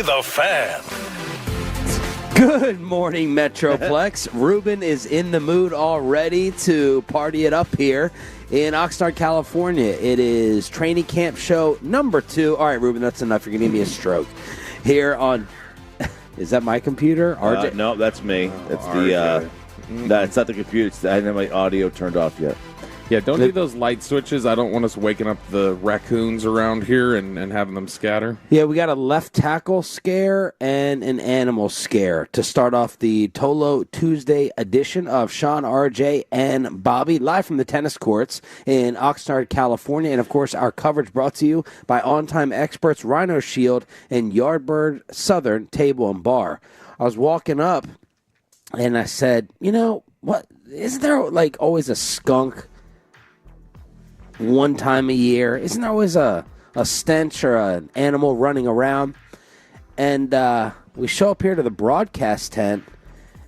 Be the Fan. Good morning, Metroplex. Ruben is in the mood already to party it up here in Oxnard, California. It is training camp show number 2. All right, Ruben, that's enough. You're going to give me a stroke. Here on... Is that my computer? RJ? No, that's me. That's no, it's not the computer. I didn't have my audio turned off yet. Yeah, don't do those light switches. I don't want us waking up the raccoons around here and having them scatter. Yeah, we got a left tackle scare and an animal scare to start off the Tolo Tuesday edition of Shan RJ and Bobby, live from the tennis courts in Oxnard, California. And, of course, our coverage brought to you by on-time experts Rhino Shield and Yardbird Southern Table and Bar. I was walking up, and I said, you know, what? Isn't there, like, always a skunk one time a year? Isn't there always a stench or an animal running around? And we show up here to the broadcast tent,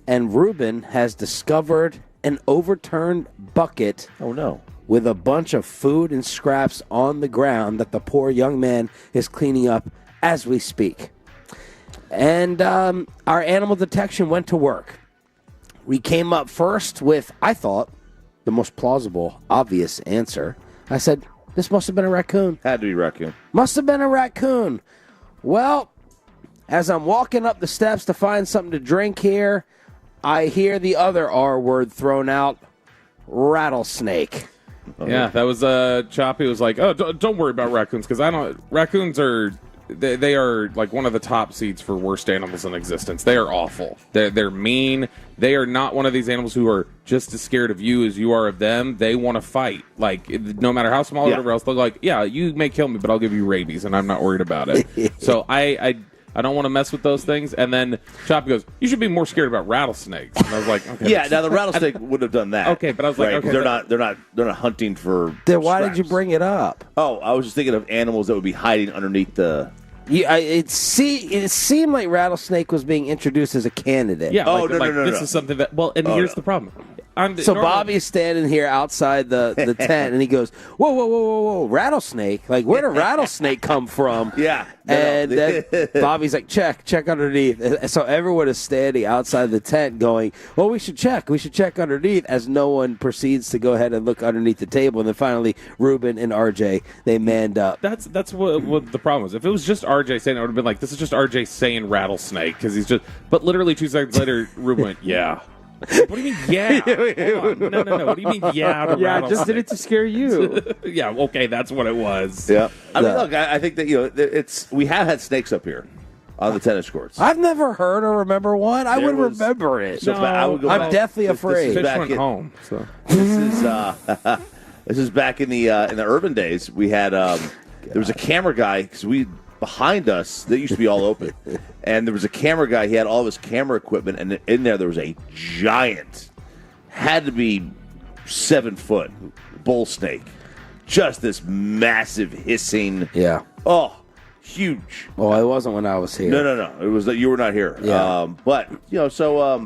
and Ruben has discovered an overturned bucket. Oh, no. With a bunch of food and scraps on the ground that the poor young man is cleaning up as we speak. And our animal detection went to work. We came up first with, I thought, the most plausible, obvious answer. I said, this must have been a raccoon. Had to be raccoon. Must have been a raccoon. Well, as I'm walking up the steps to find something to drink here, I hear the other R word thrown out, rattlesnake. Yeah, that was Choppy was like, oh, don't worry about raccoons, because raccoons are... They are like one of the top seeds for worst animals in existence. They are awful. They're mean. They are not one of these animals who are just as scared of you as you are of them. They want to fight. Like, no matter how small or whatever else, they're like, yeah, you may kill me, but I'll give you rabies, and I'm not worried about it. So I don't want to mess with those things. And then Choppy goes, you should be more scared about rattlesnakes. And I was like, okay. Yeah, now the rattlesnake would have done that. Okay, but I was like, okay, they're not hunting for. Then why did you bring it up? Oh, I was just thinking of animals that would be hiding underneath the. Yeah, it seemed like rattlesnake was being introduced as a candidate. Yeah. Oh, no. This is something that. Well, and here's the problem. So Bobby's standing here outside the tent, and he goes, whoa, rattlesnake? Like, where did rattlesnake come from? Yeah. And then Bobby's like, check underneath. So everyone is standing outside the tent going, well, we should check underneath, as no one proceeds to go ahead and look underneath the table. And then finally, Ruben and RJ, they manned up. That's what the problem was. If it was just RJ saying it, I would have been like, this is just RJ saying rattlesnake, because he's just, but literally 2 seconds later, Ruben went, yeah. What do you mean, yeah? No. What do you mean, yeah? Yeah, I just did it to scare you. Yeah, okay, that's what it was. Yeah. I mean, look, I think that, we have had snakes up here on the tennis courts. I've never heard or remember one. I would remember it. So I would go I'm back. definitely afraid. Fish went home. So. This is back in the urban days. We had there was a camera guy, because behind us, they used to be all open. And there was a camera guy. He had all of his camera equipment, and in there was a giant, had to be 7-foot bull snake. Just this massive hissing. Yeah. Oh, huge. Oh, it wasn't when I was here. No. It was that you were not here. Yeah. But the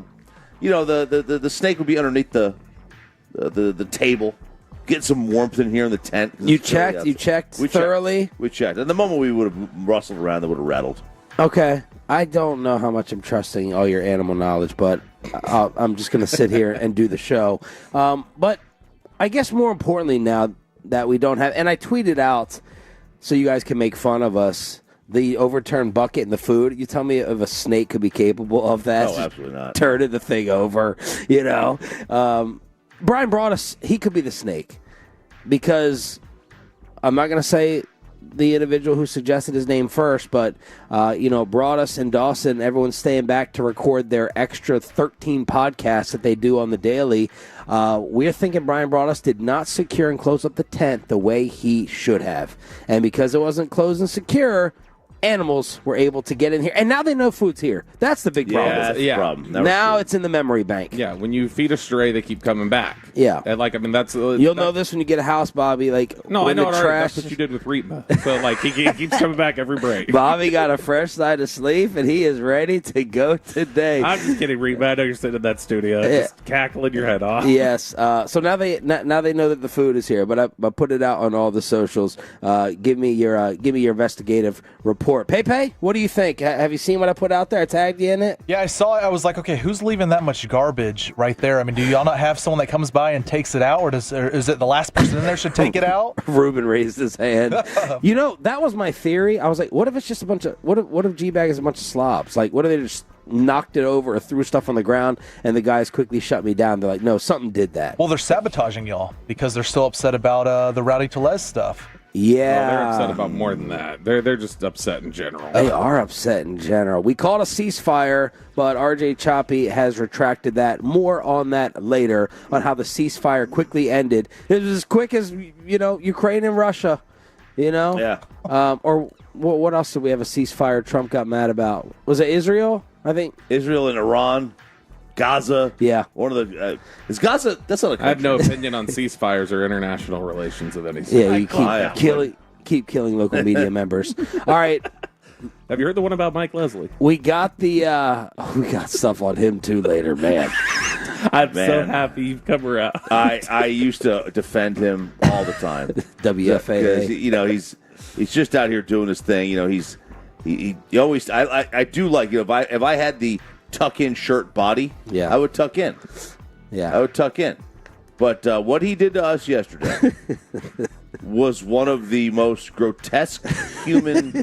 snake would be underneath the table. Get some warmth in here in the tent. You checked thoroughly? We checked. And the moment we would have rustled around, they would have rattled. Okay. I don't know how much I'm trusting all your animal knowledge, but I'm just going to sit here and do the show. But I guess more importantly now that we don't have, and I tweeted out so you guys can make fun of us, the overturned bucket and the food. You tell me if a snake could be capable of that. Oh, absolutely not. Turning the thing over, Brian brought us, he could be the snake, because I'm not going to say the individual who suggested his name first, but, brought us and Dawson, everyone's staying back to record their extra 13 podcasts that they do on the daily. We're thinking Brian Broaddus did not secure and close up the tent the way he should have. And because it wasn't closed and secure, animals were able to get in here. And now they know food's here. That's the big problem. That's the problem. Now it's in the memory bank. Yeah, when you feed a stray, they keep coming back. Yeah. And that's... You'll know this when you get a house, Bobby. No, I know the it trash. That's what you did with Rita. So, he keeps coming back every break. Bobby got a fresh night of sleep, and he is ready to go today. I'm just kidding, Rita. I know you're sitting in that studio just cackling your head off. Yes. So now they know that the food is here, but I put it out on all the socials. Give me your investigative report report. Pepe, what do you think? Have you seen what I put out there? I tagged you in it? Yeah, I saw it. I was like, okay, who's leaving that much garbage right there? I mean, do y'all not have someone that comes by and takes it out, or is it the last person in there should take it out? Ruben raised his hand. That was my theory. I was like, what if it's just a bunch of what if G-Bag is a bunch of slobs? Like, what if they just knocked it over or threw stuff on the ground and the guys quickly shut me down? They're like, no, something did that. Well, they're sabotaging y'all because they're still upset about the Rowdy Tellez stuff. Yeah. Well, they're upset about more than that. They're just upset in general. They are upset in general. We called a ceasefire, but RJ Choppy has retracted that. More on that later, on how the ceasefire quickly ended. It was as quick as, Ukraine and Russia, Yeah. Or what else did we have a ceasefire Trump got mad about? Was it Israel, I think? Israel and Iran. Gaza. Yeah. One of the is Gaza. That's not a country. I have no opinion on ceasefires or international relations of any sort. Yeah, you keep killing local media members. All right. Have you heard the one about Mike Leslie? We got we got stuff on him too later, man. I'm so happy you've come around. I used to defend him all the time. WFAA. Because, he's just out here doing his thing. He always I do like if I had the tuck in shirt body, yeah, I would tuck in. Yeah, I would tuck in. But what he did to us yesterday was one of the most grotesque human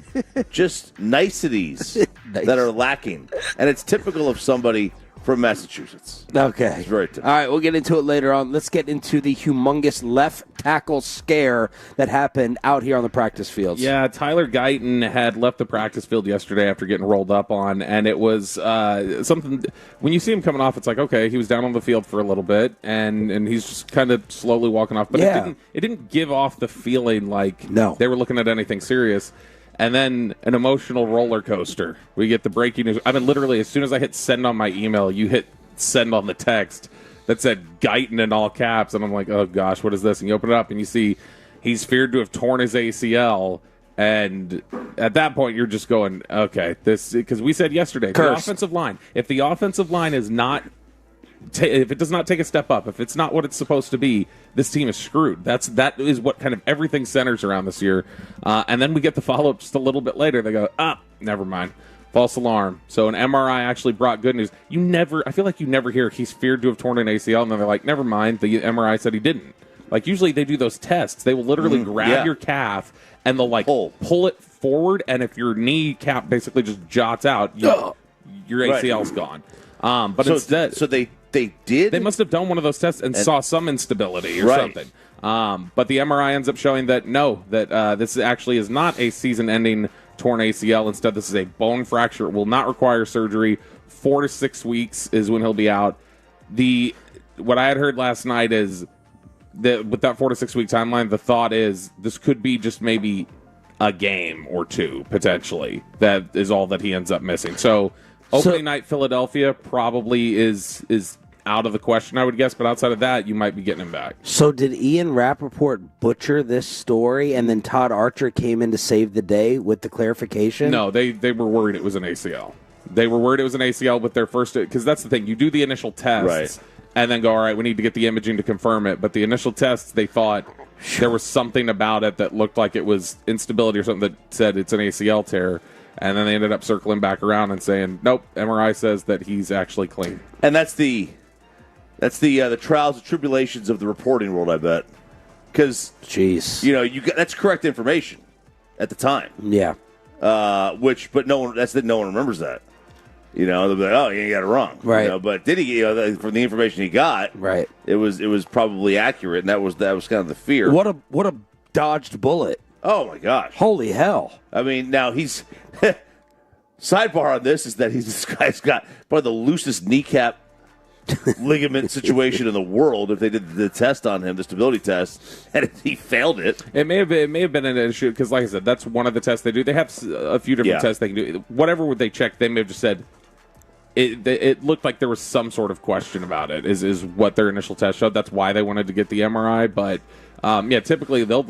just niceties that are lacking. And it's typical of somebody from Massachusetts. Okay. It's very typical. All right, we'll get into it later on. Let's get into the humongous left tackle scare that happened out here on the practice fields. Yeah, Tyler Guyton had left the practice field yesterday after getting rolled up on, and it was something. When you see him coming off, it's like, okay, he was down on the field for a little bit, and he's just kind of slowly walking off. But it didn't give off the feeling like they were looking at anything serious. And then an emotional roller coaster. We get the breaking news. I mean, literally, as soon as I hit send on my email, you hit send on the text that said Guyton in all caps. And I'm like, oh, gosh, what is this? And you open it up, and you see he's feared to have torn his ACL. And at that point, you're just going, okay, this, because we said yesterday, the offensive line, if the offensive line is not, if it does not take a step up, if it's not what it's supposed to be, this team is screwed. That is what kind of everything centers around this year. And then we get the follow-up just a little bit later. They go, never mind. False alarm. So an MRI actually brought good news. I feel like you never hear he's feared to have torn an ACL, and then they're like, never mind, the MRI said he didn't. Like, usually they do those tests. They will literally grab your calf, and they'll, like, pull it forward, and if your kneecap basically just jots out, your ACL's gone. But instead... So they did? They must have done one of those tests and saw some instability or something. But the MRI ends up showing that, this actually is not a season-ending torn ACL. Instead, this is a bone fracture. It will not require surgery. 4 to 6 weeks is when he'll be out. What I had heard last night is that with that 4 to 6 week timeline, the thought is this could be just maybe a game or two, potentially. That is all that he ends up missing. So opening night Philadelphia probably is out of the question, I would guess, but outside of that, you might be getting him back. So did Ian Rappaport butcher this story, and then Todd Archer came in to save the day with the clarification? No, they were worried it was an ACL. They were worried it was an ACL with their first, because that's the thing. You do the initial tests, and then go, all right, we need to get the imaging to confirm it. But the initial tests, they thought there was something about it that looked like it was instability or something that said it's an ACL tear. And then they ended up circling back around and saying, nope, MRI says that he's actually clean. And that's the trials and tribulations of the reporting world, I bet. Because, that's correct information at the time. Yeah. But no one remembers that. They'll be like, oh, you got it wrong. Right. But did he? From the information he got, right, it was probably accurate, and that was kind of the fear. What a dodged bullet! Oh my gosh! Holy hell! I mean, now he's sidebar on this is that this guy's got probably the loosest kneecap ligament situation in the world. If they did the test on him, the stability test, and he failed it, it may have been an issue because, like I said, that's one of the tests they do. They have a few different tests they can do. Whatever they check, they may have just said. It looked like there was some sort of question about it, is what their initial test showed. That's why they wanted to get the MRI. But, typically they'll,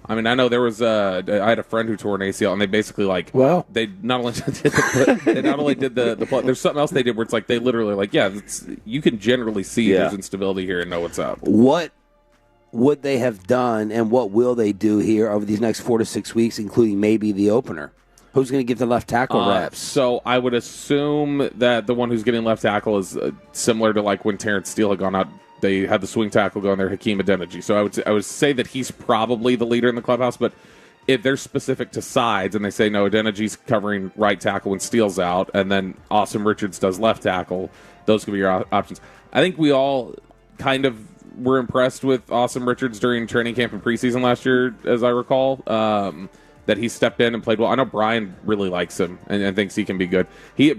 I know there was I had a friend who tore an ACL, and they basically, they not only did the there's something else they did where it's like they literally, you can generally see there's instability here and know what's up. What would they have done, and what will they do here over these next 4 to 6 weeks, including maybe the opener? Who's going to get the left tackle reps? So I would assume that the one who's getting left tackle is similar to like when Terrence Steele had gone out. They had the swing tackle going there, Hakeem Adeniji. So I would say that he's probably the leader in the clubhouse. But if they're specific to sides and they say no, Adeniji's covering right tackle when Steele's out, and then Awesome Richards does left tackle, those could be your options. I think we all kind of were impressed with Awesome Richards during training camp and preseason last year, as I recall. That he stepped in and played well. I know Brian really likes him and thinks he can be good.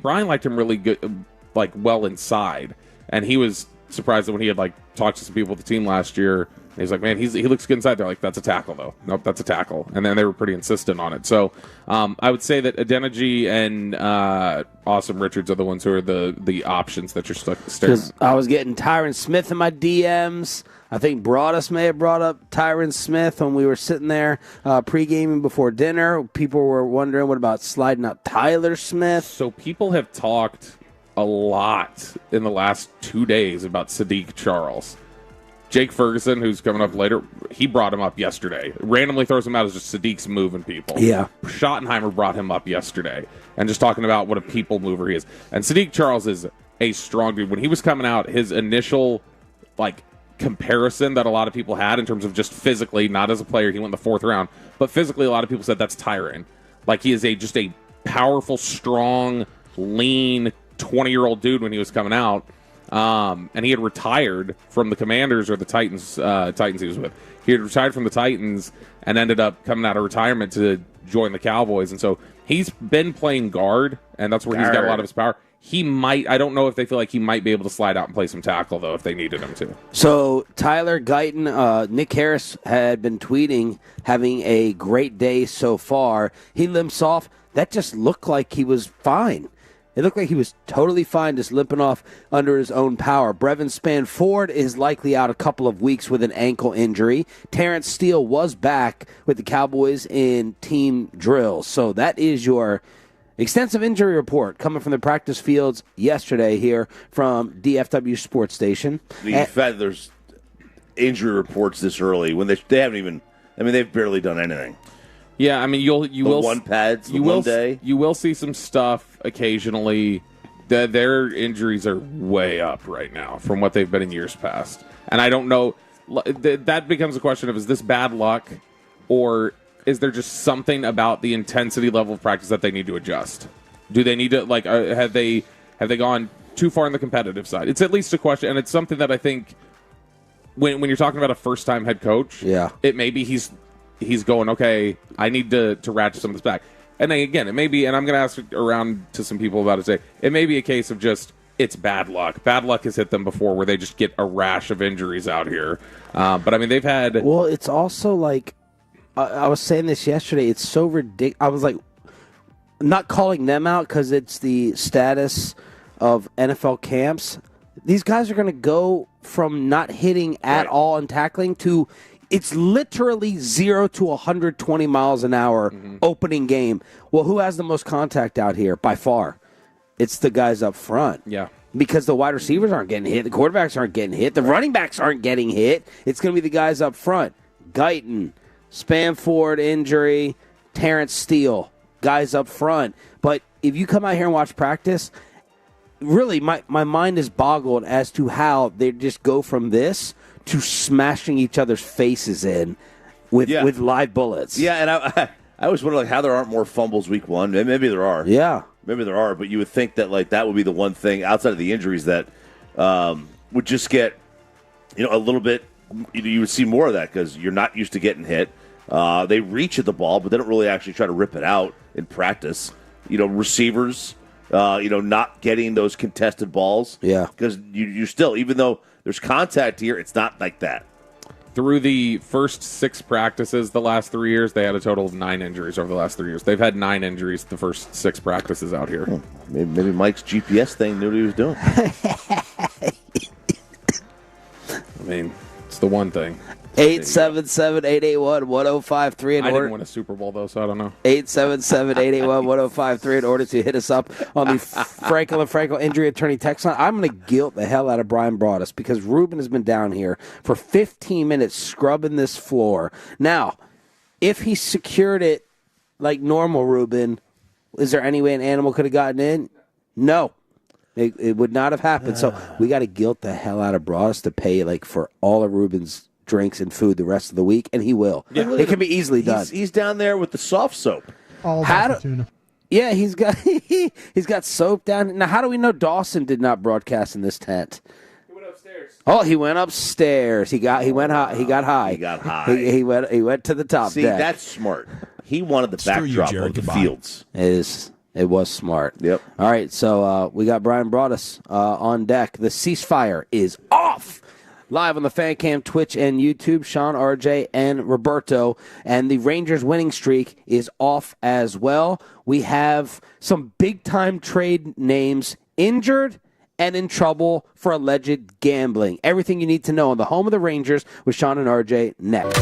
Brian liked him really good, like well inside, and he was surprised that when he had like talked to some people with the team last year, he's like, man, he looks good inside. They're like, that's a tackle though. Nope, that's a tackle. And then they were pretty insistent on it. So I would say that Adeniji and Awesome Richards are the ones who are the options that you're staring at. I was getting Tyron Smith in my DMs. I think Broadus may have brought up Tyron Smith when we were sitting there pre-gaming before dinner. People were wondering, what about sliding out Tyler Smith? So people have talked a lot in the last 2 days about Sadiq Charles. Jake Ferguson, who's coming up later, he brought him up yesterday. Randomly throws him out as just Sadiq's moving people. Yeah. Schottenheimer brought him up yesterday and just talking about what a people mover he is. And Sadiq Charles is a strong dude. When he was coming out, his initial comparison that a lot of people had in terms of just physically, not as a player, he went in the fourth round, but physically a lot of people said that's Tyron. Like he is just a powerful, strong, lean 20-year-old dude when he was coming out. And he had retired from the Commanders or the Titans he was with. He had retired from the Titans and ended up coming out of retirement to join the Cowboys. And so he's been playing guard, and that's where he's got a lot of his power. I don't know if they feel like he might be able to slide out and play some tackle, though, if they needed him to. So Tyler Guyton, Nick Harris had been tweeting, having a great day so far. He limps off. That just looked like he was fine. It looked like he was totally fine, just limping off under his own power. Brevin Spanford is likely out a couple of weeks with an ankle injury. Terrence Steele was back with the Cowboys in team drills. So that is your extensive injury report coming from the practice fields yesterday here from DFW Sports Station. The fact there's injury reports this early when they haven't even. I mean, they've barely done anything. Yeah, I mean, you will one pads the one day. You will see some stuff occasionally. Their injuries are way up right now from what they've been in years past, and I don't know. That becomes a question of, is this bad luck, or is there just something about the intensity level of practice that they need to adjust? Do they need to have they gone too far on the competitive side? It's at least a question, and it's something that I think when you're talking about a first time head coach, it may be he's going, okay, I need to ratchet some of this back. And then again, it may be, and I'm going to ask around to some people about it today, it may be a case of just, it's bad luck. Bad luck has hit them before where they just get a rash of injuries out here. But I mean, they've had... Well, it's also like, I was saying this yesterday, it's so ridiculous. I was like, not calling them out because it's the status of NFL camps. These guys are going to go from not hitting at all and tackling to... It's literally 0 to 120 miles an hour opening game. Well, who has the most contact out here by far? It's the guys up front. Yeah. Because the wide receivers aren't getting hit. The quarterbacks aren't getting hit. The running backs aren't getting hit. It's going to be the guys up front. Guyton, Spanford injury, Terrence Steele, guys up front. But if you come out here and watch practice, really my mind is boggled as to how they just go from this to smashing each other's faces in with live bullets. Yeah, and I always wonder how there aren't more fumbles week one. Maybe there are. Yeah. Maybe there are, but you would think that that would be the one thing outside of the injuries that would just get a little bit. You would see more of that because you're not used to getting hit. They reach at the ball, but they don't really actually try to rip it out in practice. Receivers, not getting those contested balls. Yeah, because you still, even though there's contact here, it's not like that. Through the first 6 practices the last 3 years, they had a total of 9 injuries over the last 3 years. They've had 9 injuries the first 6 practices out here. Maybe Mike's GPS thing knew what he was doing. I mean, it's the one thing. 877-881-1053 I didn't win a Super Bowl, though, so I don't know. 877-881-1053 in order to hit us up on the Frankel and Frankel injury attorney text line. I'm going to guilt the hell out of Brian Broadus because Ruben has been down here for 15 minutes scrubbing this floor. Now, if he secured it like normal, Ruben, Is there any way an animal could have gotten in? No. It would not have happened. So we got to guilt the hell out of Broadus to pay for all of Ruben's drinks and food the rest of the week, and he will. Yeah. It can be easily done. He's down there with the soft soap. All about the tuna. Yeah, he's got soap down. Now, how do we know Dawson did not broadcast in this tent? He went upstairs. Oh, he went upstairs. He got high. He got high. He went to the top See, deck. that's smart. He wanted the backdrop of the fields. It was smart. Yep. All right, so we got Brian Broadus on deck. The ceasefire is off. Live on the Fan Cam, Twitch, and YouTube, Shan RJ and Roberto. And the Rangers winning streak is off as well. We have some big-time trade names injured and in trouble for alleged gambling. Everything you need to know on the home of the Rangers with Shan and RJ next.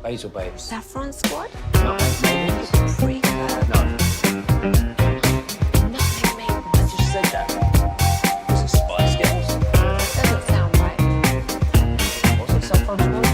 Basil babes. Saffron Squad? No, maybe. Pre-curd? No. Nothing made. I just said that. Was it Spice Girls? Doesn't sound right. Was it Saffron Squad?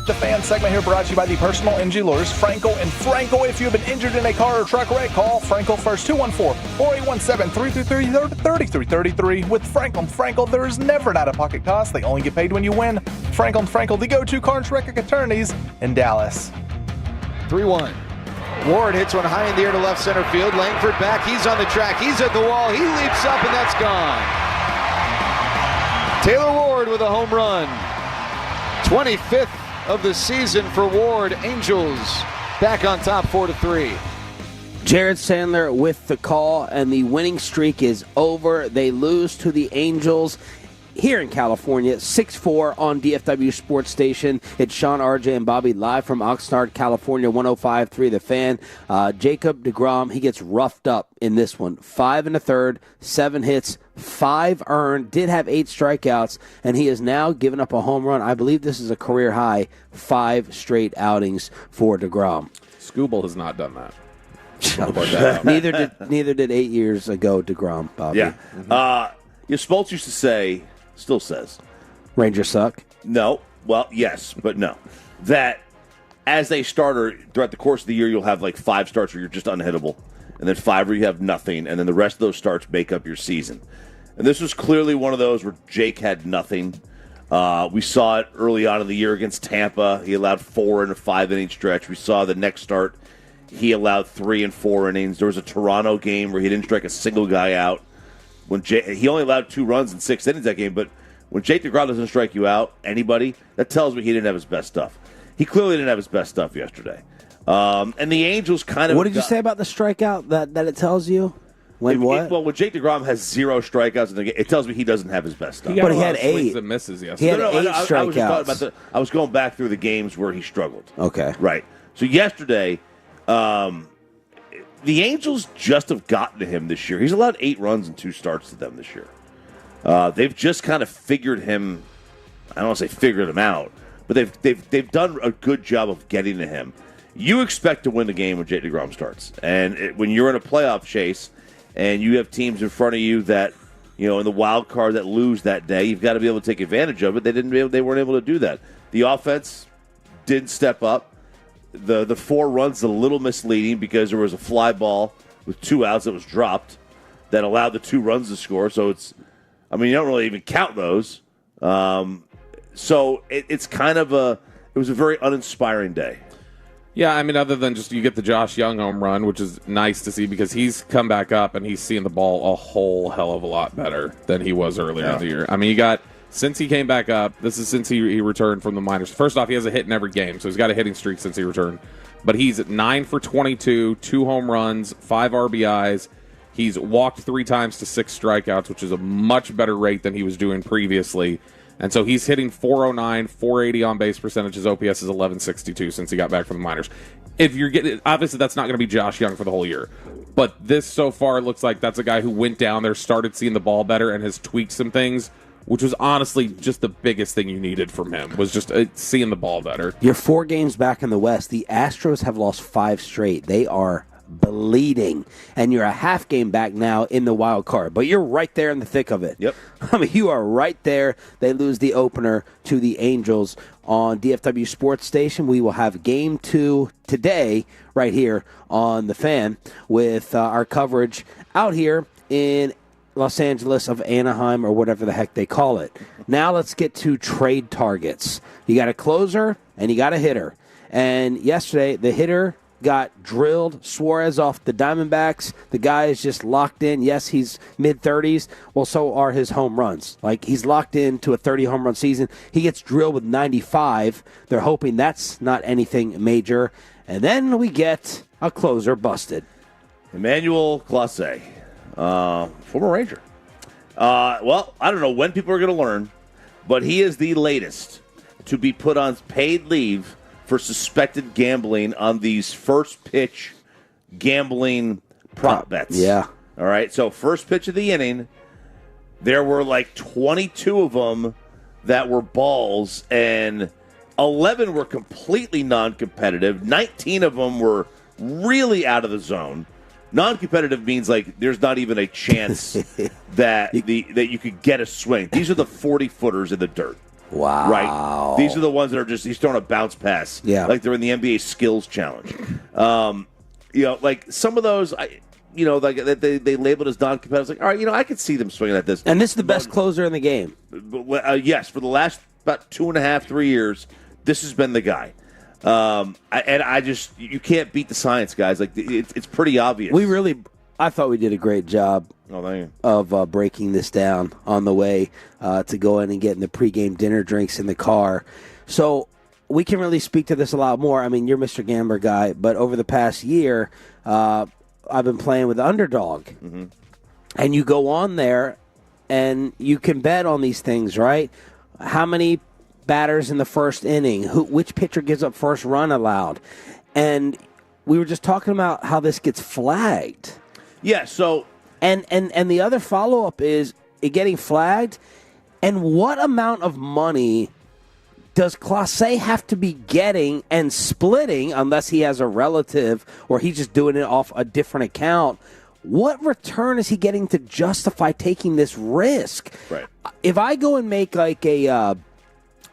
The fan segment here brought to you by the personal injury lawyers Franco and Franco. If you've been injured in a car or truck wreck, call Franco first, 214-4817-333-3333. With Franco and Franco, there is never an out-of-pocket cost. They only get paid when you win. Franco and Franco, the go-to car and truck attorneys in Dallas. 3-1. Ward hits one high in the air to left center field. Langford back. He's on the track. He's at the wall. He leaps up, and that's gone. Taylor Ward with a home run. 25th of the season for Ward. Angels back on top 4-3. Jared Sandler with the call, and the winning streak is over. They lose to the Angels here in California, 6-4 on DFW Sports Station. It's Shan RJ and Bobby live from Oxnard, California, 105.3 The Fan. Jacob deGrom, he gets roughed up in this one. 5 1/3, 7 hits, 5 earned, did have 8 strikeouts, and he has now given up a home run. I believe this is a career high, 5 straight outings for deGrom. Scooble has not done that. Neither did 8 years ago deGrom, Bobby. Yeah. Spoltz used to say, still says, Rangers suck. no, well, yes, but no. That as a starter, throughout the course of the year, you'll have like 5 starts where you're just unhittable, and then 5 where you have nothing, and then the rest of those starts make up your season. And this was clearly one of those where Jake had nothing. We saw it early on in the year against Tampa. He allowed 4 in a 5-inning stretch. We saw the next start, he allowed 3 and 4 innings. There was a Toronto game where he didn't strike a single guy out. He only allowed 2 runs in 6 innings that game, but when Jake deGrom doesn't strike you out, anybody, that tells me he didn't have his best stuff. He clearly didn't have his best stuff yesterday. And the Angels kind of... What did you say about the strikeout that it tells you? When when Jake deGrom has 0 strikeouts in the game, it tells me he doesn't have his best stuff. But he had 8. Swings and misses yesterday. He had 8 strikeouts. I was going back through the games where he struggled. Okay. Right. So yesterday... the Angels just have gotten to him this year. He's allowed 8 runs and 2 starts to them this year. They've just kind of figured him. I don't want to say figured him out, but they've done a good job of getting to him. You expect to win the game when Jake deGrom starts, and when you're in a playoff chase, and you have teams in front of you that in the wild card that lose that day, you've got to be able to take advantage of it. They weren't able to do that. The offense didn't step up. The 4 runs is a little misleading because there was a fly ball with 2 outs that was dropped that allowed the 2 runs to score. So you don't really even count those. So it's kind of it was a very uninspiring day. Yeah, I mean, other than just you get the Josh Young home run, which is nice to see because he's come back up and he's seeing the ball a whole hell of a lot better than he was earlier in the year. I mean, you got since he came back up. This is since he returned from the minors. First off, he has a hit in every game, so he's got a hitting streak since he returned. But he's at 9 for 22, 2 home runs, 5 RBIs. He's walked 3 times to 6 strikeouts, which is a much better rate than he was doing previously. And so he's hitting 409, 480 on base percentage. His OPS is 1162 since he got back from the minors. If you're getting, obviously that's not going to be Josh Young for the whole year, but this so far looks like that's a guy who went down there, started seeing the ball better, and has tweaked some things, which was honestly just the biggest thing you needed from him was just seeing the ball better. You're 4 games back in the West. The Astros have lost 5 straight. They are bleeding, and you're a half game back now in the wild card, but you're right there in the thick of it. Yep. I mean, you are right there. They lose the opener to the Angels on DFW Sports Station. We will have Game 2 today right here on The Fan with our coverage out here in Los Angeles of Anaheim or whatever the heck they call it. Now let's get to trade targets. You got a closer and you got a hitter. And yesterday, the hitter got drilled. Suarez off the Diamondbacks. The guy is just locked in. Yes, he's mid-30s. Well, so are his home runs. Like, he's locked into a 30 home run season. He gets drilled with 95. They're hoping that's not anything major. And then we get a closer busted. Emmanuel Clase, former Ranger. Well, I don't know when people are going to learn, but he is the latest to be put on paid leave for suspected gambling on these first pitch gambling prop bets. Yeah. All right. So first pitch of the inning, there were like 22 of them that were balls, and 11 were completely non-competitive. 19 of them were really out of the zone. Non-competitive means like there's not even a chance that that you could get a swing. These are the 40-footers in the dirt. Wow. Right. These are the ones that are just, he's throwing a bounce pass. Yeah. Like they're in the NBA Skills Challenge. Like some of those, like they labeled as non-competitive. Like, all right, I could see them swinging at this. And this is the best closer in the game. Yes, for the last about 2.5, 3 years, this has been the guy. You can't beat the science, guys. Like it's pretty obvious. I thought we did a great job of breaking this down on the way to go in and getting the pregame dinner drinks in the car. So we can really speak to this a lot more. I mean, you're Mr. Gambler guy, but over the past year, I've been playing with Underdog. Mm-hmm. And you go on there, and you can bet on these things, right? How many batters in the first inning? Which pitcher gives up first run allowed? And we were just talking about how this gets flagged. Yeah, so... And the other follow-up is it getting flagged, and what amount of money does Clase have to be getting and splitting, unless he has a relative or he's just doing it off a different account? What return is he getting to justify taking this risk? Right. If I go and make like a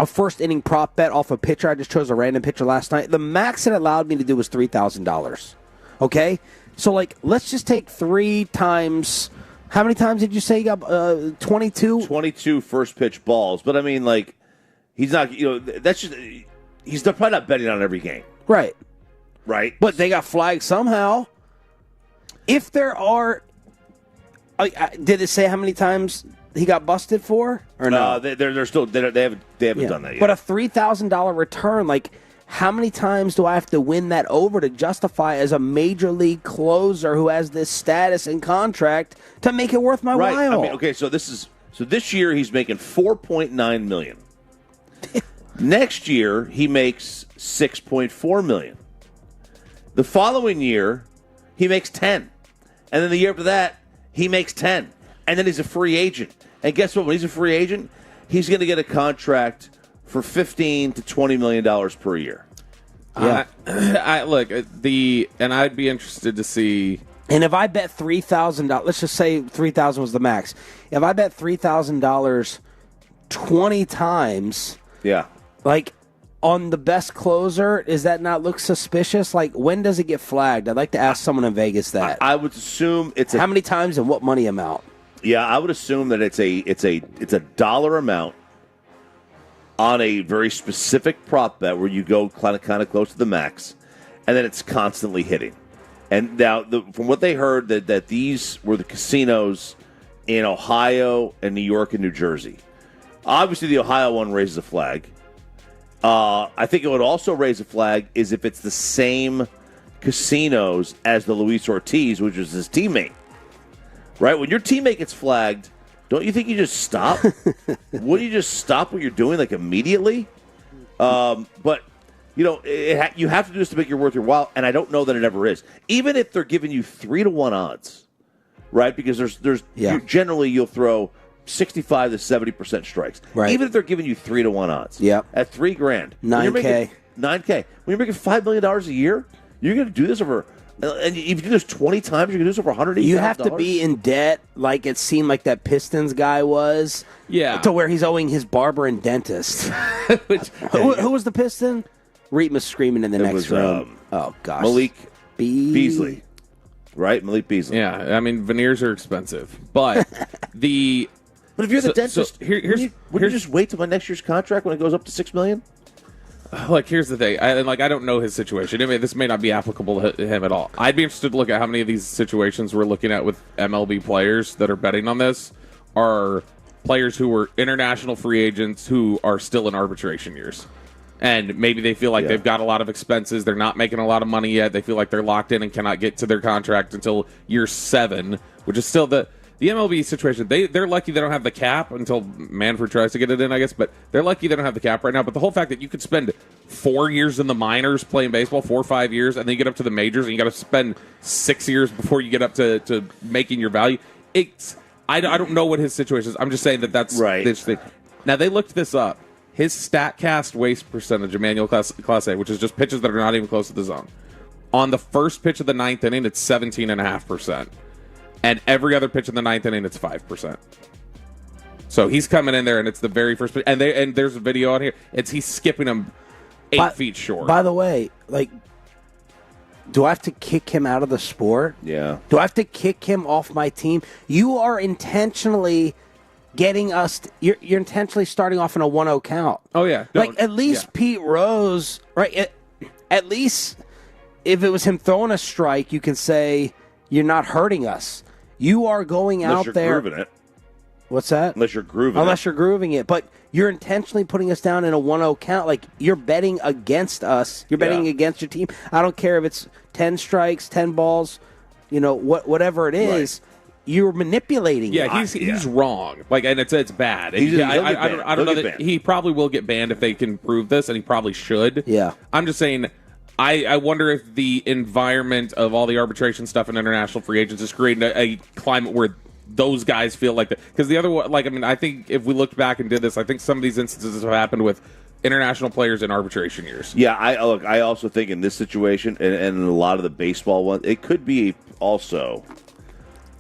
first-inning prop bet off a pitcher, I just chose a random pitcher last night, the max it allowed me to do was $3,000, okay? So, like, let's just take 3 times. How many times did you say you got 22? 22 first pitch balls. But, I mean, like, he's not, that's just, he's probably not betting on every game. Right. Right? But they got flagged somehow. If there are, did it say how many times he got busted for? Or no? They're still, they haven't done that yet. But a $3,000 return, like, how many times do I have to win that over to justify as a major league closer who has this status and contract to make it worth my while? I mean, okay, so this year he's making $4.9 million. Next year he makes $6.4 million. The following year he makes 10, and then the year after that he makes 10, and then he's a free agent. And guess what? When he's a free agent, he's going to get a contract for $15 to $20 million per year. Yeah. And I'd be interested to see. And if I bet $3,000, let's just say $3,000 was the max. If I bet $3,000 20 times, like on the best closer, does that not look suspicious? Like, when does it get flagged? I'd like to ask someone in Vegas that. I would assume it's how many times and what money amount? Yeah, I would assume that it's a dollar amount on a very specific prop bet where you go kind of close to the max, and then it's constantly hitting. And now, from what they heard, that these were the casinos in Ohio and New York and New Jersey. Obviously, the Ohio one raises a flag. I think it would also raise a flag is if it's the same casinos as the Luis Ortiz, which was his teammate. Right? When your teammate gets flagged, don't you think you just stop? Wouldn't you just stop what you're doing, like, immediately? But, you know, you have to do this to make it worth your while, and I don't know that it ever is. Even if they're giving you 3-1 odds, right? Because generally you'll throw 65 to 70% strikes. Right. Even if they're giving you 3-1 odds. Yep. At $3,000. $9K. $9K. When you're making $5 million a year, you're going to do this over, and if you do this 20 times, you're going to do this over $180,000. You have to be in debt like it seemed like that Pistons guy was. Yeah. To where he's owing his barber and dentist. Who was the Piston? Reed was screaming in the next room. Oh, gosh. Malik Beasley. Right? Malik Beasley. Yeah, I mean, veneers are expensive. But But if you're the dentist, would you just wait till my next year's contract when it goes up to $6 million? Like, here's the thing. I don't know his situation. I mean, this may not be applicable to him at all. I'd be interested to look at how many of these situations we're looking at with MLB players that are betting on this are players who were international free agents who are still in arbitration years. And maybe they feel like they've got a lot of expenses. They're not making a lot of money yet. They feel like they're locked in and cannot get to their contract until year 7, which is still the MLB situation. They're lucky they don't have the cap until Manfred tries to get it in, I guess. But they're lucky they don't have the cap right now. But the whole fact that you could spend 4 years in the minors playing baseball, 4 or 5 years, and then you get up to the majors and you got to spend 6 years before you get up to making your value. I don't know what his situation is. I'm just saying that's right. This thing. Now, they looked this up. His StatCast waste percentage of manual class A, which is just pitches that are not even close to the zone. On the first pitch of the 9th inning, it's 17.5%. And every other pitch in the 9th inning, it's 5%. So he's coming in there, and it's the very first pitch. And there's a video on here. He's skipping him 8 feet short. By the way, do I have to kick him out of the sport? Yeah. Do I have to kick him off my team? You are intentionally getting us. You're intentionally starting off in a 1-0 count. Oh, yeah. At least Pete Rose, right? At least if it was him throwing a strike, you can say you're not hurting us. You are going Unless out you're there. grooving it. What's that? Unless you're grooving Unless you're grooving it. But you're intentionally putting us down in a 1-0 count. Like, you're betting against us. You're betting against your team. I don't care if it's 10 strikes, 10 balls, whatever it is. Right. You're manipulating. Yeah, he's wrong. And it's bad. I don't know that he probably will get banned if they can prove this, and he probably should. Yeah. I'm just saying, I wonder if the environment of all the arbitration stuff and international free agents is creating a climate where those guys feel like that. Because the other one, I think if we looked back and did this, I think some of these instances have happened with international players in arbitration years. Yeah, I also think in this situation, and in a lot of the baseball ones, it could be also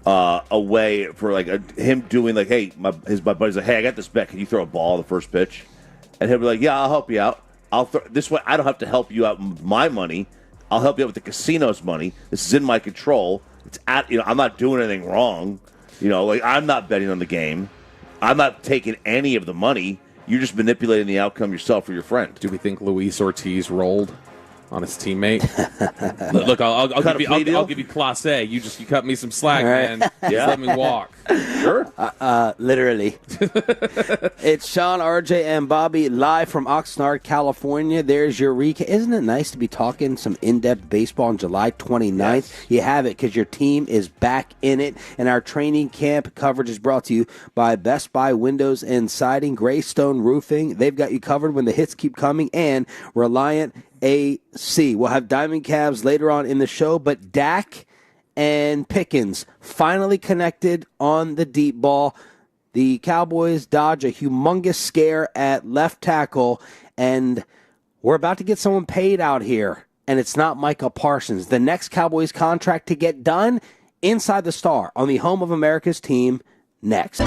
a way for him doing hey, my buddy's like, hey, I got this bet. Can you throw a ball the first pitch? And he'll be like, yeah, I'll help you out. I'll throw this way. I don't have to help you out with my money. I'll help you out with the casino's money. This is in my control. It's I'm not doing anything wrong. I'm not betting on the game. I'm not taking any of the money. You're just manipulating the outcome yourself or your friend. Do we think Luis Ortiz rolled on his teammate? Look, I'll give you class A. You cut me some slack, right. man. Just let me walk. Sure. Literally. It's Shan RJ and Bobby live from Oxnard, California. There's your recap. Isn't it nice to be talking some in-depth baseball on July 29th? Yes. You have it because your team is back in it. And our training camp coverage is brought to you by Best Buy Windows and Siding, Greystone Roofing. They've got you covered when the hits keep coming. And Reliant AC. We'll have Diamond Cavs later on in the show, but Dak and Pickens finally connected on the deep ball. The Cowboys dodge a humongous scare at left tackle, and we're about to get someone paid out here, and it's not Micah Parsons. The next Cowboys contract to get done inside the Star on the home of America's team next.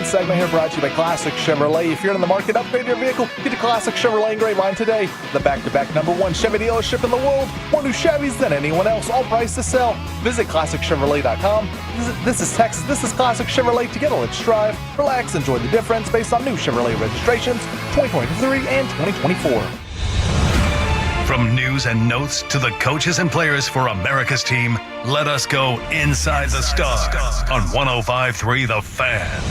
Segment here brought to you by Classic Chevrolet. If you're in the market, upgrade your vehicle, get to Classic Chevrolet in Grapevine today. The back-to-back #1 Chevy dealership in the world. More new Chevys than anyone else, all priced to sell. Visit ClassicChevrolet.com. This is Texas. This is Classic Chevrolet. Together, let's drive, relax, enjoy the difference based on new Chevrolet registrations 2023 and 2024. From news and notes to the coaches and players for America's team, let us go inside the stars on 105.3 The Fan.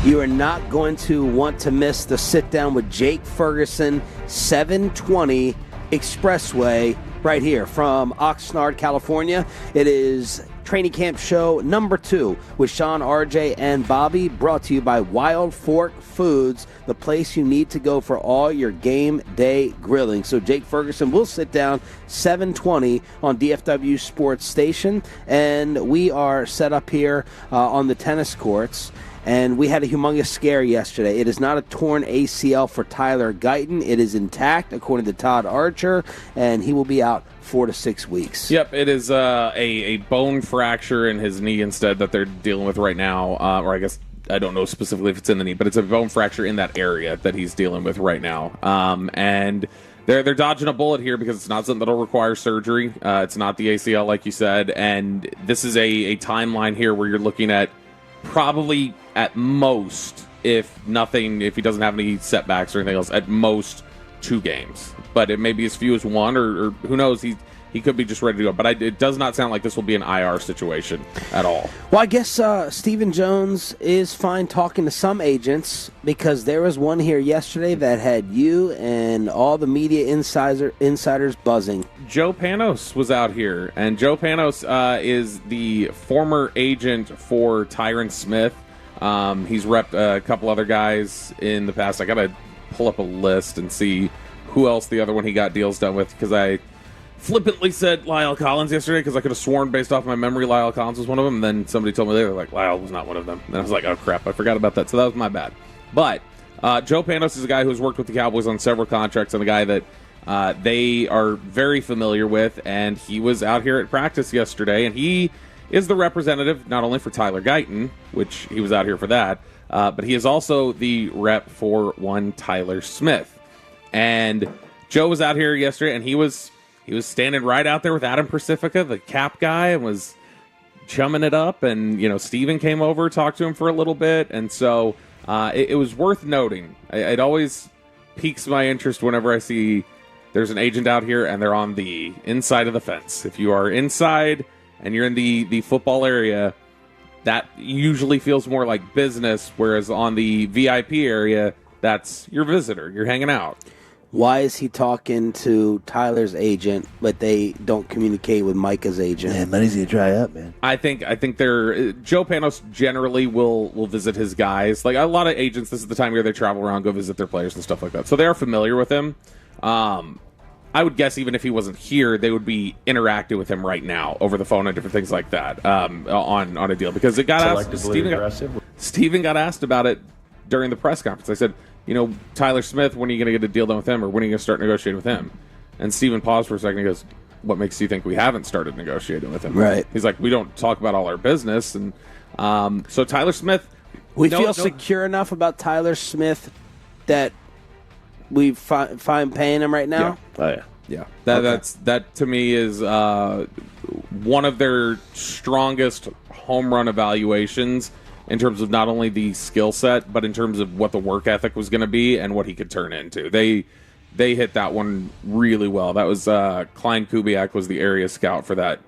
You are not going to want to miss the sit-down with Jake Ferguson, 720 Expressway, right here from Oxnard, California. It is training camp show number 2 with Shan RJ and Bobby, brought to you by Wild Fork Foods, the place you need to go for all your game day grilling. So Jake Ferguson will sit down 720 on DFW Sports Station, and we are set up here on the tennis courts. And we had a humongous scare yesterday. It is not a torn ACL for Tyler Guyton. It is intact, according to Todd Archer, and he will be out 4 to 6 weeks. Yep, it is a bone fracture in his knee instead that they're dealing with right now. Or I guess, I don't know specifically if it's in the knee, but it's a bone fracture in that area that he's dealing with right now. And they're dodging a bullet here because it's not something that'll require surgery. It's not the ACL, like you said. And this is a timeline here where you're looking at probably at most, if he doesn't have any setbacks or anything else, at most 2 games. But it may be as few as 1, or who knows, he could be just ready to go. But it does not sound like this will be an IR situation at all. Well, I guess Stephen Jones is fine talking to some agents, because there was one here yesterday that had you and all the media insiders buzzing. Joe Panos was out here, and Joe Panos is the former agent for Tyron Smith. He's repped a couple other guys in the past. I got to pull up a list and see who else the other one he got deals done with, because I flippantly said Lyle Collins yesterday because I could have sworn based off my memory Lyle Collins was one of them, and then somebody told me later, like, Lyle was not one of them. And I was like, oh crap, I forgot about that. So that was my bad. But Joe Panos is a guy who's worked with the Cowboys on several contracts, and a guy that they are very familiar with, and he was out here at practice yesterday, and he is the representative not only for Tyler Guyton, which he was out here for that, but he is also the rep for one Tyler Smith. And Joe was out here yesterday, and he was he was standing right out there with Adam Pacifica, the cap guy, and was chumming it up. And, Steven came over, talked to him for a little bit. And so it was worth noting. It always piques my interest whenever I see there's an agent out here and they're on the inside of the fence. If you are inside and you're in the football area, that usually feels more like business, whereas on the VIP area, that's your visitor. You're hanging out. Why is he talking to Tyler's agent, but they don't communicate with Micah's agent? Man, money's gonna dry up, man. I think they're Joe Panos generally will visit his guys. Like a lot of agents, this is the time of year they travel around, go visit their players and stuff like that. So they are familiar with him. I would guess even if he wasn't here, they would be interacting with him right now over the phone and different things like that on a deal, because it got asked. Steven got asked about it during the press conference. I said, Tyler Smith, when are you going to get a deal done with him, or when are you going to start negotiating with him? And Steven paused for a second. He goes, what makes you think we haven't started negotiating with him? Right. He's like, we don't talk about all our business. And so Tyler Smith. We feel secure enough about Tyler Smith that we fine paying him right now? Yeah. Oh, yeah. Yeah. That to me is one of their strongest home run evaluations in terms of not only the skill set, but in terms of what the work ethic was going to be and what he could turn into. They hit that one really well. That was Klein Kubiak was the area scout for that,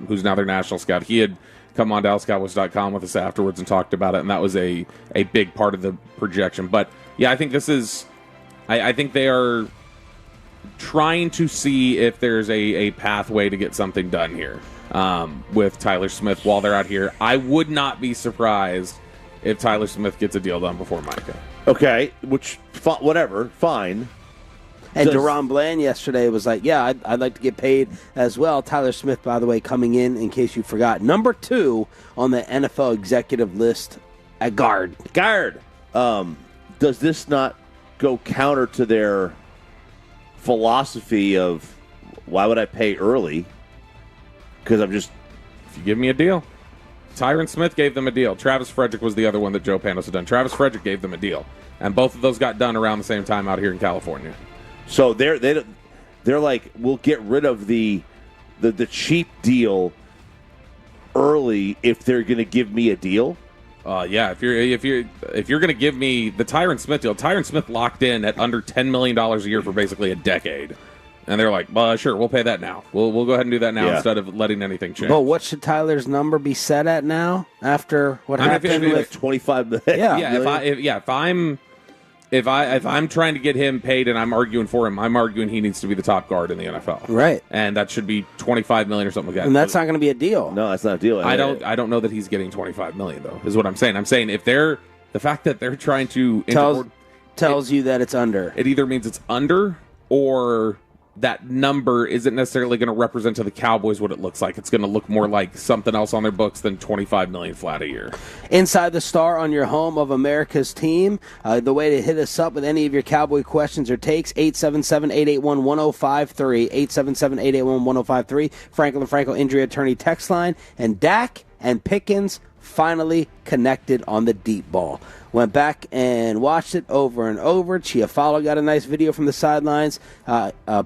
who's now their national scout. He had come on DallasCowboys.com with us afterwards and talked about it, and that was a big part of the projection. But, yeah, I think this is – I think they are trying to see if there's a pathway to get something done here with Tyler Smith while they're out here. I would not be surprised if Tyler Smith gets a deal done before Micah. Okay, which, whatever, fine. And DeRon Bland yesterday was like, yeah, I'd like to get paid as well. Tyler Smith, by the way, coming in case you forgot, number 2 on the NFL executive list at guard. Does this not go counter to their philosophy of why would I pay early? Because if you give me a deal. Tyron Smith gave them a deal. Travis Frederick was the other one that Joe Panos had done. Travis Frederick gave them a deal. And both of those got done around the same time out here in California. So they're like, we'll get rid of the cheap deal early if they're going to give me a deal. Yeah, if you're going to give me the Tyron Smith deal, Tyron Smith locked in at under $10 million a year for basically a decade, and they're like, well, sure, we'll pay that now. We'll go ahead and do that now instead of letting anything change. Well, what should Tyler's number be set at now after what happened with $25 million? Yeah, if I'm trying to get him paid and I'm arguing for him, I'm arguing he needs to be the top guard in the NFL. Right. And that should be $25 million or something like that. And that's not going to be a deal. No, that's not a deal. I don't know that he's getting $25 million though, is what I'm saying. I'm saying if the fact that they're trying to tells you that it's under. It either means it's under, or that number isn't necessarily going to represent to the Cowboys what it looks like. It's going to look more like something else on their books than $25 million flat a year. Inside the Star on your home of America's team. The way to hit us up with any of your Cowboy questions or takes, 877-881-1053, 877-881-1053, Franklin Franco Injury Attorney text line, and Dak and Pickens finally connected on the deep ball. Went back and watched it over and over. Chiafalo got a nice video from the sidelines.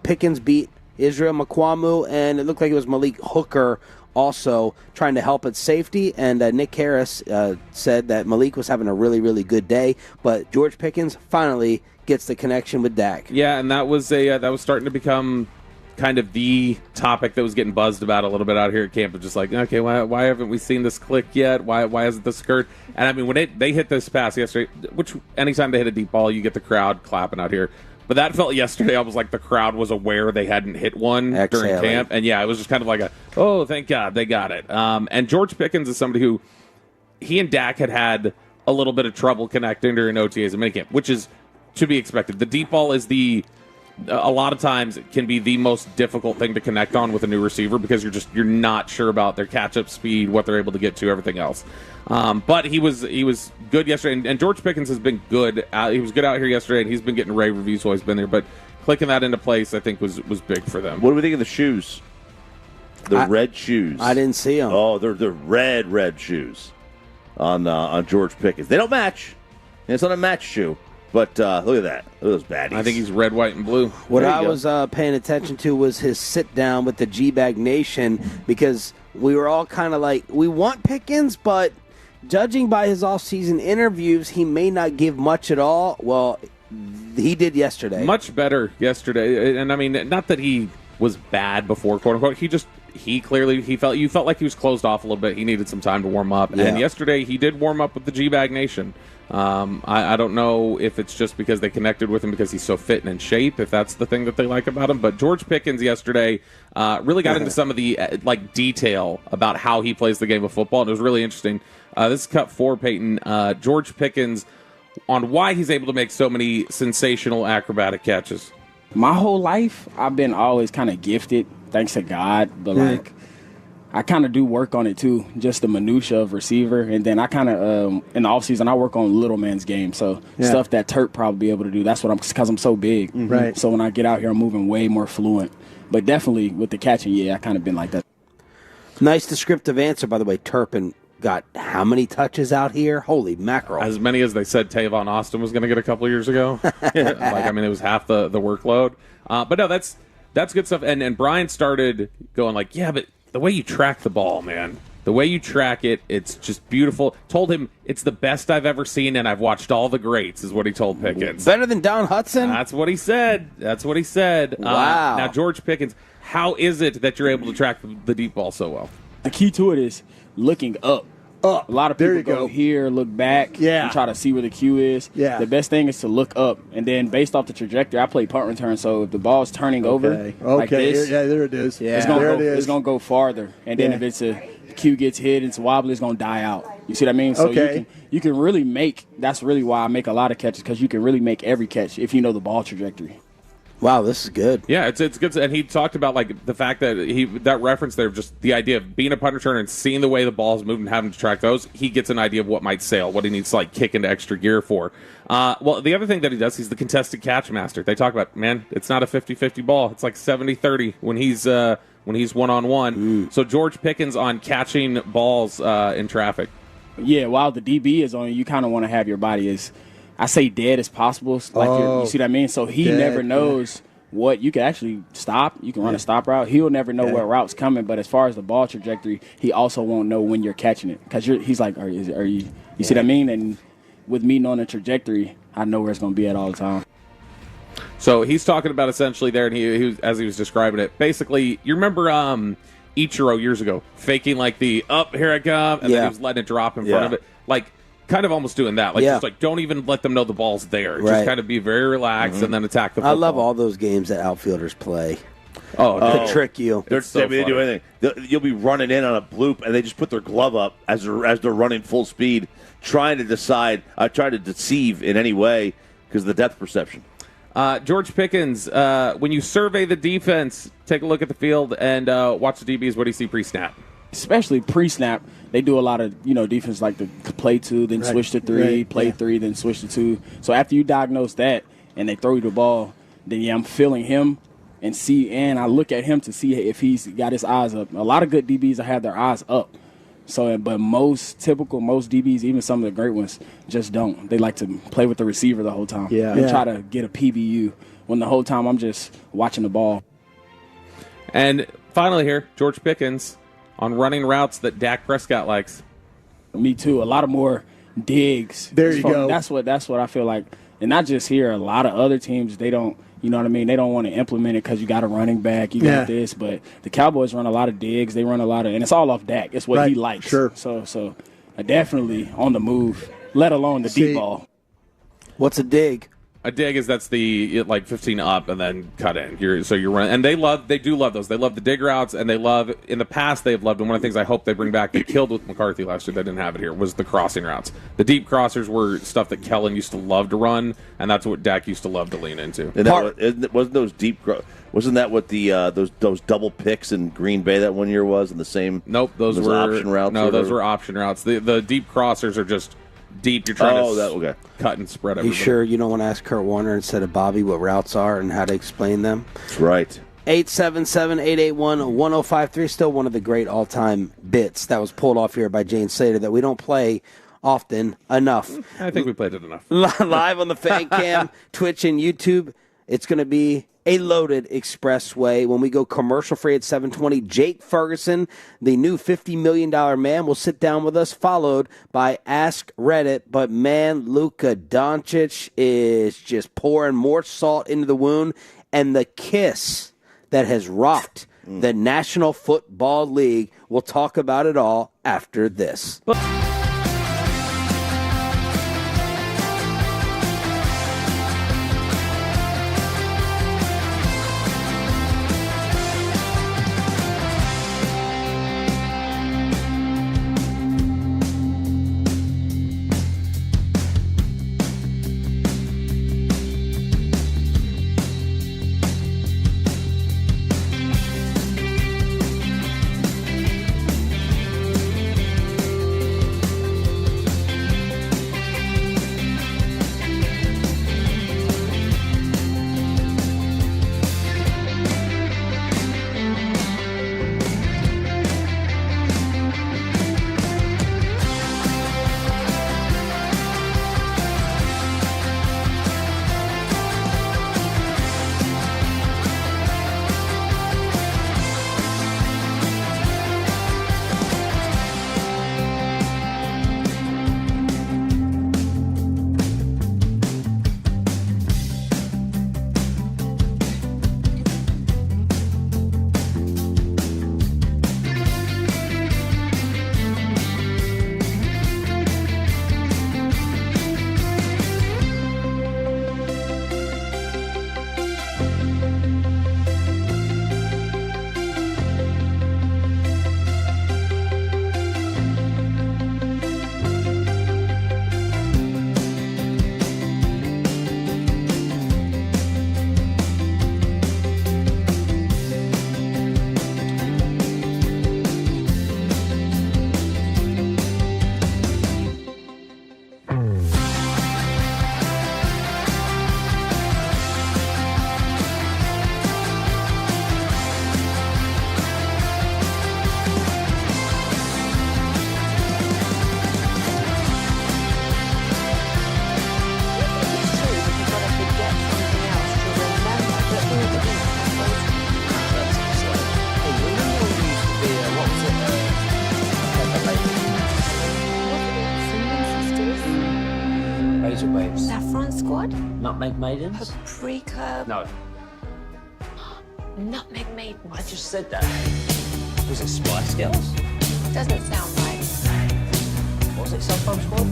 Pickens beat Israel Makwamu, and it looked like it was Malik Hooker also trying to help at safety. And Nick Harris said that Malik was having a really, really good day, but George Pickens finally gets the connection with Dak. Yeah, and that was starting to become kind of the topic that was getting buzzed about a little bit out here at camp. Of just like, okay, why haven't we seen this click yet? Why hasn't this occurred? And I mean, when they hit this pass yesterday, which anytime they hit a deep ball, you get the crowd clapping out here. But that felt yesterday almost like the crowd was aware they hadn't hit one during camp. And yeah, it was just kind of like oh, thank God they got it. And George Pickens is somebody who, he and Dak had a little bit of trouble connecting during OTAs and minicamp, which is to be expected. The deep ball is a lot of times it can be the most difficult thing to connect on with a new receiver, because you're not sure about their catch-up speed, what they're able to get to, everything else. But he was good yesterday, and George Pickens has been good. He was good out here yesterday, and he's been getting rave reviews while he's been there. But clicking that into place, I think, was big for them. What do we think of the shoes? The red shoes. I didn't see them. Oh, they're red shoes on George Pickens. They don't match. It's not a match shoe. But look at that. Look at those baddies. I think he's red, white, and blue. What There you I go. was paying attention to was his sit-down with the G-Bag Nation, because we were all kind of like, we want Pickens, but judging by his off-season interviews, he may not give much at all. Well, he did yesterday. Much better yesterday. And I mean, not that he was bad before, quote unquote. He clearly felt like he was closed off a little bit. He needed some time to warm up. Yeah. And yesterday he did warm up with the G-Bag Nation. I don't know if it's just because they connected with him because he's so fit and in shape, if that's the thing that they like about him. But George Pickens yesterday really got into some of the detail about how he plays the game of football, and it was really interesting. This is cut 4, Peyton. George Pickens on why he's able to make so many sensational acrobatic catches. My whole life, I've been always kind of gifted, thanks to God. But like, I kind of do work on it too, just the minutia of receiver. And then I kind of in the offseason, I work on little man's game. So stuff that Turk probably be able to do. That's what because I'm so big. Right. So when I get out here, I'm moving way more fluent. But definitely with the catching, I kind of been like that. Nice descriptive answer, by the way. Turpin got how many touches out here? Holy mackerel. As many as they said Tavon Austin was going to get a couple of years ago. It was half the workload. But no, that's good stuff. And Brian started going like, yeah, but the way you track the ball, man, the way you track it, it's just beautiful. Told him it's the best I've ever seen, and I've watched all the greats, is what he told Pickens. Better than Don Hudson? That's what he said. Wow. Now, George Pickens, how is it that you're able to track the deep ball so well? The key to it is looking up. A lot of There people you go go. here, look back, and try to see where the cue is. Yeah. The best thing is to look up, and then based off the trajectory, I play punt return, so if the ball's turning over like this, there it is. it's gonna go farther. And then if it's a cue gets hit, it's wobbly, it's gonna die out. You see what I mean? So you can really make. That's really why I make a lot of catches, because you can really make every catch if you know the ball trajectory. Wow, this is good. Yeah, it's good. And he talked about the fact that that reference there, just the idea of being a punt returner and seeing the way the ball's moving and having to track those. He gets an idea of what might sail, what he needs to kick into extra gear for. Well, the other thing that he does, he's the contested catch master. They talk about, man, it's not a 50-50 ball. It's like 70-30 when he's one-on-one. So George Pickens on catching balls in traffic. Yeah, while the DB is on you, kind of want to have your body as, I say, dead as possible. You see what I mean? So he never knows what you can actually stop. You can run a stop route. He'll never know what route's coming. But as far as the ball trajectory, he also won't know when you're catching it, because he's like, are you? You see what I mean? And with me knowing the trajectory, I know where it's going to be at all the time. So he's talking about essentially there, and he as he was describing it, basically, you remember Ichiro years ago faking the up, here I come, and then he was letting it drop in front of it, kind of almost doing that, just don't even let them know the ball's there. Right. Just kind of be very relaxed and then attack the football. I love all those games that outfielders play. To trick you. They do anything. You'll be running in on a bloop, and they just put their glove up as they're running full speed, trying to deceive in any way because of the depth perception. George Pickens, when you survey the defense, take a look at the field and watch the DBs. What do you see pre-snap? Especially pre-snap, they do a lot of defense like to play 2, then switch to 3, play 3, then switch to 2. So after you diagnose that and they throw you the ball, then I'm feeling him and I look at him to see if he's got his eyes up. A lot of good DBs have their eyes up. So, but most DBs, even some of the great ones, just don't. They like to play with the receiver the whole time and try to get a PBU when the whole time I'm just watching the ball. And finally here, George Pickens on running routes that Dak Prescott likes. Me too. A lot of more digs. There you go. That's what I feel like. And not just here. A lot of other teams, they don't. You know what I mean? They don't want to implement it because you got a running back, you got this. But the Cowboys run a lot of digs. They run a lot of, and it's all off Dak. It's what he likes. Sure. So definitely on the move, let alone the deep ball. What's a dig? A dig is that's the 15 up and then cut in. You're running, and they do love those. They love the dig routes, and they love, in the past they've loved, and one of the things I hope they bring back, they killed with McCarthy last year, they didn't have it here, was the crossing routes. The deep crossers were stuff that Kellen used to love to run, and that's what Dak used to love to lean into. And wasn't those deep? Wasn't that what the those double picks in Green Bay that one year was in the same? Nope, those were option routes. No, those were option routes. The deep crossers are just deep. You're trying to cut and spread everything. You sure you don't want to ask Kurt Warner instead of Bobby what routes are and how to explain them? That's right. 877-881-1053, still one of the great all-time bits that was pulled off here by Jane Slater that we don't play often enough. I think we played it enough. Live on the Fan Cam, Twitch, and YouTube. It's going to be a loaded expressway. When we go commercial free at 7:20, Jake Ferguson, the new $50 million man, will sit down with us, followed by Ask Reddit. But man, Luka Doncic is just pouring more salt into the wound, and the kiss that has rocked the National Football League. We'll talk about it all after this. Saffron Squad? Nutmeg Maidens? Paprika? No, Nutmeg Maidens. I just said that. Was it Spice Girls? Doesn't sound right. Was it Saffron Squad?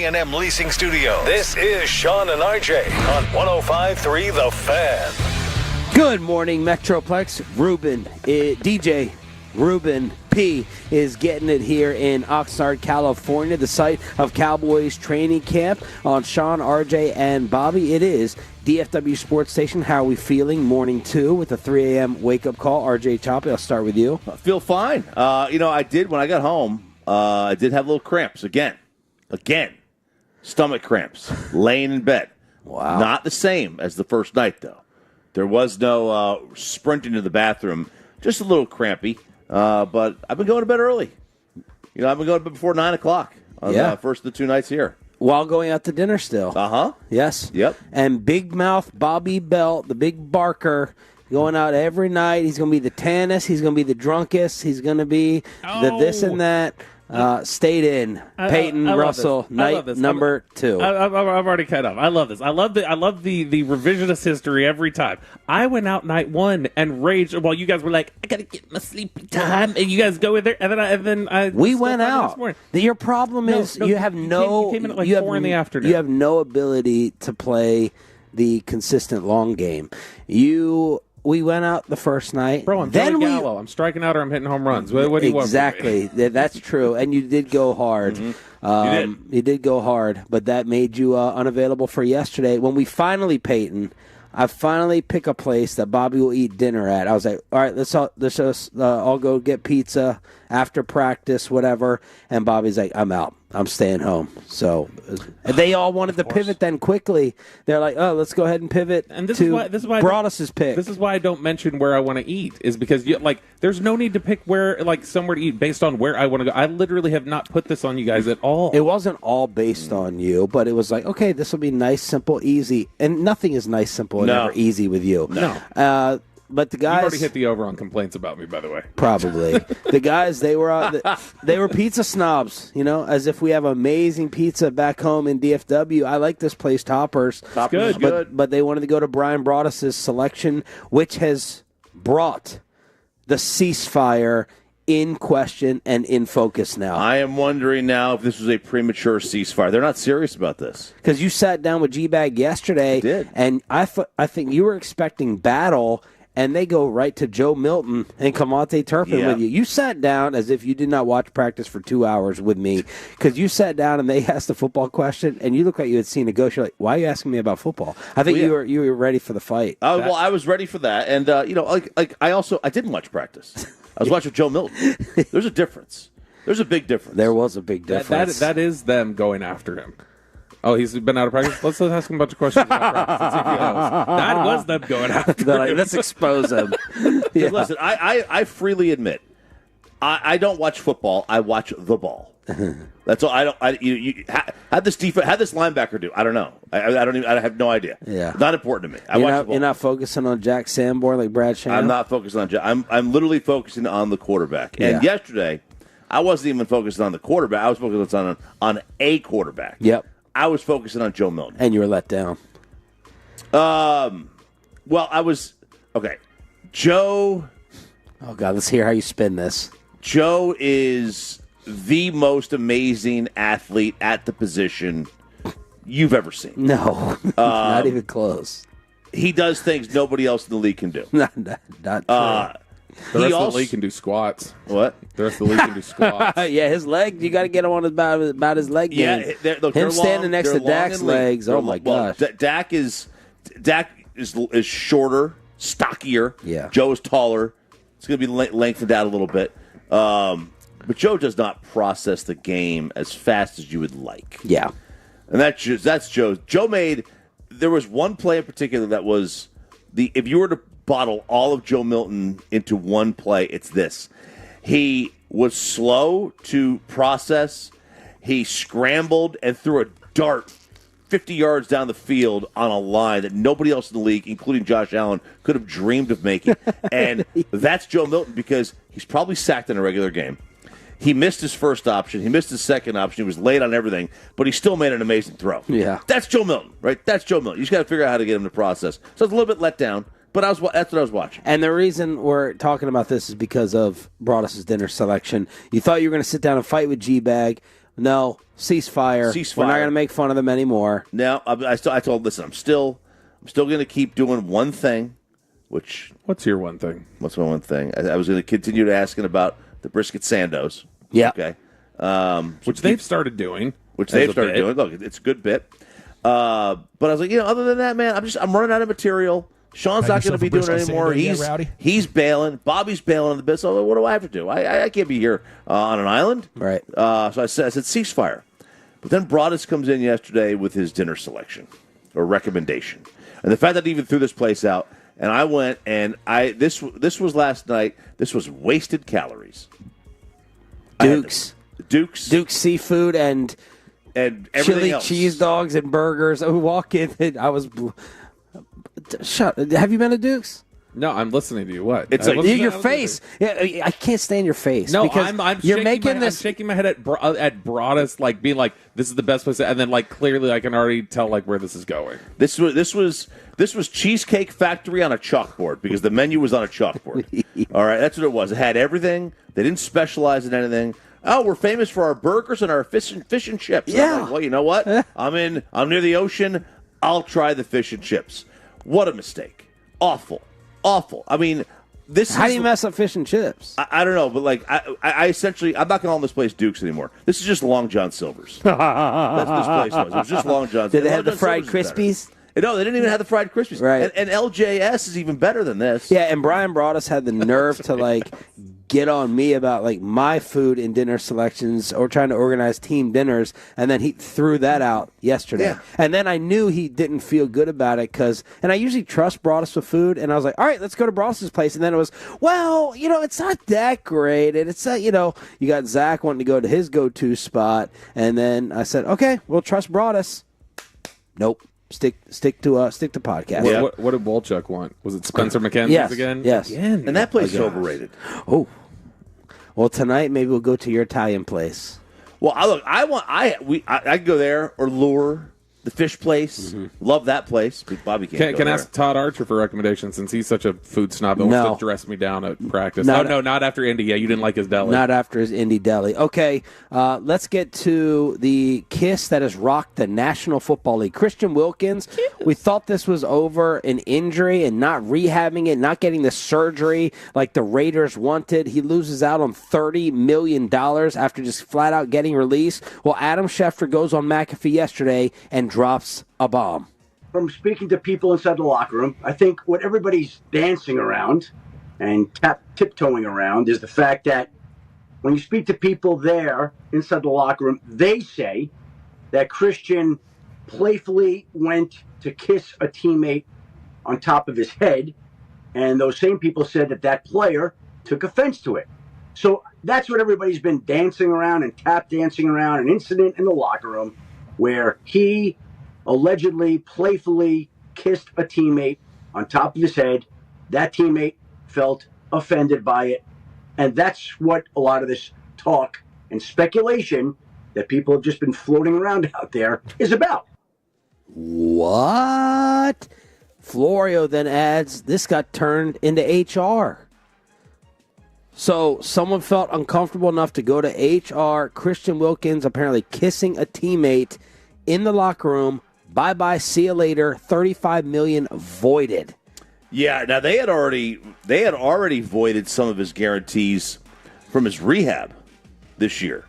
A&M Leasing Studio. This is Shan and RJ on 105.3 The Fan. Good morning, Metroplex. DJ Ruben P. is getting it here in Oxnard, California, the site of Cowboys training camp on Shan, RJ, and Bobby. It is DFW Sports Station. How are we feeling? Morning 2 with a 3 a.m. wake-up call. RJ Choppy, I'll start with you. I feel fine. I did, when I got home, I did have little cramps again. Stomach cramps, laying in bed. Wow. Not the same as the first night, though. There was no sprinting to the bathroom, just a little crampy. But I've been going to bed early. I've been going to bed before 9 o'clock on the first of the 2 nights here. While going out to dinner still. Uh-huh. Yes. Yep. And Big Mouth Bobby Belt, the big barker, going out every night. He's going to be the tannest. He's going to be the drunkest. He's going to be the this and that. Stayed in. Peyton Russell, night number 2. I've already cut up. I love this. I love the revisionist history every time. I went out night 1 and raged while you guys were like, I gotta get my sleepy time, and you guys go in there, and then I we went out. Your problem is you have you came in at like 4 in the afternoon. You have no ability to play the consistent long game. We went out the first night. Bro, I'm Joey Gallo. I'm striking out or I'm hitting home runs. What do you want from me? Exactly. That's true. And you did go hard. Mm-hmm. You did go hard, but that made you unavailable for yesterday. When we finally, Peyton, I finally pick a place that Bobby will eat dinner at. I was like, all right, let's all go get pizza after practice, whatever. And Bobby's like, I'm out. I'm staying home. So they all wanted to pivot then quickly. They're like, oh, let's go ahead and pivot. And this is why Broadus's pick. This is why I don't mention where I want to eat, is because there's no need to pick somewhere to eat based on where I want to go. I literally have not put this on you guys at all. It wasn't all based on you, but it was like, okay, this will be nice, simple, easy. And nothing is nice, simple, and ever easy with you. No. But the guys, you already hit the over on complaints about me, by the way. Probably. The guys, they were pizza snobs, as if we have amazing pizza back home in DFW. I like this place, Toppers. Toppers is good. But they wanted to go to Brian Broadus's selection, which has brought the ceasefire in question and in focus now. I am wondering now if this was a premature ceasefire. They're not serious about this. Because you sat down with G-Bag yesterday. I did. And I think you were expecting battle. And they go right to Joe Milton and Kamate Turpin with you. You sat down as if you did not watch practice for 2 hours with me, because you sat down and they asked the football question, and you look like you had seen a ghost. You're like, why are you asking me about football? I think you were ready for the fight. Well, I was ready for that, and I didn't watch practice. I was watching Joe Milton. There's a difference. There's a big difference. There was a big difference. That is them going after him. Oh, he's been out of practice? Let's ask him a bunch of questions about practice. Let's see if he knows. That was them going after him. Let's expose him. Listen, I freely admit, I don't watch football. I watch the ball. That's all. Had this linebacker do? I don't know. I have no idea. Yeah, not important to me. Watch the ball. You're not focusing on Jack Sanborn like Brad Shannon? I'm not focusing on Jack. I'm literally focusing on the quarterback. And yesterday, I wasn't even focusing on the quarterback. I was focusing on a quarterback. Yep. I was focusing on Joe Milton. And you were let down. Well, I was... Okay. Joe... Oh, God, let's hear how you spin this. Joe is the most amazing athlete at the position you've ever seen. No. Not even close. He does things nobody else in the league can do. Not true. The rest of the league can do squats. What? The rest of the league can do squats. Yeah, his leg. You got to get him on about his leg game. Yeah, him standing next to Dak's legs. Oh my gosh. Dak is shorter, stockier. Yeah. Joe is taller. It's going to be lengthened out a little bit. But Joe does not process the game as fast as you would like. Yeah. And that's Joe. There was one play in particular that was if you were to bottle all of Joe Milton into one play, it's this. He was slow to process. He scrambled and threw a dart 50 yards down the field on a line that nobody else in the league, including Josh Allen, could have dreamed of making. And that's Joe Milton because he's probably sacked in a regular game. He missed his first option. He missed his second option. He was late on everything, but he still made an amazing throw. Yeah. That's Joe Milton, right? That's Joe Milton. You just got to figure out how to get him to process. So it's a little bit let down. But that's what I was watching. And the reason we're talking about this is because of Broadus's dinner selection. You thought you were going to sit down and fight with G-Bag. no, ceasefire. Ceasefire. We're not going to make fun of them anymore. Now, I told, listen, I'm still going to keep doing one thing, which... What's your one thing? What's my one thing? I was going to continue to asking about the brisket sandos. Yeah. Okay. Which they've started doing. Which they've started doing. Look, it's a good bit. But I was like, other than that, man, I'm running out of material. Sean's not going to be doing it anymore. He's bailing. Bobby's bailing on the bit. So what do I have to do? I can't be here on an island. Right. So I said ceasefire. But then Broadus comes in yesterday with his dinner selection or recommendation. And the fact that he even threw this place out, and I went and this was last night. This was wasted calories. Duke's seafood and everything chili else. cheese dogs and burgers. I walk in and I was. Have you been to Duke's? No, I'm listening to you. What? It's like your face. Yeah, I can't stand your face. No, because I'm you're shaking making my, this. I'm shaking my head at Broadus, like being like, "This is the best place," and then like clearly I can already tell like where this is going. This was Cheesecake Factory on a chalkboard because the menu was on a chalkboard. All right, that's what it was. It had everything. They didn't specialize in anything. Oh, we're famous for our burgers and our fish and chips. And Yeah. I'm like, well, you know what? I'm near the ocean. I'll try the fish and chips. What a mistake. Awful. I mean, How do you mess up fish and chips? I don't know, but like I essentially, I'm not going to call this place Duke's anymore. This is just Long John Silver's. That's what this place was. It was just Long John. Did they Long have the John fried Silver's is Krispies? No, they didn't even have the fried Krispies. Right. And LJS is even better than this. Yeah, and Brian Broadus had the nerve to like get on me about like my food and dinner selections or trying to organize team dinners, and then he threw that out yesterday. Yeah. And then I knew he didn't feel good about it and I usually trust Broadus with food, and I was like, all right, let's go to Broadus's place. And then it was, well, it's not that great, and it's you got Zach wanting to go to his go-to spot, and then I said, okay, we'll trust Broadus. Nope. Stick to podcast. Yeah. What did Wolchuk want? Was it Spencer McKenzie's Yes, again? yes. Again? And that place is overrated. Oh, well, tonight maybe we'll go to your Italian place. Well, I could go there or Lure, the fish place. Love that place. Bobby can't go Can there. ask Todd Archer for recommendations since he's such a food snob that No. wants to dress me down at practice. No, No, not after Indy. Yeah, you didn't like his deli. Not after his indie deli. Okay, let's get to the kiss that has rocked the National Football League. Christian Wilkins, we thought this was over an injury and not rehabbing it, not getting the surgery like the Raiders wanted. He loses out on $30 million after just flat out getting released. Well, Adam Schefter goes on McAfee yesterday and drops a bomb. From speaking to people inside the locker room, I think what everybody's dancing around and tiptoeing around is the fact that when you speak to people there inside the locker room, they say that Christian playfully went to kiss a teammate on top of his head, and those same people said that player took offense to it. So that's what everybody's been dancing around and tap dancing around, an incident in the locker room where he allegedly playfully kissed a teammate on top of his head. That teammate felt offended by it. And that's what a lot of this talk and speculation that people have just been floating around out there is about. What? Florio then adds, this got turned into HR. So someone felt uncomfortable enough to go to HR. Christian Wilkins apparently kissing a teammate in the locker room. Bye-bye, see you later. $35 million voided. Yeah, now they had already voided some of his guarantees from his rehab this year,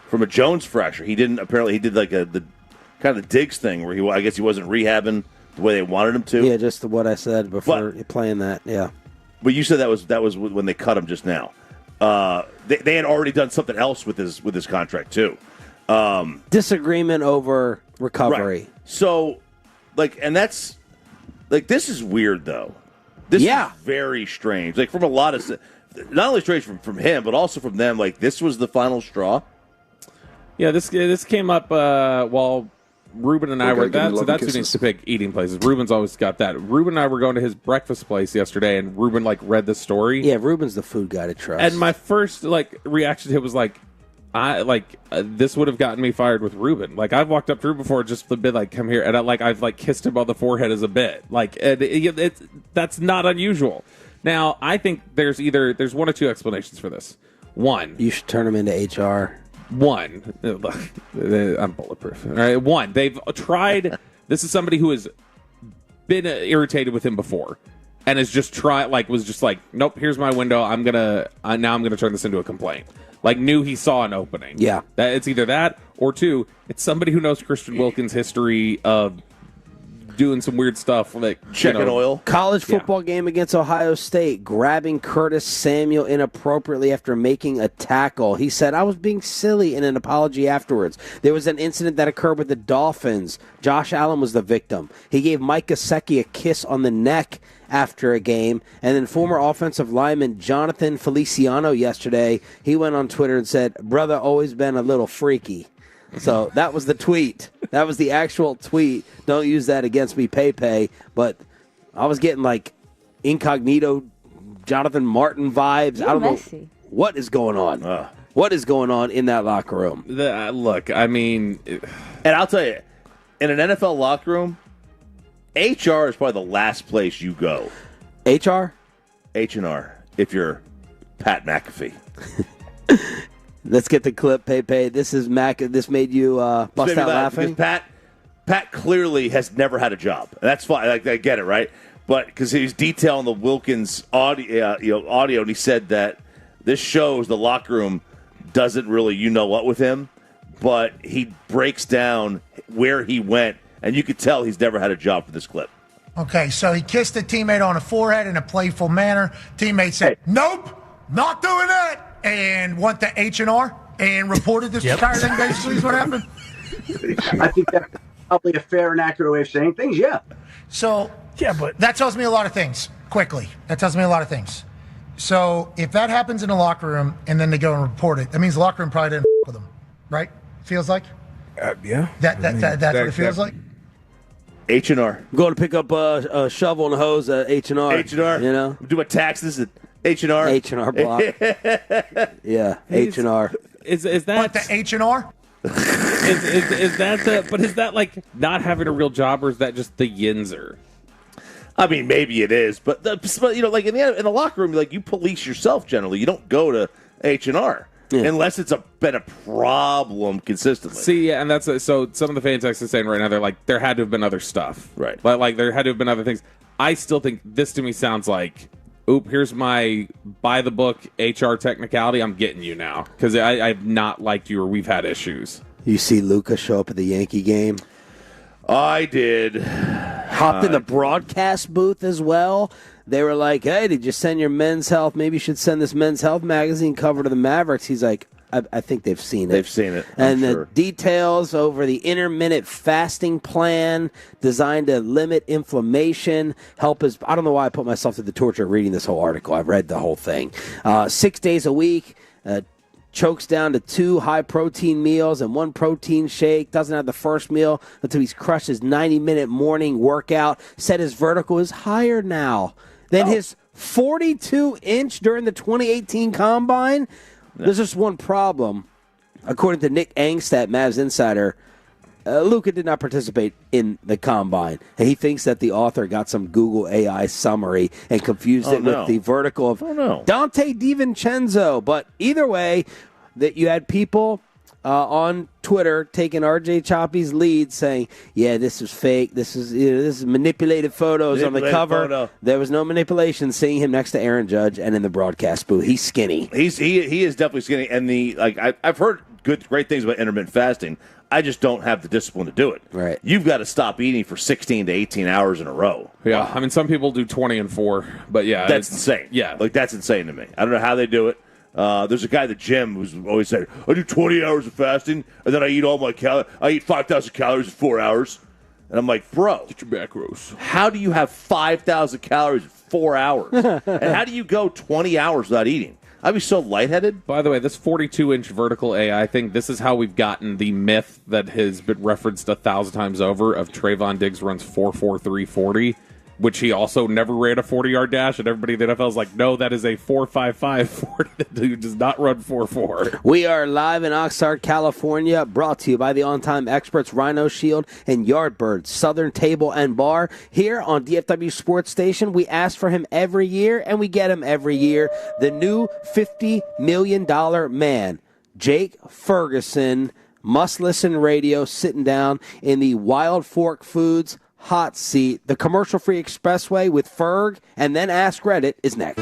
from a Jones fracture. He did like the kind of the Diggs thing where I guess he wasn't rehabbing the way they wanted him to. Yeah, just what I said before playing that. Yeah, but you said that was when they cut him just now. They had already done something else with his contract too. Disagreement over recovery. Right. So, and that's this is weird though. This is very strange. Like from a lot of, not only strange from him, but also from them. Like this was the final straw. Yeah, this came up while Ruben and I were. That's who needs to pick eating places. Ruben's always got that. Ruben and I were going to his breakfast place yesterday, and Ruben read the story. Yeah, Ruben's the food guy to trust. And my first reaction to it was this would have gotten me fired with Ruben. I've walked up to Ruben before just a bit come here, and I've kissed him on the forehead as a bit. That's not unusual. Now I think there's one or two explanations for this. One, you should turn him into HR. One, I'm bulletproof. All right, one, they've tried. This is somebody who has been irritated with him before, and has just tried. Was just like, nope. Here's my window. Now I'm gonna turn this into a complaint. Knew he saw an opening. Yeah, it's either that or two. It's somebody who knows Christian Wilkins' history of doing some weird stuff, checking oil. College football game against Ohio State, grabbing Curtis Samuel inappropriately after making a tackle. He said, I was being silly in an apology afterwards. There was an incident that occurred with the Dolphins. Josh Allen was the victim. He gave Mike Gesicki a kiss on the neck after a game. And then former offensive lineman Jonathan Feliciano yesterday, he went on Twitter and said, brother always been a little freaky. So that was the tweet. That was the actual tweet. Don't use that against me, Pepe. But I was getting incognito Jonathan Martin vibes. I don't know what is going on. What is going on in that locker room? Look, I mean, and I'll tell you, in an NFL locker room, HR is probably the last place you go. HR? H&R, if you're Pat McAfee. Let's get the clip, Pepe. This is Mac. This made you bust out laughing? Because Pat clearly has never had a job. And that's fine. I get it, right? But because he was detailing the Wilkins audio, and he said that this shows the locker room doesn't really what with him, but he breaks down where he went, and you could tell he's never had a job for this clip. Okay, so he kissed a teammate on the forehead in a playful manner. Teammate said, nope, not doing that. And went to H&R and reported this entire thing, basically, is what happened? I think that's probably a fair and accurate way of saying things, yeah. So, but that tells me a lot of things, quickly. That tells me a lot of things. So, if that happens in the locker room and then they go and report it, that means the locker room probably didn't with them, right? Feels like? Yeah. That's what it feels like? H&R. Going to pick up a shovel and hose at H&R. H&R. Do my taxes at H&R. H&R block. Yeah, H&R. Is that what, the H&R? is that but is that not having a real job, or is that just the yinzer? I mean, maybe it is, but in the locker room, you police yourself generally. You don't go to H&R. Yeah. Unless it's been a problem consistently. See, and that's so. Some of the fan texts are saying right now there had to have been other stuff, right? But there had to have been other things. I still think this to me sounds like, oop, here's my by the book HR technicality. I'm getting you now because I've not liked you or we've had issues. You see Luka show up at the Yankee game. I did. Hopped in the broadcast booth as well. They were like, hey, did you send your Men's Health? Maybe you should send this Men's Health magazine cover to the Mavericks. He's like, I think they've seen it. They've seen it. And the details over the intermittent fasting plan designed to limit inflammation, I don't know why I put myself through the torture of reading this whole article. I've read the whole thing. 6 days a week, chokes down to 2 high-protein meals and 1 protein shake, doesn't have the first meal until he's crushed his 90-minute morning workout, said his vertical is higher now than his 42-inch during the 2018 Combine. There's just one problem. According to Nick Angstadt, Mavs Insider, Luka did not participate in the Combine. And he thinks that the author got some Google AI summary and confused it with the vertical of Dante DiVincenzo. But either way, that you had people on Twitter taking RJ Choppy's lead, saying, "Yeah, this is fake. This is manipulated photos on the cover." There was no manipulation. Seeing him next to Aaron Judge and in the broadcast booth, he's skinny. He is definitely skinny. And I've heard great things about intermittent fasting. I just don't have the discipline to do it. Right. You've got to stop eating for 16 to 18 hours in a row. Yeah, I mean, some people do 20 and 4, but yeah, that's insane. Yeah, that's insane to me. I don't know how they do it. There's a guy at the gym who's always said, I do 20 hours of fasting, and then I eat all my calories. I eat 5,000 calories in 4 hours. And I'm like, bro. Get your macros. How do you have 5,000 calories in 4 hours? And how do you go 20 hours without eating? I'd be so lightheaded. By the way, this 42-inch vertical AI thing, this is how we've gotten the myth that has been referenced 1,000 times over of Trayvon Diggs runs 4.43 40. Which he also never ran a 40-yard dash, and everybody in the NFL is like, no, that is a 4.55 40. The dude does not run 4.4. We are live in Oxnard, California, brought to you by the on-time experts Rhino Shield and Yardbird, Southern Table and Bar. Here on DFW Sports Station, we ask for him every year, and we get him every year. The new $50 million man. Jake Ferguson, Must Listen Radio, sitting down in the Wild Fork Foods hot seat. The commercial-free expressway with Ferg, and then Ask Reddit is next.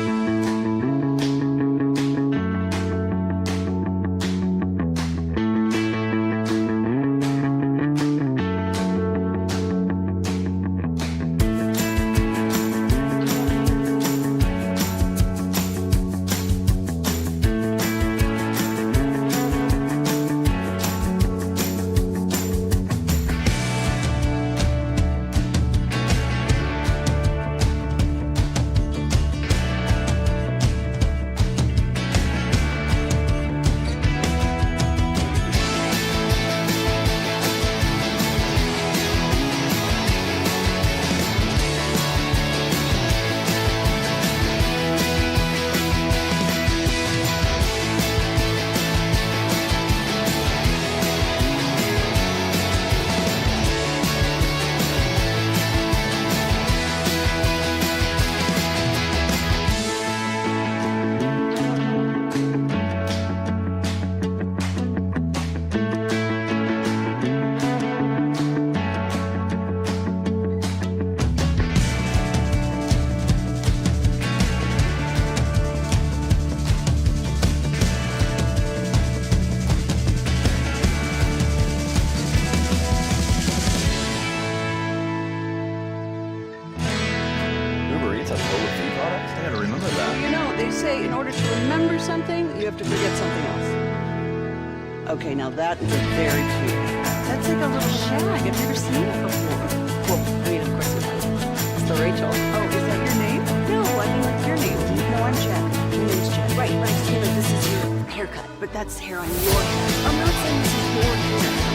Okay, now that is very cute. That's like a little shag. I've never seen it before. Well, I mean, of course it has. So Rachel. Oh, is that your name? No, I mean like your name. No, I'm Jen. Your name's Jen. Right, but I feel like this is your haircut, but that's hair on your head. I'm not saying this is your hair.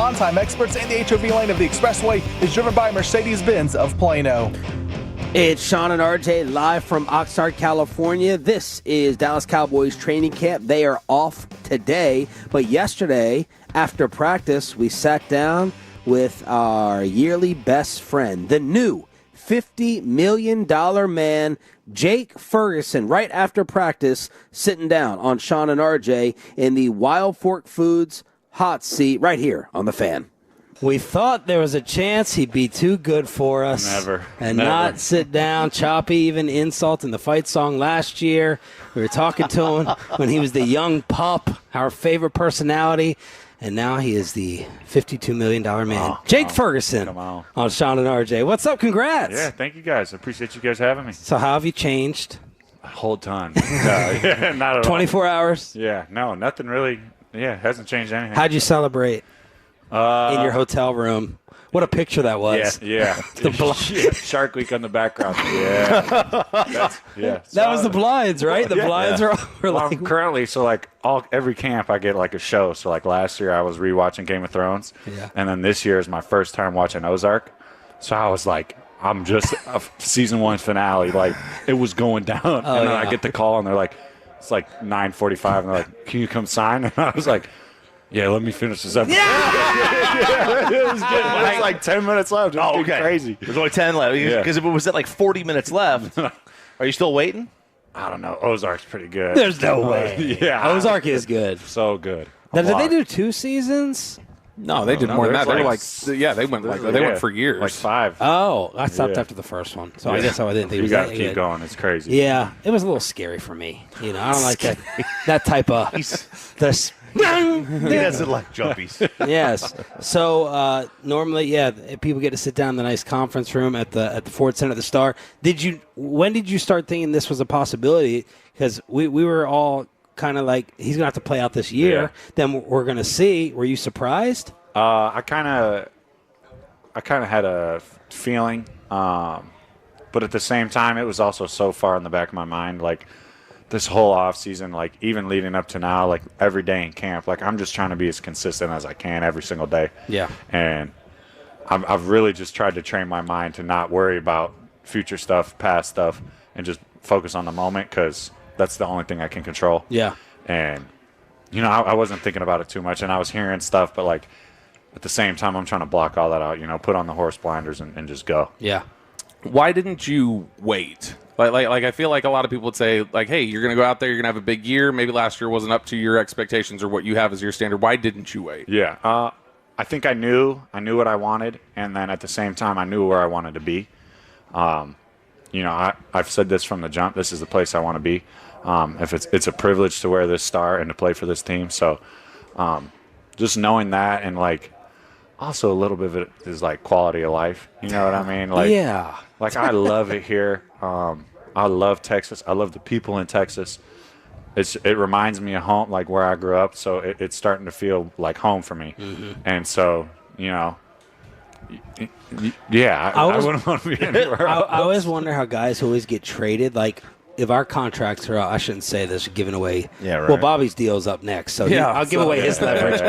on-time experts, and the HOV lane of the expressway is driven by Mercedes-Benz of Plano. It's Shan and RJ live from Oxnard, California. This is Dallas Cowboys training camp. They are off today, but yesterday, after practice, we sat down with our yearly best friend, the new $50 million man, Jake Ferguson, right after practice, sitting down on Shan and RJ in the Wild Fork Foods hot seat right here on The Fan. We thought there was a chance he'd be too good for us. And not sit down. Choppy even insult in the fight song last year. We were talking to him when he was the young pup, our favorite personality. And now he is the $52 million man. Jake Ferguson on Shan and RJ. What's up? Congrats. Yeah, thank you guys. I appreciate you guys having me. So how have you changed? A whole ton. Yeah, not at 24 all. hours? Yeah, no, nothing really. Yeah, hasn't changed anything. How'd you celebrate in your hotel room? What a picture that was. Yeah. Shark Week on the background. Yeah. That was the blinds, right? The blinds were like. I'm currently, every camp I get like a show. So like last year I was rewatching Game of Thrones. Yeah. And then this year is my first time watching Ozark. So I was like, I'm just a season 1 finale. Like it was going down. And then I get the call and they're like, it's like 9:45 and they're like, can you come sign? And I was like, yeah, let me finish this episode. Yeah! It was good. It was like 10 minutes left. It was getting crazy. There's only 10 left. Because if it was at like 40 minutes left, are you still waiting? I don't know. Ozark's pretty good. There's no way. Yeah. Ozark is good. So good. Now, did they do 2 seasons? No, they did more than that. They were they went for years. Like 5. Oh, I stopped after the first one. So I guess I didn't think it was got to that keep good. going. It's crazy. Yeah, it was a little scary for me. You know, I don't like that type of this. He doesn't like jumpies. Yes. So normally, people get to sit down in the nice conference room at the Ford Center at the Star. When did you start thinking this was a possibility? Because we were all kind of like, he's gonna have to play out this year. Yeah. Then we're gonna see. Were you surprised? I kind of had a feeling, but at the same time, it was also so far in the back of my mind, like. This whole off season, like even leading up to now, like every day in camp, like I'm just trying to be as consistent as I can every single day. Yeah. And I've really just tried to train my mind to not worry about future stuff, past stuff, and just focus on the moment because that's the only thing I can control. Yeah. And, I wasn't thinking about it too much, and I was hearing stuff, but like at the same time, I'm trying to block all that out, put on the horse blinders and just go. Yeah. Why didn't you wait? Like I feel like a lot of people would say, like, hey, you're going to go out there, you're going to have a big year. Maybe last year wasn't up to your expectations or what you have as your standard. Why didn't you wait? Yeah. I think I knew what I wanted, and then at the same time, I knew where I wanted to be. I've said this from the jump. This is the place I want to be. If it's a privilege to wear this star and to play for this team. So just knowing that and, like, also a little bit of it is, like, quality of life. You know what I mean? Like, yeah. Like, I love it here. I love Texas. I love the people in Texas. It reminds me of home, like where I grew up. So it's starting to feel like home for me. Mm-hmm. And so, I wouldn't want to be anywhere else. I always wonder how guys who always get traded, like if our contracts are out, I shouldn't say this, giving away. Yeah, right. Well, Bobby's deal's up next, so I'll give away his leverage.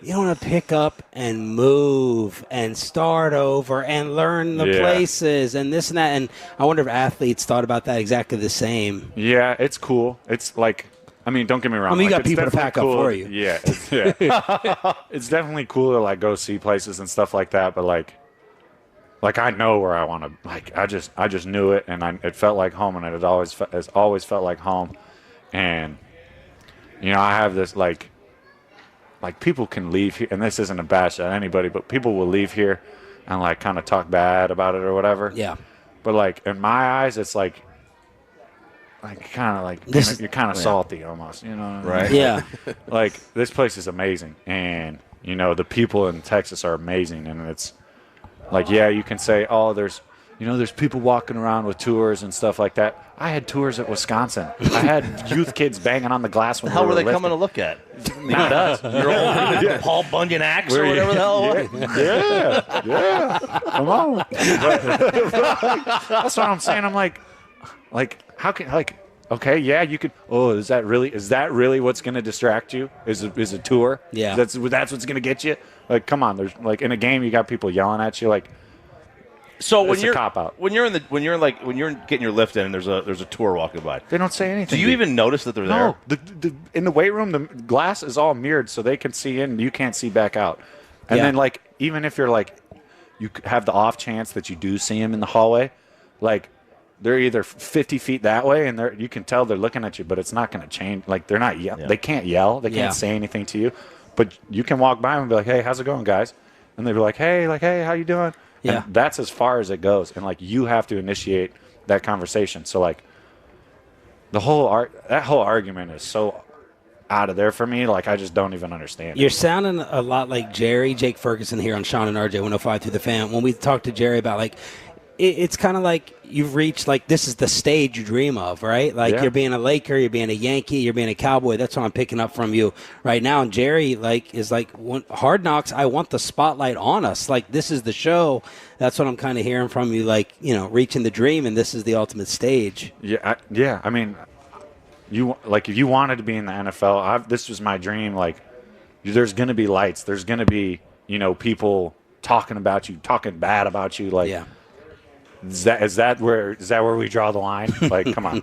You don't want to pick up and move and start over and learn the places and this and that. And I wonder if athletes thought about that exactly the same. Yeah, it's cool. It's like, don't get me wrong. You like, got people to pack cool. up for you. Yeah, it's definitely cool to like go see places and stuff like that. But like I know where I want to. Like I just knew it, and it felt like home, and it has always felt like home. And I have this like people can leave here, and this isn't a bash at anybody, but people will leave here and like kind of talk bad about it or whatever. Yeah. But like in my eyes, it's like kind of like you're kind of salty almost, right? Yeah. Like this place is amazing, and the people in Texas are amazing, and it's like you can say, oh, there's people walking around with tours and stuff like that. I had tours at Wisconsin. I had youth kids banging on the glass when the hell were they lifting. coming to look at? Not us. Your old Paul Bunyan axe or whatever the hell it was. Yeah. Come on. That's what I'm saying. I'm like how can okay, yeah, you could. Oh, is that really what's going to distract you? Is a tour? Yeah, that's what's going to get you. Like, come on, there's like in a game you got people yelling at you. Like, so when you're cop out. when you're getting your lift in and there's a tour walking by, they don't say anything. Do you even notice that they're there? No, in the weight room, the glass is all mirrored so they can see in, you can't see back out. And then like even if you're like you have the off chance that you do see them in the hallway, like they're either 50 feet that way and you can tell they're looking at you, but it's not going to change. Like they're not they can't yell, they can't say anything to you, but you can walk by them and be like, hey, how's it going, guys? And they'll be like, hey, how you doing? Yeah. And that's as far as it goes. And like you have to initiate that conversation. So like that whole argument is so out of there for me. Like I just don't even understand. You're sounding a lot like Jake Ferguson here on Shan RJ 105 through the fan. When we talked to Jerry about like, it's kind of like you've reached like this is the stage you dream of, right? Like you're being a Laker, you're being a Yankee, you're being a Cowboy. That's what I'm picking up from you right now. And Jerry is like Hard Knocks. I want the spotlight on us. Like this is the show. That's what I'm kind of hearing from you. Like reaching the dream, and this is the ultimate stage. Yeah. I mean, if you wanted to be in the NFL, this was my dream. Like, there's going to be lights. There's going to be people talking about you, talking bad about you. Like, is that where we draw the line? Like, come on.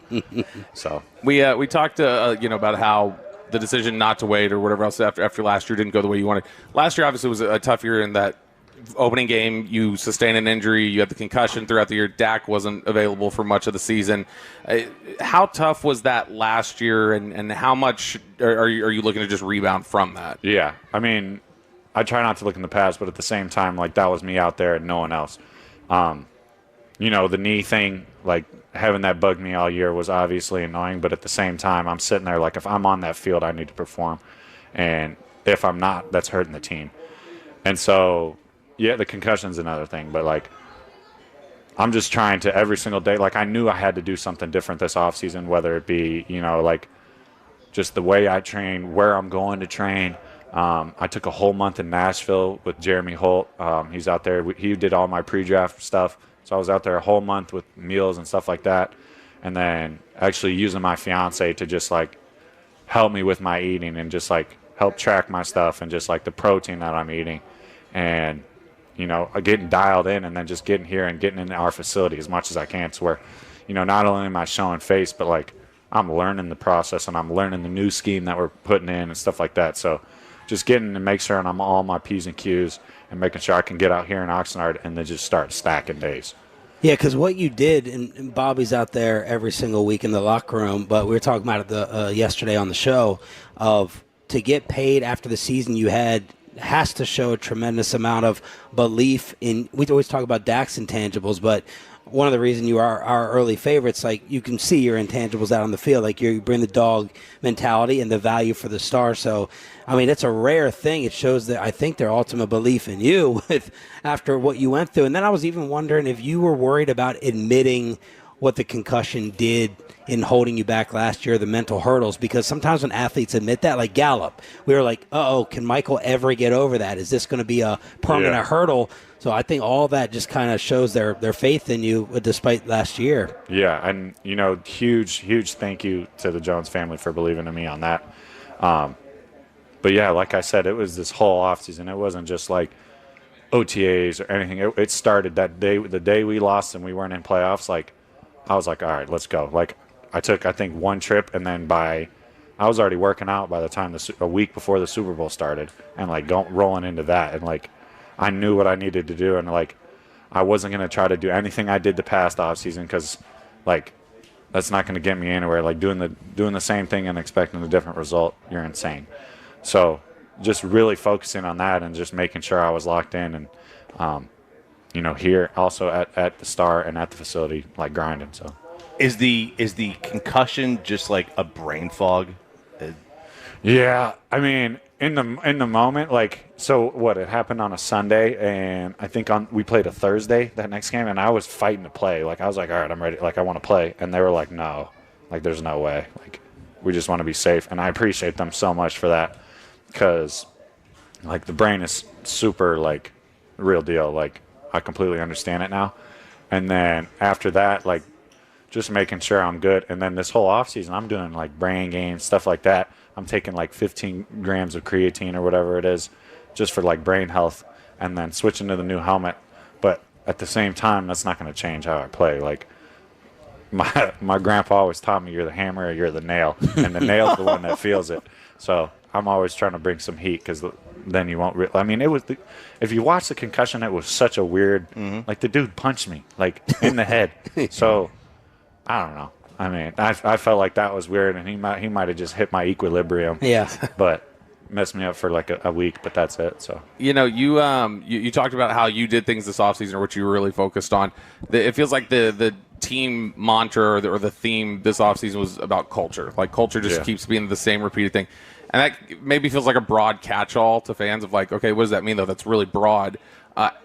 So we talked about how the decision not to wait or whatever else after last year didn't go the way you wanted. Last year obviously was a tough year in that opening game you sustained an injury, you had the concussion throughout the year. Dak wasn't available for much of the season. How tough was that last year, and how much are you looking to just rebound from that? Yeah, I mean, I try not to look in the past, but at the same time, like that was me out there and no one else. The knee thing, like having that bug me all year was obviously annoying, but at the same time, I'm sitting there like if I'm on that field, I need to perform, and if I'm not, that's hurting the team. And so, yeah, the concussion's another thing, but like I'm just trying to every single day. Like I knew I had to do something different this offseason, whether it be like just the way I train, where I'm going to train. I took a whole month in Nashville with Jeremy Holt. He's out there. He did all my pre-draft stuff. So I was out there a whole month with meals and stuff like that. And then actually using my fiance to just like help me with my eating and just like help track my stuff and just like the protein that I'm eating. And, getting dialed in and then just getting here and getting into our facility as much as I can to where, not only am I showing face, but like I'm learning the process and I'm learning the new scheme that we're putting in and stuff like that. So just getting to make sure I'm all my P's and Q's and making sure I can get out here in Oxnard and then just start stacking days. Yeah, because what you did, and Bobby's out there every single week in the locker room, but we were talking about it yesterday on the show, of to get paid after the season you had has to show a tremendous amount of belief in. We always talk about Dak's intangibles, but one of the reasons you are our early favorites, like you can see your intangibles out on the field, like you bring the dog mentality and the value for the star. So, I mean, it's a rare thing. It shows that I think their ultimate belief in you after what you went through. And then I was even wondering if you were worried about admitting what the concussion did in holding you back last year, the mental hurdles, because sometimes when athletes admit that, like Gallup, we were like, can Michael ever get over that? Is this going to be a permanent hurdle? So I think all that just kind of shows their faith in you despite last year. Yeah, and, huge thank you to the Jones family for believing in me on that. But, yeah, like I said, it was this whole offseason. It wasn't just like OTAs or anything. It started that day, the day we lost and we weren't in playoffs. Like, I was like, all right, let's go. Like, I took, I think, one trip, and then I was already working out by the time a week before the Super Bowl started, and like rolling into that, and like I knew what I needed to do, and like I wasn't gonna try to do anything I did the past offseason because like that's not gonna get me anywhere. Like doing the same thing and expecting a different result, you're insane. So just really focusing on that and just making sure I was locked in, and here also at the Star and at the facility, like grinding. So. Is the concussion just like a brain fog? Yeah, I mean, in the moment, like, so what? It happened on a Sunday, and I think we played a Thursday that next game, and I was fighting to play. Like, I was like, all right, I'm ready. Like, I want to play, and they were like, no, like, there's no way. Like, we just want to be safe, and I appreciate them so much for that, because like the brain is super like real deal. Like, I completely understand it now, and then after that, like, just making sure I'm good. And then this whole offseason, I'm doing like brain games, stuff like that. I'm taking like 15 grams of creatine or whatever it is just for like brain health, and then switching to the new helmet. But at the same time, that's not going to change how I play. Like my grandpa always taught me, you're the hammer or you're the nail, and the nail's the one that feels it. So I'm always trying to bring some heat, because then you won't. I mean, it was if you watch the concussion, it was such a weird. Like the dude punched me like in the head. So I don't know. I mean, I felt like that was weird, and he might have just hit my equilibrium. Yeah. But messed me up for like a week, but that's it. So you talked about how you did things this offseason, or what you were really focused on. It feels like the team mantra or the theme this offseason was about culture. Like culture just keeps being the same repeated thing. And that maybe feels like a broad catch-all to fans of like, okay, what does that mean, though? That's really broad.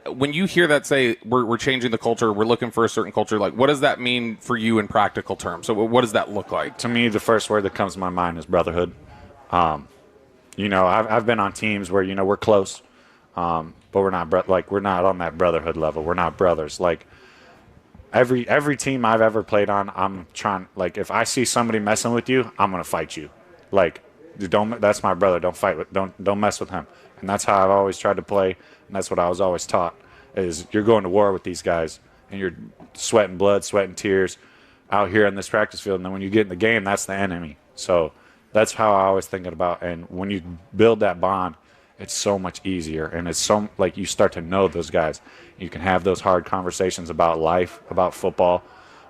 When you hear that say, we're changing the culture, we're looking for a certain culture, like what does that mean for you in practical terms? So what does that look like? To me, the first word that comes to my mind is brotherhood. I've been on teams where, we're close, but we're not we're not on that brotherhood level. We're not brothers. Like every team I've ever played on, I'm trying, like if I see somebody messing with you, I'm going to fight you. Like, that's my brother. Don't mess with him. And that's how I've always tried to play, and that's what I was always taught, is you're going to war with these guys, and you're sweating blood, sweating tears out here in this practice field, and then when you get in the game, that's the enemy. So that's how I always thinking about, and when you build that bond, it's so much easier, and it's so, like, you start to know those guys. You can have those hard conversations about life, about football,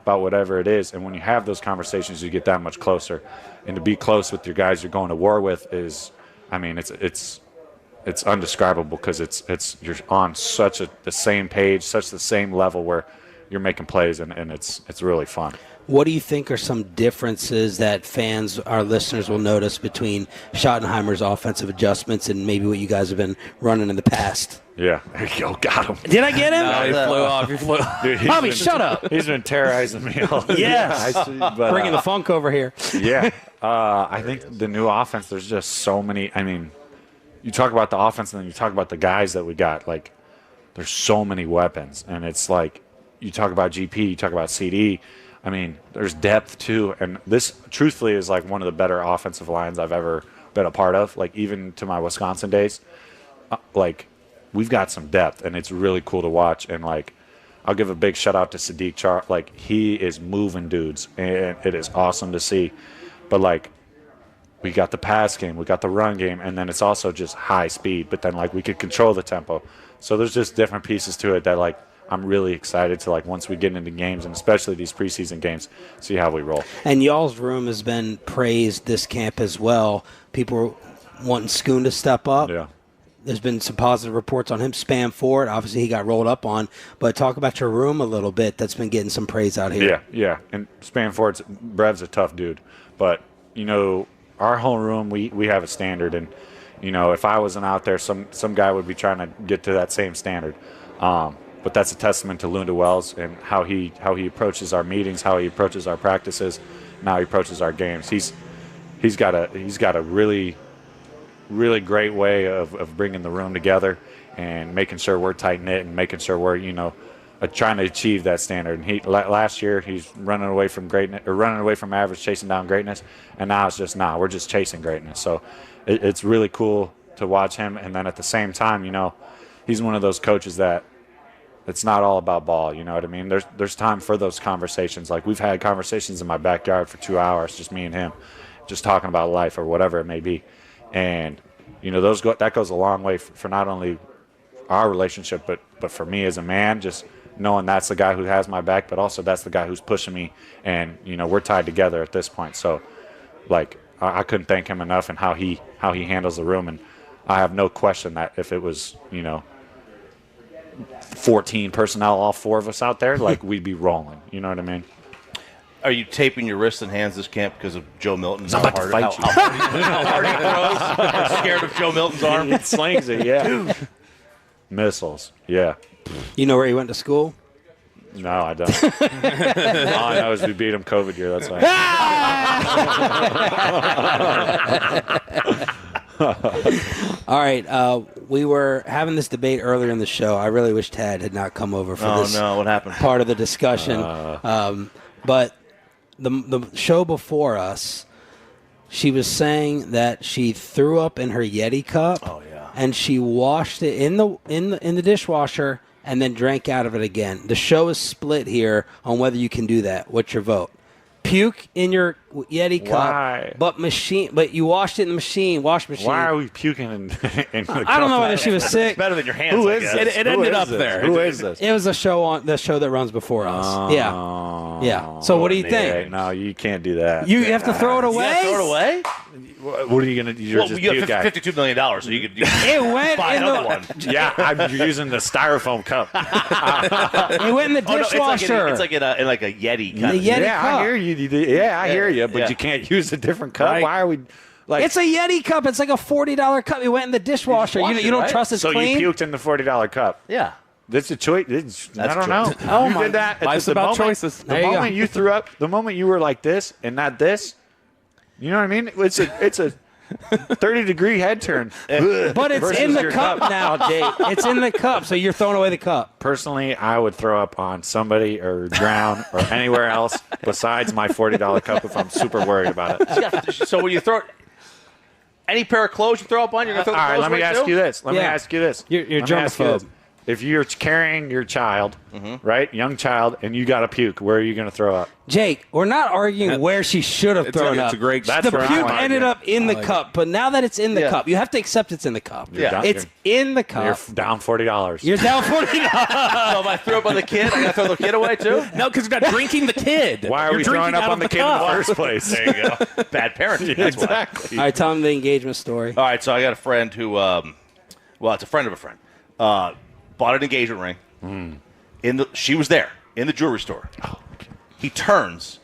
about whatever it is, and when you have those conversations, you get that much closer. And to be close with your guys you're going to war with is, I mean, it's undescribable, because you're on such the same page, such the same level where you're making plays, and it's really fun. What do you think are some differences that fans, our listeners, will notice between Schottenheimer's offensive adjustments and maybe what you guys have been running in the past? Yeah, there you go, got him. Did I get him? No, he flew off. He flew off. Dude, Bobby, shut up. He's been terrorizing me all day. Yes. Bringing the funk over here. Yeah. I think the new offense, there's just so many. I mean, you talk about the offense and then you talk about the guys that we got. Like, there's so many weapons. And it's like, you talk about GP, you talk about CD. I mean, there's depth too. And this, truthfully, is like one of the better offensive lines I've ever been a part of. Like, even to my Wisconsin days, we've got some depth, and it's really cool to watch. And, like, I'll give a big shout-out to Sadiq Char. Like, he is moving dudes, and it is awesome to see. But, like, we got the pass game, we got the run game, and then it's also just high speed. But then, like, we could control the tempo. So there's just different pieces to it that, like, I'm really excited to, like, once we get into games, and especially these preseason games, see how we roll. And y'all's room has been praised this camp as well. People wanting Schoon to step up. Yeah. There's been some positive reports on him. Spam Ford, obviously he got rolled up on. But talk about your room a little bit. That's been getting some praise out here. Yeah. And Spam Ford's, Brev's a tough dude. But, our whole room, we have a standard. And, if I wasn't out there, some guy would be trying to get to that same standard. But that's a testament to Lunda Wells and how he approaches our meetings, how he approaches our practices, and how he approaches our games. He's got a really, really great way of bringing the room together and making sure we're tight knit and making sure we're trying to achieve that standard. And last year he's running away from greatness, or running away from average, chasing down greatness, and now it's just we're just chasing greatness. So it's really cool to watch him. And then at the same time, he's one of those coaches that it's not all about ball. You know what I mean? There's time for those conversations. Like, we've had conversations in my backyard for 2 hours, just me and him, just talking about life or whatever it may be. And that goes a long way for not only our relationship, but for me as a man, just knowing that's the guy who has my back, but also that's the guy who's pushing me, and we're tied together at this point. So, like, I couldn't thank him enough, and how he handles the room. And I have no question that if it was 14 personnel, all four of us out there, like, we'd be rolling. You know what I mean? Are you taping your wrists and hands this camp because of Joe Milton's I'm about to fight you. How hard he throws? I'm scared of Joe Milton's arm. It slings it, yeah. Dude. Missiles, yeah. You know where he went to school? No, I don't. All I know is we beat him COVID year. That's why. All right. We were having this debate earlier in the show. I really wish Tad had not come over for this. Oh, no. What happened? Part of the discussion. But the show before us, she was saying that she threw up in her Yeti cup. Oh yeah. And she washed it in the dishwasher and then drank out of it again. The show is split here on whether you can do that. What's your vote? Puke in your Yeti cup, Why? but you washed it in the wash machine. Why are we puking in the cup? I don't know whether she was sick. It's better than your hands. Who I is guess. this? It ended up there. Who is this? It was a show on the show that runs before us. Yeah. So what do you think? No, you can't do that. You have to throw it You away. gotta throw it away? What are you going to do? You're Well, just you puke have guy. $52 million, so you could It went buy in another one. Yeah, I'm using the styrofoam cup. It went in the Oh, no, dishwasher. it's like in like a Yeti kind The of Yeti yeah, cup. I hear you. Yeah, I hear you. But Yeah. you can't use a different cup. Right. Why are we like? It's a Yeti cup. It's like a $40 cup. It went in the dishwasher. wash You it, don't right? trust it's so clean? you puked in the $40 cup. Yeah. That's a choice. I don't know. Oh you my- did that. Life's the about moment, choices. The There you moment go. you threw up, the moment you were like this and not this, you know what I mean? It's a 30-degree head turn. But it's versus in the your cup now, Jake. It's in the cup, so you're throwing away the cup. Personally, I would throw up on somebody or drown or anywhere else besides my $40 cup if I'm super worried about it. So when you throw any pair of clothes you throw up on, you're going to throw the All right, clothes let me away ask too? you this. Let me Yeah. ask you this. You're Let me ask you germaphobe. this. If you're carrying your child, right, young child, and you got to puke, where are you going to throw up? Jake, we're not arguing where she should have thrown up. It's a great. That's The where I'm puke arguing. ended up in the cup, but now that it's in the Yeah. cup, you have to accept it's in the cup. You're down- It's in the cup. You're down $40. You're down $40. So if I threw up on the kid, I got to throw the kid away too? No, because you're not drinking the kid. Why are You're we throwing drinking up out on of the kid in cup. the first place? There you go. Bad parenting. That's why. Exactly. All right, tell him the engagement story. All right, so I got a friend who, well, it's a friend of a friend, bought an engagement ring. She was there in the jewelry store. He turns,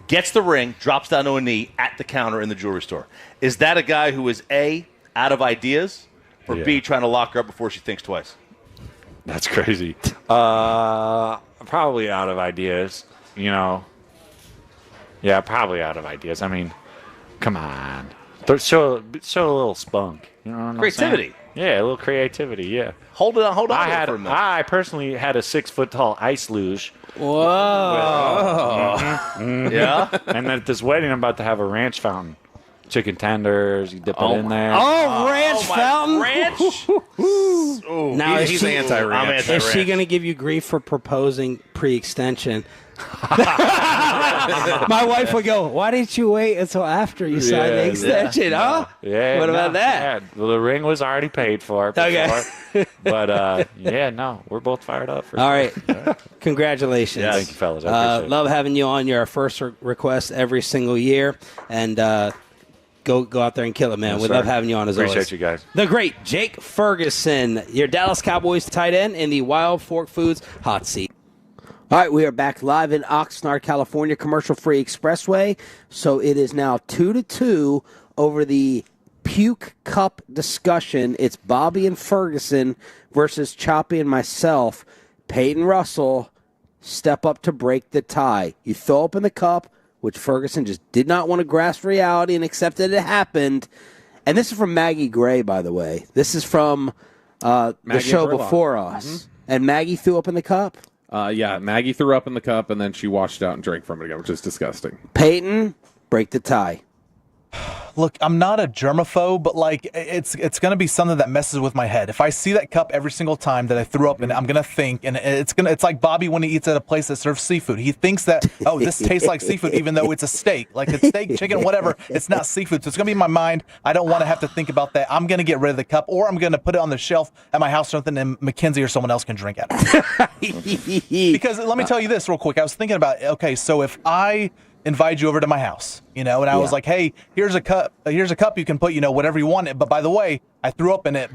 gets the ring, drops down to a knee at the counter in the jewelry store. Is that a guy who is A, out of ideas, or B, trying to lock her up before she thinks twice? That's crazy. Probably out of ideas, you know. Yeah, probably out of ideas. I mean, come on. Show a little spunk. You know what I'm Creativity. saying? Yeah, a little creativity, yeah. Hold on to it I for a minute. I personally had a 6-foot-tall ice luge. Whoa. Yeah? And then at this wedding, I'm about to have a ranch fountain. Chicken tenders, you dip it in there. Oh, ranch fountain? Ranch? Now, He's anti-ranch. I'm is she anti-ranch. going to give you grief for proposing pre-extension? My wife would go, why didn't you wait until after you signed the extension, huh? Yeah. What about that? Yeah, well, the ring was already paid for. Okay. Before. But, yeah, no, we're both fired up. For All right. Congratulations. Thank you, fellas. I appreciate it. Love having you on. You're our first request every single year. And go out there and kill it, man. Yes, We sir. love having you on as Appreciate always. you guys. The great Jake Ferguson, your Dallas Cowboys tight end in the Wild Fork Foods hot seat. All right, we are back live in Oxnard, California, commercial-free expressway. So it is now 2-2 over the puke cup discussion. It's Bobby and Ferguson versus Choppy and myself. Peyton Russell step up to break the tie. You throw up in the cup, which Ferguson just did not want to grasp reality and accept that it happened. And this is from Maggie Gray, by the way. This is from the show Gray. before us. And Maggie threw up in the cup? Yeah, Maggie threw up in the cup, and then she washed it out and drank from it again, which is disgusting. Peyton, break the tie. Look, I'm not a germaphobe, but like it's going to be something that messes with my head. If I see that cup every single time that I threw up in it, I'm going to think, and it's like Bobby when he eats at a place that serves seafood. He thinks that, oh, this tastes like seafood, even though it's a steak. Like it's steak, chicken, whatever. It's not seafood. So it's going to be in my mind. I don't want to have to think about that. I'm going to get rid of the cup, or I'm going to put it on the shelf at my house or something, and Mackenzie or someone else can drink out of it. Because let me tell you this real quick. I was thinking about, okay, so if I invite you over to my house, and I was like, hey, here's a cup you can put, whatever you want it. But by the way, I threw up in it,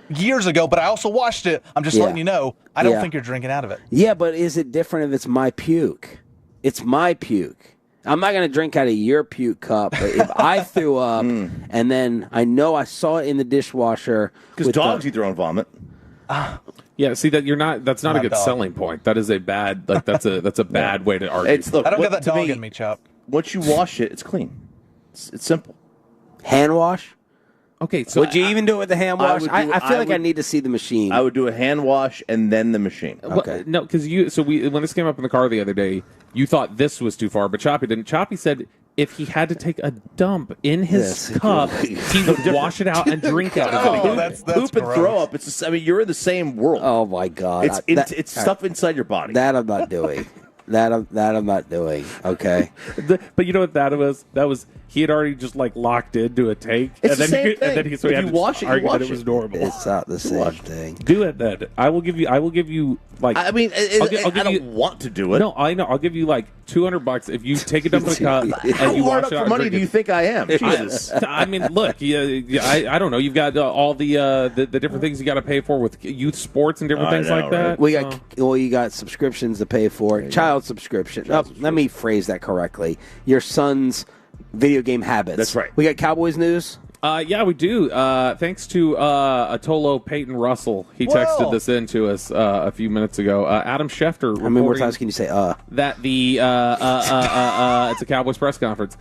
years ago, but I also washed it. I'm just letting you know, I don't think you're drinking out of it. Yeah, but is it different if it's my puke? It's my puke. I'm not going to drink out of your puke cup, but if I threw up and then I know I saw it in the dishwasher. Because dogs eat their own vomit. Yeah, see that that's not a good selling point. That is a bad that's a bad way to argue. I don't get that dog in me, Chop. Once you wash it, it's clean. It's simple. Hand wash? Okay, so would you even do it with the hand wash? I feel like I would- need to see the machine. I would do a hand wash and then the machine. No, because when this came up in the car the other day, you thought this was too far, but Choppy didn't. Choppy said if he had to take a dump in his cup, he would wash it out and drink out of it. That's poop and throw up. You're in the same world. Oh my God! It's stuff inside your body. That I'm not doing. That I'm not doing. Okay. But you know what that was? That was he had already just like locked into a take, It's the same thing. And then So if you wash it, you argued wash that it was it. normal. It's not the same thing. Do it then. I will give you like. I mean, I'll I don't want to do it. No, I know. I'll give you like $200 if you take a dump in the cup and you How hard wash up it out for and money drink do you it. think I am? Jesus. I mean, look, I don't know. You've got all the different things you got to pay for with youth sports and different things like that. We got you got subscriptions to pay for. Child subscription. Let me phrase that correctly. Your son's video game habits. That's right. We got Cowboys news. Yeah, we do. Thanks to Atolo Peyton Russell. He texted this in to us a few minutes ago. Adam Schefter. How many more times can you say that the it's a Cowboys press conference.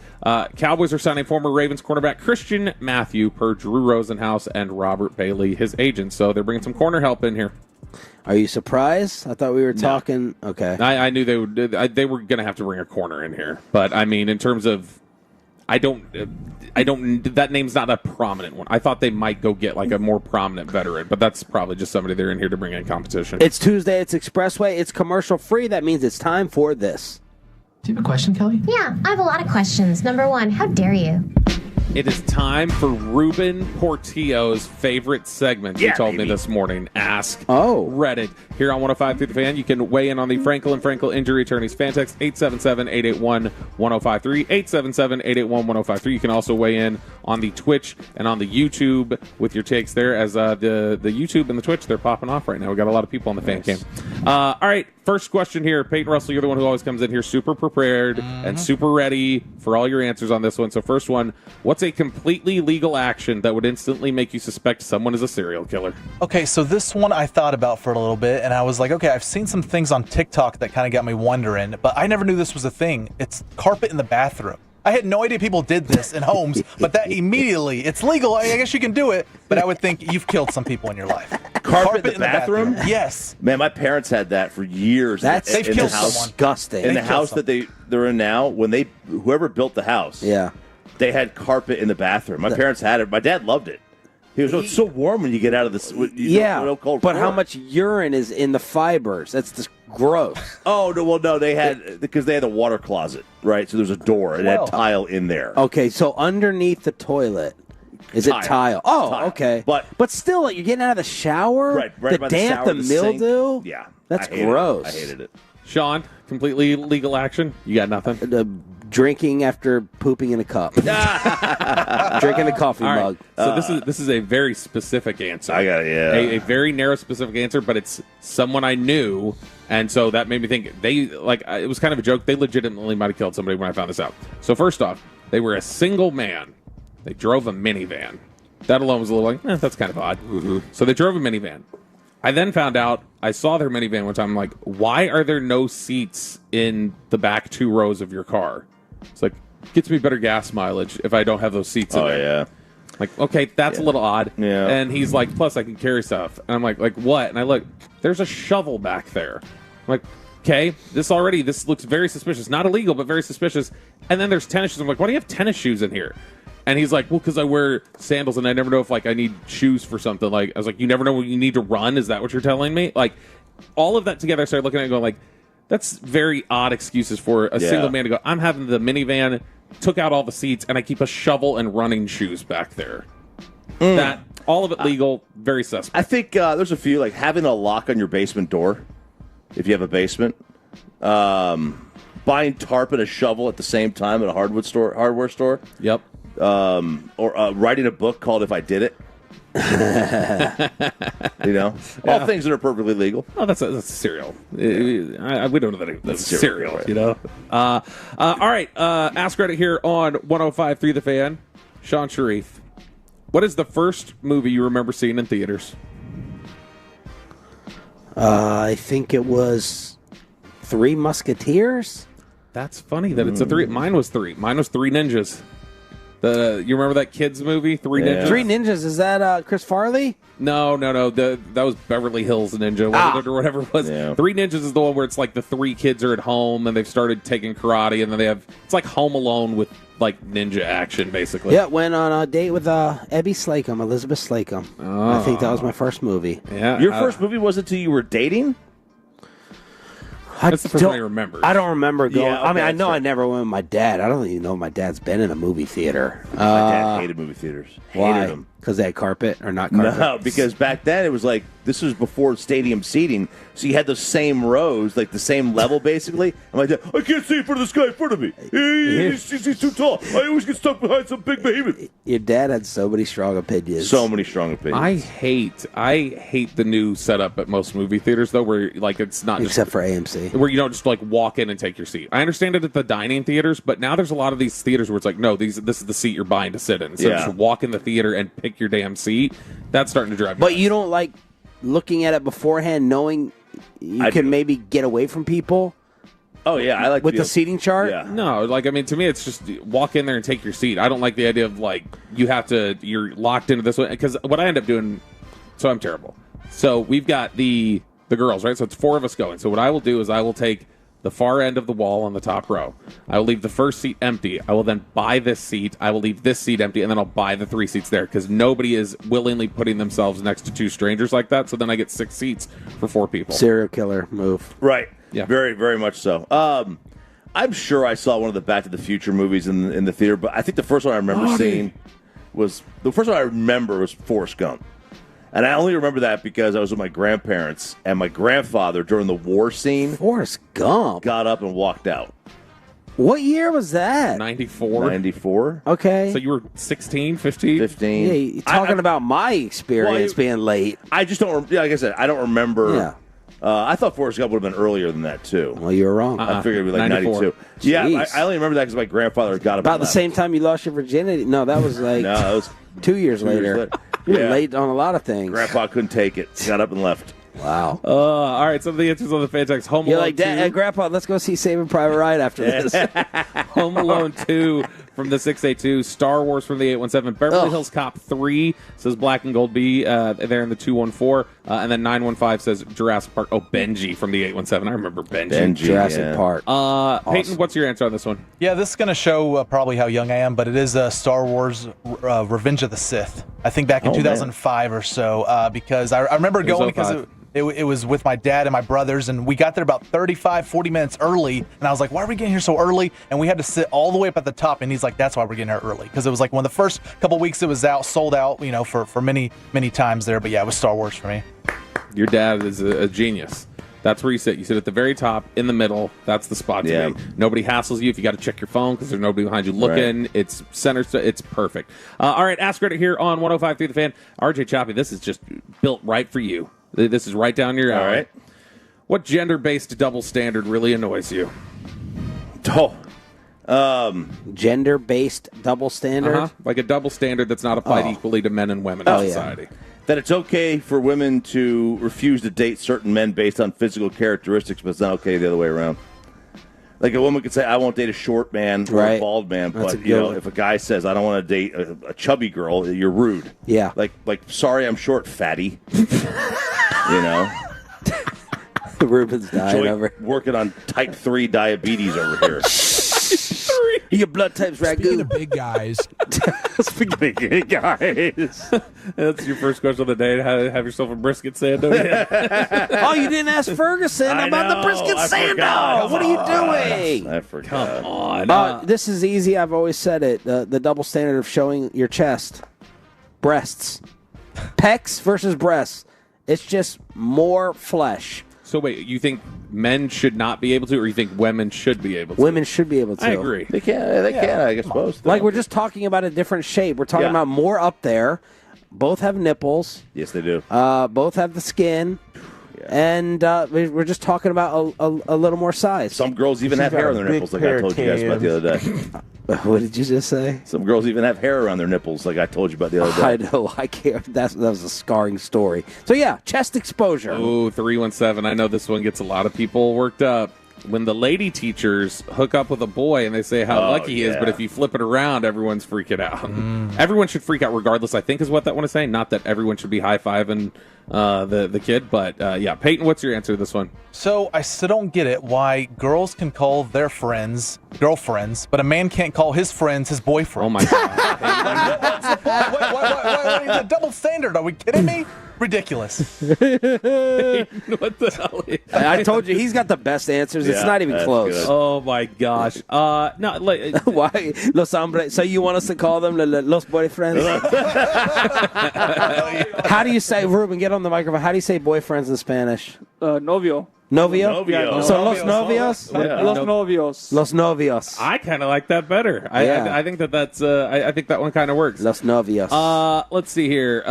Cowboys are signing former Ravens cornerback Christian Matthew per Drew Rosenhaus and Robert Bailey, his agents. So they're bringing some corner help in here. Are you surprised? I thought we were talking. Okay. I knew they were going to have to bring a corner in here, but I mean, in terms of, I don't. That name's not a prominent one. I thought they might go get like a more prominent veteran, but that's probably just somebody they're in here to bring in competition. It's Tuesday. It's Expressway. It's commercial free. That means it's time for this. Do you have a question, Kelly? Yeah, I have a lot of questions. Number one, how dare you? It is time for Ruben Portillo's favorite segment. He told me this morning. Ask Reddit. Here on 105 through the Fan, you can weigh in on the Frankel & Frankel injury attorneys. Fan text 877-881-1053. 877-881-1053. You can also weigh in on the Twitch and on the YouTube with your takes there. As the YouTube and the Twitch, they're popping off right now. We got a lot of people on the fan cam. All right, first question here. Peyton Russell, you're the one who always comes in here super prepared and super ready for all your answers on this one. So first one, what's a completely legal action that would instantly make you suspect someone is a serial killer? Okay, so this one I thought about for a little bit, and I was like, okay, I've seen some things on TikTok that kind of got me wondering, but I never knew this was a thing. It's carpet in the bathroom. I had no idea people did this in homes, but that immediately, it's legal. I guess you can do it, but I would think you've killed some people in your life. Carpet in the bathroom? Yes. Man, my parents had that for years. They've in killed the house, someone. Disgusting. In the house that they're in now, when whoever built the house, they had carpet in the bathroom. My parents had it. My dad loved it. He was, it's so warm when you get out of this. Cold but floor. how much urine is in the fibers? That's just gross. Oh, no, well, no, they had, because they had a water closet, right? So there's a door. It had tile in there. Okay, so underneath the toilet, is it tile? Oh, Tile. okay. But still, like, you're getting out of the shower? Right the by damp, the shower, the sink. mildew? Yeah. That's I hated gross. I hated it. Sean, completely legal action? You got nothing? Drinking after pooping in a cup. Drinking a coffee All right. mug. So this is a very specific answer. I got it, a very narrow specific answer, but it's someone I knew, and so that made me think it was kind of a joke. They legitimately might have killed somebody when I found this out. So first off, they were a single man. They drove a minivan. That alone was a little like, that's kind of odd. So they drove a minivan. I then found out, I saw their minivan one time. I'm like, why are there no seats in the back 2 rows of your car? It's like, gets me better gas mileage if I don't have those seats in there. Yeah. Like, okay, that's a little odd. Yeah. And he's like, plus I can carry stuff. And I'm like what? And I look, there's a shovel back there. I'm like, okay, this looks very suspicious. Not illegal, but very suspicious. And then there's tennis shoes. I'm like, why do you have tennis shoes in here? And he's like, well, because I wear sandals and I never know if I need shoes for something. Like, I was like, you never know when you need to run? Is that what you're telling me? Like, all of that together, I started looking at it and going like, that's very odd excuses for a single man to go, I'm having the minivan, took out all the seats, and I keep a shovel and running shoes back there. That, all of it legal, very suspect. I think there's a few, like having a lock on your basement door, if you have a basement. Buying tarp and a shovel at the same time at a hardware store. Yep. Or writing a book called If I Did It. All things that are perfectly legal. Oh, that's cereal. We don't know that that's cereal. Right. All right. Ask Reddit here on 105.3 The Fan. Sean Sharif, what is the first movie you remember seeing in theaters? I think it was Three Musketeers. That's funny that it's a 3. Mine was 3. Mine was 3 Ninjas. You remember that kids movie, Three Ninjas? Three Ninjas, is that Chris Farley? No. That was Beverly Hills Ninja or whatever it was. Yeah. Three Ninjas is the one where it's like the three kids are at home and they've started taking karate, and then it's like Home Alone with like ninja action, basically. Yeah, went on a date with Elizabeth Slacum. I think that was my first movie. Yeah. Your first movie was it till you were dating? That's the first one I remember. I don't remember going. Yeah, okay, I mean, I know that's I never went with my dad. I don't even know if my dad's been in a movie theater. My dad hated movie theaters. Why? Hated them. Because they had carpet or not carpet? No, because back then it was like, this was before stadium seating, so you had the same rows, like the same level, basically. And my dad, I can't see in front of this guy in front of me. He's too tall. I always get stuck behind some big behemoth. Your dad had so many strong opinions. So many strong opinions. I hate the new setup at most movie theaters, though, where like it's not Except for AMC. where you don't just like walk in and take your seat. I understand it at the dining theaters, but now there's a lot of these theaters where it's like, no, this is the seat you're buying to sit in. So just walk in the theater and pick your damn seat. That's starting to drive me. But you don't like looking at it beforehand, knowing you can maybe get away from people? Oh, yeah. I like with the seating chart? Yeah. No, like, I mean, to me, it's just walk in there and take your seat. I don't like the idea of, like, you're locked into this one. Because what I end up doing, so I'm terrible. So we've got the girls, right? So it's 4 of us going. So what I will do is I will take the far end of the wall on the top row. I will leave the first seat empty. I will then buy this seat. I will leave this seat empty, and then I'll buy the 3 seats there because nobody is willingly putting themselves next to 2 strangers like that. So then I get 6 seats for 4 people. Serial killer move. Right. Yeah. Very, very much so. I'm sure I saw one of the Back to the Future movies in the theater, but I think the first one I remember seeing was Forrest Gump. And I only remember that because I was with my grandparents, and my grandfather, during the war scene, Forrest Gump got up and walked out. What year was that? 94. 94. Okay. So you were 16, 15? 15. Yeah, you're talking about my experience being late. I just don't, like I said, I don't remember. Yeah. I thought Forrest Gump would have been earlier than that, too. Well, you were wrong. I figured it'd be like 94. 92. Yeah, Jeez. I only remember that because my grandfather got up About and the left. same time you lost your virginity? No, that was like No, that was 2 years 2 years later. later. You were Yeah. late on a lot of things. Grandpa couldn't take it. Got up and left. Wow. All right, some of the answers on the fan text. Home You're Alone like, 2. Grandpa, let's go see Saving Private Ryan after this. Home Alone 2 from the 682. Star Wars from the 817. Beverly Hills Cop 3 says Black and Gold B there in the 214. And then 915 says Jurassic Park. Oh, Benji from the 817. I remember Benji. Jurassic Park. Peyton, what's your answer on this one? Yeah, this is going to show probably how young I am, but it is Star Wars Revenge of the Sith. I think back in 2005 or so, because I remember going because it was with my dad and my brothers, and we got there about 35, 40 minutes early, and I was like, why are we getting here so early? And we had to sit all the way up at the top, and he's like, that's why we're getting here early, because it was like one of the first couple weeks it was sold out, for many, many times there, but yeah, it was Star Wars for me. Your dad is a genius. That's where you sit. You sit at the very top, in the middle. That's the spot to be. Nobody hassles you if you got to check your phone because there's nobody behind you looking. Right. It's center. It's perfect. All right, Ask Reddit here on 105.3 The Fan. RJ Choppy, this is just built right for you. This is right down your alley. All right. What gender-based double standard really annoys you? Gender-based double standard? Like a double standard that's not applied equally to men and women in society. That it's okay for women to refuse to date certain men based on physical characteristics, but it's not okay the other way around. Like a woman could say, I won't date a short man or a bald man, That's but if a guy says, I don't want to date a chubby girl, you're rude. Yeah. Like sorry, I'm short, fatty. Ruben's dying over. Working on type 3 diabetes over here. Your blood type's ragu. Speaking of big guys. Big guys. That's your first question of the day. Have yourself a brisket sando. Oh, you didn't ask Ferguson about the brisket sando. What are you doing? I forgot. Come on. This is easy. I've always said it. The double standard of showing your chest. Breasts. Pecs versus breasts. It's just more flesh. So wait, you think men should not be able to, or you think women should be able to? Women should be able to. I agree. They can. They can. I guess both. Like we're just talking about a different shape. We're talking about more up there. Both have nipples. Yes, they do. Both have the skin. And we're just talking about a little more size. Some girls even have hair on their nipples, like I told you guys about the other day. What did you just say? Some girls even have hair around their nipples, like I told you about the other day. I know. I can't. That was a scarring story. So, yeah, chest exposure. Oh, 317. I know this one gets a lot of people worked up. when the lady teachers hook up with a boy and they say how lucky he is, but if you flip it around, everyone's freaking out. Everyone should freak out regardless, I think is what that one is saying. Not that everyone should be high-fiving the kid, but yeah. Peyton, what's your answer to this one? So I still don't get it why girls can call their friends girlfriends, but a man can't call his friends his boyfriend. Oh my God. What's the point? What is the double standard? Are we kidding me? Ridiculous. What the hell? I told you he's got the best answers. It's not even close. Good. Oh my gosh. No, like, why los hombres? So you want us to call them los boyfriends? How do you say, Ruben? Get on the microphone. How do you say boyfriends in Spanish? Novio. Novio? Yeah, so los novios? Yeah. Los novios. Los novios. I kind of like that better. I think that's I think that one kind of works. Los novios. Let's see here.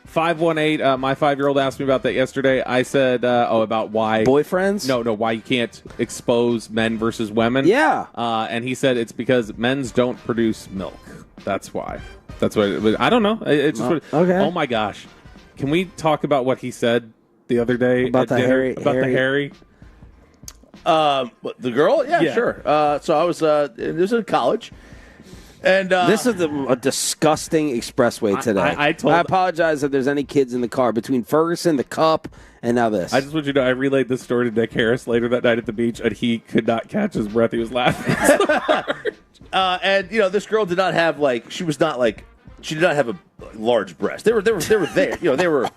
518. My 5-year-old asked me about that yesterday. I said, about why boyfriends? No, why you can't expose men versus women. Yeah. And he said it's because men's don't produce milk. That's why. That's what. I don't know. It's just okay. Oh my gosh. Can we talk about what he said the other day about at the dinner? Harry? The Harry? The girl? Yeah, sure. So I was this was in college. And this is a disgusting expressway today. I apologize if there's any kids in the car between Ferguson, the Cup, and now this. I just want you to know I relayed this story to Nick Harris later that night at the beach, and he could not catch his breath. He was laughing so hard. And this girl did not have she did not have a large breast. They were there. They were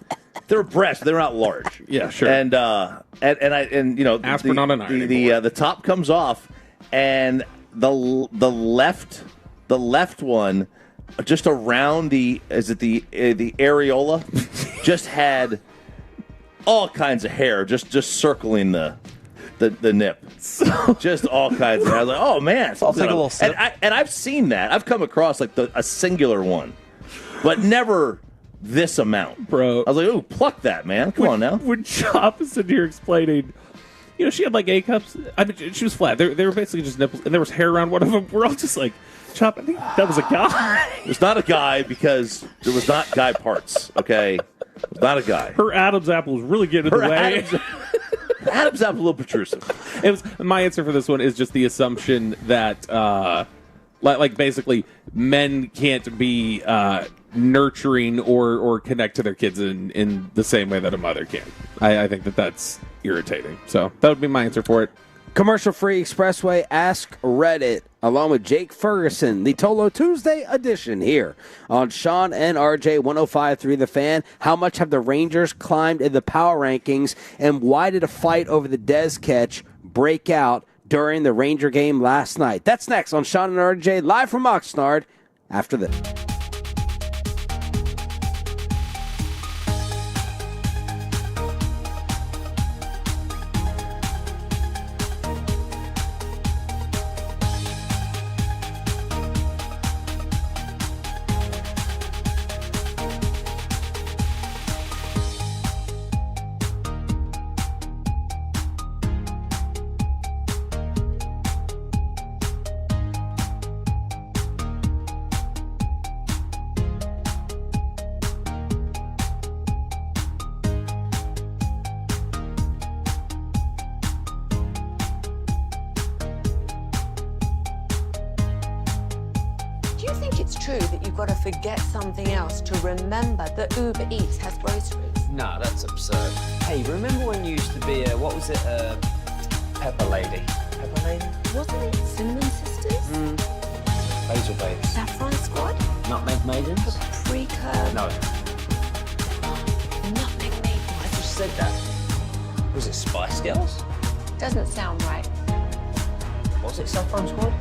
breasts. They were not large. Yeah, sure. And aspirin on an ironing board. The top comes off, and the left one, just around the areola, just had all kinds of hair, just circling the nip, just all kinds of hair. I was like, oh man, I'll take a little sip. And I've seen that. I've come across a singular one, but never this amount, bro. I was like, oh, pluck that, man. Come on now. When Chop is sitting here explaining, she had like A cups. I mean, she was flat. They were basically just nipples, and there was hair around one of them. We're all just like, Chop, I think that was a guy. It was not a guy because there was not guy parts. Okay, it was not a guy. Her Adam's apple was really getting in the way. Adam's apple a little protrusive. It was my answer for this one is just the assumption that basically men can't be nurturing or connect to their kids in the same way that a mother can. I think that's irritating. So that would be my answer for it. Commercial-free Expressway Ask Reddit, along with Jake Ferguson, the Tolo Tuesday edition here on Shan RJ 105.3 The Fan. How much have the Rangers climbed in the power rankings, and why did a fight over the Dez catch break out during the Ranger game last night? That's next on Shan RJ, live from Oxnard, after this. Do you think it's true that you've got to forget something else to remember that Uber Eats has groceries? No, that's absurd. Hey, remember when you used to be Pepper Lady? Pepper Lady? Wasn't it Cinnamon Sisters? Basil Babes. Saffron Squad? Nutmeg Maidens? Pre-curd? No. Nutmeg Maidens. I just said that. Was it Spice Girls? Doesn't sound right. Was it Saffron Squad?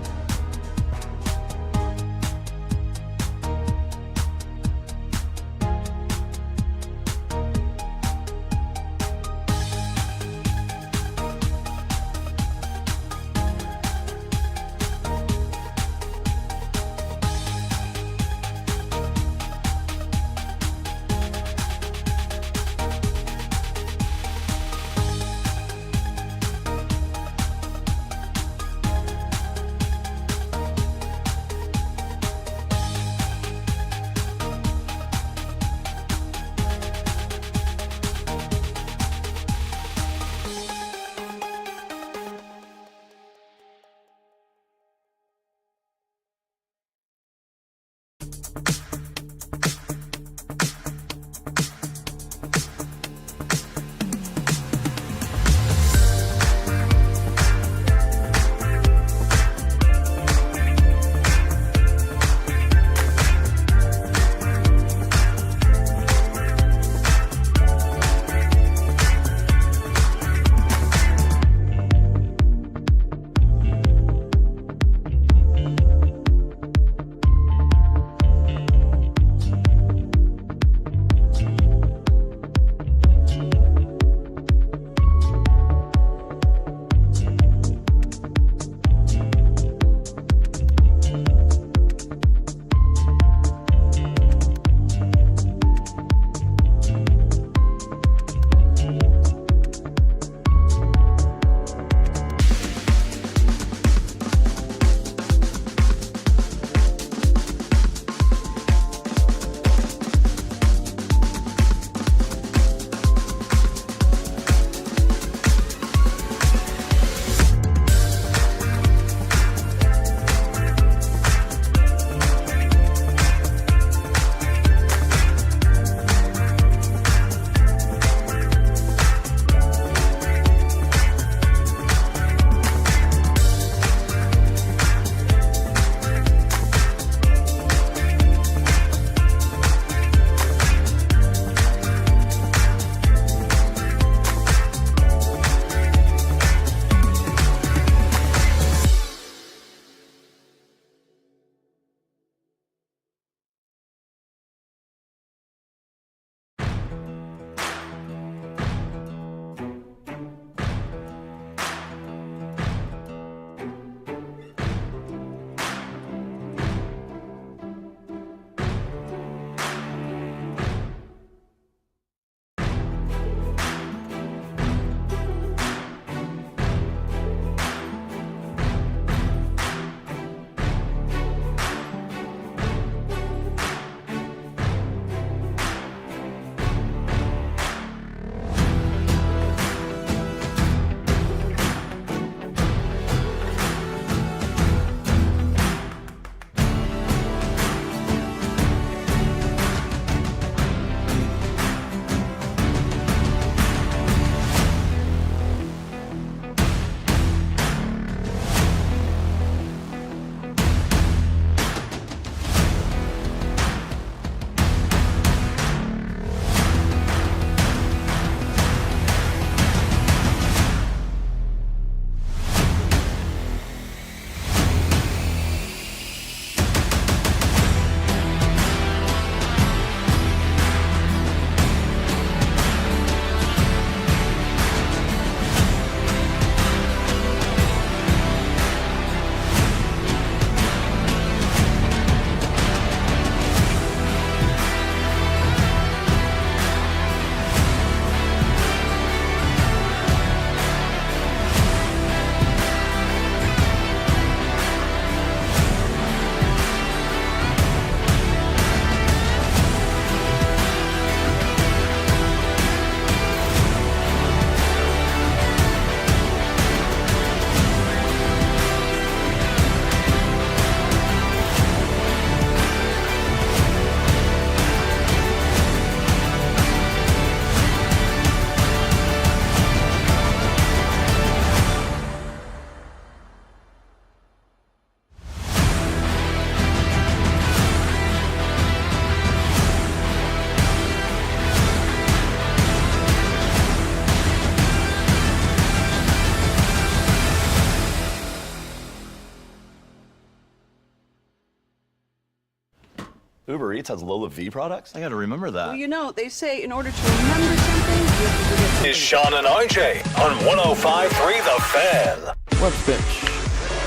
Eats has Lola V products? I got to remember that. Well, you know, they say in order to remember something, you have to forget something. Is Shan and RJ on 105.3 The Fan. What's pitch?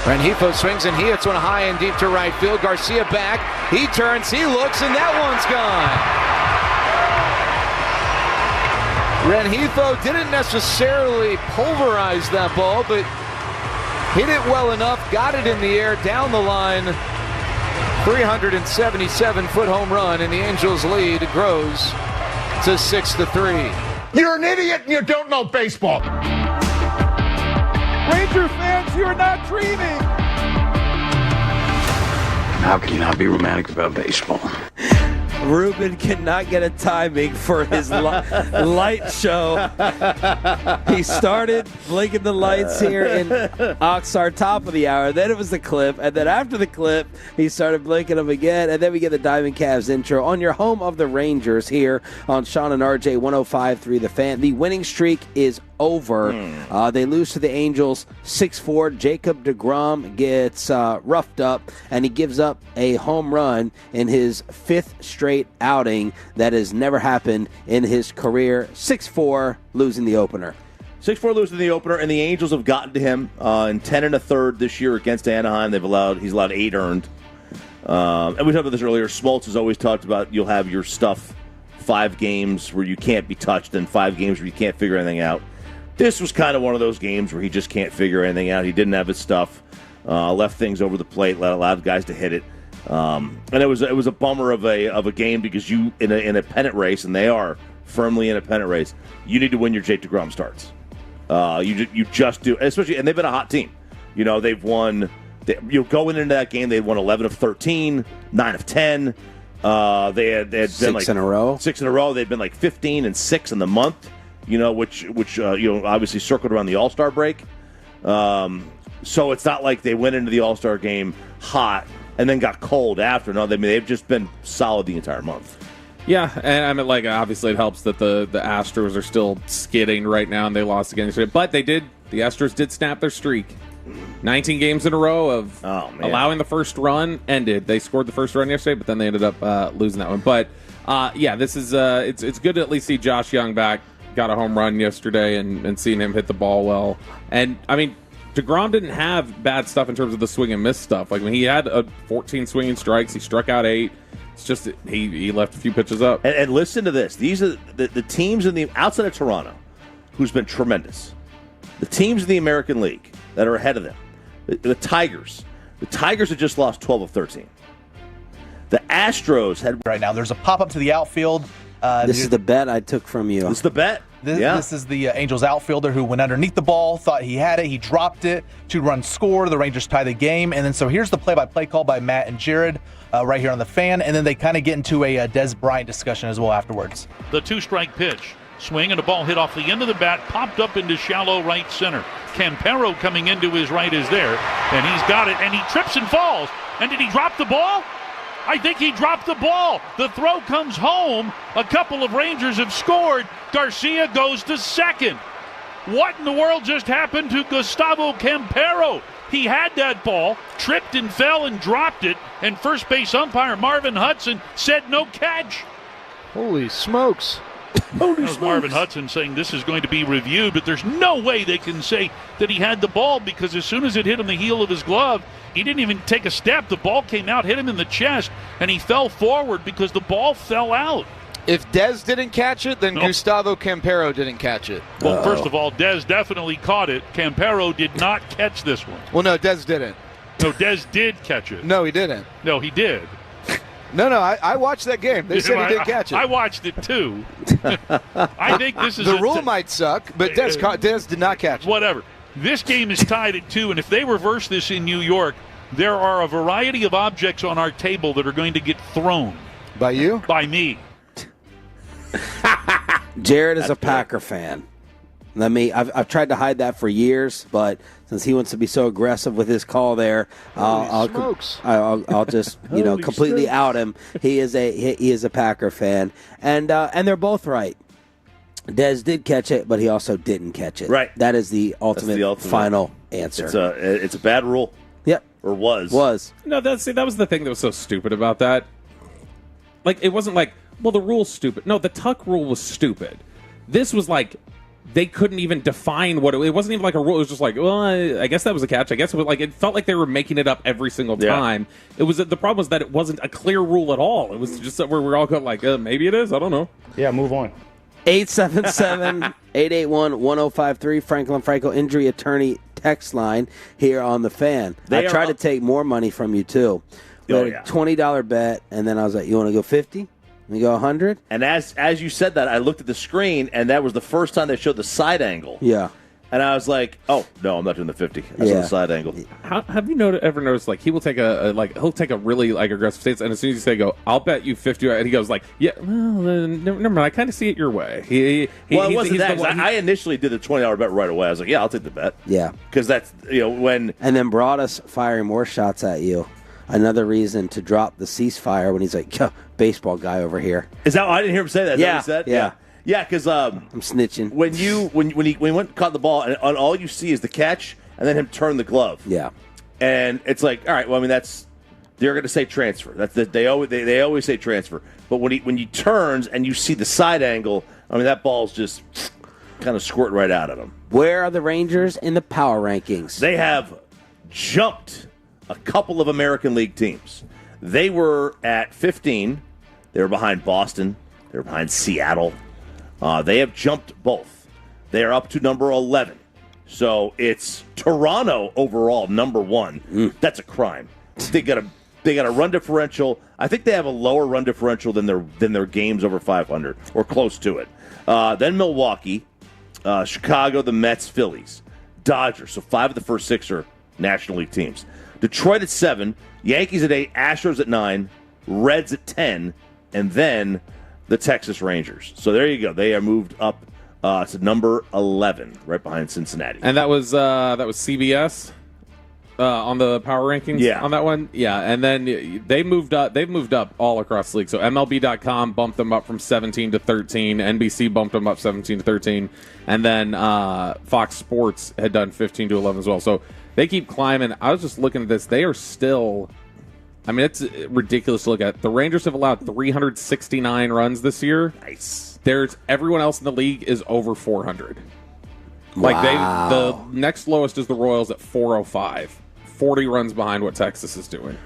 Rengifo swings and he hits one high and deep to right field. Garcia back. He turns, he looks, and that one's gone. Rengifo didn't necessarily pulverize that ball, but hit it well enough, got it in the air, down the line. 377-foot home run, and the Angels' lead grows to 6-3. You're an idiot and you don't know baseball. Ranger fans, you're not dreaming. How can you not be romantic about baseball? Ruben cannot get a timing for his light show. He started blinking the lights here in Oxnard, top of the hour. Then it was the clip. And then after the clip, he started blinking them again. And then we get the Diamond Cavs intro on your home of the Rangers here on Shan and RJ 105.3 The Fan. The winning streak is over. They lose to the Angels 6-4. Jacob deGrom gets roughed up, and he gives up a home run in his 5th straight outing. That has never happened in his career. 6-4, losing the opener. 6-4 losing the opener, and the Angels have gotten to him in 10 1/3 this year against Anaheim. He's allowed 8 earned. And we talked about this earlier. Smoltz has always talked about you'll have your stuff 5 games where you can't be touched and 5 games where you can't figure anything out. This was kind of one of those games where he just can't figure anything out. He didn't have his stuff, left things over the plate, allowed guys to hit it, and it was a bummer of a game because you in a pennant race, and they are firmly in a pennant race. You need to win your Jake deGrom starts. You just do, especially, and they've been a hot team. You know, they've won. Going into that game, they won 11 of 13, 9 of 10. They had been 6 in a row. 6 in a row. They'd been like 15 and 6 in the month. You know, which obviously circled around the All-Star break. So it's not like they went into the All-Star game hot and then got cold after. No, they've just been solid the entire month. Yeah, and I mean, obviously it helps that the Astros are still skidding right now, and they lost again yesterday. But the Astros did snap their streak. 19 games in a row of allowing the first run ended. They scored the first run yesterday, but then they ended up losing that one. But this is it's good to at least see Josh Young back. Got a home run yesterday, and seeing him hit the ball well. And, I mean, deGrom didn't have bad stuff in terms of the swing and miss stuff. Like, when he had 14 swinging strikes, he struck out 8. It's just he left a few pitches up. And listen to this. These are the teams in the outside of Toronto who's been tremendous. The teams in the American League that are ahead of them. The Tigers. The Tigers have just lost 12 of 13. The Astros had... Right now, there's a pop-up to the outfield. This is the bet I took from you. This is the bet. This is the Angels outfielder who went underneath the ball, thought he had it, he dropped it, 2-run score, the Rangers tie the game, and then so here's the play-by-play call by Matt and Jared right here on the Fan, and then they kind of get into a Dez Bryant discussion as well afterwards. The 2-strike pitch, swing and a ball hit off the end of the bat, popped up into shallow right center. Campero coming into his right is there, and he's got it, and he trips and falls, and did he drop the ball? I think he dropped the ball. The throw comes home. A couple of Rangers have scored. Garcia goes to second. What in the world just happened to Gustavo Campero? He had that ball, tripped and fell and dropped it, and first base umpire Marvin Hudson said no catch. Holy smokes. That was Marvin Hudson saying this is going to be reviewed, but there's no way they can say that he had the ball because as soon as it hit him the heel of his glove, he didn't even take a step. The ball came out, hit him in the chest, and he fell forward because the ball fell out. If Dez didn't catch it, then Gustavo Campero didn't catch it. Well, first of all, Dez definitely caught it. Campero did not catch this one. Well, no, Dez didn't. No, Dez did catch it. No, he didn't. No, he did. No, I watched that game. They said he didn't catch it. I watched it too. I think this is the rule might suck, but Dez did not catch it. Whatever. This game is tied at 2, and if they reverse this in New York, there are a variety of objects on our table that are going to get thrown. By you? By me. Jared is a Packer fan. I've tried to hide that for years, but since he wants to be so aggressive with his call there, I'll just completely out him. He is a Packer fan, and they're both right. Dez did catch it, but he also didn't catch it. Right. That is the ultimate final answer. It's a bad rule. Yep. Or was. Was. No, that was the thing that was so stupid about that. like it wasn't like, well, the rule's stupid. No, the tuck rule was stupid. This was like they couldn't even define what it wasn't even like a rule. It was just like, well, I guess that was a catch. I guess it was like it felt like they were making it up every single time. It was the problem was that it wasn't a clear rule at all. It was just where we're all going like, maybe it is. I don't know. Yeah, move on. 877-881-1053, Franklin Franco injury attorney text line here on the Fan. I tried to take more money from you too. We had a $20 bet, and then I was like, you want to go 50? We go 100? And as you said that, I looked at the screen, and that was the first time they showed the side angle. Yeah. And I was like, oh, no, I'm not doing the 50. That's on the side angle. Have you ever noticed, like, he will take he'll take a really, like, aggressive stance, and as soon as you say, I'll bet you 50, and he goes, like, yeah, well, never mind, I kind of see it your way. It wasn't that. I initially did the $20 bet right away. I was like, yeah, I'll take the bet. Yeah. Because that's, when... And then brought us firing more shots at you. Another reason to drop the ceasefire when he's like, baseball guy over here. Is that... I didn't hear him say that. Is that what he said? Yeah. Yeah, because I'm snitching. When he went and caught the ball, and all you see is the catch, and then him turn the glove. Yeah, and it's like, all right, well, I mean, they're going to say transfer. They always say transfer. But when he turns and you see the side angle, I mean, that ball's just kind of squirting right out of him. Where are the Rangers in the power rankings? They have jumped a couple of American League teams. They were at 15. They were behind Boston. They were behind Seattle. They have jumped both. They are up to number 11. So it's Toronto overall, number 1. That's a crime. They got a run differential. I think they have a lower run differential than their games over 500 or close to it. Then Milwaukee, Chicago, the Mets, Phillies, Dodgers. So 5 of the first 6 are National League teams. Detroit at 7, Yankees at 8, Astros at 9, Reds at 10, and then the Texas Rangers. So there you go. They are moved up to number 11, right behind Cincinnati. And that was CBS on the power rankings. Yeah. On that one, yeah. And then they moved up. They've moved up all across the league. So MLB.com bumped them up from 17 to 13. NBC bumped them up 17 to 13, and then Fox Sports had done 15 to 11 as well. So they keep climbing. I was just looking at this. They are still. I mean, it's ridiculous to look at. The Rangers have allowed 369 runs this year. Nice. Everyone else in the league is over 400. Wow. Like the next lowest is the Royals at 405. 40 runs behind what Texas is doing.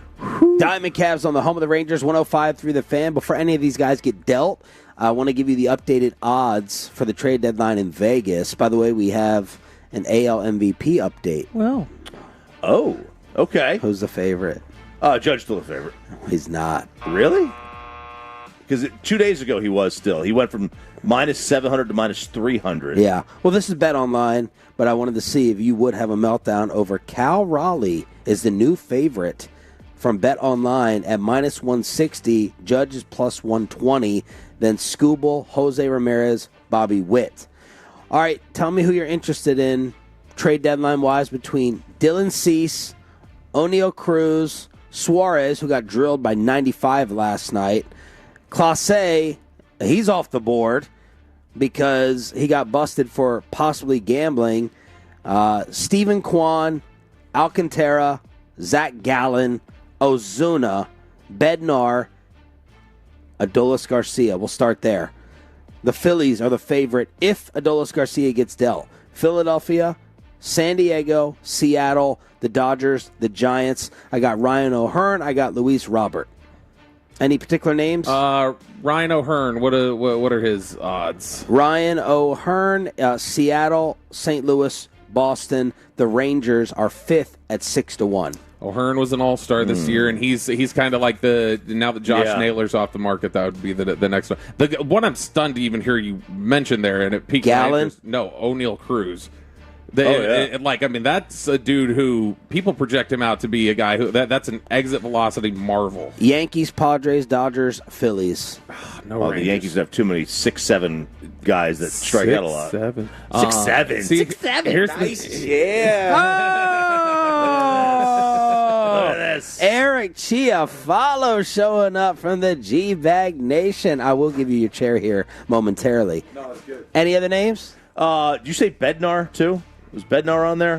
Diamond Cavs on the home of the Rangers, 105 through the Fan. Before any of these guys get dealt, I want to give you the updated odds for the trade deadline in Vegas. By the way, we have an AL MVP update. Well. Oh, okay. Who's the favorite? Judge still the favorite. He's not. Really? Because 2 days ago he was still. He went from minus 700 to minus 300. Yeah. Well, this is Bet Online, but I wanted to see if you would have a meltdown over Cal Raleigh is the new favorite from Bet Online at minus 160. Judge is plus 120. Then Scooble, Jose Ramirez, Bobby Witt. All right, tell me who you're interested in trade deadline-wise between Dylan Cease, O'Neal Cruz, Suarez, who got drilled by 95 last night. Clase, he's off the board because he got busted for possibly gambling. Stephen Kwan, Alcantara, Zach Gallen, Ozuna, Bednar, Adolis Garcia. We'll start there. The Phillies are the favorite if Adolis Garcia gets dealt. Philadelphia, San Diego, Seattle, the Dodgers, the Giants. I got Ryan O'Hearn. I got Luis Robert. Any particular names? Ryan O'Hearn. What are his odds? Ryan O'Hearn, Seattle, St. Louis, Boston. The Rangers are 5th at 6-1. O'Hearn was an all-star this year, and he's kind of like now that Josh Naylor's off the market, that would be the next one. The one I'm stunned to even hear you mention there, and it piqued my interest. No, O'Neal Cruz. That's a dude who people project him out to be a guy who that's an exit velocity marvel. Yankees, Padres, Dodgers, Phillies. The Yankees have too many 6'7" guys that strike out a lot. 6'7". 6'7". 6'7". Here's Nice. Look at this. Eric Chiafalo showing up from the G-Bag Nation. I will give you your chair here momentarily. No, that's good. Any other names? Did you say Bednar too? Was Bednar on there?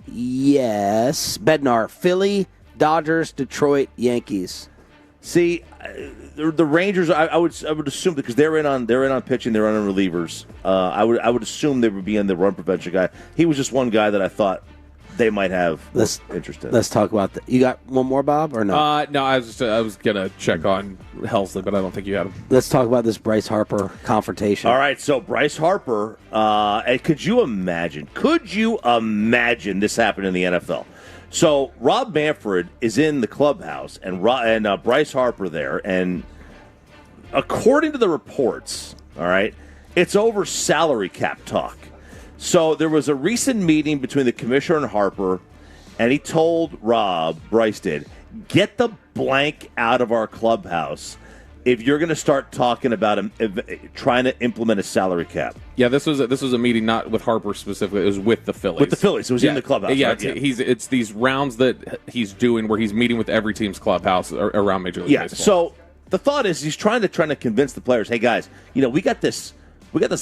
Yes. Bednar. Philly, Dodgers, Detroit, Yankees. See, the Rangers, I would assume, because they're in on pitching, they're in on relievers. I would assume they would be in the run prevention guy. He was just one guy that I thought they might have interest in. Let's talk about that. You got one more, Bob, or no? No, I was gonna check on Helsley, but I don't think you had him. Let's talk about this Bryce Harper confrontation. All right, so Bryce Harper, and could you imagine this happened in the NFL? So Rob Manfred is in the clubhouse, and Bryce Harper there, and according to the reports, all right, it's over salary cap talk. So there was a recent meeting between the commissioner and Harper, and he told Bryce did, get the blank out of our clubhouse if you're going to start talking about him trying to implement a salary cap. Yeah, this was a meeting not with Harper specifically. It was with the Phillies. With the Phillies. It was in the clubhouse. Yeah, right? It's these rounds that he's doing where he's meeting with every team's clubhouse around Major League Baseball. So the thought is he's trying to convince the players, hey, guys, we got this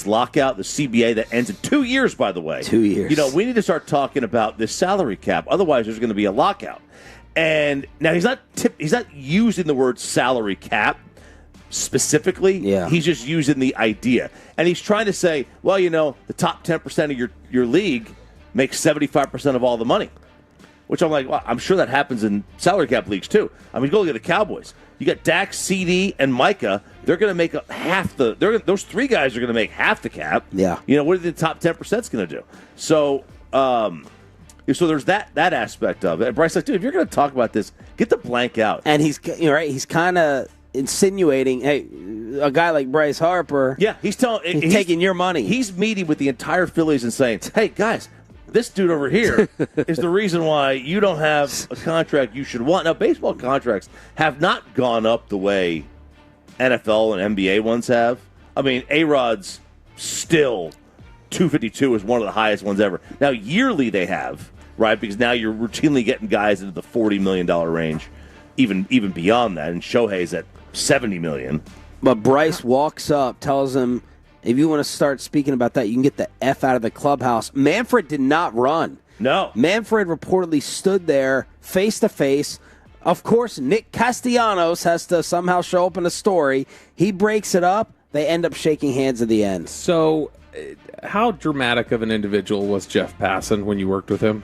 lockout, the CBA, that ends in 2 years, by the way. 2 years. We need to start talking about this salary cap. Otherwise, there's going to be a lockout. And now he's not using the word salary cap specifically. Yeah. He's just using the idea. And he's trying to say, well, the top 10% of your league makes 75% of all the money. Which I'm like, well, I'm sure that happens in salary cap leagues too. I mean, go look at the Cowboys. You got Dak, CD, and Micah. They're going to make half the. Those three guys are going to make half the cap. Yeah. What are the top 10% going to do? So, so there's that aspect of it. And Bryce, like, dude, if you're going to talk about this, get the blank out. And he's right. He's kind of insinuating, hey, a guy like Bryce Harper. Yeah, he's taking your money. He's meeting with the entire Phillies and saying, hey, guys, this dude over here is the reason why you don't have a contract you should want. Now, baseball contracts have not gone up the way NFL and NBA ones have. I mean, A-Rod's still $252 is one of the highest ones ever. Now, yearly they have, right? Because now you're routinely getting guys into the $40 million range, even beyond that. And Shohei's at $70 million. But Bryce walks up, tells him, if you want to start speaking about that, you can get the F out of the clubhouse. Manfred did not run. No. Manfred reportedly stood there face to face. Of course, Nick Castellanos has to somehow show up in the story. He breaks it up. They end up shaking hands at the end. So, how dramatic of an individual was Jeff Passan when you worked with him?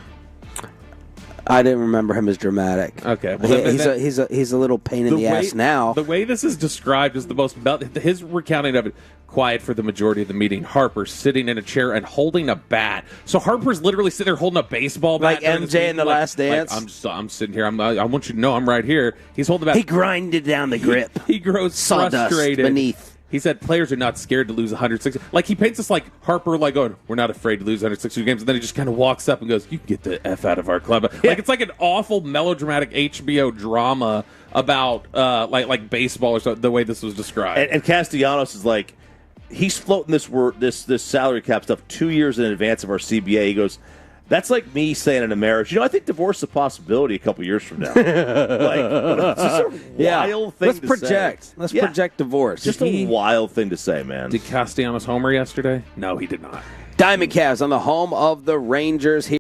I didn't remember him as dramatic. Okay, well, he's a little pain in the ass now. The way this is described is the most his recounting of it. Quiet for the majority of the meeting. Harper sitting in a chair and holding a bat. So Harper's literally sitting there holding a baseball bat, like MJ in The Last Dance. I'm sitting here. I want you to know I'm right here. He's holding the bat. He grinded down the grip. He grows sawdust frustrated beneath. He said players are not scared to lose 160. Like, he paints us like Harper, like, going, we're not afraid to lose 162 games. And then he just kind of walks up and goes, you can get the F out of our club. Yeah. Like, it's like an awful melodramatic HBO drama about like baseball or something, the way this was described. And Castellanos is like, he's floating this salary cap stuff 2 years in advance of our CBA. He goes, that's like me saying in a marriage, I think divorce is a possibility a couple years from now. It's just a wild thing to project. say. Let's project divorce. Just a wild thing to say, man. Did Castellanos homer yesterday? No, he did not. Diamond Cavs on the home of the Rangers here.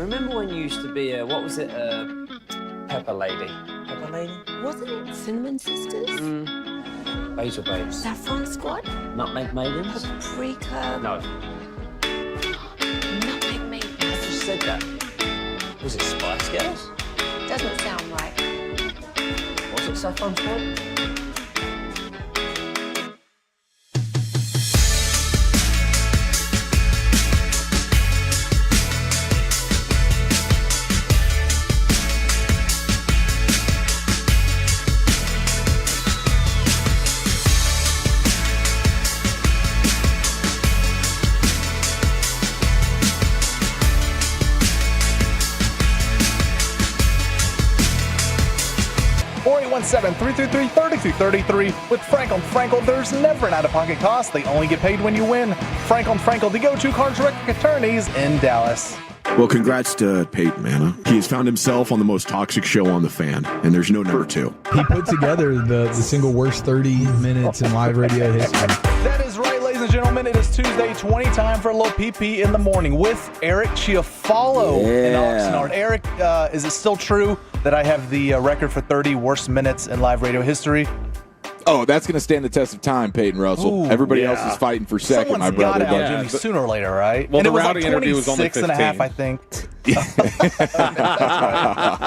remember when you used to be what was it? Pepper Lady. Pepper Lady? Wasn't it Cinnamon Sisters? Basil Babes. Saffron Squad? Nutmeg Maidens? Paprika? No. Nutmeg Maidens. I just said that. Was it Spice Girls? Doesn't sound right. Was it Saffron Squad? 4817-333-3233 with Frank on Frankel. There's never an out-of-pocket cost. They only get paid when you win. Frank on Frankel, the go-to car direct attorneys in Dallas. Well, congrats to Peyton Manning. He has found himself on the most toxic show on the fan, and there's no number two. He put together the single worst 30 minutes in live radio history. That is right, ladies and gentlemen. It is Tuesday, 20 time for a little PP in the morning with Eric Chiafalo in Oxnard. Eric, is it still true that I have the record for 30 worst minutes in live radio history? Oh, that's going to stand the test of time, Peyton Russell. Everybody else is fighting for second, Someone's my brother. got Jimmy sooner or later, right? Well, and the it was Rowdy like interview was only 26 and a half, 15. I think.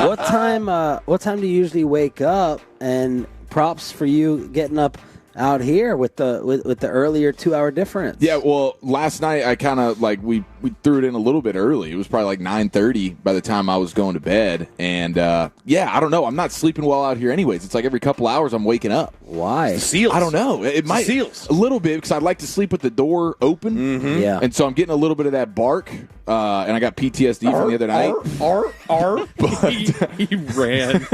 What time? What time do you usually wake up? And props for you getting up out here with the earlier 2-hour difference. Yeah, well, last night I kind of we threw it in a little bit early. It was probably like 9:30 by the time I was going to bed. And yeah, I don't know. I'm not sleeping well out here anyways. It's like every couple hours I'm waking up. Why? Seals. I don't know. It might seals a little bit because I'd like to sleep with the door open. Mm-hmm. Yeah. And so I'm getting a little bit of that bark. And I got PTSD from the other night. He ran.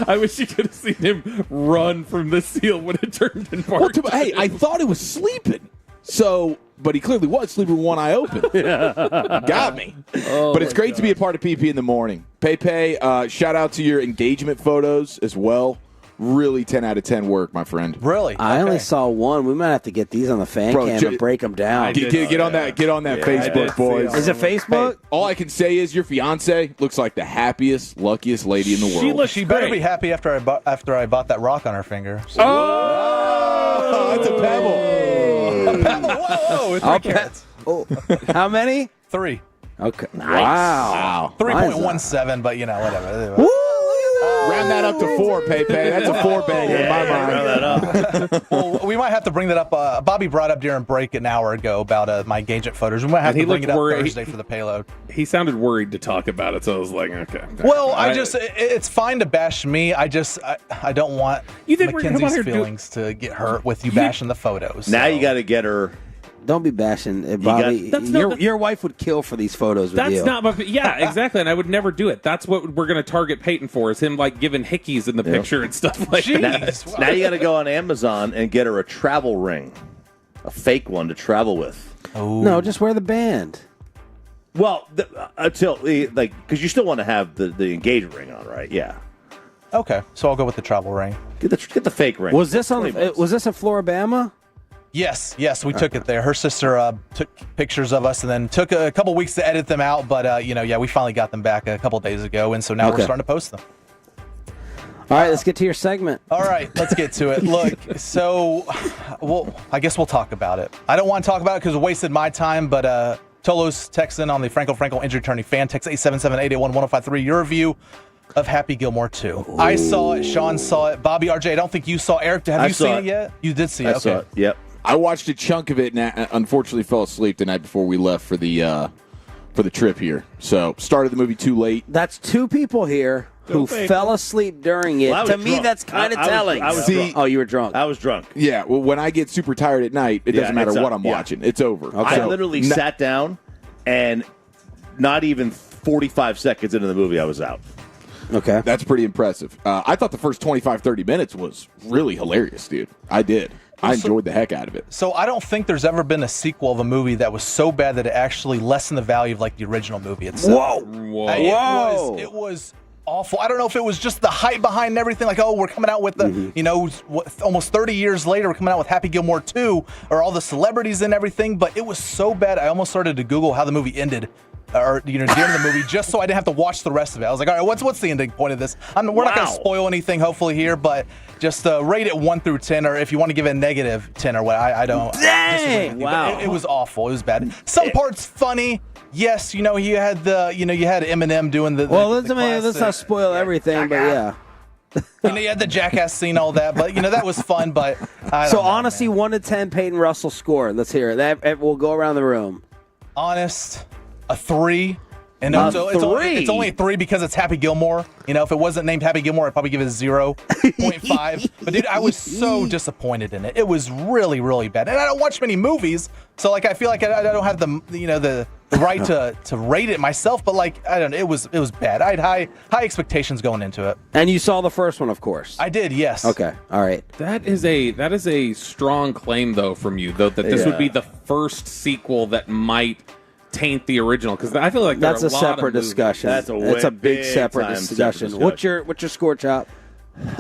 I wish you could have seen him run from the seal when it turned and barked. Well, hey, I thought he was sleeping. So, but he clearly was sleeping with one eye open. Got me. But it's great to be a part of PP in the morning. Pepe, shout out to your engagement photos as well. Really 10 out of 10 work, my friend. Really? I only saw one. We might have to get these on the fan cam and break them down. Get on that Facebook, boys. Is it Facebook? Hey, all I can say is your fiance looks like the happiest, luckiest lady in the world. She better be happy after I bought that rock on her finger. So. Oh, that's a pebble. A pebble. Whoa, 3 carats. How many? 3. Okay. Nice. Wow. 3.17, but whatever. Round that up to 4, Pepe. That's a 4-banger in my mind. Round that up. Well, we might have to bring that up. Bobby brought up during break an hour ago about my engagement photos. We might have to bring it up Thursday for the payload. He sounded worried to talk about it, so I was like, okay. Well, it's fine to bash me. I don't want Mackenzie's feelings to get hurt with you bashing the photos. Now you got to get her. Don't be bashing, Bobby. Your wife would kill for these photos with you. That's not my... Yeah, exactly, and I would never do it. That's what we're going to target Peyton for, is him, giving hickeys in the picture and stuff like that. Now you got to go on Amazon and get her a travel ring. A fake one to travel with. Oh. No, just wear the band. Well, because you still want to have the engagement ring on, right? Yeah. Okay, so I'll go with the travel ring. Get the fake ring. Was this in Floribama? Yes, we took it there. Her sister took pictures of us and then took a couple weeks to edit them out, but we finally got them back a couple days ago, and so now we're starting to post them. All right, let's get to your segment. All right, let's get to it. Look, so I guess we'll talk about it. I don't want to talk about it because it wasted my time, but Tolos texts in on the Frankel injury attorney fan text 877-881-1053. Your review of Happy Gilmore 2. Ooh. I saw it. Sean saw it. Bobby, RJ, I don't think you saw. Eric, have you seen it yet? You did see it. I saw it. Yep. I watched a chunk of it and unfortunately fell asleep the night before we left for the trip here. So started the movie too late. That's 2 people here who fell asleep during it. Well, to me, that's kind of telling. drunk. Oh, you were drunk. I was drunk. Yeah. Well, when I get super tired at night, it doesn't matter what I'm watching. It's over. Okay. I literally sat down, and not even 45 seconds into the movie, I was out. Okay. That's pretty impressive. I thought the first 25, 30 minutes was really hilarious, dude. I did. I enjoyed the heck out of it. So I don't think there's ever been a sequel of a movie that was so bad that it actually lessened the value of the original movie itself. Whoa. It was awful. I don't know if it was just the hype behind everything, we're coming out with the, almost 30 years later, we're coming out with Happy Gilmore 2, or all the celebrities and everything, but it was so bad I almost started to Google how the movie ended or near the end of the movie, just so I didn't have to watch the rest of it. I was like, all right, what's the ending point of this? We're not going to spoil anything, hopefully, here, but just rate it 1 through 10, or if you want to give it a negative 10 or what, I don't. Dang! Wow. It was awful. It was bad. Some parts funny. Yes, you had Eminem doing the. Well, let's not spoil everything, but yeah. You had the jackass scene, all that, but that was fun. But honesty, 1 to 10, Peyton Russell score. Let's hear it. That we'll go around the room. Honest, a 3. And A it's only a 3 because it's Happy Gilmore. If it wasn't named Happy Gilmore, I'd probably give it a 0.5. But dude, I was so disappointed in it. It was really, really bad. And I don't watch many movies, so I feel like I don't have the right to rate it myself. But I don't know, it was bad. I had high expectations going into it. And you saw the first one, of course. I did, yes. Okay, all right. That is a strong claim though from you though that this would be the first sequel that might taint the original, because I feel like that's a separate discussion. That's a big separate discussion. What's your score, Chop?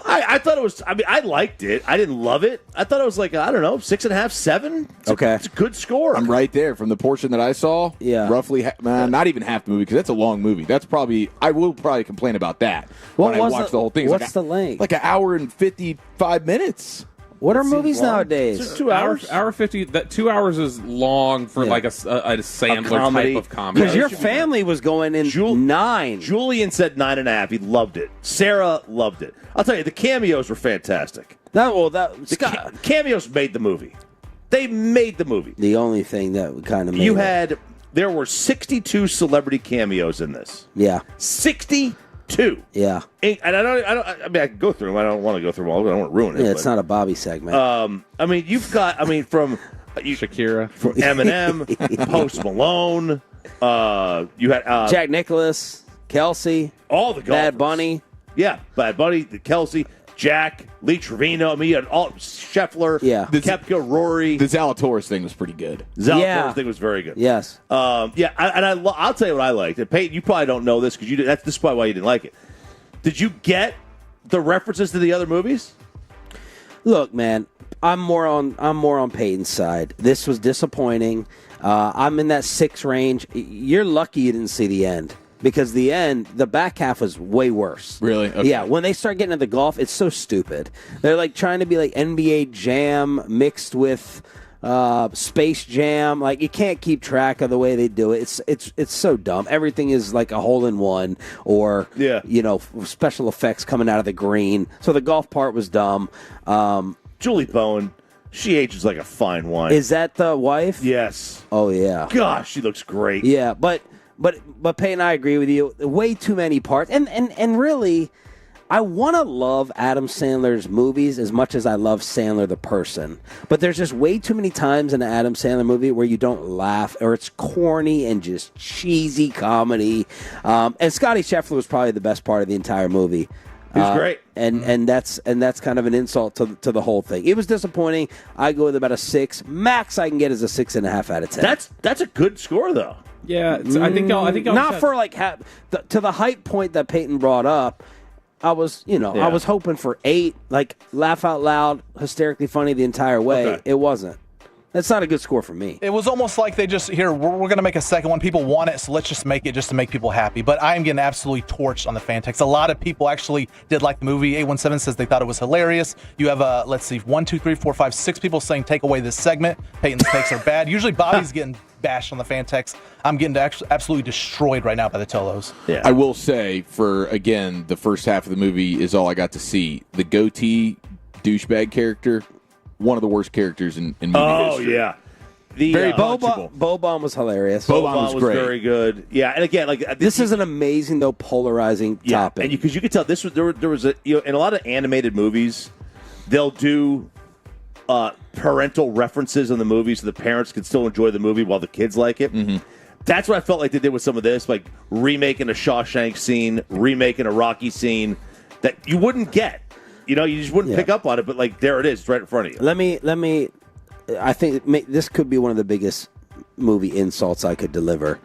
I thought it was. I mean, I liked it. I didn't love it. I thought it was 6.5, 7. It's a good score. I'm right there from the portion that I saw. Yeah, roughly. Not even half the movie, because that's a long movie. That's probably. I will probably complain about that when I watch the whole thing. What's the length? Like an hour and 55 minutes. What are movies nowadays? It's 2 hours. Hour 50. That 2 hours is long for a Sandler type of comedy. Because your family was going in 9. Julian said 9.5. He loved it. Sarah loved it. I'll tell you, the cameos were fantastic. Cameos made the movie. They made the movie. The only thing that kind of made there were 62 celebrity cameos in this. Yeah, 62. Yeah, and I mean, I can go through them. I don't want to go through them all. I don't want to ruin it. Yeah, it's not a Bobby segment. I mean, you've got. I mean, from Shakira, from Eminem, Post Malone. You had Jack Nicklaus, Kelsey, all the golfers. Bad Bunny. Yeah, Bad Bunny, Kelsey, Jack, Lee Trevino. I mean, you had all Scheffler, Koepka, Rory. The Zalatoris thing was pretty good. Zalatoris thing was very good. Yes. I'll tell you what I liked. And Peyton, you probably don't know this because this is probably why you didn't like it. Did you get the references to the other movies? Look, man, I'm more on Peyton's side. This was disappointing. I'm in that 6 range. You're lucky you didn't see the end. Because the back half was way worse. Really? Okay. Yeah, when they start getting into golf, it's so stupid. They're trying to be like NBA Jam mixed with Space Jam. You can't keep track of the way they do it. It's so dumb. Everything is like a hole-in-one or, special effects coming out of the green. So the golf part was dumb. Julie Bowen, she ages like a fine wine. Is that the wife? Yes. Oh, yeah. Gosh, she looks great. Yeah, But Peyton, I agree with you. Way too many parts, and really, I want to love Adam Sandler's movies as much as I love Sandler the person. But there's just way too many times in an Adam Sandler movie where you don't laugh, or it's corny and just cheesy comedy. And Scotty Scheffler was probably the best part of the entire movie. He was great, and that's kind of an insult to the whole thing. It was disappointing. I go with about a 6. Max I can get is a 6.5 out of 10. That's a good score though. Yeah, I think I'll not for to the hype point that Peyton brought up. I was I was hoping for 8, laugh out loud, hysterically funny the entire way. Okay. It wasn't. That's not a good score for me. It was almost like they just, we're going to make a second one. People want it, so let's just make it just to make people happy. But I am getting absolutely torched on the fan text. A lot of people actually did like the movie. 817 says they thought it was hilarious. You have, 1, 2, 3, 4, 5, 6 people saying take away this segment. Peyton's takes are bad. Usually Bobby's getting bashed on the fan text. I'm getting absolutely destroyed right now by the Tolos. Yeah. I will say, again, the first half of the movie is all I got to see. The goatee douchebag character, one of the worst characters in movie history. Yeah. Very Boban was hilarious. Boban was great. Very good. Yeah, and again, this is an amazing though polarizing topic. And because you could tell this was there was in a lot of animated movies, they'll do parental references in the movie so the parents can still enjoy the movie while the kids like it. Mm-hmm. That's what I felt like they did with some of this, like remaking a Shawshank scene, remaking a Rocky scene that you wouldn't get. You just wouldn't pick up on it, but there it is, it's right in front of you. Let me. I think this could be one of the biggest movie insults I could deliver.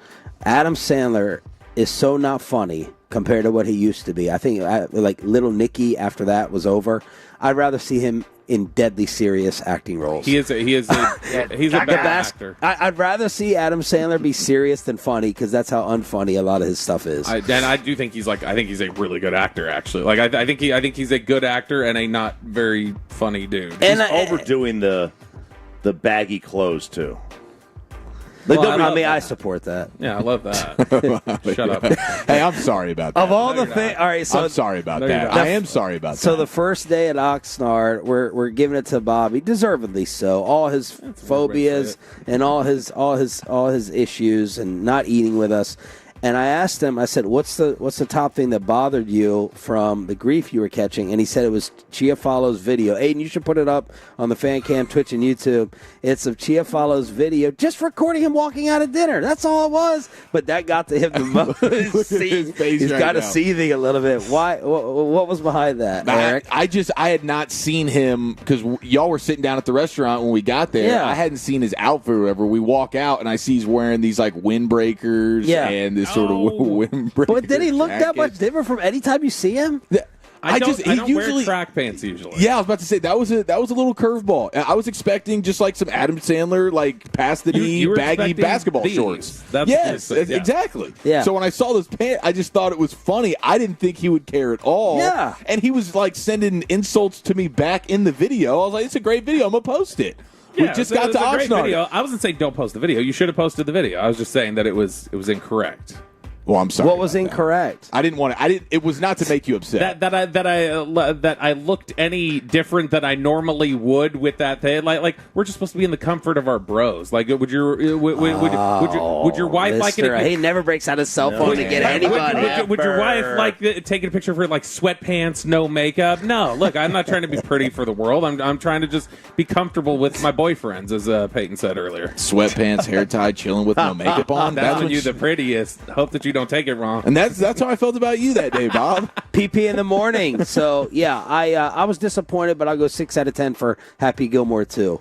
Adam Sandler is so not funny compared to what he used to be. I think Little Nicky after that was over. I'd rather see him in deadly serious acting roles. He's a bad actor. I'd rather see Adam Sandler be serious than funny because that's how unfunny a lot of his stuff is. And I do think he's a really good actor. Actually, like I think he's a good actor and a not very funny dude. He's overdoing the baggy clothes too. I support that. Yeah, I love that. Shut up. Hey, I'm sorry about that. Of all the things, all right. So I'm sorry about that. I am sorry about that. So the first day at Oxnard, we're giving it to Bobby, deservedly so. All his phobias and all his issues, and not eating with us. And I asked him, I said, what's the top thing that bothered you from the grief you were catching? And he said it was Chiafalo's video. Aiden, you should put it up on the fan cam, Twitch, and YouTube. It's of Chiafalo's video, just recording him walking out of dinner. That's all it was. But that got to him the most. He's got a seething a little bit. Why? What was behind that, Eric? I had not seen him because y'all were sitting down at the restaurant when we got there. Yeah. I hadn't seen his outfit or whatever. We walk out, and I see he's wearing these like windbreakers and this sort of windbreaker. But did he look that much different from any time you see him? I don't wear track pants usually. Yeah, I was about to say that was a little curveball. I was expecting just like some Adam Sandler like past the knee baggy basketball shorts. Yes, exactly. Yeah. So when I saw those pants, I just thought it was funny. I didn't think he would care at all. Yeah. And he was like sending insults to me back in the video. I was like, "It's a great video. I'm gonna post it." Yeah, we just got to Oxnard. I wasn't saying don't post the video. You should have posted the video. I was just saying that it was incorrect. Well, I'm sorry. What was incorrect? I didn't want to. It was not to make you upset. That I looked any different than I normally would with that thing. Like we're just supposed to be in the comfort of our bros. Like would your wife like it? He never breaks out his cell phone to get anybody. Would your wife like taking a picture of her like sweatpants, no makeup? No. Look, I'm not trying to be pretty for the world. I'm trying to just be comfortable with my boyfriends, as Peyton said earlier. Sweatpants, hair tied, chilling with no makeup on. That's when you're the prettiest. Hope that you don't take it wrong. And that's how I felt about you that day, Bob. PP in the morning. So yeah, I was disappointed, but I'll go 6 out of 10 for Happy Gilmore too.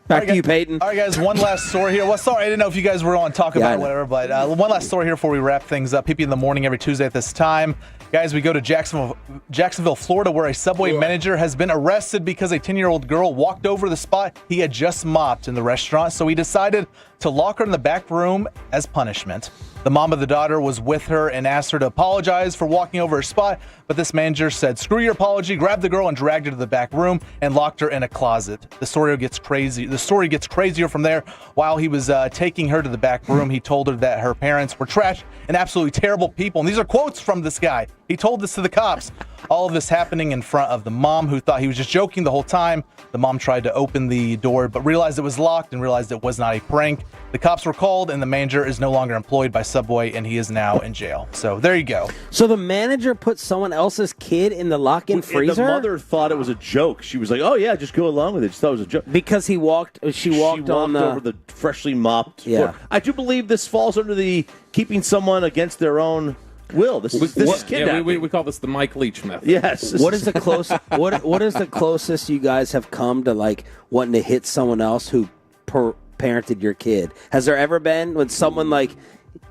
Back to you, Peyton. All right, guys, one last story here. Well, sorry, I didn't know if you guys were on talk about it or whatever, but one last story here before we wrap things up. PP in the morning every Tuesday at this time. Guys, we go to Jacksonville, Florida, where a Subway manager has been arrested because a 10-year-old girl walked over the spot he had just mopped in the restaurant, so he decided to lock her in the back room as punishment. The mom of the daughter was with her and asked her to apologize for walking over her spot, but this manager said, "Screw your apology," grabbed the girl and dragged her to the back room and locked her in a closet. The story gets crazier from there. While he was taking her to the back room, he told her that her parents were trash and absolutely terrible people. And these are quotes from this guy. He told this to the cops. All of this happening in front of the mom, who thought he was just joking the whole time. The mom tried to open the door, but realized it was locked and realized it was not a prank. The cops were called, and the manager is no longer employed by Subway, and he is now in jail. So there you go. So the manager put someone else's kid in the lock-in freezer? The mother thought it was a joke. She was like, "Oh yeah, just go along with it." She thought it was a joke because she walked over the freshly mopped floor. I do believe this falls under the keeping someone against their own will. This is kidnapping. Yeah, we call this the Mike Leach method. Yes. What is the closest? What is the closest you guys have come to like wanting to hit someone else who parented your kid? Has there ever been when someone like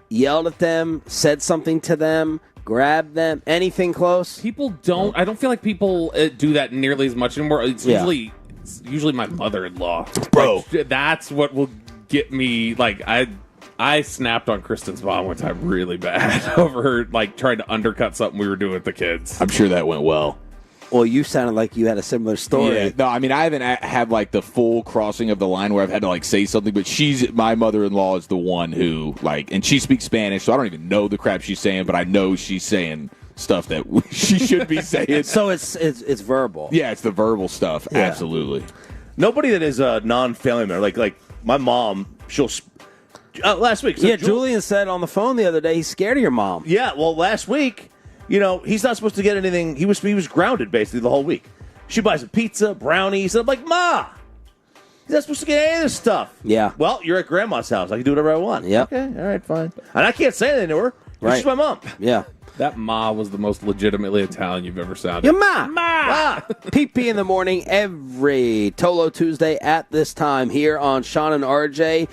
yelled at them, said something to them, grabbed them, anything close? People don't. I don't feel like people do that nearly as much anymore. It's usually my mother-in-law. Bro, like, that's what will get me. Like I snapped on Kristen's mom one time really bad over her like trying to undercut something we were doing with the kids. I'm sure that went well. Well, you sounded like you had a similar story. Yeah. No, I mean, I haven't had like the full crossing of the line where I've had to like say something, but my mother-in-law is the one who like, and she speaks Spanish, so I don't even know the crap she's saying, but I know she's saying stuff that she should be saying. So it's verbal. Yeah, it's the verbal stuff. Yeah. Absolutely. Nobody that is a non-family member, like my mom, she'll. Last week. So Julian said on the phone the other day he's scared of your mom. Yeah, well, last week, he's not supposed to get anything. He was grounded basically the whole week. She buys a pizza, brownies, and I'm like, Ma, he's not supposed to get any of this stuff. Yeah. Well, you're at Grandma's house. I can do whatever I want. Yeah. Okay, all right, fine. And I can't say anything to her. Right. She's my mom. Yeah. That Ma was the most legitimately Italian you've ever sounded. Your Ma! PP in the morning every Tolo Tuesday at this time here on Shan and RJ.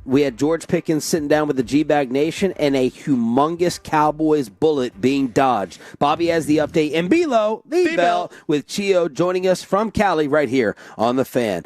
we had George Pickens sitting down with the G-Bag Nation and a humongous Cowboys bullet being dodged. Bobby has the update, and below the bell with Chio joining us from Cali right here on The Fan.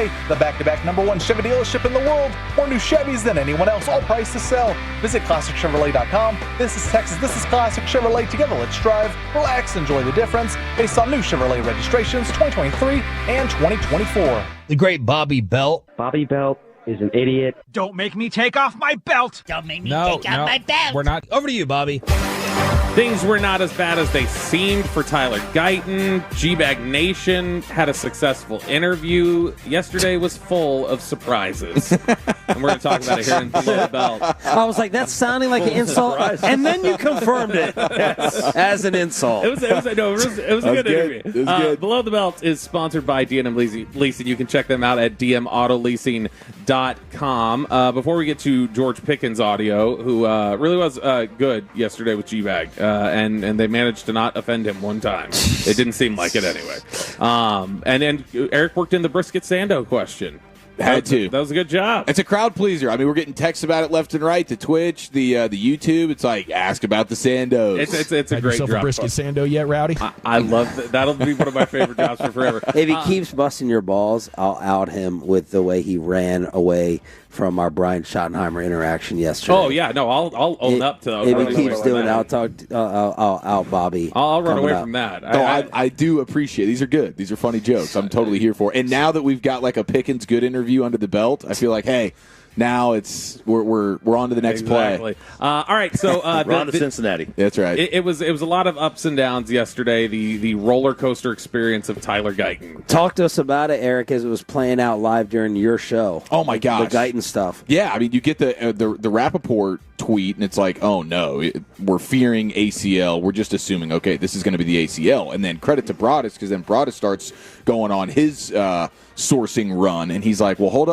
today. The back-to-back #1 Chevy dealership in the world. More new Chevys than anyone else, all priced to sell. Visit ClassicChevrolet.com. This is Texas. This is Classic Chevrolet. Together, let's drive, relax, enjoy the difference. Based on new Chevrolet registrations 2023 and 2024. The great Bobby Belt. Bobby Belt is an idiot. Don't make me take off my belt. Don't make me take off my belt. We're not. Over to you, Bobby. Things were not as bad as they seemed for Tyler Guyton. G-Bag Nation had a successful interview. Yesterday was full of surprises. And we're going to talk about it here in Below the Belt. I was like, that's sounding like an insult, and then you confirmed it as an insult. It was a good interview. It was good. Below the Belt is sponsored by D&M Leasing. You can check them out at dmautoleasing.com. Before we get to George Pickens' audio, who really was good yesterday with G-Bag, and they managed to not offend him one time. It didn't seem like it anyway. And then Eric worked in the Brisket Sando question. Had to. That was a good job. It's a crowd pleaser. I mean, we're getting texts about it left and right. The Twitch, the YouTube. It's like, ask about the Sandos. It's a Had great yourself drop. a brisket sando yet, Rowdy? I love that. That'll be one of my favorite drops for forever. If he keeps busting your balls, I'll out him with the way he ran away from our Brian Schottenheimer interaction yesterday. Oh yeah, no, I'll own up to. If he keeps doing it, I'll out Bobby. I'll run away up. from that. I do appreciate. These are good. These are funny jokes. I'm totally here for it. And now that we've got like a Pickens good interview under the belt, I feel like, hey, now we're on to the next play. All right, so we're on to Cincinnati. That's right. It was a lot of ups and downs yesterday. The roller coaster experience of Tyler Guyton. Talk to us about it, Eric, as it was playing out live during your show. Oh my gosh, the Guyton stuff. Yeah, I mean, you get the Rappaport tweet, and it's like, oh no, we're fearing ACL. We're just assuming, okay, this is going to be the ACL, and then credit to Broadus, because then Broadus starts going on his sourcing run, and he's like, well, hold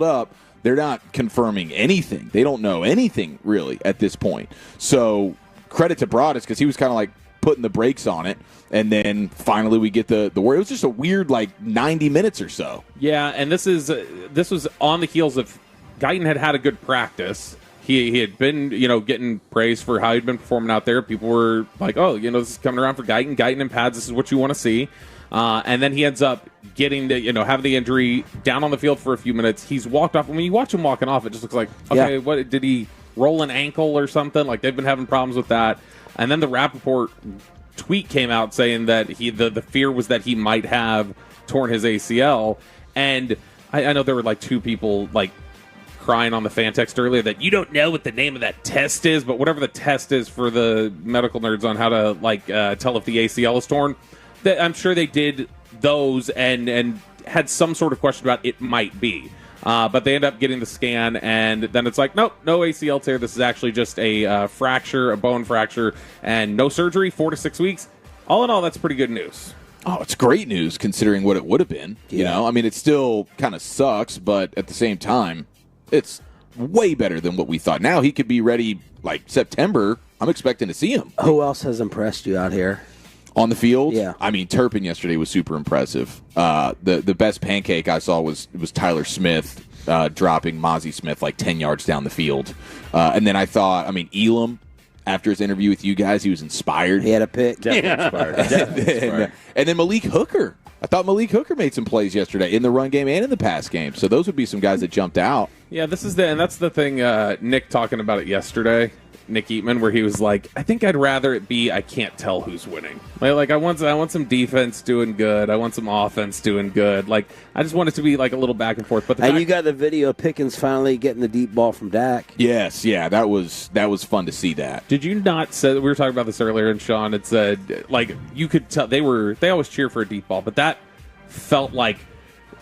up. They're not confirming anything. They don't know anything, really, at this point. So credit to Broadus, because he was kind of like putting the brakes on it. And then finally we get the word. It was just a weird, 90 minutes or so. Yeah, and this was on the heels of Guyton had a good practice. He had been, getting praise for how he'd been performing out there. People were like, oh, this is coming around for Guyton. Guyton and pads, this is what you want to see. And then he ends up getting having the injury down on the field for a few minutes. He's walked off. When you watch him walking off, it just looks like, okay, what did he roll an ankle or something? Like they've been having problems with that. And then the Rappaport tweet came out saying that the fear was that he might have torn his ACL. And I know there were two people crying on the fan text earlier that you don't know what the name of that test is, but whatever the test is for the medical nerds on how to tell if the ACL is torn. I'm sure they did those and had some sort of question about it might be. But they end up getting the scan, and then it's like, nope, no ACL tear. This is actually just a fracture, a bone fracture, and no surgery, 4 to 6 weeks. All in all, that's pretty good news. Oh, it's great news considering what it would have been. Yeah. I mean, it still kind of sucks, but at the same time, it's way better than what we thought. Now he could be ready September. I'm expecting to see him. Who else has impressed you out here? On the field? Yeah. I mean, Turpin yesterday was super impressive. The best pancake I saw was Tyler Smith dropping Mozzie Smith 10 yards down the field. And then I thought, Elam, after his interview with you guys, he was inspired. He had a pick. Definitely inspired. And then Malik Hooker. I thought Malik Hooker made some plays yesterday in the run game and in the pass game. So those would be some guys that jumped out. Yeah, that's the thing. Nick talking about it yesterday. Nick Eatman, where he was like, I think I'd rather it be I can't tell who's winning. I want some defense doing good. I want some offense doing good. I just want it to be a little back and forth. But you got the video of Pickens finally getting the deep ball from Dak. Yes, yeah, that was fun to see that. Did you not say, we were talking about this earlier, and Sean had said you could tell they always cheer for a deep ball, but that felt like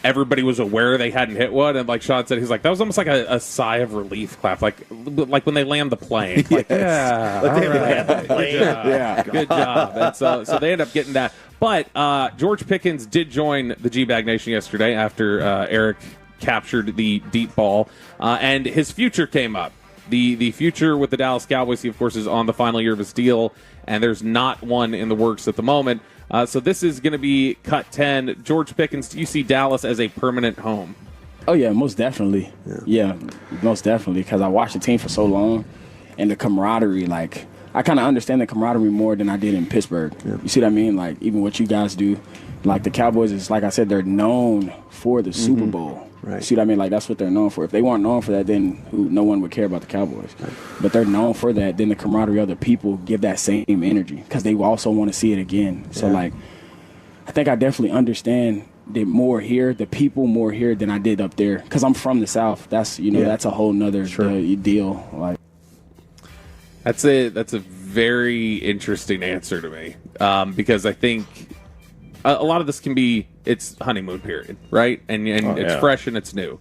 everybody was aware they hadn't hit one, and like Sean said, he's like, that was almost like a sigh of relief clap, like when they land the plane. Yeah, all right. Good job. Yeah, good job. And so they end up getting that. But George Pickens did join the G-Bag Nation yesterday after Eric captured the deep ball, and his future came up. The future with the Dallas Cowboys, he, of course, is on the final year of his deal, and there's not one in the works at the moment. So this is going to be cut 10. George Pickens, do you see Dallas as a permanent home? Oh, yeah, most definitely. Yeah, most definitely, because I watched the team for so long, and the camaraderie, I kind of understand the camaraderie more than I did in Pittsburgh. Yeah. You see what I mean? Even what you guys do, like the Cowboys is, like I said, they're known for the Super Bowl. Right. See what I mean? Like, that's what they're known for. If they weren't known for that, then no one would care about the Cowboys. Right. But they're known for that. Then the camaraderie of the people give that same energy because they also want to see it again. Yeah. So, like, I think I definitely understand the people more here than I did up there because I'm from the South. That's, that's a whole nother deal. Like, That's a very interesting answer to me because I think a lot of this can be it's honeymoon period, right? And it's fresh and it's new.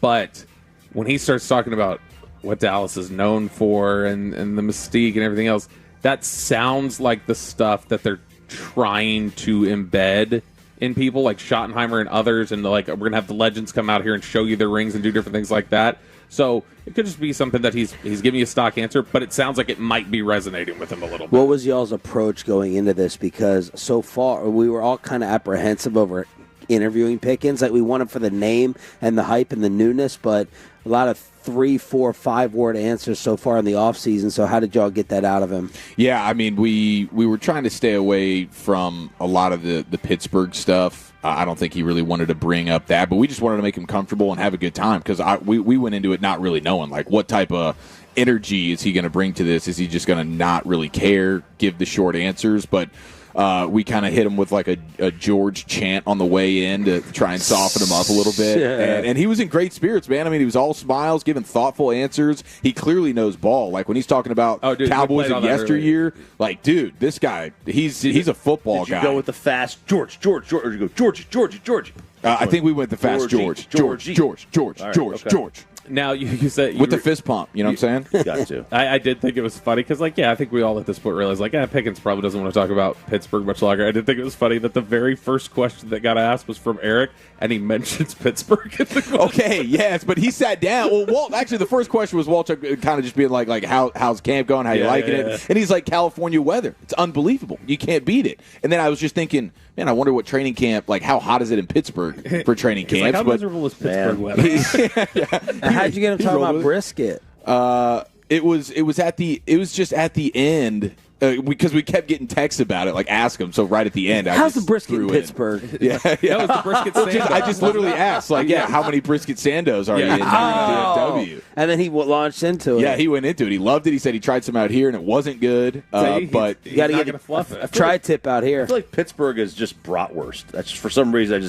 But when he starts talking about what Dallas is known for and the mystique and everything else, that sounds like the stuff that they're trying to embed in people like Schottenheimer and others, and like we're gonna have the legends come out here and show you their rings and do different things like that. So it could just be something that he's giving you a stock answer, but it sounds like it might be resonating with him a little bit. What was y'all's approach going into this? Because so far we were all kind of apprehensive over interviewing Pickens. Like we wanted for the name and the hype and the newness, but a lot of 3, 4, 5-word answers so far in the offseason. So how did y'all get that out of him? Yeah, I mean, we were trying to stay away from a lot of the Pittsburgh stuff. I don't think he really wanted to bring up that, but we just wanted to make him comfortable and have a good time because we went into it not really knowing, like, what type of energy is he going to bring to this? Is he just going to not really care, give the short answers? But we kind of hit him with like a George chant on the way in to try and soften him up a little bit. Yeah. And he was in great spirits, man. I mean, he was all smiles, giving thoughtful answers. He clearly knows ball. Like when he's talking about Cowboys of yesteryear, like, dude, this guy, he's a football guy. Did you go with the fast George, or did you go George? I think we went the fast George. Now, you said... with the fist pump, you know what I'm saying? Got to. I did think it was funny because, like, I think we all at this point realized, like, Pickens probably doesn't want to talk about Pittsburgh much longer. I did think it was funny that the very first question that got asked was from Eric, and he mentions Pittsburgh in the question. Okay, yes, but he sat down. Well, Walt, actually, the first question was Walt kind of just being like how's camp going? How you liking it? And he's like, California weather. It's unbelievable. You can't beat it. And then I was just thinking, man, I wonder what training camp, like, how hot is it in Pittsburgh for training camps? Like, how miserable is Pittsburgh weather? How'd you get him talking about brisket? It was just at the end because we kept getting texts about it, like ask him. So right at the end, how's the brisket in Pittsburgh? Yeah. That was the brisket sando. I just literally asked, like, how many brisket sandos are you in DFW? And then he launched into it. Yeah, he went into it. He loved it. He said he tried some out here and it wasn't good. But you got to get a tri-tip out here. I feel like Pittsburgh is just bratwurst. That's just, for some reason,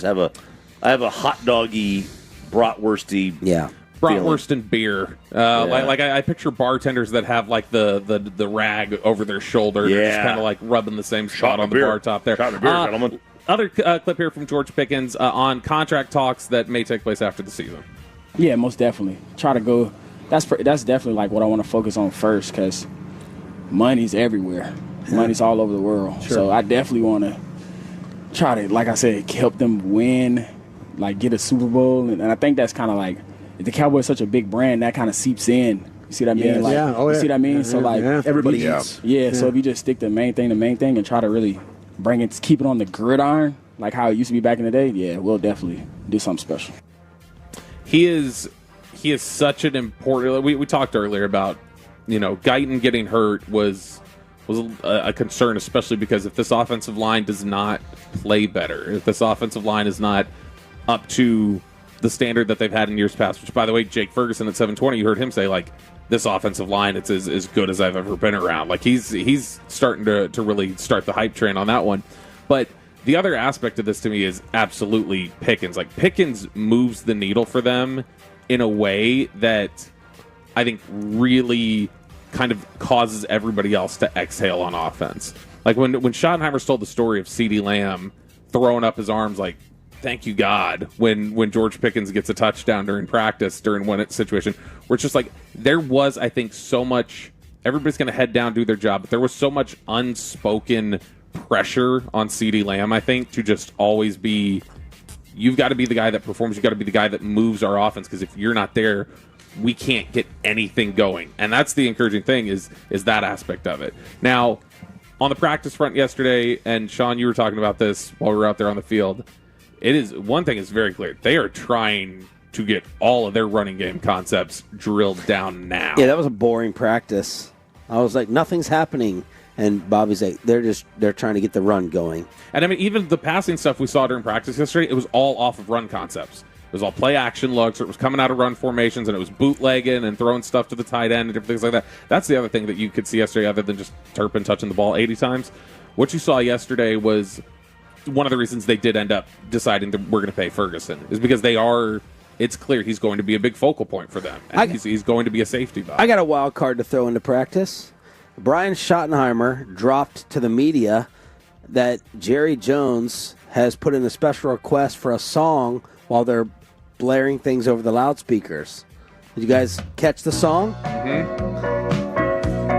I have a hot doggy bratwursty. Yeah. Bratwurst and beer. Like I picture bartenders that have like the rag over their shoulder. They're just kind of like rubbing the same spot on the bar top there. Shot of beer, gentlemen. Other clip here from George Pickens on contract talks that may take place after the season. Yeah, most definitely. Try to go. That's definitely like what I want to focus on first because money's everywhere. Money's all over the world. Sure. So I definitely want to try to, like I said, help them win, like get a Super Bowl. And I think that's kind of like, the Cowboys such a big brand, that kind of seeps in. You see what I mean? Yes. Like, you see what I mean? So, like, everybody eats. Yeah, so if you just stick to the main thing, and try to really keep it on the gridiron, like how it used to be back in the day, yeah, we'll definitely do something special. He is such an important... We talked earlier about, Guyton getting hurt was a concern, especially because if this offensive line does not play better, if this offensive line is not up to the standard that they've had in years past, which, by the way, Jake Ferguson at 720, you heard him say, like, this offensive line, it's as good as I've ever been around. Like, he's starting to really start the hype train on that one. But the other aspect of this to me is absolutely Pickens. Like, Pickens moves the needle for them in a way that I think really kind of causes everybody else to exhale on offense. Like, when Schottenheimer told the story of CeeDee Lamb throwing up his arms like, thank you, God, when George Pickens gets a touchdown during practice, during one situation, where it's just like, there was, I think, so much, everybody's going to head down, do their job, but there was so much unspoken pressure on CeeDee Lamb, I think, to just always be, you've got to be the guy that performs, you've got to be the guy that moves our offense, because if you're not there, we can't get anything going. And that's the encouraging thing, is that aspect of it. Now, on the practice front yesterday, and Sean, you were talking about this while we were out there on the field, one thing is very clear. They are trying to get all of their running game concepts drilled down now. Yeah, that was a boring practice. I was like, nothing's happening. And Bobby's like, they're trying to get the run going. And I mean, even the passing stuff we saw during practice yesterday, it was all off of run concepts. It was all play action looks, or it was coming out of run formations, and it was bootlegging and throwing stuff to the tight end and different things like that. That's the other thing that you could see yesterday, other than just Turpin touching the ball 80 times. What you saw yesterday was one of the reasons they did end up deciding that we're going to pay Ferguson, is because it's clear he's going to be a big focal point for them. And he's going to be a safety valve. I got a wild card to throw into practice. Brian Schottenheimer dropped to the media that Jerry Jones has put in a special request for a song while they're blaring things over the loudspeakers. Did you guys catch the song? Mm-hmm.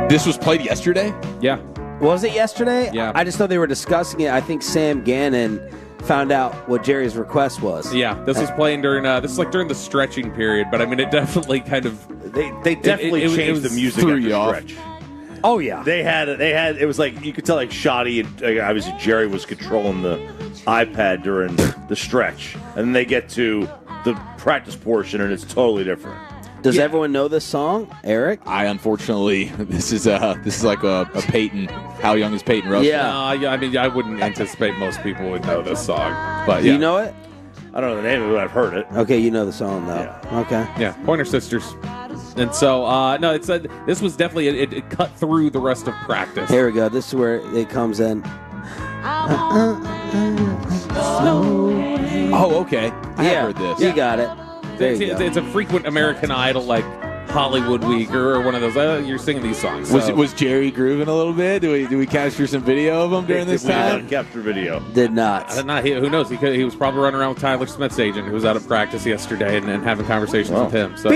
This was played yesterday? Yeah. Was it yesterday? Yeah. I just know they were discussing it. I think Sam Gannon found out what Jerry's request was. Yeah, this was playing during during the stretching period, but I mean, it definitely kind of they definitely changed the music after stretch. Oh yeah, they had it was like you could tell like Shoddy and obviously Jerry was controlling the iPad during the stretch, and then they get to the practice portion and it's totally different. Does everyone know this song, Eric? I unfortunately, this is like a Peyton. How young is Peyton Russell? Yeah, I mean, I wouldn't anticipate most people would know this song, but Do you know it? I don't know the name of it. I've heard it. Okay, you know the song though. Yeah. Okay. Yeah, Pointer Sisters. And so, no, this was definitely it cut through the rest of practice. Here we go. This is where it comes in. Oh, okay. I have heard this. You got it. It's a frequent American Idol, like Hollywood Week or one of those. You're singing these songs. So. Was Jerry grooving a little bit? Do we capture some video of him during this time? We did not capture video. Did not. Who knows? He was probably running around with Tyler Smith's agent, who was out of practice yesterday, and having conversations with him. So.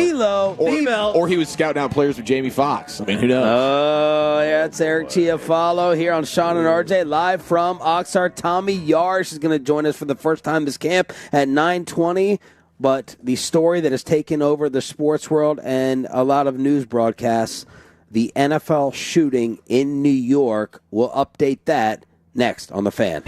Or he was scouting out players with Jamie Foxx. I mean, who knows? Oh, yeah, it's Eric Chiafalo here on Shan and RJ, live from Oxnard. Tommy Yarsh is going to join us for the first time this camp at 9:20. But the story that has taken over the sports world and a lot of news broadcasts, the NFL shooting in New York, we'll update that next on The Fan.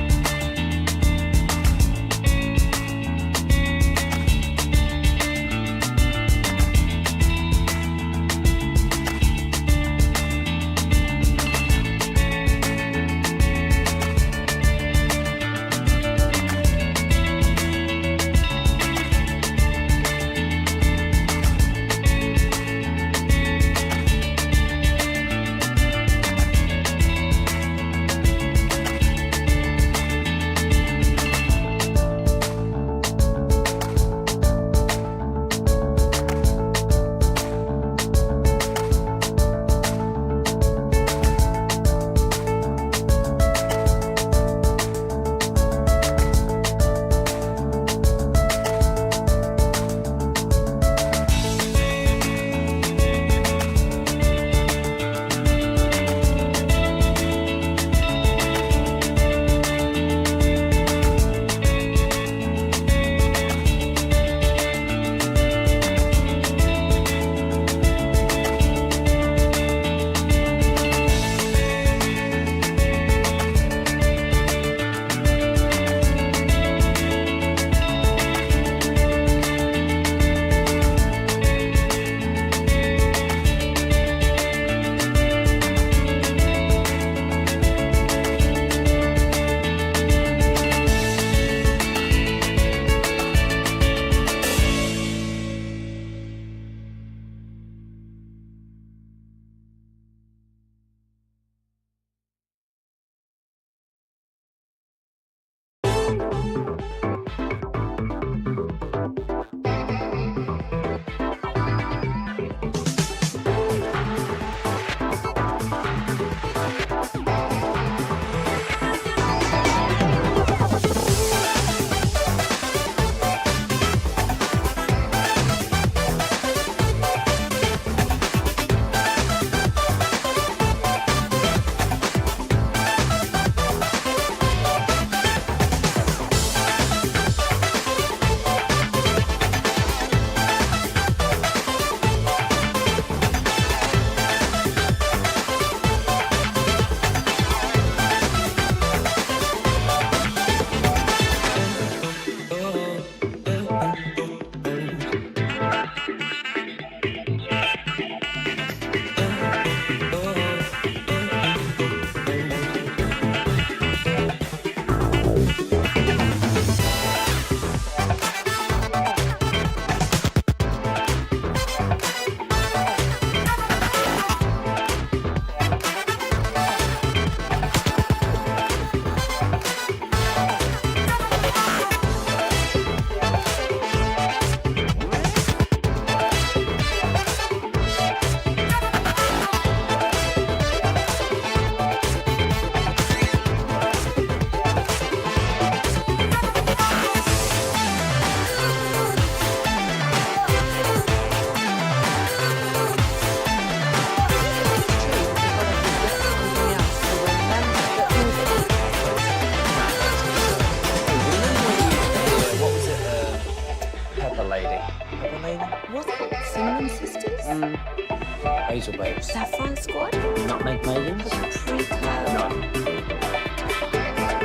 Basil babes. Saffron squad? Nutmeg maidens? Paprika? No.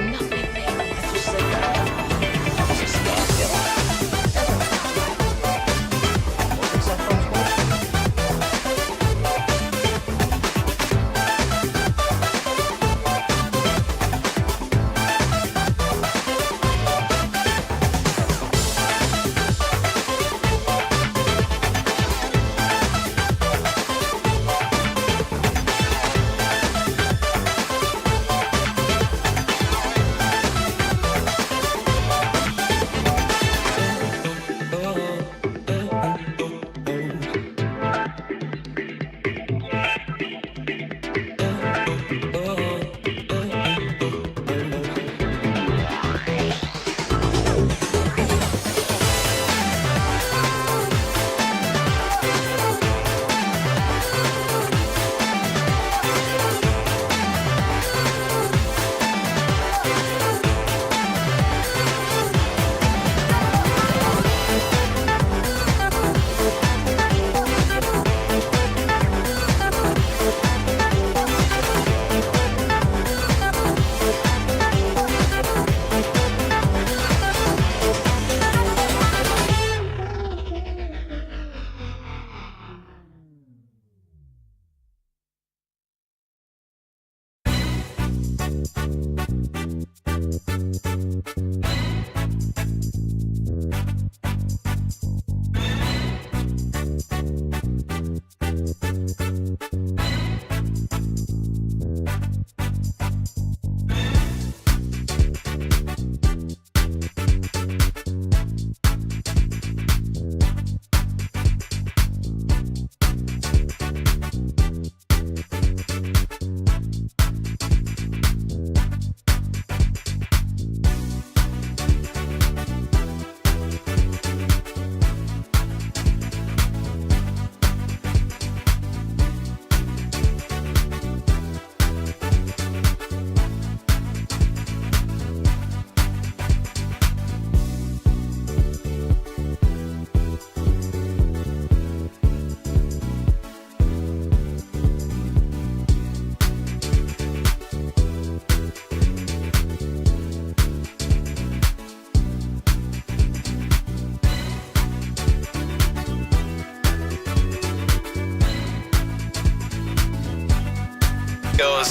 Nutmeg maidens. I just said that. That's a start, yeah. Doesn't sound right. What's the saffron squad?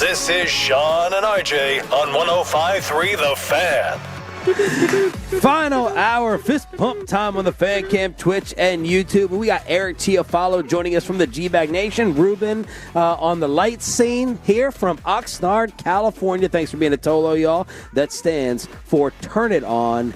This is Shan and RJ on 105.3 The Fan. Final hour, fist pump time on the Fan Cam, Twitch, and YouTube. We got Eric Chiafalo joining us from the G-Bag Nation. Ruben on the light scene here from Oxnard, California. Thanks for being a Tolo, y'all. That stands for Turn It On,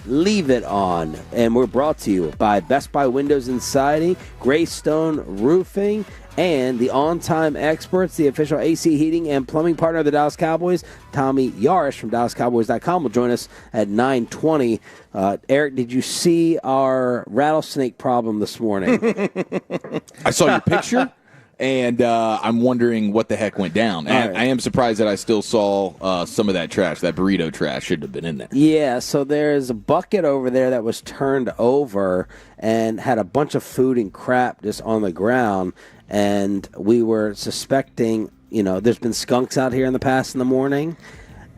Leave It On. And we're brought to you by Best Buy Windows and Siding, Greystone Roofing, and the on-time experts, the official AC heating and plumbing partner of the Dallas Cowboys, Tommy Yarish from DallasCowboys.com, will join us at 9:20. Eric, did you see our rattlesnake problem this morning? I saw your picture, and I'm wondering what the heck went down. And right. I am surprised that I still saw some of that trash. That burrito trash should have been in there. Yeah, so there's a bucket over there that was turned over and had a bunch of food and crap just on the ground. And we were suspecting, there's been skunks out here in the morning,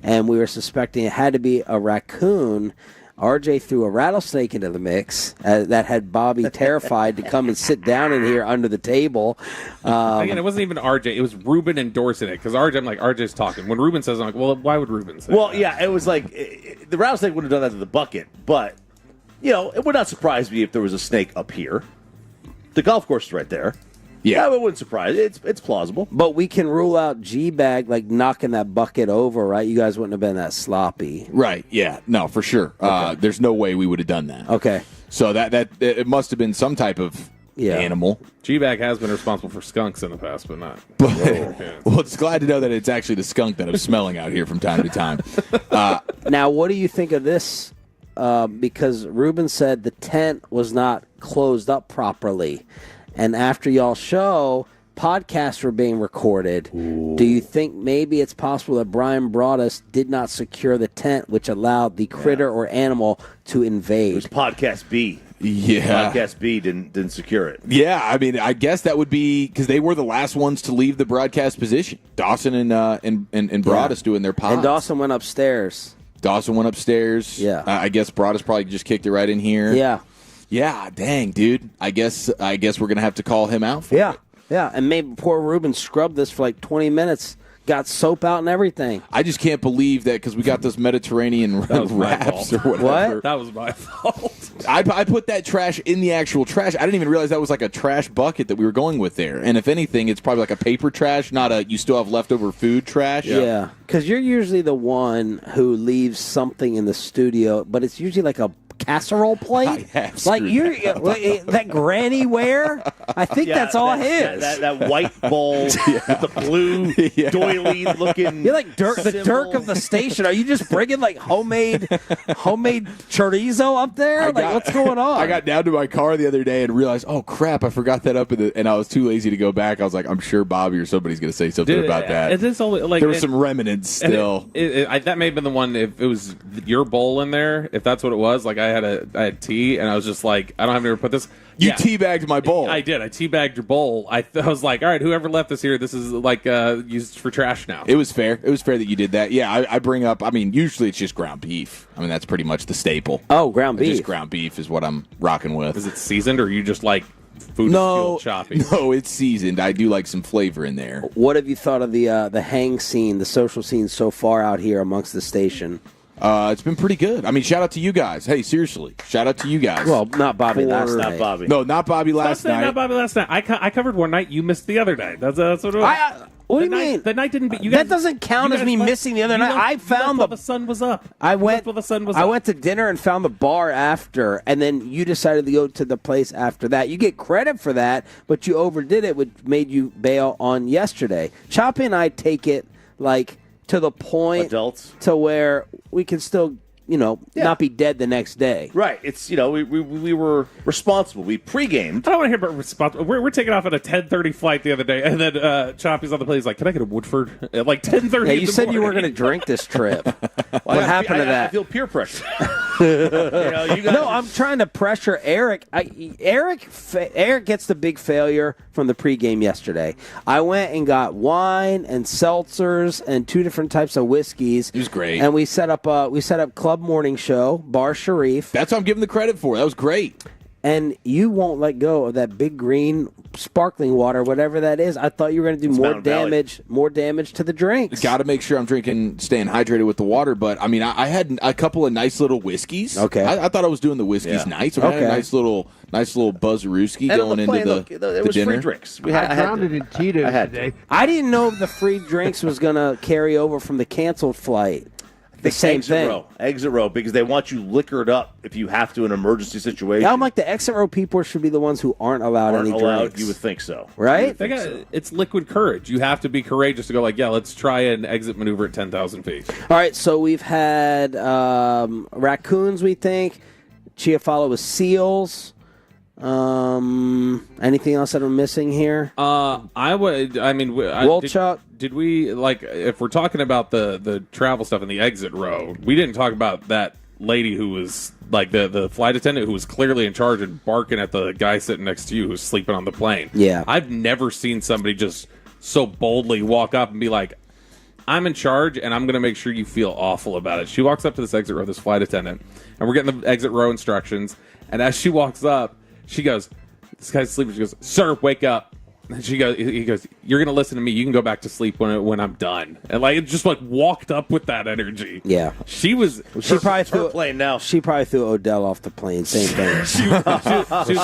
and we were suspecting it had to be a raccoon. RJ threw a rattlesnake into the mix that had Bobby terrified to come and sit down in here under the table. Again, it wasn't even RJ. It was Ruben endorsing it because RJ's talking. When Ruben says, I'm like, well, why would Ruben say that? Yeah, it was like the rattlesnake would have done that to the bucket, but, it would not surprise me if there was a snake up here. The golf course is right there. Yeah, it wouldn't surprise. It's plausible. But we can rule out G-Bag, like knocking that bucket over, right? You guys wouldn't have been that sloppy. Right, yeah. No, for sure. Okay. There's no way we would have done that. Okay. So that it must have been some type of animal. G-Bag has been responsible for skunks in the past, but not. Well, it's glad to know that it's actually the skunk that I'm smelling out here from time to time. Now, what do you think of this? Because Ruben said the tent was not closed up properly. And after y'all's show, podcasts were being recorded. Ooh. Do you think maybe it's possible that Brian Broaddus did not secure the tent, which allowed the critter or animal to invade? It was podcast B. Yeah. Broadcast B didn't secure it. Yeah, I mean, I guess that would be because they were the last ones to leave the broadcast position. Dawson and Broadus doing their pods. And Dawson went upstairs. Yeah. I guess Broadus probably just kicked it right in here. Yeah. Yeah, dang, dude. I guess we're gonna have to call him out for it. Yeah, and maybe poor Ruben scrubbed this for like 20 minutes, got soap out and everything. I just can't believe that because we got those Mediterranean wraps or whatever. What? That was my fault. I put that trash in the actual trash. I didn't even realize that was like a trash bucket that we were going with there. And if anything, it's probably like a paper trash, not a you still have leftover food trash. Yeah, because you're usually the one who leaves something in the studio, but it's usually like a casserole plate. Like that granny ware. I think that's all his. That white bowl with the blue doily looking. You're like the Dirk of the station. Are you just bringing like homemade chorizo up there? What's going on? I got down to my car the other day and realized, oh crap, I forgot that up and I was too lazy to go back. I was like, I'm sure Bobby or somebody's going to say something about that. It is only, like, there were some remnants still. That may have been the one. If it was your bowl in there, if that's what it was, like I had tea, and I was just like, I don't have anywhere to put this. You teabagged my bowl. I did. I teabagged your bowl. I was like, all right, whoever left this here, this is like used for trash now. It was fair. It was fair that you did that. Yeah, I bring up, I mean, usually it's just ground beef. I mean, that's pretty much the staple. Oh, ground beef. Just ground beef is what I'm rocking with. Is it seasoned, or are you just like food no, choppy? No, it's seasoned. I do like some flavor in there. What have you thought of the hang scene, the social scene so far out here amongst the station? It's been pretty good. I mean, shout out to you guys. Hey, seriously, shout out to you guys. Well, not Bobby last night. Not Bobby. No, not Bobby last night. Not Bobby last night. I covered one night. You missed the other night. That's what it was. What do you mean? The night didn't. You guys, that doesn't count as me missing the other night. I found the sun was up. I went while the sun was I up. went to dinner and found the bar after, and then you decided to go to the place after that. You get credit for that, but you overdid it, which made you bail on yesterday. Choppy and I take it like to the point adults to where we can still. Not be dead the next day. Right. It's, we were responsible. We pre-gamed. I don't want to hear about responsible. We're taking off at a 10:30 flight the other day, and then Choppy's on the plane. He's like, can I get a Woodford at like 10:30? Yeah, you said you were going to drink this trip. What happened to that? I feel peer pressure. No, I'm trying to pressure Eric. Eric gets the big failure from the pregame yesterday. I went and got wine and seltzers and 2 different types of whiskeys. It was great. And we set up Club Morning Show, Bar Sharif. That's what I'm giving the credit for. That was great. And you won't let go of that big green sparkling water, whatever that is. I thought you were going to do more damage to the drinks. Got to make sure I'm staying hydrated with the water. But I mean, I had a couple of nice little whiskeys. Okay, I thought I was doing the whiskeys nice. I had a nice little buzzerooski going into the was dinner. Free drinks. I drowned it in Tito's today. I didn't know if the free drinks was going to carry over from the canceled flight. The same thing. Exit row, because they want you liquored up if you have to in an emergency situation. Yeah, I'm like, the exit row people should be the ones who aren't allowed any drinks. You would think so. Right? It's liquid courage. You have to be courageous to go like, yeah, let's try an exit maneuver at 10,000 feet. All right, so we've had raccoons, we think. Chiafalo with seals. Anything else that I'm missing here? Wolchuk. Did we, like, if we're talking about the travel stuff in the exit row, we didn't talk about that lady who was, like, the flight attendant who was clearly in charge and barking at the guy sitting next to you who's sleeping on the plane. Yeah. I've never seen somebody just so boldly walk up and be like, I'm in charge, and I'm going to make sure you feel awful about it. She walks up to this exit row, this flight attendant, and we're getting the exit row instructions, and as she walks up, she goes, this guy's sleeping. She goes, sir, wake up. And he goes, you're going to listen to me. You can go back to sleep when I'm done. And like, it just like walked up with that energy. Yeah. She probably threw plane now. She probably threw Odell off the plane. Same thing. she was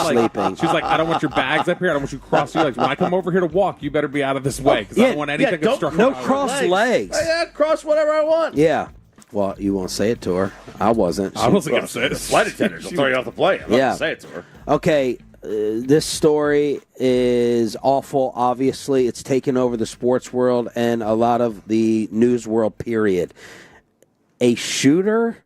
sleeping. She was like, I don't want your bags up here. I don't want you crossing your legs. When I come over here to walk, you better be out of this way because I don't want anything obstructing. No cross legs. Cross whatever I want. Yeah. Well, you won't say it to her. I wasn't. I wasn't going to say it. The flight attendants will throw you off the plane. I'm not going to say it to her. Okay. This story is awful, obviously. It's taken over the sports world and a lot of the news world, period. A shooter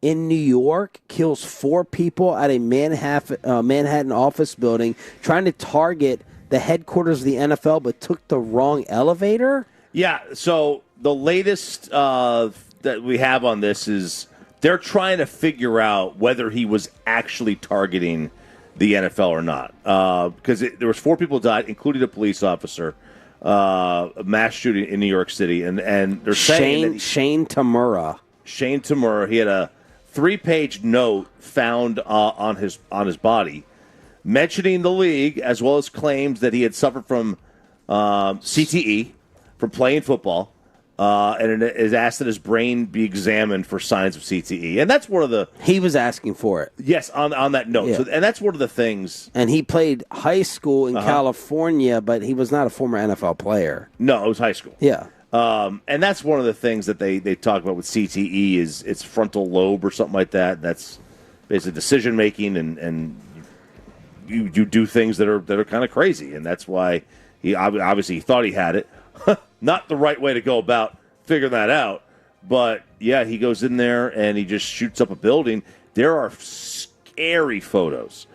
in New York kills 4 people at a Manhattan office building trying to target the headquarters of the NFL but took the wrong elevator? Yeah, so the latest that we have on this is they're trying to figure out whether he was actually targeting the NFL or not. Because there was 4 people died, including a police officer. A mass shooting in New York City, and they're saying Shane Tamura. Shane Tamura. He had a 3-page note found on his body, mentioning the league as well as claims that he had suffered from CTE from playing football, and it is asked that his brain be examined for signs of CTE. And that's one of the... He was asking for it. Yes, on that note. Yeah. So, and that's one of the things... And he played high school in California, but he was not a former NFL player. No, it was high school. Yeah. And that's one of the things that they talk about with CTE is it's frontal lobe or something like that. That's basically decision making, and you do things that are kind of crazy, and that's why he obviously thought he had it. Not the right way to go about figuring that out, but yeah, he goes in there and he just shoots up a building. There are scary photos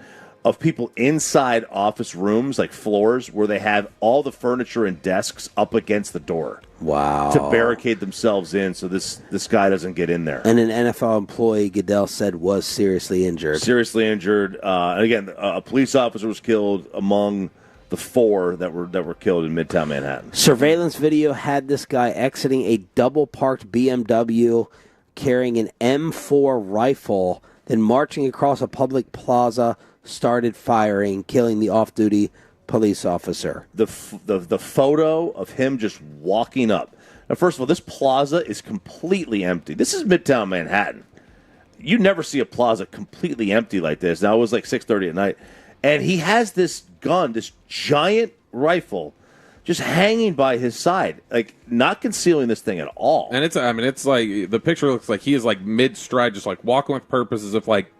of people inside office rooms, like floors, where they have all the furniture and desks up against the door. Wow. To barricade themselves in so this guy doesn't get in there. And an NFL employee, Goodell said, was seriously injured. Seriously injured. And again, a police officer was killed among the 4 that were killed in Midtown Manhattan. Surveillance video had this guy exiting a double-parked BMW carrying an M4 rifle, then marching across a public plaza, started firing, killing the off-duty police officer. The photo of him just walking up. Now, first of all, this plaza is completely empty. This is Midtown Manhattan. You never see a plaza completely empty like this. Now, it was like 6:30 at night. And he has this gun, this giant rifle, just hanging by his side, like not concealing this thing at all. And it's like the picture looks like he is like mid-stride, just like walking with purpose, as if like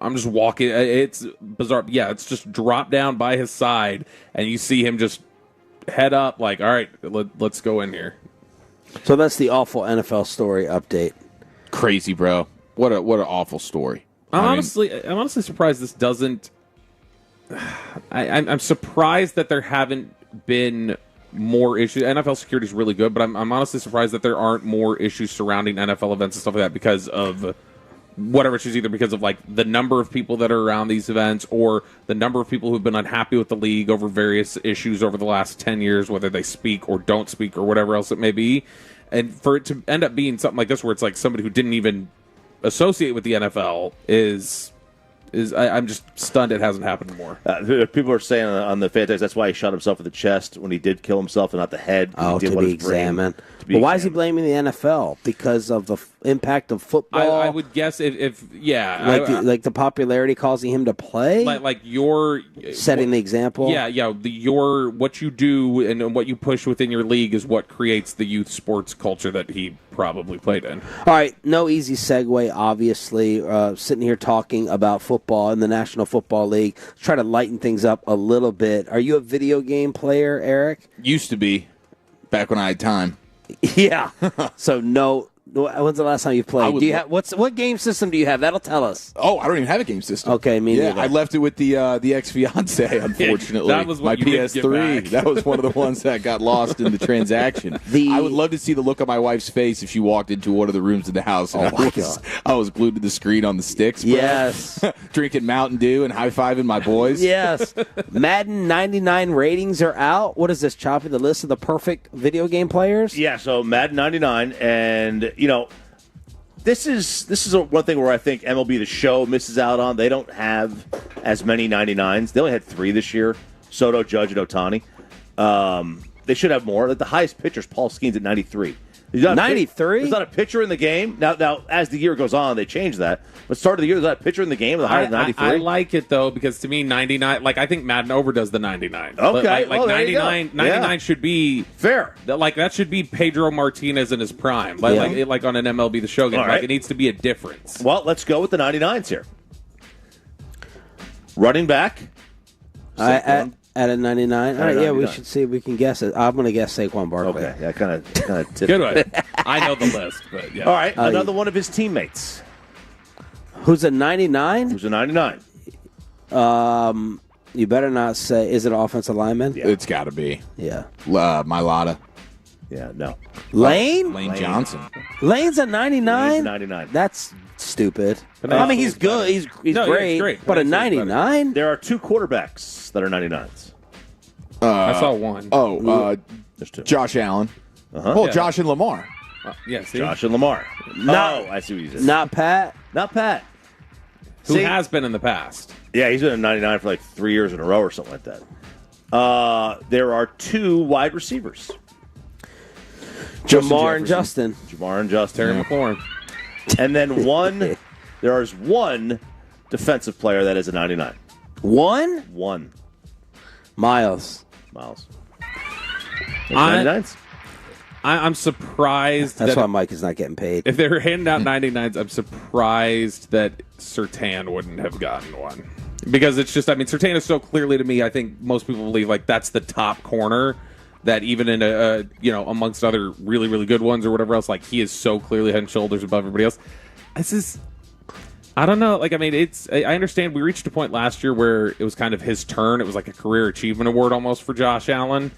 I'm just walking. It's bizarre. Yeah, it's just dropped down by his side, and you see him just head up, like, all right, let's go in here. So that's the awful NFL story update. Crazy, bro. What an awful story. I'm honestly surprised this doesn't. I'm surprised that there haven't been more issues. NFL security is really good, but I'm honestly surprised that there aren't more issues surrounding NFL events and stuff like that because of whatever issues, either because of like the number of people that are around these events or the number of people who've been unhappy with the league over various issues over the last 10 years, whether they speak or don't speak or whatever else it may be. And for it to end up being something like this where it's like somebody who didn't even associate with the NFL I'm just stunned it hasn't happened more. People are saying on the fan text that's why he shot himself in the chest when he did kill himself and not the head. Oh, to be examined. But why is he blaming the NFL? Because of the impact of football? I would guess if like the popularity causing him to play? Like your setting the example? Yeah. What you do and what you push within your league is what creates the youth sports culture that he probably played in. All right, no easy segue, obviously. Sitting here talking about football in the National Football League. Let's try to lighten things up a little bit. Are you a video game player, Eric? Used to be, back when I had time. Yeah. So no. When's the last time you played? Do you have what game system do you have? That'll tell us. Oh, I don't even have a game system. Okay, me neither. I left it with the ex-fiance, unfortunately. That was what my you PS3. That was one of the ones that got lost in the transaction. I would love to see the look on my wife's face if she walked into one of the rooms in the house. And I was glued to the screen on the sticks. Bro. Yes. Drinking Mountain Dew and high-fiving my boys. Yes. Madden 99 ratings are out. What is this, Choppy? The list of the perfect video game players? Yeah, so Madden 99, and this is one thing where I think MLB The Show misses out on. They don't have as many 99s. They only had 3 this year: Soto, Judge, and Ohtani. They should have more. The highest pitcher is Paul Skeens at 93. 93? There's not a pitcher in the game. Now, as the year goes on, they change that. But start of the year, there's not a pitcher in the game with a higher than 93. I like it, though, because to me, 99, I think Madden overdoes the 99. Okay. But 99 should be fair. That should be Pedro Martinez in his prime. Like on an MLB The Show game. Right. It needs to be a difference. Well, let's go with the 99s here. Running back. At a 99? All right, yeah, we should see if we can guess it. I'm going to guess Saquon Barkley. Okay, yeah, kind of tipped. Good one. I know the list, but yeah. All right, another one of his teammates. Who's a 99? Who's a 99? You better not say, is it an offensive lineman? Yeah. It's got to be. Yeah. Mailata. Yeah, no. Lane? Lane Johnson. Lane's a 99? Lane's a 99. That's stupid. But I mean, he's good. He's No, great, great. But a 99? There are 2 quarterbacks that are 99s. I saw one. There's 2. Josh Allen. Uh-huh. Yeah. Josh and Lamar. Yeah, see? Josh and Lamar. I see what you did. Not Pat? Not Pat. Who See? has been in the past. Yeah, he's been a 99 for like 3 years in a row or something like that. There are 2 wide receivers. Jamar and Justin. Jamar and Justin. Terry McLaurin. And then there is one defensive player that is a 99. One? One. Miles. There's I- 99s. I'm surprised. That's that why Mike is not getting paid. If they were handing out 99s, I'm surprised that Surtain wouldn't have gotten one. Because it's just, I mean, Surtain is so clearly to me, I think most people believe like that's the top corner that even in amongst other really, really good ones or whatever else, like he is so clearly head and shoulders above everybody else. This is, I don't know. Like, I mean, I understand we reached a point last year where it was kind of his turn. It was like a career achievement award almost for Josh Allen.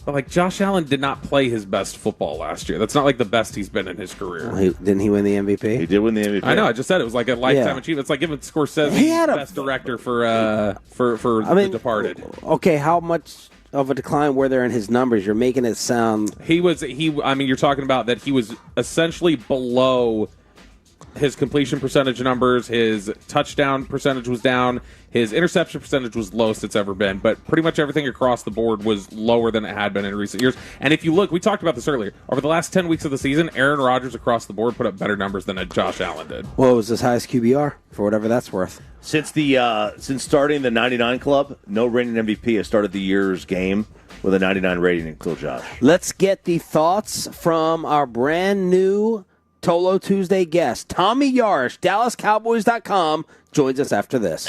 But, like, Josh Allen did not play his best football last year. That's not, like, the best he's been in his career. Didn't he win the MVP? He did win the MVP. I know. I just said it was like a lifetime achievement. It's like giving Scorsese He had best director for The Departed. Okay, how much of a decline were there in his numbers? You're making it sound... I mean, you're talking about that he was essentially below his completion percentage numbers. His touchdown percentage was down. His interception percentage was lowest it's ever been. But pretty much everything across the board was lower than it had been in recent years. And if you look, we talked about this earlier. Over the last 10 weeks of the season, Aaron Rodgers across the board put up better numbers than Josh Allen did. Well, it was his highest QBR, for whatever that's worth. Since starting the 99 club, no reigning MVP has started the year's game with a 99 rating until Josh. Let's get the thoughts from our brand new Tolo Tuesday guest. Tommy Yarsh, DallasCowboys.com, joins us after this.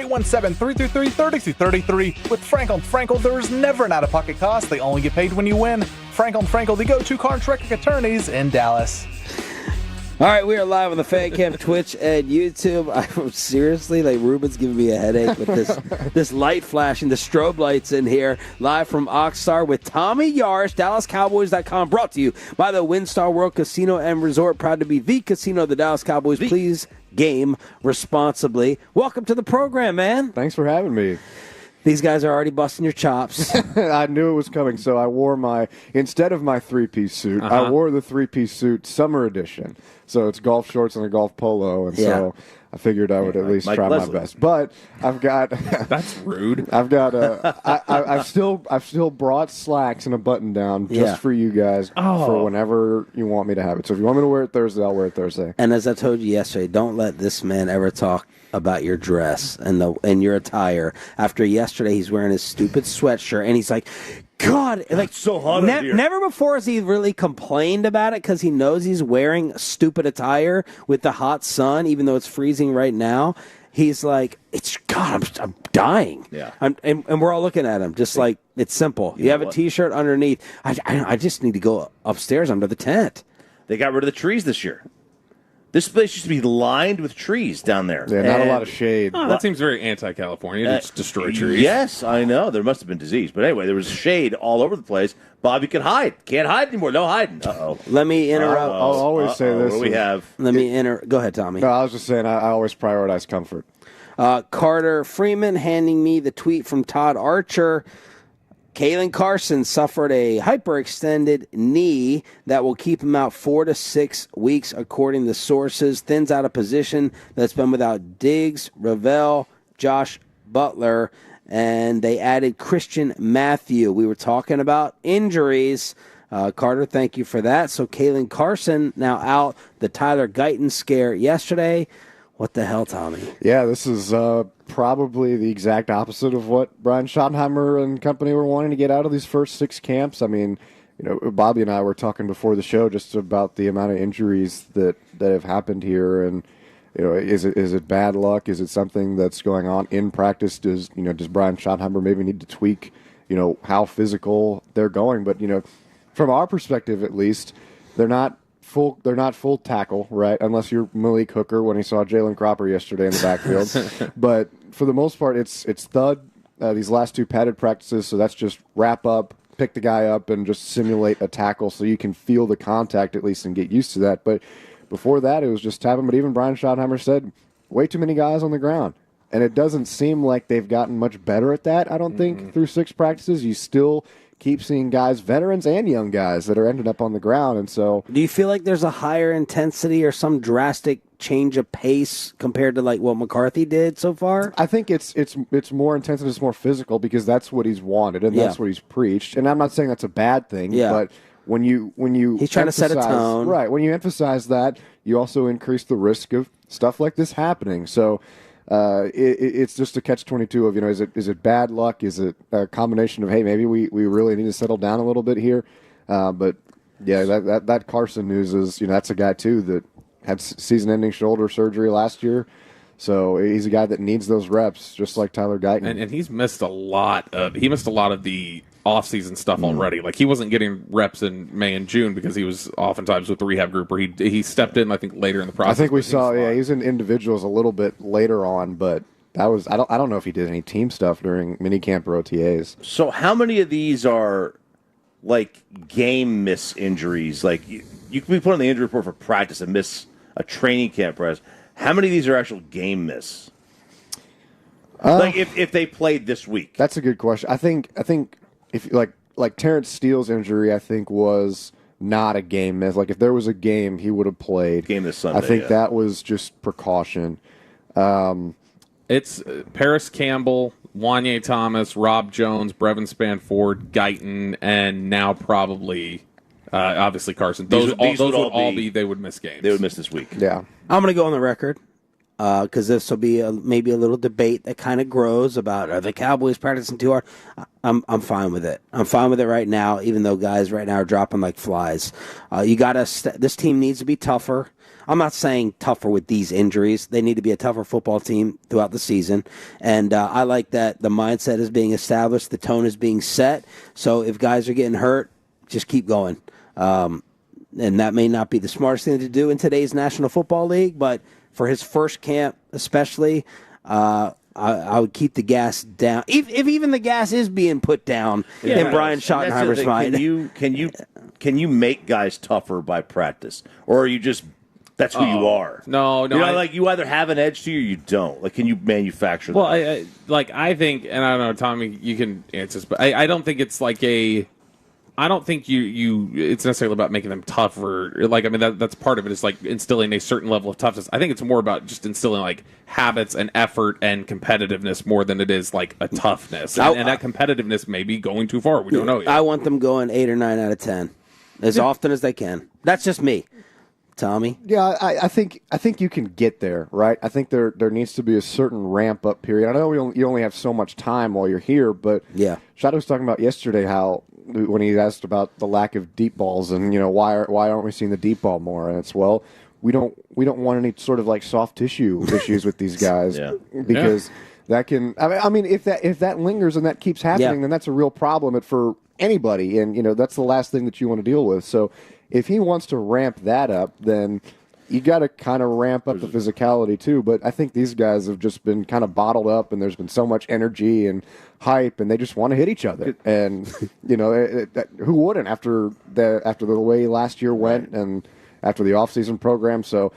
317-333-3233 with Frank on Frankel. There is never an out-of-pocket cost. They only get paid when you win. Frank on Frankel, the go-to car and trucking attorneys in Dallas. All right, we are live on the Fan Camp Twitch and YouTube. I'm seriously, like, Ruben's giving me a headache with this light flashing, the strobe lights in here. Live from Oxnard with Tommy Yarsh, DallasCowboys.com, brought to you by the WinStar World Casino and Resort. Proud to be the casino of the Dallas Cowboys. Please game responsibly. Welcome to the program, man. Thanks for having me. These guys are already busting your chops. I knew it was coming, so I wore instead of my three-piece suit, I wore the three-piece suit summer edition. So it's golf shorts and a golf polo, and so I figured I would at least try my best. But I've got that's rude. I've got I've still brought slacks and a button down just for you guys for whenever you want me to have it. So if you want me to wear it Thursday, I'll wear it Thursday. And as I told you yesterday, don't let this man ever talk about your dress and your attire. After yesterday, he's wearing his stupid sweatshirt, and he's like, God, like it's so hot out here. Never before has he really complained about it because he knows he's wearing stupid attire with the hot sun, even though it's freezing right now. He's like, I'm dying. Yeah. And we're all looking at him, just like, it's simple. You have a T-shirt underneath. I just need to go upstairs under the tent. They got rid of the trees this year. This place used to be lined with trees down there. Yeah, not a lot of shade. Oh, that seems very anti-California. Just destroy trees. Yes, I know. There must have been disease. But anyway, there was shade all over the place. Bobby could hide. Can't hide anymore. No hiding. Uh-oh. Let me interrupt. I'll always say this. What do we have? Go ahead, Tommy. No, I was just saying I always prioritize comfort. Carter Freeman handing me the tweet from Todd Archer. Kalen Carson suffered a hyperextended knee that will keep him out 4 to 6 weeks, according to sources. Thins out a position that's been without Diggs, Ravel, Josh Butler, and they added Christian Matthew. We were talking about injuries. Carter, thank you for that. So Kalen Carson now out. The Tyler Guyton scare yesterday. What the hell, Tommy? Yeah, this is probably the exact opposite of what Brian Schottenheimer and company were wanting to get out of these first 6 camps. I mean, Bobby and I were talking before the show just about the amount of injuries that have happened here, and is it bad luck? Is it something that's going on in practice? Does Brian Schottenheimer maybe need to tweak how physical they're going? But from our perspective at least, they're not full tackle, right? Unless you're Malik Hooker when he saw Jalen Cropper yesterday in the backfield. But for the most part, it's thud. These last 2 padded practices, so that's just wrap up, pick the guy up, and just simulate a tackle so you can feel the contact at least and get used to that. But before that, it was just tapping. But even Brian Schottenheimer said, way too many guys on the ground. And it doesn't seem like they've gotten much better at that, I don't think, through 6 practices. You still keep seeing guys, veterans and young guys, that are ending up on the ground. And so, do you feel like there's a higher intensity or some drastic change of pace compared to like what McCarthy did so far? I think it's more intense and it's more physical because that's what he's wanted and that's what he's preached. And I'm not saying that's a bad thing, but when you he's trying to set a tone, right? When you emphasize that, you also increase the risk of stuff like this happening. So. It's just a catch-22 of, is it bad luck? Is it a combination of, hey, maybe we really need to settle down a little bit here? But yeah, that Carson news is, that's a guy too that had season-ending shoulder surgery last year. So he's a guy that needs those reps, just like Tyler Guyton. And he's missed a lot of the off-season stuff already. Like, he wasn't getting reps in May and June because he was oftentimes with the rehab group, or he stepped in, I think, later in the process. I think we saw, he's in individuals a little bit later on, but that was I don't know if he did any team stuff during minicamp or OTAs. So how many of these are like game miss injuries? Like you can be put on the injury report for practice and miss a training camp practice. How many of these are actual game miss? Like if they played this week? That's a good question. I think if like Terrence Steele's injury, I think was not a game miss. Like if there was a game, he would have played. Game this Sunday. I think that was just precaution. It's Paris Campbell, Wanye Thomas, Rob Jones, Brevin Spanford, Guyton, and now probably obviously Carson. Those would all be they would miss games. They would miss this week. Yeah. I'm going to go on the record. because this will be maybe a little debate that kind of grows about, are the Cowboys practicing too hard? I'm fine with it. I'm fine with it right now, even though guys right now are dropping like flies. This team needs to be tougher. I'm not saying tougher with these injuries. They need to be a tougher football team throughout the season. And I like that the mindset is being established, the tone is being set. So if guys are getting hurt, just keep going. And that may not be the smartest thing to do in today's National Football League, but for his first camp especially, I would keep the gas down. If even the gas is being put down in Brian Schottenheimer's mind. Can you make guys tougher by practice? Or are you just... That's who you are. No. You either have an edge to you or you don't. Like, can you manufacture that? Well, I think, and I don't know, Tommy, you can answer this, but I don't think it's like I don't think it's necessarily about making them tougher. Like, I mean, that's part of it. Is like instilling a certain level of toughness. I think it's more about just instilling like habits and effort and competitiveness more than it is like a toughness. And that competitiveness may be going too far. We don't know yet. I want them going 8 or 9 out of 10 as often as they can. That's just me. Tommy? Yeah, I think you can get there, right? I think there needs to be a certain ramp-up period. I know you only have so much time while you're here, but Shadow was talking about yesterday how when he asked about the lack of deep balls and, why aren't we seeing the deep ball more? And it's, well, we don't want any sort of like soft tissue issues with these guys because that can – I mean, if that lingers and that keeps happening, then that's a real problem for anybody, and, that's the last thing that you want to deal with. So – if he wants to ramp that up, then you got to kind of ramp up the physicality too. But I think these guys have just been kind of bottled up, and there's been so much energy and hype, and they just want to hit each other. And who wouldn't after the way last year went and after the offseason program? So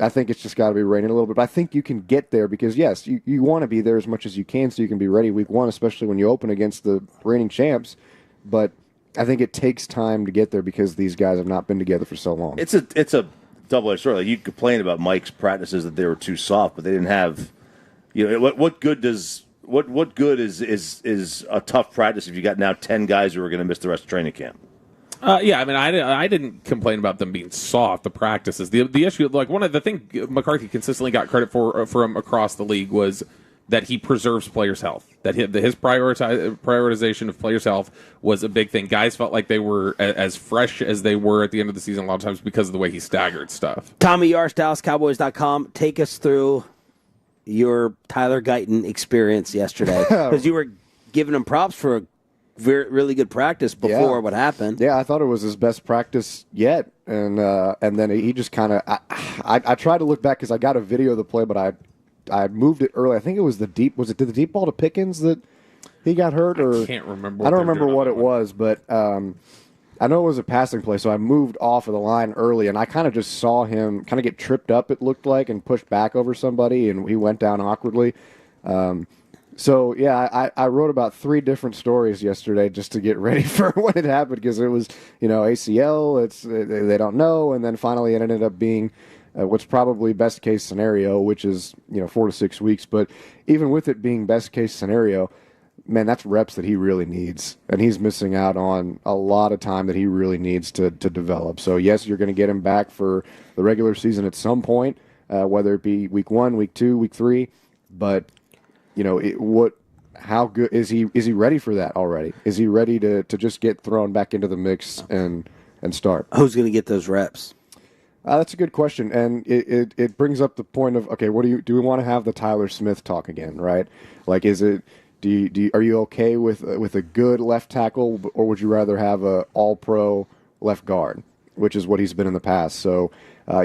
I think it's just got to be reining a little bit. But I think you can get there because yes, you want to be there as much as you can so you can be ready week 1, especially when you open against the reigning champs. But I think it takes time to get there because these guys have not been together for so long. It's a double-edged sword. Like, you complain about Mike's practices that they were too soft, but they didn't have. What good is a tough practice if you got now 10 guys who are going to miss the rest of training camp? I mean, I didn't complain about them being soft. The practices, the issue, like one of the things McCarthy consistently got credit for from across the league was that he preserves players' health. That his prioritization of players' health was a big thing. Guys felt like they were as fresh as they were at the end of the season a lot of times because of the way he staggered stuff. Tommy Yarsh, DallasCowboys.com. Take us through your Tyler Guyton experience yesterday because you were giving him props for a really good practice before what happened. Yeah, I thought it was his best practice yet, and then he just kind of. I tried to look back because I got a video of the play, but I moved it early. I think it was the deep ball to Pickens that he got hurt? Or I can't remember. I don't remember what it was, but I know it was a passing play, so I moved off of the line early, and I kind of just saw him kind of get tripped up, it looked like, and pushed back over somebody, and he went down awkwardly. So, yeah, I wrote about 3 different stories yesterday just to get ready for when it happened because it was, ACL, they don't know, and then finally it ended up being what's probably best case scenario, which is 4 to 6 weeks. But even with it being best case scenario, man, that's reps that he really needs, and he's missing out on a lot of time that he really needs to develop. So yes, you're going to get him back for the regular season at some point, whether it be week 1, week 2, week 3. But how good is he? Is he ready for that already? Is he ready to just get thrown back into the mix and start? Who's going to get those reps? That's a good question, and it brings up the point of, okay, do we want to have the Tyler Smith talk again, right? Like, is it are you okay with a good left tackle, or would you rather have a all-pro left guard, which is what he's been in the past? So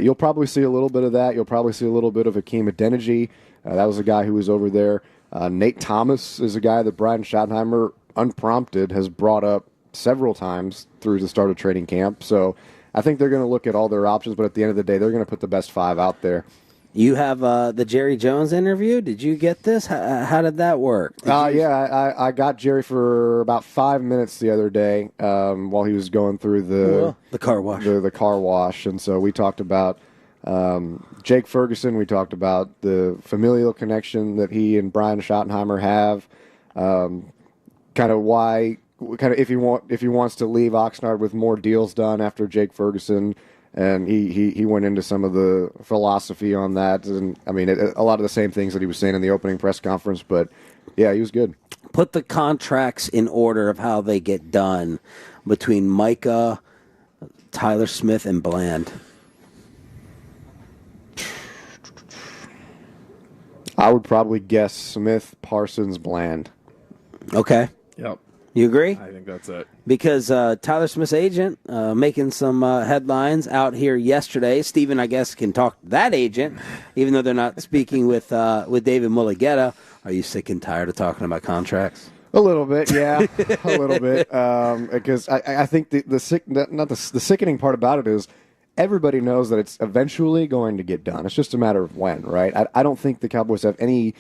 you'll probably see a little bit of that. You'll probably see a little bit of Akeem Adeniji. That was a guy who was over there. Nate Thomas is a guy that Brian Schottenheimer, unprompted, has brought up several times through the start of training camp. So I think they're going to look at all their options, but at the end of the day, they're going to put the best 5 out there. You have the Jerry Jones interview. Did you get this? How did that work? I got Jerry for about 5 minutes the other day while he was going through the car wash. The car wash, and so we talked about Jake Ferguson. We talked about the familial connection that he and Brian Schottenheimer have. If he wants to leave Oxnard with more deals done after Jake Ferguson, And he went into some of the philosophy on that. And, I mean, a lot of the same things that he was saying in the opening press conference. But, yeah, he was good. Put the contracts in order of how they get done between Micah, Tyler Smith, and Bland. I would probably guess Smith, Parsons, Bland. Okay. Yep. You agree? I think that's it. Because Tyler Smith's agent making some headlines out here yesterday. Steven, I guess, can talk to that agent, even though they're not speaking with David Mulligetta. Are you sick and tired of talking about contracts? A little bit, yeah, a little bit. Because I think the sickening part about it is everybody knows that it's eventually going to get done. It's just a matter of when, right? I don't think the Cowboys have any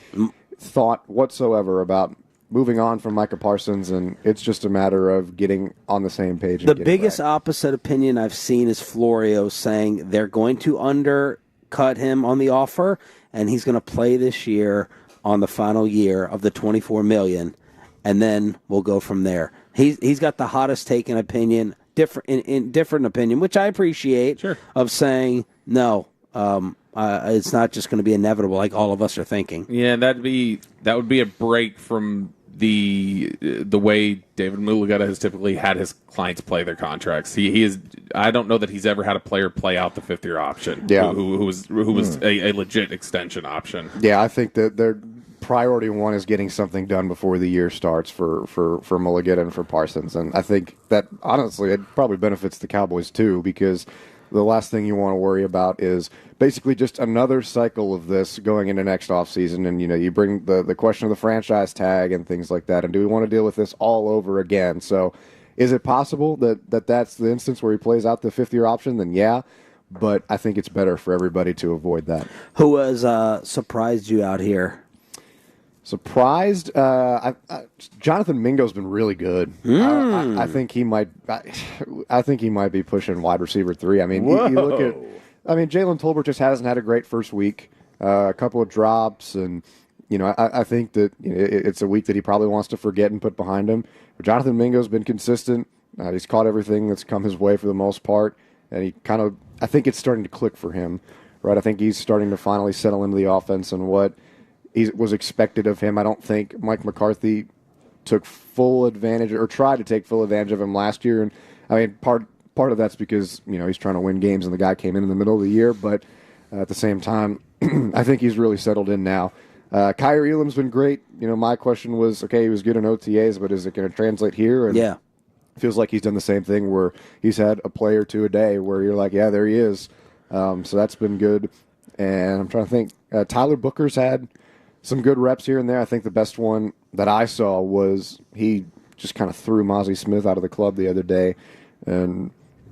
thought whatsoever about moving on from Micah Parsons, and it's just a matter of getting on the same page. The biggest opposite opinion I've seen is Florio saying they're going to undercut him on the offer, and he's going to play this year on the final year of the $24 million, and then we'll go from there. He's got the hottest take in opinion, different opinion, which I appreciate. Sure. Of saying no. It's not just going to be inevitable like all of us are thinking. Yeah, that would be a break from the way David Mulligetta has typically had his clients play their contracts. He is. I don't know that he's ever had a player play out the fifth-year option. Yeah. who was a legit extension option. Yeah, I think that their priority one is getting something done before the year starts for Mulligetta and for Parsons, and I think that honestly it probably benefits the Cowboys too, because the last thing you want to worry about is basically just another cycle of this going into next offseason. And, you bring the question of the franchise tag and things like that. And do we want to deal with this all over again? So is it possible that that's the instance where he plays out the fifth-year option? Then yeah. But I think it's better for everybody to avoid that. Who has surprised you out here? Surprised? Jonathan Mingo's been really good. I think he might. I think he might be pushing wide receiver 3. I mean, you look at. I mean, Jalen Tolbert just hasn't had a great first week. A couple of drops, and I think that it's a week that he probably wants to forget and put behind him. But Jonathan Mingo's been consistent. He's caught everything that's come his way for the most part, and he kind of. I think it's starting to click for him, right? I think he's starting to finally settle into the offense and what was expected of him. I don't think Mike McCarthy took full advantage or tried to take full advantage of him last year. And I mean, part of that's because he's trying to win games and the guy came in the middle of the year. But at the same time, I think he's really settled in now. Kyrie Elam's been great. My question was, okay, he was good in OTAs, but is it going to translate here? And yeah, it feels like he's done the same thing where he's had a play or two a day where you're like, yeah, there he is. So that's been good. And I'm trying to think. Tyler Booker's had some good reps here and there. I think the best one that I saw was he just kind of threw Mozzie Smith out of the club the other day, and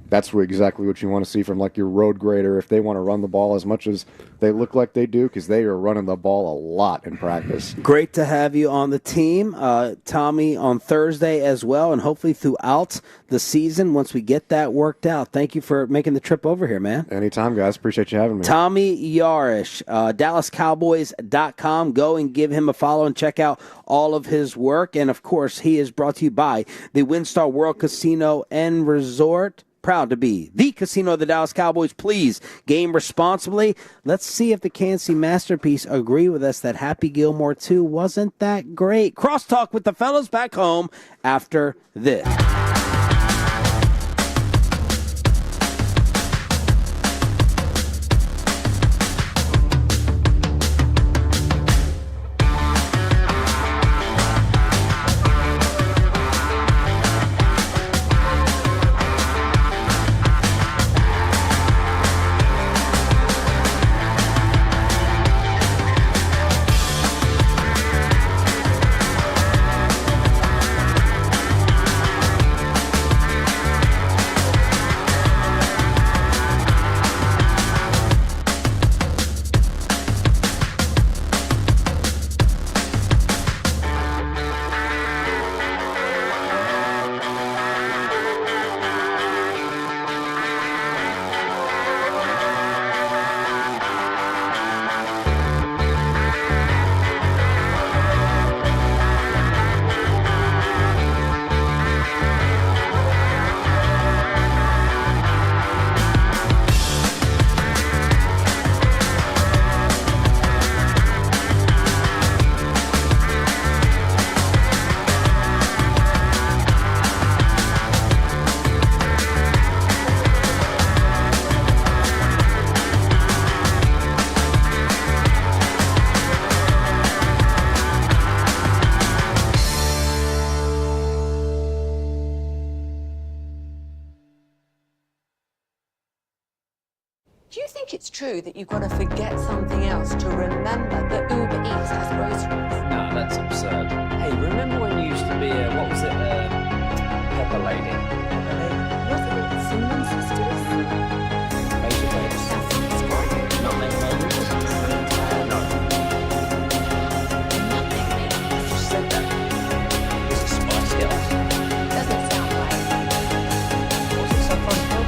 that's exactly what you want to see from like your road grader if they want to run the ball as much as they look like they do, because they are running the ball a lot in practice. Great to have you on the team, Tommy, on Thursday as well, and hopefully throughout the season once we get that worked out. Thank you for making the trip over here, man. Anytime, guys. Appreciate you having me. Tommy Yarish, DallasCowboys.com. Go and give him a follow and check out all of his work. And, of course, he is brought to you by the WinStar World Casino and Resort. Proud to be the casino of the Dallas Cowboys. Please game responsibly. Let's see if the Kansas City Masterpiece agree with us that Happy Gilmore 2 wasn't that great. Crosstalk with the fellas back home after this. Do you think it's true that you've got to forget something else to remember that Uber Eats has groceries? No, that's absurd. Hey, remember when you used to be a, what was it, Pepper Lady? Wasn't it Cinnamon Sisters? Major Babes. Not Major Babes? No. You said that. Was it Spice Girls? Doesn't sound right. Was it Saffron Hill?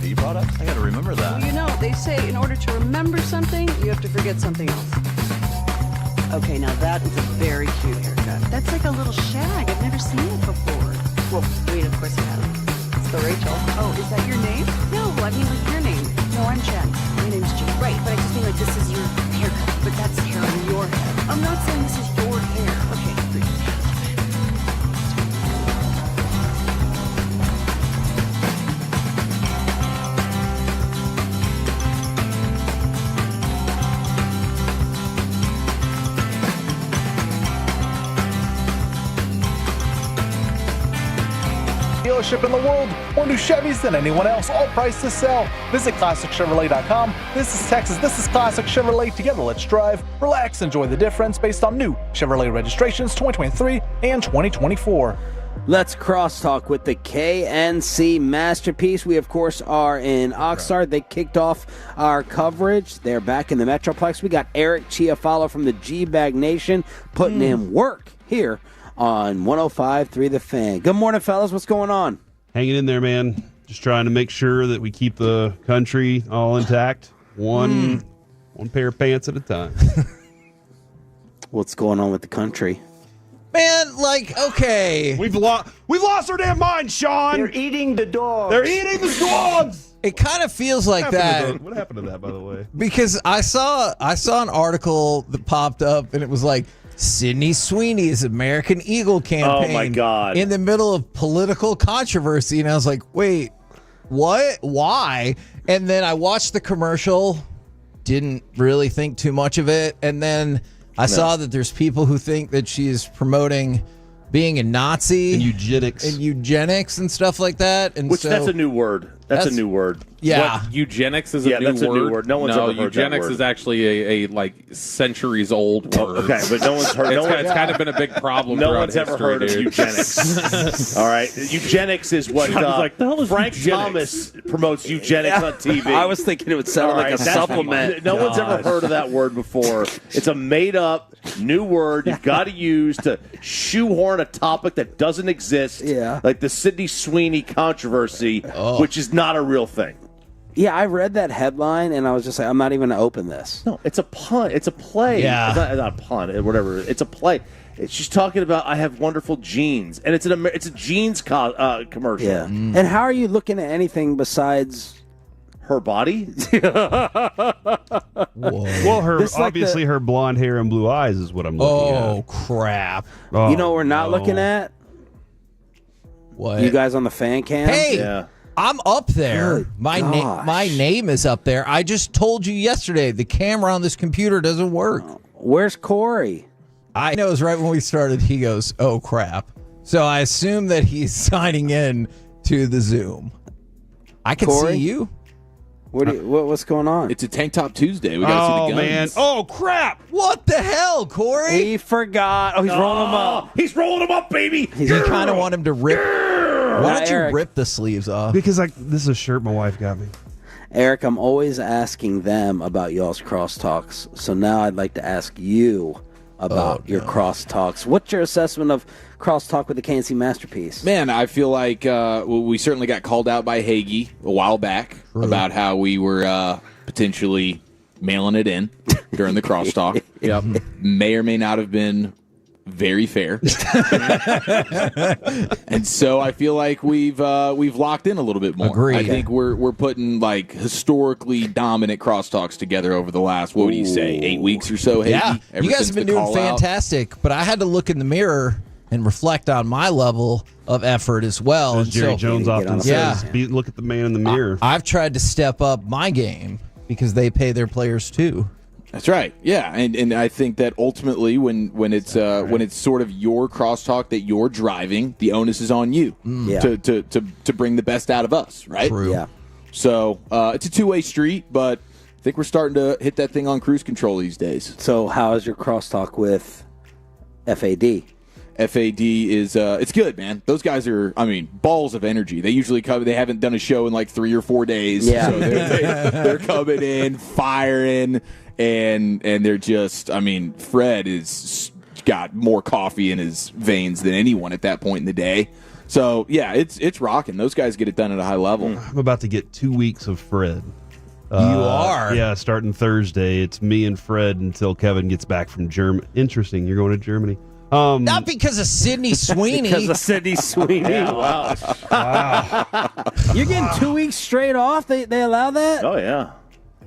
P products? I got to remember that. Well, you know, they say in order to remember something, you have to forget something else. Okay, now that is a very cute haircut. That's like a little shag. I've never seen it before. Well, I mean, of course you have. It's the Rachel. Oh, is that your name? No, I mean like your name. No, I'm Jen. My name's Jen. Right, but I just mean like this is your haircut, but that's hair on your head. I'm not saying this is your hair. Okay, great. Dealership in the world, more new Chevys than anyone else, all priced to sell. Visit ClassicChevrolet.com. This is Texas, this is Classic Chevrolet. Together, let's drive, relax, enjoy the difference based on new Chevrolet registrations 2023 and 2024. Let's crosstalk with the KNC Masterpiece. We, of course, are in Oxnard. They kicked off our coverage. They're back in the Metroplex. We got Eric Chiafalo from the G-Bag Nation putting in work here on 105.3 The Fan. Good morning, fellas. What's going on? Hanging in there, man. Just trying to make sure that we keep the country all intact. One pair of pants at a time. What's going on with the country? Man, okay. We've lost our damn minds, Sean. They're eating the dogs. They're eating the dogs. It kind of feels like that. What happened to that, by the way? Because I saw an article that popped up, and it was like, Sydney Sweeney's American Eagle campaign. Oh, my God. In the middle of political controversy. And I was like, wait, what? Why? And then I watched the commercial, didn't really think too much of it. And then I saw that there's people who think that she's promoting being a Nazi. And eugenics. And stuff like that. And that's a new word. That's a new word. Yeah. What, eugenics is a new that's word? a new word. No one's ever heard eugenics that word. is actually a centuries old word. Okay, but no one's heard. It's kind of been a big problem. No one's ever history, heard of eugenics. All right, eugenics is what Frank Thomas promotes eugenics on TV. I was thinking it would sound like a supplement. No one's ever heard of that word before. It's a made-up new word you've got to use to shoehorn a topic that doesn't exist. Yeah, like the Sydney Sweeney controversy, which is not a real thing. Yeah, I read that headline, and I was just like, I'm not even going to open this. No, it's a pun. It's a play. Yeah. It's not a pun, whatever. It's a play. She's talking about I have wonderful jeans, and it's a jeans commercial. Yeah. And how are you looking at anything besides her body? Well, obviously her blonde hair and blue eyes is what I'm looking at. Oh, crap. You know what we're not looking at? What? You guys on the fan cam? Hey! Yeah. I'm up there. Good My gosh. name is up there. I just told you yesterday the camera on this computer doesn't work. Where's Corey? I know it was right when we started. He goes, "Oh crap!" So I assume that he's signing in to the Zoom. I can Corey? see you. What's going on? It's a Tank Top Tuesday. We got to see the guns. Man. Oh, crap. What the hell, Corey? He forgot. Oh, he's rolling them up. He's rolling them up, baby. You kind of want him to rip. Why don't you Eric, rip the sleeves off? Because this is a shirt my wife got me. Eric, I'm always asking them about y'all's crosstalks. So now I'd like to ask you about your crosstalks. What's your assessment of crosstalk with the KNC Masterpiece? Man, I feel like we certainly got called out by Hagee a while back about how we were potentially mailing it in during the crosstalk. Yep. May or may not have been very fair. And so I feel like we've locked in a little bit more. Agreed. I think we're putting like historically dominant crosstalks together over the last, what would you say, 8 weeks or so, Hagee? Yeah, Ever you guys since have been the doing call out. fantastic, but I had to look in the mirror and reflect on my level of effort as well. As And Jerry so- Jones often says, look at the man in the mirror. I've tried to step up my game because they pay their players too. That's right. Yeah, and I think that ultimately when it's sort of your crosstalk that you're driving, the onus is on you to bring the best out of us, right? True. Yeah. So it's a two-way street, but I think we're starting to hit that thing on cruise control these days. So how is your crosstalk with FAD? FAD is it's good, man. Those guys are, balls of energy. They usually come. They haven't done a show in like 3 or 4 days. Yeah. So they're coming in, firing, and they're just. Fred is got more coffee in his veins than anyone at that point in the day. So yeah, it's rocking. Those guys get it done at a high level. I'm about to get 2 weeks of Fred. You are? Yeah, starting Thursday. It's me and Fred until Kevin gets back from Germany. Interesting. You're going to Germany. Not because of Sydney Sweeney. Because of Sydney Sweeney. Yeah, wow. You're getting 2 weeks straight off? They allow that? Oh, yeah.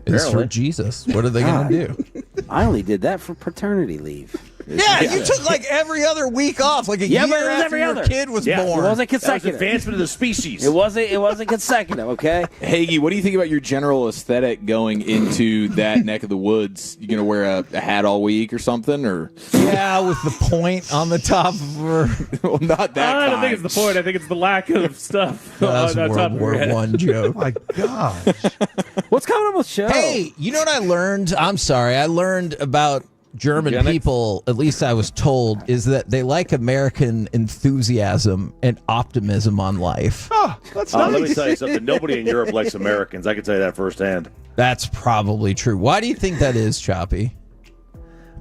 It's for Jesus. What are they going to do? I only did that for paternity leave. Yeah, you took like every other week off, like a year but it was after every your other. kid was born. It wasn't That was consecutive. advancement of the species. It wasn't consecutive, okay? Hagee, what do you think about your general aesthetic going into that neck of the woods? You gonna wear a hat all week or something, or Yeah, with the point on the top of her. well, not that? I don't kind. think it's the point. I think it's the lack of stuff. That's on top World of War your head. One joke. My gosh. What's coming up with the show? Hey, you know what I learned? I'm sorry. I learned about German Eugenics? people, at least I was told, is that they like American enthusiasm and optimism on life. Oh, that's Let me nice. tell you something. Nobody in Europe likes Americans. I can tell you that firsthand. That's probably true. Why do you think that is, Choppy?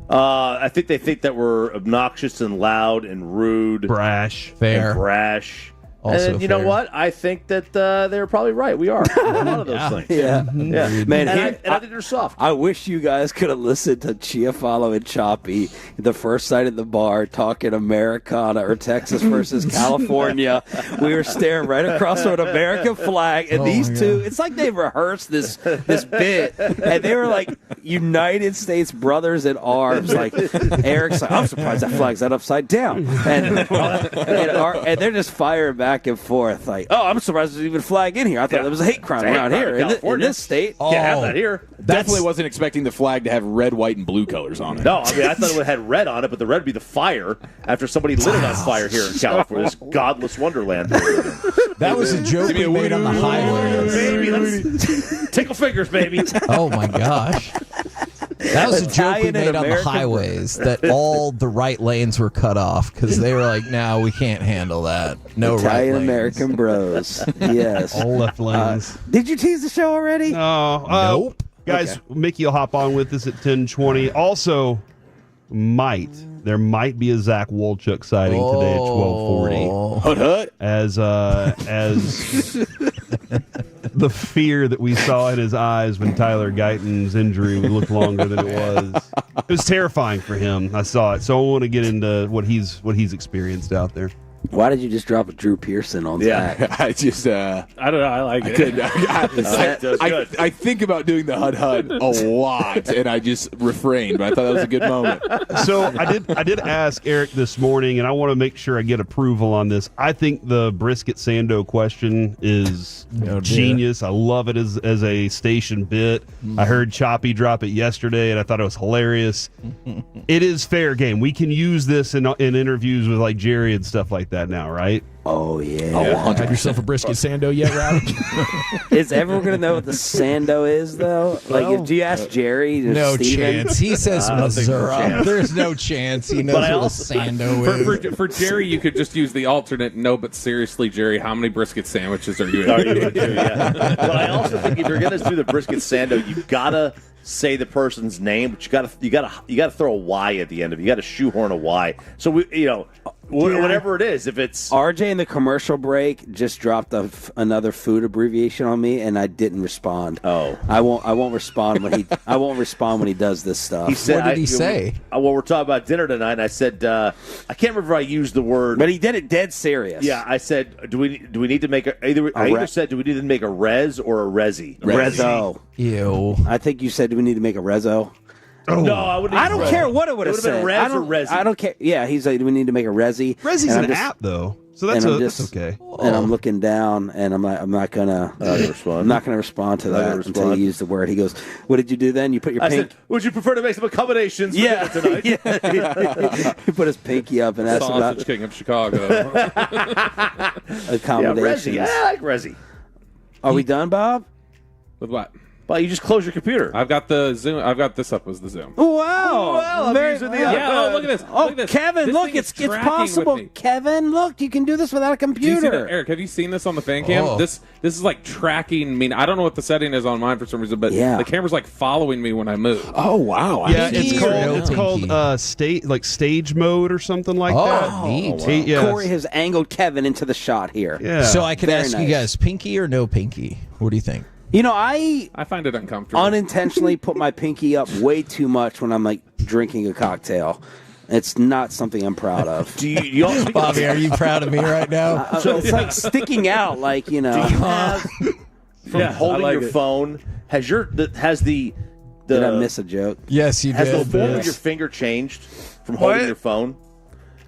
I think they think that we're obnoxious and loud and rude. Brash. Fair. And brash. Also and you know fair. what? I think that they're probably right. We are. A lot of those things. Yeah. Yeah. Man, and, here- I think they're soft. I wish you guys could have listened to Chiafalo and Choppy the first night at the bar talking Americana or Texas versus California. We were staring right across from an American flag, and these two, it's like they rehearsed this bit, and they were like United States brothers in arms. Like Eric's like, I'm surprised that flag's not upside down, and they're just firing back and forth. Like, oh, I'm surprised there's even a flag in here. I thought there was a hate crime around here in this state. Can't have that here. Definitely wasn't expecting the flag to have red, white, and blue colors on it. No, I mean, I thought it had red on it, but the red would be the fire after somebody lit it on fire here in California, this godless wonderland. That was a joke we made on the highways. Baby, let's tickle fingers, baby. Oh, my gosh. That was a joke we Italian and made on the American highways, that all the right lanes were cut off because they were like, no, we can't handle that. No right Italian lanes. American bros. Yes. All left lanes. Did you tease the show already? No. Nope. Guys, Mickey will hop on with us at 10:20. Also, there might be a Zach Wolchuk sighting today at 12:40. Hut. As the fear that we saw in his eyes when Tyler Guyton's injury looked longer than it was. It was terrifying for him. I saw it, so I want to get into what he's experienced out there. Why did you just drop a Drew Pearson on Zach? I just I don't know. I like it. I think about doing the hut a lot, and I just refrained. But I thought that was a good moment. So I did ask Eric this morning, and I want to make sure I get approval on this. I think the brisket Sando question is genius. I love it as a station bit. I heard Choppy drop it yesterday, and I thought it was hilarious. It is fair game. We can use this in interviews with like Jerry and stuff like that now, right? Oh, yeah. Oh, Have yourself a brisket sando yet, Rob? Is everyone going to know what the Sando is, though? Like, do you ask Jerry or No Steven? chance. He says I don't think there's a Missouri. chance. There's no chance he knows But I what also- a sando is. For Jerry, you could just use the alternate. No, but seriously, Jerry, how many brisket sandwiches are you Are eating? you into, yeah. But I also think if you're going to do the brisket Sando, you gotta say the person's name, but you gotta throw a Y at the end of it. You got to shoehorn a Y. So whatever it is, if it's RJ in the commercial break just dropped another food abbreviation on me, and I didn't respond. Oh, I won't respond when he does this stuff. he said, What did he say? Well, we're talking about dinner tonight, and I said I can't remember if I used the word, But he did it dead serious. yeah. I said, do we need to make I either said, do we need to make a res or a resi? Rezo. Ew. I think you said, do we need to make a rezo? No, I wouldn't. I don't care what it would have It would've said. been res or resi. I don't care. Yeah, he's like, do we need to make a resi? Resi's And I'm an just- app though, so that's and I'm that's just- okay. And I'm looking down, and I'm not gonna respond. I'm not gonna respond to that until you use the word. He goes, "What did you do then? You put your I pink." said, would you prefer to make some accommodations for Yeah, dinner tonight? he put his pinky up and asked Sausage about King of Chicago. Yeah, accommodations. resi. Yeah, I like resi. Are we done, Bob? With what? Well, you just close your computer. I've got the Zoom. I've got this up as the Zoom. Wow. I'm Very- using the Yeah, oh, look at this. Oh, Look at this. Kevin, This look, thing it's is tracking possible. with me. Kevin, look, you can do this without a Do you see computer. that, Eric? Have you seen this on the fan cam? Oh. This is like tracking. I mean, I don't know what the setting is on mine for some reason, but Yeah. the camera's like following me when I move. Oh wow! Yeah, Pinky it's or called no it's pinky? called stage mode or something like Oh, that. neat. Yeah. Corey has angled Kevin into the shot here. Yeah. So I can Very ask nice. you guys, pinky or no pinky? What do you think? You know, I I find it uncomfortable. unintentionally put my pinky up way too much when I'm like drinking a cocktail. It's not something I'm proud of. Do you also, Bobby, are you proud of me right now? It's like sticking out, like, you know. do you have from Yeah, holding I like your it. phone? Has the Did I miss a joke? Yes, you has did. the form of Yes. your finger changed from holding What? your phone?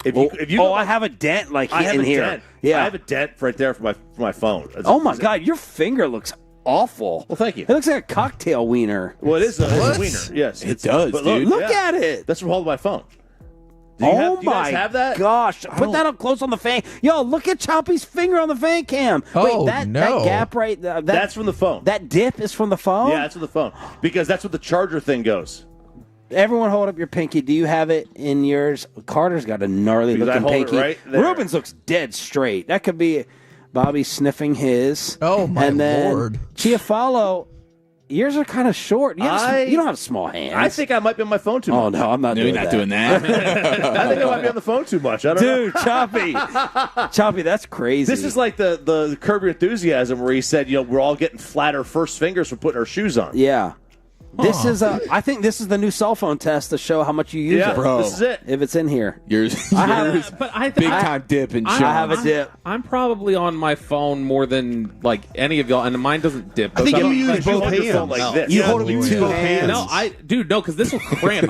If you I have a dent like I have in a here. dent. Yeah. I have a dent right there for my phone. Oh my God, your finger looks awful. Well, thank you. It looks like a cocktail wiener. Well, it is a What? wiener. Yes, It does, but dude. Look yeah. at it. That's from holding my phone. Do Oh you guys my have that? gosh! Put that up close on the fan. Yo, look at Choppy's finger on the fan cam. Oh, Wait, that no. gap right there. That's from the phone. That dip is from the phone. Yeah, that's from the phone because that's what the charger thing goes. Everyone, hold up your pinky. Do you have it in yours? Carter's got a gnarly Because I looking hold it pinky. right there. Ruben's looks dead straight. That could be Bobby sniffing his. Oh, my and then Lord. Chiafalo, yours are kind of short. You don't have small hands. I think I might be on my phone too much. Oh no, I'm not. No, doing you're not that. doing that. I think I might be on the phone too much. I don't know. Dude, Choppy, that's crazy. This is like the Curb Your Enthusiasm where he said, we're all getting flatter first fingers from putting our shoes on. Yeah. This is I think this is the new cell phone test to show how much you use Yeah, it. bro. This is it. If it's in here. Yours, But I big time dip and I have a dip. I'm probably on my phone more than like any of y'all, and mine doesn't dip. I think So you I'm use like, both hold your phone hands. like this. You hold it with two hands. No, because this will cramp.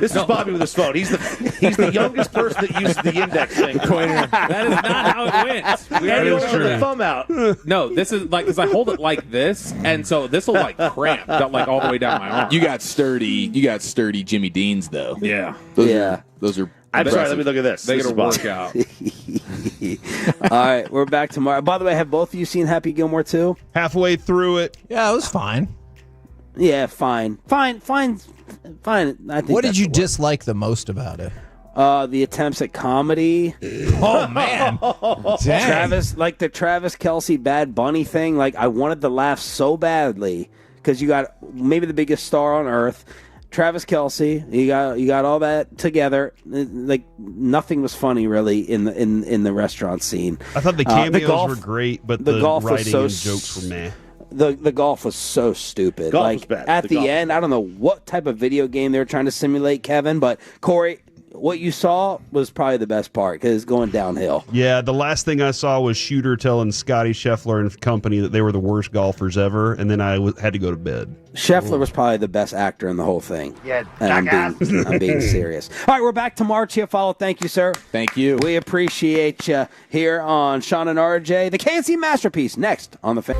This is Bobby with his phone. He's the youngest person that uses the index thing. That is not how it went. We And already you went don't over have the that. thumb out. No, this is like because I hold it like this, and so this will like cramp like all the way down my arm. you got sturdy Jimmy Deans though. Yeah. Those are. I'm sorry. Let impressive. me look at this. They This get a is Bobby. workout. All right, we're back tomorrow. By the way, have both of you seen Happy Gilmore 2? Halfway through it. Yeah, it was fine. Yeah, fine. I think. What did that's you the word. dislike the most about it? The attempts at comedy. Oh, man. Dang. Travis, like the Travis Kelce Bad Bunny thing. Like I wanted to laugh so badly because you got maybe the biggest star on earth, Travis Kelce. You got all that together. Like nothing was funny really in the restaurant scene. I thought the cameos were great, but the golf was writing so and jokes were meh. The golf was so stupid. Golf like was bad. at The the golf. end, I don't know what type of video game they were trying to simulate, Kevin. But Corey, what you saw was probably the best part because it's going downhill. Yeah, the last thing I saw was Shooter telling Scotty Scheffler and company that they were the worst golfers ever, and then I had to go to bed. Scheffler was probably the best actor in the whole thing. Yeah, And I'm being serious. All right, we're back tomorrow. Chiafalo, thank you, sir. Thank you. We appreciate you here on Shan and RJ. The KNC Masterpiece next on the fan.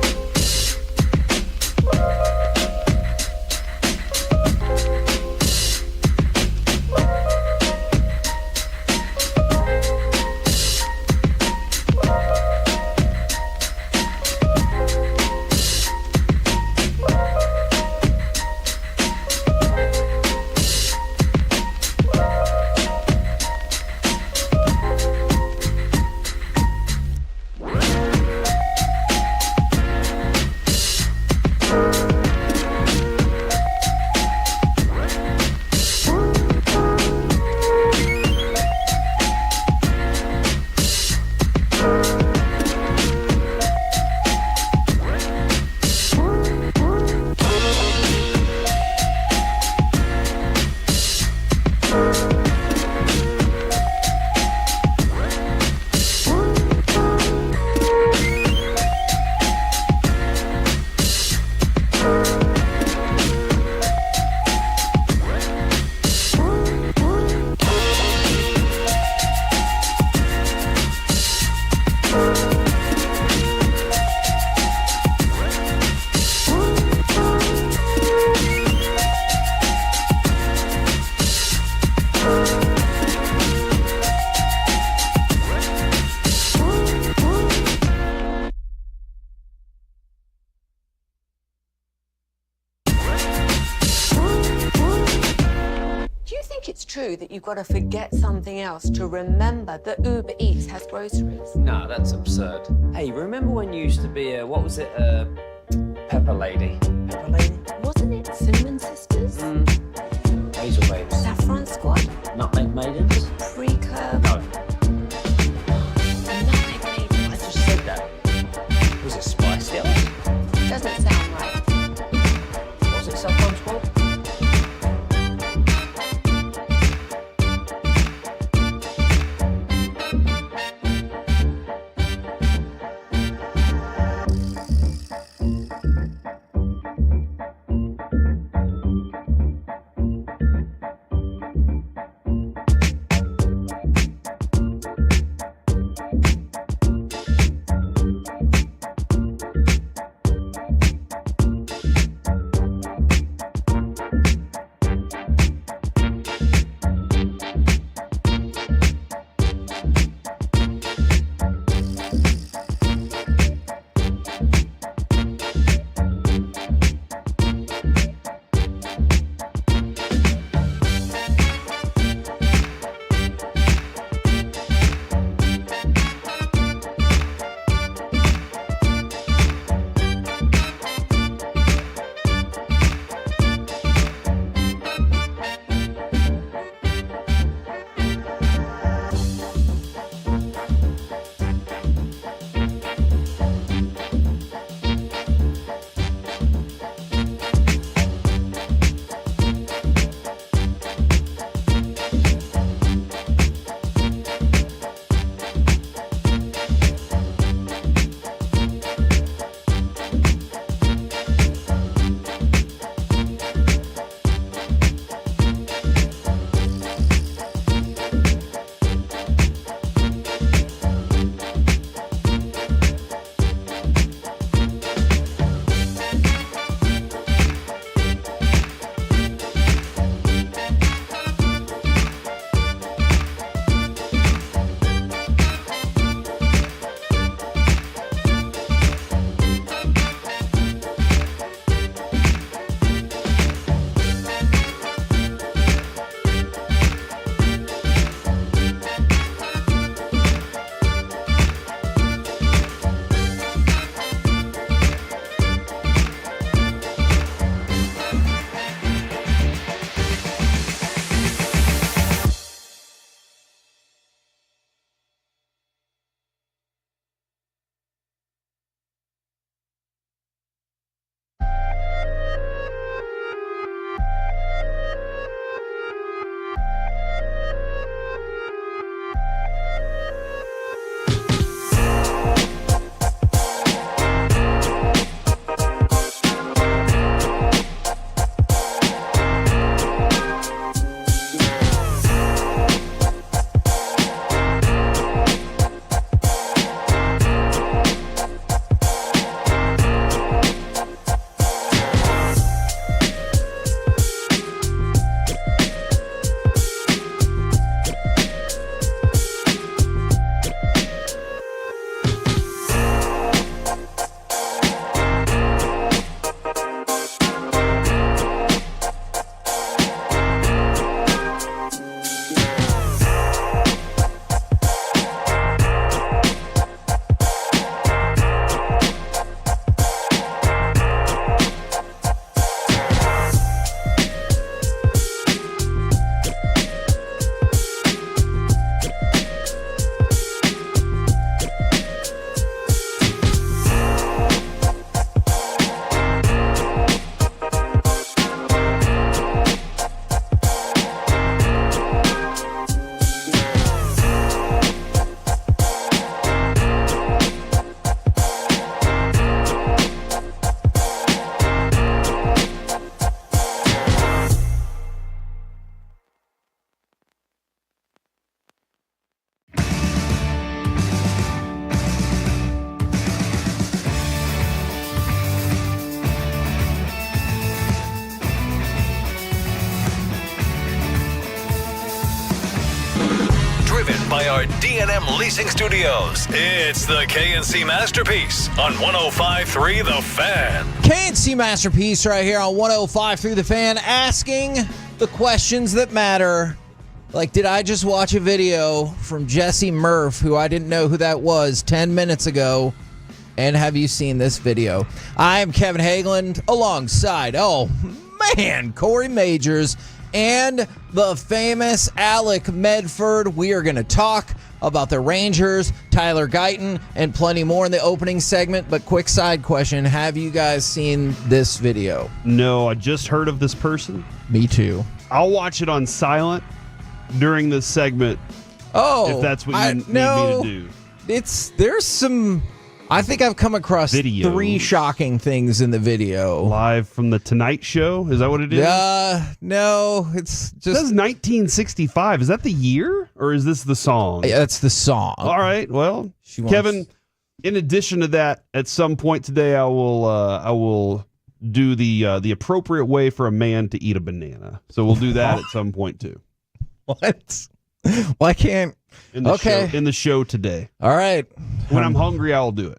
true that you've got to forget something else to remember that Uber Eats has groceries? No, that's absurd. Hey, remember when you used to be a, what was it, Pepper Lady? Pepper Lady? Wasn't it Cinnamon Sisters? Hazel Babes. Saffron Squad? Nutmeg Maidens? Pre-curb? No. Nutmeg Maidens? I just said that. Was it Spice Girls? Doesn't sound right. Was it Saffron Squad? by our D&M Leasing Studios. It's the KNC Masterpiece on 105.3 The Fan. KNC Masterpiece right here on 105.3 The Fan, asking the questions that matter Like, did I just watch a video from Jesse Murph, who I didn't know who that was 10 minutes ago? And have you seen this video? I am Kevin Hageland alongside, Corey Majors and the famous Alec Medford. We are going to talk about the Rangers, Tyler Guyton, and plenty more in the opening segment. But quick side question, have you guys seen this video? No, I just heard of this person. Me too. I'll watch it on silent during this segment. Oh, if that's what you need me to do. There's some. I think I've come across Videos. 3 shocking things in the video. Live from the Tonight Show? Is that what it is? No, it's just. It says 1965. Is that the year, or is this the song? Yeah, that's the song. All right. Well, Kevin, in addition to that, at some point today, I will do the appropriate way for a man to eat a banana. So we'll do that at some point too. What? Why can't? In the show today. All right. When I'm hungry, I'll do it.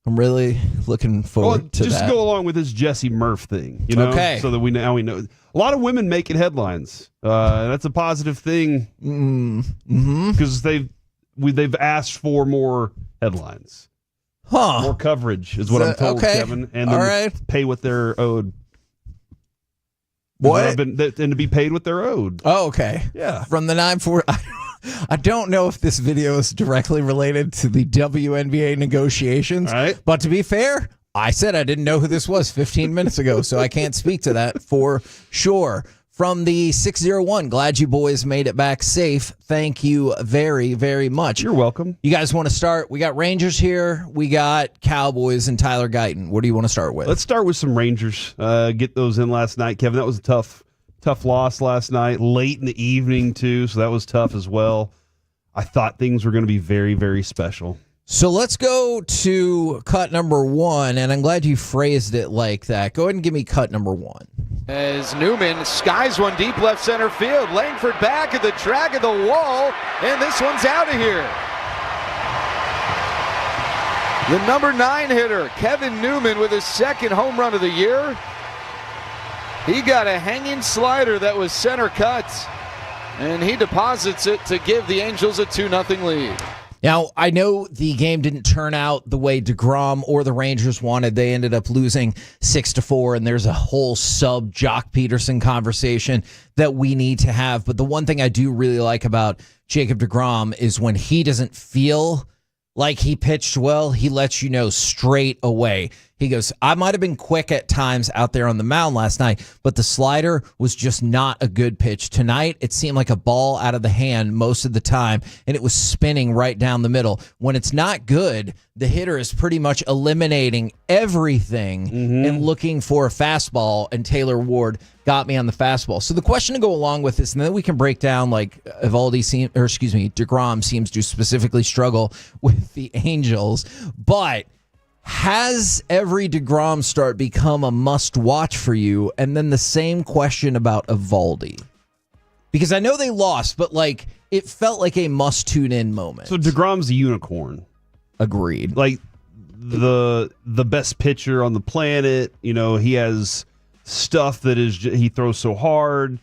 I'm really looking forward to just that. go along with this Jesse Murph thing, you know, Okay. so that we know. A lot of women making headlines. That's a positive thing because they've asked for more headlines, more coverage is what I'm told, Kevin, and then pay what they're owed. What? And to be paid what they're owed. Oh, okay. Yeah. From the 9-4. I don't know if this video is directly related to the WNBA negotiations, but to be fair, I said I didn't know who this was 15 minutes ago, so I can't speak to that for sure. From the 601, glad you boys made it back safe. Thank you very, very much. You're welcome. You guys want to start? We got Rangers here. We got Cowboys and Tyler Guyton. What do you want to start with? Let's start with some Rangers. Get those in last night, Kevin. That was a tough loss last night, late in the evening too, so that was tough as well. I thought things were going to be very, very special. So let's go to cut number 1, and I'm glad you phrased it like that. Go ahead and give me cut number 1. As Newman skies one deep left center field, Langford back at the track of the wall, and this one's out of here. The number 9 hitter, Kevin Newman, with his second home run of the year. He got a hanging slider that was center cut, and he deposits it to give the Angels a 2-0 lead. Now, I know the game didn't turn out the way deGrom or the Rangers wanted. They ended up losing 6-4, and there's a whole sub-Jock Peterson conversation that we need to have. But the one thing I do really like about Jacob deGrom is when he doesn't feel like he pitched well, he lets you know straight away. He goes, I might have been quick at times out there on the mound last night, but the slider was just not a good pitch. Tonight, it seemed like a ball out of the hand most of the time, and it was spinning right down the middle. When it's not good, the hitter is pretty much eliminating everything and looking for a fastball, and Taylor Ward got me on the fastball. So the question to go along with this, and then we can break down like deGrom seems to specifically struggle with the Angels, but has every deGrom start become a must-watch for you? And then the same question about Eovaldi. Because I know they lost, but like it felt like a must-tune-in moment. So deGrom's a unicorn. Agreed. Like the best pitcher on the planet. You know, he has stuff that is he throws so hard.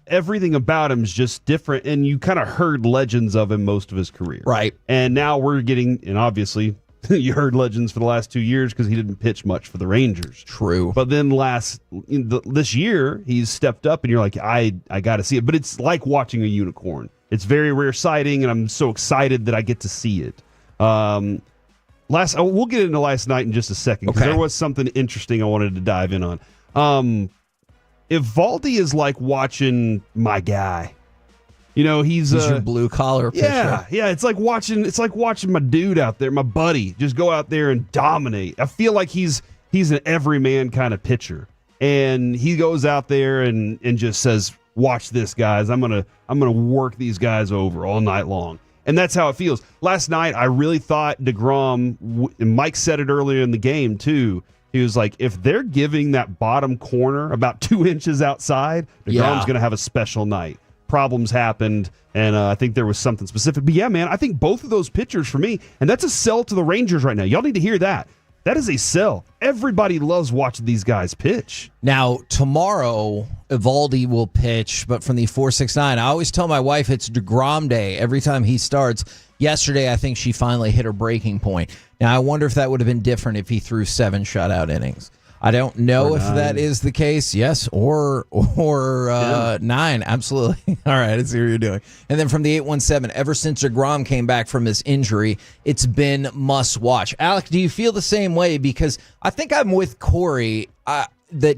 Everything about him is just different, and you kind of heard legends of him most of his career. Right. And now we're getting, and obviously you heard legends for the last 2 years because he didn't pitch much for the Rangers. True. But then this year, he's stepped up, and you're like, I got to see it. But it's like watching a unicorn. It's very rare sighting, and I'm so excited that I get to see it. We'll get into last night in just a second because there was something interesting I wanted to dive in on. Eovaldi is like watching my guy. You know, he's your blue collar pitcher. Yeah. It's like watching my dude out there, my buddy, just go out there and dominate. I feel like he's an everyman kind of pitcher, and he goes out there and just says, "Watch this, guys. I'm gonna work these guys over all night long." And that's how it feels. Last night, I really thought deGrom, and Mike said it earlier in the game too. He was like, if they're giving that bottom corner about 2 inches outside, deGrom's going to have a special night. Problems happened, and I think there was something specific. But yeah, man, I think both of those pitchers for me, and that's a sell to the Rangers right now. Y'all need to hear that. That is a sell. Everybody loves watching these guys pitch. Now, tomorrow, Evaldi will pitch, but from the 4-6-9. I always tell my wife it's deGrom day every time he starts. Yesterday, I think she finally hit her breaking point. Now, I wonder if that would have been different if he threw 7 shutout innings. I don't know if that is the case. Yes, or 9. Absolutely. All right, let's see what you're doing. And then from the 817, ever since deGrom came back from his injury, it's been must watch. Alec, do you feel the same way? Because I think I'm with Corey that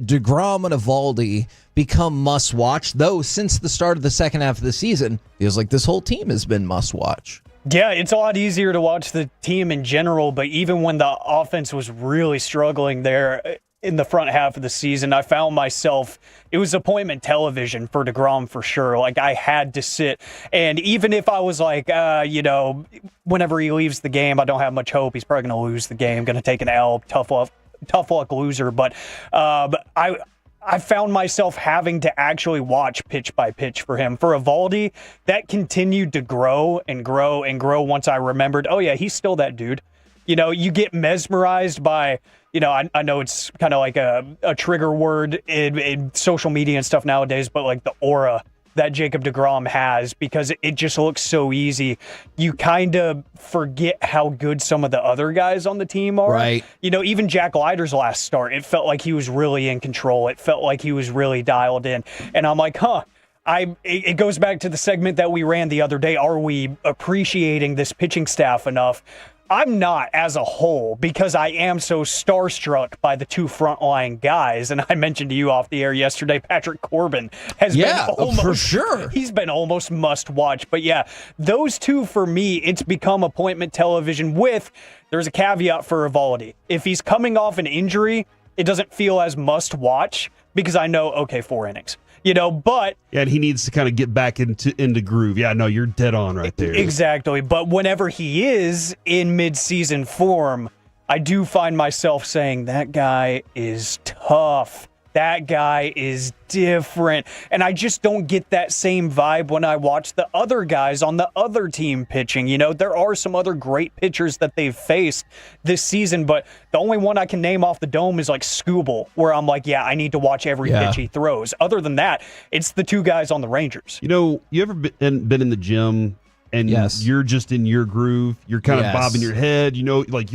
deGrom and Evaldi become must watch, though since the start of the second half of the season, feels like this whole team has been must watch. Yeah, it's a lot easier to watch the team in general, but even when the offense was really struggling there in the front half of the season, I found myself, it was appointment television for deGrom for sure. Like, I had to sit, and even if I was like, whenever he leaves the game, I don't have much hope. He's probably going to lose the game, going to take an L, tough luck loser. But I found myself having to actually watch pitch by pitch for him. For Evaldi, that continued to grow and grow and grow once I remembered, oh yeah, he's still that dude. You get mesmerized by, I know it's kind of like a trigger word in social media and stuff nowadays, but like the aura that Jacob deGrom has, because it just looks so easy. You kind of forget how good some of the other guys on the team are. Right. Even Jack Leiter's last start, it felt like he was really in control. It felt like he was really dialed in. And I'm like, it goes back to the segment that we ran the other day. Are we appreciating this pitching staff enough? I'm not as a whole, because I am so starstruck by the 2 frontline guys. And I mentioned to you off the air yesterday, Patrick Corbin has been almost, for sure. He's been almost must watch. But yeah, those 2 for me, it's become appointment television there's a caveat for Evaldi. If he's coming off an injury, it doesn't feel as must watch, because I know, okay, 4 innings. But yeah, and he needs to kind of get back into groove. Yeah, no, you're dead on right there. Exactly. But whenever he is in mid-season form, I do find myself saying that guy is tough. That guy is different. And I just don't get that same vibe when I watch the other guys on the other team pitching. There are some other great pitchers that they've faced this season, but the only one I can name off the dome is like Skubal, where I'm like, yeah, I need to watch every pitch he throws. Other than that, it's the 2 guys on the Rangers. You ever been in the gym and you're just in your groove? You're kind of bobbing your head, like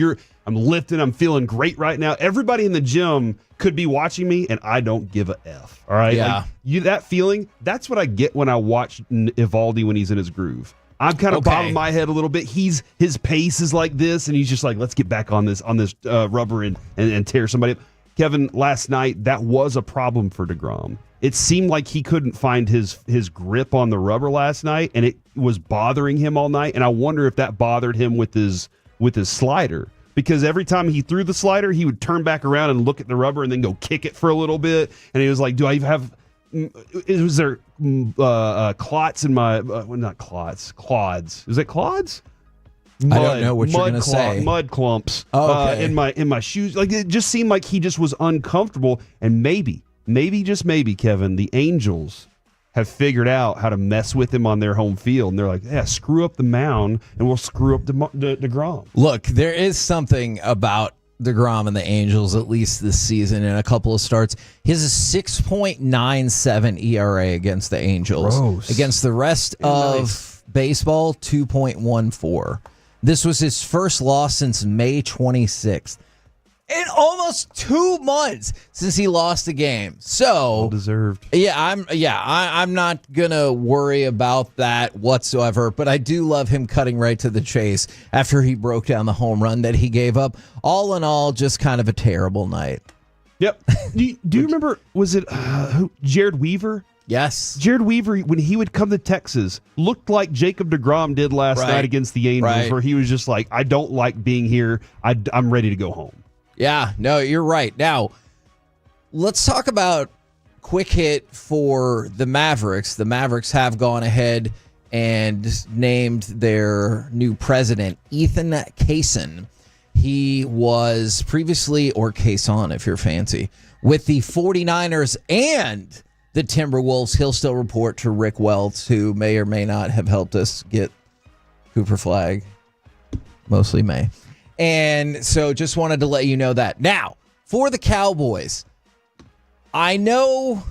I'm lifting, I'm feeling great right now. Everybody in the gym could be watching me, and I don't give a F. All right? Yeah. That feeling, that's what I get when I watch Evaldi when he's in his groove. I'm kind of bobbing my head a little bit. His pace is like this, and he's just like, let's get back on this rubber and tear somebody up. Kevin, last night, that was a problem for deGrom. It seemed like he couldn't find his grip on the rubber last night, and it was bothering him all night. And I wonder if that bothered him with his slider. Because every time he threw the slider, he would turn back around and look at the rubber and then go kick it for a little bit. And he was like, was there clots in my, not clots, clods. Is it clods? I don't know what you're going to say. Mud clumps okay. in my shoes. Like, it just seemed like he just was uncomfortable. And maybe, just maybe, Kevin, the Angels have figured out how to mess with him on their home field. And they're like, yeah, screw up the mound, and we'll screw up deGrom. Look, there is something about deGrom and the Angels, at least this season, in a couple of starts. His is 6.97 ERA against the Angels. Gross. Against the rest of baseball, 2.14. This was his first loss since May 26th. In almost 2 months since he lost the game. So well deserved. Yeah, I'm not gonna worry about that whatsoever. But I do love him cutting right to the chase after he broke down the home run that he gave up. All in all, just kind of a terrible night. Yep. Do you remember? Was it Jared Weaver? Yes. Jared Weaver, when he would come to Texas, looked like Jacob deGrom did last night against the Angels, where he was just like, I don't like being here. I'm ready to go home. Yeah, no, you're right. Now, let's talk about quick hit for the Mavericks. The Mavericks have gone ahead and named their new president, Ethan Kaysen. He was previously, or Kaysen if you're fancy, with the 49ers and the Timberwolves. He'll still report to Rick Welts, who may or may not have helped us get Cooper Flagg. Mostly may. And so just wanted to let you know that. Now, for the Cowboys, I know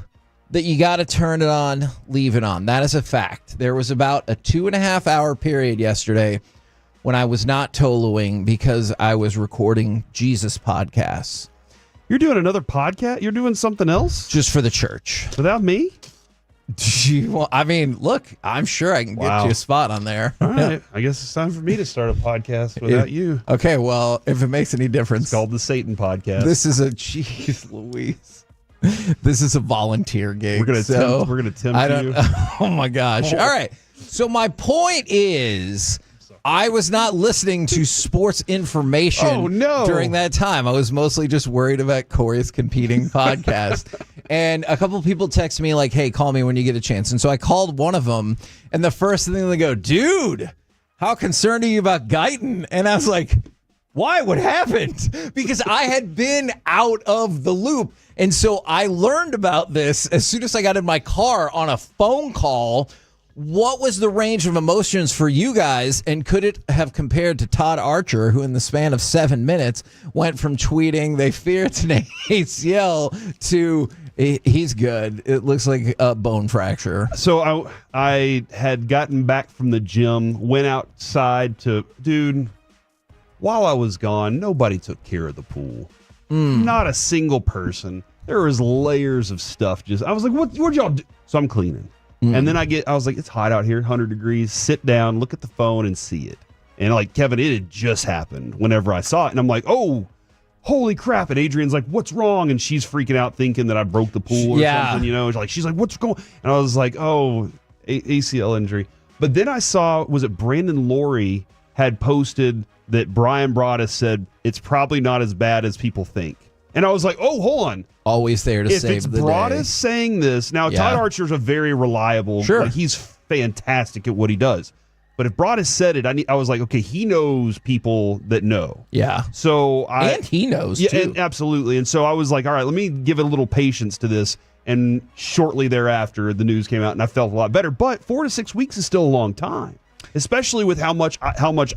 that you got to turn it on, leave it on. That is a fact. There was about a 2.5 hour period yesterday when I was not Toloing because I was recording Jesus podcasts. You're doing another podcast? You're doing something else? Just for the church. Without me? Well, I mean, look, I'm sure I can get you a spot on there. All right. I guess it's time for me to start a podcast without you. Okay, well, if it makes any difference. It's called the Satan Podcast. This is a, jeez Louise. This is a volunteer gig. We're gonna tempt you. Oh my gosh. All right. So my point is, I was not listening to sports information during that time. I was mostly just worried about Corey's competing podcast. And a couple of people texted me like, hey, call me when you get a chance. And so I called one of them, and the first thing they go, dude, how concerned are you about Guyton? And I was like, why? What happened? Because I had been out of the loop. And so I learned about this as soon as I got in my car on a phone call. What was the range of emotions for you guys, and could it have compared to Todd Archer, who in the span of 7 minutes went from tweeting they fear it's an ACL to he's good, it looks like a bone fracture? So I had gotten back from the gym, went outside dude, while I was gone, nobody took care of the pool. Not a single person. There was layers of stuff. I was like, what'd y'all do? So I'm cleaning. And then I was like, it's hot out here, 100 degrees. Sit down, look at the phone, and see it. And like, Kevin, it had just happened whenever I saw it. And I'm like, oh, holy crap. And Adrian's like, what's wrong? And she's freaking out thinking that I broke the pool or something, she's like, what's going on? And I was like, oh, ACL injury. But then I saw, was it Brandon Laurie had posted that Brian Broaddus said, it's probably not as bad as people think. And I was like, oh, hold on. Always there to save the day. If it's Broaddus saying this, now Todd Archer's a very reliable, he's fantastic at what he does. But if Broaddus said it, I was like, okay, he knows people that know. Yeah. So and he knows too. And absolutely. And so I was like, all right, let me give it a little patience to this. And shortly thereafter, the news came out, and I felt a lot better. But 4 to 6 weeks is still a long time, especially with how much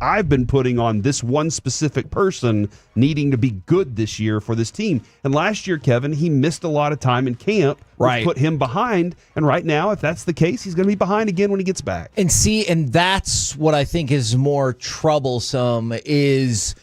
I've been putting on this one specific person needing to be good this year for this team. And last year, Kevin, he missed a lot of time in camp, which put him behind. And right now, if that's the case, he's going to be behind again when he gets back. And that's what I think is more troublesome is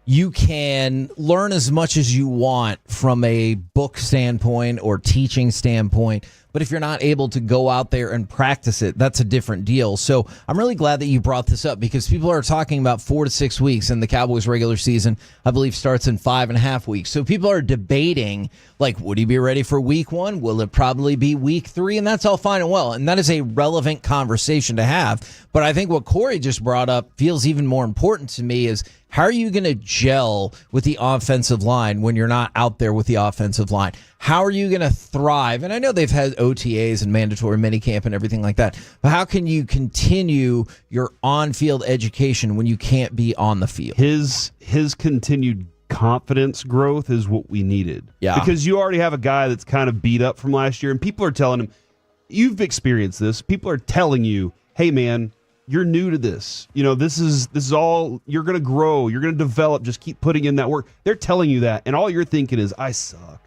you can learn as much as you want from a book standpoint or teaching standpoint, but if you're not able to go out there and practice it, that's a different deal. So I'm really glad that you brought this up because people are talking about 4 to 6 weeks, and the Cowboys regular season, I believe, starts in 5.5 weeks. So people are debating, like, would he be ready for week 1? Will it probably be week 3? And that's all fine and well. And that is a relevant conversation to have. But I think what Corey just brought up feels even more important to me is, how are you going to gel with the offensive line when you're not out there with the offensive line? How are you going to thrive? And I know they've had OTAs and mandatory minicamp and everything like that, but how can you continue your on-field education when you can't be on the field? His continued confidence growth is what we needed. Yeah. Because you already have a guy that's kind of beat up from last year, and people are telling him, you've experienced this, people are telling you, hey, man, you're new to this. This is all, you're going to grow. You're going to develop. Just keep putting in that work. They're telling you that. And all you're thinking is, I suck.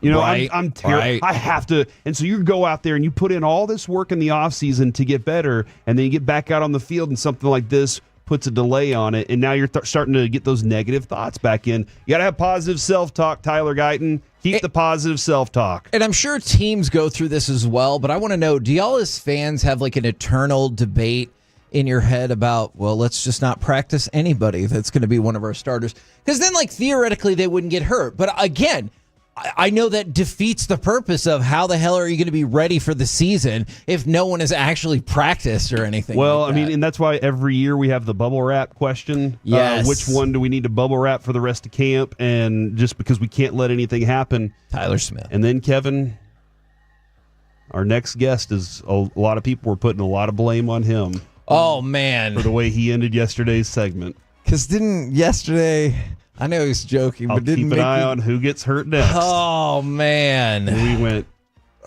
I'm terrible. I have to. And so you go out there and you put in all this work in the offseason to get better. And then you get back out on the field and something like this puts a delay on it. And now you're starting to get those negative thoughts back in. You got to have positive self-talk, Tyler Guyton. Keep the positive self-talk. And I'm sure teams go through this as well. But I want to know, do y'all as fans have like an eternal debate in your head about, well, let's just not practice anybody that's going to be one of our starters? Because then, like, theoretically, they wouldn't get hurt. But again, I know that defeats the purpose of how the hell are you going to be ready for the season if no one has actually practiced or anything. Well, like that. I mean, and that's why every year we have the bubble wrap question. Yes. Which one do we need to bubble wrap for the rest of camp? And just because we can't let anything happen. Tyler Smith. And then Kevin, our next guest, is a lot of people were putting a lot of blame on him. Oh, man. For the way he ended yesterday's segment. Because didn't yesterday, I know he's joking, but didn't keep an eye on who gets hurt next. Oh, man. And we went,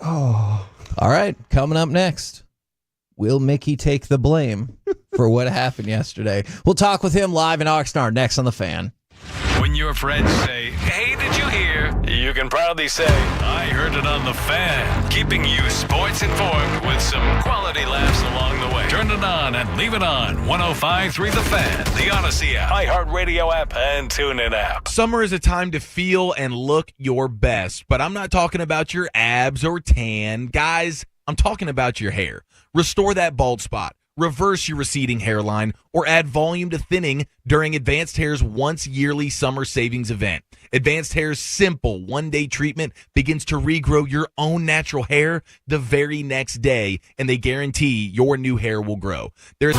oh. All right, coming up next, will Mickey take the blame for what happened yesterday? We'll talk with him live in Oxnard next on The Fan. When your friends say, hey, did you hear? You can proudly say, I heard it on the Fan. Keeping you sports informed with some quality laughs along the way. Turn it on and leave it on. 105.3 The Fan, the Odyssey app, iHeartRadio app, and TuneIn app. Summer is a time to feel and look your best, but I'm not talking about your abs or tan. Guys, I'm talking about your hair. Restore that bald spot, reverse your receding hairline, or add volume to thinning during Advanced Hair's once-yearly summer savings event. Advanced Hair's simple one-day treatment begins to regrow your own natural hair the very next day, and they guarantee your new hair will grow. There's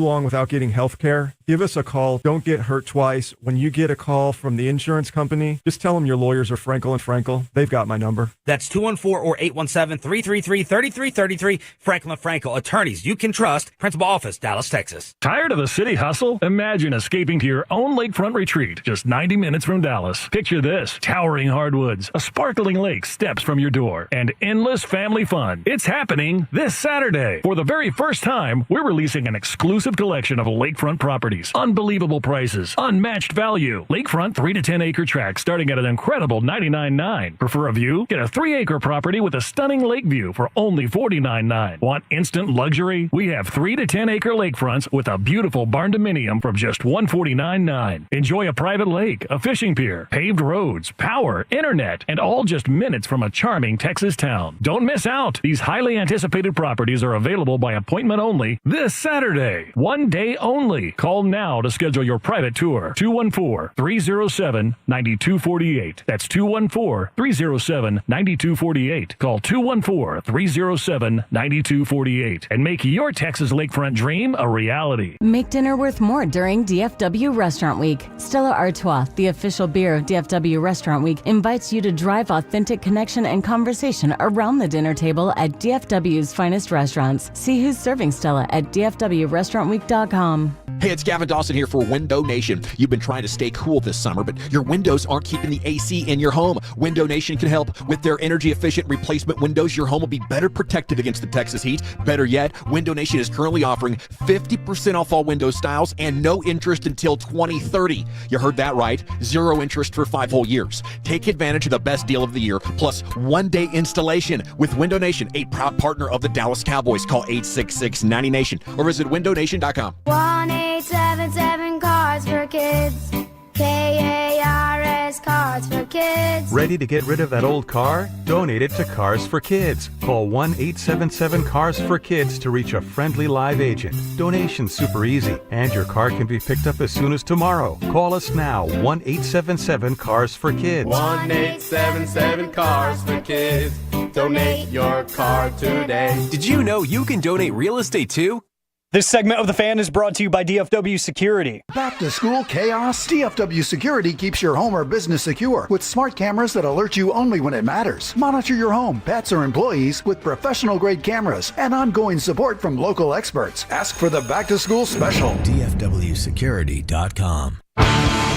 long without getting health care? Give us a call. Don't get hurt twice. When you get a call from the insurance company, just tell them your lawyers are Frankel and Frankel. They've got my number. That's 214 or 817-333-3333. Franklin Frankel, attorneys you can trust. Principal office, Dallas, Texas. Tired of the city hustle? Imagine escaping to your own lakefront retreat just 90 minutes from Dallas. Picture this: towering hardwoods, a sparkling lake steps from your door, and endless family fun. It's happening this Saturday. For the very first time, we're releasing an exclusive collection of lakefront properties. Unbelievable prices, unmatched value. Lakefront 3 to 10 acre tracts starting at an incredible $99.9. Prefer a view? Get a 3-acre property with a stunning lake view for only $49.9. Want instant luxury? We have 3 to 10 acre lakefronts with a beautiful barn dominium from just $149.9. Enjoy a private lake, a fishing pier, paved roads, power, internet, and all just minutes from a charming Texas town. Don't miss out. These highly anticipated properties are available by appointment only this Saturday. One day only. Call now to schedule your private tour. 214-307-9248. That's 214-307-9248. Call 214-307-9248 and make your Texas lakefront dream a reality. Make dinner worth more during DFW Restaurant Week. Stella Artois, the official beer of DFW Restaurant Week, invites you to drive authentic connection and conversation around the dinner table at DFW's finest restaurants. See who's serving Stella at DFWRestaurantWeek.com. Hey, it's Gavin Dawson here for Window Nation. You've been trying to stay cool this summer, but your windows aren't keeping the AC in your home. Window Nation can help. With their energy-efficient replacement windows, your home will be better protected against the Texas heat. Better yet, Window Nation is currently offering 50% off all window styles and no interest until 2030. You heard that right. 0 interest for 5 whole years. Take advantage of the best deal of the year, plus 1-day installation with Window Nation, a proud partner of the Dallas Cowboys. Call 866-90Nation or visit windownation.com. 1-877 Cars for Kids. KARS Cars for Kids. Ready to get rid of that old car? Donate it to Cars for Kids. Call 1-877 Cars for Kids to reach a friendly live agent. Donation's super easy, and your car can be picked up as soon as tomorrow. Call us now, 1-877 Cars for Kids. 1-877 Cars for Kids. Donate your car today. Did you know you can donate real estate too? This segment of The Fan is brought to you by DFW Security. Back to school chaos? DFW Security keeps your home or business secure with smart cameras that alert you only when it matters. Monitor your home, pets, or employees with professional-grade cameras and ongoing support from local experts. Ask for the Back to School Special. DFWsecurity.com.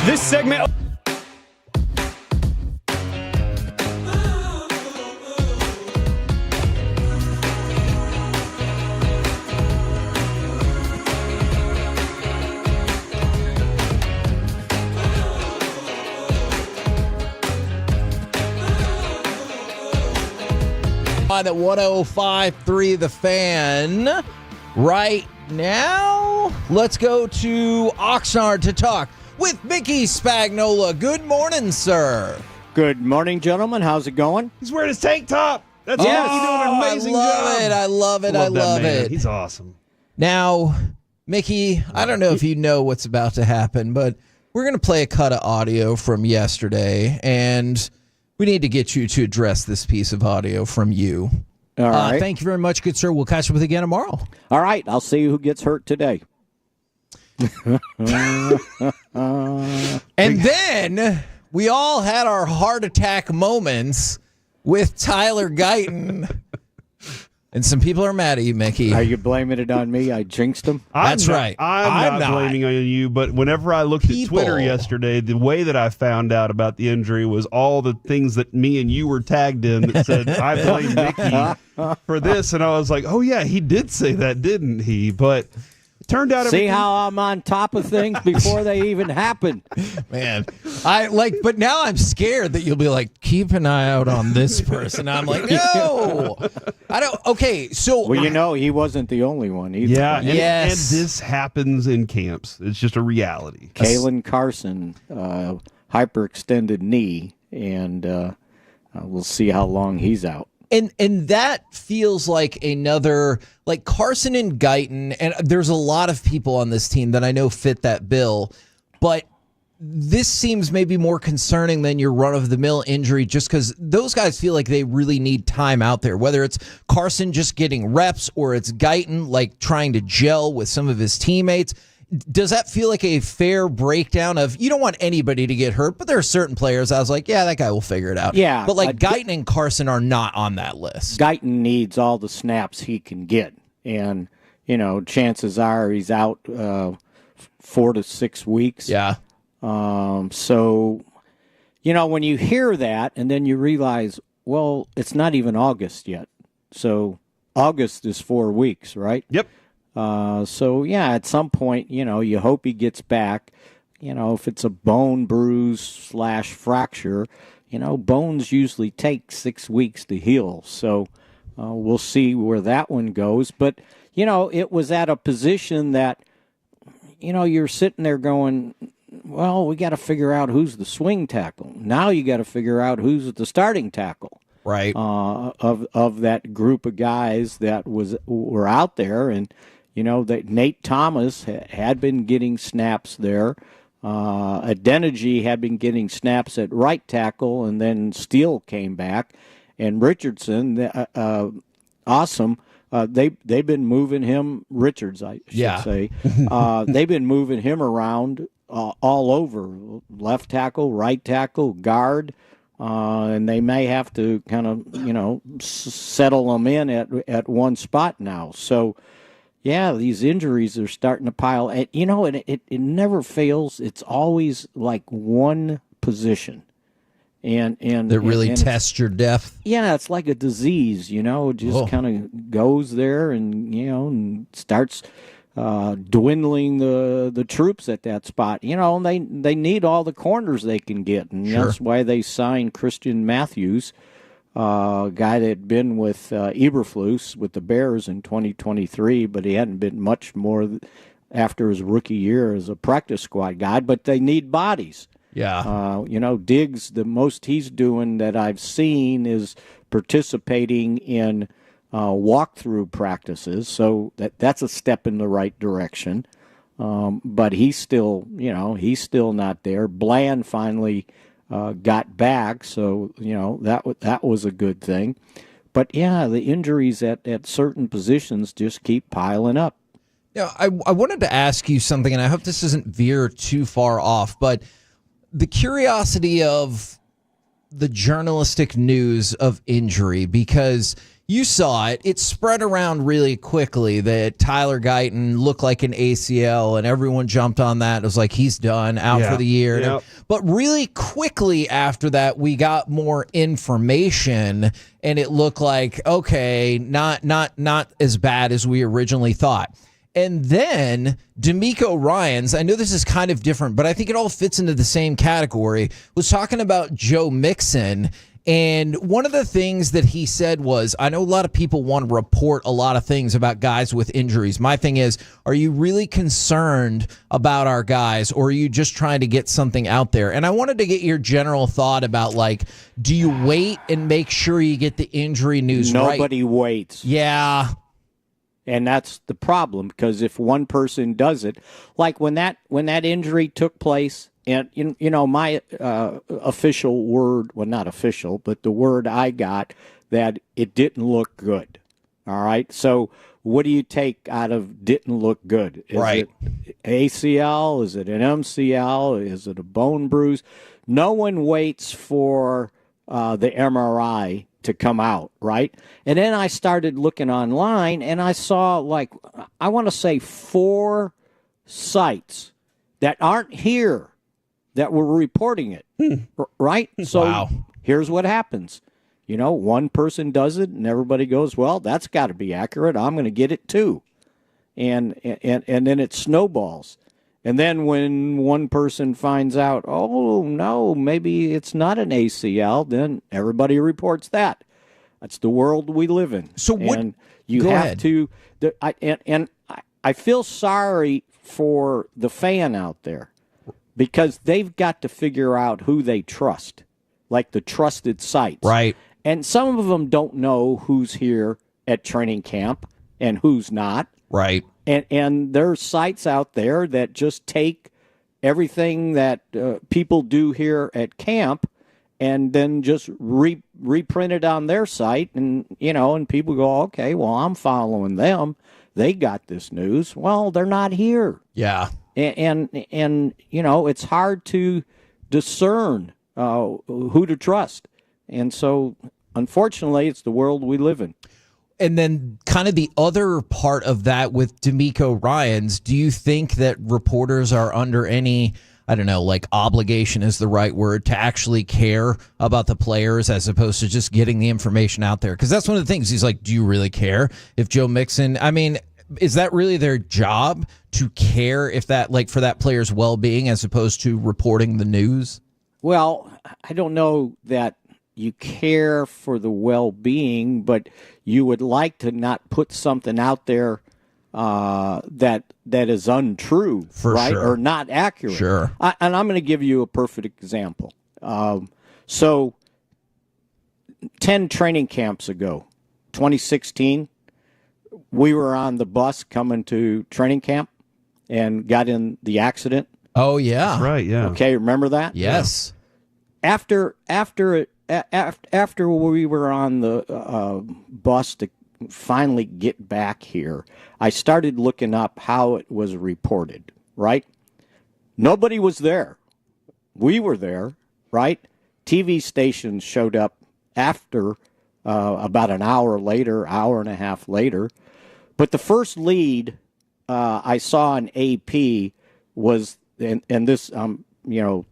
This segment... At 105.3 The Fan. Right now, let's go to Oxnard to talk with Mickey Spagnola. Good morning, sir. Good morning, gentlemen. How's it going? He's wearing his tank top. That's he's doing an amazing job. I love it. I love it. He's awesome. Now, Mickey, I don't know if you know what's about to happen, but we're going to play a cut of audio from yesterday, and we need to get you to address this piece of audio from you. All right. Thank you very much, good sir. We'll catch up with you again tomorrow. All right. I'll see who gets hurt today. And then we all had our heart attack moments with Tyler Guyton. And some people are mad at you, Mickey. Are you blaming it on me? I jinxed him? That's right. I'm not blaming on you, but whenever I looked at Twitter yesterday, the way that I found out about the injury was all the things that me and you were tagged in that said, I blame Mickey for this. And I was like, oh, yeah, he did say that, didn't he? But it turned out See how I'm on top of things before they even happen. Man, but now I'm scared that you'll be like, keep an eye out on this person. I'm like, no, I don't. Okay, so well, he wasn't the only one either. Yeah, and this happens in camps. It's just a reality. Kalen Carson, hyperextended knee, and we'll see how long he's out. And that feels like another, like Carson and Guyton, and there's a lot of people on this team that I know fit that bill, but this seems maybe more concerning than your run-of-the-mill injury just because those guys feel like they really need time out there, whether it's Carson just getting reps or it's Guyton like trying to gel with some of his teammates. Does that feel like a fair breakdown of you don't want anybody to get hurt, but there are certain players I was like, yeah, that guy will figure it out. Yeah. But like Guyton and Carson are not on that list. Guyton needs all the snaps he can get. And, chances are he's out 4 to 6 weeks. Yeah. So, when you hear that and then you realize, well, it's not even August yet. So August is 4 weeks, right? Yep. So, yeah, at some point, you hope he gets back. If it's a bone bruise / fracture, bones usually take 6 weeks to heal. So we'll see where that one goes. But, it was at a position that, you're sitting there going, well, we got to figure out who's the swing tackle. Now you got to figure out who's the starting tackle. Right. Of that group of guys that were out there. And, that Nate Thomas had been getting snaps there. Adeniji had been getting snaps at right tackle, and then Steele came back. And Richardson, awesome. They've been moving him, Richards, I should say. They've been moving him around all over, left tackle, right tackle, guard. And they may have to kind of, settle them in at one spot now. So, yeah, these injuries are starting to pile. And, and it never fails. It's always like one position. And that really tests your depth. Yeah, it's like a disease, it just kind of goes there and, and starts dwindling the troops at that spot. And they need all the corners they can get. And that's why they signed Christian Matthews, a guy that had been with Eberflus with the Bears in 2023, but he hadn't been much more after his rookie year as a practice squad guy. But they need bodies. Yeah. Diggs, the most he's doing that I've seen is participating in walkthrough practices. So that's a step in the right direction. But he's still not there. Bland finally got back, so that was a good thing. But yeah, the injuries at certain positions just keep piling up. Yeah, I wanted to ask you something, and I hope this doesn't veer too far off, but the curiosity of the journalistic news of injury, because you saw it. It spread around really quickly that Tyler Guyton looked like an ACL, and everyone jumped on that. It was like, he's done, out for the year. Yep. But really quickly after that, we got more information, and it looked like, okay, not as bad as we originally thought. And then D'Amico Ryans, I know this is kind of different, but I think it all fits into the same category, was talking about Joe Mixon. And one of the things that he said was, I know a lot of people want to report a lot of things about guys with injuries. My thing is, are you really concerned about our guys, or are you just trying to get something out there? And I wanted to get your general thought about, like, do you wait and make sure you get the injury news right? Nobody waits. Yeah. And that's the problem, because if one person does it, like when that injury took place, and you know my official word, well, not official, but the word I got, that it didn't look good. All right, so what do you take out of didn't look good? Is it ACL? Is it an MCL? Is it a bone bruise? No one waits for the MRI to come out, right? And then I started looking online, and I saw, like, I want to say 4 sites that aren't here that were reporting it, right? So here's what happens. You know, one person does it, and everybody goes, well, that's got to be accurate. I'm going to get it too. And then it snowballs. And then when one person finds out, oh, no, maybe it's not an ACL, then everybody reports that. That's the world we live in. So what? And you have to. I feel sorry for the fan out there, because they've got to figure out who they trust, like the trusted sites. Right. And some of them don't know who's here at training camp and who's not. Right. And there are sites out there that just take everything that people do here at camp and then just reprint it on their site. And, you know, and people go, okay, well, I'm following them. They got this news. Well, they're not here. Yeah. And you know, it's hard to discern who to trust. And so, unfortunately, it's the world we live in. And then kind of the other part of that with D'Amico Ryans, do you think that reporters are under any, I don't know, like obligation is the right word, to actually care about the players as opposed to just getting the information out there? Because that's one of the things. He's like, do you really care if Joe Mixon, I mean, is that really their job to care if that, like, for that player's well-being as opposed to reporting the news? Well, I don't know that you care for the well-being, but you would like to not put something out there that is untrue, for right, sure, or not accurate. Sure. And I'm going to give you a perfect example. So 10 training camps ago, 2016, we were on the bus coming to training camp and got in the accident. Oh, yeah. That's right, yeah. Okay, remember that? Yes. After we were on the bus to finally get back here, I started looking up how it was reported, right? Nobody was there. We were there, right? TV stations showed up after about an hour later, hour and a half later. But the first lead I saw on AP was, and this, you know,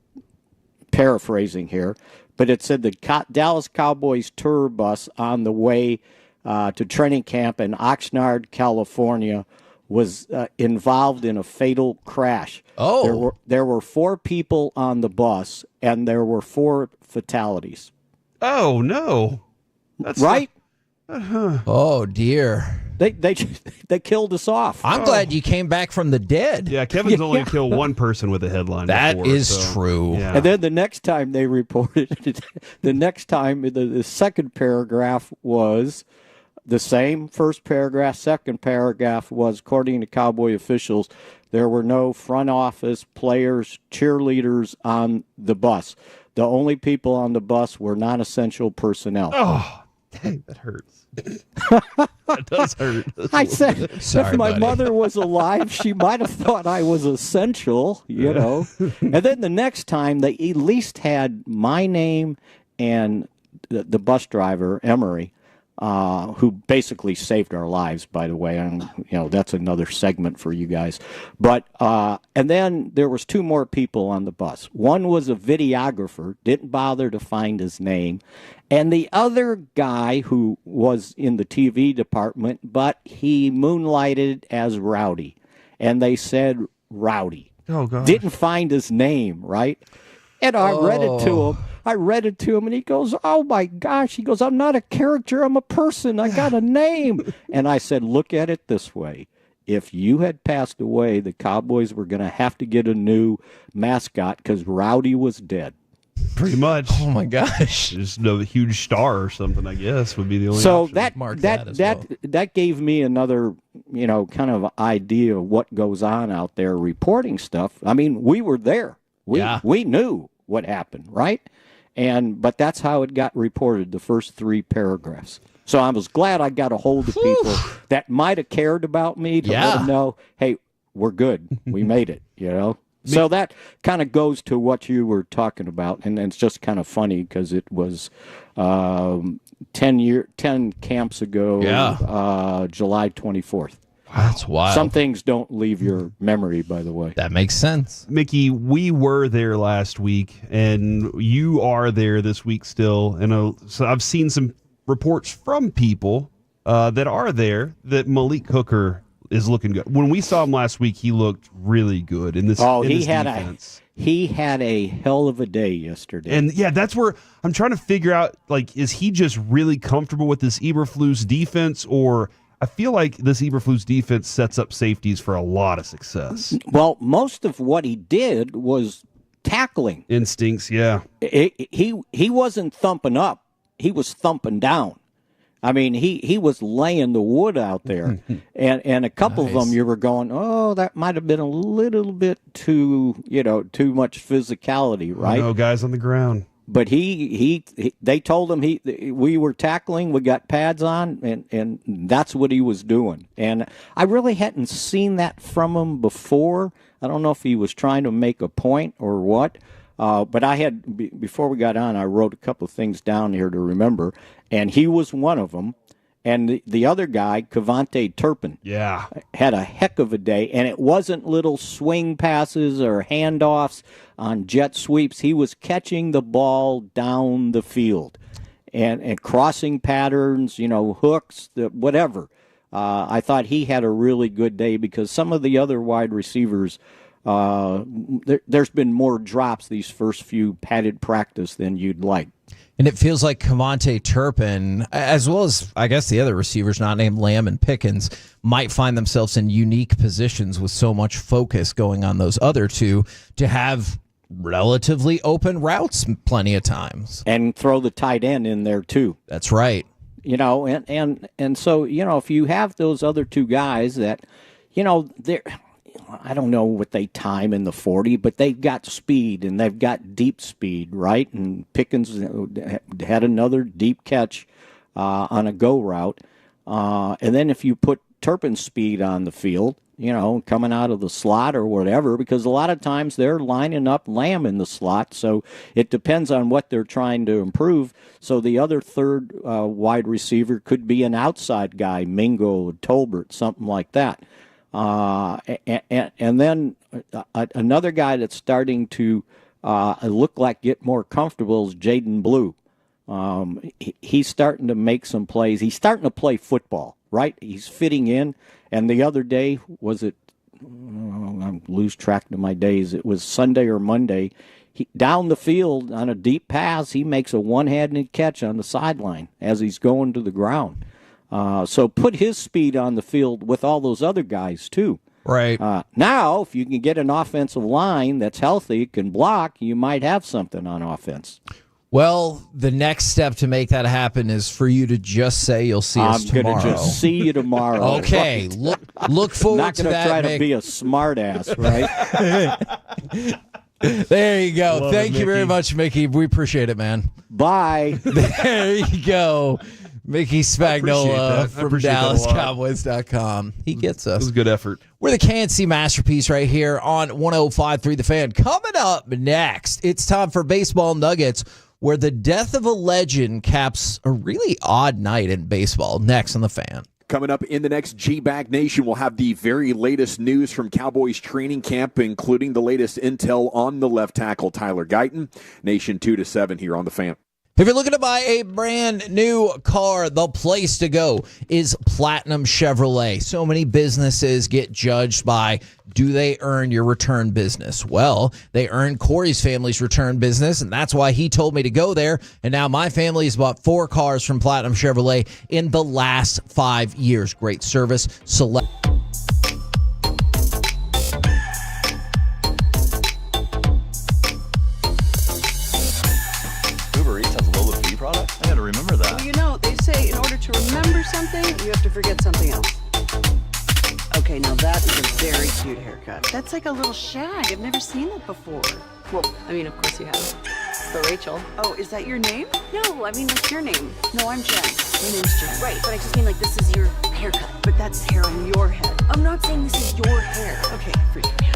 paraphrasing here, but it said the Dallas Cowboys tour bus on the way to training camp in Oxnard, California, was involved in a fatal crash. Oh. There were 4 people on the bus, and there were 4 fatalities. Oh, no. That's right? Oh, dear. They killed us off. I'm glad you came back from the dead. Yeah, Kevin's only killed one person with a headline. That before, is so, true. Yeah. And then the next time they reported it, the next time, the second paragraph was the same. First paragraph, second paragraph was, according to Cowboy officials, there were no front office, players, cheerleaders on the bus. The only people on the bus were non-essential personnel. Oh, Hey, that hurts. That does hurt. I said, Sorry, if my buddy. mother was alive, she might have thought I was essential, you know. And then the next time, they at least had my name and the bus driver, Emery, who basically saved our lives, by the way. And, you know, that's another segment for you guys. But, and then there was 2 more people on the bus. One was a videographer, didn't bother to find his name. And the other guy who was in the TV department, but he moonlighted as Rowdy. And they said Rowdy. Oh, God. Didn't find his name, right? And I read it to him. I read it to him, and he goes, oh, my gosh. He goes, I'm not a character. I'm a person. I got a name. And I said, look at it this way. If you had passed away, the Cowboys were going to have to get a new mascot because Rowdy was dead. Pretty much. Oh my gosh! Just a huge star or something, I guess, would be the only. So option. that gave me another, you know, kind of idea of what goes on out there reporting stuff. I mean, we were there. We knew what happened, right? But that's how it got reported. The first 3 paragraphs. So I was glad I got a hold of people that might have cared about me to let them know, hey, we're good. We made it. You know. So that kind of goes to what you were talking about, and it's just kind of funny because it was 10 camps ago, July 24th. That's wild. Some things don't leave your memory, by the way. That makes sense. Mickey, we were there last week, and you are there this week still. And so I've seen some reports from people that are there that Malik Hooker is looking good. When we saw him last week, he looked really good in this. Defense. He had a hell of a day yesterday. And yeah, that's where I'm trying to figure out, like, is he just really comfortable with this Eberflus defense, or I feel like this Eberflus defense sets up safeties for a lot of success. Well, most of what he did was tackling. Instincts, yeah. He wasn't thumping up. He was thumping down. I mean, he was laying the wood out there, and a couple of them you were going, oh, that might have been a little bit too much physicality, right? No guys on the ground. But they told him we were tackling, we got pads on, and that's what he was doing. And I really hadn't seen that from him before. I don't know if he was trying to make a point or what. But I had, before we got on, I wrote a couple of things down here to remember, and he was one of them. And the other guy, Cavante Turpin, had a heck of a day, and it wasn't little swing passes or handoffs on jet sweeps. He was catching the ball down the field and crossing patterns, hooks, whatever. I thought he had a really good day because some of the other wide receivers, there's been more drops these first few padded practice than you'd like. And it feels like Cavante Turpin, as well as, I guess, the other receivers not named Lamb and Pickens, might find themselves in unique positions with so much focus going on those other two to have relatively open routes plenty of times. And throw the tight end in there, too. That's right. And so, if you have those other two guys that, they're... I don't know what they time in the 40, but they've got speed and they've got deep speed, right? And Pickens had another deep catch on a go route. And then if you put Turpin's speed on the field, coming out of the slot or whatever, because a lot of times they're lining up Lamb in the slot, so it depends on what they're trying to improve. So the other third wide receiver could be an outside guy, Mingo, Tolbert, something like that. And then another guy that's starting to look like get more comfortable is Jaden Blue. He's starting to make some plays. He's starting to play football, right? He's fitting in. And the other day, I lose track of my days. It was Sunday or Monday. Down the field on a deep pass, he makes a one-handed catch on the sideline as he's going to the ground. So put his speed on the field with all those other guys, too. Right. Now, if you can get an offensive line that's healthy, can block, you might have something on offense. Well, the next step to make that happen is for you to just say you'll see us tomorrow. I'm going to just see you tomorrow. Okay. Right. Look forward Not to gonna that. Not going to try to be a smart ass, right? There you go. Love Thank it, you very Mickey. much, Mickey. We appreciate it, man. Bye. There you go. Mickey Spagnola from DallasCowboys.com. He gets us. It was a good effort. We're the K&C Masterpiece right here on 105.3 The Fan. Coming up next, it's time for Baseball Nuggets, where the death of a legend caps a really odd night in baseball. Next on The Fan. Coming up in the next G-Bag Nation, we'll have the very latest news from Cowboys training camp, including the latest intel on the left tackle, Tyler Guyton. Nation 2 to 7 here on The Fan. If you're looking to buy a brand new car, the place to go is Platinum Chevrolet. So many businesses get judged by, do they earn your return business? Well, they earn Corey's family's return business, and that's why he told me to go there. And now my family has bought 4 cars from Platinum Chevrolet in the last 5 years. Great service. Select. Product? I gotta remember that. Well, you know, they say in order to remember something, you have to forget something else. Okay, now that is a very cute haircut. That's like a little shag. I've never seen that before. Well, I mean, of course you have. It's the Rachel. Oh, is that your name? No, I mean, what's your name? No, I'm Jen. My name's Jen. Right, but I just mean like this is your haircut. But that's hair on your head. I'm not saying this is your hair. Okay, forgive me.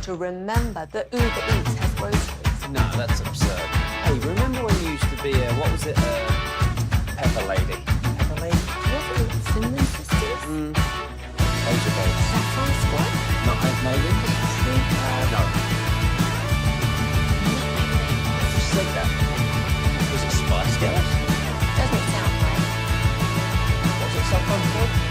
to remember that Uber Eats has groceries. No, that's absurd. Hey, remember when you used to be what was it, Pepper Lady? Pepper Lady? Wasn't it Cinnamon Sisters? Those are those. Saffron Squad? Not maybe? No. Who said that? Was it Spice Girls? Doesn't sound right. Was it Saffron Squad?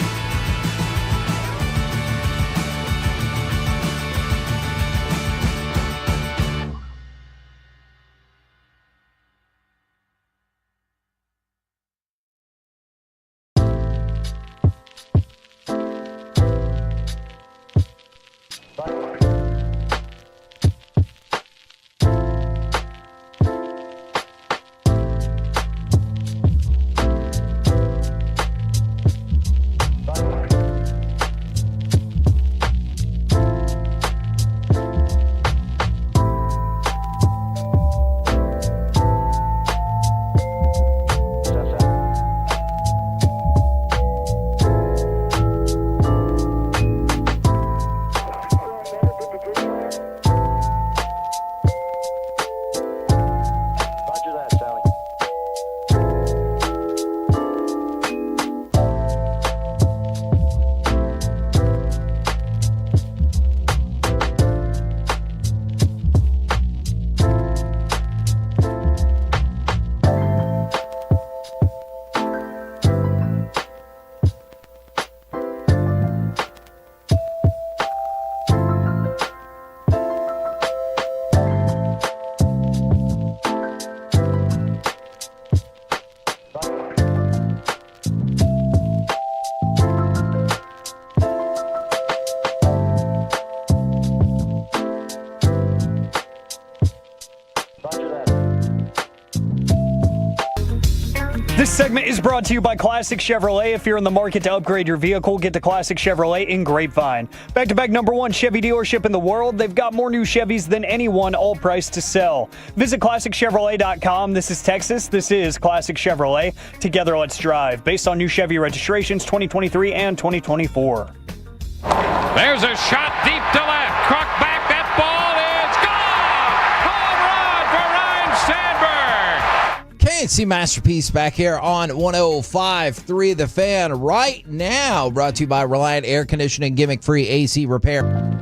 This segment is brought to you by Classic Chevrolet. If you're in the market to upgrade your vehicle, get to Classic Chevrolet in Grapevine. Back-to-back #1 Chevy dealership in the world. They've got more new Chevys than anyone, all priced to sell. Visit ClassicChevrolet.com. This is Texas. This is Classic Chevrolet. Together, let's drive. Based on new Chevy registrations 2023 and 2024. There's a shot deep to left. Croc back. That ball is gone. Home run for Ryan Sandberg. KNC Masterpiece back here on 105.3 The Fan right now. Brought to you by Reliant Air Conditioning, gimmick-free AC repair.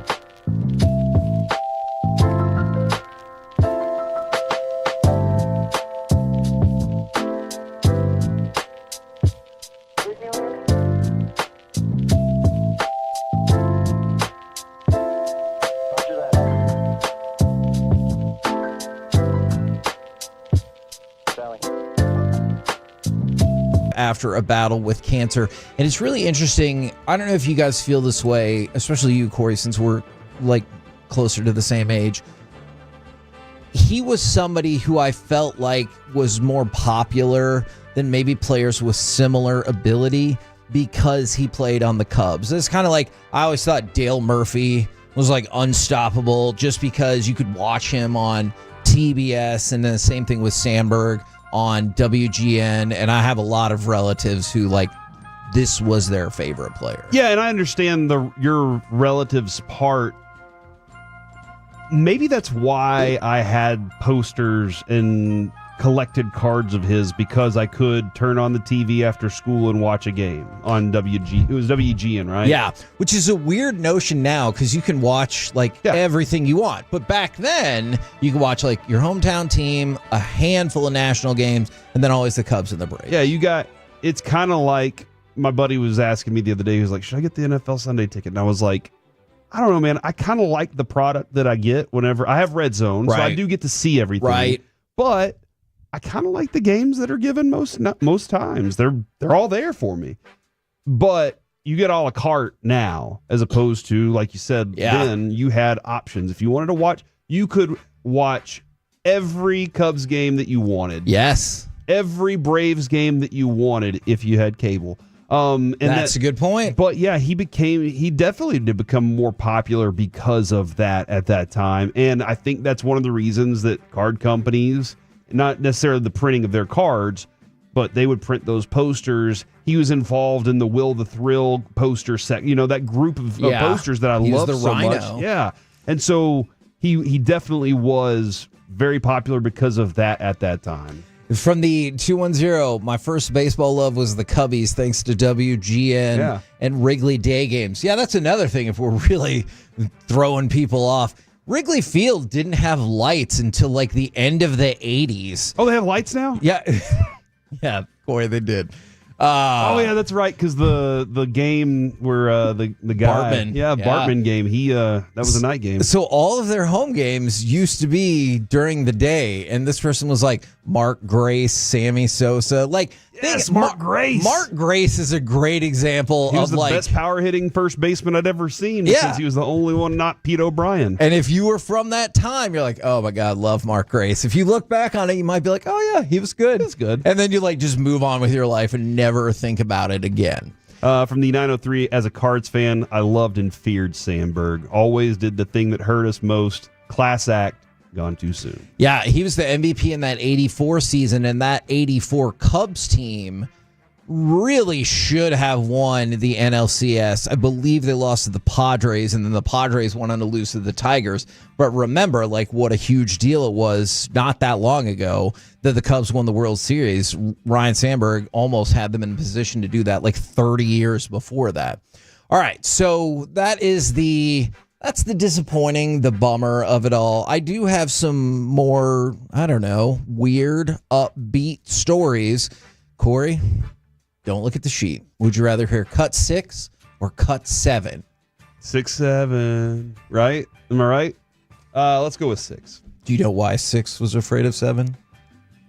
After a battle with cancer. And it's really interesting. I don't know if you guys feel this way, especially you, Corey, since we're like closer to the same age. He was somebody who I felt like was more popular than maybe players with similar ability because he played on the Cubs. It's kind of like I always thought Dale Murphy was like unstoppable just because you could watch him on TBS, and then the same thing with Sandberg on WGN, and I have a lot of relatives who like this was their favorite player. Yeah, and I understand your relatives' part. Maybe that's why I had posters and collected cards of his, because I could turn on the TV after school and watch a game on WG. It was WGN, right? Yeah, which is a weird notion now because you can watch like everything you want. But back then, you could watch like your hometown team, a handful of national games, and then always the Cubs and the Braves. Yeah, it's kind of like my buddy was asking me the other day. He was like, should I get the NFL Sunday ticket? And I was like, I don't know, man. I kind of like the product that I get whenever I have Red Zone, so I do get to see everything. Right. But I kind of like the games that are given most times. They're all there for me. But you get a la carte now, as opposed to, like you said, then you had options. If you wanted to watch, you could watch every Cubs game that you wanted. Yes. Every Braves game that you wanted if you had cable. And that's a good point. But yeah, he definitely did become more popular because of that at that time. And I think that's one of the reasons that card companies, not necessarily the printing of their cards, but they would print those posters. He was involved in the Will the Thrill poster set, that group of posters that I love so much. Yeah. And so he definitely was very popular because of that at that time. From the 210, my first baseball love was the Cubbies, thanks to WGN and Wrigley Day Games. Yeah, that's another thing if we're really throwing people off. Wrigley Field didn't have lights until like the end of the 80s. Oh, they have lights now? Yeah. Yeah, Corey, they did. Oh yeah, that's right. Because the game where the guy, Bartman game, that was a night game. So all of their home games used to be during the day, and this person was like Mark Grace, Sammy Sosa, like Mark Grace. Mark Grace is a great example He was of the best power hitting first baseman I'd ever seen because he was the only one not Pete O'Brien. And if you were from that time, you're like, oh my God, love Mark Grace. If you look back on it, you might be like, oh yeah, he was good. He was good. And then you like just move on with your life and never think about it again. From the 903, as a Cards fan, I loved and feared Sandberg. Always did the thing that hurt us most. Class act, gone too soon. Yeah, he was the MVP in that 84 season, and that 84 Cubs team really should have won the NLCS. I believe they lost to the Padres, and then the Padres went on to lose to the Tigers. But remember, like, what a huge deal it was not that long ago that the Cubs won the World Series. Ryan Sandberg almost had them in position to do that like 30 years before that. All right, so that's the disappointing, the bummer of it all. I do have some more, I don't know, weird, upbeat stories. Corey, don't look at the sheet. Would you rather hear cut 6 or cut 7? 6, 7, right? Am I right? Let's go with 6. Do you know why 6 was afraid of 7?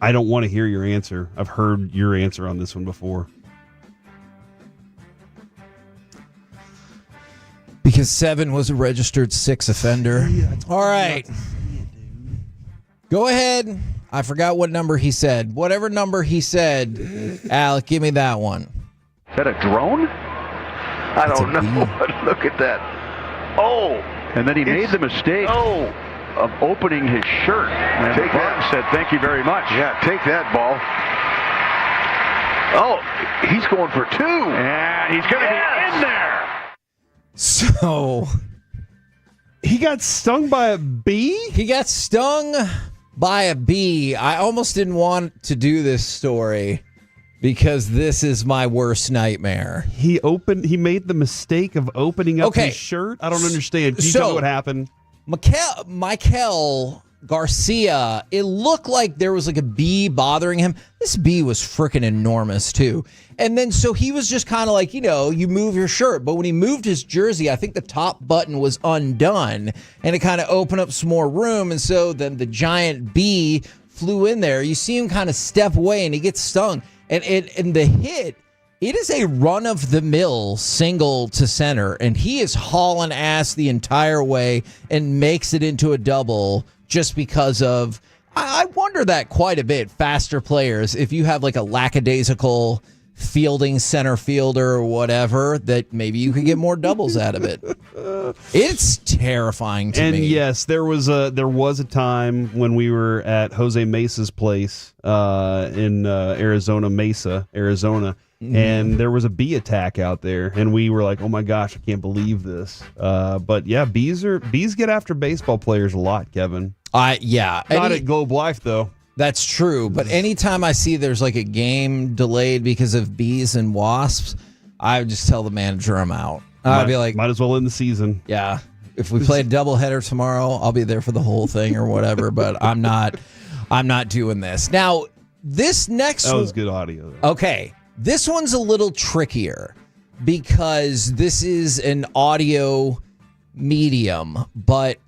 I don't want to hear your answer. I've heard your answer on this one before. Because 7 was a registered 6 offender. All right. Go ahead. I forgot what number he said. Whatever number he said, Alec, give me that one. Is that a drone? I don't know, but look at that. Oh. And then he made the mistake of opening his shirt. And the bug said, thank you very much. Yeah, take that ball. Oh, he's going for 2. And he's going to be in there. So he got stung by a bee? He got stung by a bee. I almost didn't want to do this story because this is my worst nightmare. He made the mistake of opening up his shirt? I don't understand. Can you tell me what happened? Michael Garcia, it looked like there was like a bee bothering him. This bee was freaking enormous too. And then so he was just kind of like, you move your shirt. But when he moved his jersey, I think the top button was undone and it kind of opened up some more room. And so then the giant bee flew in there. You see him kind of step away and he gets stung. And the hit, it is a run-of-the-mill single to center. And he is hauling ass the entire way and makes it into a double just because of, I wonder that quite a bit, faster players, if you have like a lackadaisical fielding center fielder or whatever, that maybe you could get more doubles out of it. It's terrifying to me. And yes, there was a time when we were at Jose Mesa's place in Arizona, Mesa, Arizona, and there was a bee attack out there, and we were like, "Oh my gosh, I can't believe this!" But yeah, bees get after baseball players a lot, Kevin. Not at Globe Life though. That's true, but anytime I see there's like a game delayed because of bees and wasps, I would just tell the manager I'm out. I'd be like, might as well end the season. Yeah, if we play a doubleheader tomorrow, I'll be there for the whole thing or whatever. But I'm not doing this. Now, this next that was good audio. Okay, this one's a little trickier because this is an audio medium, but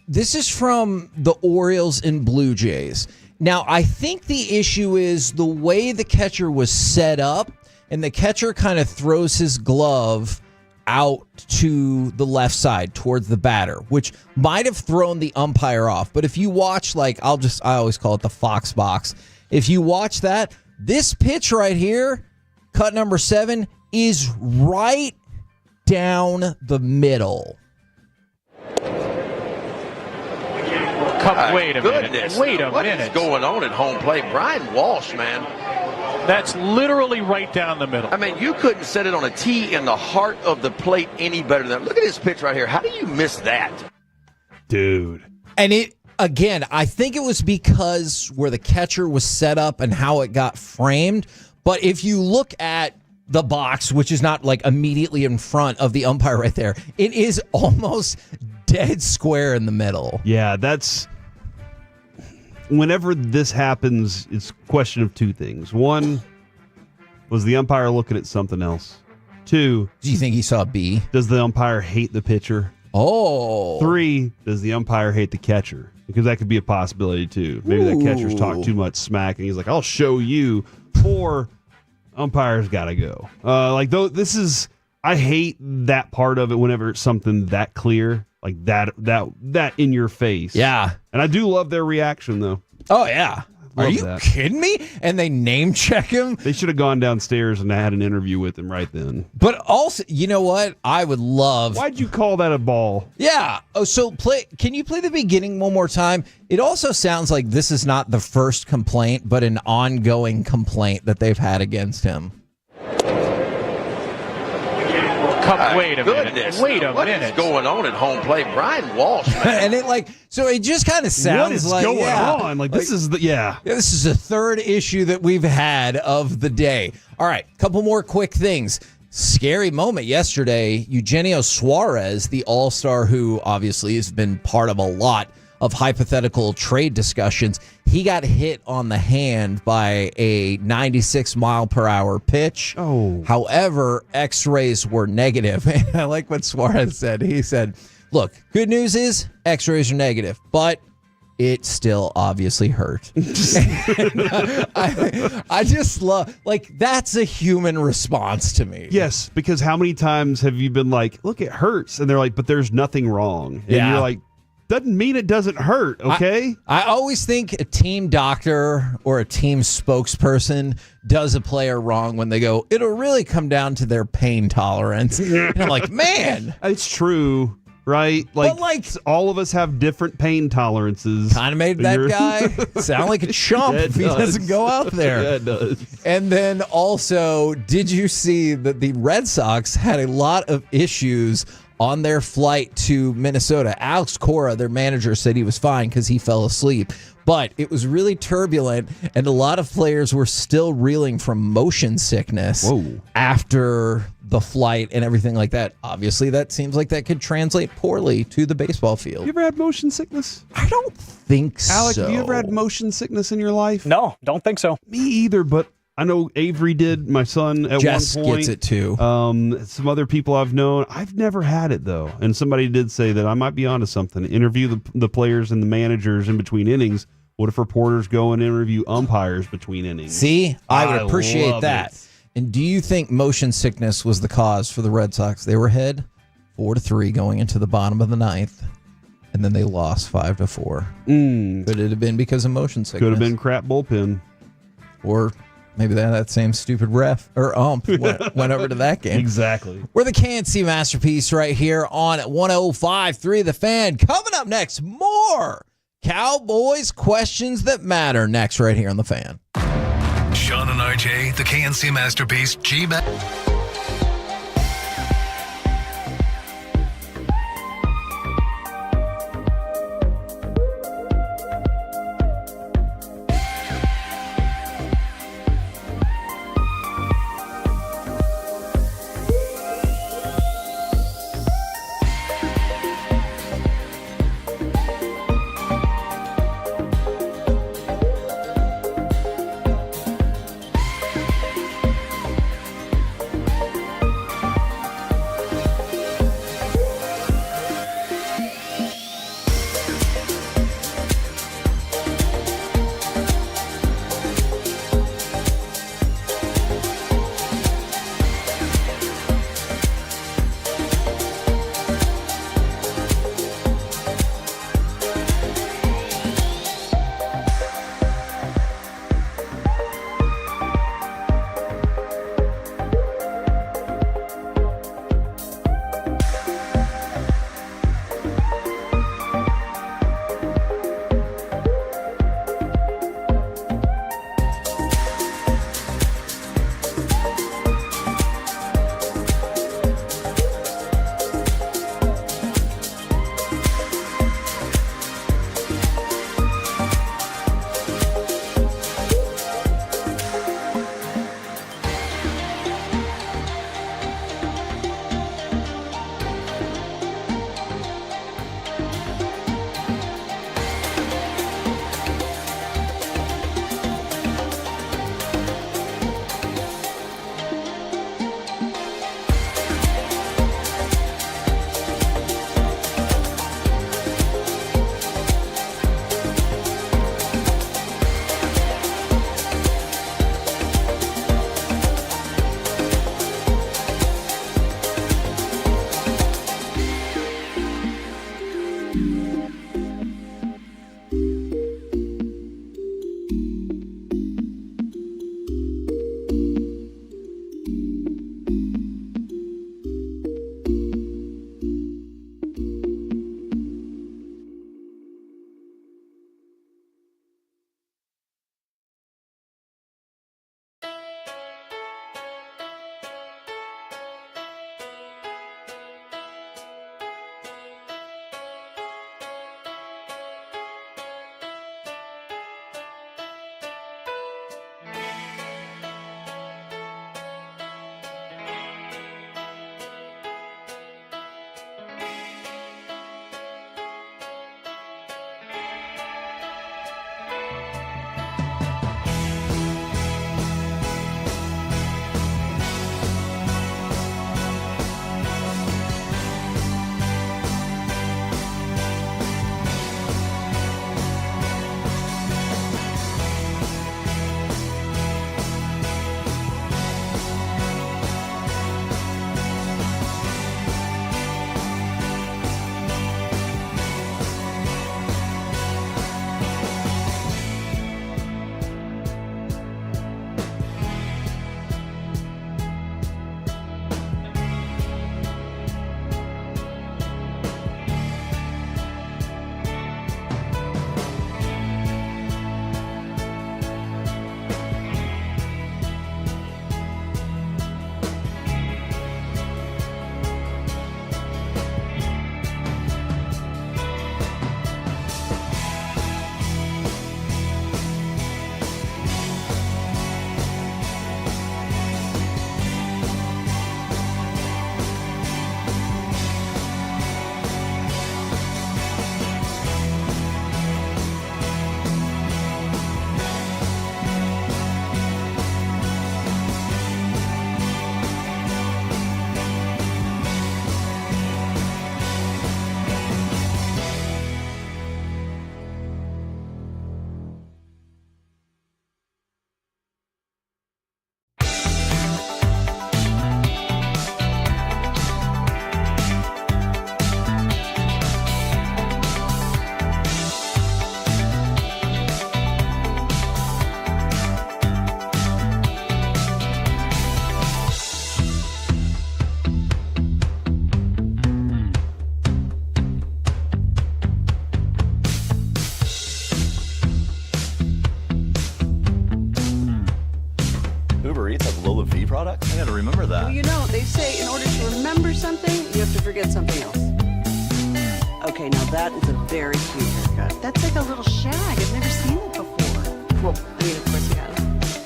this is from the Orioles and Blue Jays. Now, I think the issue is the way the catcher was set up, and the catcher kind of throws his glove out to the left side towards the batter, which might have thrown the umpire off. But if you watch, I always call it the Fox box. If you watch that, this pitch right here, cut number 7, is right down the middle. Wait a minute. Wait a minute. What is going on at home plate? Brian Walsh, man. That's literally right down the middle. I mean, you couldn't set it on a tee in the heart of the plate any better than that. Look at this pitch right here. How do you miss that? Dude. And again, I think it was because where the catcher was set up and how it got framed. But if you look at the box, which is not like immediately in front of the umpire right there, it is almost dead square in the middle. Yeah, that's... Whenever this happens, it's a question of two things. One, was the umpire looking at something else? Two, do you think he saw B? Does the umpire hate the pitcher? Oh. 3, does the umpire hate the catcher? Because that could be a possibility too. Maybe that catcher's talked too much smack and he's like, I'll show you. 4, umpire's got to go. I hate that part of it whenever it's something that clear, like that in your face. Yeah. And I do love their reaction though. Oh, yeah. Are you that. kidding me? And they name check him? They should have gone downstairs and had an interview with him right then. But also, you know what? I would love... Why'd you call that a ball? Yeah. Oh, so can you play the beginning one more time? It also sounds like this is not the first complaint, but an ongoing complaint that they've had against him. Wait a minute. What is going on at home plate? Brian Walsh, man. And it just kind of sounds what is like... going on? This is the third issue that we've had of the day. All right, couple more quick things. Scary moment yesterday. Eugenio Suarez, the all-star who obviously has been part of a lot of hypothetical trade discussions, he got hit on the hand by a 96-mile-per-hour pitch. Oh. However, x-rays were negative. And I like what Suarez said. He said, look, good news is x-rays are negative, but it still obviously hurt. I just love, that's a human response to me. Yes, because how many times have you been like, look, it hurts. And they're like, but there's nothing wrong. And you're like, doesn't mean it doesn't hurt, okay? I always think a team doctor or a team spokesperson does a player wrong when they go, it'll really come down to their pain tolerance. And I'm like, man. It's true, right? But all of us have different pain tolerances. Kind of made that guy sound like a chump if he doesn't go out there. Yeah, it does. And then also, did you see that the Red Sox had a lot of issues on their flight to Minnesota? Alex Cora, their manager, said he was fine because he fell asleep. But it was really turbulent, and a lot of players were still reeling from motion sickness after the flight and everything like that. Obviously, that seems like that could translate poorly to the baseball field. You ever had motion sickness? I don't think so. Alec, have you ever had motion sickness in your life? No, don't think so. Me either, but I know Avery did, my son, at Jess one point. Gets it too. Some other people I've known. I've never had it, though. And somebody did say that I might be onto something. Interview the players and the managers in between innings. What if reporters go and interview umpires between innings? See, I would appreciate that. It. And do you think motion sickness was the cause for the Red Sox? They were ahead 4-3 going into the bottom of the ninth, and then they lost 5-4. Could it have been because of motion sickness? Could have been crap bullpen. Or maybe that same stupid ref or ump went over to that game. Exactly. We're the KNC Masterpiece right here on 105.3 The Fan. Coming up next, more Cowboys questions that matter next right here on The Fan. Shan and RJ, the KNC Masterpiece, G-Man. Uber Eats have Lola V products? I gotta remember that. Well, you know, they say in order to remember something, you have to forget something else. Okay, now that is a very cute haircut. That's like a little shag. I've never seen it before. Well, I mean, of course you have.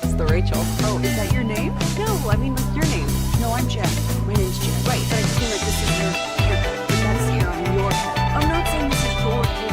It's the Rachel. Oh, is that your name? No, I mean, what's your name? No, I'm Jen. My name's Jen. Right, but I just mean like this is your haircut. But that's hair on your head. I'm not saying this is your hair.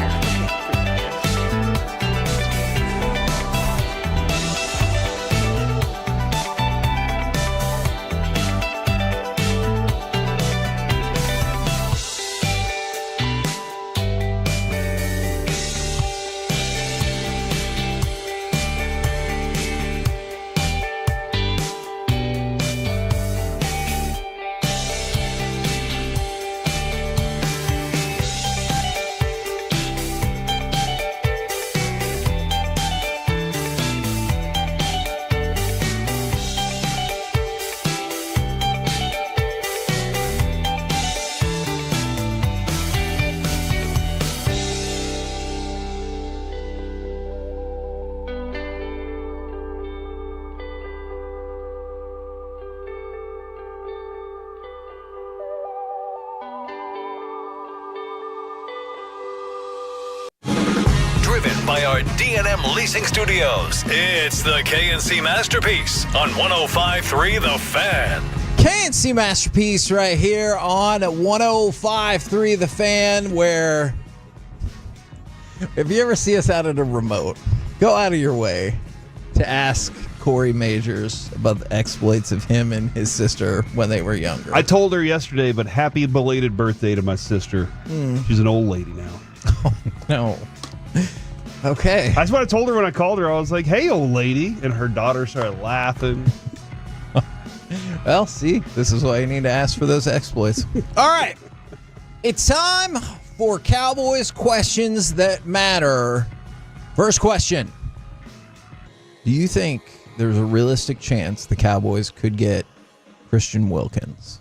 Driven by our D&M Leasing Studios, it's the KNC Masterpiece on 105.3 The Fan. KNC Masterpiece right here on 105.3 The Fan, where if you ever see us out at a remote, go out of your way to ask Corey Majors about the exploits of him and his sister when they were younger. I told her yesterday, but happy belated birthday to my sister. She's an old lady now. Oh, no. Okay. That's what I told her when I called her. I was like, hey, old lady. And her daughter started laughing. Well, see, this is why you need to ask for those exploits. All right. It's time for Cowboys questions that matter. First question. Do you think there's a realistic chance the Cowboys could get Christian Wilkins?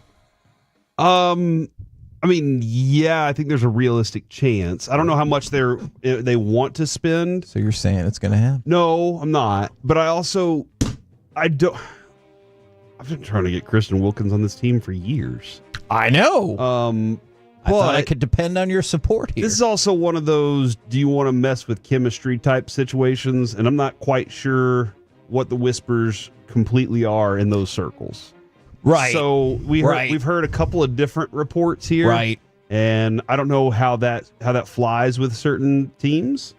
I mean, yeah, I think there's a realistic chance. I don't know how much they want to spend. So you're saying it's going to happen? No, I'm not. But I've been trying to get Christian Wilkins on this team for years. I know. I thought I could depend on your support here. This is also one of those do you want to mess with chemistry type situations, and I'm not quite sure what the whispers completely are in those circles. Right. So we've heard a couple of different reports here. Right. And I don't know how that flies with certain teams.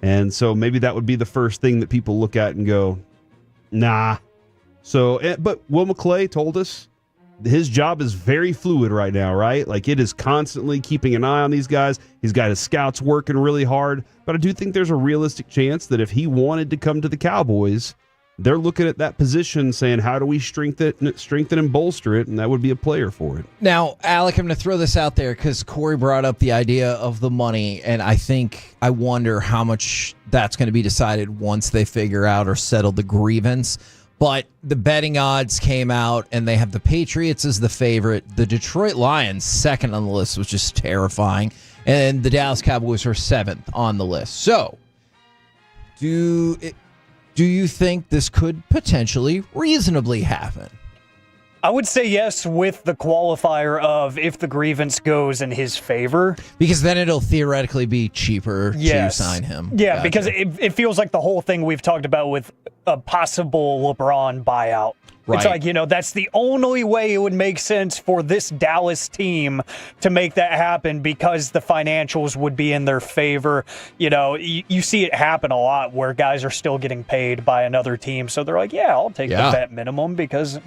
And so maybe that would be the first thing that people look at and go, nah. So, but Will McClay told us his job is very fluid right now, right? Like it is constantly keeping an eye on these guys. He's got his scouts working really hard. But I do think there's a realistic chance that if he wanted to come to the Cowboys, they're looking at that position saying, how do we strengthen and bolster it? And that would be a player for it. Now, Alec, I'm going to throw this out there because Corey brought up the idea of the money, and I wonder how much that's going to be decided once they figure out or settle the grievance. But the betting odds came out, and they have the Patriots as the favorite. The Detroit Lions, second on the list, which is terrifying. And the Dallas Cowboys are seventh on the list. So, do you think this could potentially reasonably happen? I would say yes with the qualifier of if the grievance goes in his favor. Because then it'll theoretically be cheaper to sign him. Yeah, Gotcha. because it feels like the whole thing we've talked about with a possible LeBron buyout. It's Right. like, that's the only way it would make sense for this Dallas team to make that happen because the financials would be in their favor. You see it happen a lot where guys are still getting paid by another team. So they're like, yeah, I'll take the vet minimum because,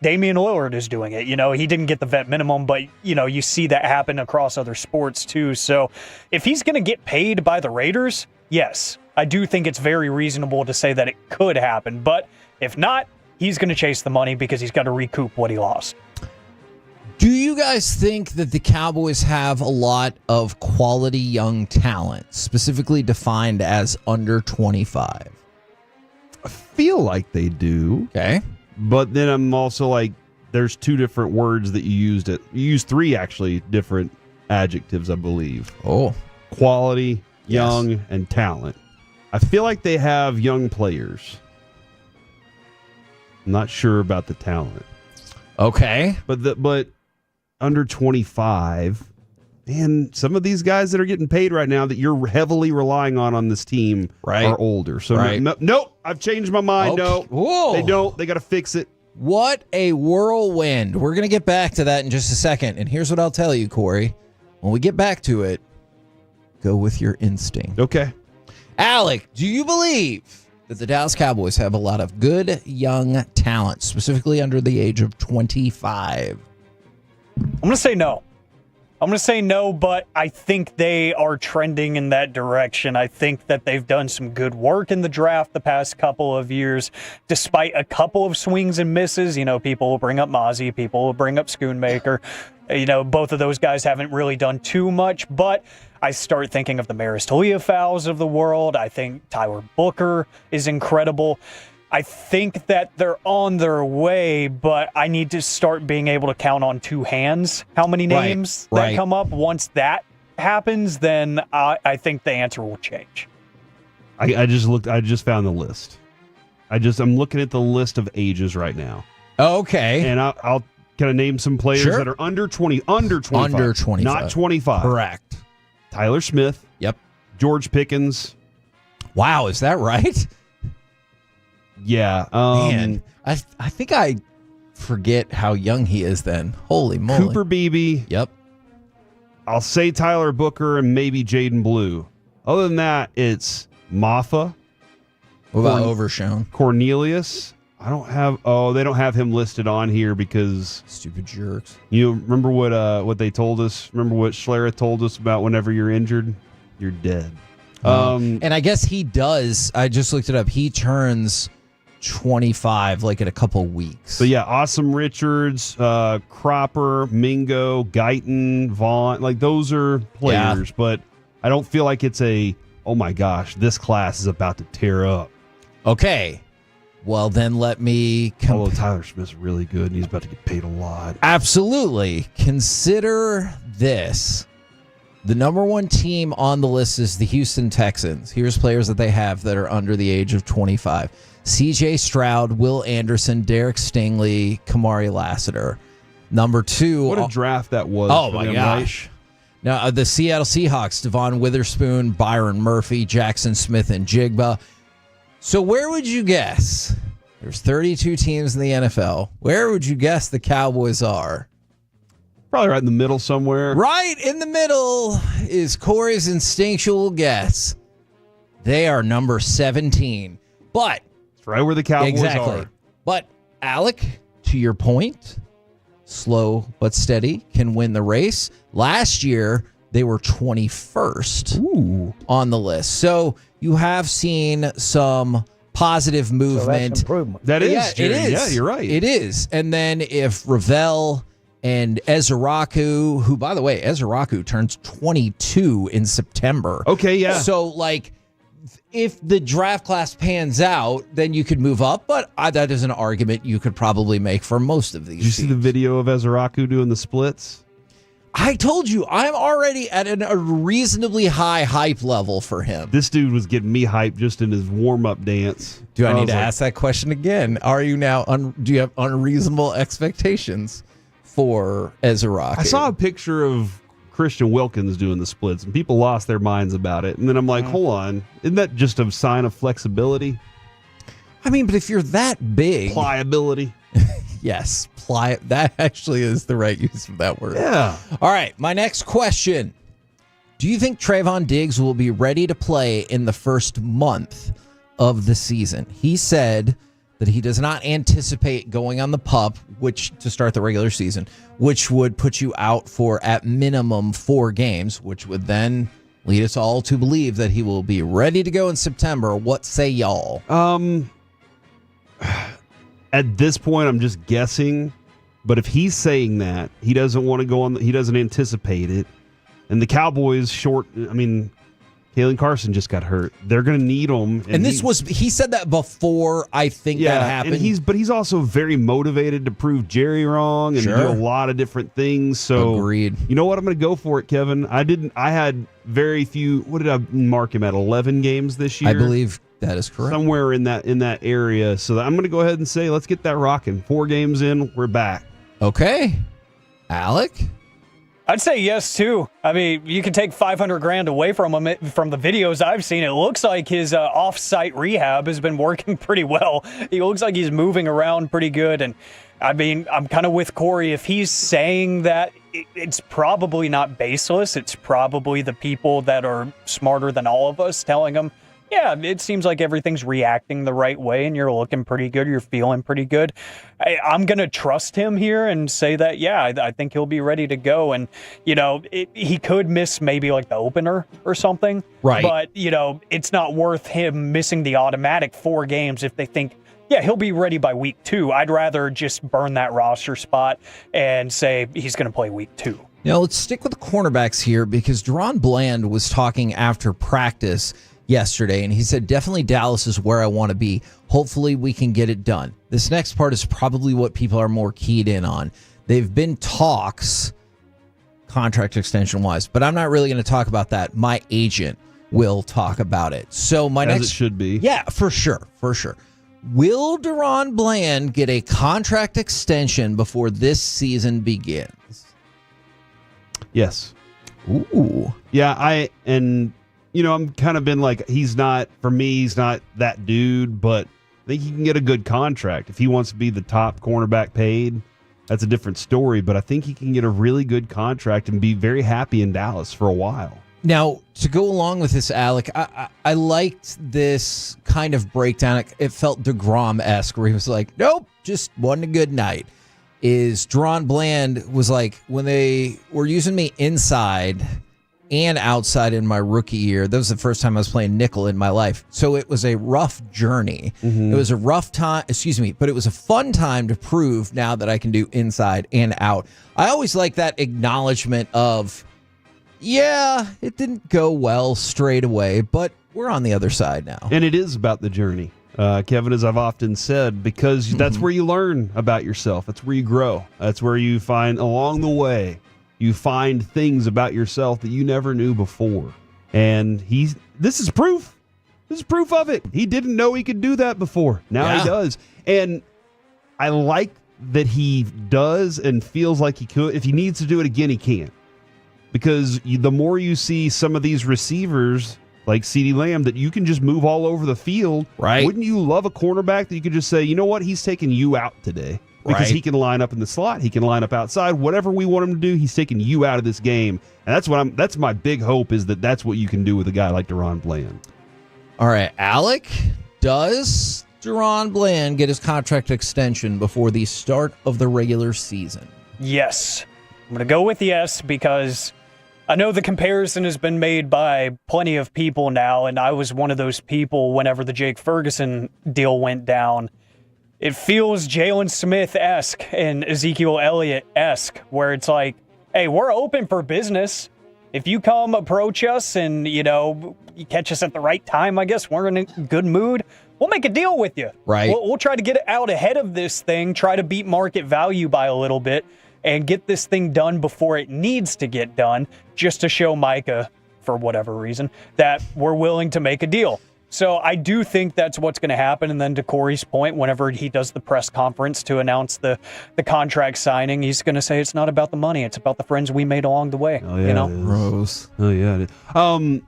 Damian Lillard is doing it. He didn't get the vet minimum, but, you see that happen across other sports too. So if he's going to get paid by the Raiders, yes, I do think it's very reasonable to say that it could happen. But if not, he's going to chase the money because he's got to recoup what he lost. Do you guys think that the Cowboys have a lot of quality young talent, specifically defined as under 25? I feel like they do. Okay. But then I'm also like, there's two different words that you used. You used three actually different adjectives, I believe. Oh. Quality, young, and talent. I feel like they have young players. I'm not sure about the talent. Okay. But under 25, and some of these guys that are getting paid right now that you're heavily relying on this team are older. So nope, I've changed my mind. Okay. No, Whoa. they don't. They got to fix it. What a whirlwind. We're going to get back to that in just a second. And here's what I'll tell you, Corey. When we get back to it, go with your instinct. Okay. Alec, do you believe that the Dallas Cowboys have a lot of good young talent, specifically under the age of 25? I'm going to say no. But I think they are trending in that direction. I think that they've done some good work in the draft the past couple of years, despite a couple of swings and misses. You know, people will bring up Mozzie, people will bring up Schoonmaker. You know, both of those guys haven't really done too much, but I start thinking of the Maris Taliafaus of the world. I think Tyler Booker is incredible. I think that they're on their way, but I need to start being able to count on two hands how many names that come up. Once that happens, then I think the answer will change. I just found the list. I'm looking at the list of ages right now. Okay. And I'll kind of name some players that are under 25. Under 25. Not 25. Correct. Tyler Smith. Yep. George Pickens. Wow, is that right? Yeah. Man, I think I forget how young he is then. Holy moly. Cooper Beebe. Yep. I'll say Tyler Booker and maybe Jaden Blue. Other than that, it's Maffa. What about Overshown? Cornelius. They don't have him listed on here because stupid jerks. You remember what they told us? Remember what Schlereth told us about whenever you're injured, you're dead. And I guess he does. I just looked it up. He turns 25 like in a couple weeks. So yeah, Awesome Richards, Cropper, Mingo, Guyton, Vaughn, like those are players, but I don't feel like it's oh my gosh, this class is about to tear up. Okay. Well, then let me... Although Tyler Smith's really good and he's about to get paid a lot. Absolutely. Consider this. The number one team on the list is the Houston Texans. Here's players that they have that are under the age of 25. C.J. Stroud, Will Anderson, Derek Stingley, Kamari Lassiter. Number two... What a draft that was. Oh, my gosh. Right? Now, the Seattle Seahawks, Devon Witherspoon, Byron Murphy, Jackson Smith, and Jigba. So where would you guess? There's 32 teams in the NFL. Where would you guess the Cowboys are? Probably right in the middle somewhere. Right in the middle is Corey's instinctual guess. They are number 17. But it's right where the Cowboys are. But Alec, to your point, slow but steady can win the race. Last year, they were 21st on the list. So you have seen some positive movement. So that's improvement. That is. Yeah, it is. Yeah, you're right. It is. And then if Ravel and Ezraku, who, by the way, Ezraku turns 22 in September. Okay, yeah. So, like, if the draft class pans out, then you could move up. But that is an argument you could probably make for most of these. Did you see the video of Ezraku doing the splits? I told you, I'm already at a reasonably high hype level for him. This dude was getting me hyped just in his warm-up dance. Do I need to ask that question again? Are you now, do you have unreasonable expectations for Ezraku? I saw a picture of Christian Wilkins doing the splits, and people lost their minds about it. And then I'm like, hold on, isn't that just a sign of flexibility? I mean, but if you're that big... Pliability. Yes, that actually is the right use of that word. Yeah. All right, my next question. Do you think Trayvon Diggs will be ready to play in the first month of the season? He said that he does not anticipate going on the PUP, which to start the regular season, which would put you out for at minimum 4 games, which would then lead us all to believe that he will be ready to go in September. What say y'all? At this point, I'm just guessing. But if he's saying that, he doesn't want to go on, he doesn't anticipate it. And the Cowboys Kalen Carson just got hurt. They're going to need him. And he said that before I think that happened. And he's also very motivated to prove Jerry wrong and do a lot of different things. So agreed. You know what? I'm going to go for it, Kevin. I had very few. What did I mark him at? 11 games this year? I believe That is correct. Somewhere in that area. So I'm going to go ahead and say let's get that rocking. 4 games in, we're back. Okay. Alec? I'd say yes, too. I mean, you can take $500,000 away from him. From the videos I've seen, it looks like his off-site rehab has been working pretty well. He looks like he's moving around pretty good. And, I mean, I'm kind of with Corey. If he's saying that, it's probably not baseless. It's probably the people that are smarter than all of us telling him, yeah, it seems like everything's reacting the right way and you're looking pretty good. You're feeling pretty good. I'm going to trust him here and say that, yeah, I think he'll be ready to go. And, you know, he could miss maybe like the opener or something. Right. But, you know, it's not worth him missing the automatic 4 games if they think, yeah, he'll be ready by week 2. I'd rather just burn that roster spot and say he's going to play week 2. Now, let's stick with the cornerbacks here because Deron Bland was talking after practice yesterday, and he said, definitely Dallas is where I want to be. Hopefully we can get it done. This next part is probably what people are more keyed in on. They've been talks, contract extension-wise, but I'm not really going to talk about that. My agent will talk about it. So my As next... it should be. Yeah, for sure. Will Deron Bland get a contract extension before this season begins? Yes. Ooh. Yeah, I'm kind of been like, he's not that dude, but I think he can get a good contract. If he wants to be the top cornerback paid, that's a different story, but I think he can get a really good contract and be very happy in Dallas for a while. Now, to go along with this, Alec, I liked this kind of breakdown. It felt deGrom-esque, where he was like, nope, just wasn't a good night. Deron Bland was like, when they were using me inside and outside in my rookie year, that was the first time I was playing nickel in my life. So it was a rough journey. Mm-hmm. It was a rough time, but it was a fun time to prove now that I can do inside and out. I always like that acknowledgement of, yeah, it didn't go well straight away, but we're on the other side now. And it is about the journey, Kevin, as I've often said, because that's where you learn about yourself. That's where you grow. That's where you find along the way, you find things about yourself that you never knew before. And this is proof. This is proof of it. He didn't know he could do that before. Now he does. And I like that he does and feels like he could. If he needs to do it again, he can. Because the more you see some of these receivers, like CeeDee Lamb, that you can just move all over the field, right? Wouldn't you love a cornerback that you could just say, you know what, he's taking you out today? Because he can line up in the slot, he can line up outside, whatever we want him to do, he's taking you out of this game. And that's my big hope, is that's what you can do with a guy like Deron Bland. All right, Alec, does Deron Bland get his contract extension before the start of the regular season? Yes. I'm going to go with yes because I know the comparison has been made by plenty of people now, and I was one of those people whenever the Jake Ferguson deal went down. It feels Jalen Smith-esque and Ezekiel Elliott-esque, where it's like, hey, we're open for business. If you come approach us and, you catch us at the right time, I guess we're in a good mood, we'll make a deal with you. Right. We'll try to get it out ahead of this thing, try to beat market value by a little bit, and get this thing done before it needs to get done, just to show Micah, for whatever reason, that we're willing to make a deal. So I do think that's what's going to happen. And then to Corey's point, whenever he does the press conference to announce the contract signing, he's going to say it's not about the money. It's about the friends we made along the way. Oh, yeah, Rose. Oh, yeah. It is.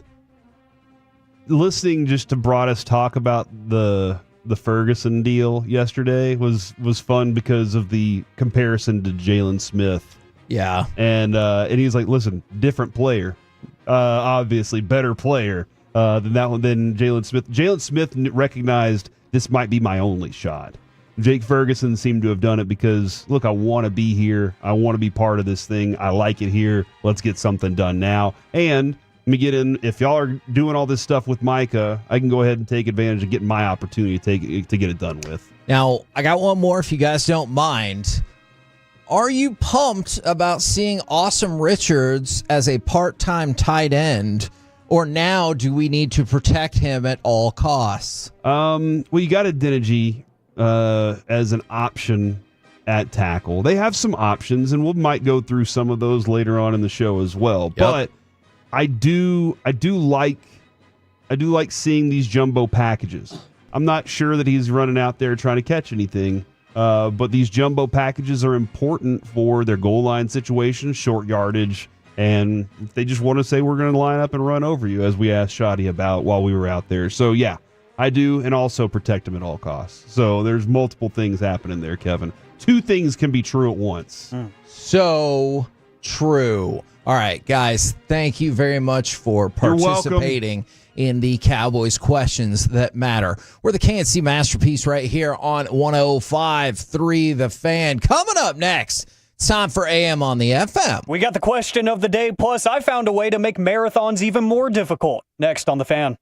Listening just to Broadus talk about the Ferguson deal yesterday was fun because of the comparison to Jalen Smith. Yeah. And he's like, listen, different player. Obviously, better player. Than Jalen Smith. Jalen Smith recognized this might be my only shot. Jake Ferguson seemed to have done it because, look, I want to be here. I want to be part of this thing. I like it here. Let's get something done now. And let me get in. If y'all are doing all this stuff with Micah, I can go ahead and take advantage of getting my opportunity to get it done with. Now, I got one more if you guys don't mind. Are you pumped about seeing Awesome Richards as a part-time tight end? Or now do we need to protect him at all costs? Well, you got Adeniji as an option at tackle. They have some options, and we might go through some of those later on in the show as well. Yep. But I do like I do like seeing these jumbo packages. I'm not sure that he's running out there trying to catch anything, but these jumbo packages are important for their goal line situations, short yardage, and they just want to say we're going to line up and run over you, as we asked Shotty about while we were out there. So, yeah, I do, and also protect them at all costs. So there's multiple things happening there, Kevin. Two things can be true at once. So true. All right, guys, thank you very much for participating in the Cowboys questions that matter. We're the KNC Masterpiece right here on 105.3 The Fan. Coming up next, it's time for AM on the FM. We got the question of the day, plus I found a way to make marathons even more difficult. Next on The Fan.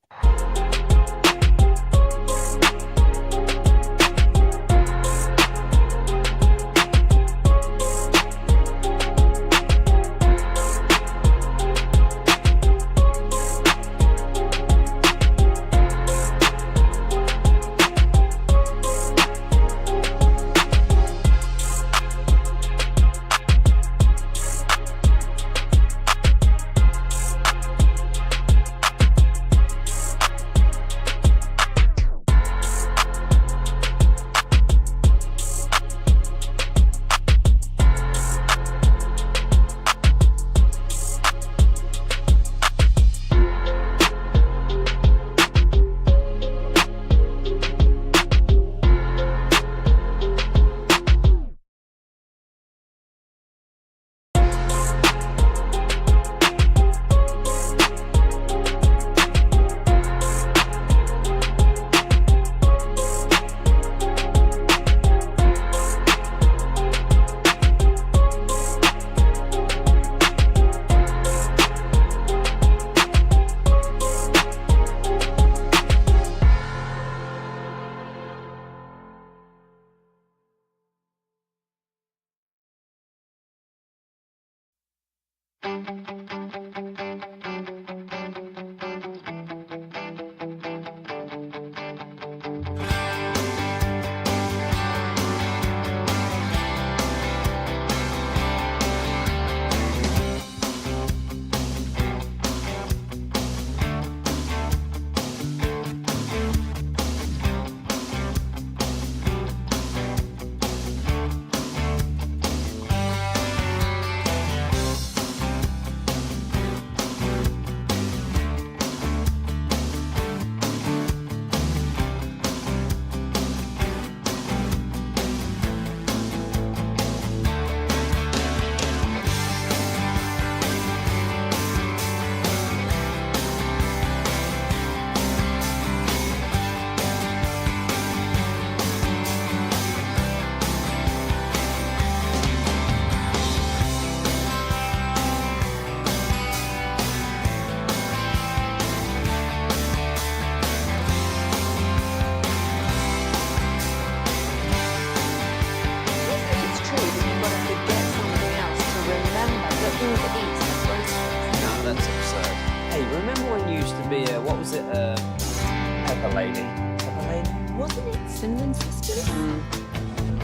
Pepper Lady. Pepper Lady? Wasn't it Cinnamon Sisters?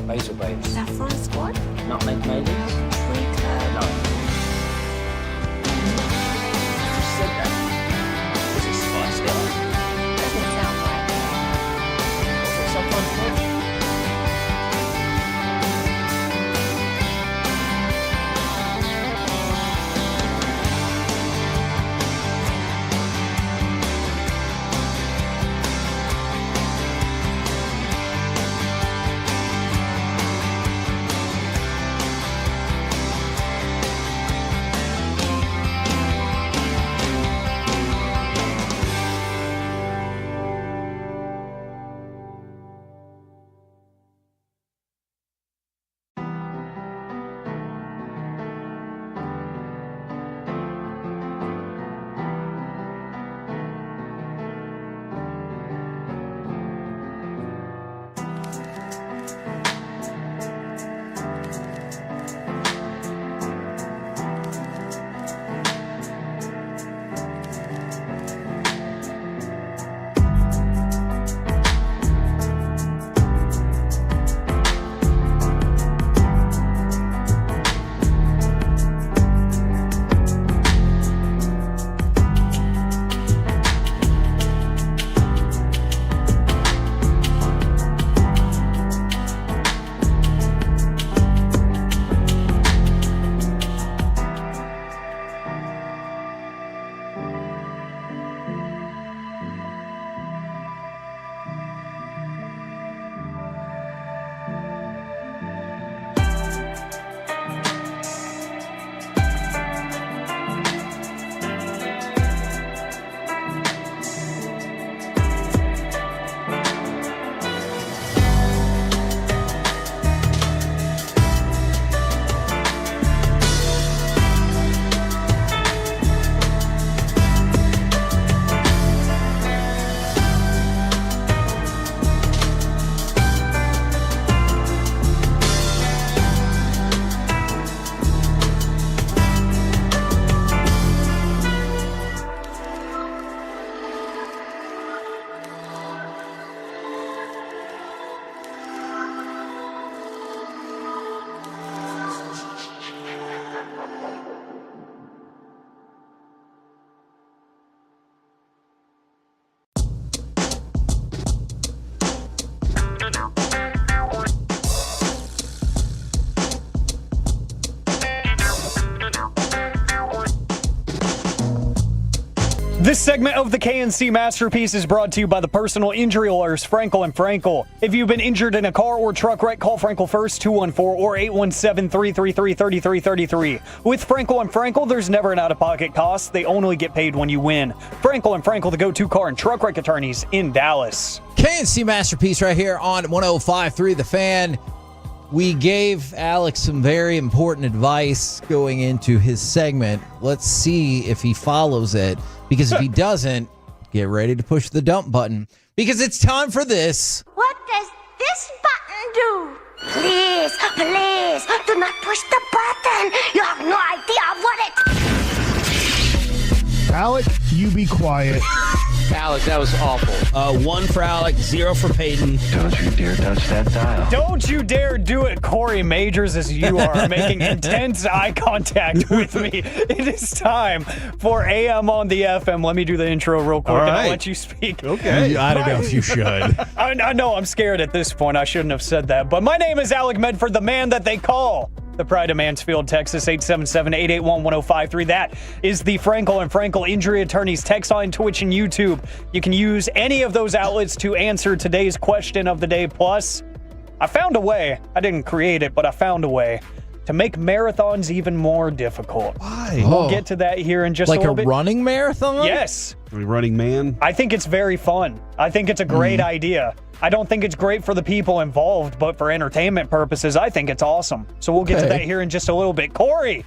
Basil Babes. Saffron Squad? Nutmeg Ladies? No. You said that. Was it Spice Girls? Doesn't sound right. Was it Saffron Squad? This segment of the KNC Masterpiece is brought to you by the personal injury lawyers Frankel & Frankel. If you've been injured in a car or truck wreck, call Frankel first, 214 or 817-333-3333. With Frankel & Frankel, there's never an out-of-pocket cost. They only get paid when you win. Frankel & Frankel, the go-to car and truck wreck attorneys in Dallas. KNC Masterpiece right here on 105.3 The Fan. We gave Alex some very important advice going into his segment. Let's see if he follows it. Because if he doesn't, get ready to push the dump button. Because it's time for this. What does this button do? Please, please, do not push the button. You have no idea what it... Alec, you be quiet. Alec, that was awful. 1 for Alec, 0 for Peyton. Don't you dare touch that dial. Don't you dare do it, Corey Majors, as you are making intense eye contact with me. It is time for AM on the FM. Let me do the intro real quick and I'll let you speak. Okay. I don't know if you should. I know I'm scared at this point. I shouldn't have said that. But my name is Alec Medford, the man that they call the Pride of Mansfield, Texas, 877-881-1053. That is the Frankel & Frankel Injury Attorneys text line, Twitch, and YouTube. You can use any of those outlets to answer today's question of the day. Plus, I found a way. I didn't create it, but I found a way to make marathons even more difficult. Why? We'll get to that here in just a little bit. Like a running marathon? Yes. Running man? I think it's very fun. I think it's a great idea. I don't think it's great for the people involved, but for entertainment purposes, I think it's awesome. So we'll get to that here in just a little bit. Corey,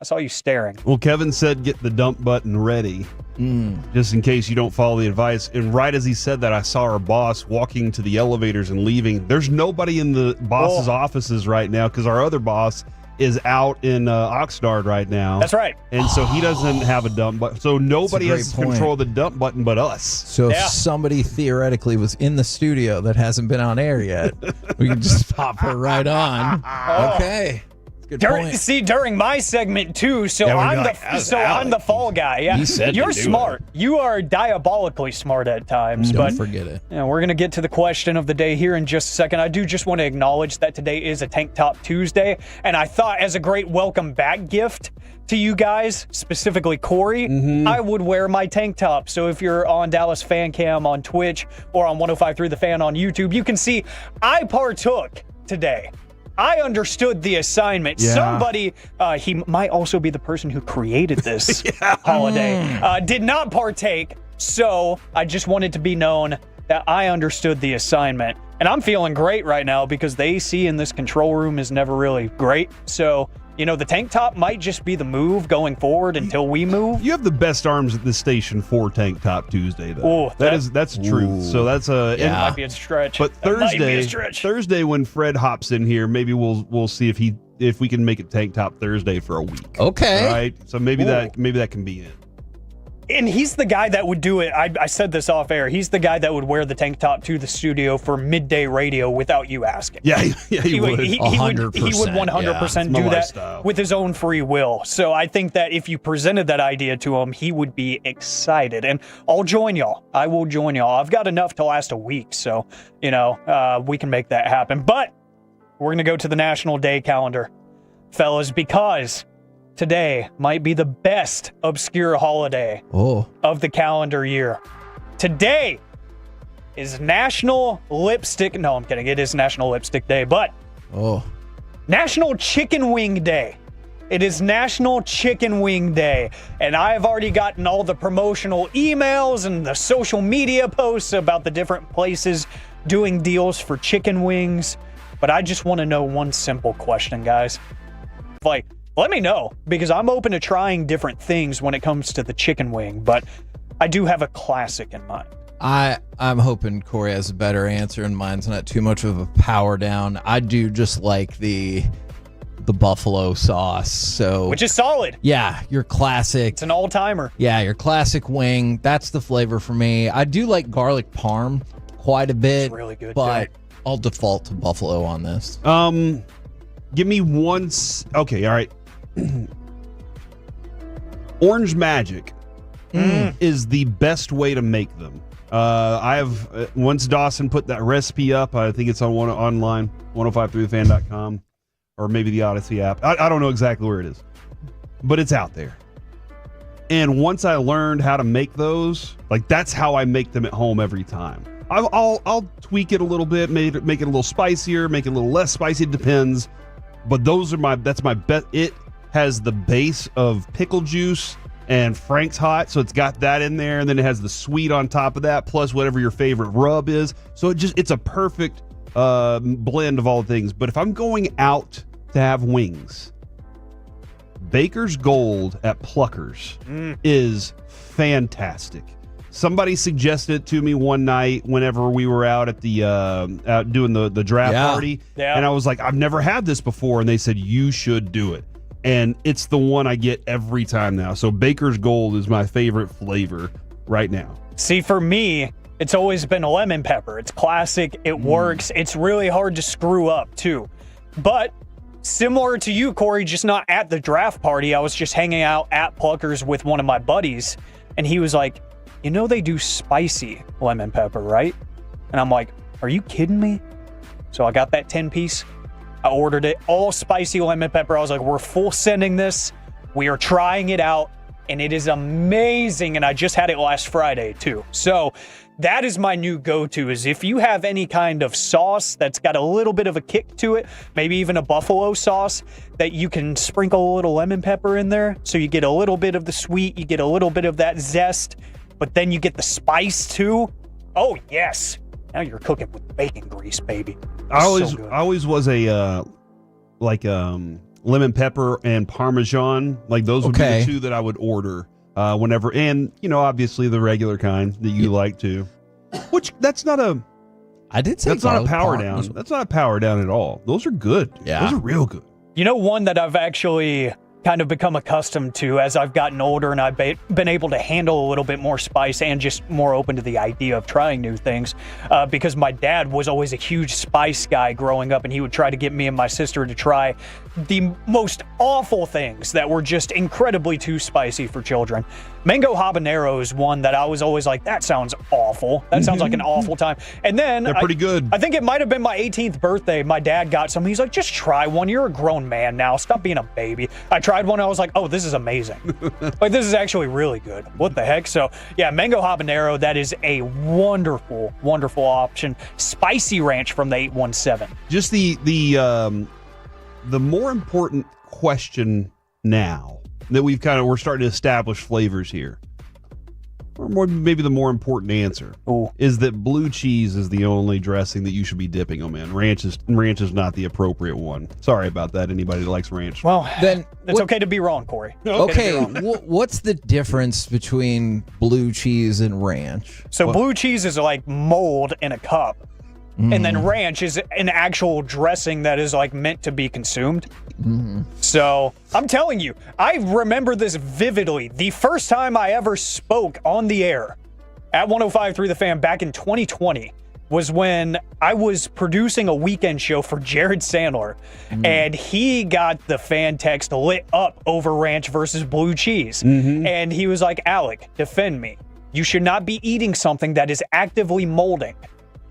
I saw you staring. Well, Kevin said get the dump button ready, just in case you don't follow the advice. And right as he said that, I saw our boss walking to the elevators and leaving. There's nobody in the boss's offices right now because our other boss is out in Oxnard right now. That's right. And so he doesn't have a dump button. So nobody has control of the dump button but us. So if somebody theoretically was in the studio that hasn't been on air yet, we can just pop her right on. Okay. Good point. See, during my segment too, so I'm the fall guy. Yeah, you're smart. You are diabolically smart at times. Don't forget it. You know, we're gonna get to the question of the day here in just a second. I do just want to acknowledge that today is a Tank Top Tuesday, and I thought as a great welcome back gift to you guys, specifically Corey, I would wear my tank top. So if you're on Dallas Fan Cam on Twitch or on 105.3 The Fan on YouTube, you can see I partook today. I understood the assignment. Yeah. Somebody, he might also be the person who created this holiday, did not partake. So I just wanted to be known that I understood the assignment. And I'm feeling great right now because the AC in this control room is never really great. So, you know, the tank top might just be the move going forward until we move. You have the best arms at this station for Tank Top Tuesday, though. Ooh, that's the truth. So that's a It might be a stretch. But Thursday when Fred hops in here, maybe we'll see if we can make it Tank Top Thursday for a week. Okay. All right. So maybe that can be it. And he's the guy that would do it. I said this off air. He's the guy that would wear the tank top to the studio for midday radio without you asking. Yeah, he would. He would 100% do that lifestyle. with his own free will. So I think that if you presented that idea to him, he would be excited. And I'll join y'all. I will join y'all. I've got enough to last a week. So, you know, we can make that happen. But we're going to go to the National Day calendar, fellas, because today might be the best obscure holiday of the calendar year. Today is National Lipstick. No, I'm kidding. It is National Lipstick Day, but National Chicken Wing Day. It is National Chicken Wing Day, and I've already gotten all the promotional emails and the social media posts about the different places doing deals for chicken wings. But I just want to know one simple question, guys. Like, let me know, because I'm open to trying different things when it comes to the chicken wing, but I do have a classic in mind. I'm hoping Corey has a better answer, and mine's not too much of a power down. I do just like the buffalo sauce, so which is solid. Yeah, your classic. It's an all-timer. Yeah, your classic wing. That's the flavor for me. I do like garlic parm quite a bit. It's really good, but I'll default to buffalo on this. Give me one. Okay, all right. Orange Magic is the best way to make them. I have once Dawson put that recipe up. I think it's on online 1053thefan.com or maybe the Odyssey app. I don't know exactly where it is, but it's out there. And once I learned how to make those, like that's how I make them at home every time. I'll tweak it a little bit, make it a little spicier, make it a little less spicy. It depends. But that's my best. It has the base of pickle juice and Frank's Hot, so it's got that in there, and then it has the sweet on top of that, plus whatever your favorite rub is. So it's a perfect blend of all things. But if I'm going out to have wings, Baker's Gold at Pluckers is fantastic. Somebody suggested it to me one night whenever we were out at the out doing the draft party, and I was like, I've never had this before, and they said you should do it, and it's the one I get every time now. So Baker's Gold is my favorite flavor right now. See, for me, it's always been a lemon pepper. It's classic. It works. It's really hard to screw up too, but similar to you, Corey, just not at the draft party. I was just hanging out at Pluckers with one of my buddies, and he was like, you know they do spicy lemon pepper, right? And I'm like, are you kidding me? So I got that 10-piece. I ordered it, all spicy lemon pepper. I was like, we're full sending this. We are trying it out, and it is amazing. And I just had it last Friday, too. So that is my new go-to, is if you have any kind of sauce that's got a little bit of a kick to it, maybe even a buffalo sauce, that you can sprinkle a little lemon pepper in there, so you get a little bit of the sweet, you get a little bit of that zest, but then you get the spice too. Oh, yes. Now you're cooking with bacon grease, baby. I always was a lemon pepper and Parmesan. Like those would be the two that I would order whenever. And, obviously the regular kind that you like too. Which, that's not a... I did say that's not a power down. That's not a power down at all. Those are good. Yeah. Those are real good. One that I've actually kind of become accustomed to as I've gotten older and I've been able to handle a little bit more spice and just more open to the idea of trying new things, because my dad was always a huge spice guy growing up, and he would try to get me and my sister to try the most awful things that were just incredibly too spicy for children. Mango habanero is one that I was always like, that sounds awful. That sounds like an awful time. And then they're pretty good. I think it might have been my 18th birthday. My dad got some. He's like, just try one. You're a grown man now. Stop being a baby. I tried one. I was like, oh, this is amazing. Like, this is actually really good. What the heck? So yeah, mango habanero, that is a wonderful, wonderful option. Spicy ranch from the 817. Just the more important question now that we're starting to establish flavors here, or maybe the more important answer is that blue cheese is the only dressing that you should be dipping them in. Ranch is not the appropriate one. Sorry about that, anybody that likes ranch. Well, then it's okay to be wrong, Corey. Okay, what's the difference between blue cheese and ranch? So blue cheese is like mold in a cup. And then ranch is an actual dressing that is like meant to be consumed. So I'm telling you, I remember this vividly. The first time I ever spoke on the air at 105.3 The Fan back in 2020 was when I was producing a weekend show for Jared Sandler, and he got the fan text lit up over ranch versus blue cheese. And he was like, Alec, defend me. You should not be eating something that is actively molding.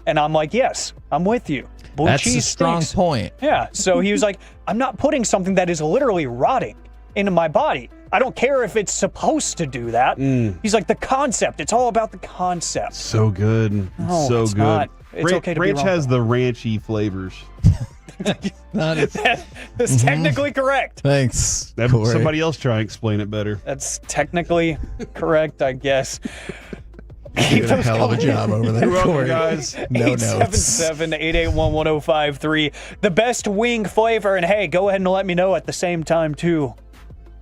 And I'm like, yes, I'm with you. Blue That's cheese a strong stinks. point. Yeah. So he was like, I'm not putting something that is literally rotting into my body. I don't care if it's supposed to do that. He's like, the concept. It's all about the concept. So good. No, so it's good. not. It's okay to be ranch wrong. has the ranchy flavors. That's technically correct. Thanks, Corey. Somebody else try and explain it better. That's technically correct, I guess. You're doing a hell of a job over there, You're welcome, Corey. guys. No notes. 877-881-1053. The best wing flavor. And hey, go ahead and let me know at the same time, too.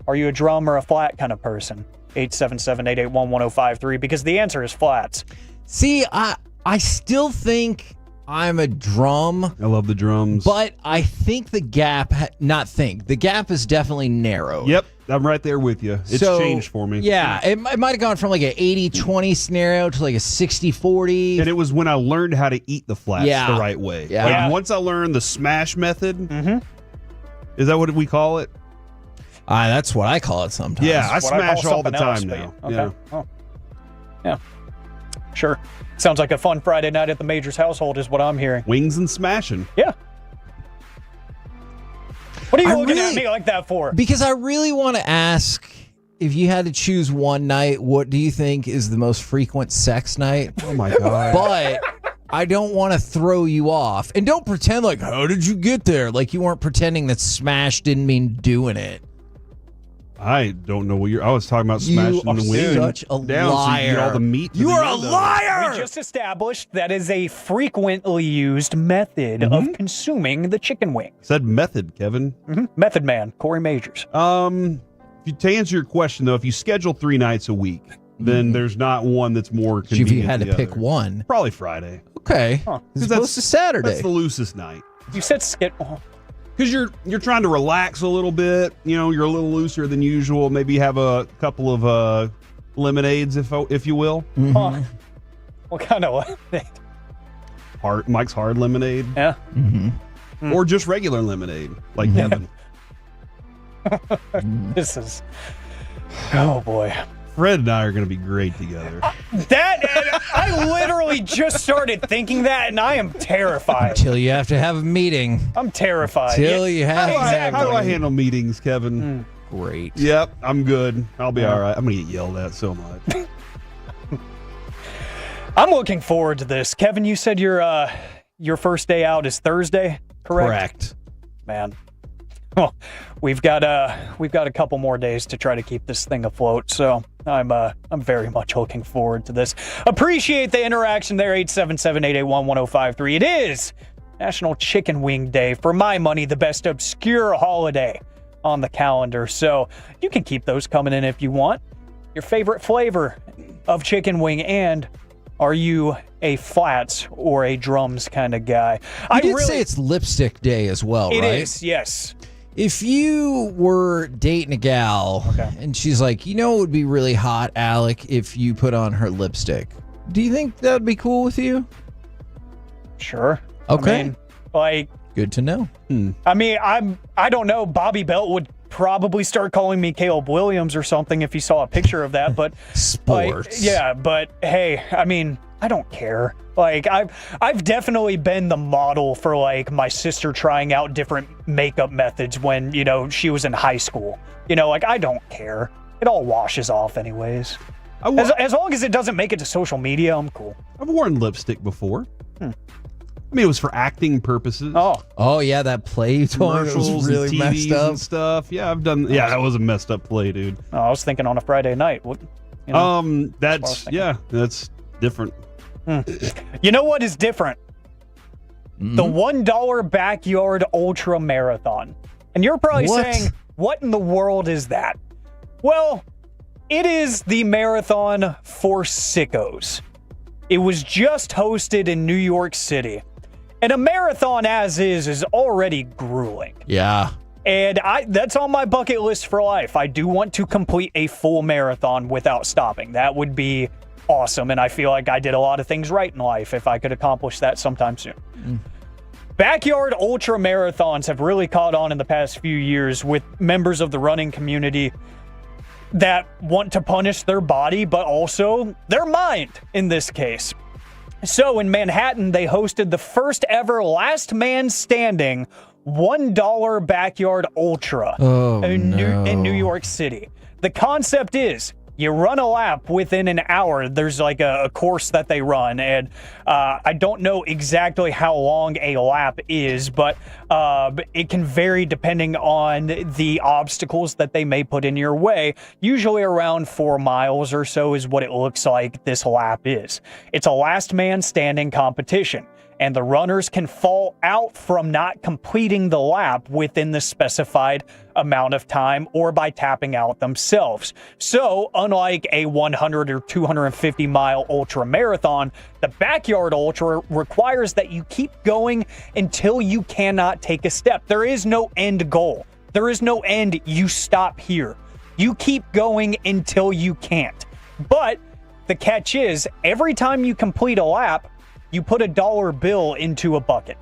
Are you a drum or a flat kind of person? 877-881-1053, because the answer is flats. See, I still think I'm a drum. I love the drums. But I think the gap, the gap is definitely narrowed. Yep, I'm right there with you. It's changed for me. Yeah, it might have gone from like an 80-20 scenario to like a 60-40. And it was when I learned how to eat the flats the right way. Yeah. Like once I learned the smash method, is that what we call it? That's what I call it sometimes. Yeah, I That's what I smash call all the something else, time but now. okay. Yeah. Oh. Yeah. Sure. Sounds like a fun Friday night at the Majors household is what I'm hearing. Wings and smashing. Yeah. What are you looking at me like that for? Because I really want to ask, if you had to choose one night, what do you think is the most frequent sex night? Oh my God. But I don't want to throw you off. And don't pretend like, how did you get there? Like you weren't pretending that smash didn't mean doing it. I don't know what I was talking about smashing the wing. You are such a liar. So you get all the meat. You are a liar! We just established that is a frequently used method of consuming the chicken wing. Said method, Kevin. Method man, Corey Majors. To answer your question, though, if you schedule 3 nights a week, then there's not one that's more convenient. If you had than to the pick other. one. Probably Friday. Okay. As opposed to Saturday. That's the loosest night. You said schedule. Because you're trying to relax a little bit. You know, you're a little looser than usual. Maybe have a couple of lemonades, if you will. What kind of lemonade? Mike's Hard Lemonade. Yeah. Or just regular lemonade, like Kevin. This is... Oh, boy. Fred and I are going to be great together. I literally just started thinking that, and I am terrified. Until you have to have a meeting. I'm terrified. Until you have How do I handle meetings, Kevin? Great. Yep, I'm good. I'll be all right. I'm going to get yelled at so much. I'm looking forward to this. Kevin, you said your first day out is Thursday, correct? Correct. Man. Well, we've got a couple more days to try to keep this thing afloat, so I'm very much looking forward to this. Appreciate the interaction there, 877-881-1053. It is National Chicken Wing Day. For my money, the best obscure holiday on the calendar, so you can keep those coming in if you want. Your favorite flavor of chicken wing, and are you a flats or a drums kind of guy? I did say it's lipstick day as well, right? It is, yes. If you were dating a gal and she's like, you know, it would be really hot, Alec, if you put on her lipstick. Do you think that would be cool with you? Sure. Okay. I mean, like, good to know. I mean, I don't know. Bobby Belt would probably start calling me Caleb Williams or something if he saw a picture of that. But sports. Yeah, but hey, I mean, I don't care. Like, I've definitely been the model for, like, my sister trying out different makeup methods when, you know, she was in high school. You know, like, I don't care. It all washes off anyways. As long as it doesn't make it to social media, I'm cool. I've worn lipstick before. I mean, it was for acting purposes. Oh yeah, that play toy that was really and messed TVs up. and stuff. Yeah, I've done. Yeah, that was a messed up play, dude. Oh, I was thinking on a Friday night. What? You know, that's different. You know what is different? The $1 backyard ultra marathon. And you're probably saying, what in the world is that? Well, it is the marathon for sickos. It was just hosted in New York City. And a marathon as is already grueling. Yeah. And that's on my bucket list for life. I do want to complete a full marathon without stopping. That would be awesome, and I feel like I did a lot of things right in life if I could accomplish that sometime soon. Backyard ultra marathons have really caught on in the past few years with members of the running community that want to punish their body, but also their mind in this case. So in Manhattan, they hosted the first ever last man standing $1 backyard ultra in New York City. The concept is you run a lap within an hour. There's like a course that they run, and I don't know exactly how long a lap is, but it can vary depending on the obstacles that they may put in your way. Usually around 4 miles or so is what it looks like this lap is. It's a last man standing competition, and the runners can fall out from not completing the lap within the specified amount of time or by tapping out themselves. So, unlike a 100 or 250 mile ultra marathon, the backyard ultra requires that you keep going until you cannot take a step. There is no end goal. There is no end, you stop here. You keep going until you can't. But the catch is, every time you complete a lap, you put a $1 bill into a bucket.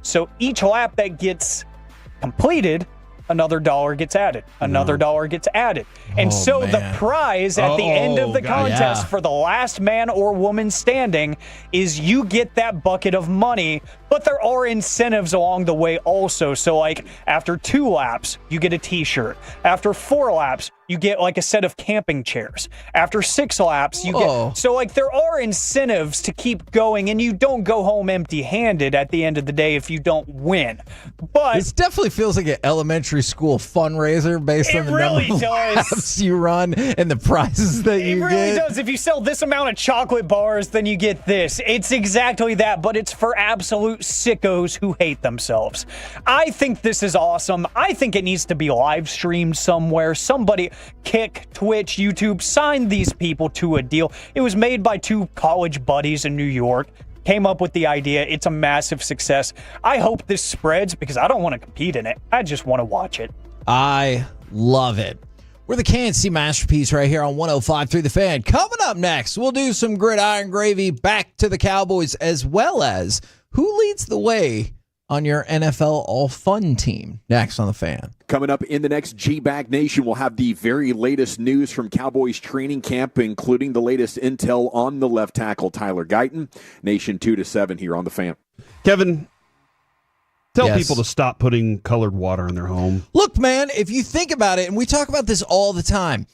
So each lap that gets completed, another $1 gets added. Another $1 gets added. And the prize at the end of the contest for the last man or woman standing is you get that bucket of money But there are incentives along the way also. So like after 2 laps, you get a t-shirt. After 4 laps, you get like a set of camping chairs. After 6 laps, you get... So like there are incentives to keep going, and you don't go home empty-handed at the end of the day if you don't win. But this definitely feels like an elementary school fundraiser based on the really number of laps you run and the prizes that you get. It really does. If you sell this amount of chocolate bars, then you get this. It's exactly that, but it's for absolute sickos who hate themselves. I think this is awesome. I think it needs to be live streamed somewhere. Somebody, Kick, Twitch, YouTube, sign these people to a deal. It was made by 2 college buddies in New York. Came up with the idea. It's a massive success. I hope this spreads because I don't want to compete in it. I just want to watch it. I love it. We're the KNC Masterpiece right here on 105.3 The Fan. Coming up next, we'll do some gridiron gravy back to the Cowboys, as well as who leads the way on your NFL All-Fun team. Next on The Fan. Coming up in the next G-Bag Nation, we'll have the very latest news from Cowboys training camp, including the latest intel on the left tackle, Tyler Guyton. Nation 2 to 7 here on The Fan. Kevin, tell people to stop putting colored water in their home. Look, man, if you think about it, and we talk about this all the time,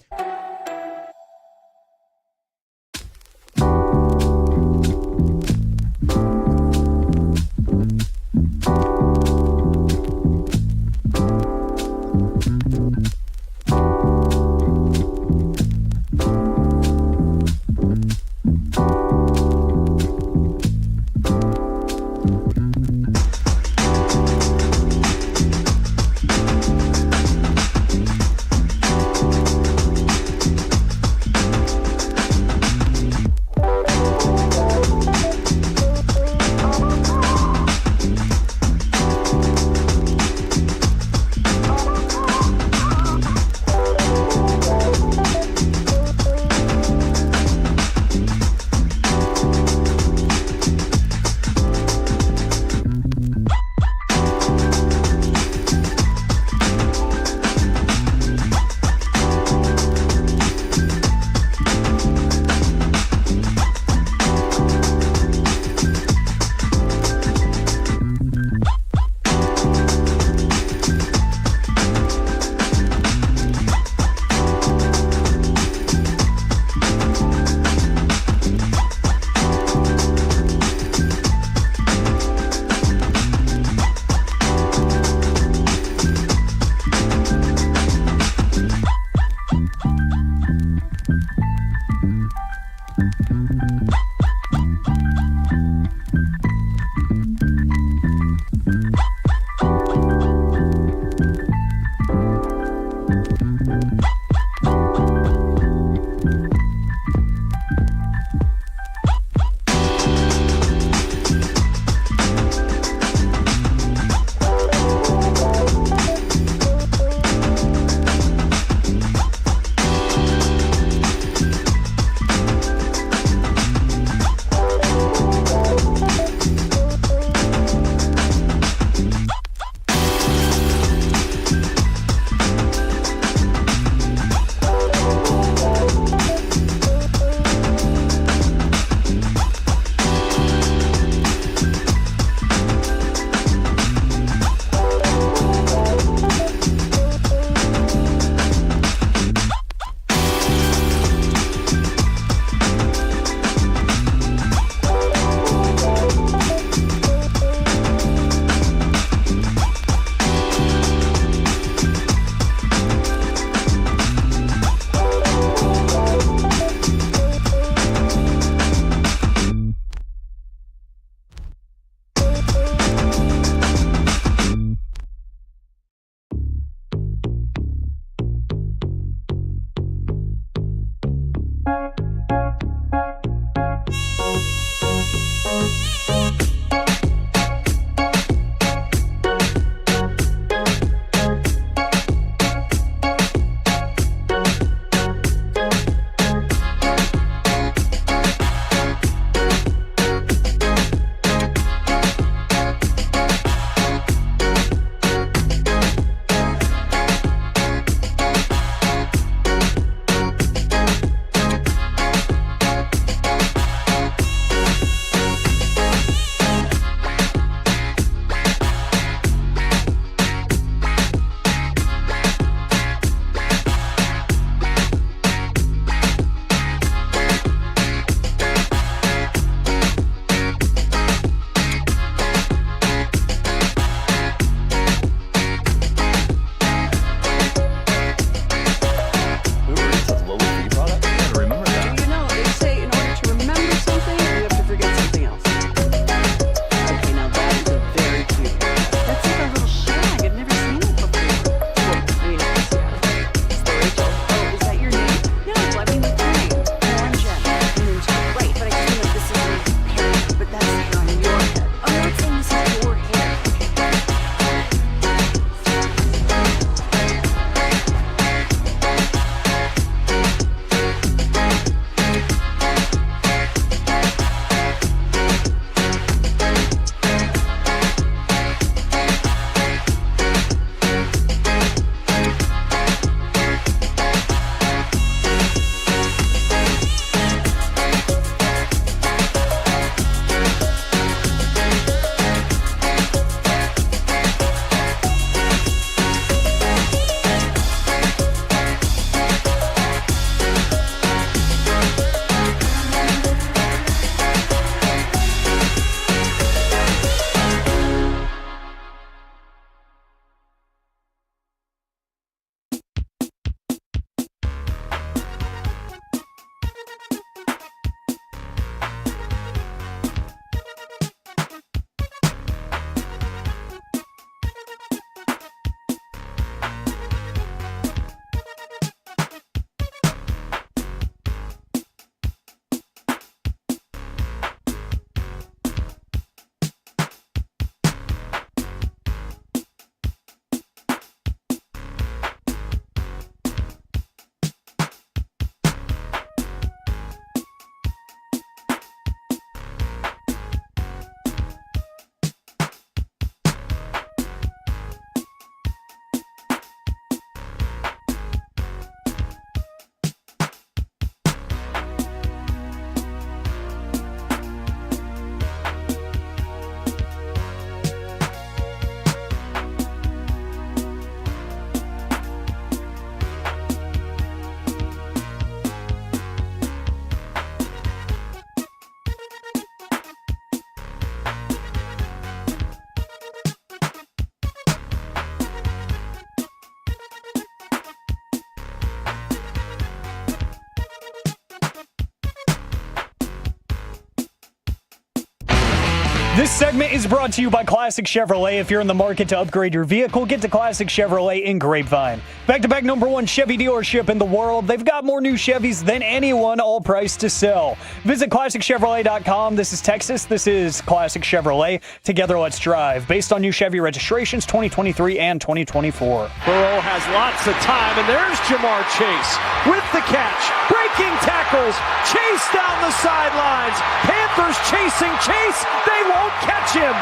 This segment is brought to you by Classic Chevrolet. If you're in the market to upgrade your vehicle, get to Classic Chevrolet in Grapevine. Back-to-back #1 Chevy dealership in the world. They've got more new Chevys than anyone, all priced to sell. Visit ClassicChevrolet.com. This is Texas. This is Classic Chevrolet. Together, let's drive. Based on new Chevy registrations 2023 and 2024. Burrow has lots of time, and there's Jamar Chase with the catch. Breaking tackles. Chase down the sidelines. Panthers chasing Chase. They won't catch him.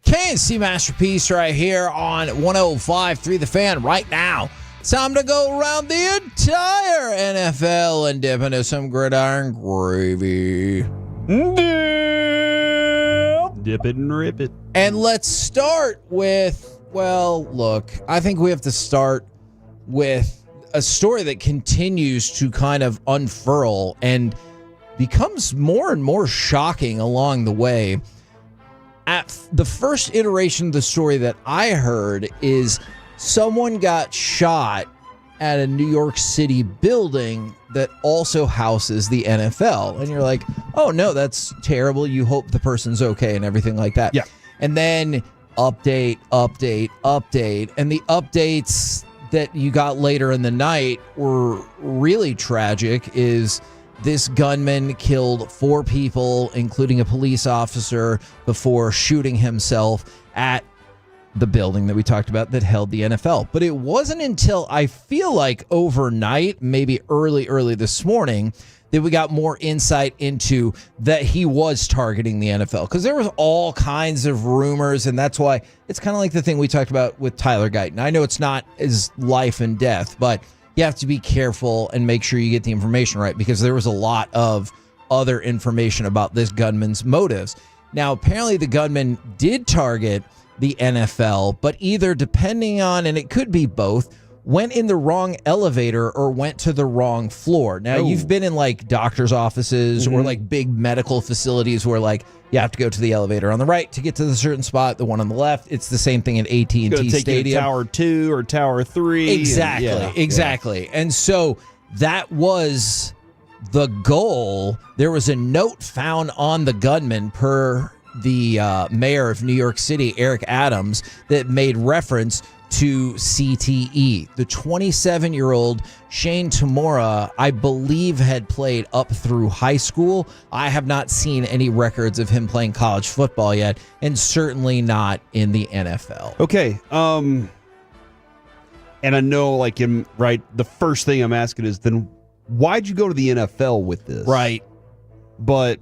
KNC Masterpiece right here on 105.3 The Fan right now. It's time to go around the entire NFL and dip into some gridiron gravy. Dip it and rip it. And let's start with, well, look, I think we have to start with a story that continues to kind of unfurl and becomes more and more shocking along the way. At the first iteration of the story that I heard is someone got shot at a New York City building that also houses the NFL. And you're like, oh no, that's terrible. You hope the person's okay and everything like that. Yeah. And then update. And the updates that you got later in the night were really tragic. Is this gunman killed 4 people, including a police officer, before shooting himself at the building that we talked about that held the NFL. But it wasn't until I feel like overnight, maybe early this morning, that we got more insight into that he was targeting the NFL. Because there was all kinds of rumors, and that's why it's kind of like the thing we talked about with Tyler Guyton. I know it's not his life and death, but you have to be careful and make sure you get the information right, because there was a lot of other information about this gunman's motives. Now, apparently the gunman did target the NFL, but either, depending on, and it could be both, went in the wrong elevator or went to the wrong floor. Now, you've been in like doctor's offices or like big medical facilities where like you have to go to the elevator on the right to get to the certain spot, the one on the left. It's the same thing at AT&T Stadium. You to Tower 2 or Tower 3. Exactly. And so that was the goal. There was a note found on the gunman, per the mayor of New York City, Eric Adams, that made reference to CTE. The 27-year-old Shane Tamura, I believe, had played up through high school. I have not seen any records of him playing college football yet, and certainly not in the NFL. Okay. And I know, like, the first thing I'm asking is, then why'd you go to the NFL with this? Right. But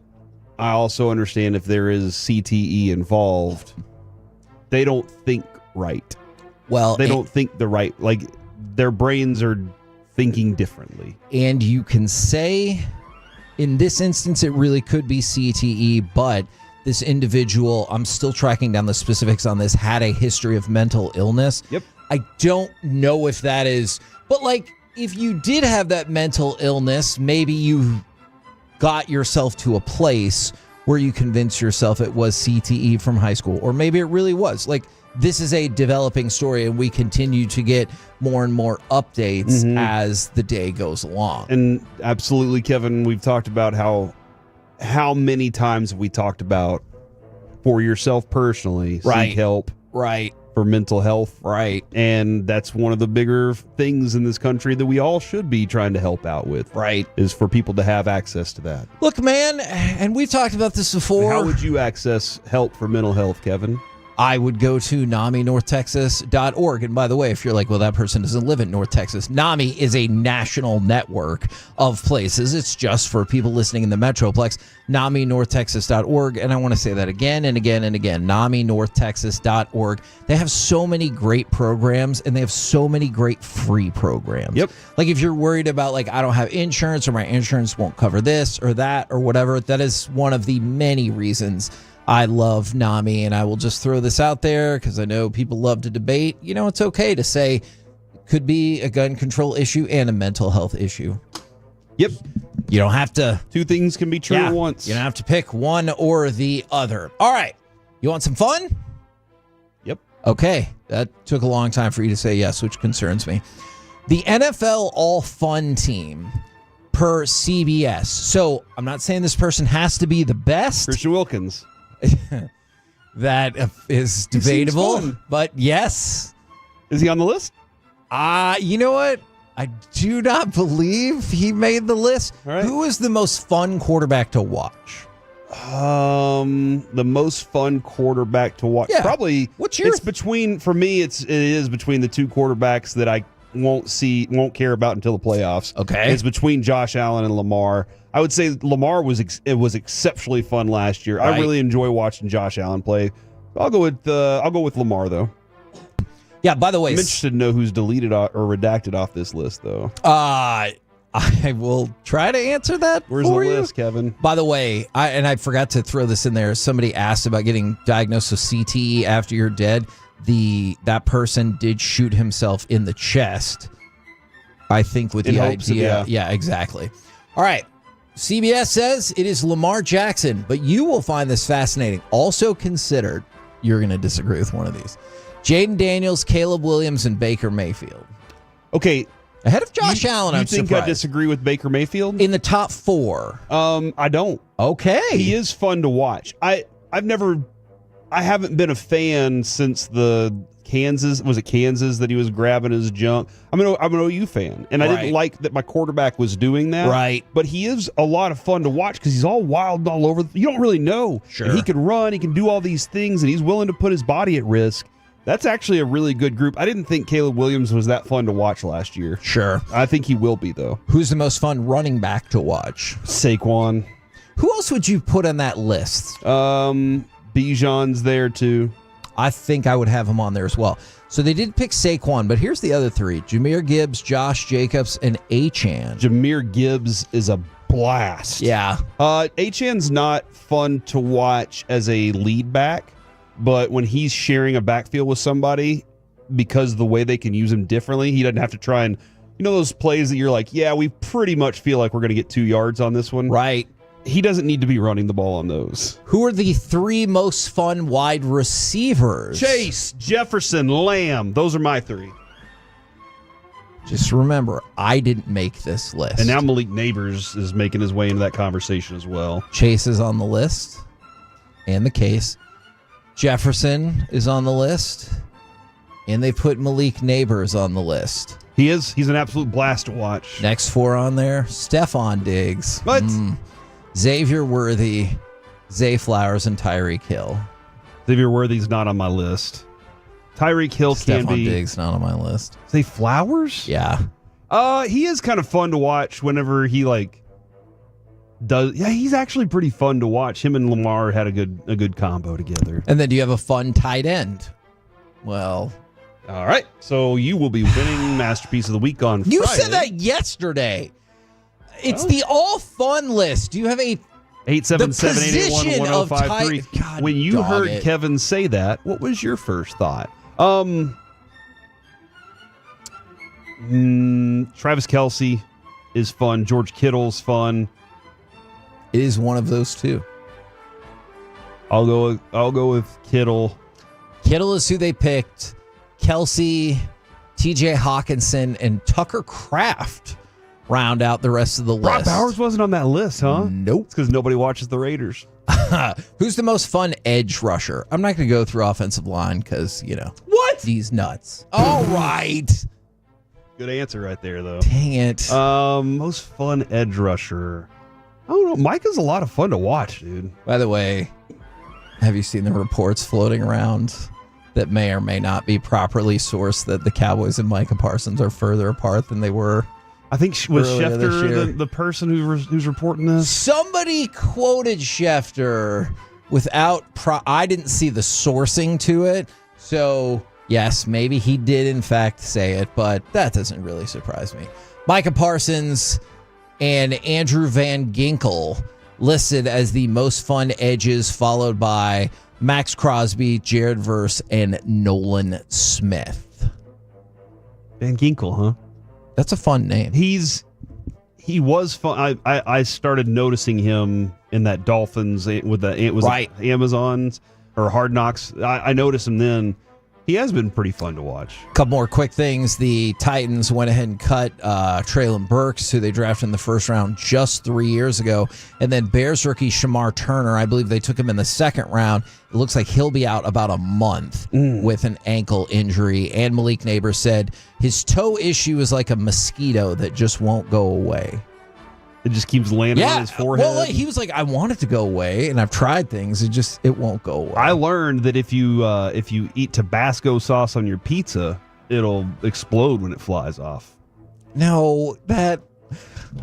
I also understand if there is CTE involved, they don't think right. Well, they don't think the right, like, their brains are thinking differently. And you can say, in this instance, it really could be CTE, but this individual, I'm still tracking down the specifics on this, had a history of mental illness. Yep. I don't know if that is, but like, if you did have that mental illness, maybe you got yourself to a place where you convinced yourself it was CTE from high school, or maybe it really was. Like, this is a developing story, and we continue to get more and more updates as the day goes along. And absolutely, Kevin, we've talked about how many times have we talked about, for yourself personally, seek help. Right. For mental health. Right. And that's one of the bigger things in this country that we all should be trying to help out with. Right. Is for people to have access to that. Look, man, and we've talked about this before. How would you access help for mental health, Kevin? I would go to NAMINorthTexas.org. And by the way, if you're like, well, that person doesn't live in North Texas, NAMI is a national network of places. It's just for people listening in the Metroplex. NAMINorthTexas.org. And I want to say that again and again and again. NAMINorthTexas.org. They have so many great programs, and they have so many great free programs. Yep. Like, if you're worried about, like, I don't have insurance, or my insurance won't cover this or that or whatever, that is one of the many reasons I love NAMI. And I will just throw this out there because I know people love to debate. You know, it's okay to say it could be a gun control issue and a mental health issue. Yep. You don't have to. Two things can be true at once. You don't have to pick one or the other. All right. You want some fun? Yep. Okay. That took a long time for you to say yes, which concerns me. The NFL All Fun Team, per CBS. So I'm not saying this person has to be the best. Christian Wilkins. That is debatable, but yes. Is he on the list? You know what? I do not believe he made the list. Right. Who is the most fun quarterback to watch? The most fun quarterback to watch. Yeah. Probably. What's your? It's between, for me, it is between the two quarterbacks that I won't care about until the playoffs. Okay. It's between Josh Allen and Lamar. I would say Lamar was exceptionally fun last year. Right. I really enjoy watching Josh Allen play. I'll go with Lamar though. Yeah. By the way, I'm interested to know who's deleted or redacted off this list though. I will try to answer that. Where's for the you. list, Kevin? By the way, I forgot to throw this in there. Somebody asked about getting diagnosed with CTE after you're dead. That person did shoot himself in the chest, I think, with the idea. Yeah, exactly. All right. CBS says it is Lamar Jackson, but you will find this fascinating. Also considered, you're going to disagree with one of these. Jaden Daniels, Caleb Williams, and Baker Mayfield. Okay. Ahead of Josh Allen, I'm surprised. You think I disagree with Baker Mayfield? In the top 4. I don't. Okay. He is fun to watch. I haven't been a fan since the Kansas that he was grabbing his junk. I'm an OU fan, and I didn't like that my quarterback was doing that. Right. But he is a lot of fun to watch because he's all wild and all over. You don't really know. Sure. And he can run, he can do all these things, and he's willing to put his body at risk. That's actually a really good group. I didn't think Caleb Williams was that fun to watch last year. Sure. I think he will be, though. Who's the most fun running back to watch? Saquon. Who else would you put on that list? Bijan's there, too. I think I would have him on there as well. So they did pick Saquon, but here's the other 3. Jahmyr Gibbs, Josh Jacobs, and Achane. Jahmyr Gibbs is a blast. Yeah. Achane's not fun to watch as a lead back, but when he's sharing a backfield with somebody, because of the way they can use him differently, he doesn't have to try and, those plays that you're like, yeah, we pretty much feel like we're going to get 2 yards on this one. Right. He doesn't need to be running the ball on those. Who are the 3 most fun wide receivers? Chase, Jefferson, Lamb. Those are my 3. Just remember, I didn't make this list. And now Malik Neighbors is making his way into that conversation as well. Chase is on the list and the case. Jefferson is on the list, and they put Malik Neighbors on the list. He's an absolute blast to watch. Next 4 on there, Stephon Diggs. What? Xavier Worthy, Zay Flowers, and Tyreek Hill. Xavier Worthy's not on my list. Tyreek Hill can be. Stephon Diggs not on my list. Zay Flowers? Yeah. He is kind of fun to watch whenever he does. Yeah, he's actually pretty fun to watch. Him and Lamar had a good combo together. And then do you have a fun tight end? Well, all right. So you will be winning Masterpiece of the Week on Friday. You said that yesterday. It's the all fun list. Do you have a 877-881-1053? When you heard Kevin say that, what was your first thought? Travis Kelce is fun. George Kittle's fun. It is one of those 2. I'll go with Kittle. Kittle is who they picked. Kelce, TJ Hawkinson, and Tucker Kraft round out the rest of the list. Brock Bowers wasn't on that list, huh? Nope. It's because nobody watches the Raiders. Who's the most fun edge rusher? I'm not going to go through offensive line because, What? These nuts. All right. Good answer right there, though. Dang it. Most fun edge rusher. I don't know. Micah's a lot of fun to watch, dude. By the way, have you seen the reports floating around that may or may not be properly sourced that the Cowboys and Micah Parsons are further apart than they were? I think was Schefter the person who's reporting this. Somebody quoted Schefter without. I didn't see the sourcing to it, so yes, maybe he did in fact say it, but that doesn't really surprise me. Micah Parsons and Andrew Van Ginkel listed as the most fun edges, followed by Max Crosby, Jared Verse, and Nolan Smith. Van Ginkel, huh? That's a fun name. He was fun. I started noticing him in that Dolphins with the Amazons or Hard Knocks. I noticed him then. He has been pretty fun to watch. A couple more quick things. The Titans went ahead and cut Treylon Burks, who they drafted in the first round just 3 years ago. And then Bears rookie Shamar Turner, I believe they took him in the second round. It looks like he'll be out about a month with an ankle injury. And Malik Neighbors said his toe issue is like a mosquito that just won't go away. It just keeps landing on his forehead. Well, he was like, I want it to go away, and I've tried things. It won't go away. I learned that if you eat Tabasco sauce on your pizza, it'll explode when it flies off. No, I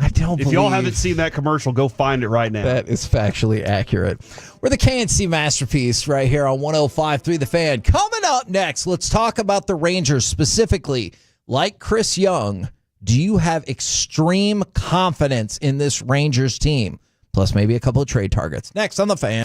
don't believe. If y'all haven't seen that commercial, go find it right now. That is factually accurate. We're the KNC Masterpiece right here on 105.3 The Fan. Coming up next, let's talk about the Rangers specifically. Like Chris Young, do you have extreme confidence in this Rangers team? Plus maybe a couple of trade targets. Next on The Fan.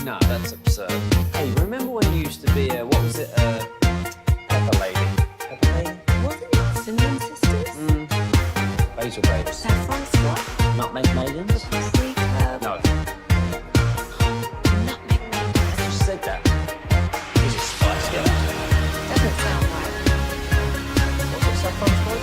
No, that's absurd. Hey, remember when you used to be a, what was it, Pepper Lady? Pepper Lady? Wasn't it Cinnamon Sisters? Basil Babes. Saffron Swap? Nutmeg Maidens? Free Club? No. Nutmeg Maidens. I just said that. Is it Spice Girls? Doesn't sound right. What's it, Saffron Swap?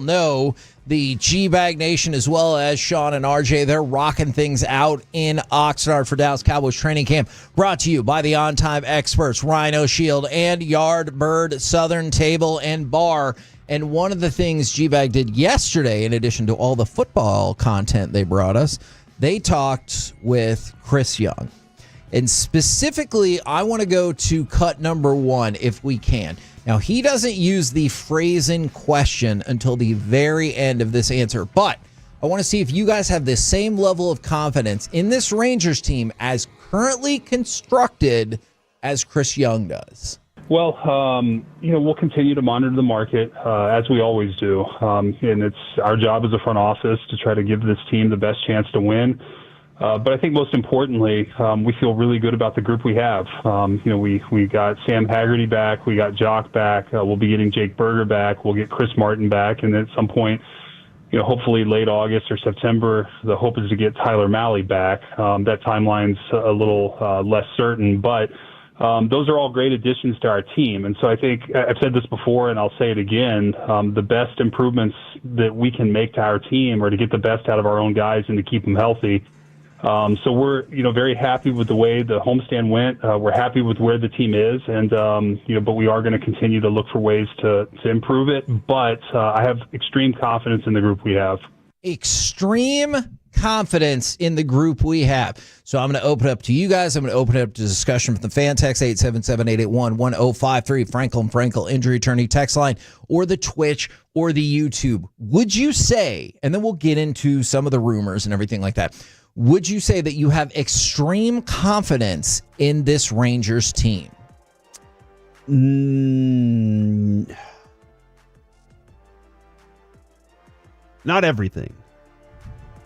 know the G-Bag Nation as well as Shan and RJ, they're rocking things out in Oxnard for Dallas Cowboys training camp. Brought to you by the on-time experts, Rhino Shield and Yardbird Southern Table and Bar. And one of the things G-Bag did yesterday, in addition to all the football content they brought us, they talked with Chris Young. And specifically, I want to go to cut number 1 if we can. Now, he doesn't use the phrase in question until the very end of this answer, but I want to see if you guys have the same level of confidence in this Rangers team as currently constructed as Chris Young does. Well, we'll continue to monitor the market as we always do. And it's our job as a front office to try to give this team the best chance to win. But I think most importantly, we feel really good about the group we have. We got Sam Haggerty back. We got Jock back. We'll be getting Jake Berger back. We'll get Chris Martin back. And at some point, hopefully late August or September, the hope is to get Tyler Malley back. That timeline's a little less certain, but those are all great additions to our team. And so I think I've said this before and I'll say it again, the best improvements that we can make to our team are to get the best out of our own guys and to keep them healthy. So we're, very happy with the way the homestand went. We're happy with where the team is, and but we are going to continue to look for ways to improve it. But I have extreme confidence in the group we have. Extreme confidence in the group we have. So I'm going to open it up to you guys. I'm going to open it up to discussion from the fan text 877-881-1053, Frankel injury attorney text line, or the Twitch or the YouTube. Would you say, and then we'll get into some of the rumors and everything like that, would you say that you have extreme confidence in this Rangers team? Not everything.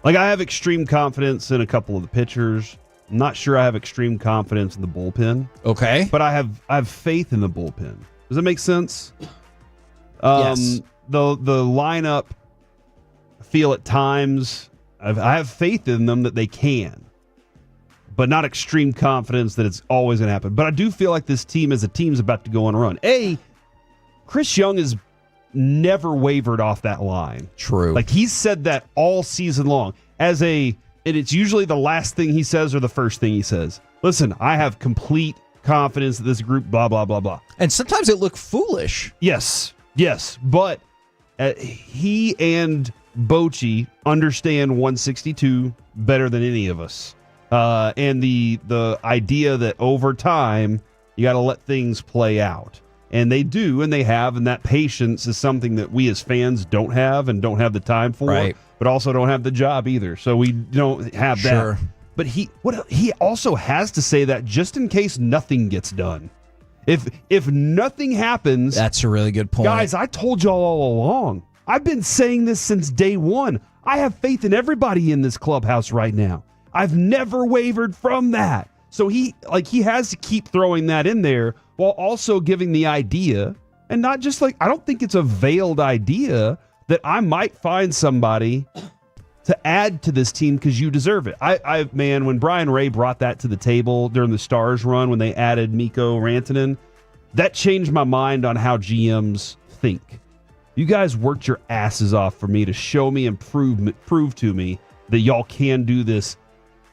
Like, I have extreme confidence in a couple of the pitchers. I'm not sure I have extreme confidence in the bullpen. Okay. But I have faith in the bullpen. Does that make sense? Yes. The lineup, I feel at times, I have faith in them that they can, but not extreme confidence that it's always going to happen. But I do feel like this team as a team is about to go on a run. Chris Young has never wavered off that line. True. Like, he's said that all season long. And it's usually the last thing he says or the first thing he says. Listen, I have complete confidence that this group, blah, blah, blah, blah. And sometimes it looked foolish. Yes. But he and Bochy understand 162 better than any of us. And the idea that over time, you got to let things play out. And they do, and they have, and that patience is something that we as fans don't have and don't have the time for, right, but also don't have the job either. So we don't have Sure. that. But he also has to say that just in case nothing gets done. If nothing happens, that's a really good point. Guys, I told y'all all along. I've been saying this since day one. I have faith in everybody in this clubhouse right now. I've never wavered from that. So he has to keep throwing that in there while also giving the idea, and not just I don't think it's a veiled idea that I might find somebody to add to this team because you deserve it. Man, when Brian Ray brought that to the table during the Stars run when they added Mikko Rantanen, that changed my mind on how GMs think. You guys worked your asses off for me to show me and prove to me that y'all can do this.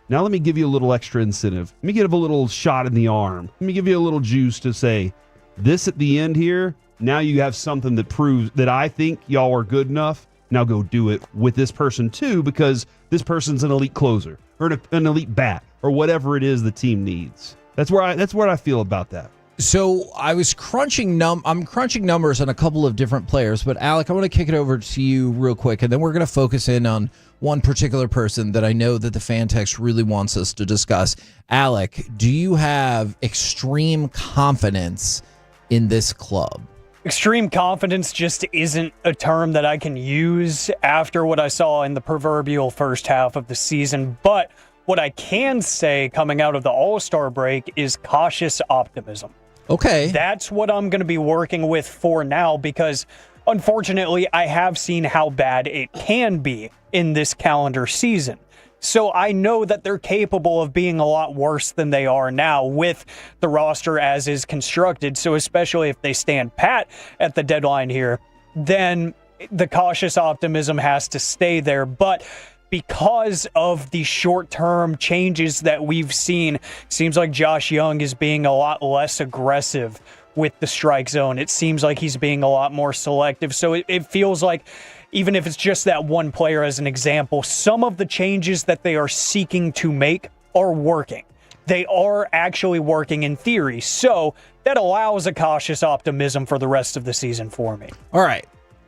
Now let me give you a little extra incentive. Let me give a little shot in the arm. Let me give you a little juice to say, this at the end here, now you have something that proves that I think y'all are good enough. Now go do it with this person too, because this person's an elite closer or an elite bat or whatever it is the team needs. That's where I feel about that. So I was crunching numbers on a couple of different players, but Alec, I want to kick it over to you real quick, and then we're going to focus in on one particular person that I know that the fan text really wants us to discuss. Alec, do you have extreme confidence in this club? Extreme confidence just isn't a term that I can use after what I saw in the proverbial first half of the season, but what I can say coming out of the All-Star break is cautious optimism. Okay. That's what I'm going to be working with for now because, unfortunately, I have seen how bad it can be in this calendar season. So I know that they're capable of being a lot worse than they are now with the roster as is constructed. So especially if they stand pat at the deadline here, then the cautious optimism has to stay there. But because of the short-term changes that we've seen, seems like Josh Young is being a lot less aggressive with the strike zone. It seems like he's being a lot more selective. So it feels like, even if it's just that one player as an example, some of the changes that they are seeking to make are working. They are actually working in theory. So that allows a cautious optimism for the rest of the season for me. All right.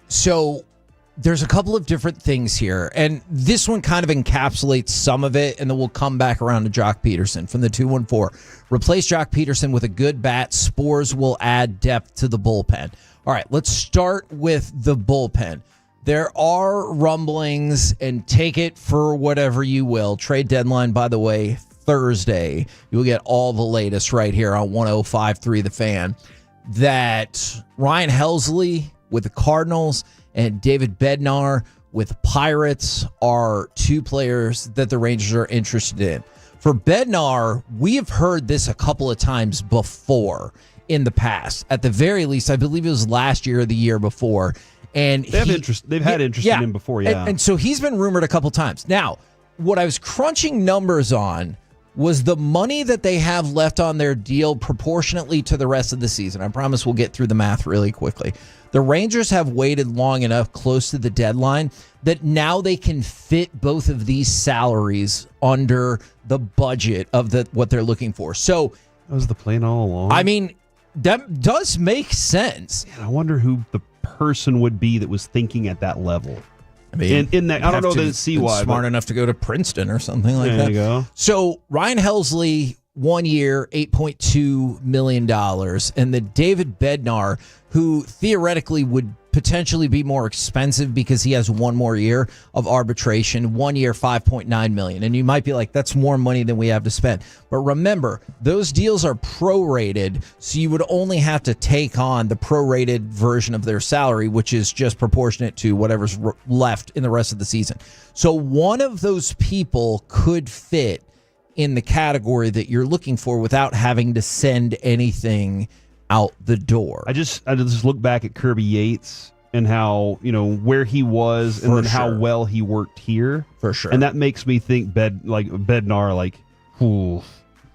So there's a couple of different things here, and this one kind of encapsulates some of it, and then we'll come back around to Jock Peterson from the 214. Replace Jock Peterson with a good bat. Spores will add depth to the bullpen. All right, let's start with the bullpen. There are rumblings, and take it for whatever you will. Trade deadline, by the way, Thursday. You'll get all the latest right here on 105.3 The Fan. That Ryan Helsley with the Cardinals and David Bednar with Pirates are two players that the Rangers are interested in. For Bednar, we have heard this a couple of times before in the past. At the very least, I believe it was last year or the year before. And they've had interest in him before, yeah. And so he's been rumored a couple times. Now, what I was crunching numbers on was the money that they have left on their deal proportionately to the rest of the season. I promise we'll get through the math really quickly. The Rangers have waited long enough close to the deadline that now they can fit both of these salaries under the budget of what they're looking for. So that was the plan all along. I mean, that does make sense. Man, I wonder who the person would be that was thinking at that level. I mean, in that, I don't know that it's CY. Smart enough to go to Princeton or something like that. There you go. So Ryan Helsley, 1 year, $8.2 million. And the David Bednar, who theoretically would potentially be more expensive because he has one more year of arbitration, 1 year, $5.9 million. And you might be like, that's more money than we have to spend. But remember, those deals are prorated, so you would only have to take on the prorated version of their salary, which is just proportionate to whatever's left in the rest of the season. So one of those people could fit in the category that you're looking for without having to send anything out the door. I just look back at Kirby Yates and how, where he was and then how well he worked here. For sure. And that makes me think Bednar, ooh,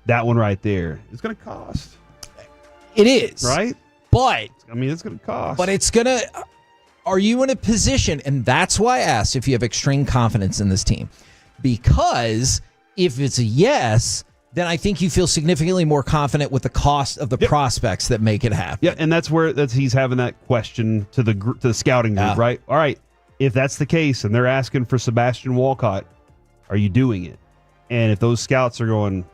that one right there. It's going to cost. It is. Right? But I mean, it's going to cost. But it's going to, are you in a position, and that's why I asked if you have extreme confidence in this team. Because if it's a yes, then I think you feel significantly more confident with the cost of the prospects that make it happen. Yeah, and that's where he's having that question to the scouting group, right? All right, if that's the case and they're asking for Sebastian Walcott, are you doing it? And if those scouts are going,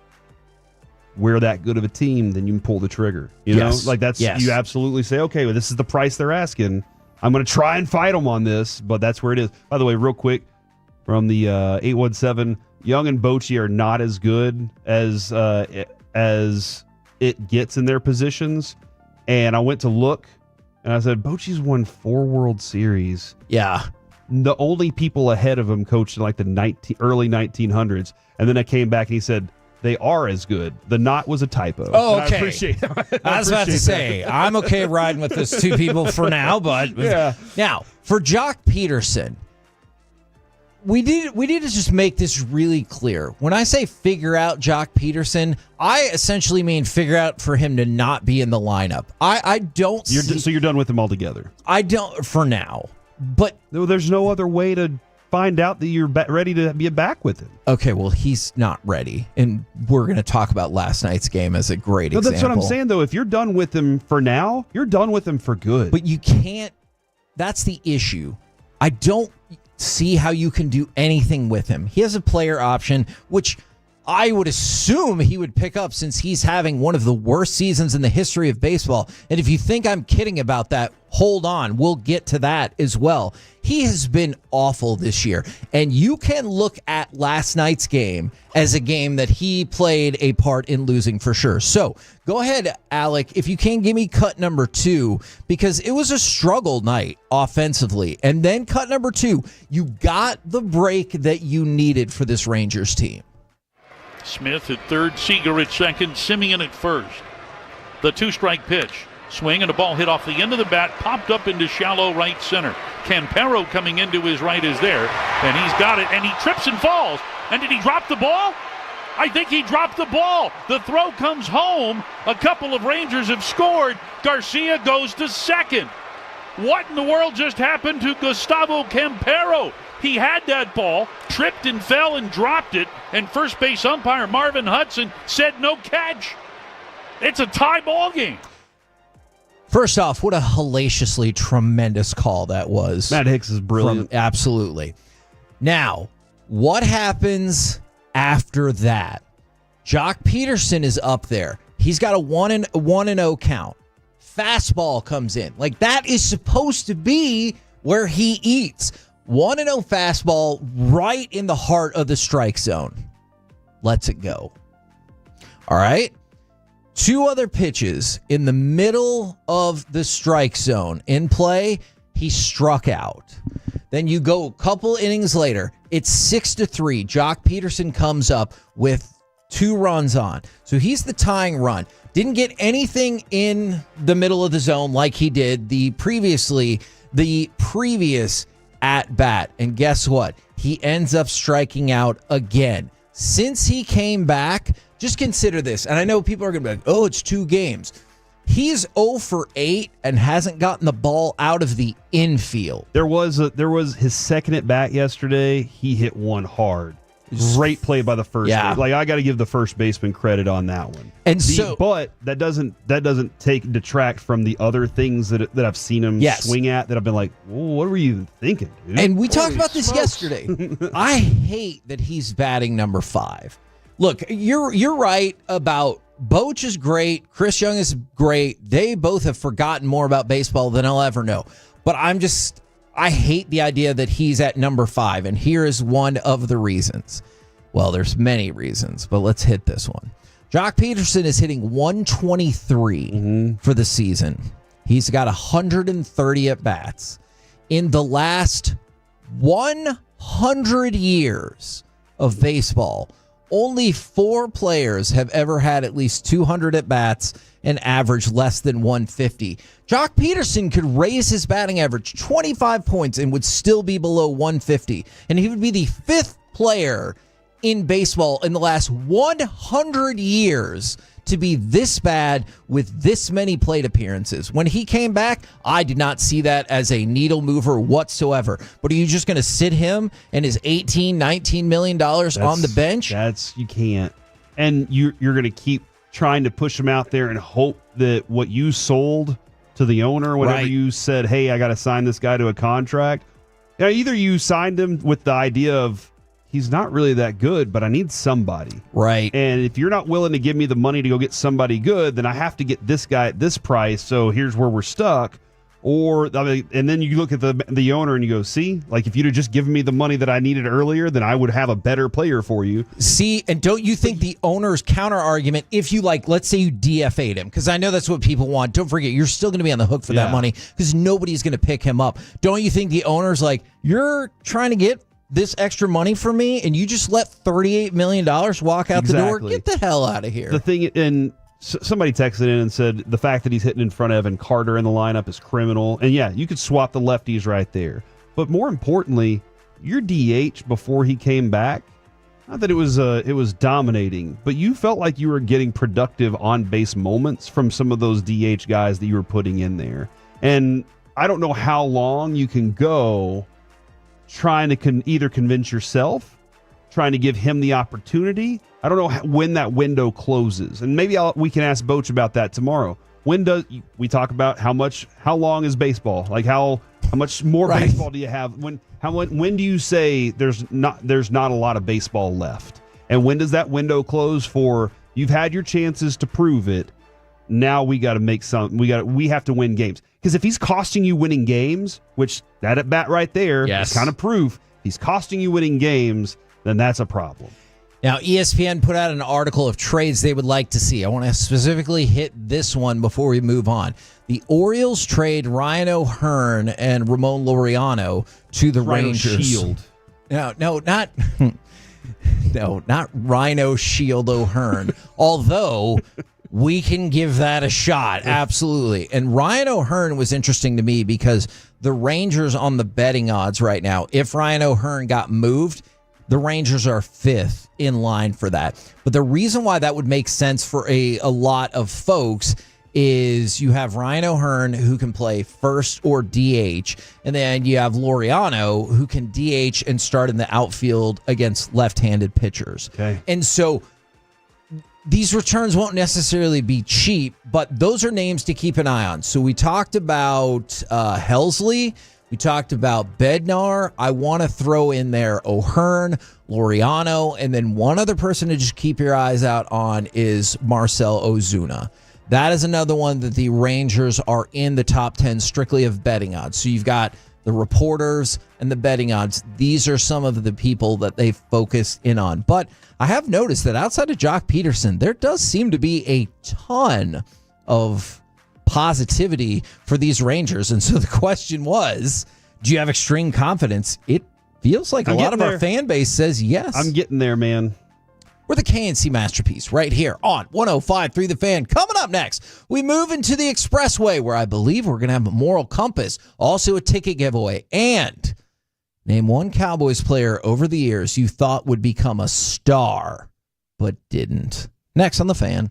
we're that good of a team, then you can pull the trigger. You absolutely say, okay, well, this is the price they're asking. I'm going to try and fight them on this, but that's where it is. By the way, real quick, from the 817, Young and Bochy are not as good as it gets in their positions. And I went to look, and I said, Bochy's won 4 World Series. Yeah. The only people ahead of him coached in the early 1900s. And then I came back, and he said, they are as good. The not was a typo. Oh, okay. I appreciate that. I was about to say, I'm okay riding with those two people for now, but yeah. Now, for Jock Peterson, we need to just make this really clear. When I say figure out Jock Peterson, I essentially mean figure out for him to not be in the lineup. I don't So you're done with him altogether? I don't for now. But there's no other way to find out that you're ready to be back with him. Okay, well, he's not ready. And we're going to talk about last night's game as a great example. That's what I'm saying, though. If you're done with him for now, you're done with him for good. But you can't. That's the issue. I don't see how you can do anything with him. He has a player option, which I would assume he would pick up since he's having one of the worst seasons in the history of baseball. And if you think I'm kidding about that, hold on. We'll get to that as well. He has been awful this year. And you can look at last night's game as a game that he played a part in losing for sure. So go ahead, Alec, if you can give me cut number 2, because it was a struggle night offensively. And then cut number 2, you got the break that you needed for this Rangers team. Smith at third, Seager at second, Simeon at first. The 2-strike pitch. Swing and a ball hit off the end of the bat, popped up into shallow right center. Campero coming into his right is there, and he's got it, and he trips and falls. And did he drop the ball? I think he dropped the ball. The throw comes home. A couple of Rangers have scored. Garcia goes to second. What in the world just happened to Gustavo Campero? He had that ball, tripped and fell and dropped it, and first base umpire Marvin Hudson said no catch. It's a tie ball game. First off, what a hellaciously tremendous call that was. Matt Hicks is brilliant. Absolutely. Now, what happens after that? Jock Peterson is up there. He's got a 1-0 count. Fastball comes in. Like, that is supposed to be where he eats. 1-0 fastball right in the heart of the strike zone. Lets it go. All right. 2 other pitches in the middle of the strike zone in play. He struck out. Then you go a couple innings later. It's 6-3. Jock Peterson comes up with 2 runs on. So he's the tying run. Didn't get anything in the middle of the zone like he did the previous at bat. And guess what? He ends up striking out again. Since he came back, just consider this. And I know people are going to be like, oh, it's 2 games. He's 0 for 8 and hasn't gotten the ball out of the infield. There was his second at bat yesterday. He hit one hard. Great play by the first. Yeah. Like, I got to give the first baseman credit on that one. And but that doesn't detract from the other things that I've seen him swing at that I've been like, what were you thinking, dude? And we talked about this yesterday. I hate that he's batting number 5. Look, you're right about Boch is great. Chris Young is great. They both have forgotten more about baseball than I'll ever know. But I hate the idea that he's at number 5, and here is one of the reasons. Well, there's many reasons, but let's hit this one. Jock Peterson is hitting 123 for the season. He's got 130 at-bats. In the last 100 years of baseball, only 4 players have ever had at least 200 at-bats and average less than 150. Jock Peterson could raise his batting average 25 points and would still be below 150. And he would be the 5th player in baseball in the last 100 years to be this bad with this many plate appearances. When he came back, I did not see that as a needle mover whatsoever. But are you just going to sit him and his $18, $19 million on the bench? You can't. And you're going to keep trying to push him out there and hope that what you sold to the owner, whenever you said, hey, I got to sign this guy to a contract, either you signed him with the idea of he's not really that good, but I need somebody. Right. And if you're not willing to give me the money to go get somebody good, then I have to get this guy at this price, so here's where we're stuck. And then you look at the owner and you go, see, like if you'd have just given me the money that I needed earlier, then I would have a better player for you. See, and don't you think the owner's counter argument, if you let's say you DFA'd him, because I know that's what people want. Don't forget, you're still going to be on the hook for that money because nobody's going to pick him up. Don't you think the owner's like, you're trying to get this extra money from me and you just let $38 million walk out the door? Get the hell out of here. The thing, and somebody texted in and said the fact that he's hitting in front of Evan Carter in the lineup is criminal. And yeah, you could swap the lefties right there. But more importantly, your DH before he came back, not that it was dominating, but you felt like you were getting productive on-base moments from some of those DH guys that you were putting in there. And I don't know how long you can go trying to either convince yourself, trying to give him the opportunity. I don't know when that window closes, and maybe we can ask Boch about that tomorrow. When does we talk about how long is baseball? Like how much more baseball do you have? When do you say there's not a lot of baseball left? And when does that window close for you've had your chances to prove it? Now we got to make we have to win games. Because if he's costing you winning games, which that at bat right there is kind of proof, he's costing you winning games, then that's a problem. Now, ESPN put out an article of trades they would like to see. I want to specifically hit this one before we move on. The Orioles trade Ryan O'Hearn and Ramon Laureano to the Rangers. Shield. No, not Rhino Shield O'Hearn. Although we can give that a shot. Absolutely. And Ryan O'Hearn was interesting to me because the Rangers on the betting odds right now, if Ryan O'Hearn got moved, the Rangers are 5th in line for that. But the reason why that would make sense for a lot of folks is you have Ryan O'Hearn who can play first or DH, and then you have Laureano who can DH and start in the outfield against left-handed pitchers. Okay. And so these returns won't necessarily be cheap, but those are names to keep an eye on. So we talked about Helsley. We talked about Bednar. I want to throw in there O'Hearn, Laureano, and then one other person to just keep your eyes out on is Marcell Ozuna. That is another one that the Rangers are in the top 10 strictly of betting odds. So you've got the reporters and the betting odds. These are some of the people that they focus in on. But I have noticed that outside of Jock Peterson, there does seem to be a ton of positivity for these Rangers. And so the question was, do you have extreme confidence? It feels like a lot of our fan base says yes. I'm getting there, man. We're the KNC Masterpiece right here on 105.3 The Fan. Coming up next, we move into the Expressway where I believe we're going to have a moral compass, also a ticket giveaway, and name one Cowboys player over the years you thought would become a star, but didn't. Next on The Fan.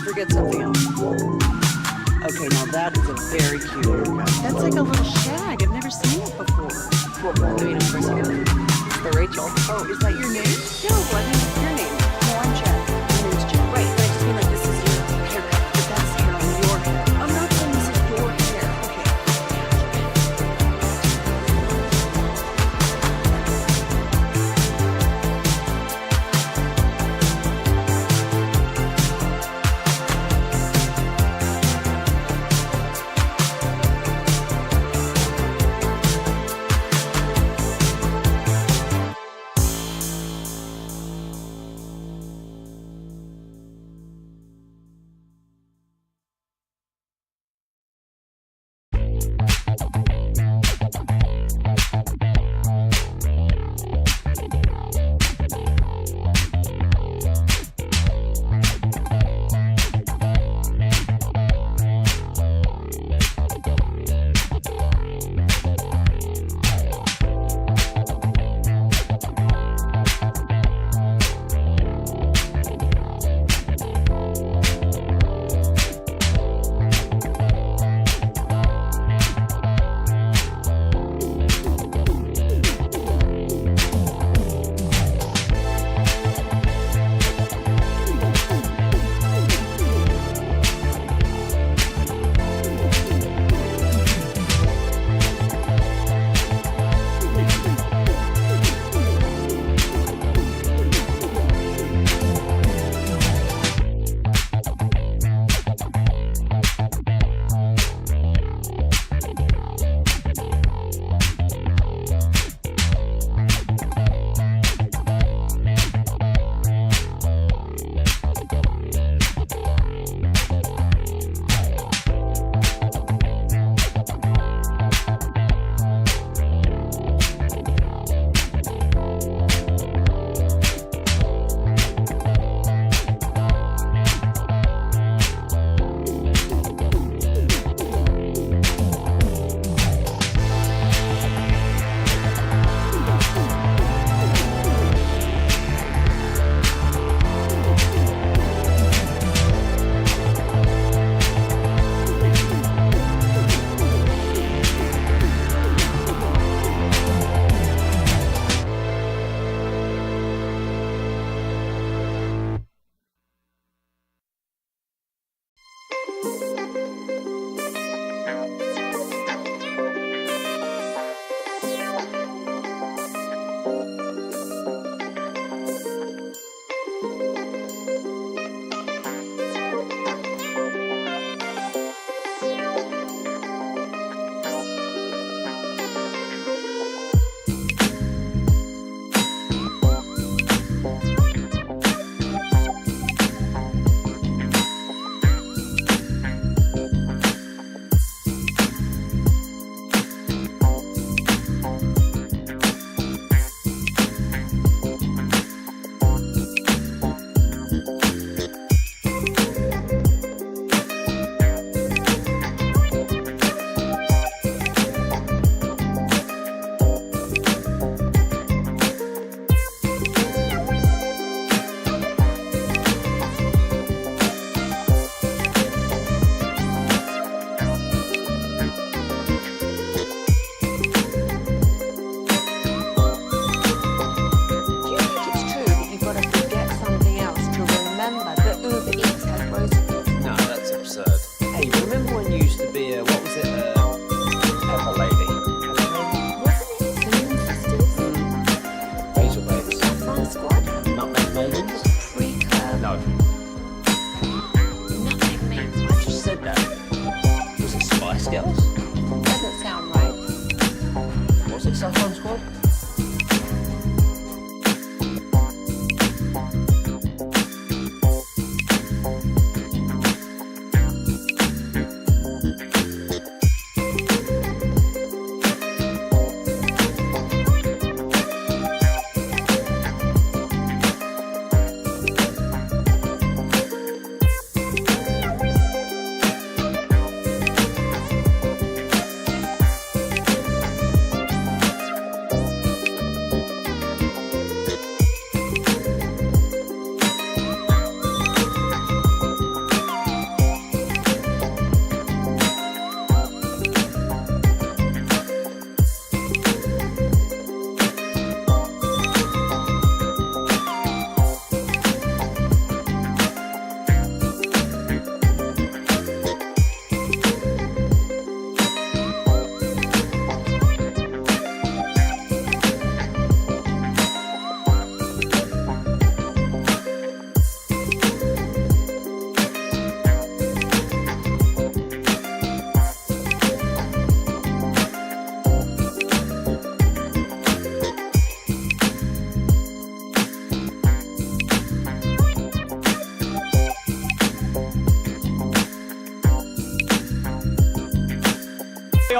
Forget something else. Okay, now that is a very cute haircut. That's like a little shag. I've never seen it before. Well, I mean, of course, you know, it's the Rachel. Oh, is that your name? No, I think it's your name. No, I'm Chad. My name's Chad. Right, but I just mean like this is your haircut. But that's hair on your hair. I'm not saying this is your hair.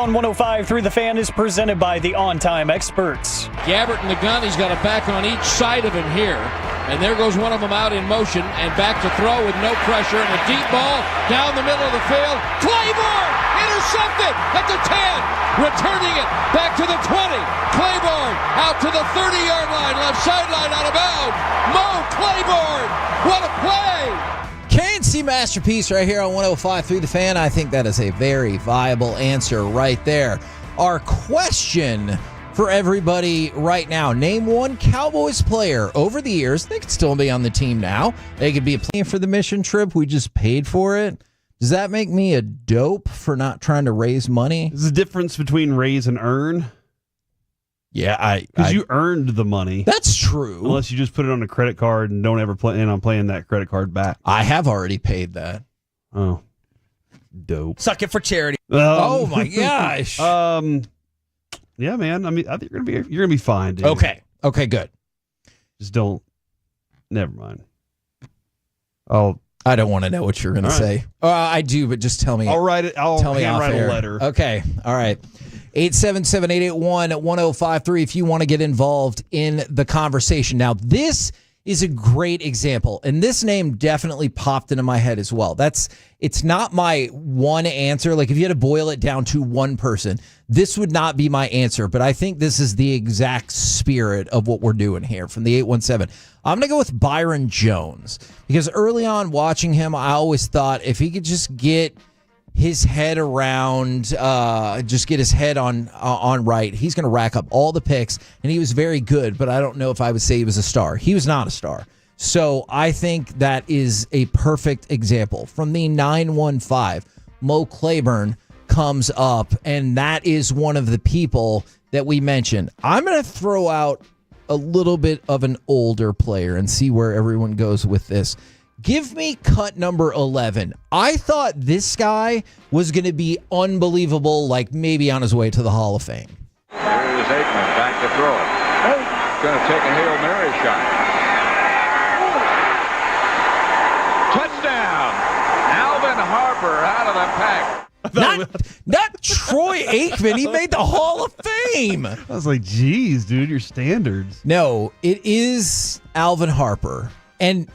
on 105.3 The Fan is presented by the On Time Experts. Gabbert in the gun. He's got a back on each side of him here. And there goes one of them out in motion and back to throw with no pressure and a deep ball down the middle of the field. Claiborne intercepted at the 10, returning it back to the 20. Claiborne out to the 30-yard line, left sideline out of bounds. Mo Claiborne, what a play! KNC Masterpiece right here on 105.3 The Fan. I think that is a very viable answer right there. Our question for everybody right now. Name one Cowboys player over the years. They could still be on the team now. They could be paying for the mission trip. We just paid for it. Does that make me a dope for not trying to raise money? There's a difference between raise and earn. Yeah, because you earned the money. That's true. Unless you just put it on a credit card and don't ever plan on playing that credit card back. I have already paid that. Oh, dope. Suck it for charity. Oh my gosh. Yeah, man. I mean, I think you're gonna be fine, dude. Okay, good. Just don't. Never mind. I don't want to know what you're gonna say. I do, but just tell me. I'll write it. I'll handwrite a letter. Okay. All right. 877-881-1053 if you want to get involved in the conversation. Now, this is a great example, and this name definitely popped into my head as well. It's not my one answer. Like, if you had to boil it down to one person, this would not be my answer, but I think this is the exact spirit of what we're doing here from the 817. I'm going to go with Byron Jones, because early on watching him, I always thought if he could just get his head around, just get his head on right, he's going to rack up all the picks, and he was very good, but I don't know if I would say he was a star. He was not a star. So I think that is a perfect example. From the 915, Mo Claiborne comes up, and that is one of the people that we mentioned. I'm going to throw out a little bit of an older player and see where everyone goes with this. Give me cut number 11. I thought this guy was going to be unbelievable, like maybe on his way to the Hall of Fame. Here's Aikman back to throw it. Going to take a Hail Mary shot. Touchdown! Alvin Harper out of the pack. Not Troy Aikman. He made the Hall of Fame. I was like, geez, dude, your standards. No, it is Alvin Harper. And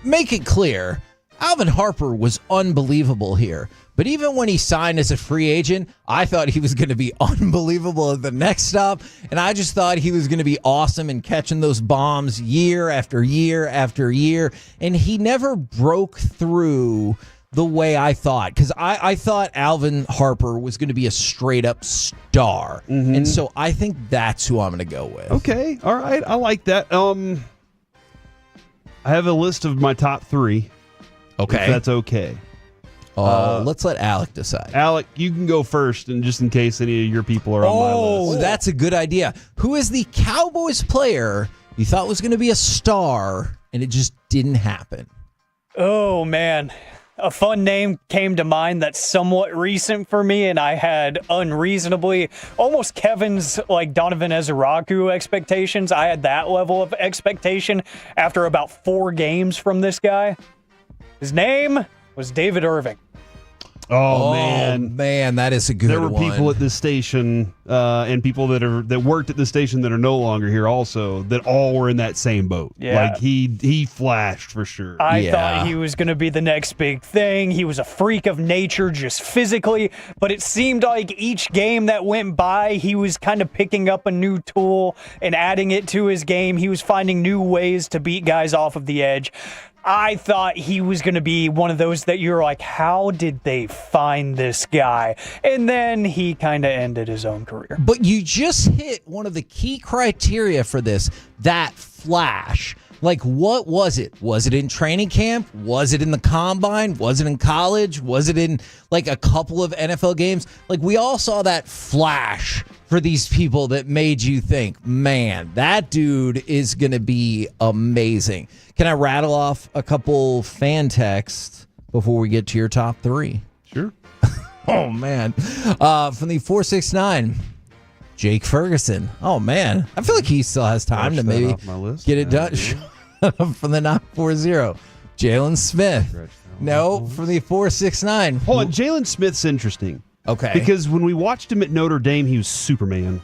make it clear, Alvin Harper was unbelievable here. But even when he signed as a free agent, I thought he was going to be unbelievable at the next stop. And I just thought he was going to be awesome and catching those bombs year after year after year. And he never broke through the way I thought. Because I thought Alvin Harper was going to be a straight-up star. Mm-hmm. And so I think that's who I'm going to go with. Okay. All right. I like that. I have a list of my top three. Okay. If that's okay. Let's let Alec decide. Alec, you can go first, and just in case any of your people are on my list. Oh, that's a good idea. Who is the Cowboys player you thought was going to be a star, and it just didn't happen? Oh, man. A fun name came to mind that's somewhat recent for me, and I had unreasonably, almost Kevin's like Donovan Ezeraku expectations. I had that level of expectation after about 4 games from this guy. His name was David Irving. Oh man, that is a good one. There were people at this station and people that worked at the station that are no longer here also that all were in that same boat. Yeah. Like he flashed for sure. I thought he was going to be the next big thing. He was a freak of nature just physically, but it seemed like each game that went by, he was kind of picking up a new tool and adding it to his game. He was finding new ways to beat guys off of the edge. I thought he was going to be one of those that you're like, how did they find this guy? And then he kind of ended his own career. But you just hit one of the key criteria for this, that flash. Like, what was it? Was it in training camp? Was it in the combine? Was it in college? Was it in, like, a couple of NFL games? Like, we all saw that flash for these people that made you think, man, that dude is going to be amazing. Can I rattle off a couple fan texts before we get to your top 3? Sure. Oh, man. From the 469, Jake Ferguson. Oh, man. I feel like he still has time to maybe get it done. From the 940, Jalen Smith. No, from the 469. Hold on, Jalen Smith's interesting. Okay. Because when we watched him at Notre Dame, he was Superman.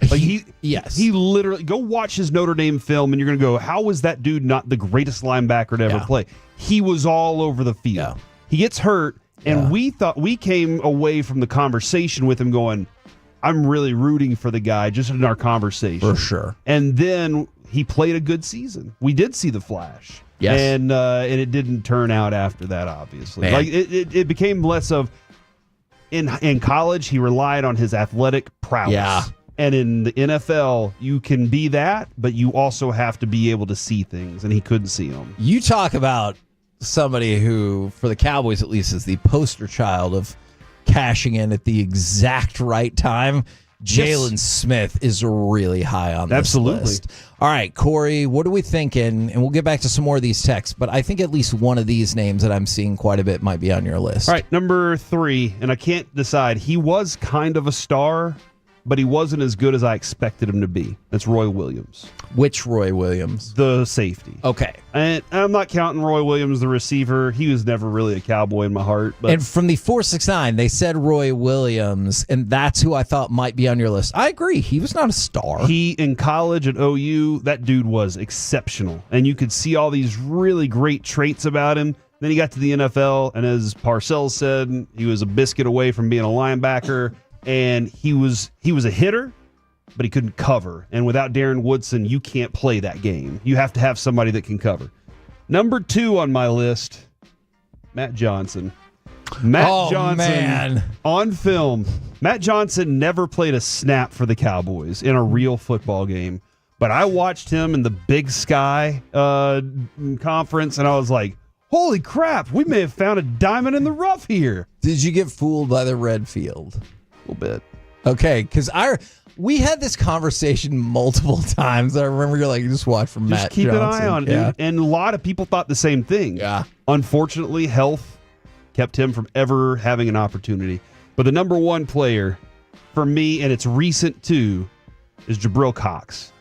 Like he literally, go watch his Notre Dame film and you're going to go, how was that dude not the greatest linebacker to ever play? He was all over the field. Yeah. He gets hurt, and we came away from the conversation with him going, I'm really rooting for the guy just in our conversation. For sure. And then he played a good season. We did see the flash. Yes. And it didn't turn out after that, obviously. Man. Like it became less of, in college, he relied on his athletic prowess. Yeah. And in the NFL, you can be that, but you also have to be able to see things, and he couldn't see them. You talk about somebody who, for the Cowboys at least, is the poster child of cashing in at the exact right time. Jalen Smith is really high on this list. All right, Corey, what are we thinking? And we'll get back to some more of these texts, but I think at least one of these names that I'm seeing quite a bit might be on your list. All right, number 3, and I can't decide. He was kind of a star, but he wasn't as good as I expected him to be. That's Roy Williams. Which Roy Williams? The safety. Okay. And I'm not counting Roy Williams, the receiver. He was never really a Cowboy in my heart. But And from the 469, they said Roy Williams, and that's who I thought might be on your list. I agree. He was not a star. He, in college at OU, that dude was exceptional. And you could see all these really great traits about him. Then he got to the NFL, and as Parcells said, he was a biscuit away from being a linebacker. And he was a hitter, but he couldn't cover. And without Darren Woodson, you can't play that game. You have to have somebody that can cover. Number 2 on my list, Matt Johnson. Matt Johnson, on film, Matt Johnson never played a snap for the Cowboys in a real football game. But I watched him in the Big Sky conference, and I was like, holy crap, we may have found a diamond in the rough here. Did you get fooled by the red field? A little bit. Okay, because we had this conversation multiple times. I remember you're like, just watch from Matt Just keep Johnson. an eye on it. And a lot of people thought the same thing. Yeah. Unfortunately, health kept him from ever having an opportunity. But the number 1 player for me, and it's recent too, is Jabril Cox.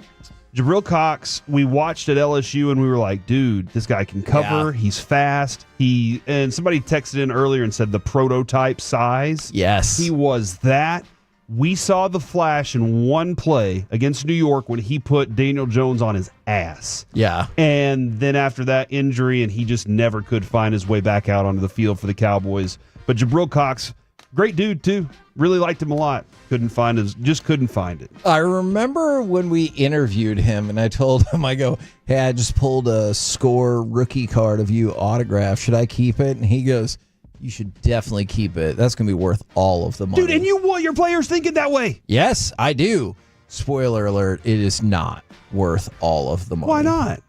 Jabril Cox, we watched at LSU and we were like, dude, this guy can cover. He's fast. And somebody texted in earlier and said the prototype size. Yes. He was that. We saw the flash in one play against New York when he put Daniel Jones on his ass. Yeah. And then after that injury, and he just never could find his way back out onto the field for the Cowboys. But Jabril Cox, great dude too. Really liked him a lot. Couldn't find it. I remember when we interviewed him and I told him, I go, hey, I just pulled a score rookie card of you autograph. Should I keep it? And he goes, you should definitely keep it. That's going to be worth all of the money. Dude, and you want your players thinking that way? Yes, I do. Spoiler alert, it is not worth all of the money. Why not?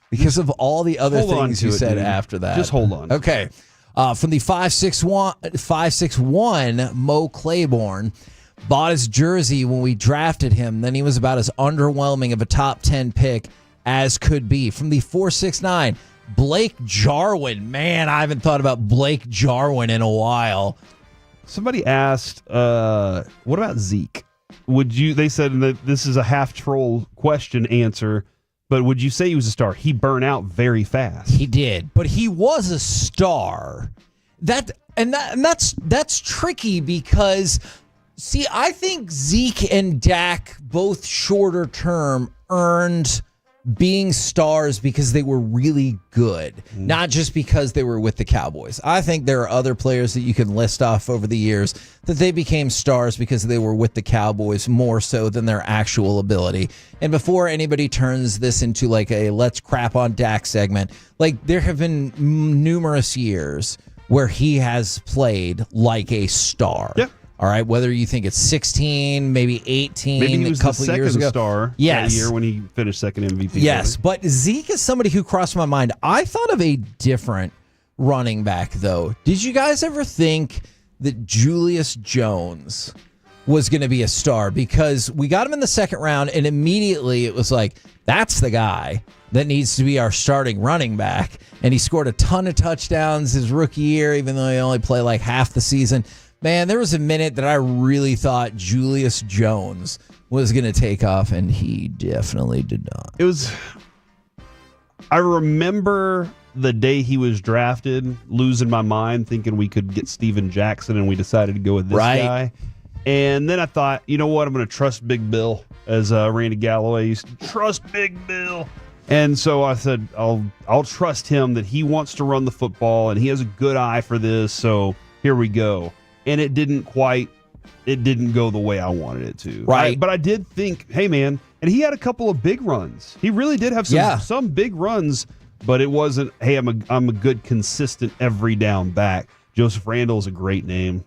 Because of all the other things you said after that. Just hold on. Okay. From the 561 Mo Claiborne bought his jersey when we drafted him. Then he was about as underwhelming of a top 10 pick as could be. From the 469, Blake Jarwin. Man, I haven't thought about Blake Jarwin in a while. Somebody asked, what about Zeke? They said that this is a half troll question answer, but would you say he was a star? He burned out very fast. He did, but he was a star. That's tricky because, see, I think Zeke and Dak, both shorter term, earned being stars because they were really good, not just because they were with the Cowboys. I think there are other players that you can list off over the years that they became stars because they were with the Cowboys more so than their actual ability. And before anybody turns this into like a let's crap on Dak segment, like there have been numerous years where he has played like a star. Yep. All right, whether you think it's 16, maybe 18, maybe he was a couple the years ago. second star that year when he finished second MVP. Yes, but Zeke is somebody who crossed my mind. I thought of a different running back, though. Did you guys ever think that Julius Jones was going to be a star? Because we got him in the second round, and immediately it was like, that's the guy that needs to be our starting running back. And he scored a ton of touchdowns his rookie year, even though he only played like half the season. Man, there was a minute that I really thought Julius Jones was going to take off, and he definitely did not. I remember the day he was drafted, losing my mind, thinking we could get Steven Jackson, and we decided to go with this guy. And then I thought, you know what? I'm going to trust Big Bill, as Randy Galloway used to trust Big Bill. And so I said, I'll trust him that he wants to run the football and he has a good eye for this. So here we go. And it didn't go the way I wanted it to. Right. But I did think, hey man, and he had a couple of big runs. He really did have some big runs, but it wasn't, hey, I'm a good, consistent, every down back. Joseph Randall is a great name.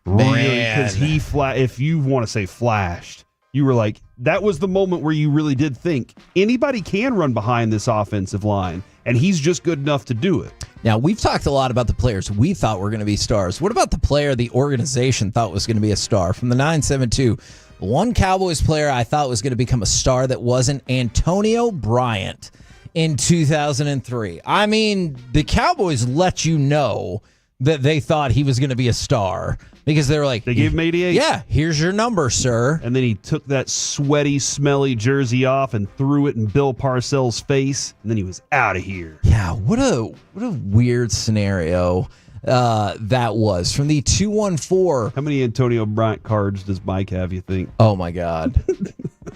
Really, because if you want to say flashed, you were like, that was the moment where you really did think anybody can run behind this offensive line, and he's just good enough to do it. Now, we've talked a lot about the players we thought were going to be stars. What about the player the organization thought was going to be a star? From the 972, one Cowboys player I thought was going to become a star that wasn't, Antonio Bryant in 2003. I mean, the Cowboys let you know that they thought he was going to be a star because they were like, they gave him 88. Yeah, here's your number, sir. And then he took that sweaty, smelly jersey off and threw it in Bill Parcells' face, and then he was out of here. Yeah, what a weird scenario that was. From the 214. How many Antonio Bryant cards does Mike have, you think? Oh, my God.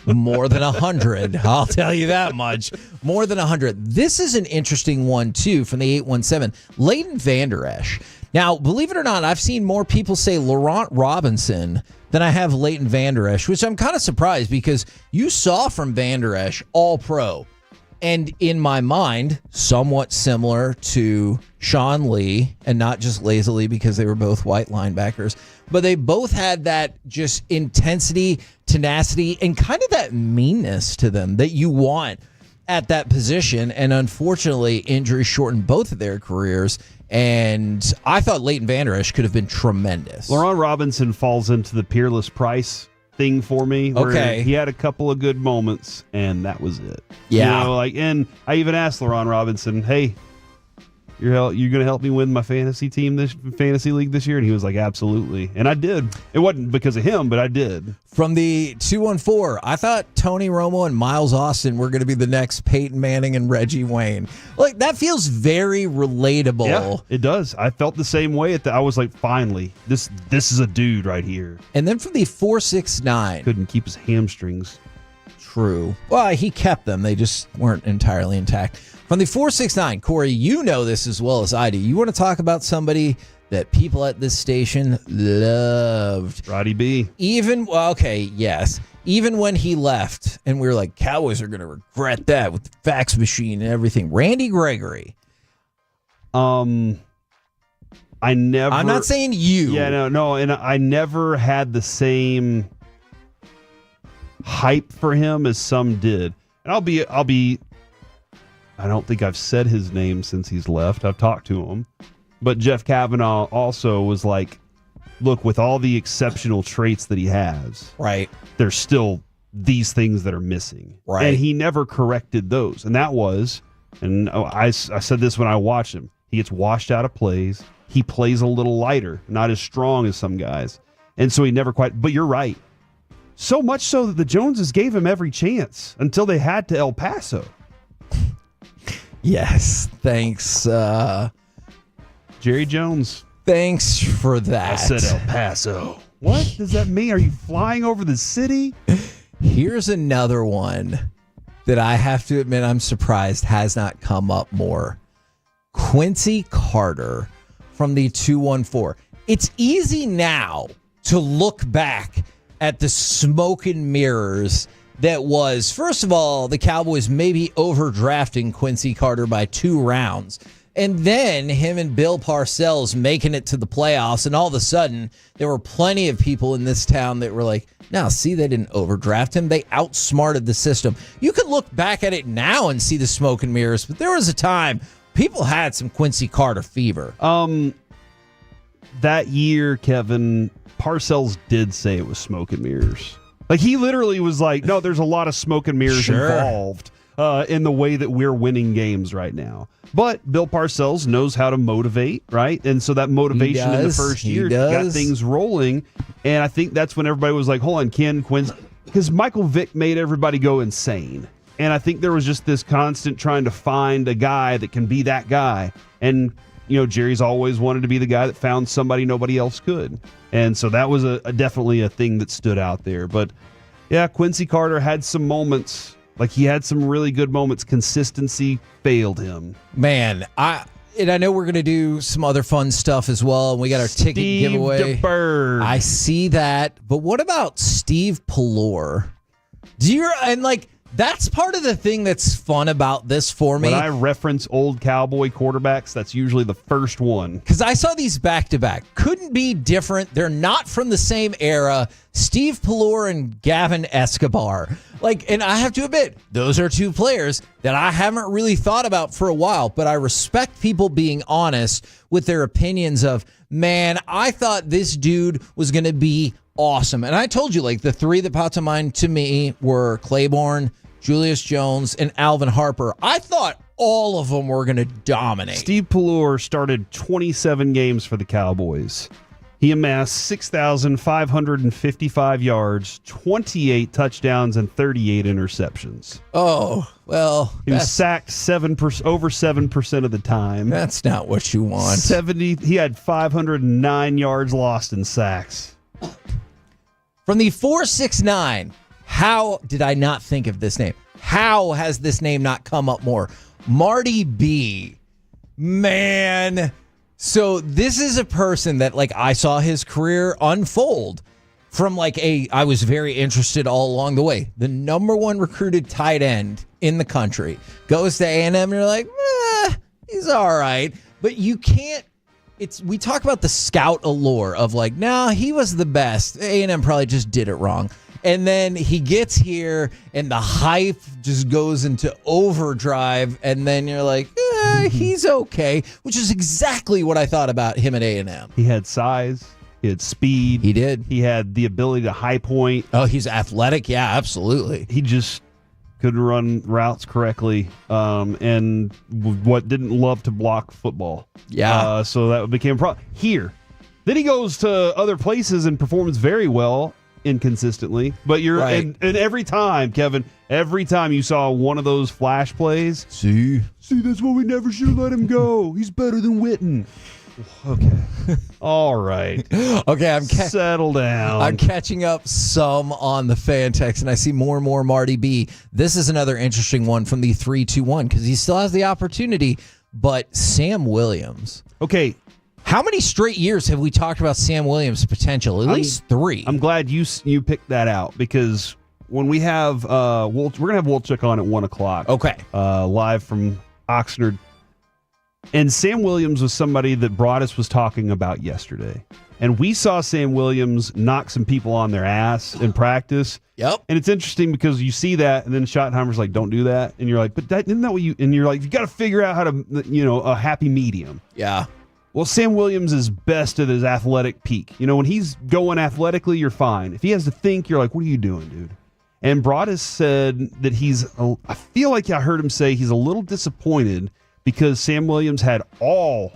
More than 100. I'll tell you that much. More than 100. This is an interesting one, too, from the 817. Leighton Vander Esch. Now, believe it or not, I've seen more people say Laurent Robinson than I have Leighton Vander Esch, which I'm kind of surprised because you saw from Vander Esch All-Pro. And in my mind, somewhat similar to Sean Lee, and not just lazily because they were both white linebackers, but they both had that just intensity, tenacity, and kind of that meanness to them that you want at that position. And unfortunately, injuries shortened both of their careers. And I thought Leighton Vander Esch could have been tremendous. Laurent Robinson falls into the Peerless Price thing for me. Okay. He had a couple of good moments, and that was it. Yeah. And I even asked Laurent Robinson, hey, you're going to help me win my fantasy league this year? And he was like, absolutely. And I did. It wasn't because of him, but I did. From the 214, I thought Tony Romo and Miles Austin were going to be the next Peyton Manning and Reggie Wayne. Like, that feels very relatable. Yeah, it does. I felt the same way. I was like, finally, this is a dude right here. And then from the 469. Couldn't keep his hamstrings. True. Well, he kept them. They just weren't entirely intact. From the 469, Corey, you know this as well as I do. You want to talk about somebody that people at this station loved. Roddy B. Even when he left, and we were like, Cowboys are going to regret that with the fax machine and everything. Randy Gregory. I'm not saying you. Yeah, no, and I never had the same hype for him as some did. And I'll be I don't think I've said his name since he's left. I've talked to him. But Jeff Kavanaugh also was like, look, with all the exceptional traits that he has, right, there's still these things that are missing. Right. And he never corrected those. And that was, and I said this when I watched him, he gets washed out of plays. He plays a little lighter, not as strong as some guys. And so he never quite, but you're right. So much so that the Joneses gave him every chance until they had to El Paso. Yes, thanks. Jerry Jones. Thanks for that. I said El Paso. What does that mean? Are you flying over the city? Here's another one that I have to admit I'm surprised has not come up more. Quincy Carter from the 214. It's easy now to look back at the smoke and mirrors that was, first of all, the Cowboys maybe overdrafting Quincy Carter by 2 rounds. And then him and Bill Parcells making it to the playoffs. And all of a sudden, there were plenty of people in this town that were like, no, see, they didn't overdraft him. They outsmarted the system. You could look back at it now and see the smoke and mirrors. But there was a time people had some Quincy Carter fever. That year, Kevin, Parcells did say it was smoke and mirrors. Like, he literally was like, no, there's a lot of smoke and mirrors involved in the way that we're winning games right now. But Bill Parcells knows how to motivate, right? And so that motivation in the first year got things rolling. And I think that's when everybody was like, hold on, Ken Quincy. Because Michael Vick made everybody go insane. And I think there was just this constant trying to find a guy that can be that guy. And, Jerry's always wanted to be the guy that found somebody nobody else could. And so that was definitely a thing that stood out there. But, yeah, Quincy Carter had some moments. Like, he had some really good moments. Consistency failed him. Man, I know we're going to do some other fun stuff as well. And we got our ticket giveaway. DeBerg. I see that. But what about Steve Pallor? That's part of the thing that's fun about this for me. When I reference old Cowboy quarterbacks, that's usually the first one. Because I saw these back-to-back. Couldn't be different. They're not from the same era. Steve Pallor and Gavin Escobar. And I have to admit, those are two players that I haven't really thought about for a while, but I respect people being honest with their opinions of, man, I thought this dude was going to be awesome. And I told you, the three that popped to mind to me were Claiborne, Julius Jones, and Alvin Harper. I thought all of them were going to dominate. Steve Pallor started 27 games for the Cowboys. He amassed 6,555 yards, 28 touchdowns, and 38 interceptions. Oh, well. He was sacked over 7% of the time. That's not what you want. He had 509 yards lost in sacks. From the 469, how did I not think of this name? How has this name not come up more? Marty B. Man. So this is a person that I saw his career unfold from I was very interested all along the way. The number one recruited tight end in the country goes to A&M and you're like, he's all right. But you can't. We talk about the scout allure of no, he was the best. A&M probably just did it wrong. And then he gets here and the hype just goes into overdrive. And then you're like, he's okay, which is exactly what I thought about him at A&M. He had size. He had speed. He did. He had the ability to high point. Oh, he's athletic. Yeah, absolutely. He just couldn't run routes correctly, and didn't love to block football. Yeah. So that became a problem. Here. Then he goes to other places and performs very well inconsistently. But you're right. And every time, Kevin, you saw one of those flash plays. See, that's why we never should let him go. He's better than Witten. Okay. All right. Okay, settle down. I'm catching up some on the fan text, and I see more and more Marty B. This is another interesting one from the 321 because he still has the opportunity, but Sam Williams. Okay. How many straight years have we talked about Sam Williams' potential? At least 3. I'm glad you picked that out because when we have we're gonna have Wolchuk on at 1:00. Okay. Live from Oxnard. And Sam Williams was somebody that Broadus was talking about yesterday. And we saw Sam Williams knock some people on their ass in practice. Yep. And it's interesting because you see that, and then Schottenheimer's like, don't do that. And you're like, but isn't that what you... And you're like, you got to figure out how to, a happy medium. Yeah. Well, Sam Williams is best at his athletic peak. When he's going athletically, you're fine. If he has to think, you're like, what are you doing, dude? And Broadus said that I feel like I heard him say he's a little disappointed because Sam Williams had all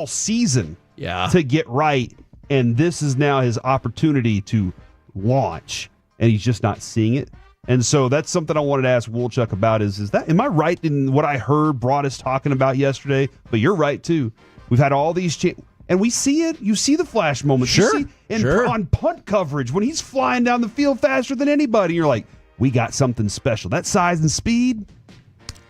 season to get right, and this is now his opportunity to launch, and he's just not seeing it. And so that's something I wanted to ask Wolchuk about am I right in what I heard Broadus talking about yesterday? But you're right, too. We've had all these and we see it. You see the flash moments. Sure. On punt coverage, when he's flying down the field faster than anybody, you're like, we got something special. That size and speed.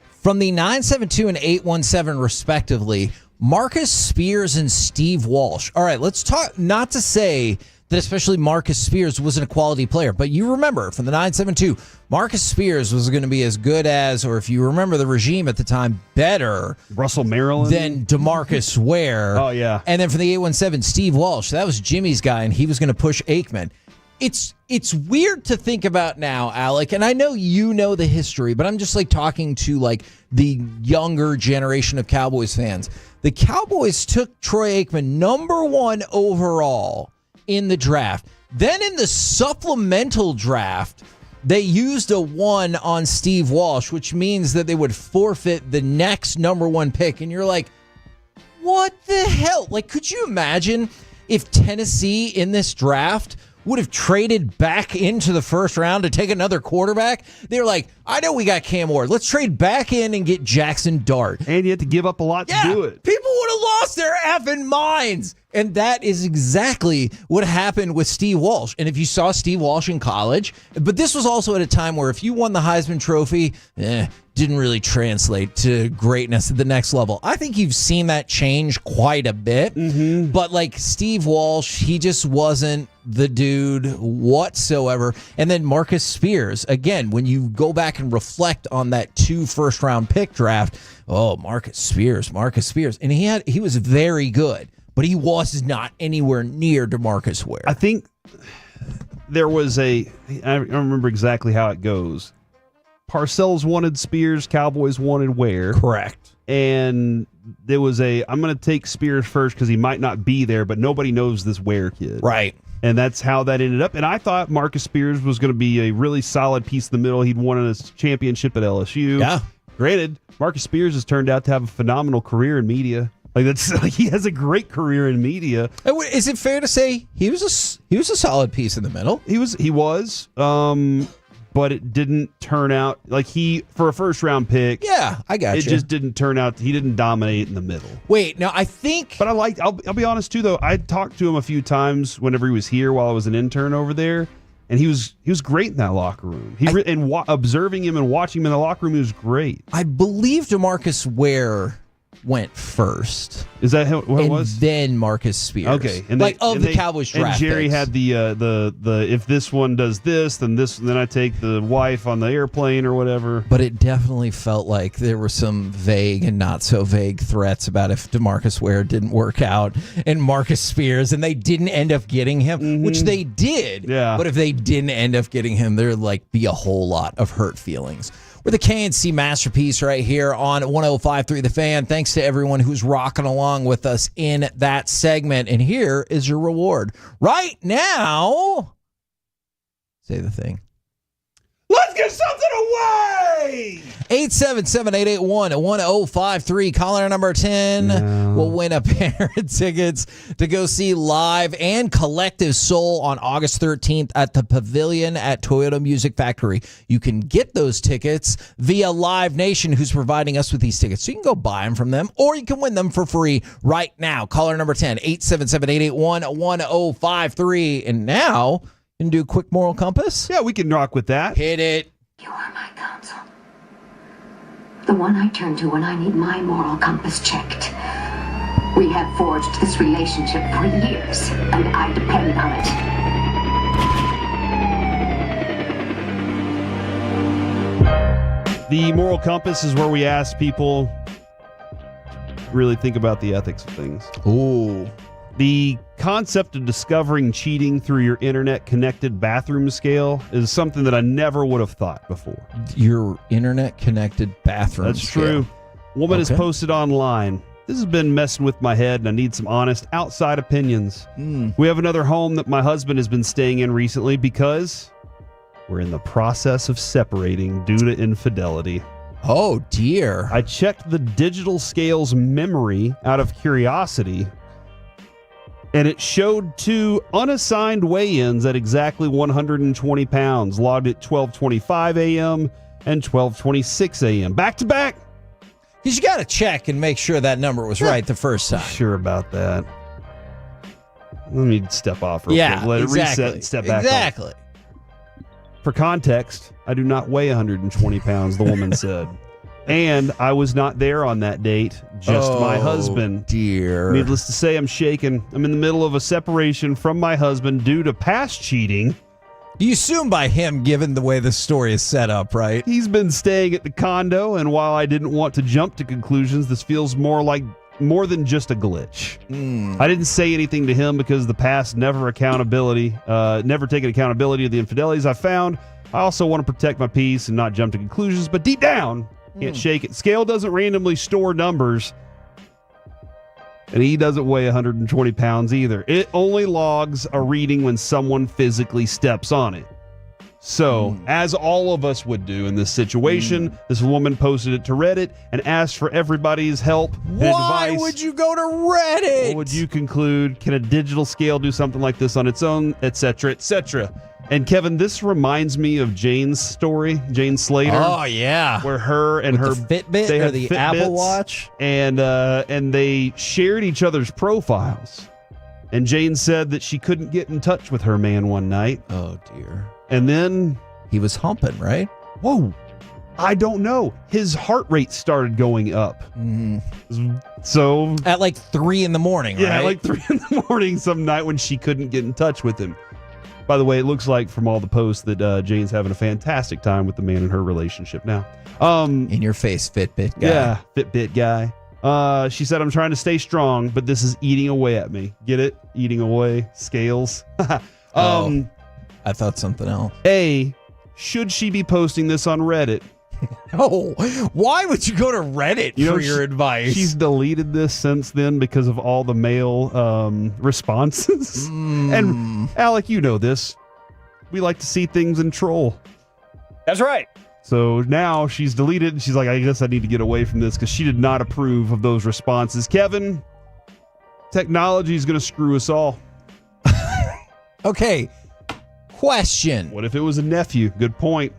From the 972 and 817, respectively, Marcus Spears and Steve Walsh. All right, let's talk, not to say that especially Marcus Spears wasn't a quality player, but you remember from the 972, Marcus Spears was going to be as good as, or if you remember the regime at the time, better Russell Maryland than DeMarcus Ware. Oh, yeah. And then for the 817, Steve Walsh. That was Jimmy's guy, and he was going to push Aikman. It's weird to think about now, Alec, and I know you know the history, but I'm just talking to the younger generation of Cowboys fans. The Cowboys took Troy Aikman number 1 overall in the draft. Then in the supplemental draft, they used a 1 on Steve Walsh, which means that they would forfeit the next number 1 pick. And you're like, what the hell? Could you imagine if Tennessee in this draft would have traded back into the first round to take another quarterback. They're like, I know we got Cam Ward. Let's trade back in and get Jackson Dart. And you had to give up a lot to do it. People would have lost their effing minds. And that is exactly what happened with Steve Walsh. And if you saw Steve Walsh in college, but this was also at a time where if you won the Heisman Trophy, didn't really translate to greatness at the next level. I think you've seen that change quite a bit. But like Steve Walsh, he just wasn't the dude whatsoever. And then Marcus Spears, again, when you go back and reflect on that 2 first-round pick draft, Marcus Spears. And he was very good. But he was not anywhere near DeMarcus Ware. I think there was I don't remember exactly how it goes. Parcells wanted Spears, Cowboys wanted Ware. Correct. And there was I'm going to take Spears first because he might not be there, but nobody knows this Ware kid. Right. And that's how that ended up. And I thought Marcus Spears was going to be a really solid piece in the middle. He'd won a championship at LSU. Yeah. Granted, Marcus Spears has turned out to have a phenomenal career in media. He has a great career in media. Is it fair to say he was a solid piece in the middle? He was. But it didn't turn out for a first round pick. Yeah, I got you. It just didn't turn out. He didn't dominate in the middle. Wait, now I think. But I'll be honest too, though. I talked to him a few times whenever he was here while I was an intern over there. And he was great in that locker room. Observing him and watching him in the locker room, he was great. I believe DeMarcus Ware went first. Is that what it was? Then Marcus Spears. Okay, the Cowboys draft. And Jerry picks. had the if this one does this, then I take the wife on the airplane or whatever. But it definitely felt like there were some vague and not so vague threats about if DeMarcus Ware didn't work out and Marcus Spears, and they didn't end up getting him, which they did. Yeah. But if they didn't end up getting him, there'd be a whole lot of hurt feelings. We're the KNC Masterpiece right here on 105.3 The Fan. Thanks to everyone who's rocking along with us in that segment. And here is your reward. Right now, say the thing. Let's get something away! 877-881-1053. Caller number 10 will win a pair of tickets to go see Live and Collective Soul on August 13th at the Pavilion at Toyota Music Factory. You can get those tickets via Live Nation, who's providing us with these tickets. So you can go buy them from them, or you can win them for free right now. Caller number 10, 877-881-1053. And now, can do a quick moral compass? Yeah, we can rock with that. Hit it. You are my counsel. The one I turn to when I need my moral compass checked. We have forged this relationship for years, and I depend on it. The moral compass is where we ask people really think about the ethics of things. Ooh. The concept of discovering cheating through your internet-connected bathroom scale is something that I never would have thought before. Your internet-connected bathroom That's scale. true. Woman has posted online, "This has been messing with my head and I need some honest outside opinions. We have another home that my husband has been staying in recently because we're in the process of separating due to infidelity. Oh, dear. I checked the digital scale's memory out of curiosity, and it showed 2 unassigned weigh-ins at exactly 120 pounds, logged at 12:25 a.m. and 12:26 a.m. Back to back. Because you got to check and make sure that number was right the first time. Sure about that. Let me step off real quick. Let it reset and step back Exactly. on. For context, I do not weigh 120 pounds, the woman said. And I was not there on that date, just my husband. Dear. Needless to say, I'm shaken. I'm in the middle of a separation from my husband due to past cheating. You assume by him, given the way the story is set up, right? He's been staying at the condo, and while I didn't want to jump to conclusions, this feels more than just a glitch. I didn't say anything to him because the past never taken accountability of the infidelities I found. I also want to protect my peace and not jump to conclusions, but deep down, can't shake it. Scale doesn't randomly store numbers, and he doesn't weigh 120 pounds either. It only logs a reading when someone physically steps on it. So, as all of us would do in this situation, this woman posted it to Reddit and asked for everybody's help and Why advice. would you go to Reddit? What would you conclude? Can a digital scale do something like this on its own, et cetera, et cetera? And Kevin, this reminds me of Jane's story, Jane Slater. Oh yeah, where her and With her the Fitbit they or had the Fitbits, Apple Watch, and they shared each other's profiles. And Jane said that she couldn't get in touch with her man one night. Oh dear. And then he was humping, right? Whoa. I don't know. His heart rate started going up. So at like 3 a.m, yeah, right? like 3 a.m. some night when she couldn't get in touch with him. By the way, it looks like from all the posts that Jane's having a fantastic time with the man in her relationship now. In your face, Fitbit guy. Yeah, Fitbit guy. She said, I'm trying to stay strong, but this is eating away at me. Get it? Eating away. Scales. I thought something else. A, should she be posting this on Reddit? Oh, why would you go to Reddit for your advice? She's deleted this since then because of all the male responses. And Alec, you know this. We like to see things and troll. That's right. So now she's deleted and she's like, I guess I need to get away from this because she did not approve of those responses. Kevin, technology is going to screw us all. Okay. Question. What if it was a nephew? Good point.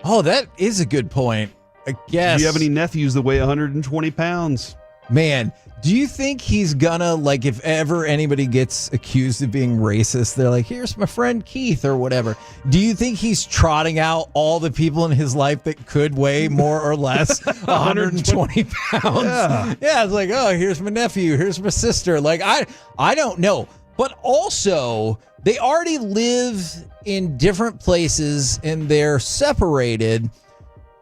Oh, that is a good point. I guess. Do you have any nephews that weigh 120 pounds? Man, do you think he's gonna, like, if ever anybody gets accused of being racist, they're like, here's my friend Keith or whatever. Do you think he's trotting out all the people in his life that could weigh more or less 120 pounds? Yeah, it's like, oh, here's my nephew, here's my sister. Like, I don't know. But also, they already live in different places and they're separated.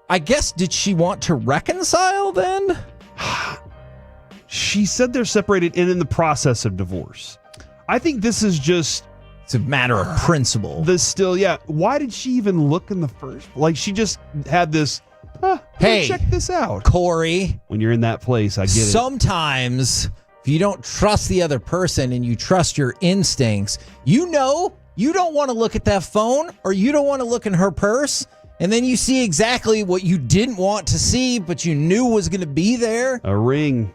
I guess, did she want to reconcile then? She said they're separated and in the process of divorce. I think this is just... It's a matter of principle. Why did she even look in the first? Like, she just had this, hey, check this out. Corey. When you're in that place, I get it. Sometimes, if you don't trust the other person and you trust your instincts, you know you don't want to look at that phone or you don't want to look in her purse. And then you see exactly what you didn't want to see, but you knew was going to be there. A ring.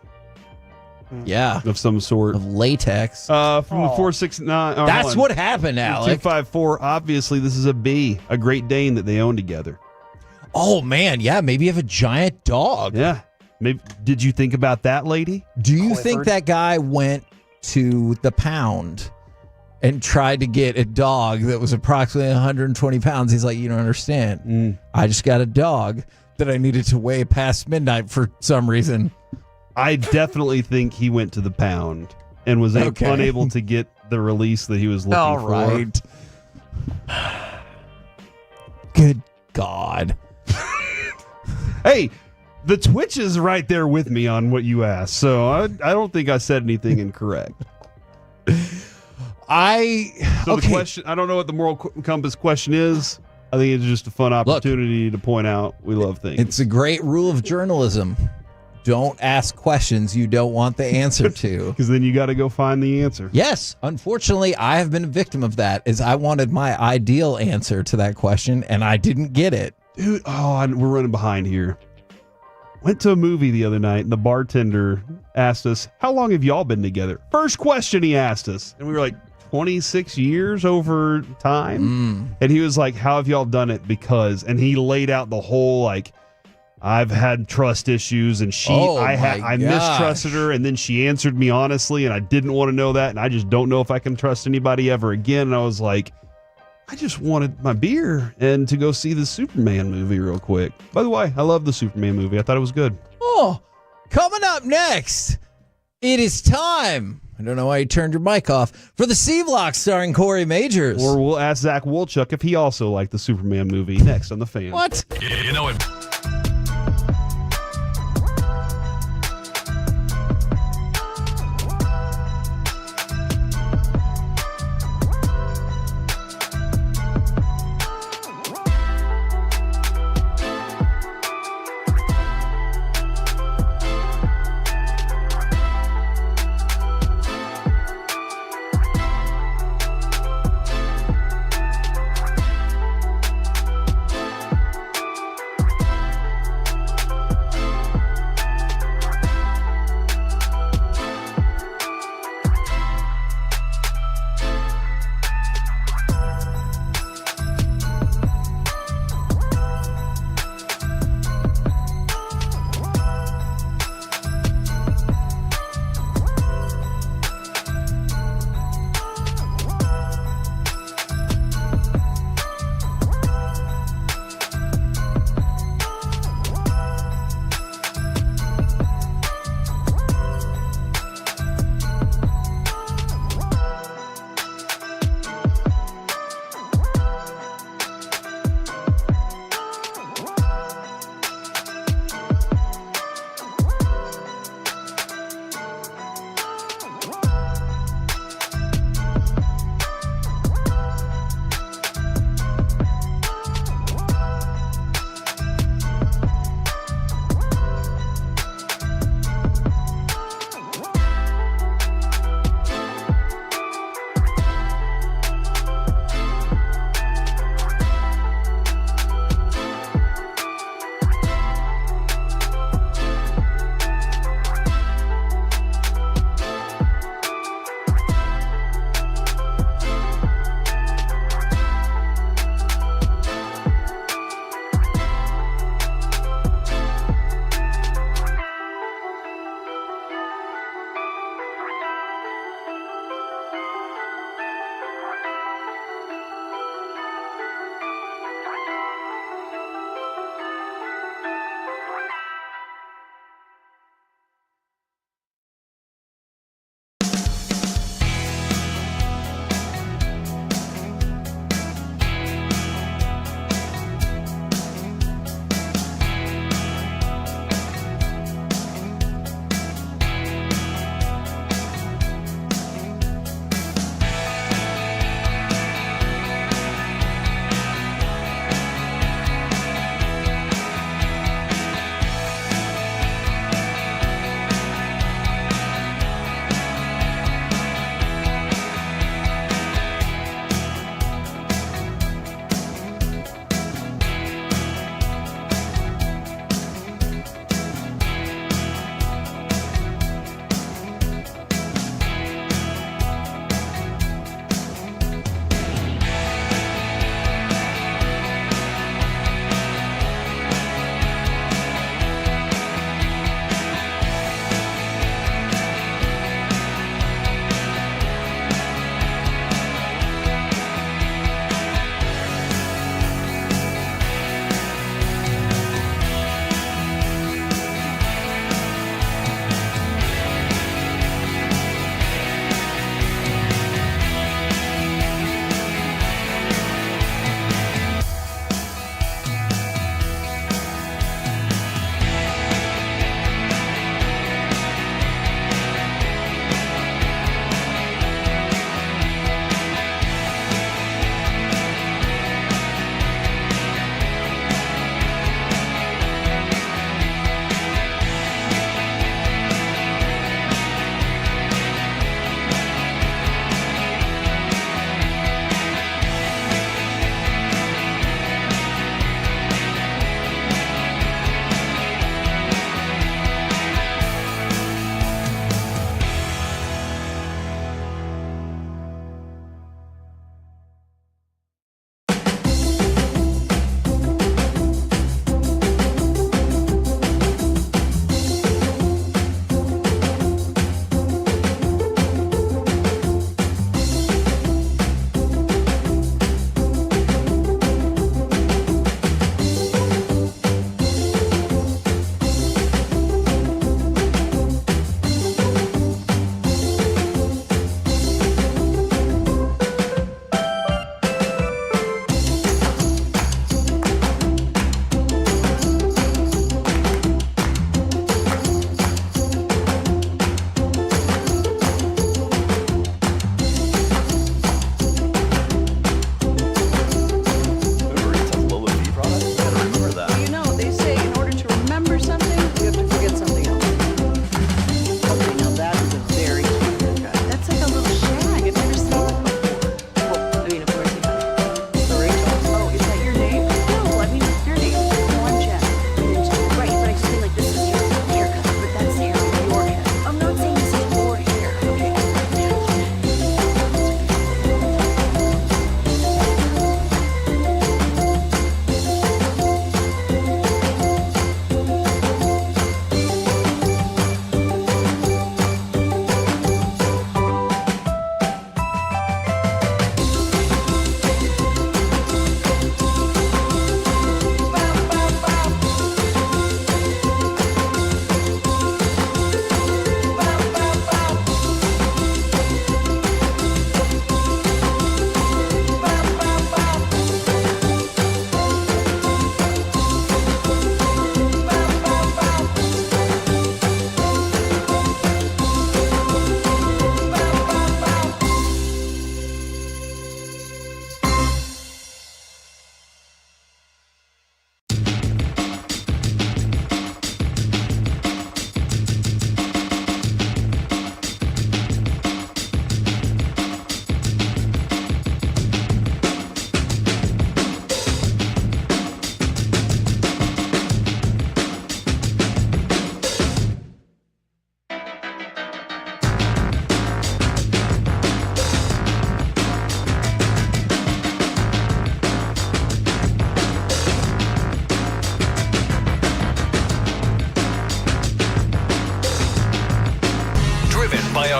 Yeah. Of some sort. Of latex. From the 469. That's what happened, Alec. 254. Obviously, this is a B, a Great Dane that they own together. Oh, man. Yeah. Maybe you have a giant dog. Yeah. Maybe. Did you think about that, lady? Do you think that guy went to the pound and tried to get a dog that was approximately 120 pounds? He's like, you don't understand. I just got a dog that I needed to weigh past midnight for some reason. I definitely think he went to the pound and was unable to get the release that he was looking for. All right. Good God. Hey, the Twitch is right there with me on what you asked, so I don't think I said anything incorrect. The question, I don't know what the moral compass question is. I think it's just a fun opportunity to point out we love things. It's a great rule of journalism. Don't ask questions you don't want the answer to. Because then you got to go find the answer. Yes. Unfortunately, I have been a victim of that, as I wanted my ideal answer to that question, and I didn't get it. Dude, we're running behind here. Went to a movie the other night, and the bartender asked us, how long have y'all been together? First question he asked us. And we were like, 26 years over time. And he was like, how have y'all done it? Because, and he laid out the whole, like, I've had trust issues, and I mistrusted her, and then she answered me honestly, and I didn't want to know that, and I just don't know if I can trust anybody ever again. And I was like, I just wanted my beer and to go see the Superman movie real quick. By the way, I love the Superman movie. I thought it was good. Oh, coming up next, it is time. I don't know why you turned your mic off. For the C-Block starring Corey Majors. Or we'll ask Zach Wolchuk if he also liked the Superman movie next on The Fan. What? You know it.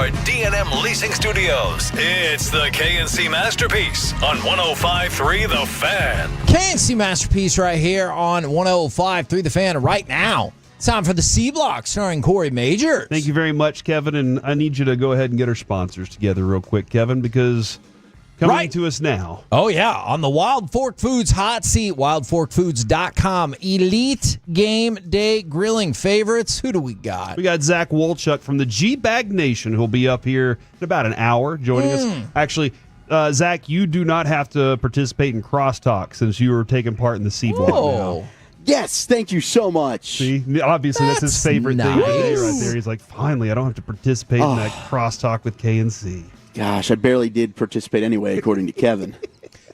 our D&M Leasing Studios. It's the KNC Masterpiece on 105.3 The Fan. KNC Masterpiece right here on 105.3 The Fan right now. It's time for the C Block starring Corey Majors. Thank you very much, Kevin. And I need you to go ahead and get our sponsors together real quick, Kevin, because coming to us now. Oh, yeah. On the Wild Fork Foods hot seat, wildforkfoods.com. Elite Game Day Grilling favorites. Who do we got? We got Zach Wolchuk from the G-Bag Nation, who'll be up here in about an hour joining us. Actually, Zach, you do not have to participate in crosstalk since you were taking part in the C Block now. Yes, thank you so much. See, obviously that's his favorite thing to say right there. He's like, finally, I don't have to participate in that crosstalk with KNC. Gosh, I barely did participate anyway, according to Kevin.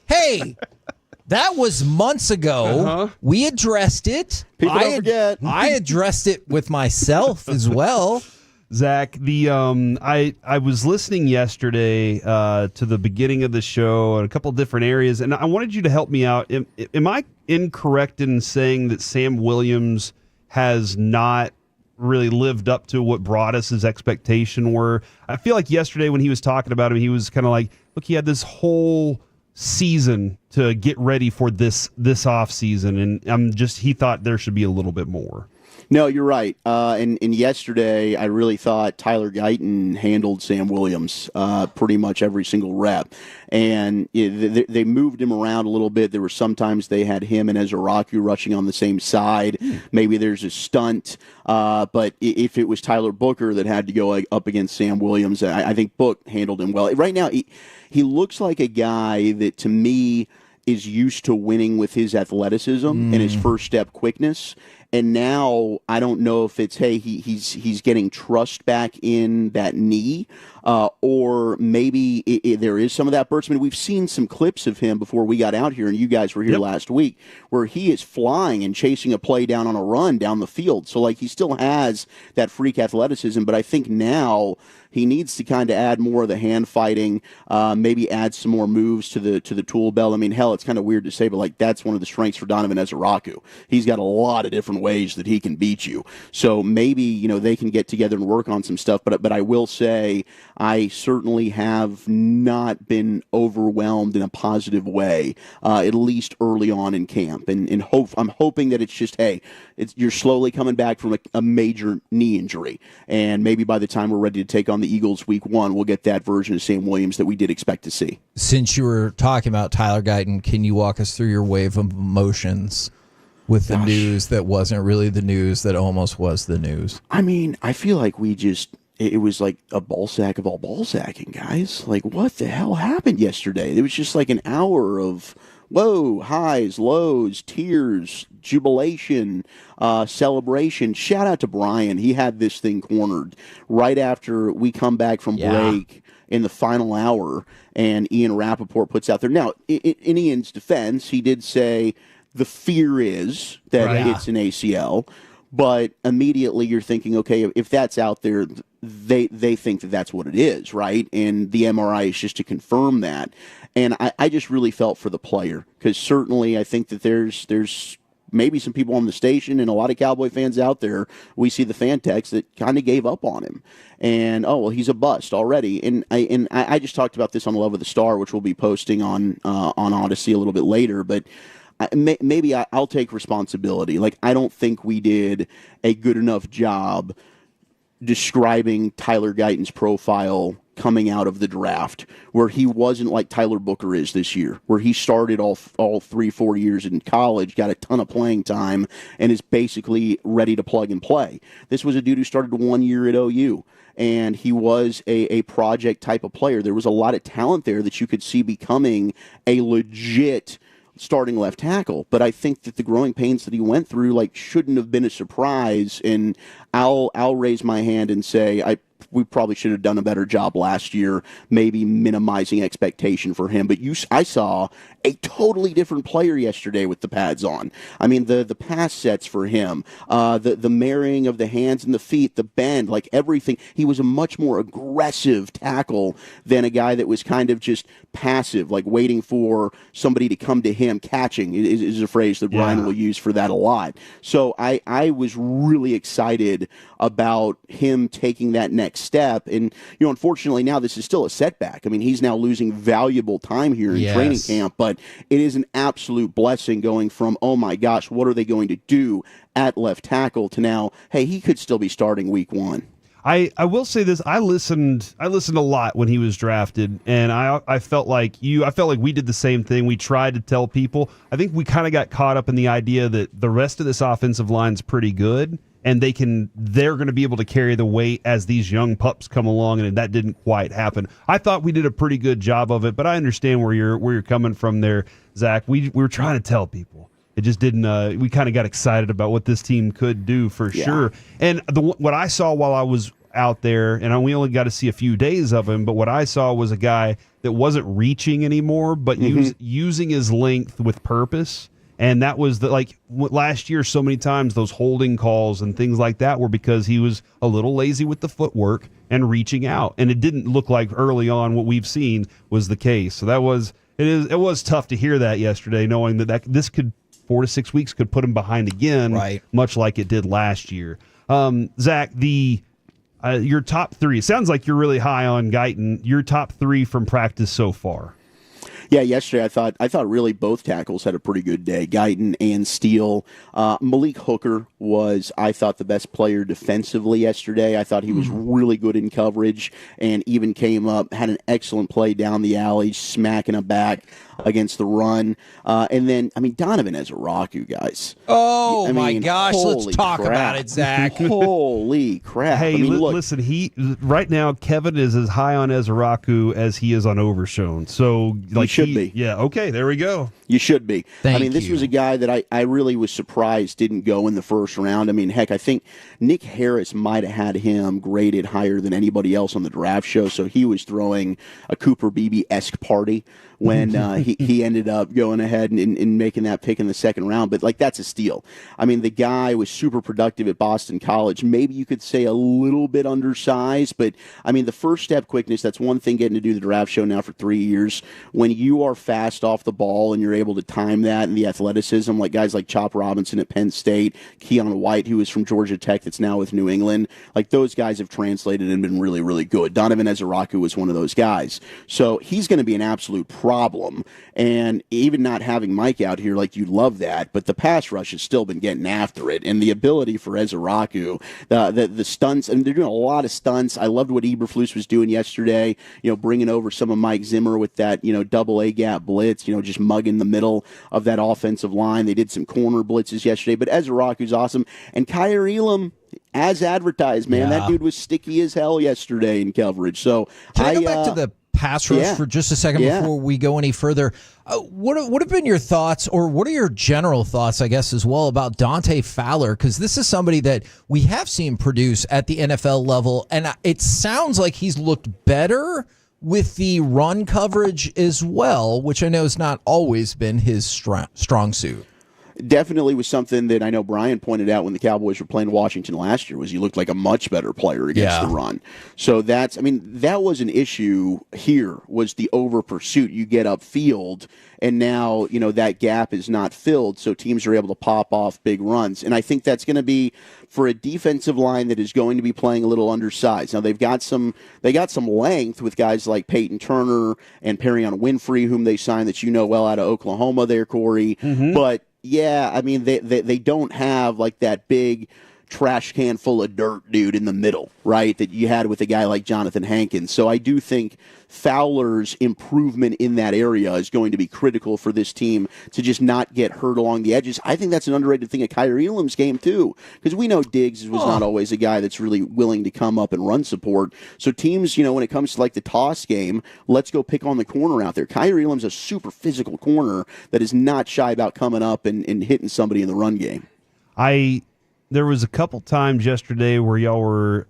Hey, that was months ago. We addressed it. People don't forget. I addressed it with myself as well. Zach, I was listening yesterday to the beginning of the show and a couple different areas, and I wanted you to help me out. Am I incorrect in saying that Sam Williams has not really lived up to what Broadus's expectation were? I feel like yesterday when he was talking about him, he was kind of like, look, he had this whole season to get ready for this off season, and he thought there should be a little bit more. No, you're right. And yesterday, I really thought Tyler Guyton handled Sam Williams pretty much every single rep. And they moved him around a little bit. There were sometimes they had him and Ezra Raku rushing on the same side. Maybe there's a stunt. But if it was Tyler Booker that had to go up against Sam Williams, I think Book handled him well. Right now, he looks like a guy that, to me, is used to winning with his athleticism and his first step quickness. And now I don't know if it's, hey, he's getting trust back in that knee, or maybe there is some of that burst. I mean, we've seen some clips of him before we got out here, and you guys were here last week, where he is flying and chasing a play down on a run down the field. So, like, he still has that freak athleticism, but I think now he needs to kind of add more of the hand fighting, maybe add some more moves to the tool belt. I mean, hell, it's kind of weird to say, but like that's one of the strengths for Donovan Ezeraku. He's got a lot of different ways that he can beat you. So maybe they can get together and work on some stuff. But I will say I certainly have not been overwhelmed in a positive way, at least early on in camp. And I'm hoping that it's just, hey, you're slowly coming back from a major knee injury, and maybe by the time we're ready to take on the Eagles week 1, we'll get that version of Sam Williams that we did expect to see. Since you were talking about Tyler Guyton, can you walk us through your wave of emotions with the news that wasn't really the news that almost was the news? I mean, I feel like it was like a ball sack of all ball sacking, guys. Like, what the hell happened yesterday? It was just like an hour of highs, lows, tears, jubilation, celebration. Shout out to Brian. He had this thing cornered right after we come back from break in the final hour, and Ian Rappaport puts out there. Now, in Ian's defense, he did say the fear is that it's an ACL, but immediately you're thinking, okay, if that's out there, they think that that's what it is, right? And the MRI is just to confirm that. And I just really felt for the player, because certainly I think that there's maybe some people on the station and a lot of Cowboy fans out there, we see the fan text that kind of gave up on him. And, he's a bust already. And I just talked about this on Love of the Star, which we'll be posting on Odyssey a little bit later, but maybe I'll take responsibility. Like, I don't think we did a good enough job describing Tyler Guyton's profile coming out of the draft, where he wasn't like Tyler Booker is this year, where he started all 3-4 years in college, got a ton of playing time, and is basically ready to plug and play. This was a dude who started 1 year at OU, and he was a project type of player. There was a lot of talent there that you could see becoming a legit starting left tackle, but I think that the growing pains that he went through shouldn't have been a surprise. And I'll raise my hand and say we probably should have done a better job last year, maybe minimizing expectation for him. But I saw a totally different player yesterday with the pads on. I mean, the pass sets for him, the marrying of the hands and the feet, the bend, everything. He was a much more aggressive tackle than a guy that was kind of just passive, waiting for somebody to come to him. Catching is a phrase that Brian will use for that a lot. So I was really excited about him taking that next next step. And, unfortunately now this is still a setback. I mean, he's now losing valuable time here in training camp, but it is an absolute blessing going from, oh my gosh, what are they going to do at left tackle to now, hey, he could still be starting week 1. I will say this. I listened a lot when he was drafted, and I felt like we did the same thing. We tried to tell people. I think we kind of got caught up in the idea that the rest of this offensive line's pretty good, and they're going to be able to carry the weight as these young pups come along, and that didn't quite happen. I thought we did a pretty good job of it, but I understand where you're coming from there, Zach. We were trying to tell people. It just didn't. We kind of got excited about what this team could do for sure. And what I saw while I was out there, and we only got to see a few days of him, but what I saw was a guy that wasn't reaching anymore, but using his length with purpose. And that was last year, so many times those holding calls and things like that were because he was a little lazy with the footwork and reaching out. And it didn't look like early on what we've seen was the case. So it was tough to hear that yesterday, knowing that this could 4 to 6 weeks could put him behind again, much like it did last year. Zach, your top 3. It sounds like you're really high on Guyton. Your top 3 from practice so far. Yeah, yesterday I thought really both tackles had a pretty good day, Guyton and Steele. Malik Hooker was, I thought, the best player defensively yesterday. I thought he was really good in coverage and even came up, had an excellent play down the alley, smacking him back against the run. And then, Donovan Ezeraku, guys. Oh, my gosh. Let's talk about it, Zach. Holy crap. Hey, listen, right now, Kevin is as high on Ezeraku as he is on Overshown. So, he should be. Yeah, okay, there we go. You should be. This you. was a guy that I really was surprised didn't go in the first round. Heck, I think Nick Harris might have had him graded higher than anybody else on the draft show, so he was throwing a Cooper Beebe-esque party when he ended up going ahead and making that pick in the second round. But, that's a steal. The guy was super productive at Boston College. Maybe you could say a little bit undersized, but, the first step quickness, that's one thing getting to do the draft show now for 3 years. When you are fast off the ball and you're able to time that and the athleticism, like guys like Chop Robinson at Penn State, Keon White, who is from Georgia Tech that's now with New England, those guys have translated and been really, really good. Donovan Ezeraku was one of those guys. So he's going to be an absolute problem. And even not having Mike out here, you'd love that, but the pass rush has still been getting after it. And the ability for Ezeraku, the stunts, they're doing a lot of stunts. I loved what Eberflus was doing yesterday, bringing over some of Mike Zimmer with that, double A gap blitz, just mugging the middle of that offensive line. They did some corner blitzes yesterday, but Ezeraku's awesome. And Kyer Elam, as advertised, man, that dude was sticky as hell yesterday in coverage. So Can I go back to the pass rush for just a second before we go any further? What have been your thoughts, or what are your general thoughts, I guess, as well, about Dante Fowler? Because this is somebody that we have seen produce at the NFL level, and it sounds like he's looked better with the run coverage as well, which I know has not always been his strong suit. Definitely was something that I know Brian pointed out when the Cowboys were playing Washington last year, was he looked like a much better player against the run. So that was an issue here, was the over pursuit. You get upfield, and now, that gap is not filled, so teams are able to pop off big runs. And I think that's going to be, for a defensive line that is going to be playing a little undersized. Now, they got some length with guys like Peyton Turner and Perion Winfrey, whom they signed, that well out of Oklahoma there, Corey. But they don't have that big trash can full of dirt dude in the middle, right, that you had with a guy like Jonathan Hankins. So I do think Fowler's improvement in that area is going to be critical for this team to just not get hurt along the edges. I think that's an underrated thing at Kyer Elam's game, too, because we know Diggs was not always a guy that's really willing to come up and run support. So teams, when it comes to the toss game, let's go pick on the corner out there. Kyer Elam's a super physical corner that is not shy about coming up and hitting somebody in the run game. There was a couple times yesterday where y'all were,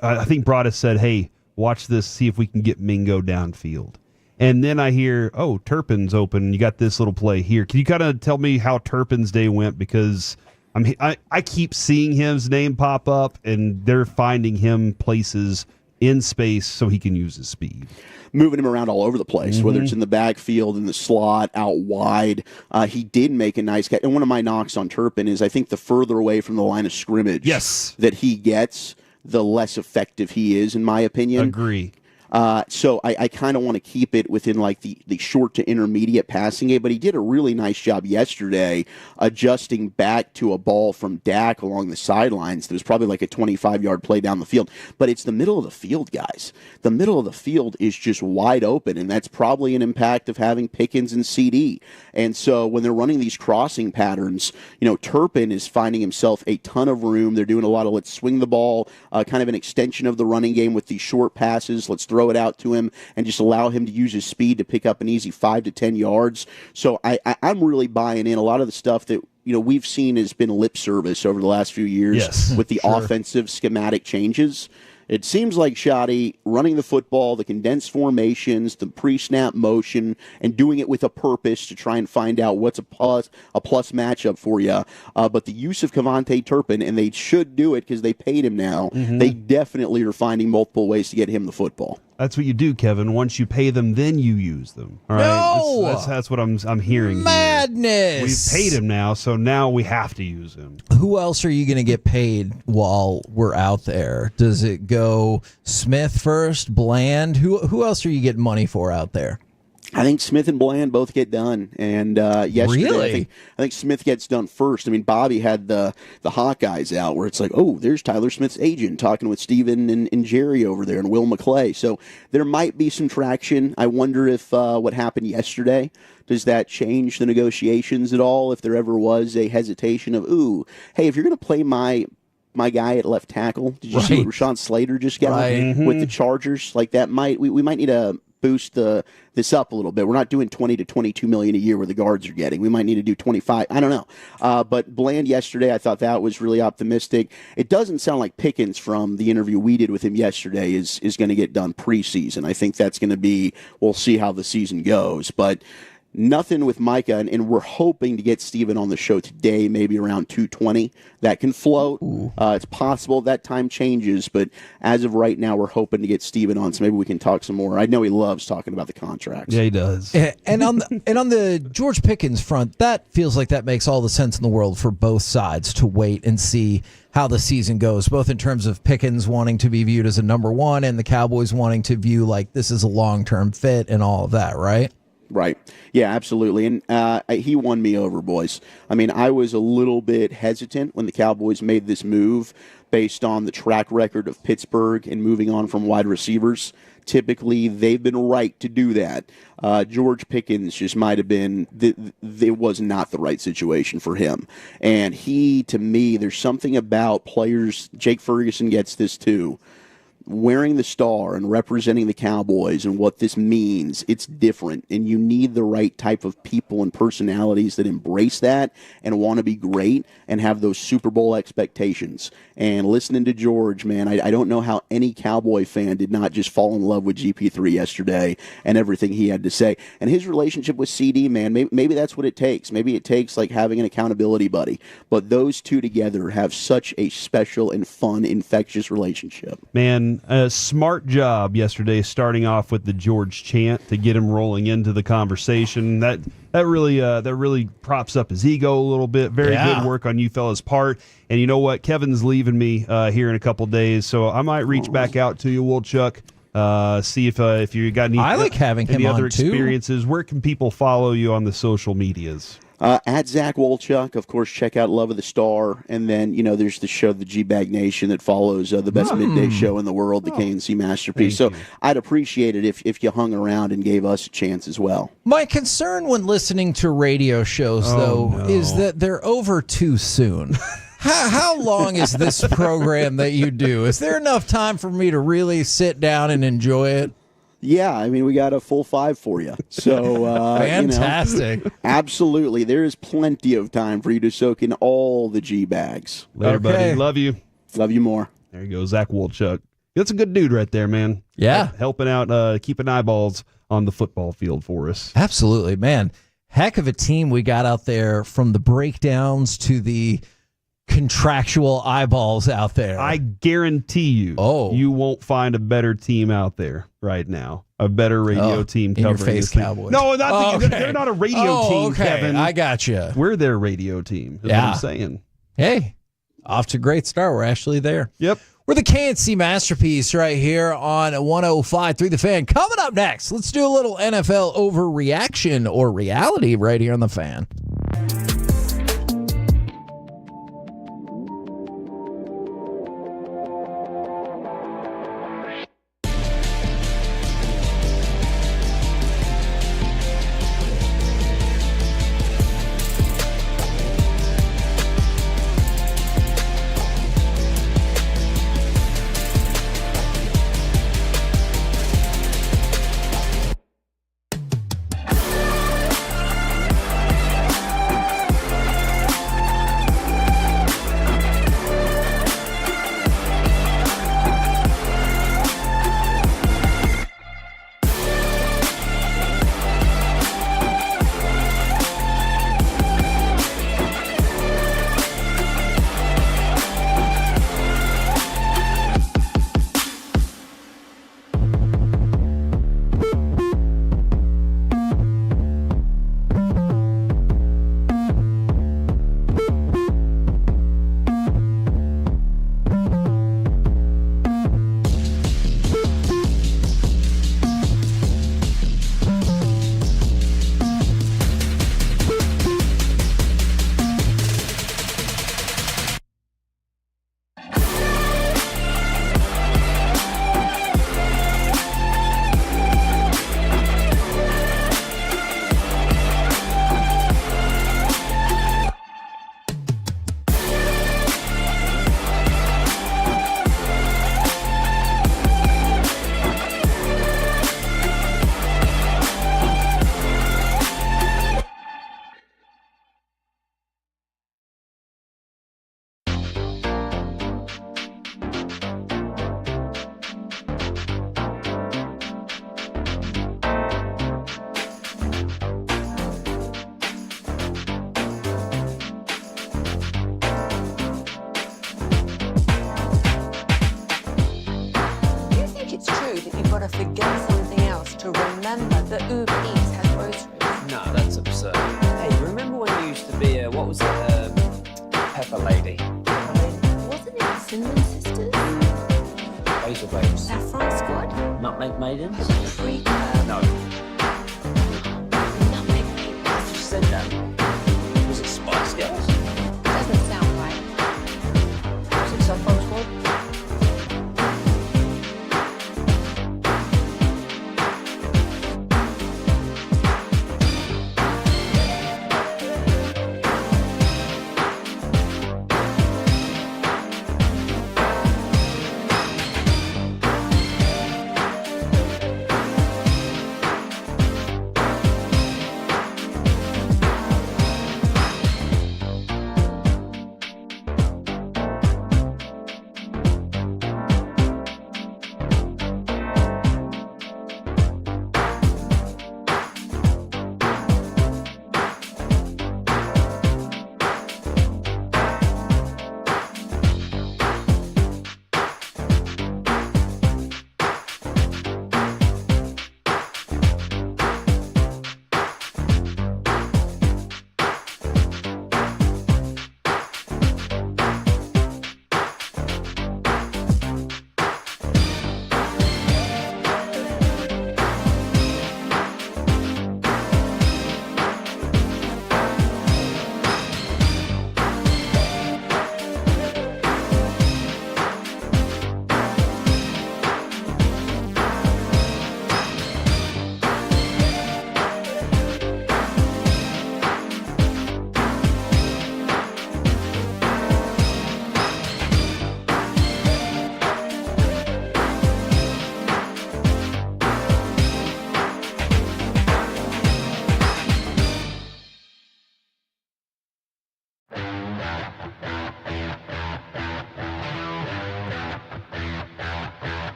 I think Broadus said, hey, watch this, see if we can get Mingo downfield. And then I hear, Turpin's open. You got this little play here. Can you kind of tell me how Turpin's day went? Because I keep seeing his name pop up, and they're finding him places in space so he can use his speed. Moving him around all over the place, whether it's in the backfield, in the slot, out wide. He did make a nice catch. And one of my knocks on Turpin is I think the further away from the line of scrimmage that he gets, the less effective he is, in my opinion. Agree. So I kind of want to keep it within like the short to intermediate passing game, but he did a really nice job yesterday adjusting back to a ball from Dak along the sidelines. There was probably like a 25-yard play down the field, but it's the middle of the field, guys. The middle of the field is just wide open, and that's probably an impact of having Pickens and CD. And so when they're running these crossing patterns, Turpin is finding himself a ton of room. They're doing a lot of let's swing the ball, kind of an extension of the running game with these short passes. Let's throw it out to him and just allow him to use his speed to pick up an easy 5 to 10 yards. So I'm really buying in. A lot of the stuff that we've seen has been lip service over the last few years with the offensive schematic changes. It seems like Shoddy running the football, the condensed formations, the pre-snap motion, and doing it with a purpose to try and find out what's a plus matchup for you. But the use of Kevontae Turpin, and they should do it because they paid him now, they definitely are finding multiple ways to get him the football. That's what you do, Kevin. Once you pay them, then you use them. All right? No! That's what I'm hearing. Madness! We've paid him now, so now we have to use him. Who else are you going to get paid while we're out there? Does it go Smith first, Bland? Who else are you getting money for out there? I think Smith and Bland both get done, and yesterday Really? I think Smith gets done first. I mean, Bobby had the Hawkeyes out where it's like, oh, there's Tyler Smith's agent talking with Steven and Jerry over there and Will McClay. So there might be some traction. I wonder if what happened yesterday, does that change the negotiations at all? If there ever was a hesitation of, ooh, hey, if you're going to play my guy at left tackle, did you see what Rashawn Slater just got with the Chargers? Like that we might need to boost this up a little bit. We're not doing $20 to $22 million a year where the guards are getting. We might need to do 25. I don't know. But Bland yesterday, I thought that was really optimistic. It doesn't sound like Pickens from the interview we did with him yesterday is going to get done preseason. I think that's going to be, we'll see how the season goes. But nothing with Micah, and we're hoping to get Steven on the show today, maybe around 2:20. That can float. It's possible that time changes, but as of right now, we're hoping to get Steven on, so maybe we can talk some more. I know he loves talking about the contracts. Yeah, he does. And on the George Pickens front, that feels like that makes all the sense in the world for both sides to wait and see how the season goes, both in terms of Pickens wanting to be viewed as a number one and the Cowboys wanting to view like this is a long-term fit and all of that, right? Right. Yeah, absolutely. And he won me over, boys. I mean, I was a little bit hesitant when the Cowboys made this move based on the track record of Pittsburgh and moving on from wide receivers. Typically, they've been right to do that. George Pickens just might have been, it was not the right situation for him. And he, to me, there's something about players, Jake Ferguson gets this too, wearing the star and representing the Cowboys and what this means, it's different. And you need the right type of people and personalities that embrace that and want to be great and have those Super Bowl expectations. And listening to George, man, I don't know how any Cowboy fan did not just fall in love with GP3 yesterday and everything he had to say. And his relationship with CD, man, maybe that's what it takes. Maybe it takes like having an accountability buddy. But those two together have such a special and fun, infectious relationship. Man, a smart job yesterday starting off with the George chant to get him rolling into the conversation. That really props up his ego a little bit. Very good work on you fellas' part. And you know what? Kevin's leaving me here in a couple days, so I might reach back out to you, Woolchuck. See if you got any. I like having any him other on, too. experiences. Where can people follow you on the social medias? At Zach Wolchuk, of course, check out Love of the Star. And then, there's the show, the G-Bag Nation, that follows the best midday show in the world, the KNC Masterpiece. So I'd appreciate it if you hung around and gave us a chance as well. My concern when listening to radio shows, is that they're over too soon. How long is this program that you do? Is there enough time for me to really sit down and enjoy it? Yeah, I mean, we got a full 5 for you. So fantastic. Absolutely. There is plenty of time for you to soak in all the G-bags. Later, buddy. Love you. Love you more. There you go, Zach Wolchuk. That's a good dude right there, man. Yeah. Helping out, keeping eyeballs on the football field for us. Absolutely, man. Heck of a team we got out there, from the breakdowns to the contractual eyeballs out there. I guarantee you, you won't find a better team out there right now. A better radio team in covering your face, this thing. Cowboys. No, they're not a radio team, Kevin. I got you. We're their radio team. Is what I'm saying. Hey, off to a great start. We're actually there. Yep. We're the KNC Masterpiece right here on 105.3 The Fan. Coming up next, let's do a little NFL overreaction or reality right here on The Fan. gotta forget something else to remember that Uber Eats has groceries. No, that's absurd. Hey, remember when you used to be a, what was it, Pepper Lady? Wasn't it Cinnamon Sisters? Razor Babes. Saffron Squad? Nutmeg Maidens? Freaker? No. Nutmeg Maidens. You said that. Was it Spice Girls? Doesn't sound right. Was it Saffron Squad?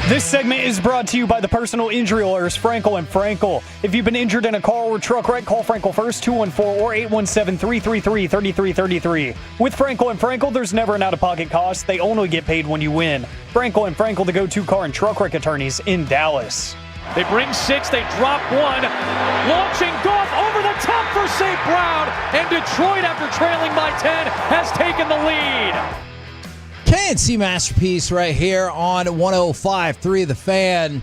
This segment is brought to you by the personal injury lawyers Frankel and Frankel. If you've been injured in a car or truck wreck, call Frankel first, 214 or 817-333-3333. With Frankel and Frankel, there's never an out-of-pocket cost. They only get paid when you win. Frankel and Frankel, the go-to car and truck wreck attorneys in Dallas. They bring 6, they drop 1. Launching Goff over the top for St. Brown. And Detroit, after trailing by 10, has taken the lead. KNC Masterpiece right here on 105.3 The Fan.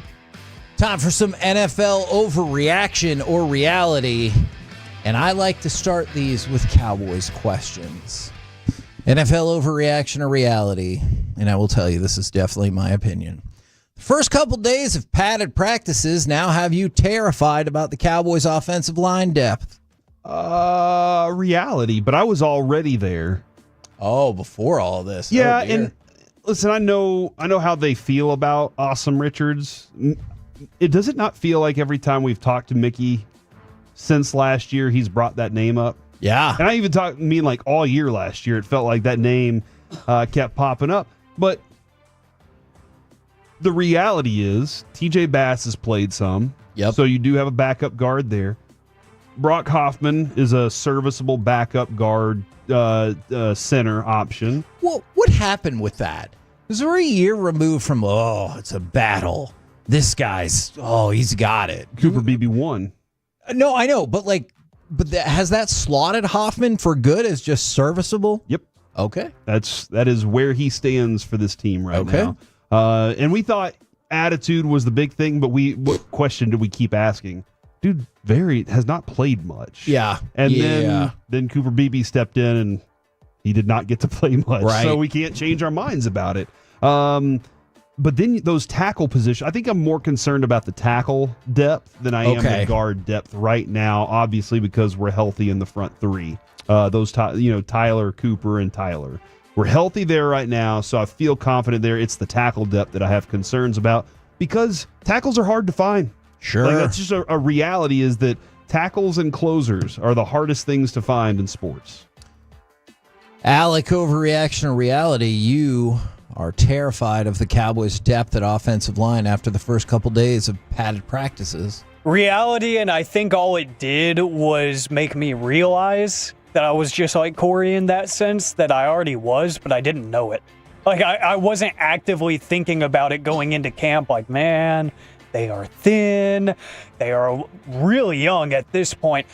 Time for some NFL overreaction or reality. And I like to start these with Cowboys questions. NFL overreaction or reality. And I will tell you, this is definitely my opinion. The first couple days of padded practices now have you terrified about the Cowboys' offensive line depth. Reality, but I was already there. Oh, before all this. Yeah, and listen, I know how they feel about Awesome Richards. Does it not feel like every time we've talked to Mickey since last year, he's brought that name up? Yeah. And I even mean like all year last year, it felt like that name kept popping up. But the reality is TJ Bass has played some. Yep. So you do have a backup guard there. Brock Hoffman is a serviceable backup guard center option. Well, what happened with that? Because we're a year removed from, it's a battle. This guy's, he's got it. Cooper Beebe won. No, I know, but has that slotted Hoffman for good as just serviceable? Yep. Okay. That is where he stands for this team right now. And we thought attitude was the big thing, but what question did we keep asking? Dude, has not played much. Yeah. And then Cooper Beebe stepped in and he did not get to play much. Right. So we can't change our minds about it. But then those tackle positions, I think I'm more concerned about the tackle depth than I am the guard depth right now, obviously because we're healthy in the front three. Tyler, Cooper, and Tyler. We're healthy there right now, so I feel confident there. It's the tackle depth that I have concerns about because tackles are hard to find. Sure. That's just a reality is that tackles and closers are the hardest things to find in sports. Alec, overreaction or reality, you are terrified of the Cowboys' depth at offensive line after the first couple days of padded practices. Reality, and I think all it did was make me realize that I was just like Corey in that sense, that I already was, but I didn't know it. Like, I wasn't actively thinking about it going into camp, like, man, they are thin. They are really young at this point.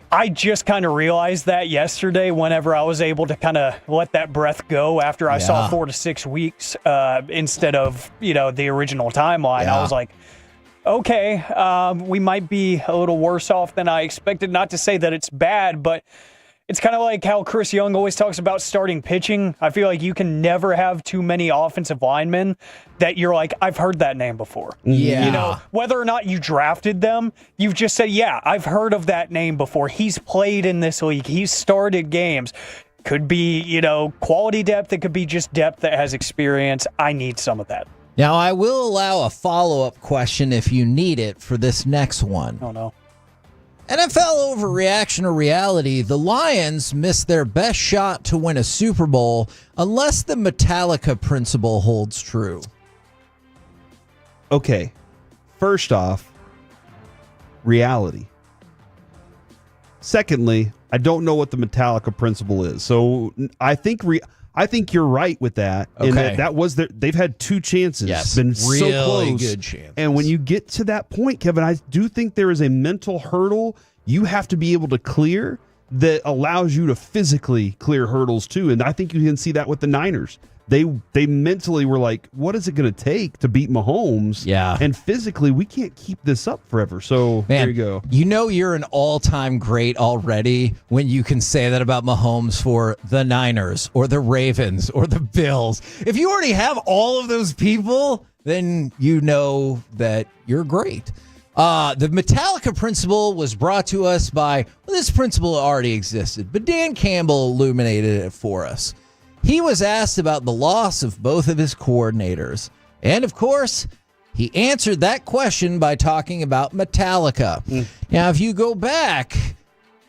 I just kind of realized that yesterday whenever I was able to kind of let that breath go after I saw 4 to 6 weeks instead of, the original timeline. I was like, okay, we might be a little worse off than I expected. Not to say that it's bad, but it's kind of like how Chris Young always talks about starting pitching. I feel like you can never have too many offensive linemen that you're like, I've heard that name before. Yeah. Whether or not you drafted them, you've just said, yeah, I've heard of that name before. He's played in this league. He's started games. Could be, quality depth. It could be just depth that has experience. I need some of that. Now, I will allow a follow-up question if you need it for this next one. Oh, no. NFL overreaction or reality, the Lions missed their best shot to win a Super Bowl unless the Metallica principle holds true. Okay. First off, reality. Secondly, I don't know what the Metallica principle is. So I think you're right with that. Okay. And that was they've had 2 chances. Yes, been really so close. Good chances. And when you get to that point, Kevin, I do think there is a mental hurdle you have to be able to clear that allows you to physically clear hurdles too. And I think you can see that with the Niners. They mentally were like, what is it going to take to beat Mahomes? Yeah. And physically, we can't keep this up forever. So there you go. You're an all-time great already when you can say that about Mahomes for the Niners or the Ravens or the Bills. If you already have all of those people, then you know that you're great. The Metallica principle was brought to us by, this principle already existed, but Dan Campbell illuminated it for us. He was asked about the loss of both of his coordinators. And, of course, he answered that question by talking about Metallica. Now, if you go back,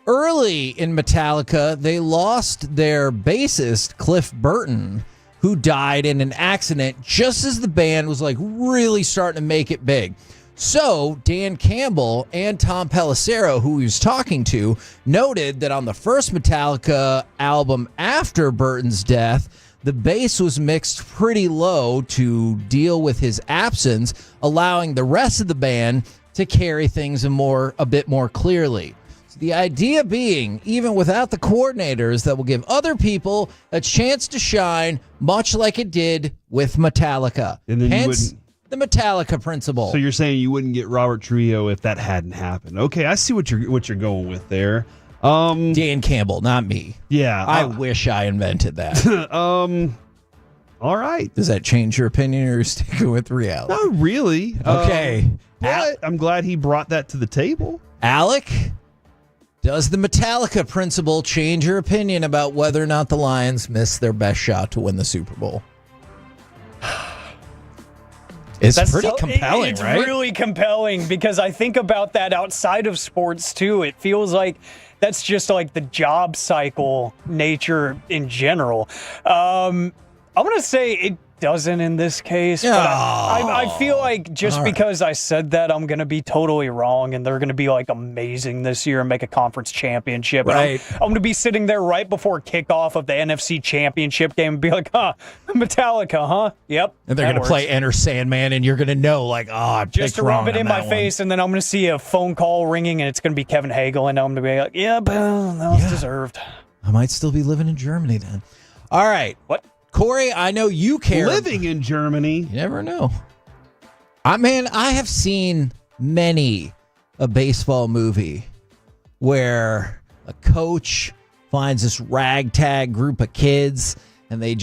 early in Metallica, they lost their bassist, Cliff Burton, who died in an accident just as the band was like really starting to make it big. So Dan Campbell and Tom Pelissero, who he was talking to, noted that on the first Metallica album after Burton's death, the bass was mixed pretty low to deal with his absence, allowing the rest of the band to carry things a bit more clearly. So the idea being, even without the coordinators, that will give other people a chance to shine, much like it did with Metallica. And then Hence, the Metallica principle. So you're saying you wouldn't get Robert Trujillo if that hadn't happened? Okay, I see what you're going with there. Dan Campbell, not me. Yeah, I wish I invented that. All right. Does that change your opinion, or are you sticking with reality? Not really. Okay. But I'm glad he brought that to the table. Alec, does the Metallica principle change your opinion about whether or not the Lions missed their best shot to win the Super Bowl? It's pretty compelling, it's right? It's really compelling because I think about that outside of sports too. It feels like that's just like the job cycle nature in general. I'm going to say it doesn't in this case. But I feel like just because I said that, I'm going to be totally wrong, and they're going to be like amazing this year and make a conference championship. Right. I'm going to be sitting there right before kickoff of the NFC championship game and be like, Metallica, huh? Yep. And they're going to play Enter Sandman, and you're going to know, like, I picked just to wrong rub it in my face, and then I'm going to see a phone call ringing, and it's going to be Kevin Hagel, and I'm going to be like, yeah, but that was deserved. I might still be living in Germany then. All right. What? Corey, I know you care. Living in Germany. You never know. I have seen many a baseball movie where a coach finds this ragtag group of kids and they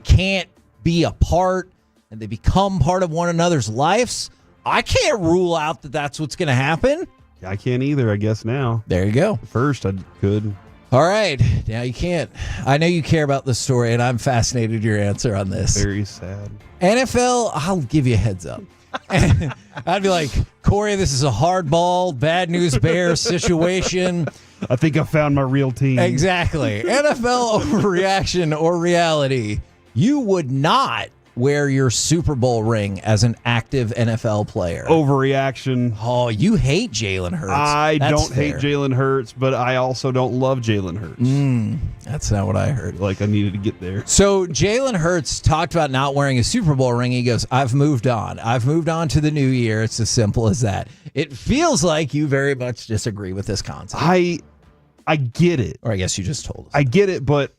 can't be apart and they become part of one another's lives. I can't rule out that that's what's going to happen. I can't either, I guess now. There you go. First I could. All right. Now you can't. I know you care about this story, and I'm fascinated your answer on this. Very sad. NFL, I'll give you a heads up. I'd be like, Corey, this is a hardball, bad news bear situation. I think I found my real team. Exactly. NFL overreaction or reality. You would not wear your Super Bowl ring as an active NFL player. Overreaction. Oh, you hate Jalen Hurts. I don't hate Jalen Hurts, but I also don't love Jalen Hurts. That's not what I heard. Like I needed to get there. So Jalen Hurts talked about not wearing a Super Bowl ring. He goes, I've moved on. I've moved on to the new year. It's as simple as that. It feels like you very much disagree with this concept. I get it. Or I guess you just told us. I get it, but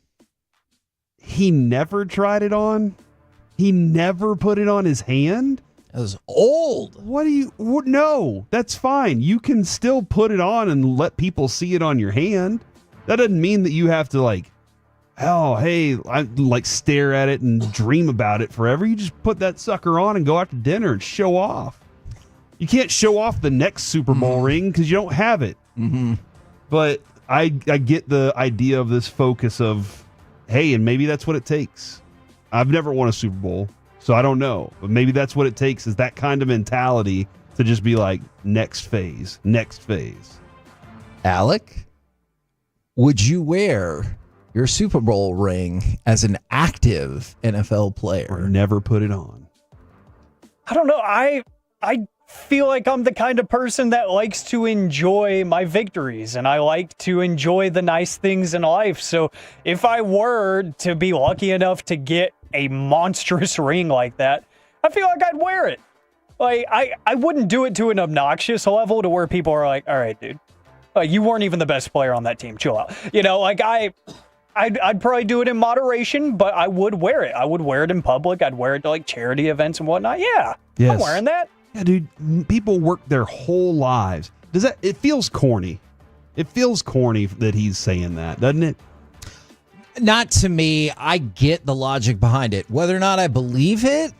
he never tried it on. He never put it on his hand. That was old. No, that's fine. You can still put it on and let people see it on your hand. That doesn't mean that you have to I stare at it and dream about it forever. You just put that sucker on and go out to dinner and show off. You can't show off the next Super Bowl ring because you don't have it. Mm-hmm. But I get the idea of this focus of, hey, and maybe that's what it takes. I've never won a Super Bowl, so I don't know. But maybe that's what it takes, is that kind of mentality to just be like, next phase. Alec, would you wear your Super Bowl ring as an active NFL player? Or never put it on? I don't know. I feel like I'm the kind of person that likes to enjoy my victories, and I like to enjoy the nice things in life. So if I were to be lucky enough to get a monstrous ring like that, I feel like I'd wear it. Like I wouldn't do it to an obnoxious level to where people are like, all right, dude, like you weren't even the best player on that team. Chill out. I'd probably do it in moderation, but I would wear it. I would wear it in public. I'd wear it to like charity events and whatnot. Yeah. Yes. I'm wearing that. Yeah, dude, people work their whole lives. It feels corny. It feels corny that he's saying that, doesn't it? Not to me. I get the logic behind it. Whether or not I believe it,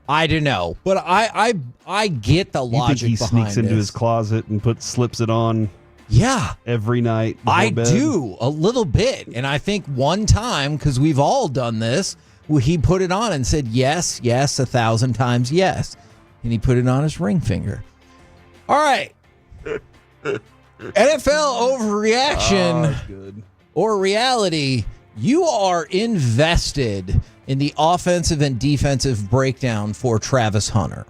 I don't know. But I get the logic you think he behind sneaks into his closet and slips it on? Yeah. Every night before I bed? do, a little bit. And I think one time, because we've all done this, he put it on and said, yes, 1,000 times yes. And he put it on his ring finger. All right. NFL overreaction or reality. you are invested in the offensive and defensive breakdown for Travis Hunter.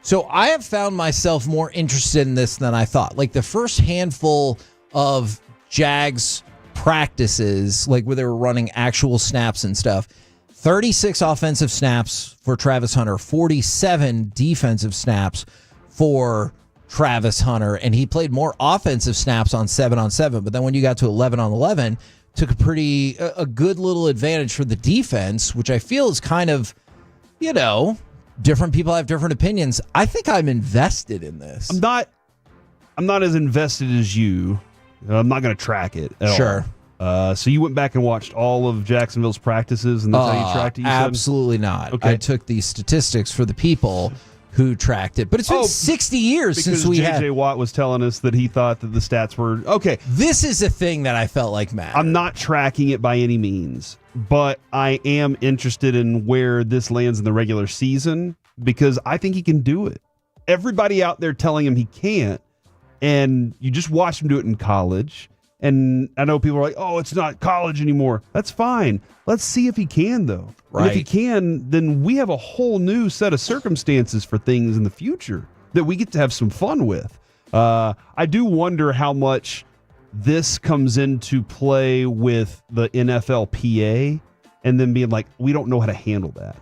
So I have found myself more interested in this than I thought. Like the first handful of Jags practices, like where they were running actual snaps and stuff, 36 offensive snaps for Travis Hunter, 47 defensive snaps for Travis Hunter, and he played more offensive snaps on 7-on-7. But then when you got to 11-on-11, took a good little advantage for the defense, which I feel is kind of, different people have different opinions. I think I'm invested in this. I'm not as invested as you. I'm not going to track it at all. So you went back and watched all of Jacksonville's practices, and that's how you tracked it? Absolutely not. Okay. I took the statistics for the people who tracked it. But it's been 60 years since we had... J.J. Watt was telling us that he thought that the stats were... Okay. This is a thing that I felt like mattered. I'm not tracking it by any means, but I am interested in where this lands in the regular season because I think he can do it. Everybody out there telling him he can't, and you just watch him do it in college. And I know people are like, oh, it's not college anymore. That's fine. Let's see if he can, though. Right. And if he can, then we have a whole new set of circumstances for things in the future that we get to have some fun with. I do wonder how much this comes into play with the NFLPA and then being like, we don't know how to handle that.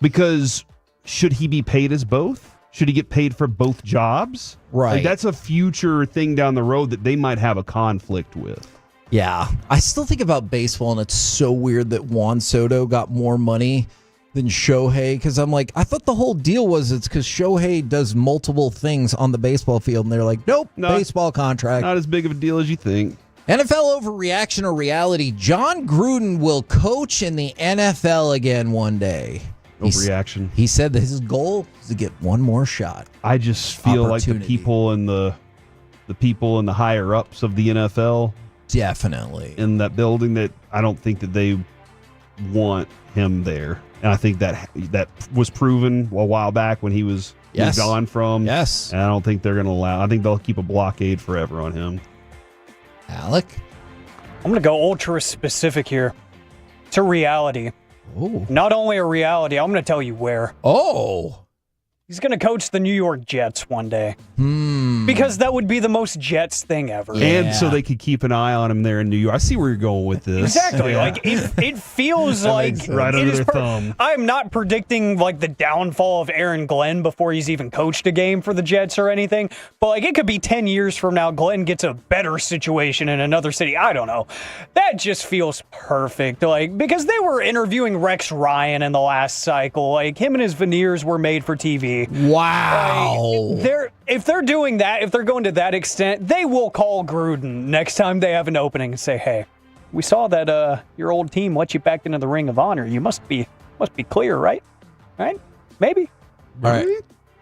Because should he be paid as both? Should he get paid for both jobs? Right. Like that's a future thing down the road that they might have a conflict with. Yeah. I still think about baseball, and it's so weird that Juan Soto got more money than Shohei, because I'm like, I thought the whole deal was it's because Shohei does multiple things on the baseball field, and they're like, nope, baseball contract. Not as big of a deal as you think. NFL overreaction or reality? John Gruden will coach in the NFL again one day. Overreaction. He said that his goal is to get one more shot. I just feel like the people and the people and the higher ups of the NFL definitely in that building, that I don't think that they want him there. And I think that was proven a while back when he was moved on from. Yes. And I don't think they're going to allow. I think they'll keep a blockade forever on him. Alec? I'm going to go ultra specific here. It's a reality. Ooh. Not only a reality, I'm going to tell you where. Oh. He's going to coach the New York Jets one day. Because that would be the most Jets thing ever. And so they could keep an eye on him there in New York. I see where you're going with this. Exactly. Like it feels like right under their thumb. I'm not predicting like the downfall of Aaron Glenn before he's even coached a game for the Jets or anything. But like it could be 10 years from now, Glenn gets a better situation in another city. I don't know. That just feels perfect. Like because they were interviewing Rex Ryan in the last cycle. Like him and his veneers were made for TV. Wow. If they're doing that, if they're going to that extent, they will call Gruden next time they have an opening and say, hey, we saw that your old team let you back into the Ring of Honor. You must be clear, right? Right? Maybe. All right.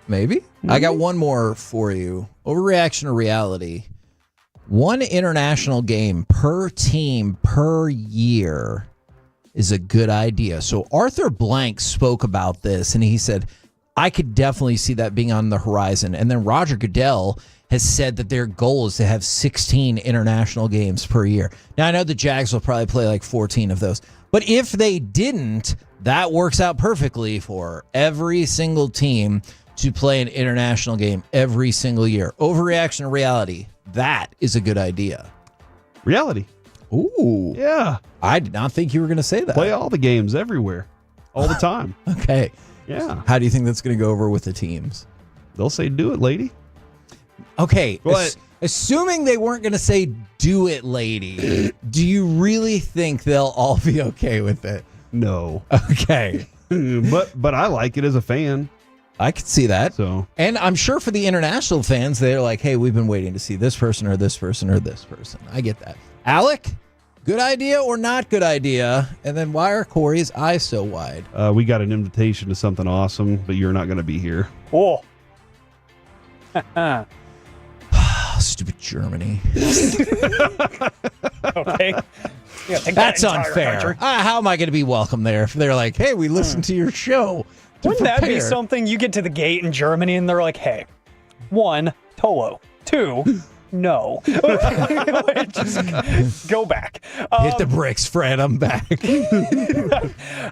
Maybe. I got one more for you. Overreaction or reality? One international game per team per year is a good idea. So Arthur Blank spoke about this, and he said, I could definitely see that being on the horizon. And then Roger Goodell has said that their goal is to have 16 international games per year. Now, I know the Jags will probably play like 14 of those. But if they didn't, that works out perfectly for every single team to play an international game every single year. Overreaction or reality? That is a good idea. Reality. Ooh. Yeah. I did not think you were going to say that. Play all the games everywhere. All the time. Okay. Yeah. How do you think that's going to go over with the teams? They'll say, do it, lady. Okay. Assuming they weren't going to say, do it, lady, do you really think they'll all be okay with it? No. Okay. But I like it as a fan. I could see that. So, and I'm sure for the international fans, they're like, hey, we've been waiting to see this person or this person or this person. I get that. Alec? Good idea or not good idea? And then why are Corey's eyes so wide? We got an invitation to something awesome, but you're not going to be here. Oh. Stupid Germany. Okay. That's unfair. How am I going to be welcome there if they're like, hey, we listened to your show? Wouldn't that be something? You get to the gate in Germany and they're like, hey, 1, Tolo. 2, No. Just go back. Hit the bricks, Fred. I'm back.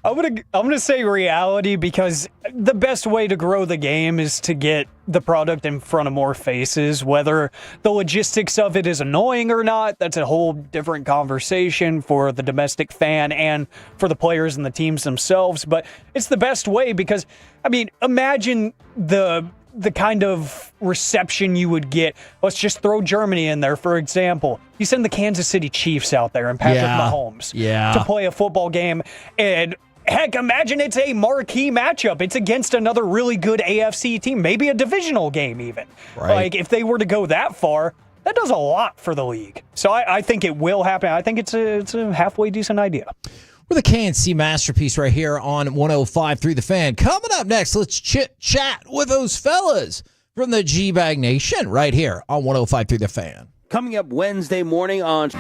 I'm gonna say reality, because the best way to grow the game is to get the product in front of more faces. Whether the logistics of it is annoying or not, that's a whole different conversation for the domestic fan and for the players and the teams themselves. But it's the best way because, I mean, imagine the kind of reception you would get. Let's just throw Germany in there, for example. You send the Kansas City Chiefs out there and Patrick Mahomes to play a football game, and heck, imagine it's a marquee matchup. It's against another really good AFC team, maybe a divisional game even. Right. Like, if they were to go that far, that does a lot for the league. So I think it will happen. I think it's a halfway decent idea. We're the KNC Masterpiece right here on 105.3 The Fan. Coming up next, let's chit-chat with those fellas from the G-Bag Nation right here on 105.3 The Fan. Coming up Wednesday morning on...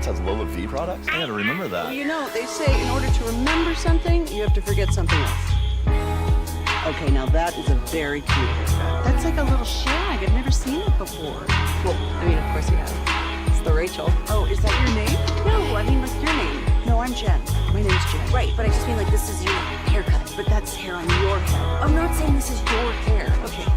Sports has Lola V products? I gotta remember that. Well, you know, they say in order to remember something, you have to forget something else. Okay, now that is a very cute haircut. That's like a little shag. I've never seen it before. Well, I mean, of course you have. It's the Rachel. Oh, is that your name? No, I mean, what's your name? No, I'm Jen. My name's Jen. Right, but I just mean like this is your haircut. But that's hair on your head. I'm not saying this is your hair. Okay.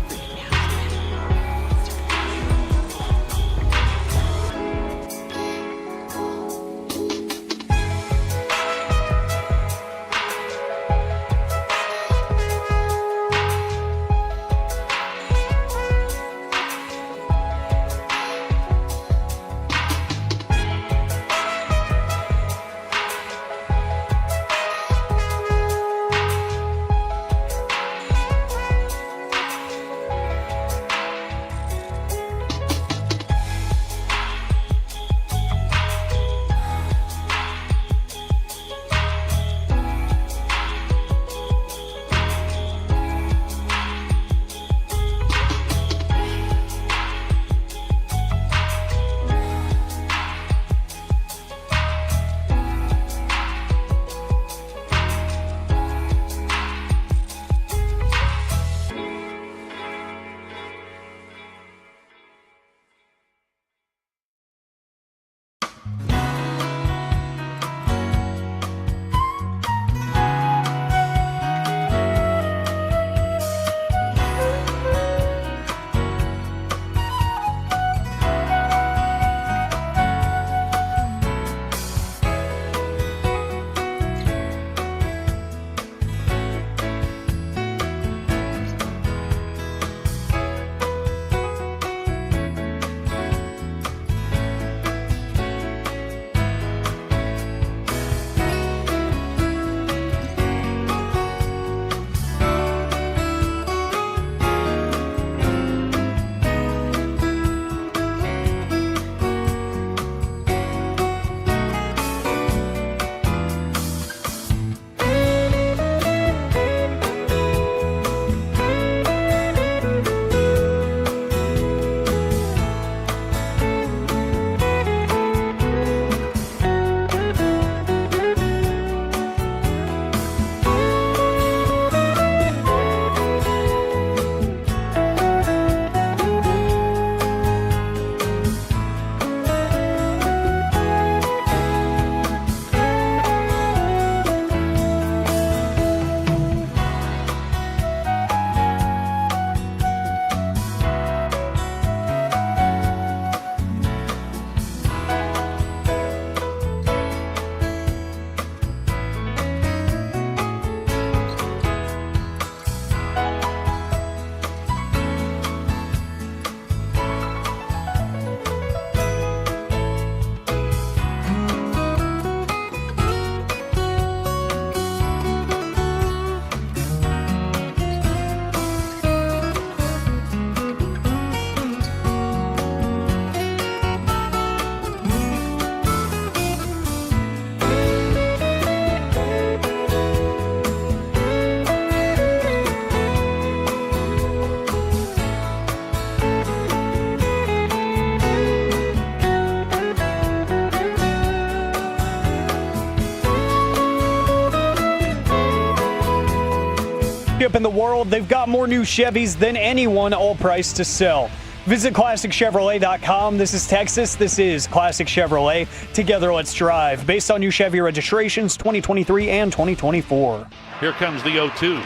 Up in the world, they've got more new Chevys than anyone, all priced to sell. Visit ClassicChevrolet.com. This is Texas. This is Classic Chevrolet. Together, let's drive. Based on new Chevy registrations 2023 and 2024. Here comes the 0-2.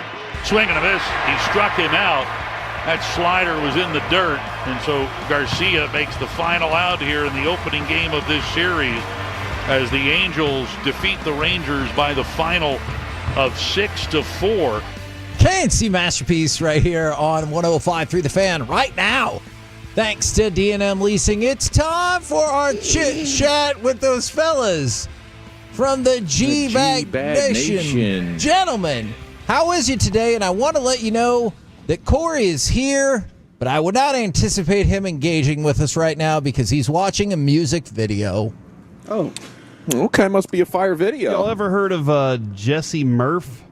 Swing and a miss. He struck him out. That slider was in the dirt. And so Garcia makes the final out here in the opening game of this series as the Angels defeat the Rangers by the final of 6-4. K&C Masterpiece right here on 105.3 The Fan right now. Thanks to D&M Leasing. It's time for our chit-chat with those fellas from the G-Bag Nation. Gentlemen, how is you today? And I want to let you know that Corey is here, but I would not anticipate him engaging with us right now because he's watching a music video. Oh, okay. Must be a fire video. Y'all ever heard of Jesse Murph?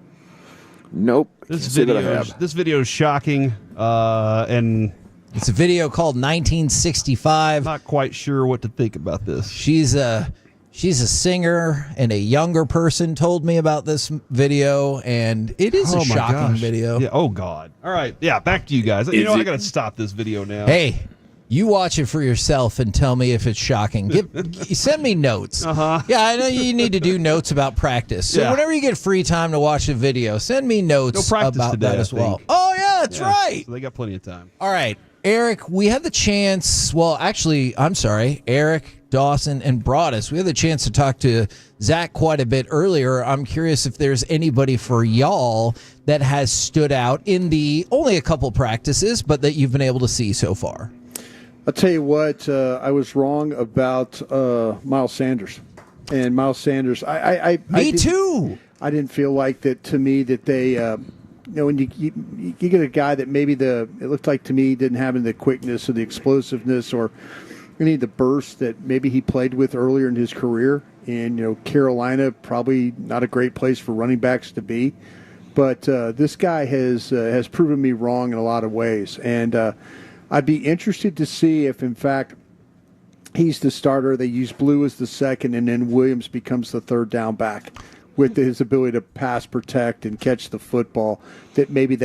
Nope. This video is shocking, and it's a video called 1965. Not quite sure what to think about this. She's a She's a singer, and a younger person told me about this video, and it is a shocking video. Yeah. Oh, God. All right. Yeah, back to you guys. I got to stop this video now. Hey, you watch it for yourself and tell me if it's shocking. Send me notes. Uh-huh. Yeah, I know you need to do notes about practice. So whenever you get free time to watch a video, send me notes about today, that as well. Oh, yeah, that's right. So they got plenty of time. All right, Eric, we had the chance. Well, actually, I'm sorry, Eric, Dawson, and Broadus. We had the chance to talk to Zach quite a bit earlier. I'm curious if there's anybody for y'all that has stood out in the only a couple practices, but that you've been able to see so far. I'll tell you what, I was wrong about Miles Sanders. And Miles Sanders, Me too. I didn't feel like that to me that they, when you get a guy that maybe it looked like to me didn't have the quickness or the explosiveness or any of the burst that maybe he played with earlier in his career. And, Carolina, probably not a great place for running backs to be. But this guy has proven me wrong in a lot of ways. And I'd be interested to see if, in fact, he's the starter. They use Blue as the second, and then Williams becomes the third down back with his ability to pass, protect, and catch the football. That maybe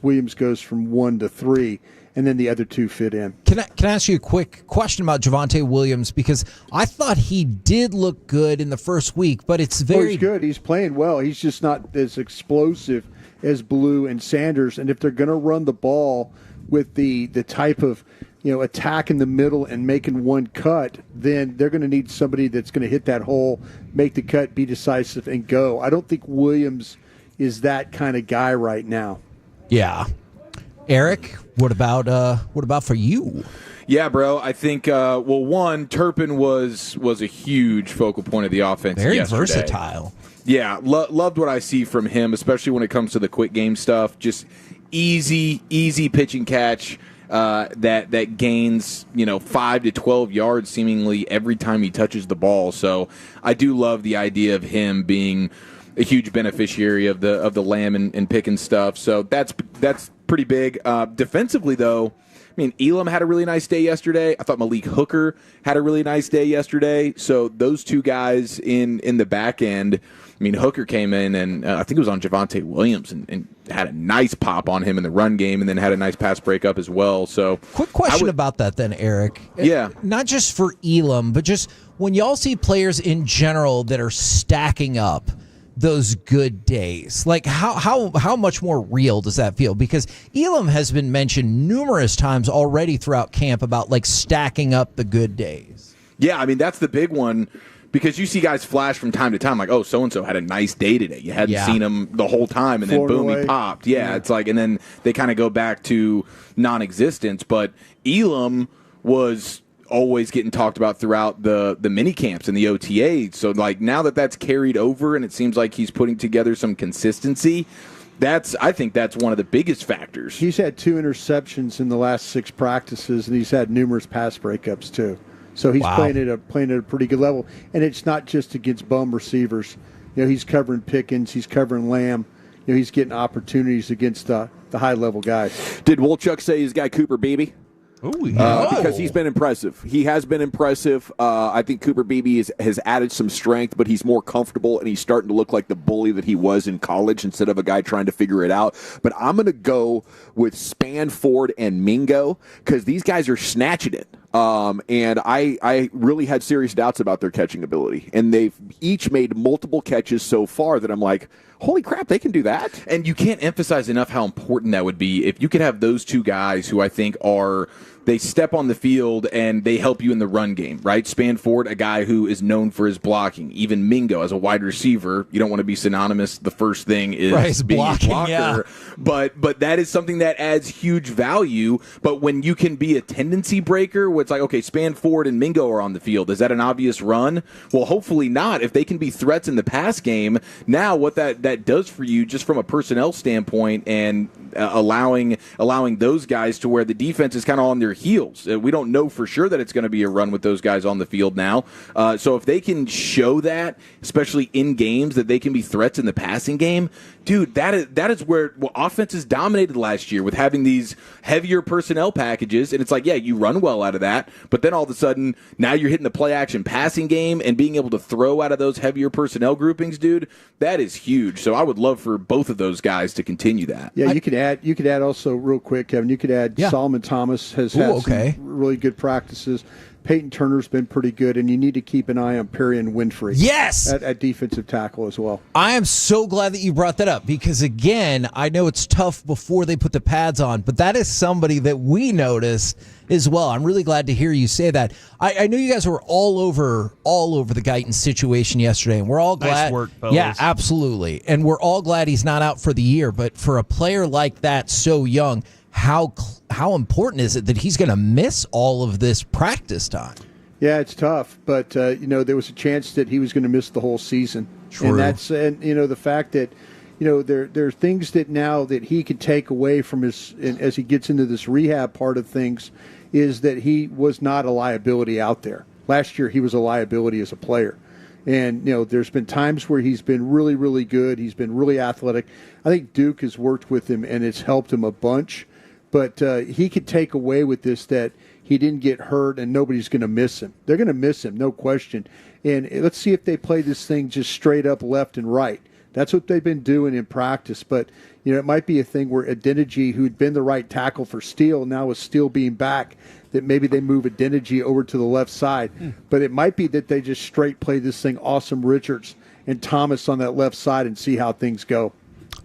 Williams goes from 1 to 3, and then the other two fit in. Can I ask you a quick question about Javonte Williams? Because I thought he did look good in the first week, but it's very... he's good. He's playing well. He's just not as explosive as Blue and Sanders. And if they're going to run the ball with the type of attack in the middle and making one cut, then they're going to need somebody that's going to hit that hole, make the cut, be decisive, and go. I don't think Williams is that kind of guy right now. Yeah. Eric, what about for you? Yeah, bro. I think one, Turpin was a huge focal point of the offense. Very yesterday. versatile. Yeah, loved what I see from him, especially when it comes to the quick game stuff. Just easy pitch and catch that gains 5 to 12 yards seemingly every time he touches the ball. So I do love the idea of him being a huge beneficiary of the Lamb and Pickens stuff. So that's pretty big. Defensively, though, I mean, Elam had a really nice day yesterday. I thought Malik Hooker had a really nice day yesterday. So those two guys in the back end, I mean, Hooker came in and I think it was on Javonte Williams and had a nice pop on him in the run game and then had a nice pass breakup as well. So quick question about that then, Eric. Yeah. Not just for Elam, but just when y'all see players in general that are stacking up those good days, like how much more real does that feel? Because Elam has been mentioned numerous times already throughout camp about like stacking up the good days. Yeah, I mean, that's the big one. Because you see guys flash from time to time, like, oh, so-and-so had a nice day today. You hadn't seen him the whole time, and then boom, he popped. Yeah, it's like, and then they kind of go back to non-existence. But Elam was always getting talked about throughout the mini camps and the OTA. So, like, now that that's carried over and it seems like he's putting together some consistency, I think that's one of the biggest factors. He's had 2 interceptions in the last 6 practices, and he's had numerous pass breakups, too. So he's playing at a pretty good level, and it's not just against bum receivers. He's covering Pickens, he's covering Lamb. He's getting opportunities against the high level guys. Did Wolchuk say his guy Cooper Beebe? Because he's been impressive. He has been impressive. I think Cooper Beebe has added some strength, but he's more comfortable, and he's starting to look like the bully that he was in college instead of a guy trying to figure it out. But I'm going to go with Spanford and Mingo because these guys are snatching it. And I really had serious doubts about their catching ability. And they've each made multiple catches so far that I'm like, holy crap, they can do that. And you can't emphasize enough how important that would be if you could have those two guys who I think they step on the field and they help you in the run game, right? Spanford, a guy who is known for his blocking. Even Mingo as a wide receiver, you don't want to be synonymous. The first thing is being blocking, a blocker. Yeah. But that is something that adds huge value. But when you can be a tendency breaker, where it's like, okay, Spanford and Mingo are on the field, is that an obvious run? Well, hopefully not. If they can be threats in the pass game, now what that does for you just from a personnel standpoint and allowing those guys to where the defense is kind of on their heels. We don't know for sure that it's going to be a run with those guys on the field now. So if they can show that, especially in games, that they can be threats in the passing game, dude, that is where offenses dominated last year with having these heavier personnel packages. And it's like, yeah, you run well out of that, but then all of a sudden, now you're hitting the play-action passing game and being able to throw out of those heavier personnel groupings, dude, that is huge. So I would love for both of those guys to continue that. Yeah, you could add also real quick, Kevin, you could add Solomon Thomas has had some really good practices. Peyton Turner's been pretty good, and you need to keep an eye on Perry and Winfrey. Yes! At defensive tackle as well. I am so glad that you brought that up because, again, I know it's tough before they put the pads on, but that is somebody that we noticed as well. I'm really glad to hear you say that. I know you guys were all over the Guyton situation yesterday, and we're all glad. Nice work, fellas. Yeah, absolutely. And we're all glad he's not out for the year, but for a player like that so young, how important is it that he's going to miss all of this practice time? Yeah, it's tough, but there was a chance that he was going to miss the whole season. True. And the fact that there are things that now that he could take away from as he gets into this rehab part of things is that he was not a liability out there. Last year he was a liability as a player. And, there's been times where he's been really, really good. He's been really athletic. I think Duke has worked with him, and it's helped him a bunch. But he could take away with this that he didn't get hurt and nobody's going to miss him. They're going to miss him, no question. And let's see if they play this thing just straight up left and right. That's what they've been doing in practice. But, it might be a thing where Adeniji, who'd been the right tackle for Steele, now with Steele being back, that maybe they move Adeniji over to the left side. But it might be that they just straight play this thing Awesome Richards and Thomas on that left side and see how things go.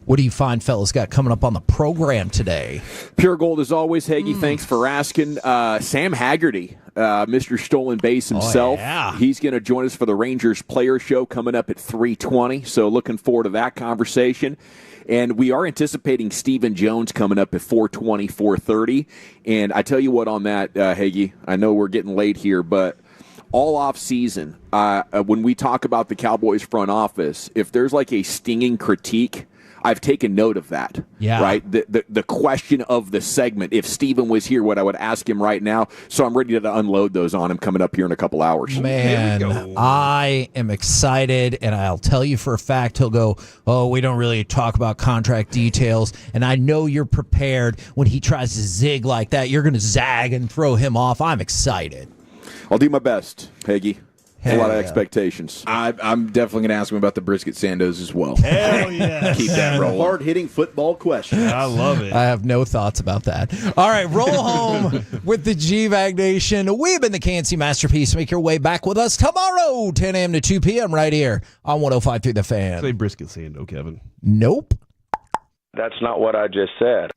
What do you find, fellas, got coming up on the program today? Pure gold as always, Hagee. Thanks for asking. Sam Haggerty, Mr. Stolen Base himself. He's going to join us for the Rangers Player Show coming up at 3:20. So looking forward to that conversation. And we are anticipating Stephen Jones coming up at 4:20, 4:30. And I tell you what on that, Hagee, I know we're getting late here, but all off season, when we talk about the Cowboys front office, if there's like a stinging critique, I've taken note of that. Yeah. Right? The question of the segment. If Steven was here, what I would ask him right now. So I'm ready to unload those on him coming up here in a couple hours. Man, I am excited, and I'll tell you for a fact he'll go, oh, we don't really talk about contract details, and I know you're prepared. When he tries to zig like that, you're going to zag and throw him off. I'm excited. I'll do my best, Hagee. A lot of expectations. I'm definitely going to ask him about the brisket sandos as well. Hell yeah. Keep that rolling. Hard-hitting football question. I love it. I have no thoughts about that. All right, roll home with the G-Bag Nation. We've been the KNC Masterpiece. Make your way back with us tomorrow, 10 a.m. to 2 p.m. right here on 105.3 The Fan. Say brisket sando, Kevin. Nope. That's not what I just said.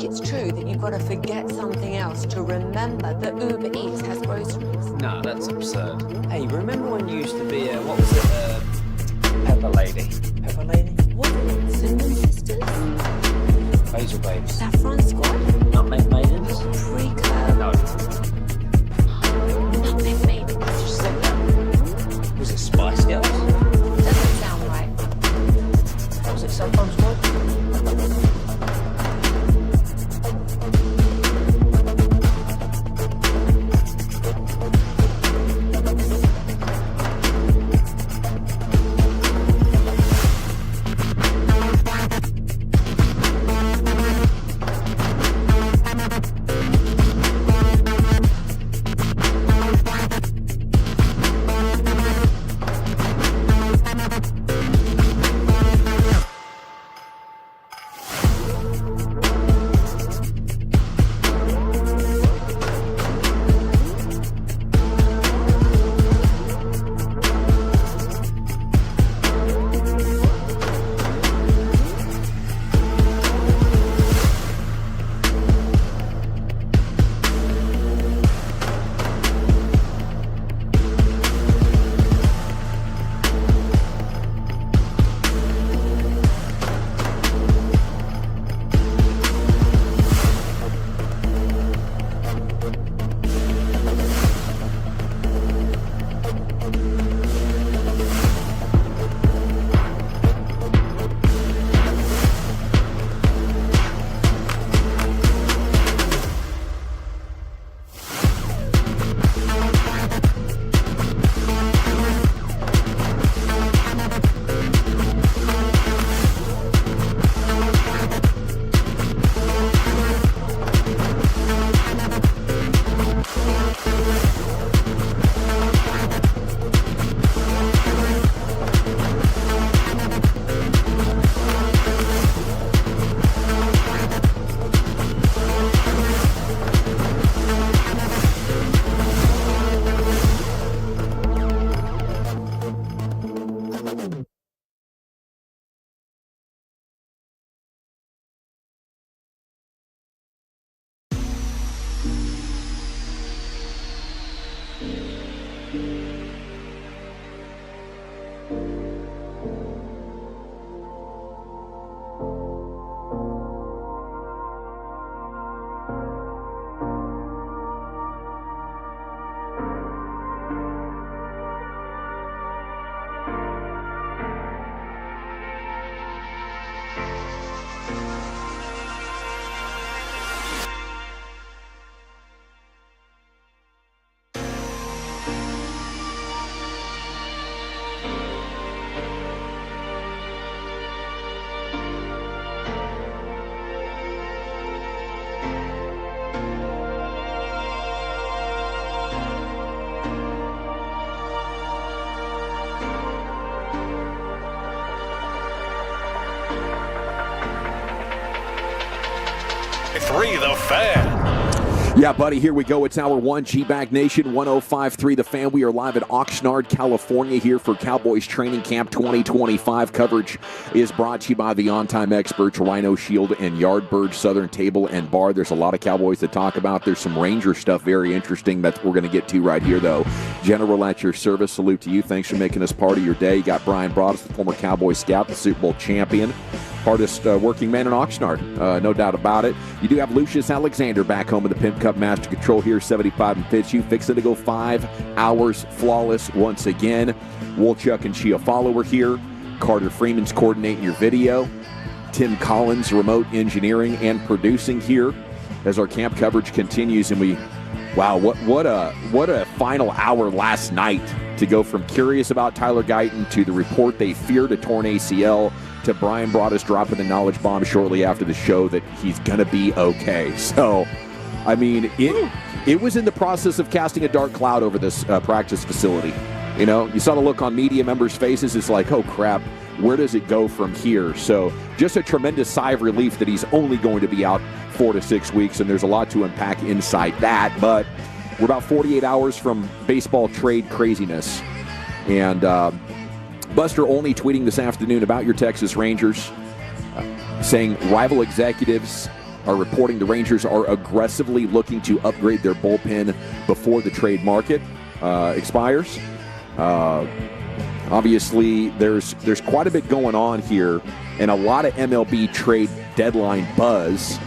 it's true that you've got to forget something else to remember that Uber Eats has groceries. No, that's absurd. Hey, remember when you used to be what was it? Pepper Lady. Pepper Lady? What? Cinnamon Sisters? Basil Babes. Saffron Squad? Nutmeg Maidens? Pre-curl? No. Nutmeg Maidens. You said that. Was it Spice Girls? Doesn't sound right. Was it Saffron Squad? The Fan. Yeah, buddy, here we go. It's hour one, G-Bag Nation, 105.3 The Fan. We are live at Oxnard, California here for Cowboys Training Camp 2025. Coverage is brought to you by the on-time experts, Rhino Shield and Yardbird Southern Table and Bar. There's a lot of Cowboys to talk about. There's some Ranger stuff, very interesting, that we're going to get to right here, though. General at your service, salute to you. Thanks for making us part of your day. You got Brian Broaddus, the former Cowboy scout, the Super Bowl champion. Hardest working man in Oxnard, no doubt about it. You do have Lucius Alexander back home in the Pimp Cup Master Control here, 75 and Fitzhugh, fixing to go 5 hours flawless once again. Wolchuk and Chiafalo are here. Carter Freeman's coordinating your video. Tim Collins, remote engineering and producing here as our camp coverage continues. And what a final hour last night to go from curious about Tyler Guyton to the report they feared a torn ACL to Brian Broaddus dropping the knowledge bomb shortly after the show that he's going to be okay. So, I mean, it was in the process of casting a dark cloud over this practice facility. You know, you saw the look on media members' faces. It's like, oh, crap, where does it go from here? So just a tremendous sigh of relief that he's only going to be out 4 to 6 weeks, and there's a lot to unpack inside that. But we're about 48 hours from baseball trade craziness. And Buster Olney tweeting this afternoon about your Texas Rangers, saying rival executives are reporting the Rangers are aggressively looking to upgrade their bullpen before the trade market expires. Obviously, there's quite a bit going on here, and a lot of MLB trade deadline buzz.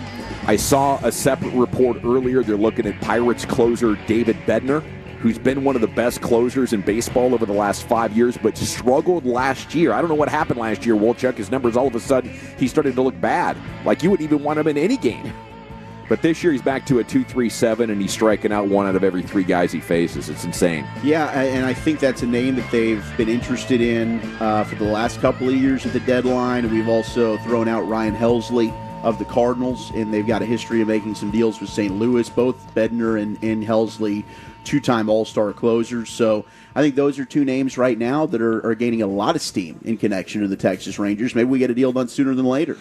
I saw a separate report earlier. They're looking at Pirates closer David Bednar, who's been one of the best closers in baseball over the last 5 years, but struggled last year. I don't know what happened last year, Wolchuk. His numbers, all of a sudden, he started to look bad. Like you would even want him in any game. But this year he's back to a 2.37, and he's striking out 1 out of every 3 guys he faces. It's insane. Yeah, and I think that's a name that they've been interested in for the last couple of years at the deadline. We've also thrown out Ryan Helsley of the Cardinals, and they've got a history of making some deals with St. Louis. Both Bednar and Helsley, 2-time All-Star closers. So I think those are 2 names right now that are gaining a lot of steam in connection to the Texas Rangers. Maybe we get a deal done sooner than later.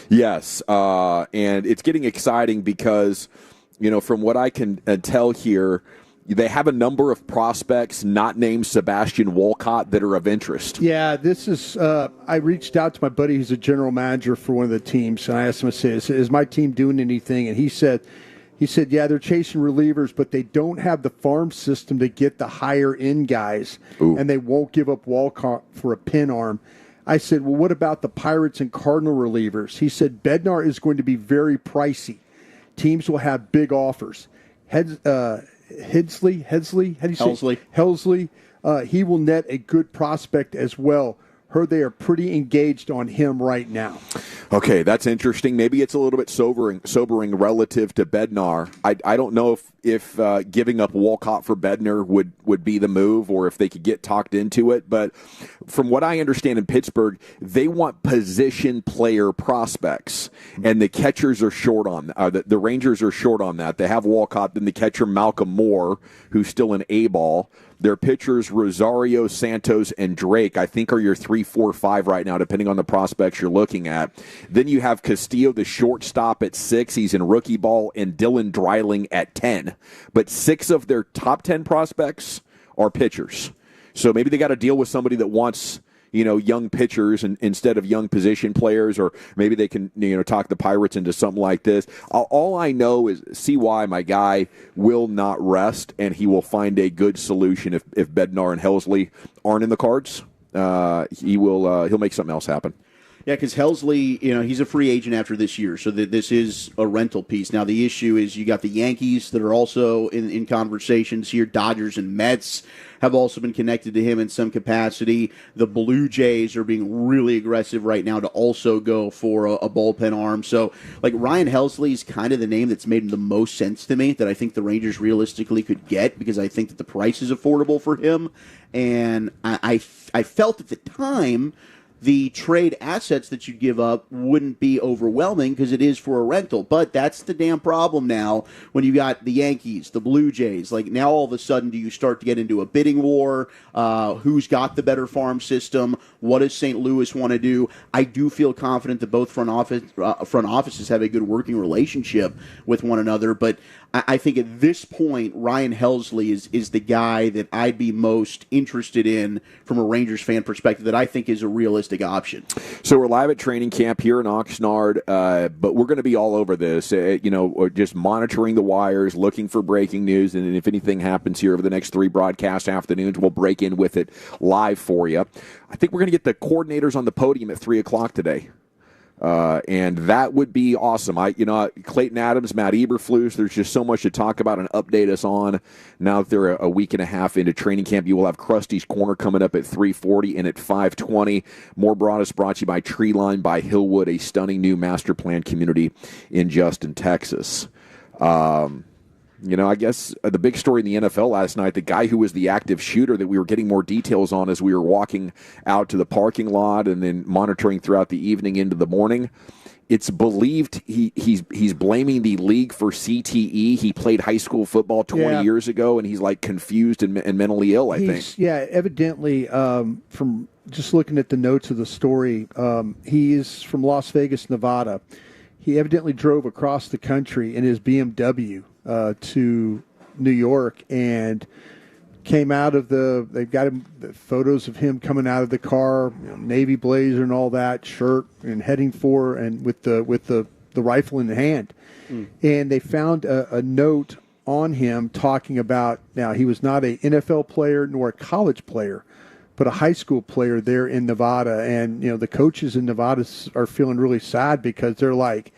Yes, and it's getting exciting because, from what I can tell here, they have a number of prospects not named Sebastian Walcott that are of interest. Yeah, this is I reached out to my buddy who's a general manager for one of the teams, and I asked him, I said, is my team doing anything? And he said, yeah, they're chasing relievers, but they don't have the farm system to get the higher-end guys, and they won't give up Walcott for a pin arm. I said, well, what about the Pirates and Cardinal relievers? He said, Bednar is going to be very pricey. Teams will have big offers. Helsley, how do you say? Helsley, he will net a good prospect as well. Heard they are pretty engaged on him right now. Okay, that's interesting. Maybe it's a little bit sobering relative to Bednar. I don't know if giving up Walcott for Bednar would be the move, or if they could get talked into it. But from what I understand in Pittsburgh, they want position player prospects, and the catchers are short on the Rangers are short on that. They have Walcott, then the catcher Malcolm Moore, who's still an A-ball. Their pitchers, Rosario, Santos, and Drake, I think are your 3, 4, 5 right now, depending on the prospects you're looking at. Then you have Castillo, the shortstop, at 6. He's in rookie ball, and Dylan Dreiling at 10. But 6 of their top 10 prospects are pitchers. So maybe they got to deal with somebody that wants, young pitchers instead of young position players, or maybe they can, talk the Pirates into something like this. All I know is CY, my guy, will not rest, and he will find a good solution if Bednar and Helsley aren't in the cards. He'll make something else happen. Yeah, because Helsley, he's a free agent after this year, so this is a rental piece. Now, the issue is you got the Yankees that are also in conversations here. Dodgers and Mets have also been connected to him in some capacity. The Blue Jays are being really aggressive right now to also go for a bullpen arm. So, Ryan Helsley is kind of the name that's made the most sense to me that I think the Rangers realistically could get, because I think that the price is affordable for him. And I felt at the time the trade assets that you give up wouldn't be overwhelming because it is for a rental. But that's the damn problem now when you got the Yankees, the Blue Jays. Now all of a sudden do you start to get into a bidding war? Who's got the better farm system? What does St. Louis want to do? I do feel confident that both front offices have a good working relationship with one another. But I think at this point, Ryan Helsley is the guy that I'd be most interested in from a Rangers fan perspective, that I think is a realistic option. So we're live at training camp here in Oxnard, but we're going to be all over this, just monitoring the wires, looking for breaking news, and if anything happens here over the next 3 broadcast afternoons, we'll break in with it live for you. I think we're going to get the coordinators on the podium at 3 o'clock today. And that would be awesome. Clayton Adams, Matt Eberflus, there's just so much to talk about and update us on. Now that they're a week and a half into training camp, you will have Krusty's Corner coming up at 3:40 and at 5:20. More brought to you by Treeline by Hillwood, a stunning new master plan community in Justin, Texas. I guess the big story in the NFL last night, the guy who was the active shooter that we were getting more details on as we were walking out to the parking lot and then monitoring throughout the evening into the morning. It's believed he's blaming the league for CTE. He played high school football 20 years ago, and he's confused and mentally ill, I think. Yeah, evidently, from just looking at the notes of the story, he is from Las Vegas, Nevada. He evidently drove across the country in his BMW to New York and came out of they've got the photos of him coming out of the car, Navy blazer and all that, shirt, and heading for, and with the the rifle in the hand. And they found a note on him talking about, now he was not an NFL player nor a college player, but a high school player there in Nevada. And, the coaches in Nevada are feeling really sad because they're like,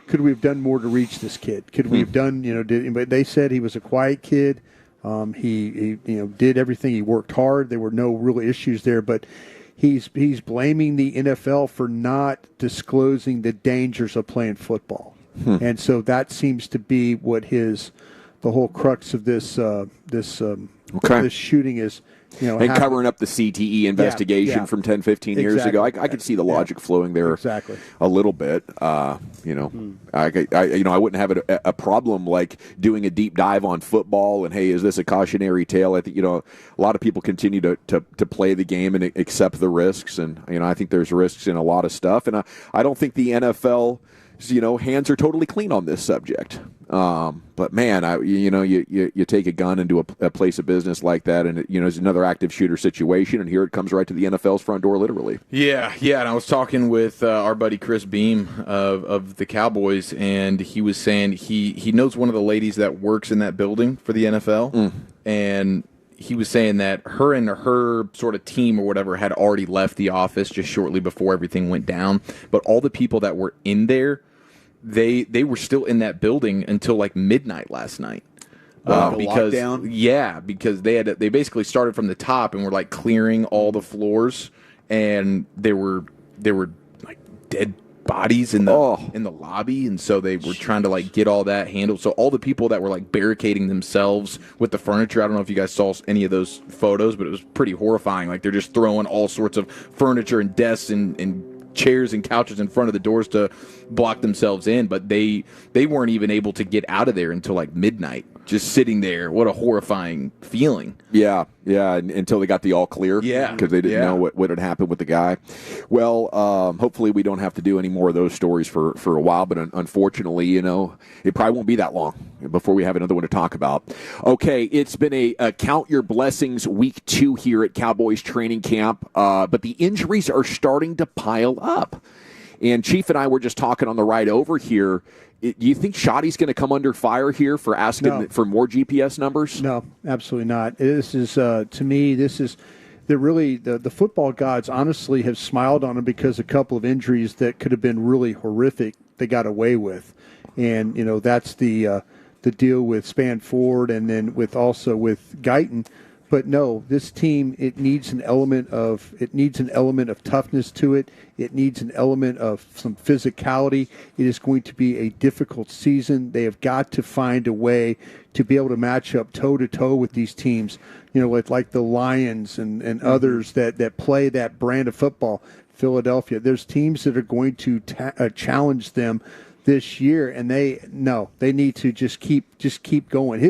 could we have done more to reach this kid? Could we have done, but they said he was a quiet kid. He did everything. He worked hard. There were no real issues there, but he's blaming the NFL for not disclosing the dangers of playing football. And so that seems to be what the whole crux of this shooting is. And covering up the CTE investigation from 10, 15 years ago. I could see the logic flowing there a little bit. I wouldn't have a problem like doing a deep dive on football and, hey, is this a cautionary tale? I think, a lot of people continue to play the game and accept the risks. And, I think there's risks in a lot of stuff. And I don't think the NFL, hands are totally clean on this subject. But man, you take a gun into a place of business like that, and it's another active shooter situation, and here it comes right to the NFL's front door, literally. Yeah. And I was talking with our buddy Chris Beam of the Cowboys, and he was saying he knows one of the ladies that works in that building for the NFL, and he was saying that her and her sort of team or whatever had already left the office just shortly before everything went down, but all the people that were in there, they were still in that building until like midnight last night. Because because they basically started from the top and were like clearing all the floors, and there were like dead bodies in the lobby, and so they were trying to like get all that handled. So all the people that were like barricading themselves with the furniture, I don't know if you guys saw any of those photos, but it was pretty horrifying. Like they're just throwing all sorts of furniture and desks and chairs and couches in front of the doors to block themselves in, but they weren't even able to get out of there until like midnight, just sitting there. What a horrifying feeling. Yeah, until they got the all clear. Yeah. Because they didn't know what had happened with the guy. Well, hopefully we don't have to do any more of those stories for a while, but unfortunately, it probably won't be that long before we have another one to talk about. Okay, it's been a Count Your Blessings week 2 here at Cowboys training camp, but the injuries are starting to pile up. And Chief and I were just talking on the ride over here. Do you think Shoddy's going to come under fire here for asking for more GPS numbers? No, absolutely not. This is, to me, the football gods honestly have smiled on him because a couple of injuries that could have been really horrific they got away with. And, that's the deal with Spanford and then with Guyton. But no, this team, it needs an element of toughness to it. It needs an element of some physicality. It is going to be a difficult season. They have got to find a way to be able to match up toe to toe with these teams, like the Lions and others that play that brand of football. Philadelphia. There's teams that are going to challenge them this year, and they need to just keep going.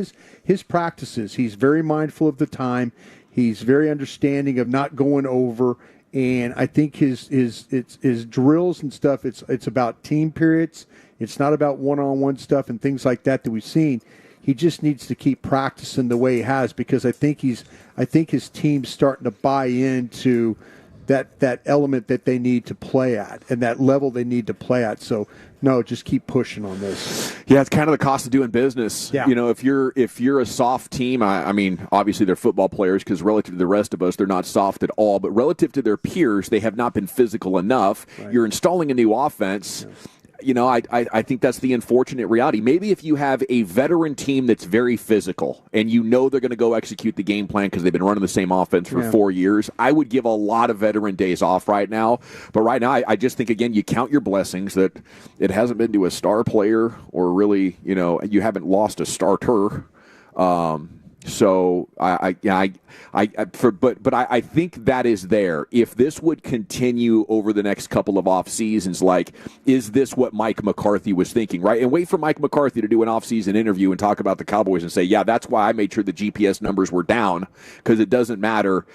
His practices, he's very mindful of the time. He's very understanding of not going over, and I think his drills and stuff. It's about team periods. It's not about one-on-one stuff and things like that we've seen. He just needs to keep practicing the way he has, because I think his team's starting to buy into that element that they need to play at and that level they need to play at. So no, just keep pushing on this. Yeah, it's kind of the cost of doing business. Yeah. If you're a soft team, I mean, obviously they're football players because relative to the rest of us, they're not soft at all. But relative to their peers, they have not been physical enough. Right. You're installing a new offense. Yeah. I think that's the unfortunate reality. Maybe if you have a veteran team that's very physical and they're going to go execute the game plan because they've been running the same offense for 4 years, I would give a lot of veteran days off right now. But right now, I just think, again, you count your blessings that it hasn't been to a star player or really, you haven't lost a starter. So I think that is there. If this would continue over the next couple of off seasons, is this what Mike McCarthy was thinking, right? And wait for Mike McCarthy to do an off-season interview and talk about the Cowboys and say, yeah, that's why I made sure the GPS numbers were down, because it doesn't matter,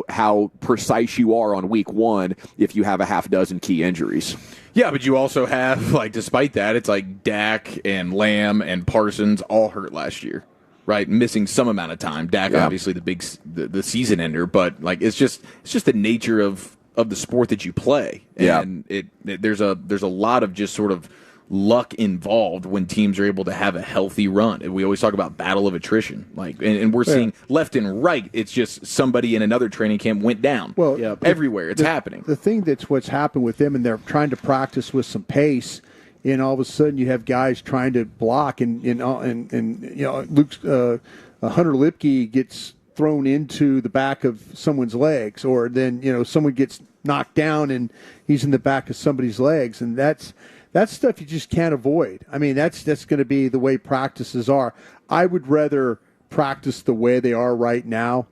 how precise you are on week 1 if you have a half dozen key injuries. Yeah, but you also have, despite that, it's like Dak and Lamb and Parsons all hurt last year. Right, missing some amount of time. Dak, obviously the season ender, but it's just the nature of the sport that you play, and there's a lot of just sort of luck involved when teams are able to have a healthy run. And we always talk about battle of attrition, and we're seeing left and right. It's just somebody in another training camp went down. Well, everywhere it's happening. The thing that's what's happened with them, and they're trying to practice with some pace, and all of a sudden you have guys trying to block, and Hunter Lipke gets thrown into the back of someone's legs, or then someone gets knocked down and he's in the back of somebody's legs, and that's stuff you just can't avoid. I mean, that's going to be the way practices are. I would rather practice the way they are right now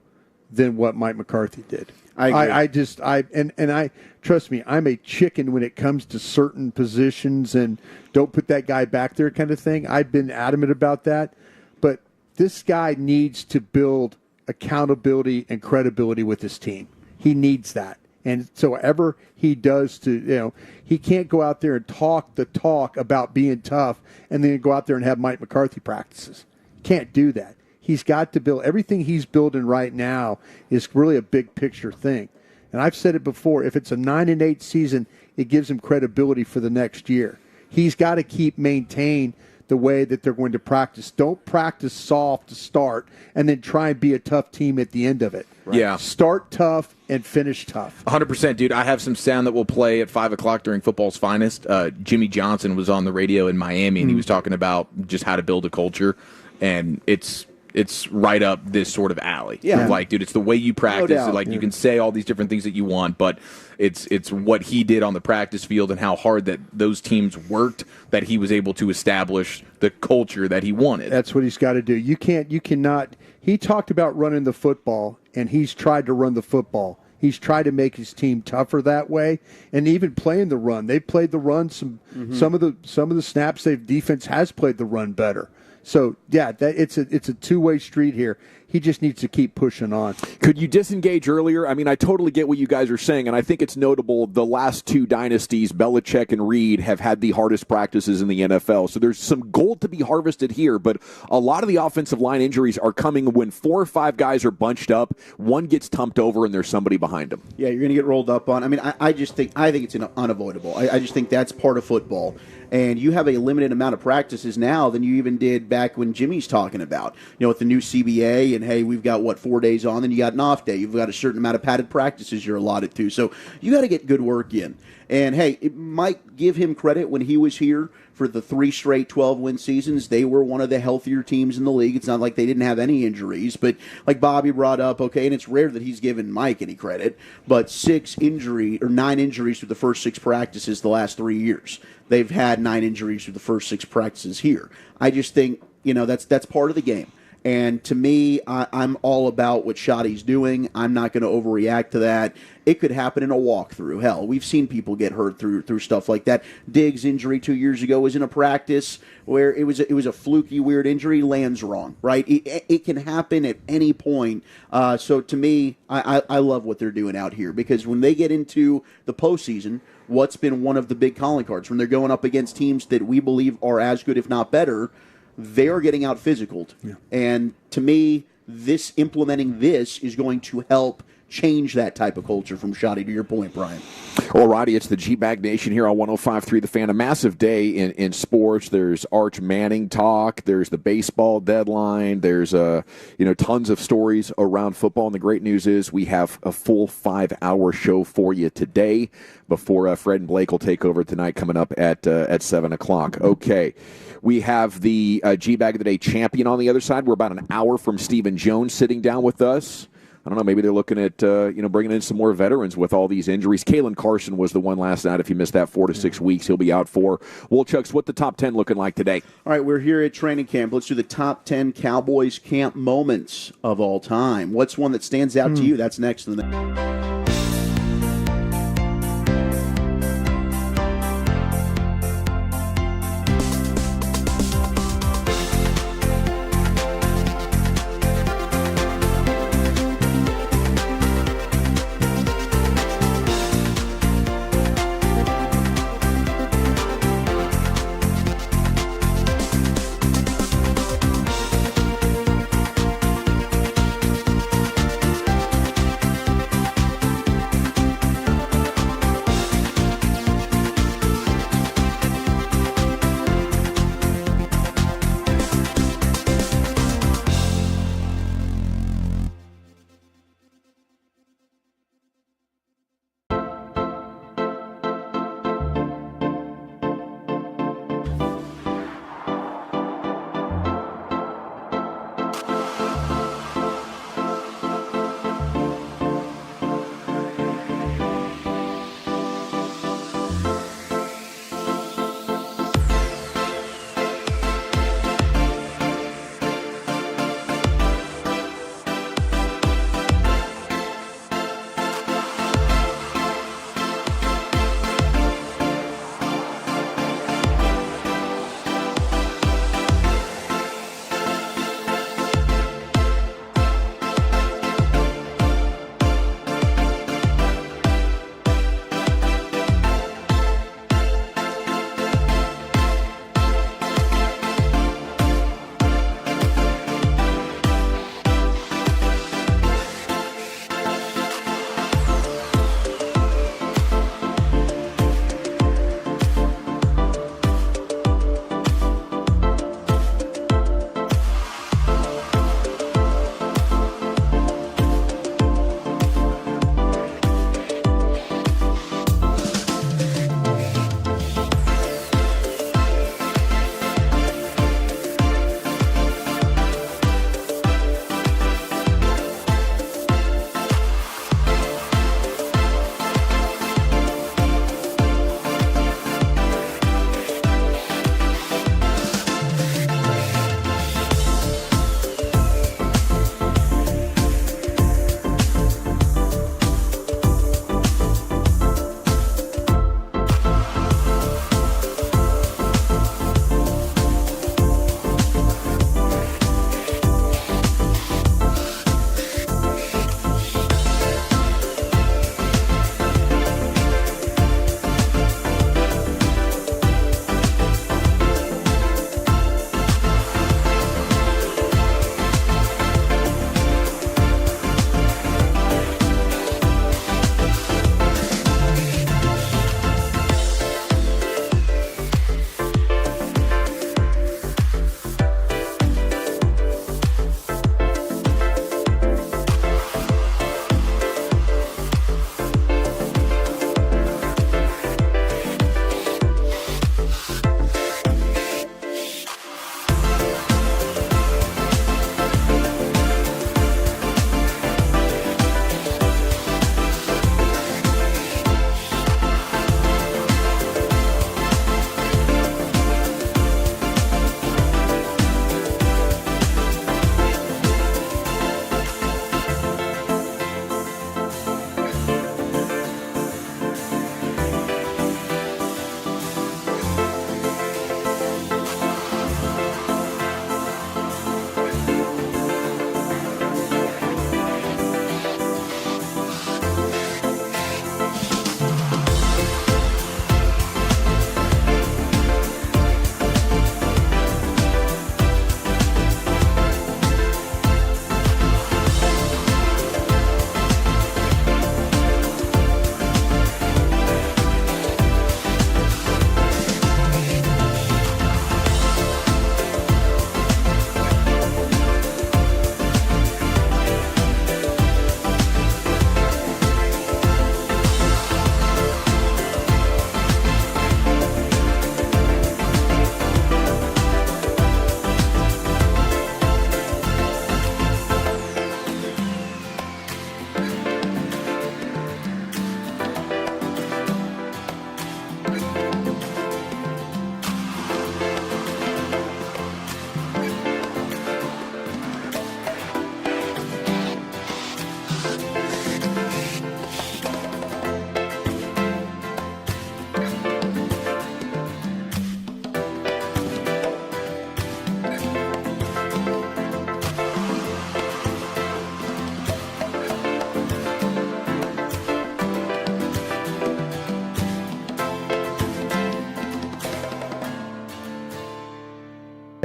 than what Mike McCarthy did. I agree. I trust me, I'm a chicken when it comes to certain positions, and don't put that guy back there kind of thing. I've been adamant about that, but this guy needs to build accountability and credibility with his team. He needs that. And so whatever he does he can't go out there and talk the talk about being tough and then go out there and have Mike McCarthy practices. Can't do that. He's got to build. Everything he's building right now is really a big picture thing. And I've said it before, if it's a 9-8 season, it gives him credibility for the next year. He's got to maintain the way that they're going to practice. Don't practice soft to start and then try and be a tough team at the end of it. Right? Yeah. Start tough and finish tough. 100%, dude. I have some sound that will play at 5 o'clock during football's finest. Jimmy Johnson was on the radio in Miami, and he was talking about just how to build a culture, and it's right up this sort of alley. Yeah. Like, dude, it's the way you practice. No doubt. Like, you can say all these different things that you want, but it's what he did on the practice field and how hard that those teams worked that he was able to establish the culture that he wanted. That's what he's got to do. You cannot. He talked about running the football, and he's tried to run the football. He's tried to make his team tougher that way, and even playing the run. They've played the run some of the snaps. Defense has played the run better. So yeah, it's a two-way street here. He just needs to keep pushing on. Could you disengage earlier? I mean, I totally get what you guys are saying, and I think it's notable the last two dynasties, Belichick and Reed, have had the hardest practices in the NFL. So there's some gold to be harvested here, but a lot of the offensive line injuries are coming when 4 or 5 guys are bunched up, one gets tumped over, and there's somebody behind them. Yeah, you're going to get rolled up on. I mean, I think it's unavoidable. I just think that's part of football. And you have a limited amount of practices now than you even did back when Jimmy's talking about, with the new CBA, and hey, we've got 4 days on, then you got an off day. You've got a certain amount of padded practices you're allotted to. So you got to get good work in. And hey, it might give him credit when he was here for the 3 straight 12-win seasons. They were one of the healthier teams in the league. It's not like they didn't have any injuries, but like Bobby brought up, okay, and it's rare that he's given Mike any credit, but 9 injuries through the first 6 practices the last 3 years. They've had 9 injuries through the first 6 practices here. I just think, that's part of the game. And to me, I'm all about what Shotty's doing. I'm not going to overreact to that. It could happen in a walkthrough. Hell, we've seen people get hurt through stuff like that. Diggs' injury 2 years ago was in a practice where it was a fluky, weird injury, lands wrong, right? It can happen at any point. So to me, I love what they're doing out here, because when they get into the postseason, what's been one of the big calling cards, when they're going up against teams that we believe are as good, if not better, they are getting out physicaled. Yeah. And to me, implementing this is going to help change that type of culture from Shotty, to your point, Brian. All righty, it's the G-Bag Nation here on 105.3 The Fan. A massive day in sports. There's Arch Manning talk. There's the baseball deadline. There's tons of stories around football. And the great news is we have a full 5-hour show for you today before Fred and Blake will take over tonight, coming up at 7 o'clock. Okay. We have the G-Bag of the Day champion on the other side. We're about an hour from Stephen Jones sitting down with us. I don't know, maybe they're looking at bringing in some more veterans with all these injuries. Kalen Carson was the one last night. If you missed that 4 to 6 weeks, he'll be out for. Woolchucks, what the top 10 looking like today? All right, we're here at training camp. Let's do the top 10 Cowboys camp moments of all time. What's one that stands out to you? That's next in the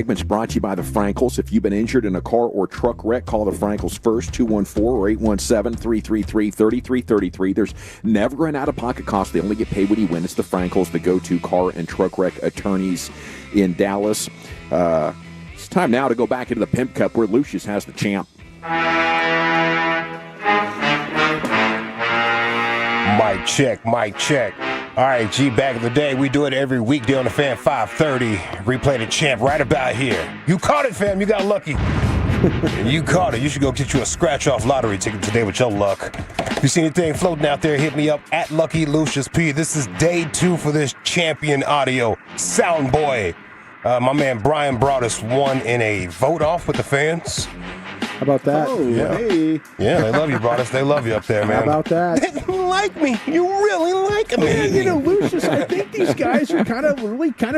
Segment's brought to you by the Frankels. If you've been injured in a car or truck wreck, call the Frankels first, 214 or 817-333-3333. There's never an out-of-pocket cost. They only get paid when you win. It's the Frankels, the go-to car and truck wreck attorneys in Dallas. It's time now to go back into the Pimp Cup where Lucius has the champ. Mic check, mic check. All right, G, back in the day, we do it every weekday on the Fan 5:30. Replay the champ right about here. You caught it, fam. You got lucky. You caught it. You should go get you a scratch-off lottery ticket today with your luck. If you see anything floating out there, hit me up at Lucky Lucius P. This is day 2 for this champion audio. Sound boy. My man Brian Broadus won in a vote-off with the fans. How about that? Oh, yeah. Hey. Yeah, they love you, Broadus. They love you up there, man. How about that? They like me. You really like me. Yeah, you know, Lucius, I think these guys are kind of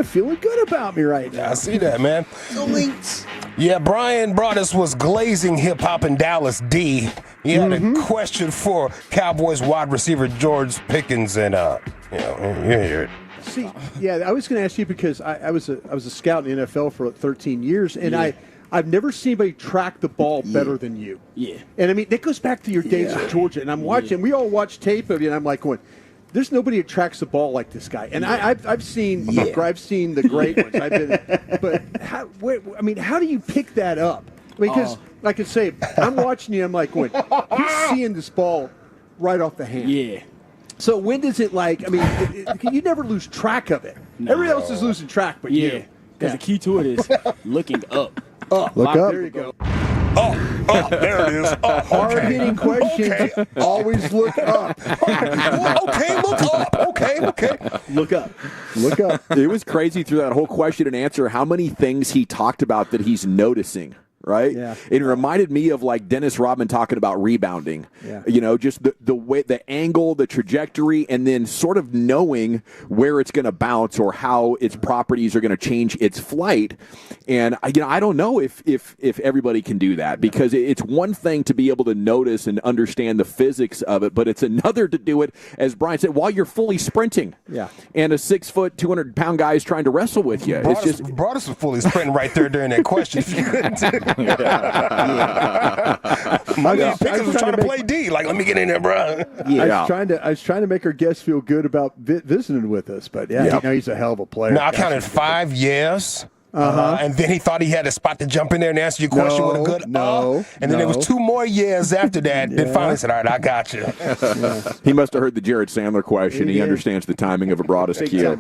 feeling good about me right now. I see that, man. Elite. Yeah, Brian Broadus was glazing hip-hop in Dallas D. He had a question for Cowboys wide receiver George Pickens, and, you hear it. See, yeah, I was going to ask you because I was a scout in the NFL for 13 years, and I've never seen anybody track the ball better than you. Yeah. And, I mean, that goes back to your days at Georgia. And I'm watching. We all watch tape of you, and I'm like going, there's nobody that tracks the ball like this guy. And I've seen the great ones. But how do you pick that up? I mean, because, like I say, I'm watching you, I'm like going, he's seeing this ball right off the hand. Yeah. So when does it you never lose track of it. No. Everybody else is losing track, but you. Because the key to it is looking up. Look up. There you go. There it is. Hard-hitting questions. Okay. Always look up. Okay, look up. Okay. Look up. Look up. It was crazy through that whole question and answer how many things he talked about that he's noticing. Right? Yeah. It reminded me of like Dennis Rodman talking about rebounding. Yeah. You know, just the way, the angle, the trajectory, and then sort of knowing where it's going to bounce or how its properties are going to change its flight. And I don't know if everybody can do that, because it's one thing to be able to notice and understand the physics of it, but it's another to do it, as Brian said, while you're fully sprinting. Yeah. And a 6 foot, 200-pound guy is trying to wrestle with you. Broadus was fully sprinting right there during that question. If you couldn't. Pickens was trying to play D. Like, let me get in there, bro. Yeah. I was trying to make our guests feel good about visiting with us, but he's a hell of a player. Now I counted 5 yes. And then he thought he had a spot to jump in there and answer your question with a good and then there was 2 more years after that. Then finally said, all right, I got you. He must have heard the Jared Sandler question. He understands the timing of a Broadus cue. I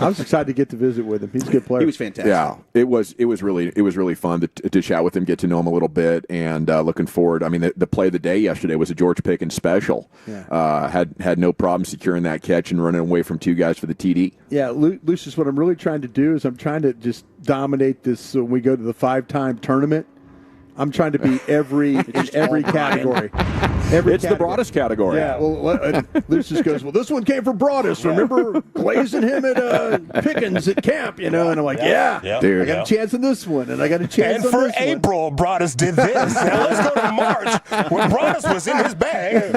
was excited to get to visit with him. He's a good player. He was fantastic. Yeah, it was really fun to chat with him, get to know him a little bit, and looking forward. I mean, the play of the day yesterday was a George Pickens special. Yeah. Had no problem securing that catch and running away from 2 guys for the TD. Yeah, Lucius, what I'm really trying to do is I'm trying to just dominate this when we go to the 5-time tournament. I'm trying to be every category. It's the Broadus category. Yeah, well, Lucius goes, well, this one came from Broadus. Remember glazing him at Pickens at camp, And I'm like, dude, I got a chance in this one, and I got a chance and on for this April, one. Broadus did this. Now let's go to March when Broadus was in his bag.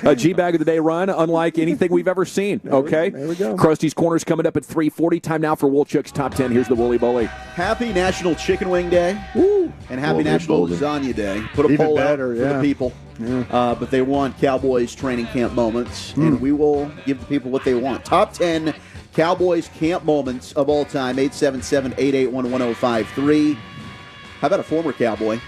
A G-Bag of the Day run, unlike anything we've ever seen. Okay? There we go. Krusty's Corner's coming up at 3:40. Time now for Wolchuk's Top 10. Here's the Wooly Bully. Happy National Chicken Wing Day. Woo. And happy National Lasagna Day. Put a poll out for the people. Yeah. But they want Cowboys training camp moments, and we will give the people what they want. Top 10 Cowboys camp moments of all time, 877-881-1053. How about a former Cowboy?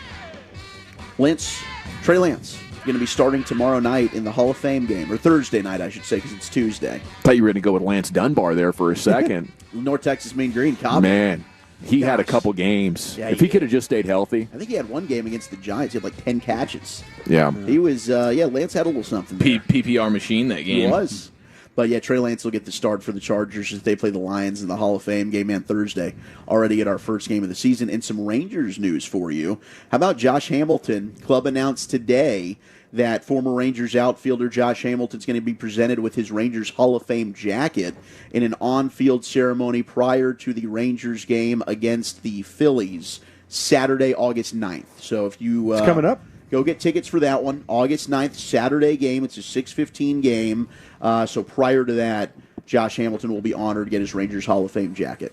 Trey Lance, going to be starting tomorrow night in the Hall of Fame game, or Thursday night, I should say, because it's Tuesday. Thought you were going to go with Lance Dunbar there for a second. North Texas Mean Green, Cobb. Man. He had a couple games. Yeah, if he could have just stayed healthy. I think he had one game against the Giants. He had like 10 catches. Yeah. He was, Lance had a little something there. PPR machine that game. He was. But, Trey Lance will get the start for the Chargers as they play the Lions in the Hall of Fame game on Thursday. Already at our first game of the season. And some Rangers news for you. How about Josh Hamilton? Club announced today that former Rangers outfielder Josh Hamilton's going to be presented with his Rangers Hall of Fame jacket in an on-field ceremony prior to the Rangers game against the Phillies Saturday, August 9th. So if you it's coming up. Go get tickets for that one. August 9th, Saturday game. It's a 6:15 game. So prior to that, Josh Hamilton will be honored to get his Rangers Hall of Fame jacket.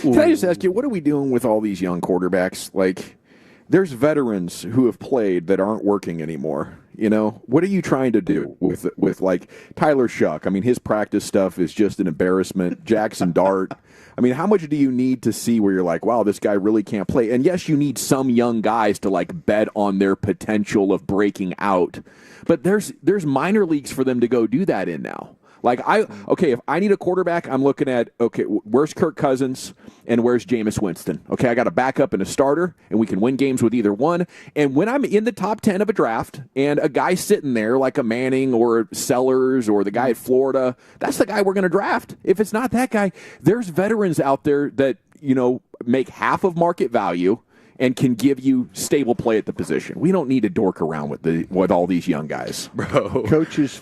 Can I just ask you, what are we doing with all these young quarterbacks? Like, there's veterans who have played that aren't working anymore. You know, what are you trying to do with like Tyler Shuck? I mean, his practice stuff is just an embarrassment. Jackson Dart. I mean, how much do you need to see where you're like, wow, this guy really can't play? And yes, you need some young guys to like bet on their potential of breaking out. But there's minor leagues for them to go do that in now. Like, if I need a quarterback, I'm looking at, where's Kirk Cousins and where's Jameis Winston? Okay, I got a backup and a starter, and we can win games with either one. And when I'm in the top 10 of a draft and a guy sitting there like a Manning or Sellers or the guy at Florida, that's the guy we're going to draft. If it's not that guy, there's veterans out there that, make half of market value and can give you stable play at the position. We don't need to dork around with all these young guys, bro. Coaches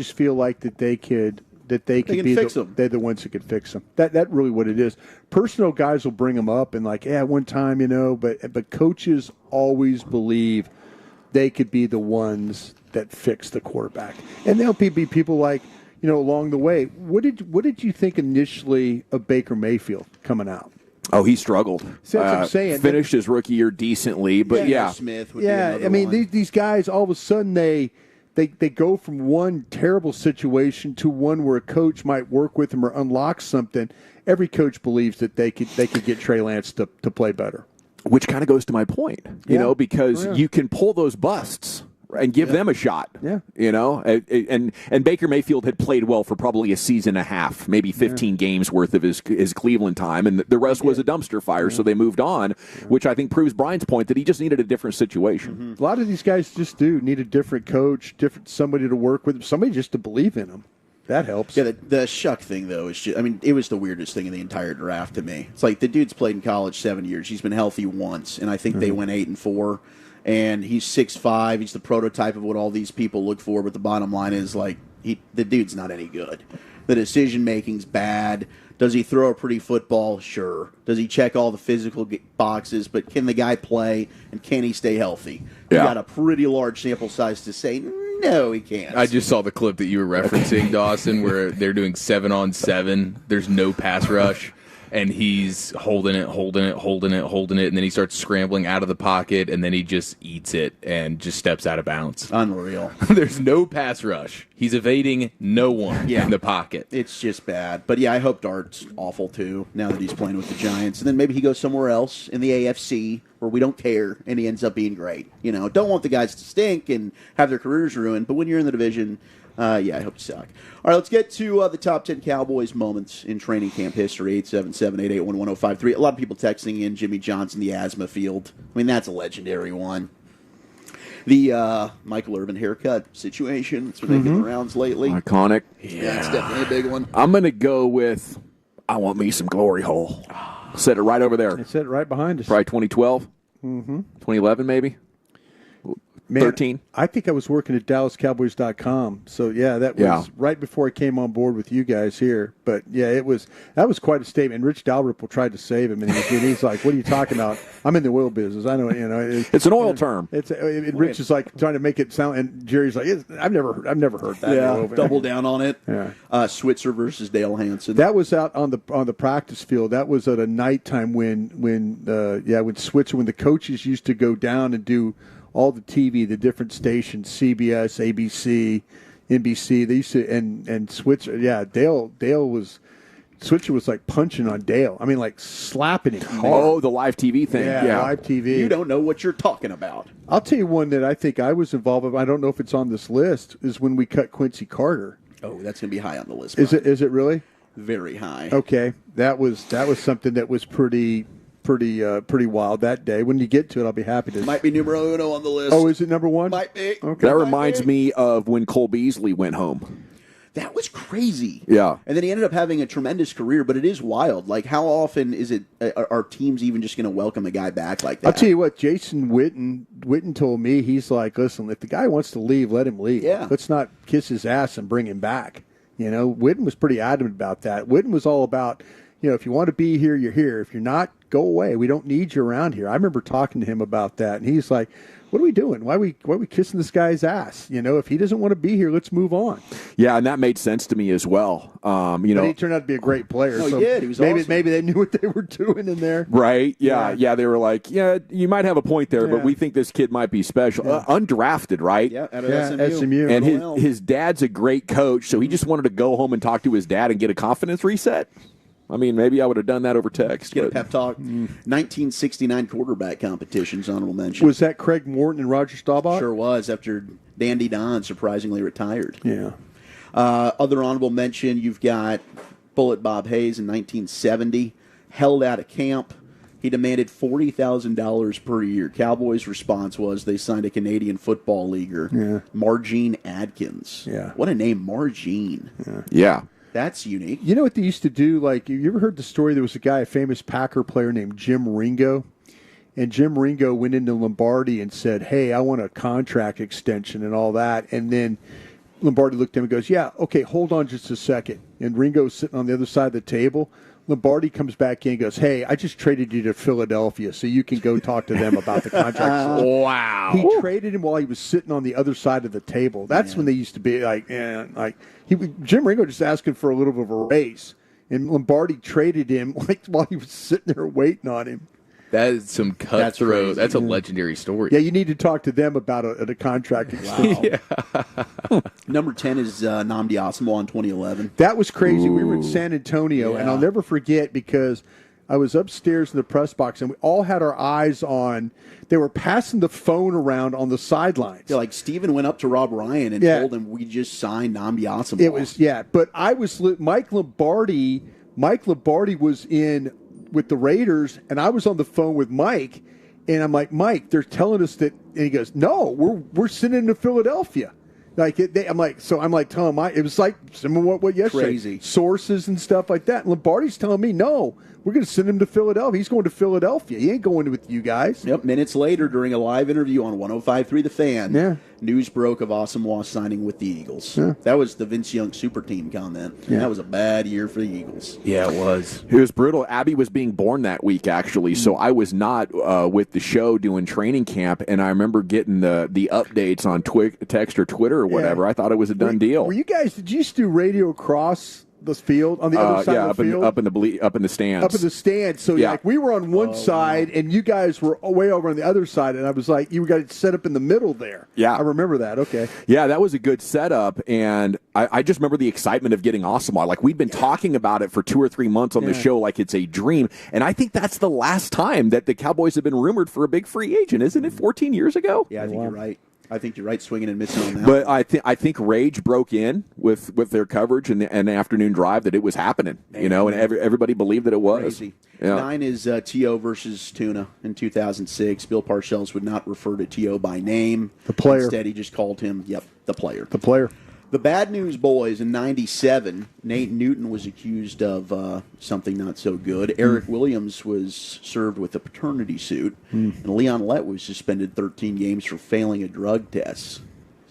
feel like they could be fix them. They're the ones that could fix them. That really what it is. Personal guys will bring them up and like, one time, but coaches always believe they could be the ones that fix the quarterback. And there'll be people like, along the way. What did you think initially of Baker Mayfield coming out? Oh, he struggled. So that's what I'm saying. Finished his rookie year decently, but yeah. Smith would be another I mean, one. these guys, all of a sudden, they go from one terrible situation to one where a coach might work with them or unlock something. Every coach believes that they could get Trey Lance to play better. Which kind of goes to my point, because you can pull those busts and give them a shot. Yeah. And Baker Mayfield had played well for probably a season and a half, maybe 15 games worth of his Cleveland time, and the rest was a dumpster fire, so they moved on, which I think proves Brian's point that he just needed a different situation. A lot of these guys just need a different coach, somebody to work with, somebody just to believe in them. That helps. Yeah, the Shuck thing, though, is just, it was the weirdest thing in the entire draft to me. It's like the dude's played in college 7 years. He's been healthy once, and I think they went 8-4. And he's 6'5". He's the prototype of what all these people look for. But the bottom line is, like, the dude's not any good. The decision making's bad. Does he throw a pretty football? Sure. Does he check all the physical boxes? But can the guy play? And can he stay healthy? You got a pretty large sample size to say no, he can't. I just saw the clip that you were referencing, Dawson, where they're doing 7-on-7. There's no pass rush. And he's holding it, and then he starts scrambling out of the pocket, and then he just eats it and just steps out of bounds. Unreal. There's no pass rush. He's evading no one in the pocket. It's just bad. But, yeah, I hope Dart's awful, too, now that he's playing with the Giants. And then maybe he goes somewhere else in the AFC where we don't care, and he ends up being great. Don't want the guys to stink and have their careers ruined, but when you're in the division, I hope you suck. All right, let's get to the top 10 Cowboys moments in training camp history, 877-881-1053. A lot of people texting in Jimmy Johnson, the asthma field. I mean, that's a legendary one. The Michael Irvin haircut situation, that's been making the rounds lately. Iconic. Yeah, it's definitely a big one. I'm going to go with, I want me some glory hole. Set it right over there. It's it right behind us. Probably 2012, 2011 maybe. Man, 13. I think I was working at DallasCowboys.com. So, that was right before I came on board with you guys here. But, that was quite a statement. And Rich Dalrymple tried to save him, and he's like, what are you talking about? I'm in the oil business. I know, It's an oil term. Rich is like trying to make it sound, and Jerry's like, I've never heard that. Yeah, double down on it. Yeah. Switzer versus Dale Hansen. That was out on the practice field. That was at a nighttime when Switzer, when the coaches used to go down and do all the TV, the different stations, CBS, ABC, NBC. They used to, and Switzer, Switzer was like punching on Dale. I mean, like slapping him hard. Oh, the live TV thing. Yeah, live TV. You don't know what you're talking about. I'll tell you one that I think I was involved with. I don't know if it's on this list, is when we cut Quincy Carter. Oh, that's going to be high on the list. Is it really? Very high. Okay. That was something that was pretty wild that day. When you get to it, I'll be happy to. Might be numero uno on the list. Oh, is it number one? Might be. Okay. That reminds me of when Cole Beasley went home. That was crazy. Yeah. And then he ended up having a tremendous career, but it is wild. Like, how often is it, are teams even just going to welcome a guy back like that? I'll tell you what, Jason Witten told me, he's like, listen, if the guy wants to leave, let him leave. Yeah. Let's not kiss his ass and bring him back. Witten was pretty adamant about that. Witten was all about, if you want to be here, you're here. If you're not, go away. We don't need you around here. I remember talking to him about that, and he's like, what are we doing? Why are we kissing this guy's ass? If he doesn't want to be here, let's move on. Yeah, and that made sense to me as well. But he turned out to be a great player. No, so he did. He was maybe awesome. maybe they knew what they were doing in there. Right? Yeah. They were like, yeah, you might have a point there, but we think this kid might be special. Undrafted, right? Yeah, out of SMU. And his dad's a great coach, so he just wanted to go home and talk to his dad and get a confidence reset. I mean, maybe I would have done that over text. Get a pep talk. 1969 quarterback competitions, honorable mention. Was that Craig Morton and Roger Staubach? Sure was, after Dandy Don surprisingly retired. Yeah. Other honorable mention, you've got Bullet Bob Hayes in 1970, held out of camp. He demanded $40,000 per year. Cowboys' response was they signed a Canadian Football Leaguer, Margene Adkins. Yeah. What a name, Margene. Yeah. That's unique. You know what they used to do? Like, you ever heard the story? There was a guy, a famous Packer player named Jim Ringo. And Jim Ringo went into Lombardi and said, hey, I want a contract extension and all that. And then Lombardi looked at him and goes, yeah, okay, hold on just a second. And Ringo's sitting on the other side of the table. Lombardi comes back in and goes, hey, I just traded you to Philadelphia so you can go talk to them about the contract. Wow. He traded him while he was sitting on the other side of the table. That's when they used to be Jim Ringo just asking for a little bit of a raise. And Lombardi traded him while he was sitting there waiting on him. That is some cutthroat. That's a legendary story. Yeah, you need to talk to them about a contract extension. Number 10 is Nnamdi Asomugha in 2011. That was crazy. We were in San Antonio, and I'll never forget because I was upstairs in the press box, and we all had our eyes on. They were passing the phone around on the sidelines. Yeah, like Steven went up to Rob Ryan and told him we just signed Nnamdi Asomugha. It was but I was Mike Lombardi. Mike Lombardi was in with the Raiders, and I was on the phone with Mike, and I'm like, Mike, they're telling us that, and he goes, no, we're sending him to Philadelphia. I'm like, telling Mike, it was like similar what yesterday. Crazy. Sources and stuff like that. And Lombardi's telling me, no, we're going to send him to Philadelphia. He's going to Philadelphia. He ain't going with you guys. Yep, minutes later during a live interview on 105.3 The Fan, news broke of Asomugha signing with the Eagles. Yeah. That was the Vince Young super team comment. Yeah. That was a bad year for the Eagles. Yeah, it was. It was brutal. Abby was being born that week, actually, so I was not with the show doing training camp, and I remember getting the updates on text or Twitter or whatever. I thought it was a done deal. Were you guys, did you used to do radio across the field on the other side of the field? up in the stands. Up in the stands. So like we were on one side and you guys were way over on the other side, and I was like, you got set up in the middle there. Yeah. I remember that. Okay. Yeah, that was a good setup, and I just remember the excitement of getting Asomugha. Like, we'd been talking about it for 2 or 3 months on the show like it's a dream, and I think that's the last time that the Cowboys have been rumored for a big free agent. Isn't it 14 years ago? Yeah, I think you're right. I think you're right, swinging and missing on that. But I think Rage broke in with their coverage and the afternoon drive that it was happening, and everybody believed that it was. Crazy. Yeah. 9 is T.O. versus Tuna in 2006. Bill Parcells would not refer to T.O. by name. The player. Instead, he just called him, the player. The player. The Bad News Boys in 97, Nate Newton was accused of something not so good. Eric Williams was served with a paternity suit. And Leon Lett was suspended 13 games for failing a drug test.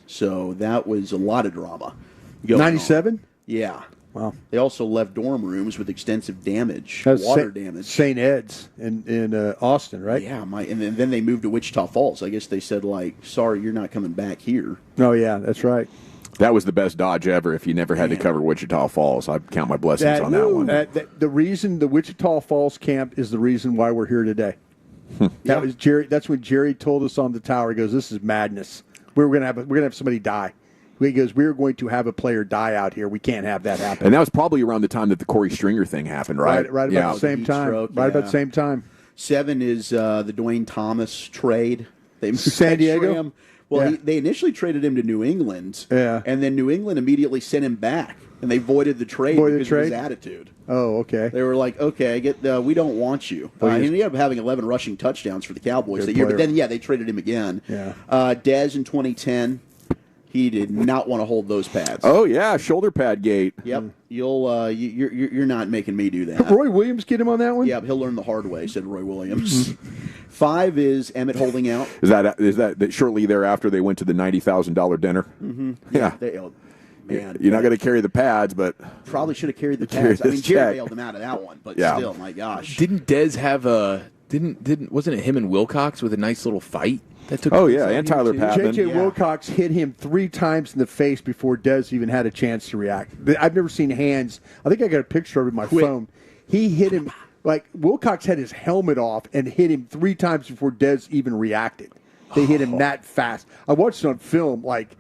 So that was a lot of drama. 97? Yeah. Wow. They also left dorm rooms with extensive damage, That was water damage. St. Ed's in Austin, right? Yeah, and then they moved to Wichita Falls. I guess they said, sorry, you're not coming back here. Oh, yeah, that's right. That was the best dodge ever if you never had to cover Wichita Falls. I'd count my blessings on that one. The reason the Wichita Falls camp is the reason why we're here today. Was Jerry. That's when Jerry told us on the tower. He goes, "This is madness. We're gonna have somebody die." He goes, "We're going to have a player die out here. We can't have that happen." And that was probably around the time that the Corey Stringer thing happened, right? Right about the same time. About the same time. 7 is the Dwayne Thomas trade. They San Diego. Him. Well, they initially traded him to New England, and then New England immediately sent him back, and they voided the trade because of his attitude. Oh, okay. They were like, "Okay, we don't want you." He ended up having 11 rushing touchdowns for the Cowboys that year, but then they traded him again. Yeah. Dez in 2010, he did not want to hold those pads. Oh yeah, shoulder pad gate. Yep, you're not making me do that. Did Roy Williams get him on that one? Yep, he'll learn the hard way," said Roy Williams. 5 is Emmett holding out. Is that shortly thereafter they went to the $90,000 dinner? Mm-hmm. Yeah. Man, you're not going to carry the pads, but probably should have carried the pads. I mean, Jerry bailed him out of that one, but still, my gosh. Didn't Dez have wasn't it him and Wilcox with a nice little fight? And Tyler Patman. J.J. Wilcox hit him 3 times in the face before Dez even had a chance to react. I've never seen hands. I think I got a picture of it in my phone. He hit him, like Wilcox had his helmet off and hit him 3 times before Dez even reacted. They hit him that fast. I watched it on film like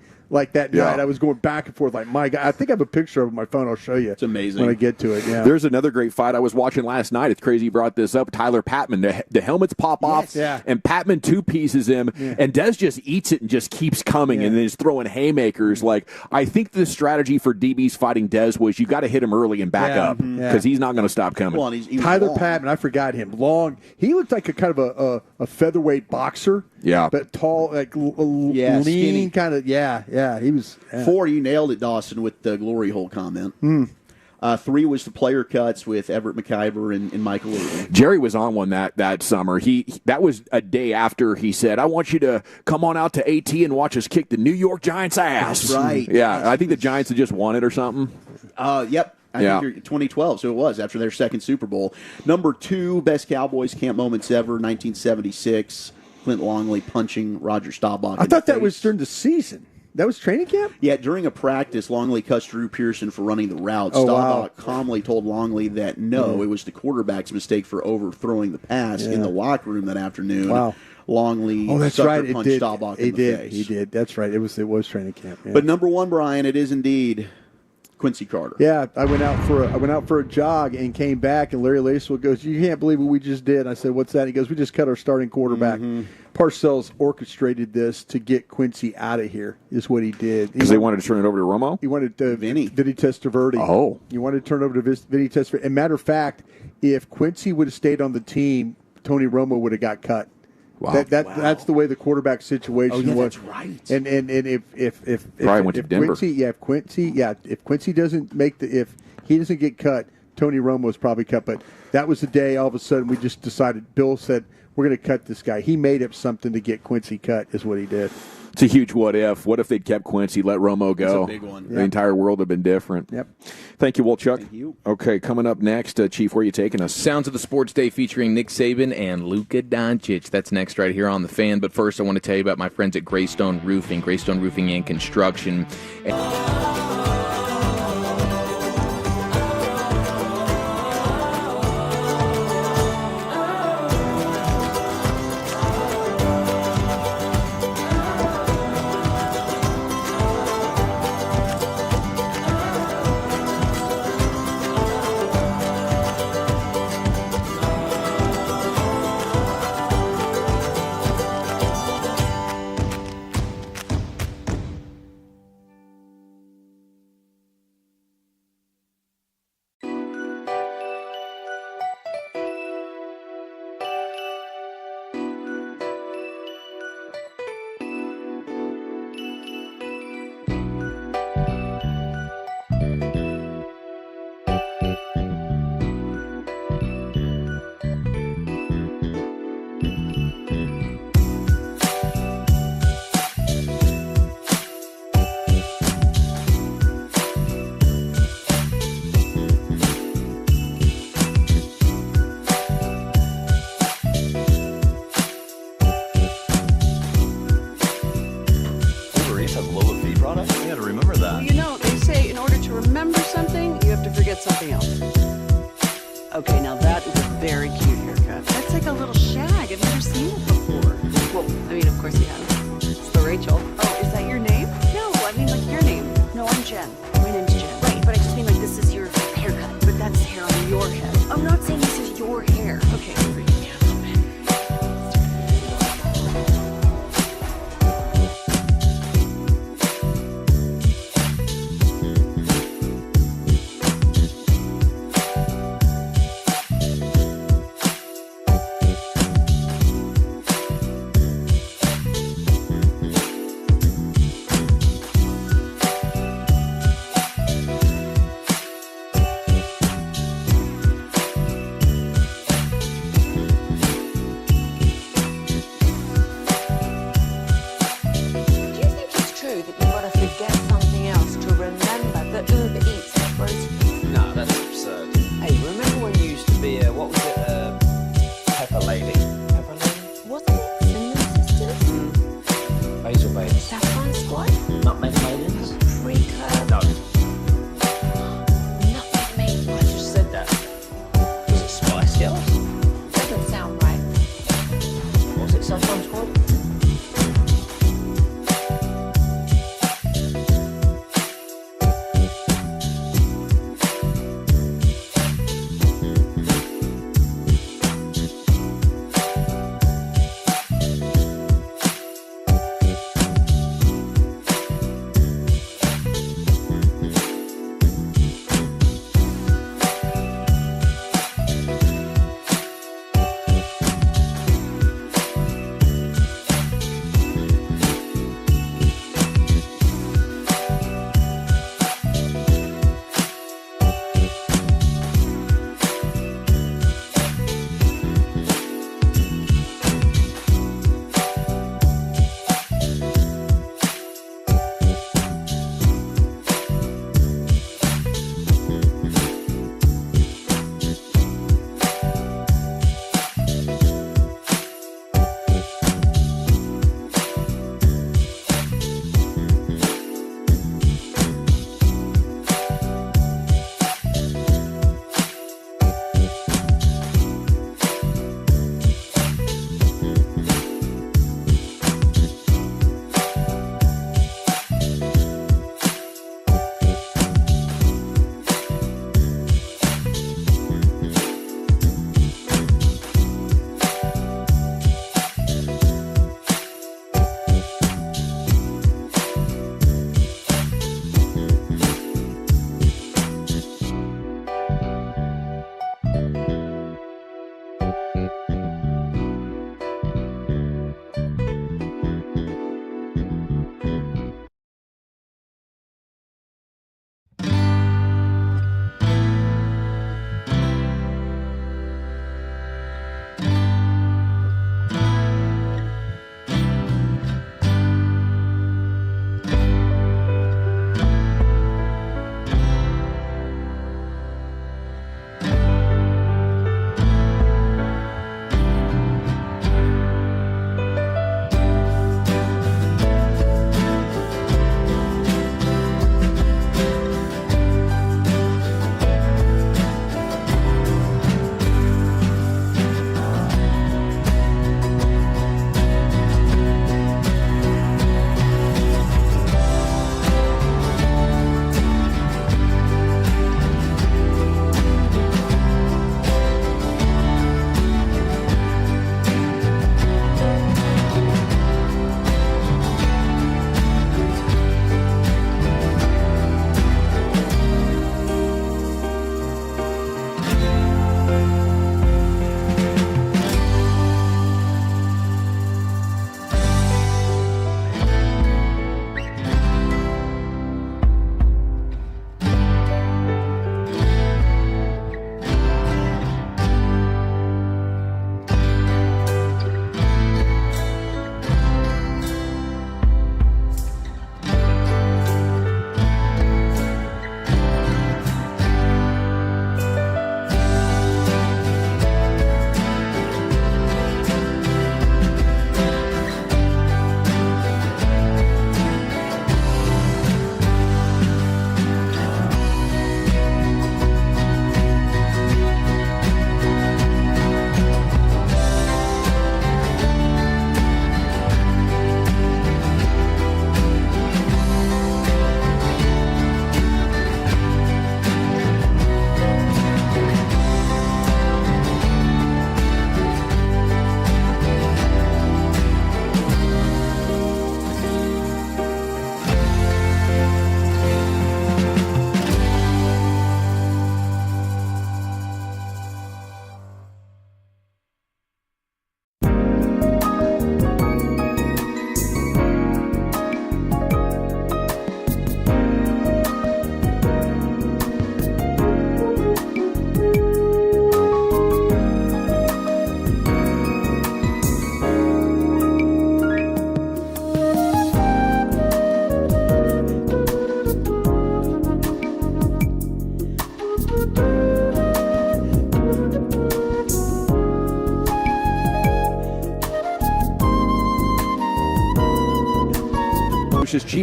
that night. I was going back and forth like, my God. I think I have a picture of it on my phone. I'll show you. It's amazing when I get to it. Yeah. There's another great fight I was watching last night. It's crazy you brought this up. Tyler Patman. The helmets pop off, and Patman 2-pieces him, and Dez just eats it and just keeps coming, and then is throwing haymakers. Like, I think the strategy for DBs fighting Dez was you got to hit him early and back up because he's not going to stop coming. Well, he Tyler Patman, I forgot him. Long. He looked like a kind of a featherweight boxer. Yeah. But tall, like lean, skinny. kind of. Yeah. He was. 4, you nailed it, Dawson, with the glory hole comment. 3 was the player cuts with Everett McIver and Michael Irvin. Jerry was on one that summer. That was a day after he said, I want you to come on out to AT and watch us kick the New York Giants' ass. That's right. Yeah, I think the Giants had just won it or something. Yep. I think you're 2012, so it was after their second Super Bowl. Number 2, best Cowboys camp moments ever, 1976. Clint Longley punching Roger Staubach. I thought that was during the season. That was training camp? Yeah, during a practice, Longley cussed Drew Pearson for running the route. Oh, Staubach calmly told Longley that it was the quarterback's mistake for overthrowing the pass in the locker room that afternoon. Wow. Longley that's sucker right. punched Staubach in the face. He did. That's right. It was training camp. Yeah. But number 1, Brian, it is indeed Quincy Carter. Yeah, I went out for a jog and came back, and Larry Lacewell goes, "You can't believe what we just did." I said, "What's that?" He goes, "We just cut our starting quarterback." Parcells orchestrated this to get Quincy out of here. Is what he did Because they wanted to turn it over to Romo. He wanted Vinny Testaverde. Oh, he wanted to turn it over to Vinny Testaverde. And matter of fact, if Quincy would have stayed on the team, Tony Romo would have got cut. Wow. That's the way the quarterback situation was. That's right. And if went to Denver. If Quincy doesn't if he doesn't get cut, Tony Romo is probably cut. But that was the day all of a sudden we just decided. Bill said we're going to cut this guy. He made up something to get Quincy cut. Is what he did. It's a huge what if. What if they'd kept Quincy, let Romo go? That's a big one. The entire world would have been different. Yep. Thank you, Wolchuk. Thank you. Okay, coming up next, Chief, where are you taking us? Sounds of the Sports Day featuring Nick Saban and Luka Doncic. That's next right here on The Fan. But first, I want to tell you about my friends at Greystone Roofing, Greystone Roofing and Construction. Something else. Okay, now that is a very cute haircut. That's like a little shag. I've never seen it before. Well, I mean, of course you have. It's the Rachel. Oh, is that your name? No, I mean like your name. No, I'm Jen. My name's Jen. Right, but I just mean like this is your haircut. But that's hair on your head. I'm not saying this is your hair. Okay, freak me out a little bit.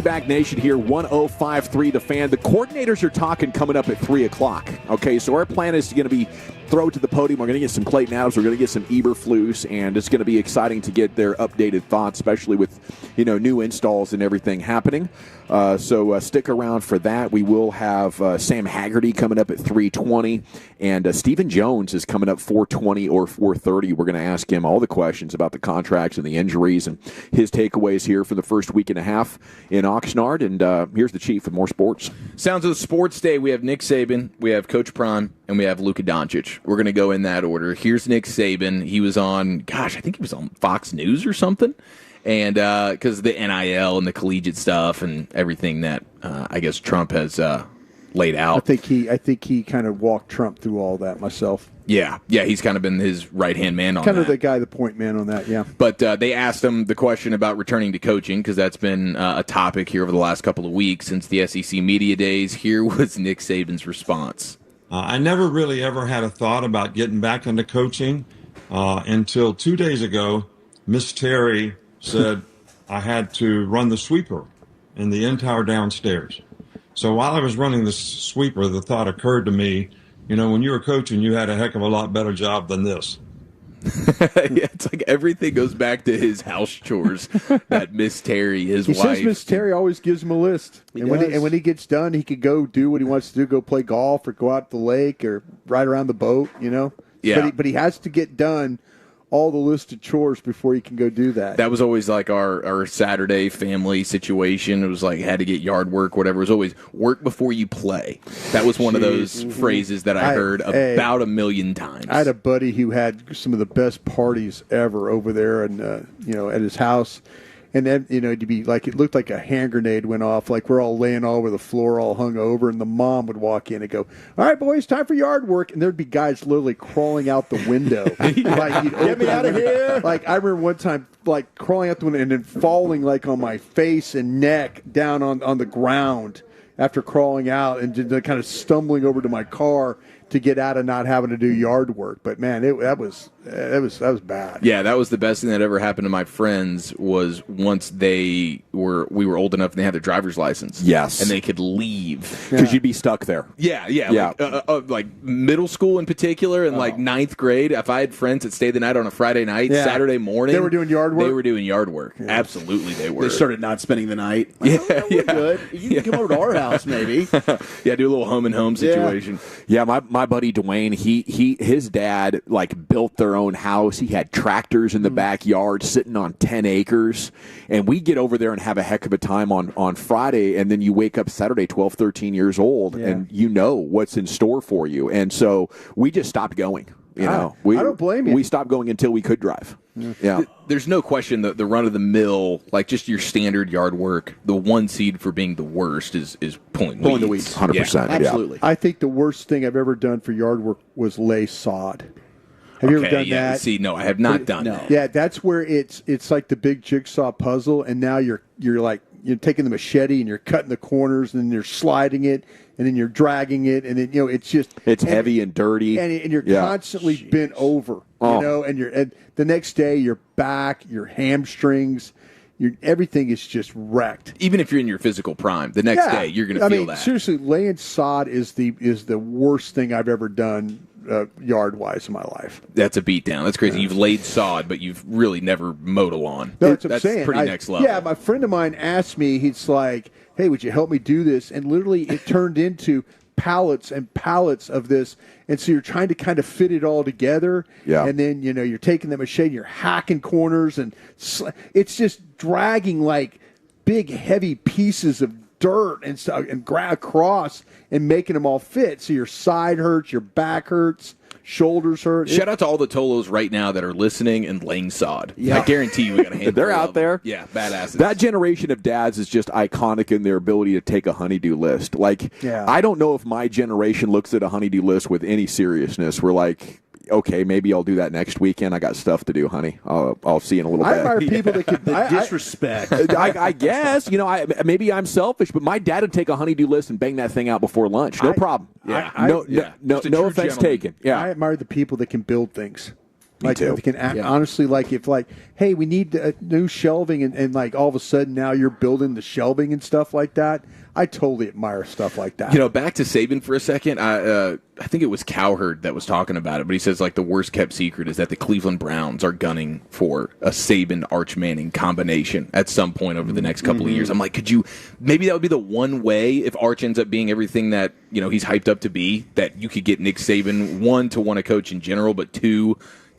G-Bag Nation here, 105.3 The Fan. The coordinators are talking coming up at 3 o'clock. Okay, so our plan is going to be throw to the podium. We're going to get some Clayton Adams. We're going to get some Eberflus, and it's going to be exciting to get their updated thoughts, especially with new installs and everything happening. So stick around for that. We will have Sam Haggerty coming up at 3:20, and Stephen Jones is coming up 4:20 or 4:30. We're going to ask him all the questions about the contracts and the injuries and his takeaways here for the first week and a half in Oxnard. And here's the Chief with more sports. Sounds of the sports day. We have Nick Saban, we have Coach Prime, and we have Luka Doncic. We're going to go in that order. Here's Nick Saban. He was on, I think he was on Fox News or something. And because of the NIL and the collegiate stuff and everything that I guess Trump has laid out. I think he kind of walked Trump through all that myself. Yeah, he's kind of been his right-hand man on that. Kind of the guy, the point man on that, yeah. But they asked him the question about returning to coaching because that's been a topic here over the last couple of weeks since the SEC media days. Here was Nick Saban's response. I never really ever had a thought about getting back into coaching until 2 days ago. Miss Terry said I had to run the sweeper in the entire downstairs. So while I was running the sweeper, the thought occurred to me, when you were coaching, you had a heck of a lot better job than this. Yeah, it's like everything goes back to his house chores. That Miss Terry, his wife. He says Miss Terry always gives him a list. And when he gets done, he could go do what he wants to do, go play golf or go out to the lake or ride around the boat, Yeah. But he has to get done all the list of chores before he can go do that. That was always like our Saturday family situation. It was like had to get yard work, whatever. It was always work before you play. That was one of those phrases that I heard about a million times. I had a buddy who had some of the best parties ever over there, and at his house. And then, it'd be like, it looked like a hand grenade went off, like we're all laying all over the floor, all hung over, and the mom would walk in and go, "All right, boys, time for yard work." And there'd be guys literally crawling out the window. Get me out of here. Like, I remember one time, like, crawling out the window and then falling, like, on my face and neck down on the ground after crawling out and just kind of stumbling over to my car to get out and not having to do yard work. But man, that was bad. Yeah, that was the best thing that ever happened to my friends was once we were old enough and they had their driver's license. Yes. And they could leave. Because you'd be stuck there. Yeah. Like middle school in particular and like ninth grade, if I had friends that stayed the night on a Friday night, Saturday morning. They were doing yard work? They were doing yard work. Yeah. Absolutely they were. They started not spending the night. Like, we're good. You can come over to our house maybe. Yeah, do a little home and home situation. Yeah, my buddy Dwayne, his dad like built their own house. He had tractors in the backyard sitting on 10 acres. And we get over there and have a heck of a time on Friday. And then you wake up Saturday, 12, 13 years old, and you know what's in store for you. And so we just stopped going. I don't blame you. We stopped going until we could drive. Yeah. There's no question that the run-of-the-mill, like just your standard yard work, the one seed for being the worst is pulling the weeds. 100%. Yeah, absolutely. I think the worst thing I've ever done for yard work was lay sod. Have you ever done that? See, no, I have not done that. Yeah, that's where it's like the big jigsaw puzzle, and now you're taking the machete and you're cutting the corners, and then you're sliding it, and then you're dragging it, and then it's heavy and dirty, and you're constantly bent over, and the next day your back, your hamstrings, everything is just wrecked. Even if you're in your physical prime, the next day you're going to feel that. Seriously, laying sod is the worst thing I've ever done. Yard-wise in my life. That's a beatdown. That's crazy. You've laid sod, but you've really never mowed a lawn. No, that's what I'm saying. Pretty next level. Yeah, my friend of mine asked me, he's like, "Hey, would you help me do this?" And literally it turned into pallets and pallets of this. And so you're trying to kind of fit it all together. Yeah. And then, you're taking the machete, you're hacking corners, and it's just dragging like big, heavy pieces of dirt and stuff and across and making them all fit. So your side hurts, your back hurts, shoulders hurt. Shout out to all the Tolos right now that are listening and laying sod. Yeah. I guarantee you we got a handful. They're out there. Yeah, badasses. That generation of dads is just iconic in their ability to take a honeydew list. I don't know if my generation looks at a honeydew list with any seriousness. We're like, okay, maybe I'll do that next weekend. I got stuff to do, honey. I'll see you in a little bit. I admire people that could disrespect. I guess, maybe I'm selfish, but my dad would take a honeydew list and bang that thing out before lunch. No problem. No offense taken. Yeah. I admire the people that can build things. Like, too. they can honestly, like, if, like, hey, we need new shelving, and, like, all of a sudden now you're building the shelving and stuff like that. I totally admire stuff like that. You know, back to Saban for a second. I think it was Cowherd that was talking about it, but he says, like, the worst kept secret is that the Cleveland Browns are gunning for a Saban Arch Manning combination at some point over the next couple of years. I'm like, maybe that would be the one way, if Arch ends up being everything that, you know, he's hyped up to be, that you could get Nick Saban, one, to want to coach in general, but two,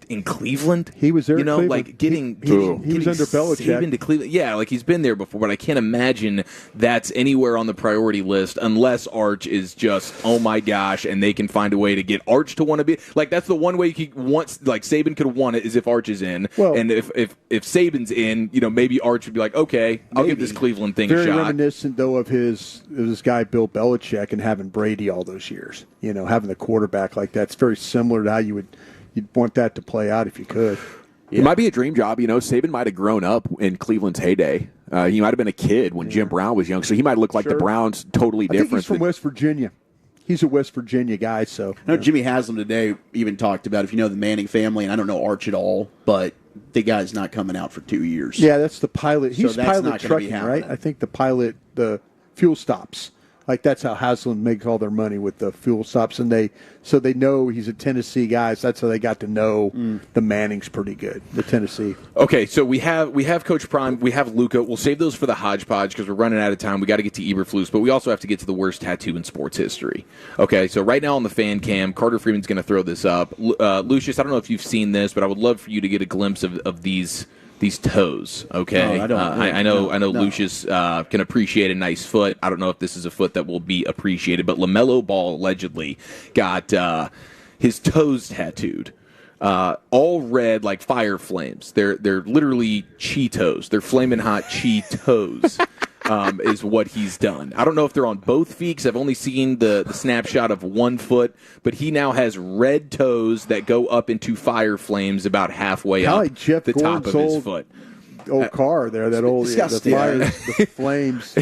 in Cleveland. He was there. You know, Cleveland. like getting he was under Belichick. Saban to Cleveland. Yeah, like he's been there before, but I can't imagine that's anywhere on the priority list unless Arch is just, oh my gosh, and they can find a way to get Arch to want to be like, that's the one way you could want, like Saban could have won it, is if Arch is in. Well, and if Saban's in, you know, maybe Arch would be like, okay, I'll give this Cleveland thing a Very shot. reminiscent, though, of this guy Bill Belichick and having Brady all those years. You know, having the quarterback like that. It's very similar to how you'd want that to play out if you could. It might be a dream job. You know, Saban might have grown up in Cleveland's heyday. He might have been a kid when Jim Brown was young, so he might look like the Browns totally I different. think he's from West Virginia. He's a West Virginia guy, so. I know Jimmy Haslam today even talked about, if you know the Manning family, and I don't know Arch at all, but the guy's not coming out for 2 years. Yeah, that's the pilot. So He's that's pilot not gonna be trucking, happening. right? I think the fuel stops. Like, that's how Haslam makes all their money, with the fuel stops, and they know he's a Tennessee guy. So that's how they got to know the Mannings pretty good. The Tennessee. Okay, so we have Coach Prime, we have Luka. We'll save those for the hodgepodge because we're running out of time. We got to get to Eberflus, but we also have to get to the worst tattoo in sports history. Okay, so right now on the fan cam, Carter Freeman's going to throw this up. Lucius, I don't know if you've seen this, but I would love for you to get a glimpse of these toes, okay? No, I don't. I know No. Lucius can appreciate a nice foot. I don't know if this is a foot that will be appreciated, but LaMelo Ball allegedly got his toes tattooed. All red like fire flames. They're literally Cheetos. They're flaming hot Cheetos. Is what he's done. I don't know if they're on both feet, because I've only seen the snapshot of one foot, but he now has red toes that go up into fire flames about halfway up like Jeff the top of Gordon's his foot. Old car there, that old the fire, the flames.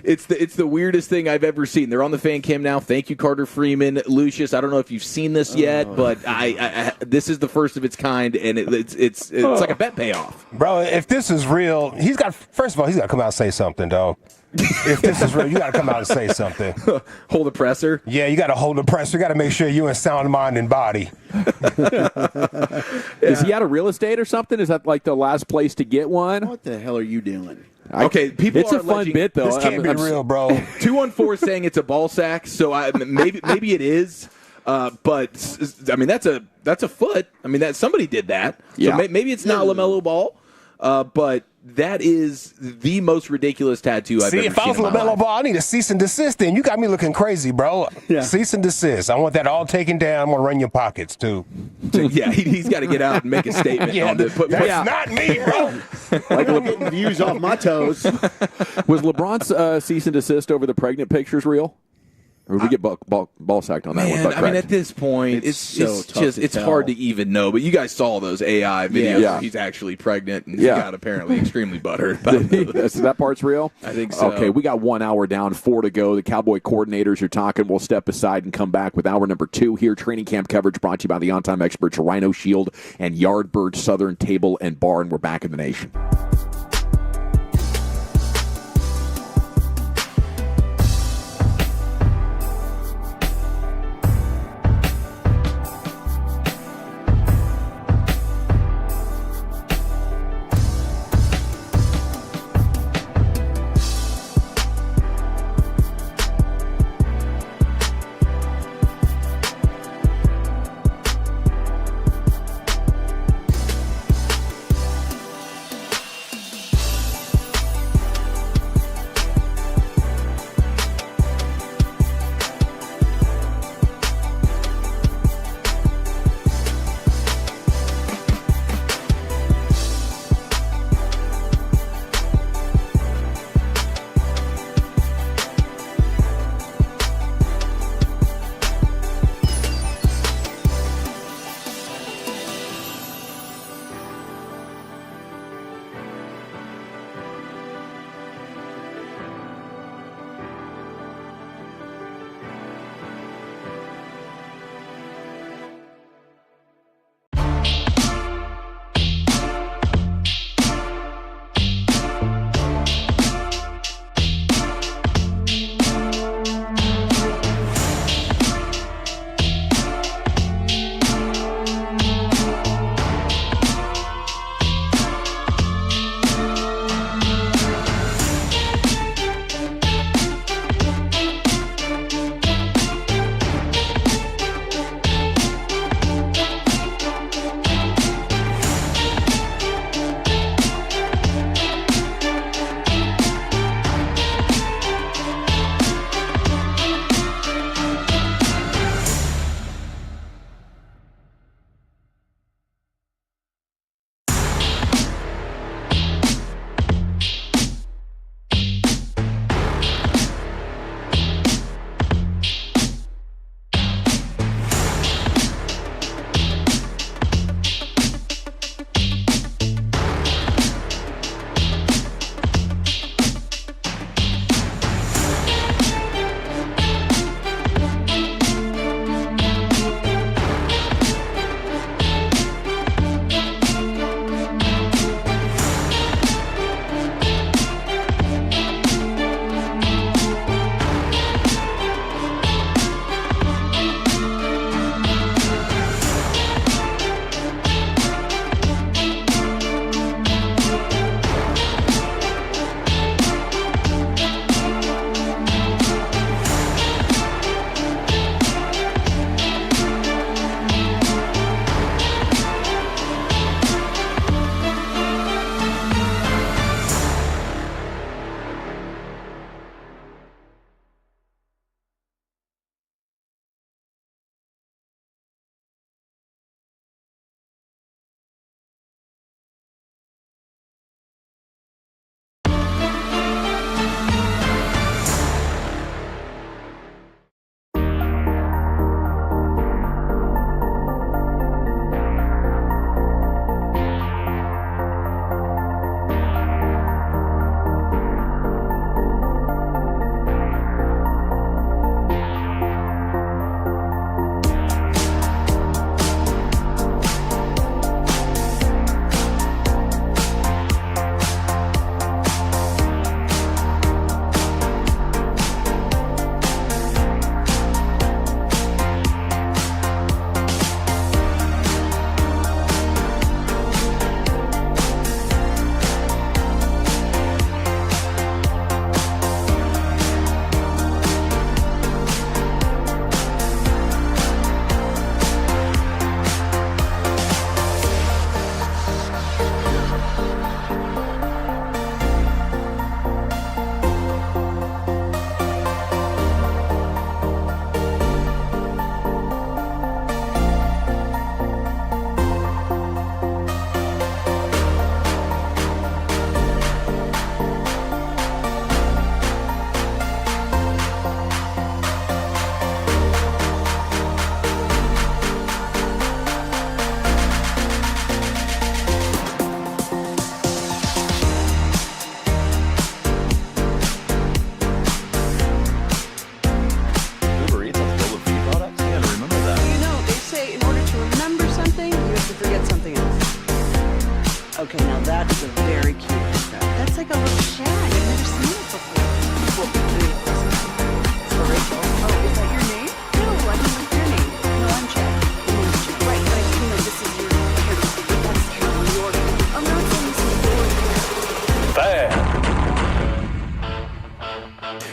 It's the weirdest thing I've ever seen. They're on the fan cam now. Thank you, Carter Freeman. Lucius, I don't know if you've seen this yet, but I this is the first of its kind, and it's like a bet payoff. Bro, if this is real, first of all, he's got to come out and say something, dog. If this is real, you got to come out and say something. Hold the presser? Yeah, you got to hold the presser. You got to make sure you're in sound mind and body. Is he out of real estate or something? Is that like the last place to get one? What the hell are you doing? Okay, people it's are a fun alleging- bit, though. This can't be real, bro. 214 saying it's a ball sack, so maybe it is. But I mean, that's a foot. I mean, that somebody did that. So Yeah. maybe it's not LaMelo Ball, but that is the most ridiculous tattoo I've See, ever if I seen was in my LaMelo life. Ball, I need a cease and desist. Then you got me looking crazy, bro. Yeah. Cease and desist. I want that all taken down. I'm gonna run your pockets too. Yeah, he's got to get out and make a statement. Yeah, on the, that's not me, bro. Like I'm getting views off my toes. Was LeBron's cease and desist over the pregnant pictures real? Or did we get ball sacked on that one? Man, But I mean, correct. at this point, It's so tough just to it's tell. hard to even know. But you guys saw those AI videos Yeah. where he's actually pregnant, and Yeah. he got apparently extremely butthurt about those. So that part's real? I think so. Okay, we got 1 hour down, 4 to go. The Cowboy coordinators are talking. We'll step aside and come back with hour number 2 here. Training camp coverage brought to you by the on-time experts Rhino Shield and Yardbird Southern Table and Bar, and we're back in the nation.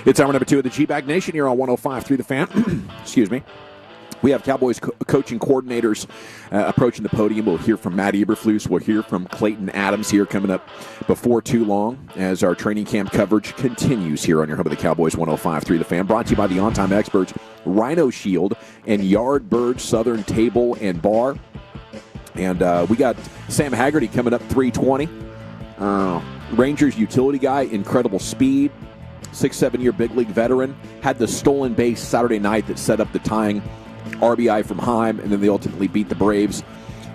It's hour number 2 of the G-Bag Nation here on 105.3 The Fan. Excuse me. We have Cowboys coaching coordinators approaching the podium. We'll hear from Matt Eberflus. We'll hear from Clayton Adams here coming up before too long as our training camp coverage continues here on your home of the Cowboys 105.3 The Fan. Brought to you by the on-time experts Rhino Shield and Yardbird Southern Table and Bar. And we got Sam Haggerty coming up 320. Rangers utility guy, incredible speed. 6-7-year big league veteran. Had the stolen base Saturday night that set up the tying RBI from Heim, and then they ultimately beat the Braves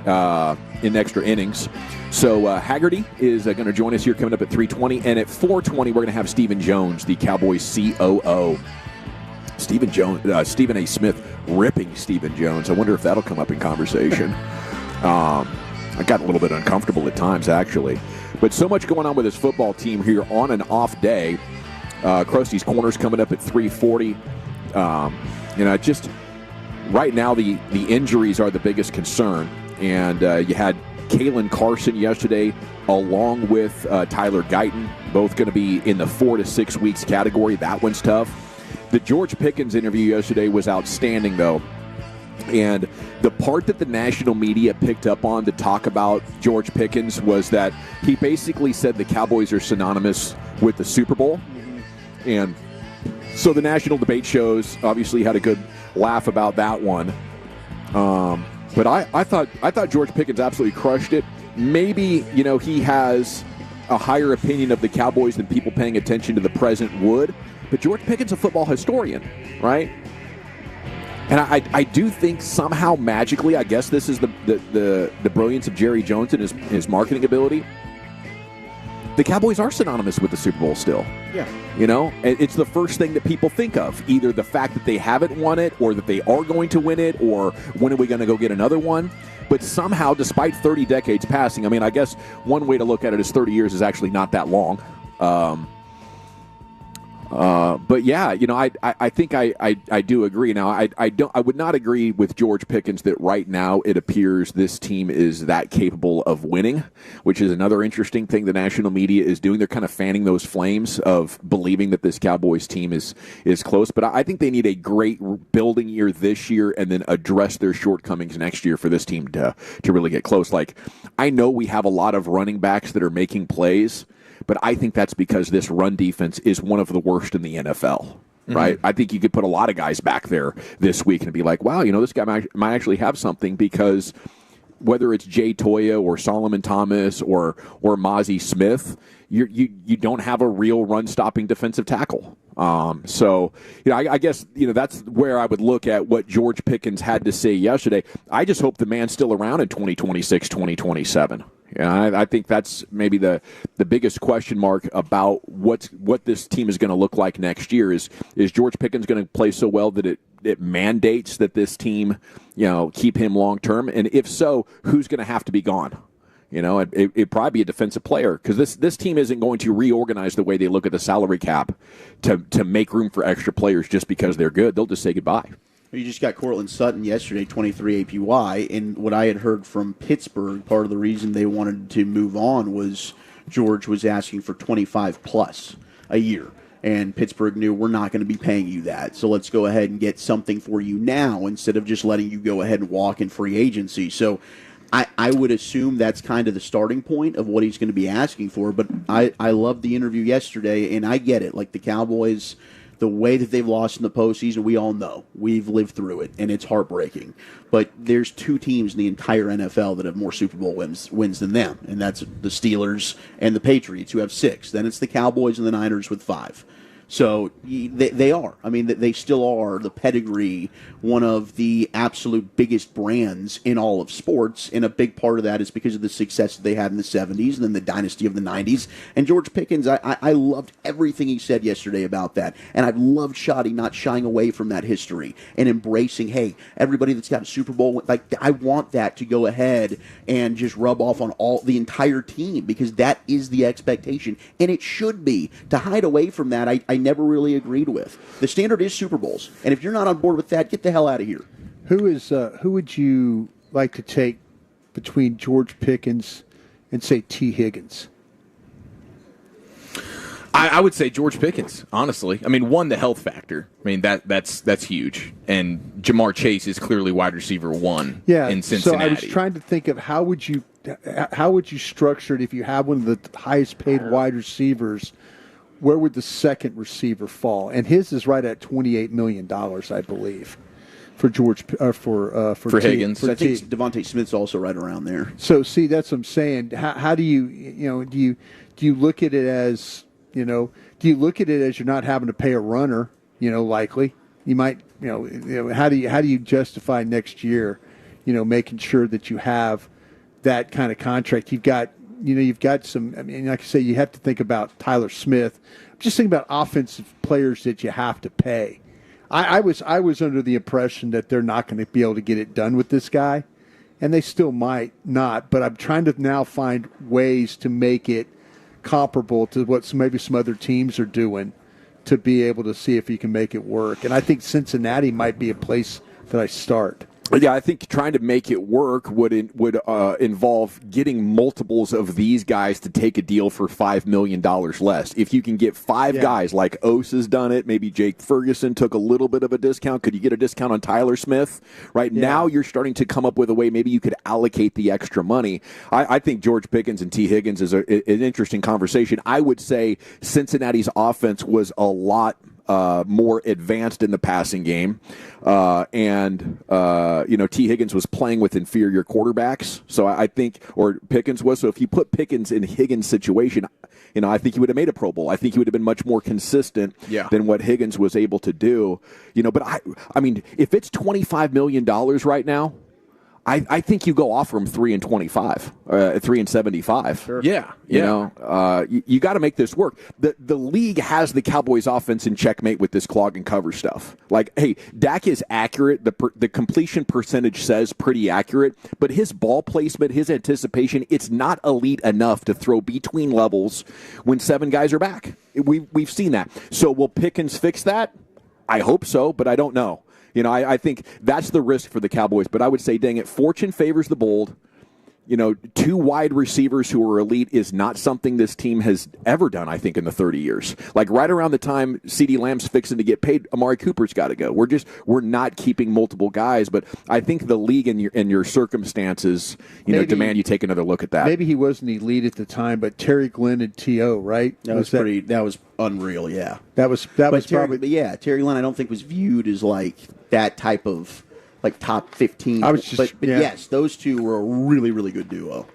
in extra innings. So Haggerty is going to join us here coming up at 3:20, and at 4:20 we're going to have Stephen Jones, the Cowboys COO. Stephen A. Smith ripping Stephen Jones. I wonder if that'll come up in conversation. I got a little bit uncomfortable at times, actually. But so much going on with this football team here on an off day. Krusty's Corner's coming up at 3:40. Just right now the injuries are the biggest concern. And you had Kalen Carson yesterday along with Tyler Guyton, both going to be in the 4 to 6 weeks category. That one's tough. The George Pickens interview yesterday was outstanding, though. And the part that the national media picked up on to talk about George Pickens was that he basically said the Cowboys are synonymous with the Super Bowl. And so the national debate shows obviously had a good laugh about that one. But I thought George Pickens absolutely crushed it. Maybe, he has a higher opinion of the Cowboys than people paying attention to the present would. But George Pickens is a football historian, right? And I do think somehow magically, I guess this is the brilliance of Jerry Jones and his marketing ability. The Cowboys are synonymous with the Super Bowl still. Yeah. It's the first thing that people think of. Either the fact that they haven't won it or that they are going to win it or when are we going to go get another one. But somehow, despite 30 decades passing, I guess one way to look at it is 30 years is actually not that long. But yeah, I think I do agree. Now, I would not agree with George Pickens that right now it appears this team is that capable of winning, which is another interesting thing the national media is doing. They're kind of fanning those flames of believing that this Cowboys team is close. But I think they need a great building year this year and then address their shortcomings next year for this team to really get close. Like, I know we have a lot of running backs that are making plays, but I think that's because this run defense is one of the worst in the NFL, right? I think you could put a lot of guys back there this week and be like, wow, this guy might actually have something, because whether it's Jay Toya or Solomon Thomas or Mozzie Smith, you don't have a real run-stopping defensive tackle. I guess, that's where I would look at what George Pickens had to say yesterday. I just hope the man's still around in 2026, 2027. I think that's maybe the biggest question mark about what this team is going to look like next year is George Pickens going to play so well that it mandates that this team, keep him long term? And if so, who's going to have to be gone? It'd probably be a defensive player, because this team isn't going to reorganize the way they look at the salary cap to make room for extra players just because they're good. They'll just say goodbye. You just got Cortland Sutton yesterday, 23 APY, and what I had heard from Pittsburgh, part of the reason they wanted to move on was George was asking for 25 plus a year, and Pittsburgh knew we're not going to be paying you that, so let's go ahead and get something for you now instead of just letting you go ahead and walk in free agency. So I would assume that's kind of the starting point of what he's going to be asking for, but I loved the interview yesterday, and I get it. Like, the Cowboys, the way that they've lost in the postseason, we all know. We've lived through it, and it's heartbreaking. But there's two teams in the entire NFL that have more Super Bowl wins than them, and that's the Steelers and the Patriots, who have 6. Then it's the Cowboys and the Niners with 5. So they are. They still are the pedigree, one of the absolute biggest brands in all of sports, and a big part of that is because of the success that they had in the 70s and then the dynasty of the 90s. And George Pickens, I loved everything he said yesterday about that, and I've loved Shoddy not shying away from that history and embracing, hey, everybody that's got a Super Bowl, I want that to go ahead and just rub off on the entire team, because that is the expectation, and it should be. To hide away from that, I never really agreed with. The standard is Super Bowls, and if you're not on board with that, get the hell out of here. Who would you like to take between George Pickens and, say, T. Higgins? I would say George Pickens, honestly. I mean, one, the health factor. I mean, that's huge. And Jamar Chase is clearly wide receiver 1 in Cincinnati. So I was trying to think of how would you structure it if you have one of the highest paid wide receivers. Where would the second receiver fall? And his is right at $28 million, I believe, for George for Higgins. I think Devontae Smith's also right around there. So see, that's what I'm saying. How do you do you look at it as do you look at it as you're not having to pay a runner? Likely you might. How do you justify next year? Making sure that you have that kind of contract. You've got some. I mean, like I say, you have to think about Tyler Smith. I'm just thinking about offensive players that you have to pay. I was under the impression that they're not going to be able to get it done with this guy, and they still might not. But I'm trying to now find ways to make it comparable to what maybe some other teams are doing to be able to see if you can make it work. And I think Cincinnati might be a place that I start. Yeah, I think trying to make it work would involve getting multiples of these guys to take a deal for $5 million less. If you can get five guys, like Ose has done it, maybe Jake Ferguson took a little bit of a discount. Could you get a discount on Tyler Smith? Right now you're starting to come up with a way maybe you could allocate the extra money. I think George Pickens and T. Higgins is an interesting conversation. I would say Cincinnati's offense was a lot more advanced in the passing game. T. Higgins was playing with inferior quarterbacks. So I think, or Pickens was. So if you put Pickens in Higgins' situation, I think he would have made a Pro Bowl. I think he would have been much more consistent than what Higgins was able to do. But I mean, if it's $25 million right now, I think you go offer him $3 and $25, $3 and $75. Sure. You got to make this work. The league has the Cowboys offense in checkmate with this clog and cover stuff. Like, hey, Dak is accurate. The completion percentage says pretty accurate, but his ball placement, his anticipation, it's not elite enough to throw between levels when 7 guys are back. We've seen that. So will Pickens fix that? I hope so, but I don't know. I think that's the risk for the Cowboys. But I would say, dang it, fortune favors the bold. 2 wide receivers who are elite is not something this team has ever done, I think, in the 30 years. Like right around the time CeeDee Lamb's fixing to get paid, Amari Cooper's got to go. We're not keeping multiple guys, but I think the league and your circumstances, demand you take another look at that. Maybe he wasn't elite at the time, but Terry Glenn and T.O., right? That was unreal, yeah. That was probably. But yeah, Terry Glenn I don't think was viewed as like that type of like top 15. But yes, those two were a really, really good duo.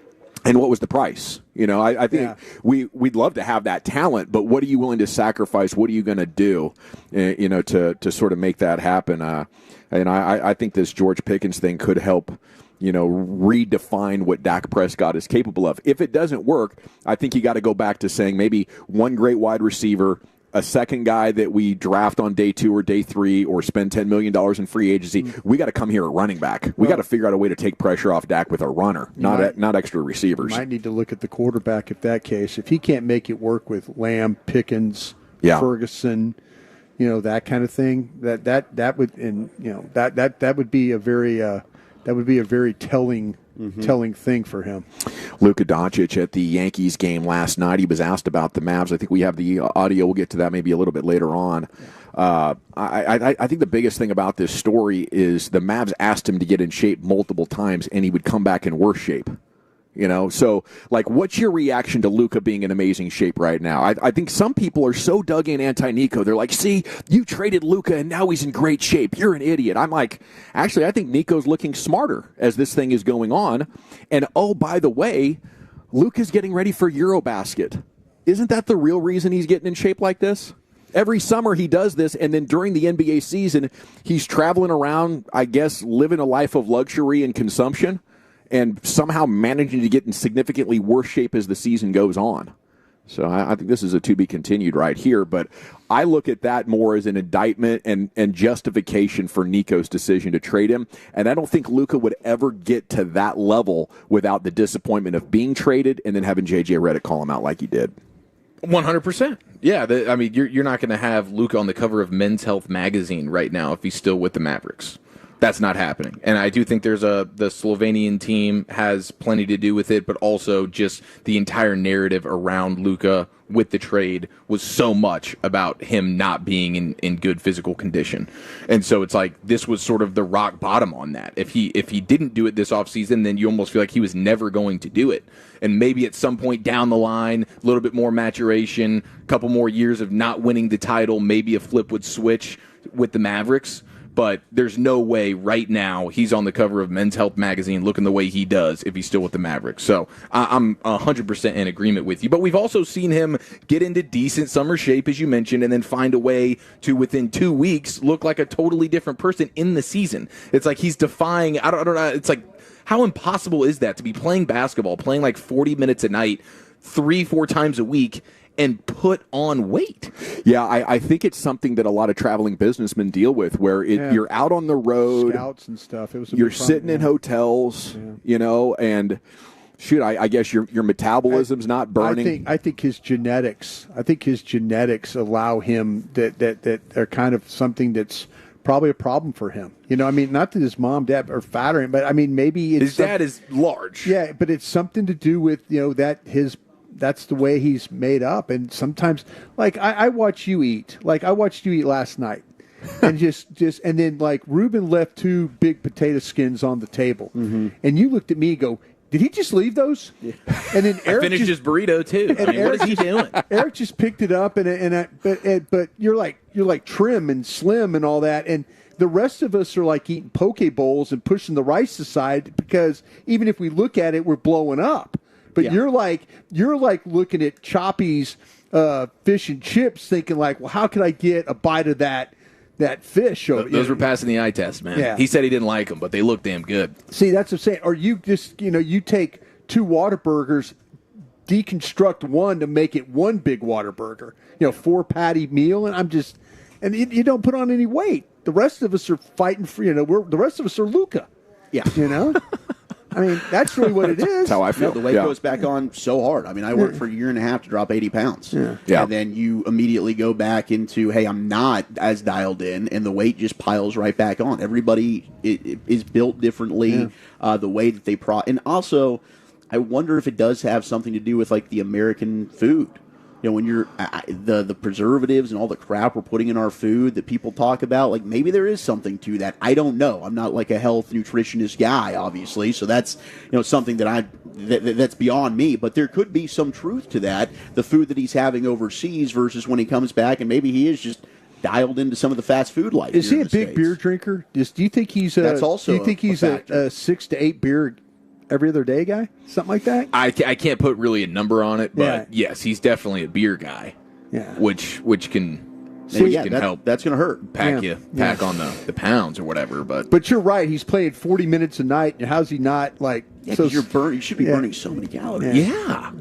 And what was the price? I think we'd love to have that talent, but what are you willing to sacrifice? What are you going to do, to sort of make that happen? I think this George Pickens thing could help, redefine what Dak Prescott is capable of. If it doesn't work, I think you got to go back to saying maybe one great wide receiver, a second guy that we draft on day 2 or day 3 or spend $10 million in free agency. We got to come here at running back. We got to figure out a way to take pressure off Dak with a runner, not extra receivers. You might need to look at the quarterback if that case. If he can't make it work with Lamb, Pickens, Ferguson, that kind of thing, that would be a very telling thing for him. Luka Doncic at the Yankees game last night, he was asked about the Mavs. I think we have the audio. We'll get to that maybe a little bit later on. I think the biggest thing about this story is the Mavs asked him to get in shape multiple times, and he would come back in worse shape. So what's your reaction to Luka being in amazing shape right now? I think some people are so dug in anti-Nico. They're like, see, you traded Luka and now he's in great shape. You're an idiot. I'm like, actually, I think Nico's looking smarter as this thing is going on. And oh, by the way, Luka's getting ready for Eurobasket. Isn't that the real reason he's getting in shape like this? Every summer he does this, and then during the NBA season, he's traveling around, I guess, living a life of luxury and consumption, and somehow managing to get in significantly worse shape as the season goes on. So I think this is a to be continued right here, but I look at that more as an indictment and justification for Nico's decision to trade him, and I don't think Luka would ever get to that level without the disappointment of being traded and then having J.J. Redick call him out like he did. 100%. Yeah, you're not going to have Luka on the cover of Men's Health magazine right now if he's still with the Mavericks. That's not happening. And I do think the Slovenian team has plenty to do with it, but also just the entire narrative around Luka with the trade was so much about him not being in good physical condition. And so it's like this was sort of the rock bottom on that. If he didn't do it this offseason, then you almost feel like he was never going to do it. And maybe at some point down the line, a little bit more maturation, a couple more years of not winning the title, maybe a flip would switch with the Mavericks. But there's no way right now he's on the cover of Men's Health magazine looking the way he does if he's still with the Mavericks. So I'm 100% in agreement with you. But we've also seen him get into decent summer shape, as you mentioned, and then find a way to, within 2 weeks, look like a totally different person in the season. It's like he's defying, I don't know, it's like, how impossible is that to be playing basketball, playing like 40 minutes a night, 3-4 times a week, and put on weight? Yeah, I think it's something that a lot of traveling businessmen deal with, where you're out on the road, scouts and stuff. You're sitting in hotels, and shoot, I guess your metabolism's not burning. I think his genetics. Allow him that are kind of something that's probably a problem for him. I mean, not that his mom, dad are fat or, but I mean, maybe his dad is large. Yeah, but it's something to do with that's the way he's made up. And sometimes, like, I watch you eat. Like, I watched you eat last night. And and then, like, Ruben left 2 big potato skins on the table. Mm-hmm. And you looked at me and go, did he just leave those? Yeah. And then Eric finished his burrito, too. I mean, what is he doing? Eric just picked it up, but you're like trim and slim and all that. And the rest of us are like eating poke bowls and pushing the rice aside because even if we look at it, we're blowing up. But you're like looking at Choppy's fish and chips, thinking like, well, how can I get a bite of that fish? Those were passing the eye test, man. Yeah. He said he didn't like them, but they look damn good. See, that's what I'm saying. Or you just you take 2 Whataburgers, deconstruct one to make it one big Whataburger. 4 patty meal, and you don't put on any weight. The rest of us are fighting for the rest of us are Luka. Yeah, I mean, that's really what it is. That's how I feel. The weight goes back on so hard. I mean, I worked for a year and a half to drop 80 pounds. Yeah. And then you immediately go back into, hey, I'm not as dialed in, and the weight just piles right back on. Everybody is built differently, the way that they and also, I wonder if it does have something to do with, like, the American food. When you're the preservatives and all the crap we're putting in our food that people talk about, like maybe there is something to that. I don't know. I'm not like a health nutritionist guy, obviously, so that's something that that's beyond me. But there could be some truth to that. The food that he's having overseas versus when he comes back, and maybe he is just dialed into some of the fast food life. Is he a big beer drinker? Do you think he's that's also? Do you think he's a 6 to 8 beer every other day guy? Something like that? I can't put really a number on it, but yes, he's definitely a beer guy. Yeah. Which can help. That's going to hurt. Pack on the pounds or whatever. But you're right. He's playing 40 minutes a night. And how's he not like? So you should be burning so many calories. Yeah.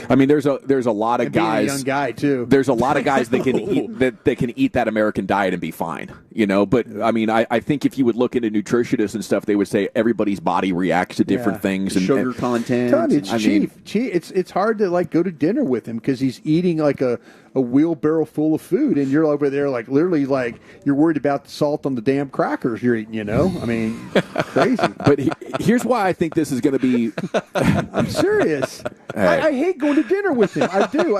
I mean, there's a lot of guys. Being a young guy too. There's a lot of guys that can eat that can eat that American diet and be fine. But I mean, I think if you would look into nutritionists and stuff, they would say everybody's body reacts to different things and sugar content. It's cheap. It's hard to like go to dinner with him because he's eating like a wheelbarrow full of food, and you're over there like literally like you're worried about the salt on the damn crackers you're eating. I mean, crazy. But here's why I think this is going to be. I'm serious. I hate going to dinner with him. I do.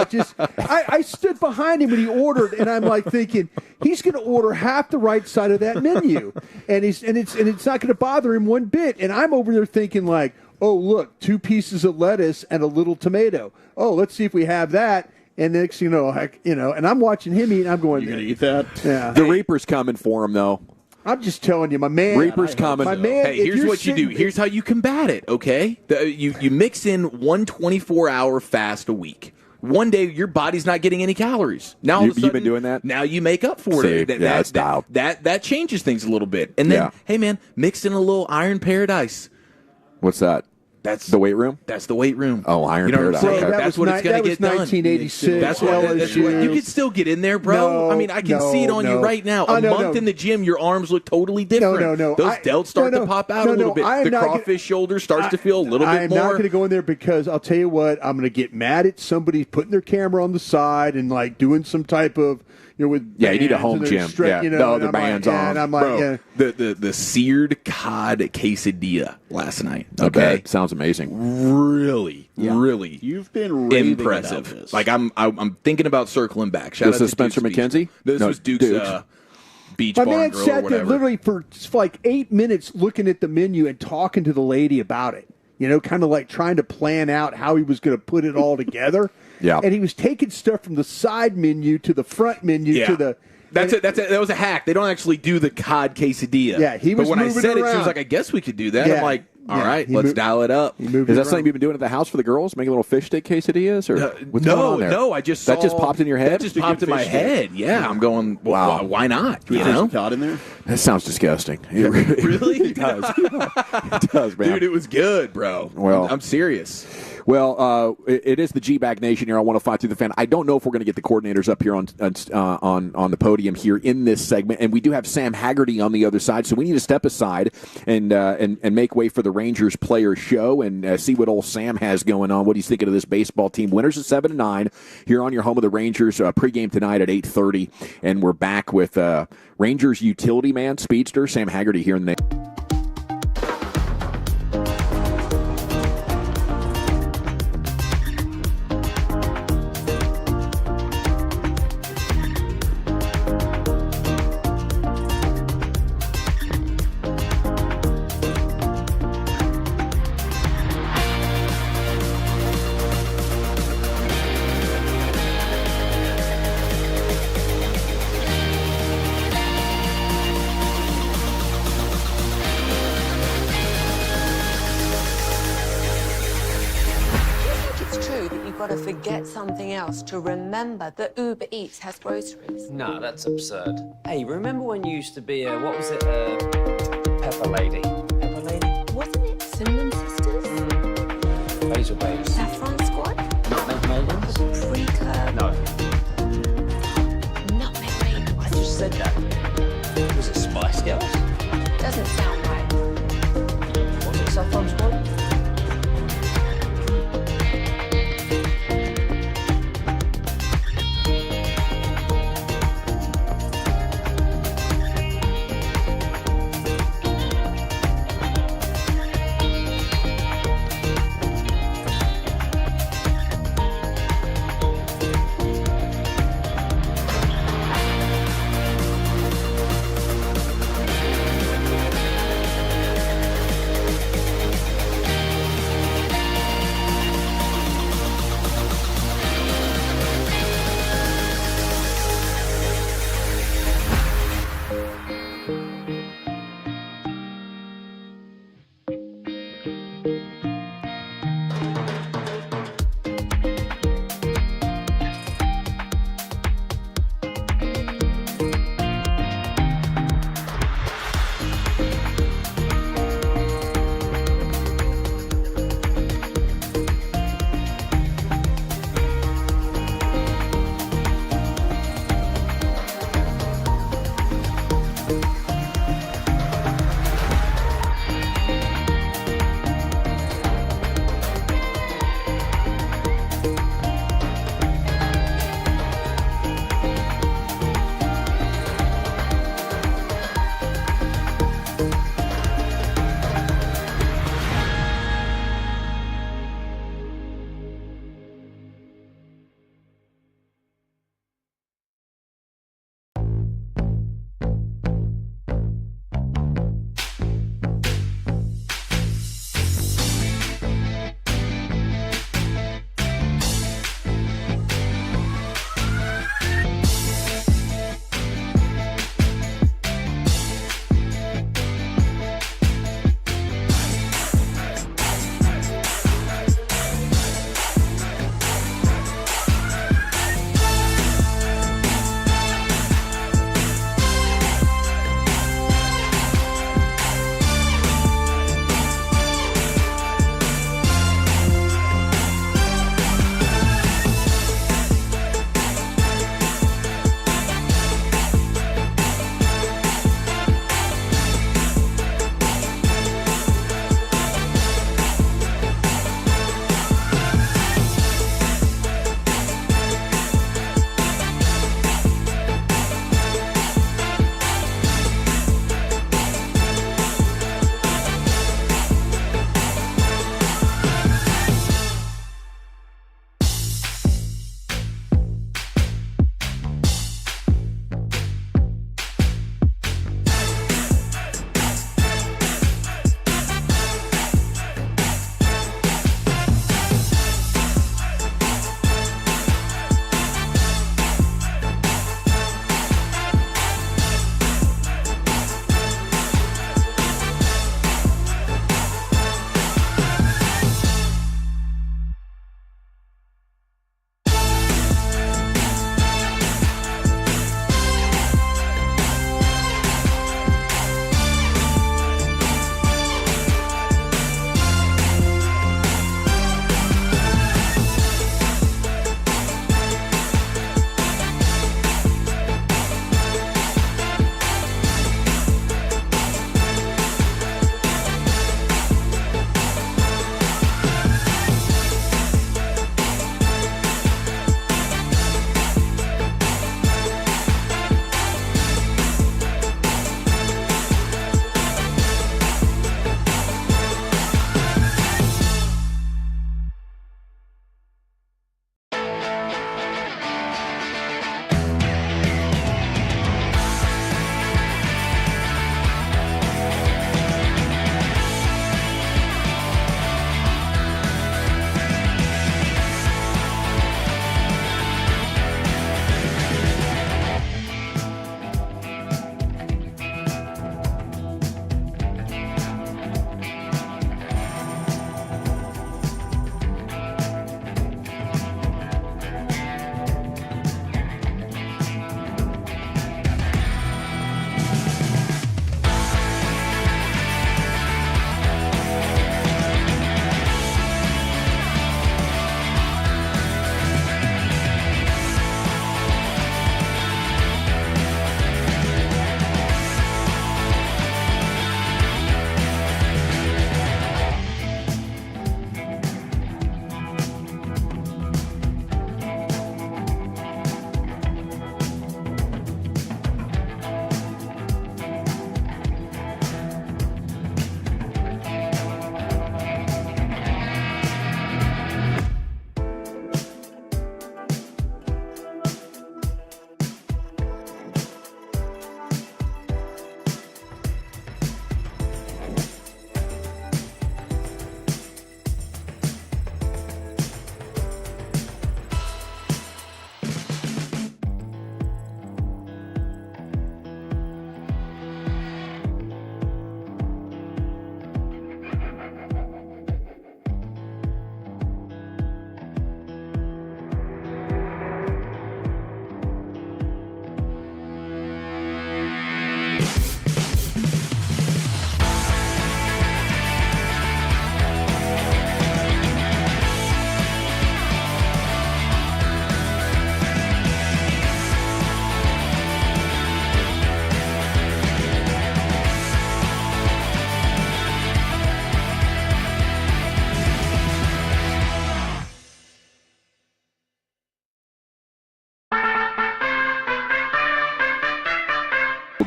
I stood behind him when he ordered, and I'm like thinking he's going to order half the right side of that menu, and it's not going to bother him one bit. And I'm over there thinking like, oh look, 2 pieces of lettuce and a little tomato. Oh, let's see if we have that. And next, and I'm watching him eat. And I'm going, you're going to eat that? Yeah. The Reaper's coming for him, though. I'm just telling you, my man. Reaper's coming. My man. Hey, here's what you do. Here's how you combat it. Okay, you mix in 1 24-hour fast a week. One day your body's not getting any calories. Now all of a sudden, you've been doing that. Now you make up for it. That's dialed. That changes things a little bit. And then, hey man, mix in a little Iron Paradise. What's that? That's the weight room. That's the weight room. Oh, Iron Paradise. That's what it's going to get done. 1986. That's what you can still get in there, bro. No, I mean, I can see it on you right now. A month in the gym, your arms look totally different. No. Those delts start to pop out a little bit. The crawfish shoulder starts to feel a little bit more. I'm not going to go in there because I'll tell you what, I'm going to get mad at somebody putting their camera on the side and like doing some type of with you need a bands, home and they're gym. stre- Yeah, know, no, and the I'm like, band's yeah, on. and I'm like, Bro, yeah. the seared cod quesadilla last night. I Okay, bet. Sounds amazing. Really, really. You've been raving impressive. about this. Like I'm thinking about circling back. Shout This out is to Spencer Duke's McKenzie? Beach. This No, was Duke's Duke's. Beach My Barn man Grill or sat there whatever. literally for like 8 minutes looking at the menu and talking to the lady about it. Kind of like trying to plan out how he was going to put it all together. Yeah. And he was taking stuff from the side menu to the front menu to the. That was a hack. They don't actually do the cod quesadilla. Yeah, he was But when I moving said it it, she was around. like, "I guess we could do that." Yeah. I'm like, "All Yeah, right, he let's moved- dial it up." Is that something you've been doing at the house for the girls? Making little fish stick quesadillas, or what's going on there? No, I just that just saw- popped in your head. That just popped in my head. Yeah, I'm going. Wow. Why not? Can we throw some cod in there? That sounds disgusting. Really? It does. It does, man. Dude, it was good, bro. Well- I'm serious. Well, it is the G-Bag Nation here on 105 through the Fan. I don't know if we're going to get the coordinators up here on the podium here in this segment, and we do have Sam Haggerty on the other side, so we need to step aside and make way for the Rangers player show and see what old Sam has going on, what he's thinking of this baseball team. Winners at 7-9 here on your home of the Rangers. Pregame tonight at 8:30, and we're back with Rangers utility man, speedster Sam Haggerty here in the. It's true that you've got to forget something else to remember that Uber Eats has groceries. No, that's absurd. Hey, remember when you used to be a, what was it, Pepper Lady? Pepper Lady? Wasn't it Cinnamon Sisters? Basil Babes. Saffron Squad? Nutmeg Maidens? Pre-curb? No. Nutmeg Maidens? I just said that. Was it Spice Girls? Doesn't sound right. Was it Saffron Squad?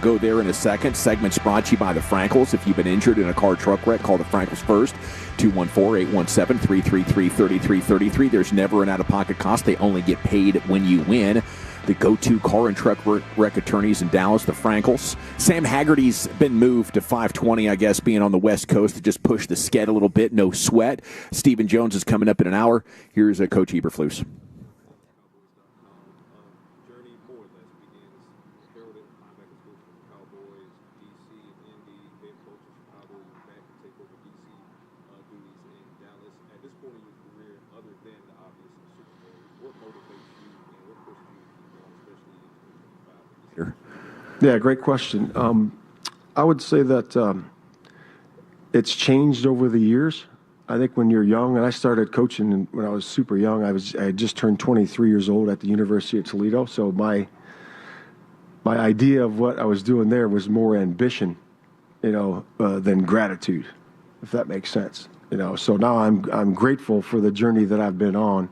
go there in a second. Segment's brought to you by the Frankels. If you've been injured in a car truck wreck, call the Frankels first. 214-817-333-3333. There's never an out-of-pocket cost. They only get paid when you win. The go-to car and truck wreck attorneys in Dallas, the Frankels. Sam Haggerty's been moved to 520, I guess, being on the West Coast to just push the sked a little bit. No sweat. Stephen Jones is coming up in an hour. Here's Coach Eberflus. Yeah, great question. I would say that it's changed over the years. I think when you're young, and I started coaching when I was super young. I had just turned 23 years old at the University of Toledo. So my idea of what I was doing there was more ambition, than gratitude, if that makes sense. So now I'm grateful for the journey that I've been on,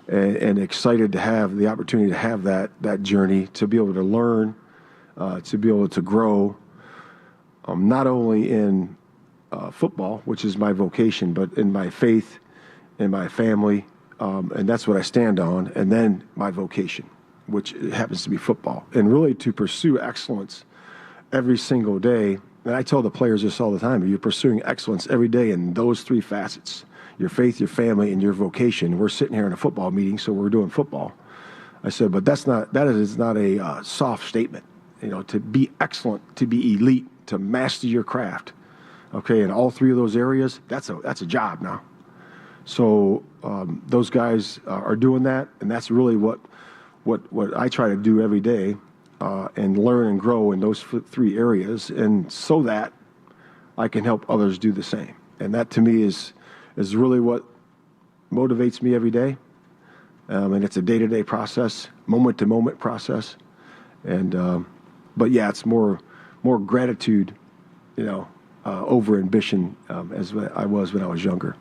and excited to have the opportunity to have that journey, to be able to learn. To be able to grow, not only in football, which is my vocation, but in my faith, in my family, and that's what I stand on, and then my vocation, which happens to be football, and really to pursue excellence every single day. And I tell the players this all the time: you're pursuing excellence every day in those three facets: your faith, your family, and your vocation. We're sitting here in a football meeting, so we're doing football. I said, but that is not a soft statement. To be excellent, to be elite, to master your craft, okay, in all three of those areas, that's a job now. So those guys are doing that, and that's really what I try to do every day, and learn and grow in those three areas, and so that I can help others do the same. And that to me is really what motivates me every day, and it's a day-to-day process, moment-to-moment process, and. But yeah, it's more gratitude, over ambition, as I was when I was younger.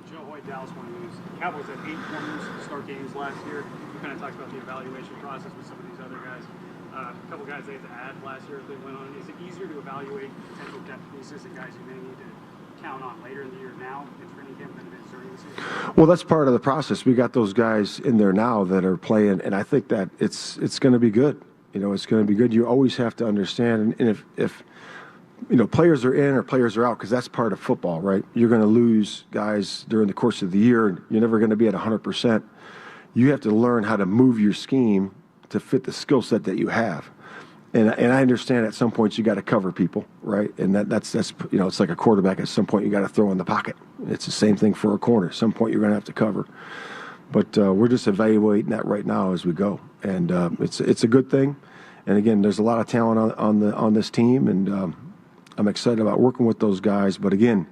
Joe Hoyt, Dallas Morning News. The Cowboys had 8 corners to start games last year. You kind of talked about the evaluation process with some of these other guys. A couple guys they had to add last year as they went on. Is it easier to evaluate potential depth pieces and guys you may need to count on later in the year now in training camp than it is during the season? Well, that's part of the process. We got those guys in there now that are playing, and I think that it's going to be good. It's going to be good. You always have to understand, and if players are in or players are out, because that's part of football, right? You're going to lose guys during the course of the year, and you're never going to be at 100%. You have to learn how to move your scheme to fit the skill set that you have. And I understand at some points you got to cover people, right? And that's it's like a quarterback. At some point you got to throw in the pocket. It's the same thing for a corner. At some point you're going to have to cover. But we're just evaluating that right now as we go, and it's a good thing. And again, there's a lot of talent on this team, and I'm excited about working with those guys. But again,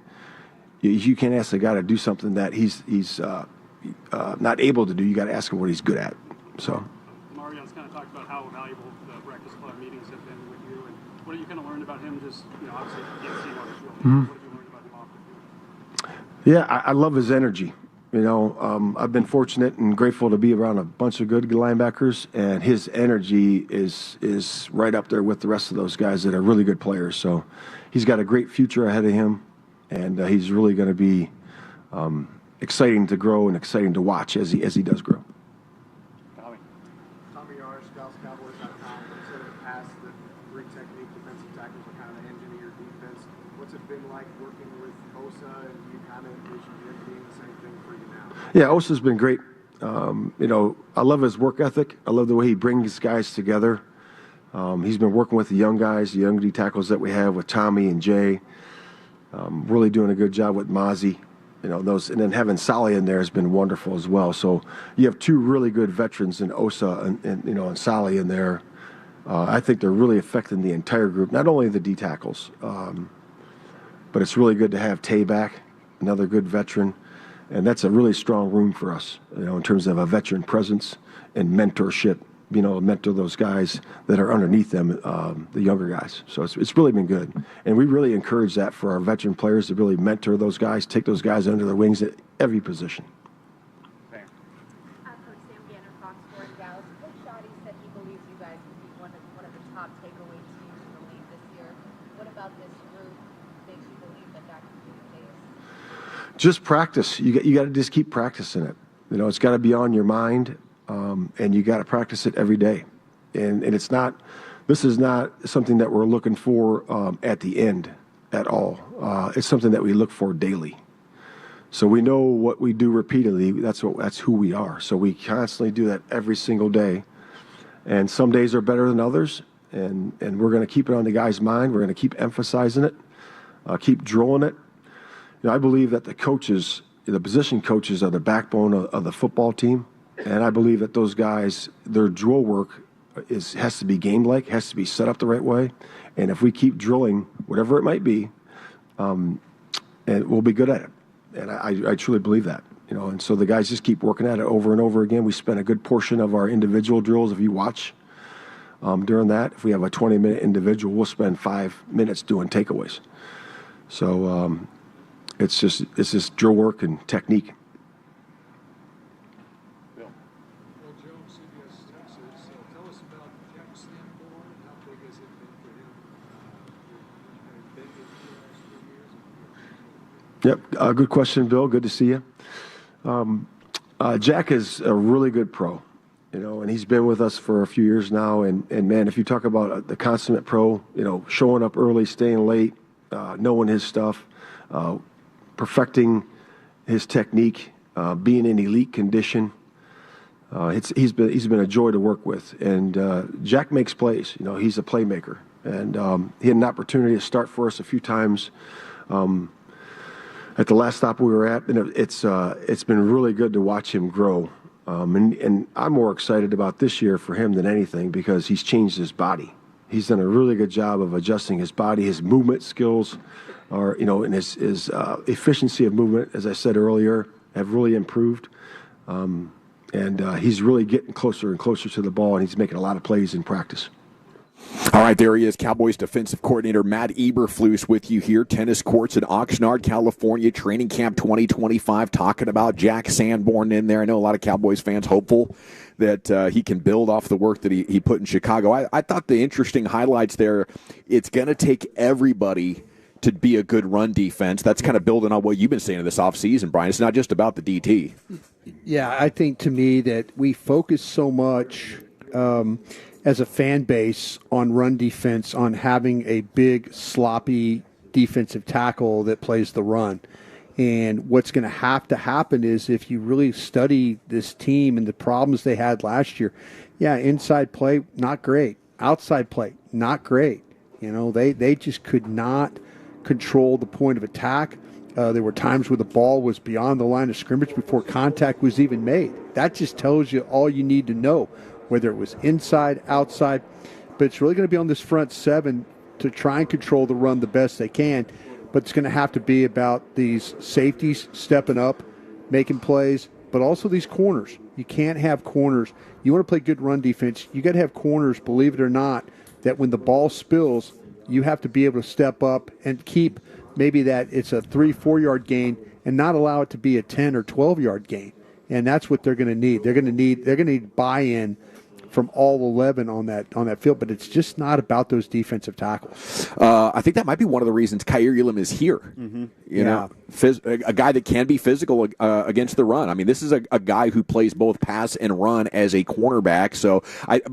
you can't ask a guy to do something that he's not able to do. You got to ask him what he's good at. So. Marion's kind of talked about how valuable the Breakfast Club meetings have been with you, and what have you kind of learned about him? Just obviously you can't see him on the field. Mm-hmm. What have you learned about him off the field? Yeah, I love his energy. I've been fortunate and grateful to be around a bunch of good linebackers, and his energy is right up there with the rest of those guys that are really good players. So he's got a great future ahead of him, and he's really going to be exciting to grow and exciting to watch as he does grow. Tommy Yarsh, DallasCowboys.com. You said in the past that three technique defensive tackles are kind of the engine of your defense. What's it been like working with Osa, and do you kind of envision him being the same thing for you now? Yeah, Osa's been great. I love his work ethic. I love the way he brings guys together. He's been working with the young guys, the young D tackles that we have with Tommy and Jay. Really doing a good job with Mozzie. Those, and then having Sally in there has been wonderful as well. So you have two really good veterans in Osa and Sally in there. I think they're really affecting the entire group, not only the D tackles, but it's really good to have Tay back, another good veteran. And that's a really strong room for us, in terms of a veteran presence and mentorship, mentor those guys that are underneath them, the younger guys. So it's really been good. And we really encourage that for our veteran players to really mentor those guys, take those guys under their wings at every position. Coach Sam Banner, Fox 4 in Dallas. Coach Shoddy said he believes you guys can be one of top takeaway teams in the league this year. What about this group makes you believe that that could be the case? Just practice. You got to just keep practicing it. You know, it's got to be on your mind, and you got to practice it every day. And it's not. This is not something that we're looking for at the end at all. It's something that we look for daily. So we know what we do repeatedly. That's who we are. So we constantly do that every single day. And some days are better than others. And we're going to keep it on the guy's mind. We're going to keep emphasizing it, keep drilling it. You know, I believe that the coaches, the position coaches, are the backbone of the football team. And I believe that those guys, their drill work has to be game-like, has to be set up the right way. And if we keep drilling, whatever it might be, and we'll be good at it. And I truly believe that. You know, and so the guys just keep working at it over and over again. We spend a good portion of our individual drills, if you watch during that. If we have a 20-minute individual, we'll spend 5 minutes doing takeaways. So it's just drill work and technique. Yep, good question, Bill. Good to see you. Jack is a really good pro, you know, and he's been with us for a few years now. And man, if you talk about the consummate pro, you know, showing up early, staying late, knowing his stuff, perfecting his technique, being in elite condition, he's been a joy to work with. And Jack makes plays. You know, he's a playmaker, and he had an opportunity to start for us a few times. At the last stop we were at, and it's been really good to watch him grow. And I'm more excited about this year for him than anything because he's changed his body. He's done a really good job of adjusting his body. His movement skills are, you know, and his efficiency of movement, as I said earlier, have really improved. And he's really getting closer and closer to the ball, and he's making a lot of plays in practice. All right, there he is, Cowboys defensive coordinator Matt Eberflus with you here. Tennis courts in Oxnard, California, training camp 2025, talking about Jack Sanborn in there. I know a lot of Cowboys fans hopeful that he can build off the work that he put in Chicago. I thought the interesting highlights there, it's going to take everybody to be a good run defense. That's kind of building on what you've been saying this offseason, Brian. It's not just about the DT. Yeah, I think to me that we focus so much as a fan base on run defense, on having a big, sloppy defensive tackle that plays the run. And what's going to happen is if you really study this team and the problems they had last year, yeah, inside play, not great. Outside play, not great. You know, they just could not control the point of attack. There were times where the ball was beyond the line of scrimmage before contact was even made. That just tells you all you need to know, whether it was inside, outside. But it's really going to be on this front seven to try and control the run the best they can. But it's going to have to be about these safeties stepping up, making plays, but also these corners. You can't have corners. You want to play good run defense, you got to have corners, believe it or not, that when the ball spills, you have to be able to step up and keep maybe that it's a 3-4 yard gain and not allow it to be a 10 or 12 yard gain. And that's what they're going to need. They're going to need buy-in from all 11 on that field, but it's just not about those defensive tackles. I think that might be one of the reasons Kaiir Elam is here. Mm-hmm. You know, a guy that can be physical against the run. I mean, this is a guy who plays both pass and run as a cornerback. So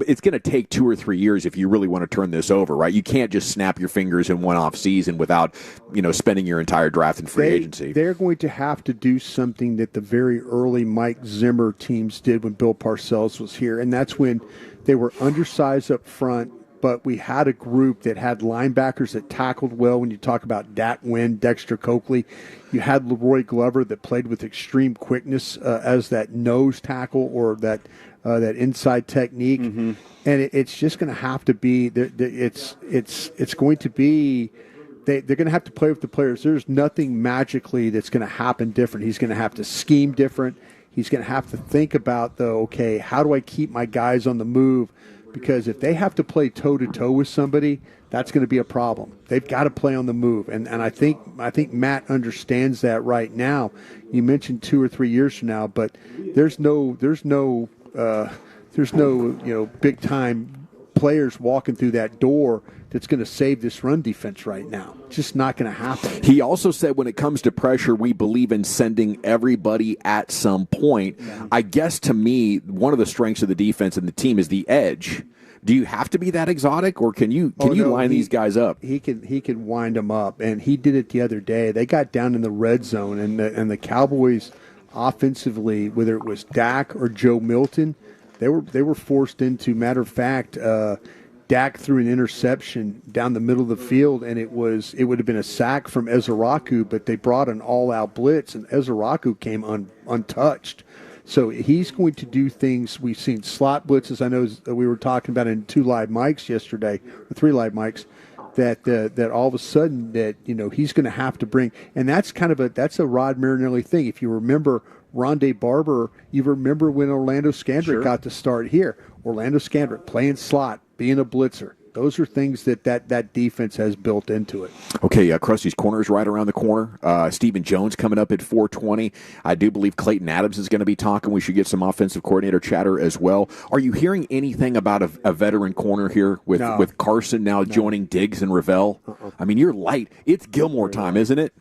it's going to take 2 or 3 years if you really want to turn this over, right? You can't just snap your fingers in one off season without, spending your entire draft in free agency. They're going to have to do something that the very early Mike Zimmer teams did when Bill Parcells was here, and that's when they were undersized up front, but we had a group that had linebackers that tackled well. When you talk about Dat Wynn, Dexter Coakley, you had Leroy Glover that played with extreme quickness as that nose tackle or that inside technique. Mm-hmm. And it's just going to have to be it's going to be they're going to have to play with the players. There's nothing magically that's going to happen different. He's going to have to scheme different. He's going to have to think about, okay, how do I keep my guys on the move? Because if they have to play toe-to-toe with somebody, that's going to be a problem. They've got to play on the move. And I think Matt understands that right now. You mentioned 2 or 3 years from now, but there's no big-time players walking through that door that's going to save this run defense right now. It's just not going to happen. He also said when it comes to pressure, we believe in sending everybody at some point. Yeah. I guess to me, one of the strengths of the defense and the team is the edge. Do you have to be that exotic, or can you line these guys up? He can wind them up, and he did it the other day. They got down in the red zone, and the Cowboys offensively, whether it was Dak or Joe Milton, they were forced into. Matter of fact, Dak threw an interception down the middle of the field, and it would have been a sack from Ezeraku, but they brought an all-out blitz, and Ezeraku came untouched. So he's going to do things. We've seen slot blitzes. I know we were talking about in 2 live mics yesterday, or 3 live mics, that all of a sudden that he's going to have to bring, and that's a Rod Marinelli thing. If you remember Rondé Barber, you remember when Orlando Scandrick got to start here. Orlando Scandrick playing slot, being a blitzer. Those are things that defense has built into it. Okay, Krusty's Corner is right around the corner. Stephen Jones coming up at 4:20. I do believe Clayton Adams is going to be talking. We should get some offensive coordinator chatter as well. Are you hearing anything about a veteran corner here with Carson now joining Diggs and Ravel? I mean, you're light. It's Gilmore time, isn't it?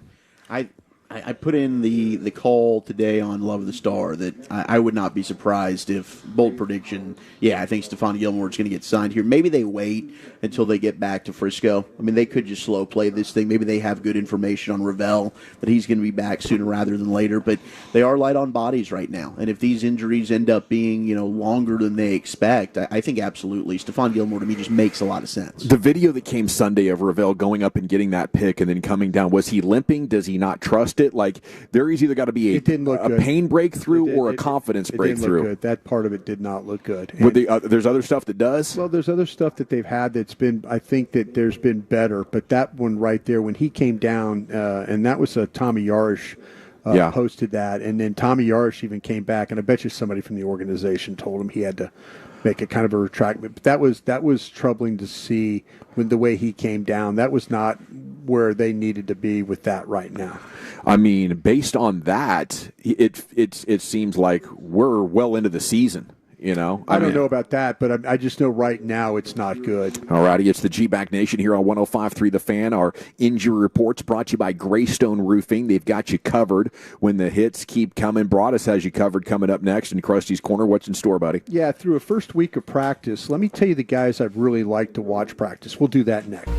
I put in the call today on Love of the Star that I would not be surprised if, bold prediction, I think Stephon Gilmore is going to get signed here. Maybe they wait until they get back to Frisco. I mean, they could just slow play this thing. Maybe they have good information on Ravel that he's going to be back sooner rather than later. But they are light on bodies right now. And if these injuries end up being, longer than they expect, I think absolutely Stephon Gilmore to me just makes a lot of sense. The video that came Sunday of Ravel going up and getting that pick and then coming down, was he limping? Does he not trust it? Like, there's either got to be a pain breakthrough or a confidence breakthrough. Didn't look good. That part of it did not look good. There's other stuff that does? Well, there's other stuff that they've had that's been, I think that there's been better. But that one right there, when he came down, and that was Tommy Yarish posted that. And then Tommy Yarish even came back, and I bet you somebody from the organization told him he had to make a kind of a retractment. But that was troubling to see when the way he came down. That was not where they needed to be with that right now. I mean, based on that, it seems like we're well into the season. I don't know about that, but I just know right now it's not good. All righty, it's the G-Back Nation here on 105.3 The Fan. Our injury reports brought to you by Greystone Roofing. They've got you covered when the hits keep coming. Broadus has you covered coming up next in Krusty's Corner. What's in store, buddy? Yeah, through a first week of practice, let me tell you the guys I've really liked to watch practice. We'll do that next.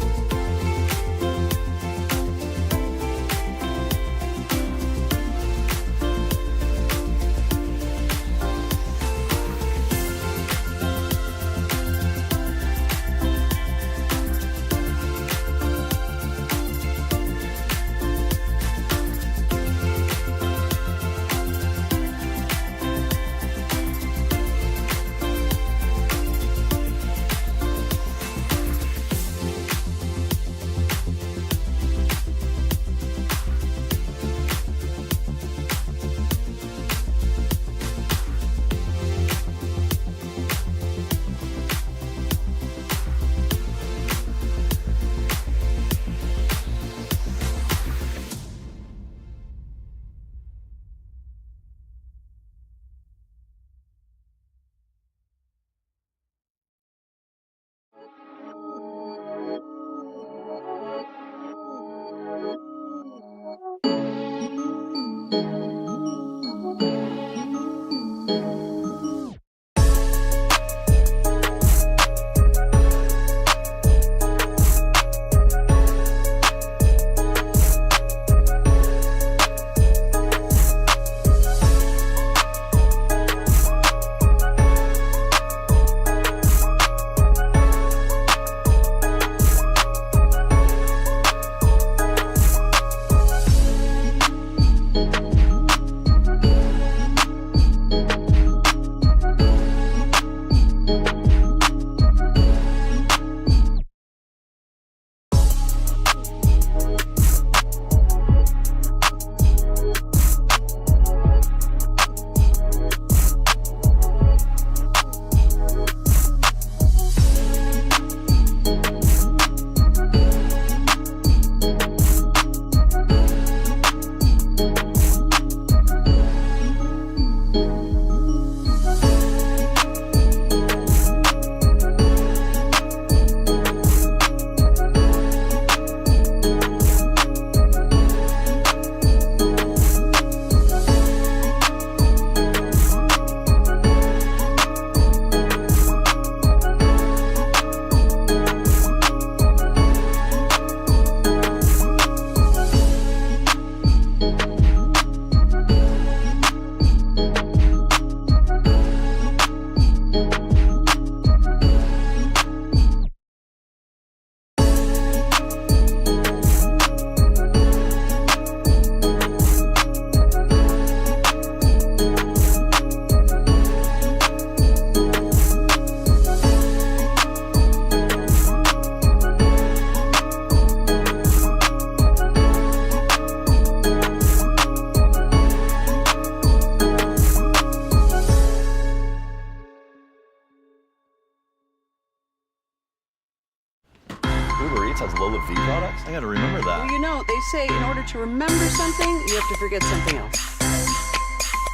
Uber Eats has low fee products? I gotta remember that. Well, you know, they say in order to remember something, you have to forget something else.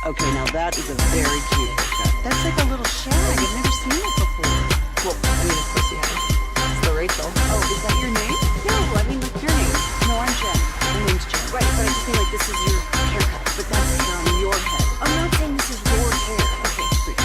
Okay, now that is a very cute haircut. That's like a little shag. I've never seen it before. Well, I mean, of course you have. It's the Rachel. Oh, is that your name? No, I mean, like your name. No, I'm Jen. My name's Jen. Right, but I just mean like this is your haircut. But that's hair on your head. I'm not saying this is your hair. Okay, sweet.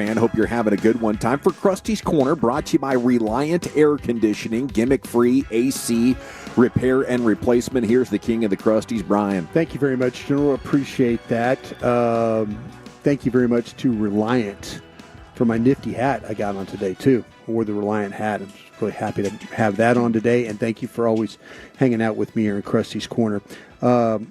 fan. Hope you're having a good one. Time for Krusty's Corner, brought to you by Reliant Air Conditioning, gimmick-free AC repair and replacement. Here's the king of the Krusties, Brian. Thank you very much, General. Appreciate that. Thank you very much to Reliant for my nifty hat I got on today, too. I wore the Reliant hat. I'm really happy to have that on today, and thank you for always hanging out with me here in Krusty's Corner.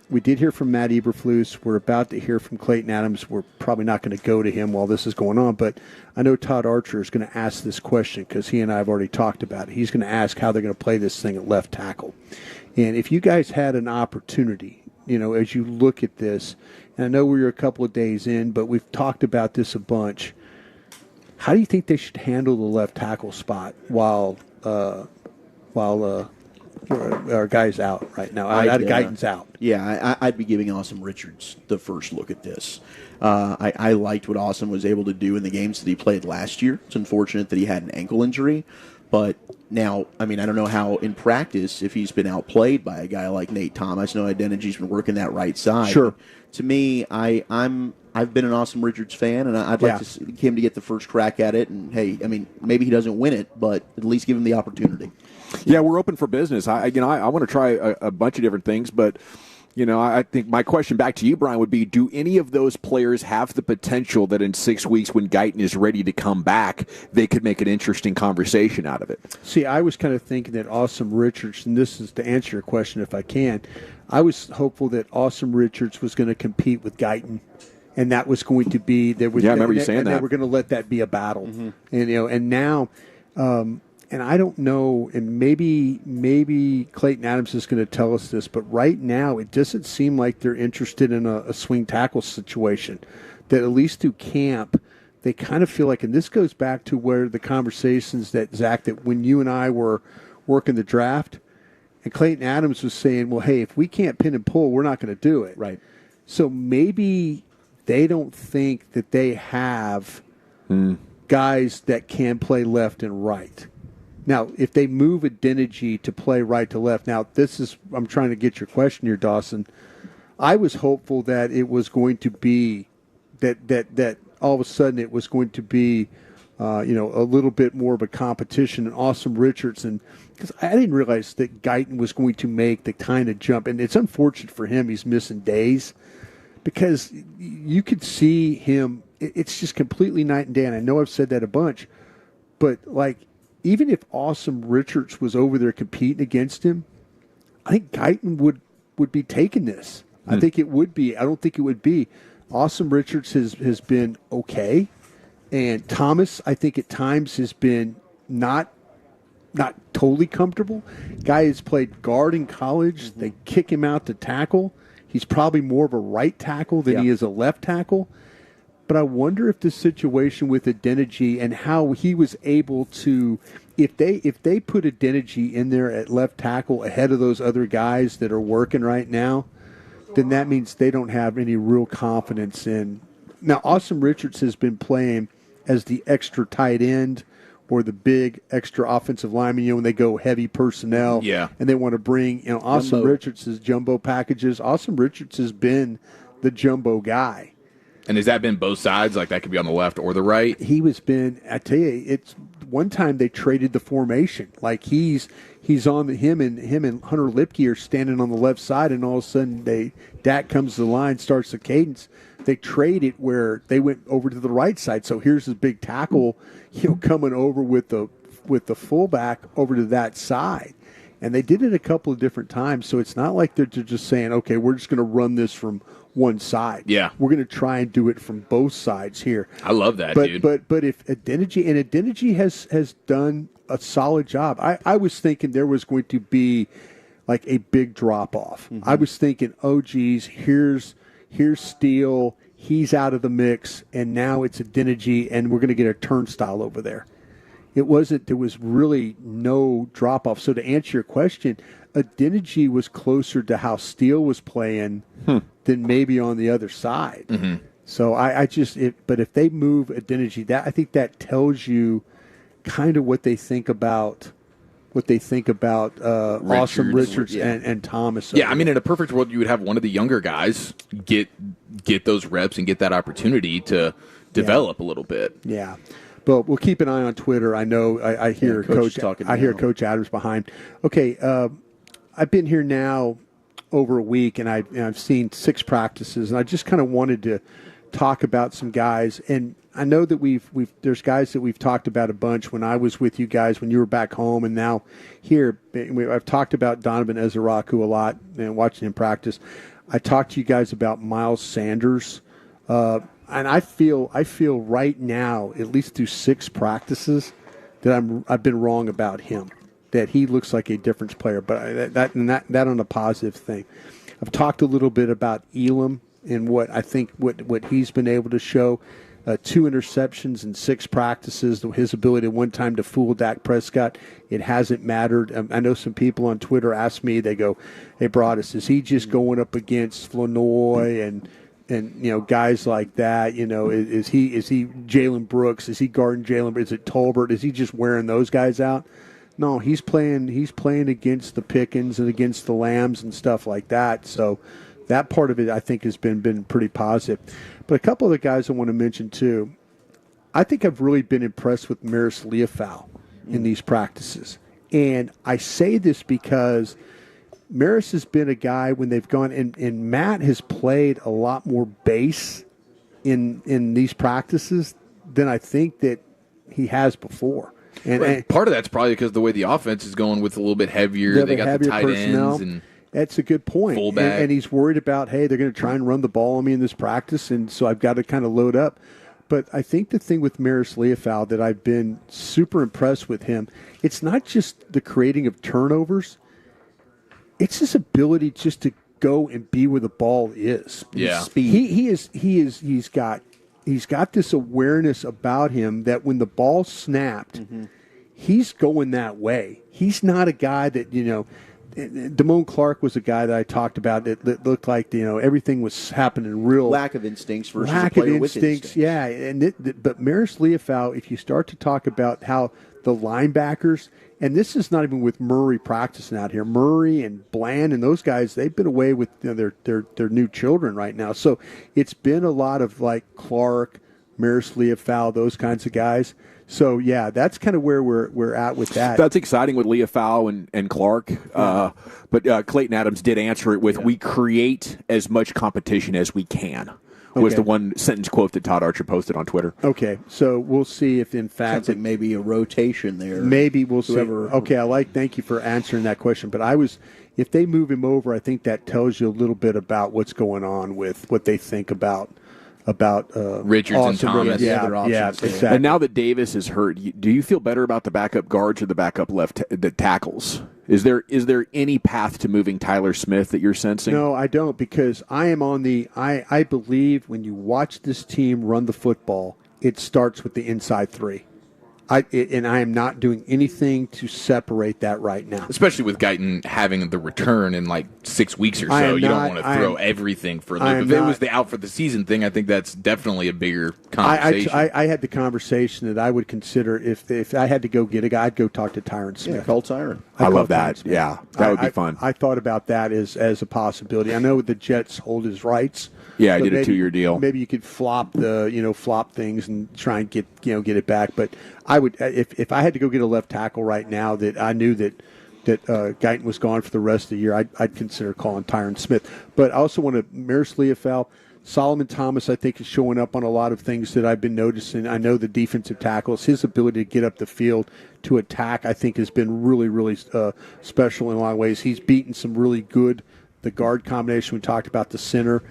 We did hear from Matt Eberflus. We're about to hear from Clayton Adams. We're probably not going to go to him while this is going on, but I know Todd Archer is going to ask this question because he and I have already talked about it. He's going to ask how they're going to play this thing at left tackle. And if you guys had an opportunity, you know, as you look at this, and I know we're a couple of days in, but we've talked about this a bunch. How do you think they should handle the left tackle spot while our guy's out right now? Guyton's out. Yeah, I'd be giving Awesome Richards the first look at this. I liked what Awesome was able to do in the games that he played last year. It's unfortunate that he had an ankle injury, But now, I mean, I don't know how in practice if he's been outplayed by a guy like Nate Thomas. I know Identity's been working that right side. Sure. But to me, I've been an Austin Richards fan, and I'd like to see him to get the first crack at it. And hey, I mean, maybe he doesn't win it, but at least give him the opportunity. Yeah, we're open for business. I want to try a bunch of different things, but I think my question back to you, Brian, would be: do any of those players have the potential that in 6 weeks, when Guyton is ready to come back, they could make an interesting conversation out of it? See, I was kind of thinking that Awesome Richards, and this is to answer your question if I can, I was hopeful that Awesome Richards was going to compete with Guyton, and that was going to be I remember you saying that. They were going to let that be a battle, and now. And I don't know, and maybe Clayton Adams is going to tell us this, but right now it doesn't seem like they're interested in a swing tackle situation. That at least through camp, they kind of feel like, and this goes back to where the conversations that, Zach, that when you and I were working the draft, and Clayton Adams was saying, well, hey, if we can't pin and pull, we're not going to do it. Right. So maybe they don't think that they have guys that can play left and right. Now, if they move Identity to play right to left, now I'm trying to get your question here, Dawson. I was hopeful that it was going to be that all of a sudden it was going to be, a little bit more of a competition. And Awesome Richardson, because I didn't realize that Guyton was going to make the kind of jump, and it's unfortunate for him he's missing days, because you could see him. It's just completely night and day. And I know I've said that a bunch, but even if Awesome Richards was over there competing against him, I think Guyton would be taking this. I think it would be. I don't think it would be. Awesome Richards has been okay, and Thomas, I think at times has been not totally comfortable. Guy has played guard in college. They kick him out to tackle. He's probably more of a right tackle than he is a left tackle. But I wonder if the situation with Identity and how he was able to, if they put Identity in there at left tackle ahead of those other guys that are working right now, then that means they don't have any real confidence in. Now, Awesome Richards has been playing as the extra tight end or the big extra offensive lineman, when they go heavy personnel. Yeah. And they want to bring, Awesome Richards' jumbo packages. Awesome Richards has been the jumbo guy. And has that been both sides? Like that could be on the left or the right? I tell you, it's one time they traded the formation. Like he's on him and Hunter Lipke are standing on the left side, and all of a sudden Dak comes to the line, starts the cadence. They trade it where they went over to the right side. So here's this big tackle, coming over with the fullback over to that side. And they did it a couple of different times. So it's not like they're just saying, okay, we're just going to run this from one side. Yeah. We're going to try and do it from both sides here. I love that, dude. But if Identity has done a solid job. I was thinking there was going to be like a big drop off. I was thinking, oh geez, here's Steele, he's out of the mix, and now it's Identity, and we're going to get a turnstile over there. It wasn't. There was really no drop off. So to answer your question, Identity was closer to how Steele was playing than maybe on the other side. So but if they move Identity, I think that tells you kind of what they think about Awesome Richards and Thomas. Yeah, I mean, in a perfect world, you would have one of the younger guys get those reps and get that opportunity to develop a little bit. Yeah. But we'll keep an eye on Twitter. I know I hear Coach talking. I hear Coach Adams behind. Okay, I've been here now over a week, and I've seen 6 practices, and I just kind of wanted to talk about some guys. And I know that there's guys that we've talked about a bunch when I was with you guys when you were back home, and now here I've talked about Donovan Ezeraku a lot and watching him practice. I talked to you guys about Miles Sanders. And I feel right now, at least through 6 practices, that I've been wrong about him. That he looks like a difference player, but that on a positive thing. I've talked a little bit about Elam and what I think what he's been able to show. 2 interceptions in 6 practices. His ability at one time to fool Dak Prescott, it hasn't mattered. I know some people on Twitter ask me, they go, "Hey, Broadus, is he just going up against Flournoy and and guys like that. Is he Jalen Brooks? Is he guarding Jalen? Is it Tolbert? Is he just wearing those guys out? No, he's playing against the Pickens and against the Lambs and stuff like that. So that part of it, I think, has been pretty positive. But a couple of the guys I want to mention too. I think I've really been impressed with Maris Leofau in these practices. And I say this because Maris has been a guy when they've gone, and Matt has played a lot more base in these practices than I think that he has before. And part of that's probably because the way the offense is going with a little bit heavier. They got the tight personnel. ends and that's a good point. Fullback. And he's worried about, hey, they're going to try and run the ball on me in this practice, and so I've got to kind of load up. But I think the thing with Maris Leofau that I've been super impressed with him, it's not just the creating of turnovers. It's his ability just to go and be where the ball is. Yeah. He's got this awareness about him that when the ball snapped, he's going that way. He's not a guy that, Damone Clark was a guy that I talked about that looked like everything was happening real lack of instincts versus lack a player of with instincts. Yeah, but Maris Leofau, if you start to talk about how the linebackers, and this is not even with Murray practicing out here, Murray and Bland and those guys, they've been away with their new children right now. So it's been a lot of like Clark, Maris Leofau, those kinds of guys. So, yeah, that's kind of where we're at with that. That's exciting with Leofau and Clark. Yeah. But Clayton Adams did answer it with, we create as much competition as we can, was the one sentence quote that Todd Archer posted on Twitter. Okay, so we'll see if, in fact... Sounds like maybe a rotation there. Maybe we'll see. Okay, thank you for answering that question. But if they move him over, I think that tells you a little bit about what's going on with what they think about Richards and Thomas. Yeah, exactly. And now that Davis is hurt, do you feel better about the backup guards or the backup the tackles? Is there any path to moving Tyler Smith that you're sensing? No, I don't, because I am on I believe when you watch this team run the football, it starts with the inside three. And I am not doing anything to separate that right now. Especially with Guyton having the return in like 6 weeks or so. You don't want to throw everything for a loop. If it was the out for the season thing, I think that's definitely a bigger conversation. I had the conversation that I would consider if I had to go get a guy, I'd go talk to Tyron Smith. Yeah, call Tyron. I love that. Yeah, that would be fun. I thought about that as a possibility. I know the Jets hold his rights. Yeah, I did a 2-year deal. Maybe you could flop things and try and get it back. But I would, if I had to go get a left tackle right now that I knew that Guyton was gone for the rest of the year, I'd consider calling Tyron Smith. But I also want to Maris Leofau, Solomon Thomas, I think, is showing up on a lot of things that I've been noticing. I know the defensive tackles, his ability to get up the field to attack, I think, has been really, really special in a lot of ways. He's beaten some really good. The guard combination, we talked about the center.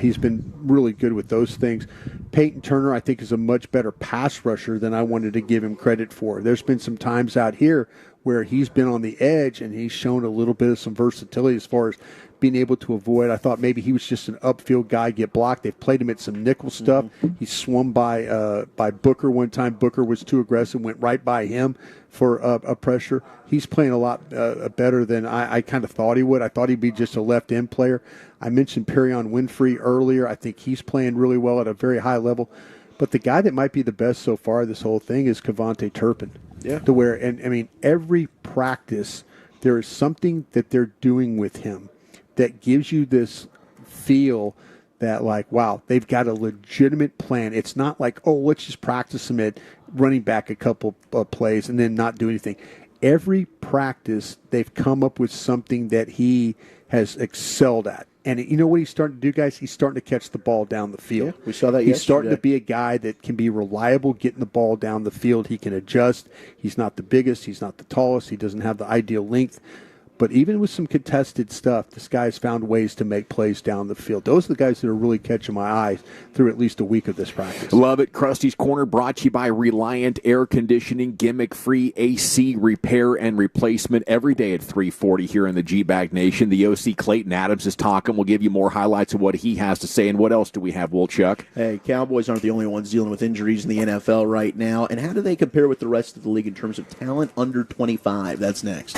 He's been really good with those things. Peyton Turner, I think, is a much better pass rusher than I wanted to give him credit for. There's been some times out here where he's been on the edge and he's shown a little bit of some versatility as far as being able to avoid. I thought maybe he was just an upfield guy, get blocked. They've played him at some nickel stuff. He swung by Booker one time. Booker was too aggressive, went right by him for a pressure. He's playing a lot better than I kind of thought he would. I thought he'd be just a left-end player. I mentioned Perion Winfrey earlier. I think he's playing really well at a very high level. But the guy that might be the best so far of this whole thing is Kevontae Turpin. Yeah. Every practice there is something that they're doing with him that gives you this feel that, like, wow, they've got a legitimate plan. It's not like, oh, let's just practice him at running back a couple plays and then not do anything. Every practice, they've come up with something that he has excelled at. And you know what he's starting to do, guys? He's starting to catch the ball down the field. Yeah, we saw that He's yesterday. starting to be a guy that can be reliable getting the ball down the field. He can adjust. He's not the biggest. He's not the tallest. He doesn't have the ideal length. But even with some contested stuff, this guy's found ways to make plays down the field. Those are the guys that are really catching my eye through at least a week of this practice. Love it. Krusty's Corner brought to you by Reliant Air Conditioning, gimmick-free AC repair and replacement every day at 3:40 here in the G-Bag Nation. The OC Clayton Adams is talking. We'll give you more highlights of what he has to say. And what else do we have, Wolchuk? Hey, Cowboys aren't the only ones dealing with injuries in the NFL right now. And how do they compare with the rest of the league in terms of talent under 25? That's next.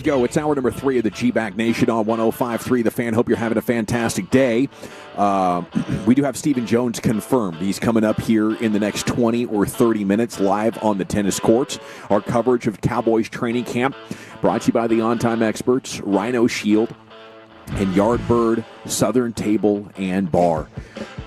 Go. It's hour number 3 of the G-Back Nation on 105.3 The Fan. Hope you're having a fantastic day. We do have Stephen Jones confirmed. He's coming up here in the next 20 or 30 minutes live on the tennis courts. Our coverage of Cowboys training camp brought to you by the on-time experts, Rhino Shield, and Yardbird, Southern Table and Bar.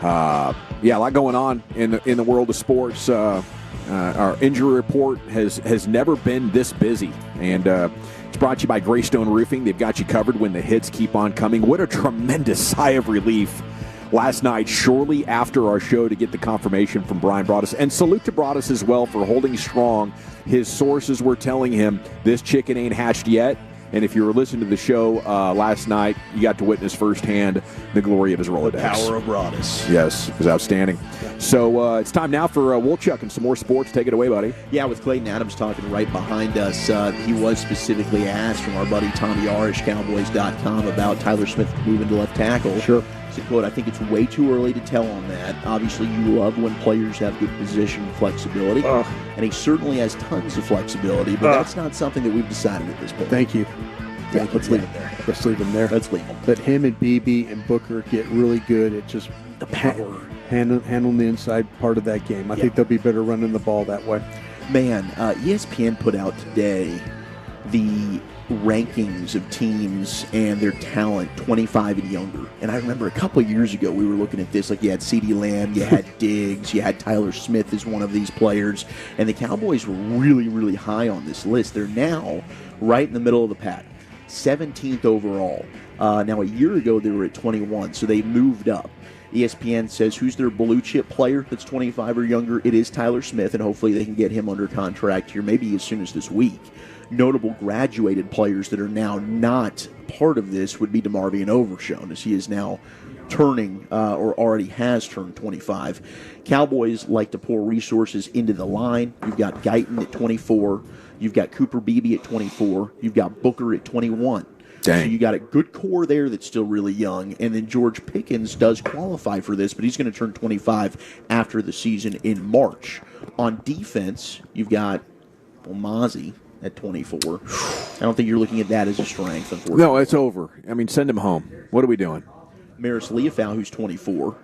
A lot going on in the world of sports. Our injury report has never been this busy, and it's brought to you by Greystone Roofing. They've got you covered when the hits keep on coming. What a tremendous sigh of relief last night, shortly after our show, to get the confirmation from Brian Broaddus. And salute to Broaddus as well for holding strong. His sources were telling him this chicken ain't hatched yet. And if you were listening to the show last night, you got to witness firsthand the glory of his Rolodex. The power of Broaddus. Yes, it was outstanding. So it's time now for Wolchuk and some more sports. Take it away, buddy. Yeah, with Clayton Adams talking right behind us, he was specifically asked from our buddy Tommy Arish, Cowboys.com, about Tyler Smith moving to left tackle. Sure. He said, quote, I think it's way too early to tell on that. Obviously, you love when players have good position flexibility, and he certainly has tons of flexibility, but that's not something that we've decided at this point. Thank you. Yeah, let's leave him there. Let's leave him there. Let's leave him. Let him and BB and Booker get really good at just the power. Handling the inside part of that game. I think they'll be better running the ball that way. Man, ESPN put out today the rankings of teams and their talent 25 and younger. And I remember a couple of years ago we were looking at this, like you had CeeDee Lamb, you had Diggs, you had Tyler Smith as one of these players, and the Cowboys were really, really high on this list. They're now right in the middle of the pack. 17th overall. Now, a year ago, they were at 21, so they moved up. ESPN says who's their blue chip player that's 25 or younger? It is Tyler Smith, and hopefully they can get him under contract here maybe as soon as this week. Notable graduated players that are now not part of this would be DeMarvion Overshown, as he is now turning or already has turned 25. Cowboys like to pour resources into the line. You've got Guyton at 24. You've got Cooper Beebe at 24. You've got Booker at 21. Dang. So you got a good core there that's still really young. And then George Pickens does qualify for this, but he's going to turn 25 after the season in March. On defense, you've got Mozzie at 24. I don't think you're looking at that as a strength, unfortunately. No, it's over. I mean, send him home. What are we doing? Maris Leofau, who's 24.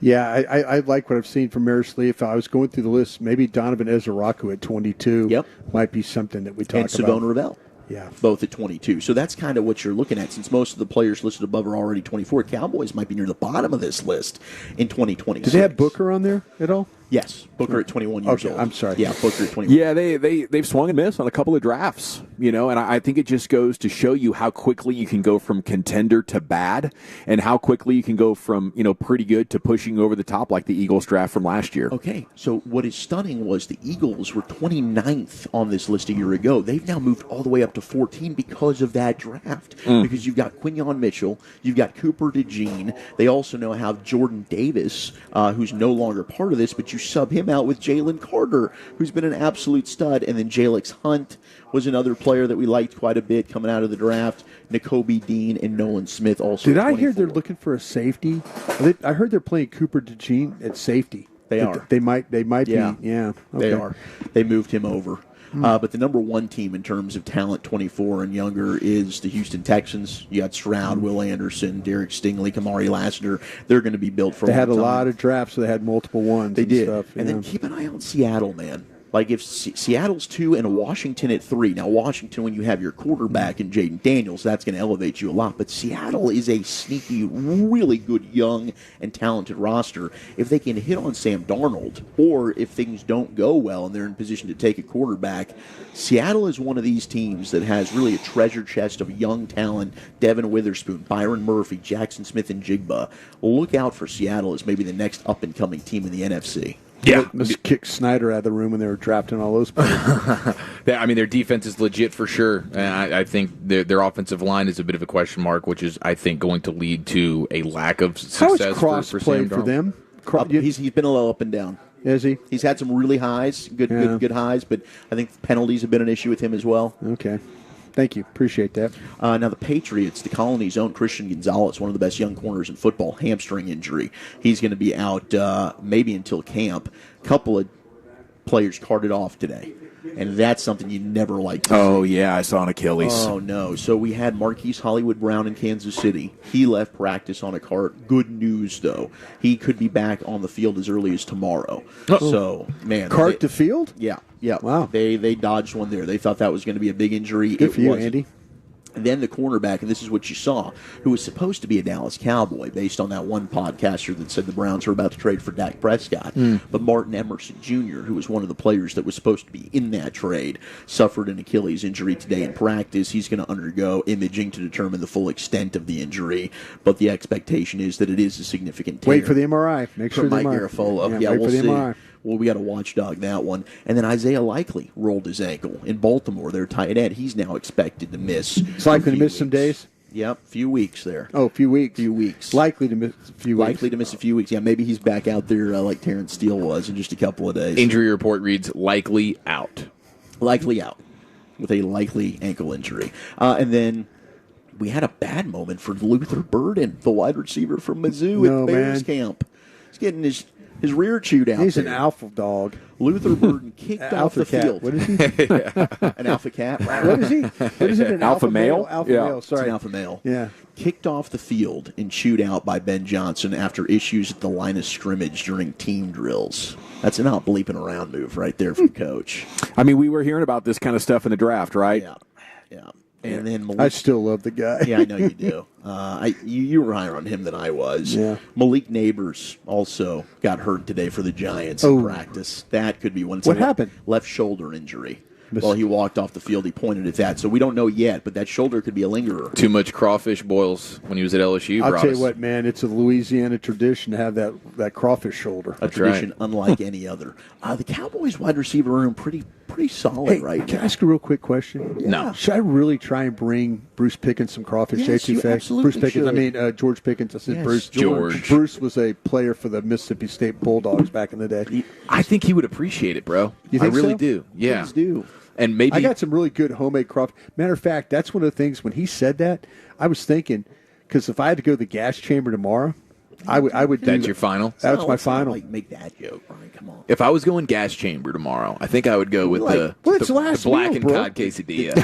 Yeah, I like what I've seen from Maris Leofau. I was going through the list. Maybe Donovan Ezeraku at 22 might be something that we talk And about. Savone Ravel. Yeah. Both at 22. So that's kind of what you're looking at. Since most of the players listed above are already 24, Cowboys might be near the bottom of this list in 2026. Did they have Booker on there at all? Yes, Booker at 21 years old. I'm sorry. Yeah, Booker at 21. Yeah, they've swung and missed on a couple of drafts, and I think it just goes to show you how quickly you can go from contender to bad, and how quickly you can go from pretty good to pushing over the top like the Eagles draft from last year. Okay, so what is stunning was the Eagles were 29th on this list a year ago. They've now moved all the way up to 14 because of that draft. Because you've got Quinyon Mitchell, you've got Cooper DeJean. They also now have Jordan Davis, who's no longer part of this, but you sub him out with Jalen Carter, who's been an absolute stud. And then Jalix Hunt was another player that we liked quite a bit coming out of the draft. Nakobe Dean and Nolan Smith also. Did I hear they're looking for a safety? I heard they're playing Cooper DeJean at safety. They are. They might be. Yeah. They Okay. are. They moved him over. But the number one team in terms of talent, 24 and younger, is the Houston Texans. You got Stroud, Will Anderson, Derek Stingley, Kamari Lassiter. They're going to be built for They a had a long time. lot of drafts, so they had multiple ones. They and did. stuff, And yeah. then keep an eye on Seattle, man. Like if Seattle's 2 and Washington at 3. Now, Washington, when you have your quarterback in Jaden Daniels, that's going to elevate you a lot. But Seattle is a sneaky, really good, young, and talented roster. If they can hit on Sam Darnold, or if things don't go well and they're in position to take a quarterback, Seattle is one of these teams that has really a treasure chest of young talent. Devin Witherspoon, Byron Murphy, Jackson Smith, and Jigba. Look out for Seattle as maybe the next up-and-coming team in the NFC. Yeah. Must kick Snyder out of the room when they were drafting all those players. I mean, their defense is legit for sure. And I think their offensive line is a bit of a question mark, which is, I think, going to lead to a lack of How success is Cross for played Sam for Darnold. them? He's been a little up and down. Is he? He's had some really highs, good highs, but I think penalties have been an issue with him as well. Okay. Thank you. Appreciate that. Now, the Patriots, the Colony's own Christian Gonzalez, one of the best young corners in football, hamstring injury. He's going to be out maybe until camp. A couple of players carted off today, and that's something you never like to see. Oh, yeah, I saw an Achilles. Oh, no. So we had Marquise Hollywood Brown in Kansas City. He left practice on a cart. Good news, though. He could be back on the field as early as tomorrow. So, man. Cart to field? Yeah. Yeah. Wow. They dodged one there. They thought that was going to be a big injury. Good for you, wasn't. Andy. And then the cornerback, and this is what you saw, who was supposed to be a Dallas Cowboy based on that one podcaster that said the Browns were about to trade for Dak Prescott. But Martin Emerson Jr., who was one of the players that was supposed to be in that trade, suffered an Achilles injury today in practice. He's going to undergo imaging to determine the full extent of the injury. But the expectation is that it is a significant tear. Wait for the MRI. Make sure For the Mike MRI. Garafolo. Yeah, wait we'll for the see. MRI. Well, we got to watchdog that one. And then Isaiah Likely rolled his ankle in Baltimore. Their tight end. He's now expected to miss. It's likely to miss some days? Yep, few weeks there. Oh, a few weeks. Few weeks. Likely to miss a few weeks. Likely to miss a few weeks. Yeah, maybe he's back out there like Terrence Steele was in just a couple of days. Injury report reads likely out. Likely out with a likely ankle injury. And then we had a bad moment for Luther Burden, the wide receiver from Mizzou at Bears camp. He's getting his rear chewed out. He's there. an alpha dog. Luther Burden kicked off the cat. field. What is he? An alpha cat. What is he? What is it? An Alpha male? Alpha Yeah. male. Sorry. It's an alpha male. Yeah. Kicked off the field and chewed out by Ben Johnson after issues at the line of scrimmage during team drills. That's an out bleeping around move right there from Coach. I mean, we were hearing about this kind of stuff in the draft, right? Yeah. And then I still love the guy. Yeah, I know you do. You were higher on him than I was. Yeah. Malik Neighbors also got hurt today for the Giants in practice. That could be one. What happened? Left shoulder injury. while he walked off the field. He pointed at that. So we don't know yet, but that shoulder could be a lingerer. Too much crawfish boils when he was at LSU. I'll tell you what, man, it's a Louisiana tradition to have that crawfish shoulder. A tradition unlike any other. The Cowboys wide receiver room pretty solid, right? Can I ask a real quick question? No. Should I really try and bring Bruce Pickens some crawfish? Yes, you absolutely Bruce Pickens. should. I mean, George Pickens. I said Yes, Bruce. George. Bruce was a player for the Mississippi State Bulldogs back in the day. I think he would appreciate it, bro. You think I really so? do. Yeah. Please do. And maybe I got some really good homemade crawfish. Matter of fact, that's one of the things when he said that, I was thinking, because if I had to go to the gas chamber tomorrow, I would do That's your final? That was my final. Make that joke, Brian. Come on. If I was going gas chamber tomorrow, I think I would go with the last black meal, and bro. cod quesadilla.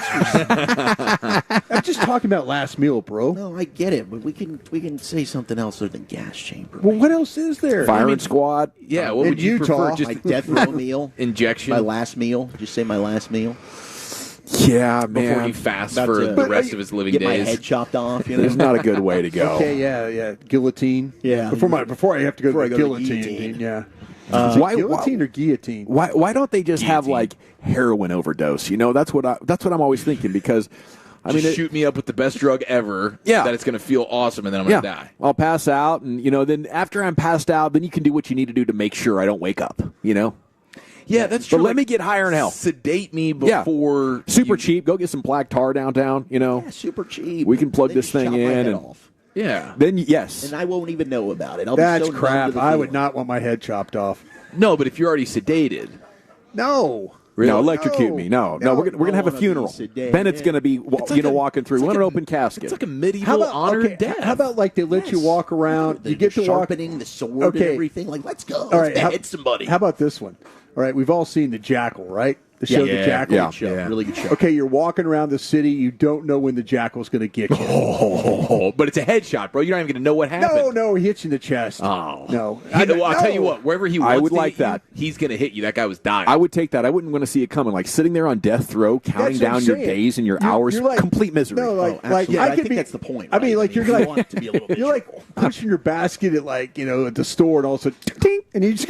I'm just talking about last meal, bro. No, I get it, but we can say something else other than gas chamber. Well, what else is there? Firing squad. Yeah, what In would you prefer? Utah, Just My death row meal, injection my last meal. Just say my last meal. Yeah, before man. he fasts About for to the rest of his living Get days. my head chopped off. You know, It's not a good way to go. Okay, yeah, guillotine. Yeah. Before I have to go Before I to go the to guillotine. guillotine. Yeah. Uh, Is it why- guillotine or guillotine? Why don't they just have like heroin overdose? You know, that's what I'm always thinking because I mean, shoot me up with the best drug ever. Yeah. That it's going to feel awesome, and then I'm going to die. I'll pass out, and then after I'm passed out, then you can do what you need to do to make sure I don't wake up. You know. Yeah, that's true. But let me get higher in hell. Sedate me before. Super cheap. Go get some black tar downtown. Yeah, super cheap. We can plug They this just thing chop my in head and off. Yeah. Then yes. And I won't even know about it. I'll be That's so numb crap. to the I would feeling. not want my head chopped off. No, but if you're already sedated. No. No, electrocute me. No, we're gonna have a funeral. Bennett's gonna be walking through. We're an open casket. It's like a medieval honored death. How about like they let you walk around? You get to walk. Sharpening the sword and everything. Like, let's go. All right, Let's hit somebody. How about this one? All right, we've all seen The Jackal, right? The show The Jackal. Great show. Really good show. Okay, you're walking around the city. You don't know when the Jackal's going to get you. Oh, but it's a headshot, bro. You're not even going to know what happened. No, he hits you in the chest. Oh. No. I'll tell you what, wherever he wants I would to like hit you, that. he's going to hit you. That guy was dying. I would take that. I wouldn't want to see it coming. Like sitting there on death row, counting That's what I'm down your saying. days and your You're- hours, you're like- complete misery. No, like, absolutely. I I could think be, that's the point. I mean, right? like you're You like want it to be a little you're like pushing your basket at at the store, and all of a sudden, ting, and you just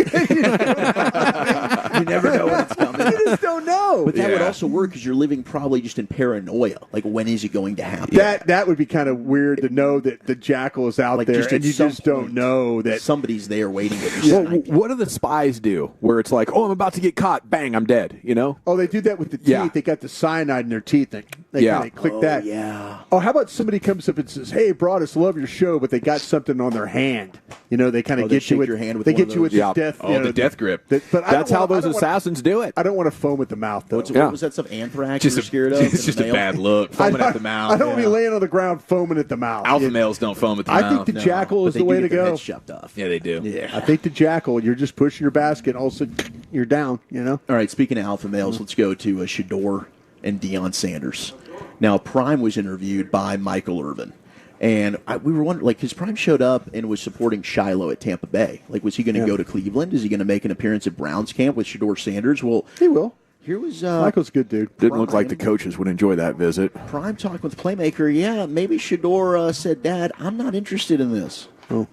You never know when it's coming. you just don't know. But that would also work because you're living probably just in paranoia. Like, when is it going to happen? That would be kind of weird to know that the Jackal is out there, just and at you some just don't point, know that somebody's there waiting at your Well, side. what do the spies do? Where it's like, oh, I'm about to get caught. Bang, I'm dead. You know? Oh, they do that with the teeth. Yeah. They got the cyanide in their teeth. They Yeah. kinda click Oh, that. yeah. Oh, how about somebody comes up and says, "Hey, Broadus, love your show," but they got something on their hand. They kind Oh, of they get you shake with your hand with they one get of you with those. the death. Oh, the death grip. But That's how those assassins do it. I don't want to foam at the mouth, though. What was that stuff? Anthrax? Just you were scared of? it's just a bad look. Foaming at the mouth. I don't want to be laying on the ground foaming at the mouth. Alpha males don't foam at the I mouth. think the Jackal is the way to go. Off. Yeah, they do. Yeah. I think the Jackal, you're just pushing your basket, and all of a sudden you're down, All right, speaking of alpha males, let's go to Shador and Deion Sanders. Now, Prime was interviewed by Michael Irvin. And we were wondering, his Prime showed up and was supporting Shiloh at Tampa Bay. Was he going to go to Cleveland? Is he going to make an appearance at Browns camp with Shador Sanders? Well, he will. Here was Michael's a good dude. Didn't look like the coaches would enjoy that visit. Prime talk with Playmaker. Yeah, maybe Shador said, "Dad, I'm not interested in this." Oh.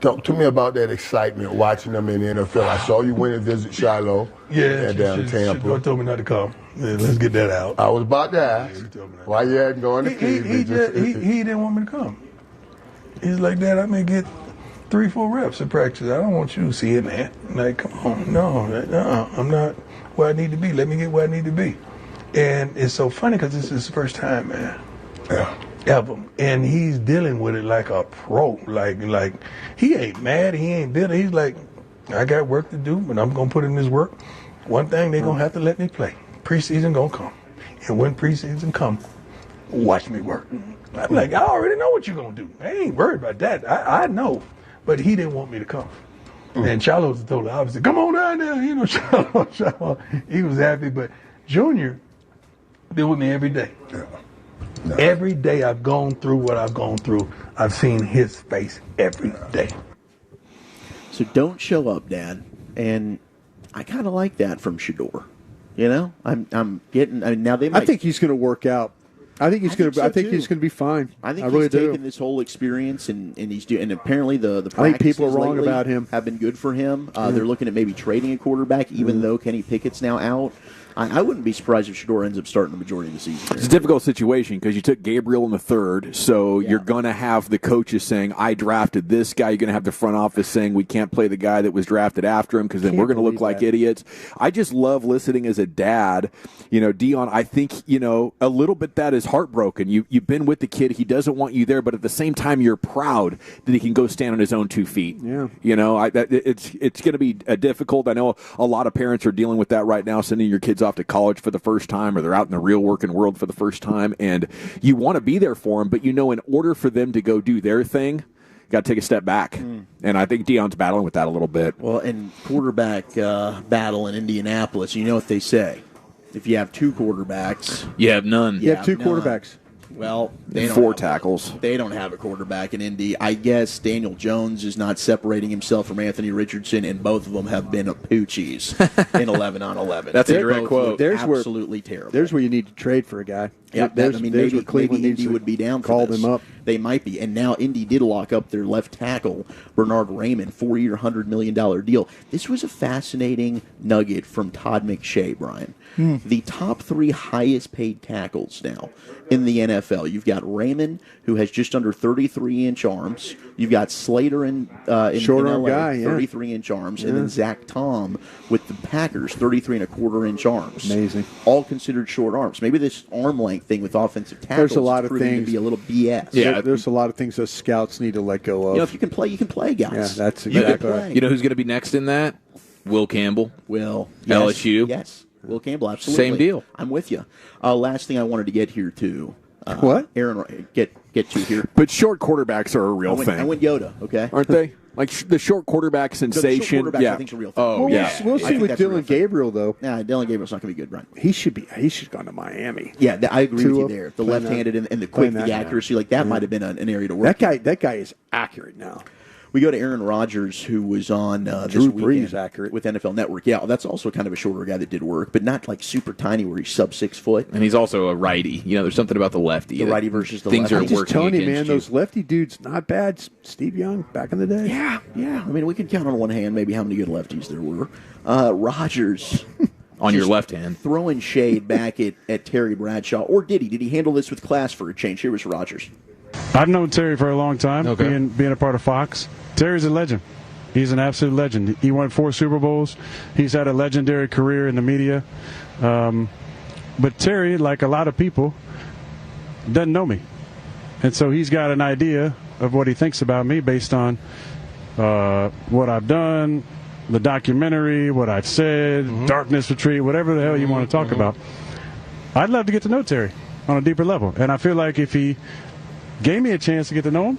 Talk to me about that excitement watching them in the NFL. I saw you went and visit Shiloh. Yeah, down Tampa. Shador told me not to come. Yeah, let's get that out. I was about to ask why you hadn't gone to Cleveland. He didn't want me to come. He's like, Dad, I may get 3-4 reps at practice. I don't want you seeing that. Like, come on, no, I'm not where I need to be. Let me get where I need to be. And it's so funny because this is his first time, man. Yeah. Ever. And he's dealing with it like a pro. Like he ain't mad, he ain't bitter. He's like, I got work to do, but I'm gonna put in this work. One thing, they're gonna have to let me play. Preseason gonna come. And when preseason come, watch me work. I'm like, I already know what you're gonna do. I ain't worried about that. I know. But he didn't want me to come. And Shiloh was totally opposite. Come on down there, Shiloh. He was happy, but Junior been with me every day. Yeah. No. Every day I've gone through what I've gone through, I've seen his face every day. So don't show up, Dad. And I kind of like that from Shador. I'm getting. I mean, now they might. I think he's going to work out. I think he's going to. so I think too. he's going to be fine. I think really he's do. taken this whole experience and he's doing. And apparently the I think people are practices wrong lately about him. have been good for him. They're looking at maybe trading a quarterback, even though Kenny Pickett's now out. I wouldn't be surprised if Shador ends up starting the majority of the season. It's a difficult situation because you took Gabriel in the third, so you're going to have the coaches saying, I drafted this guy. You're going to have the front office saying, we can't play the guy that was drafted after him because then we're going to look like idiots. I just love listening as a dad. Dion, I think, a little bit that is heartbroken. You've been with the kid. He doesn't want you there, but at the same time, you're proud that he can go stand on his own 2 feet. Yeah. It's going to be difficult. I know a lot of parents are dealing with that right now, sending your kids off to college for the first time, or they're out in the real working world for the first time, and you want to be there for them, but in order for them to go do their thing, you got to take a step back. And I think Dion's battling with that a little bit. Well, and quarterback battle in Indianapolis, you know what they say. If you have 2 quarterbacks, you have none. You have 2 quarterbacks. Well, they don't 4 tackles. They don't have a quarterback in Indy. I guess Daniel Jones is not separating himself from Anthony Richardson, and both of them have been poochies in 11 on 11. That's a direct quote. Absolutely terrible. There's where you need to trade for a guy. Yeah, maybe Cleveland Indy would be down for call this. them up. They might be. And now Indy did lock up their left tackle, Bernard Raymond, 4-year, $100 million deal. This was a fascinating nugget from Todd McShay, Brian. The top 3 highest paid tackles now in the NFL. You've got Raymond, who has just under 33-inch arms. You've got Slater in short in arm LA, guy, 33-inch arms. And then Zach Tom with the Packers, 33.25-inch arms. Amazing. All considered short arms. Maybe this arm length thing with offensive tackles there's a lot of proving things to be a little BS. Yeah, there's a lot of things those scouts need to let go of. If you can play, you can play, guys. Yeah, that's exactly right. You know who's going to be next in that? Will Campbell. LSU. Yes. Will Campbell, absolutely. Same deal. I'm with you. Last thing I wanted to get here to. What? Aaron, get to here. But short quarterbacks are a real thing. I went Yoda, okay? Aren't they? Like the short quarterback sensation. The short quarterback, I think, is a real thing. We'll see with Dylan Gabriel, though. Nah, Dylan Gabriel's not going to be good, Brian. He should have gone to Miami. Yeah, I agree with you there. The left-handed and the quick, the accuracy, that might have been an area to work. That guy is accurate now. We go to Aaron Rodgers, who was on this weekend with NFL Network. Yeah, that's also kind of a shorter guy that did work, but not like super tiny where he's sub 6 foot. And he's also a righty. There's something about the lefty. The righty versus the things lefty. are I'm just working telling you, against man, those lefty dudes, not bad. Steve Young, back in the day. Yeah. I mean, we can count on one hand maybe how many good lefties there were. Rodgers. On your left hand. Throwing shade back at Terry Bradshaw. Or did he? Did he handle this with class for a change? Here was Rodgers. I've known Terry for a long time, being a part of Fox. Terry's a legend. He's an absolute legend. He won 4 Super Bowls. He's had a legendary career in the media. But Terry, like a lot of people, doesn't know me. And so he's got an idea of what he thinks about me based on what I've done, the documentary, what I've said, Darkness Retreat, whatever the hell you want to talk about. I'd love to get to know Terry on a deeper level. And I feel like if he gave me a chance to get to know him,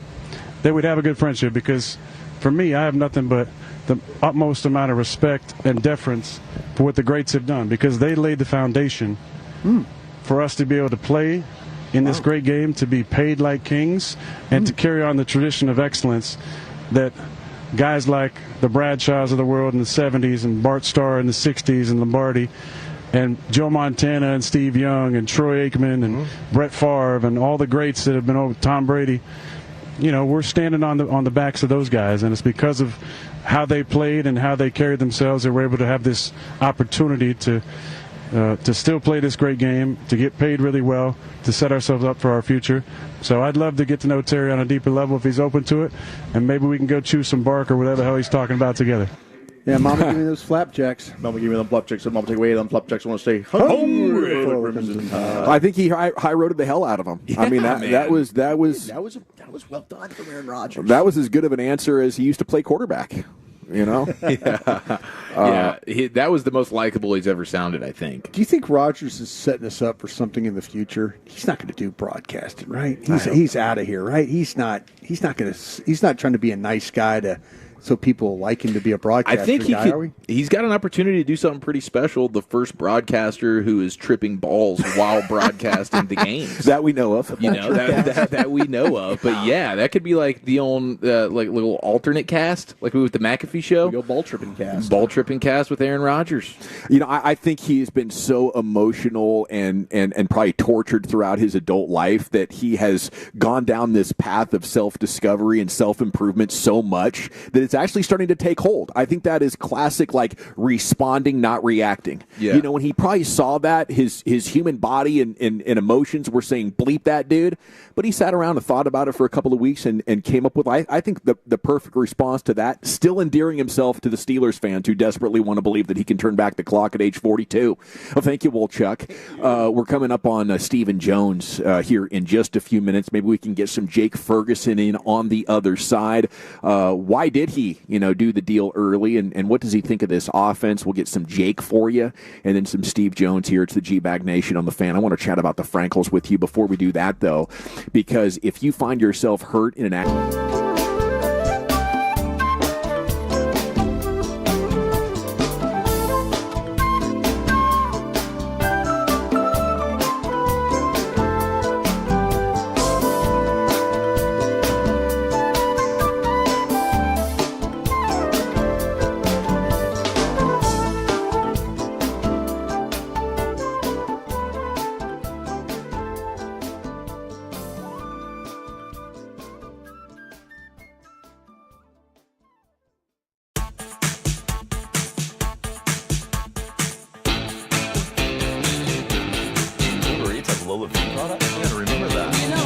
that we'd have a good friendship, because for me, I have nothing but the utmost amount of respect and deference for what the greats have done, because they laid the foundation for us to be able to play in this great game, to be paid like kings, and to carry on the tradition of excellence that guys like the Bradshaws of the world in the 70s and Bart Starr in the 60s and Lombardi and Joe Montana and Steve Young and Troy Aikman and Brett Favre and all the greats that have been over, Tom Brady. We're standing on the backs of those guys, and it's because of how they played and how they carried themselves that we're able to have this opportunity to still play this great game, to get paid really well, to set ourselves up for our future. So I'd love to get to know Terry on a deeper level if he's open to it, and maybe we can go chew some bark or whatever the hell he's talking about together. Yeah, Mama, give me those flapjacks. Mama, give me them flapjacks. Mama, take away them flapjacks. I want to stay hungry. I think he high-roaded the hell out of him. Yeah, I mean, that was well done from Aaron Rodgers. That was as good of an answer as he used to play quarterback. That was the most likable he's ever sounded, I think. Do you think Rodgers is setting us up for something in the future? He's not going to do broadcasting, right? He's out of here, right? He's not trying to be a nice guy so people like him to be a broadcaster. I think he's got an opportunity to do something pretty special. The first broadcaster who is tripping balls while broadcasting the games that we know of. That we know of. But yeah, that could be like the old like little alternate cast, like with the McAfee show. We go ball tripping cast with Aaron Rodgers. I think he has been so emotional and probably tortured throughout his adult life that he has gone down this path of self-discovery and self-improvement so much that it's it's actually starting to take hold. I think that is classic, like responding, not reacting. Yeah. You know, when he probably saw that, his human body and emotions were saying, bleep that dude. But he sat around and thought about it for a couple of weeks and came up with, I think, the perfect response to that, still endearing himself to the Steelers fans who desperately want to believe that he can turn back the clock at age 42. Well, thank you, Wolchuk. We're coming up on Stephen Jones here in just a few minutes. Maybe we can get some Jake Ferguson in on the other side. Why did he, do the deal early, and what does he think of this offense? We'll get some Jake for you, and then some Steve Jones here. It's the G-Bag Nation on the Fan. I want to chat about the Frankels with you before we do that, though, because if you find yourself hurt in an accident,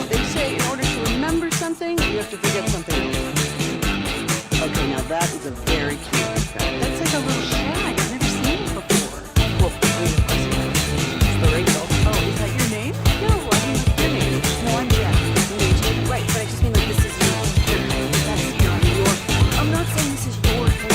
They say in order to remember something, you have to forget something else. Okay, now that is a very cute haircut. That's like a little shag. I've never seen it before. Well, of course you have. It's the Rachel. Oh, is that your name? No, I mean like your name. No, I'm Jack. Right, but I just mean like this is your I'm not saying this is your hair.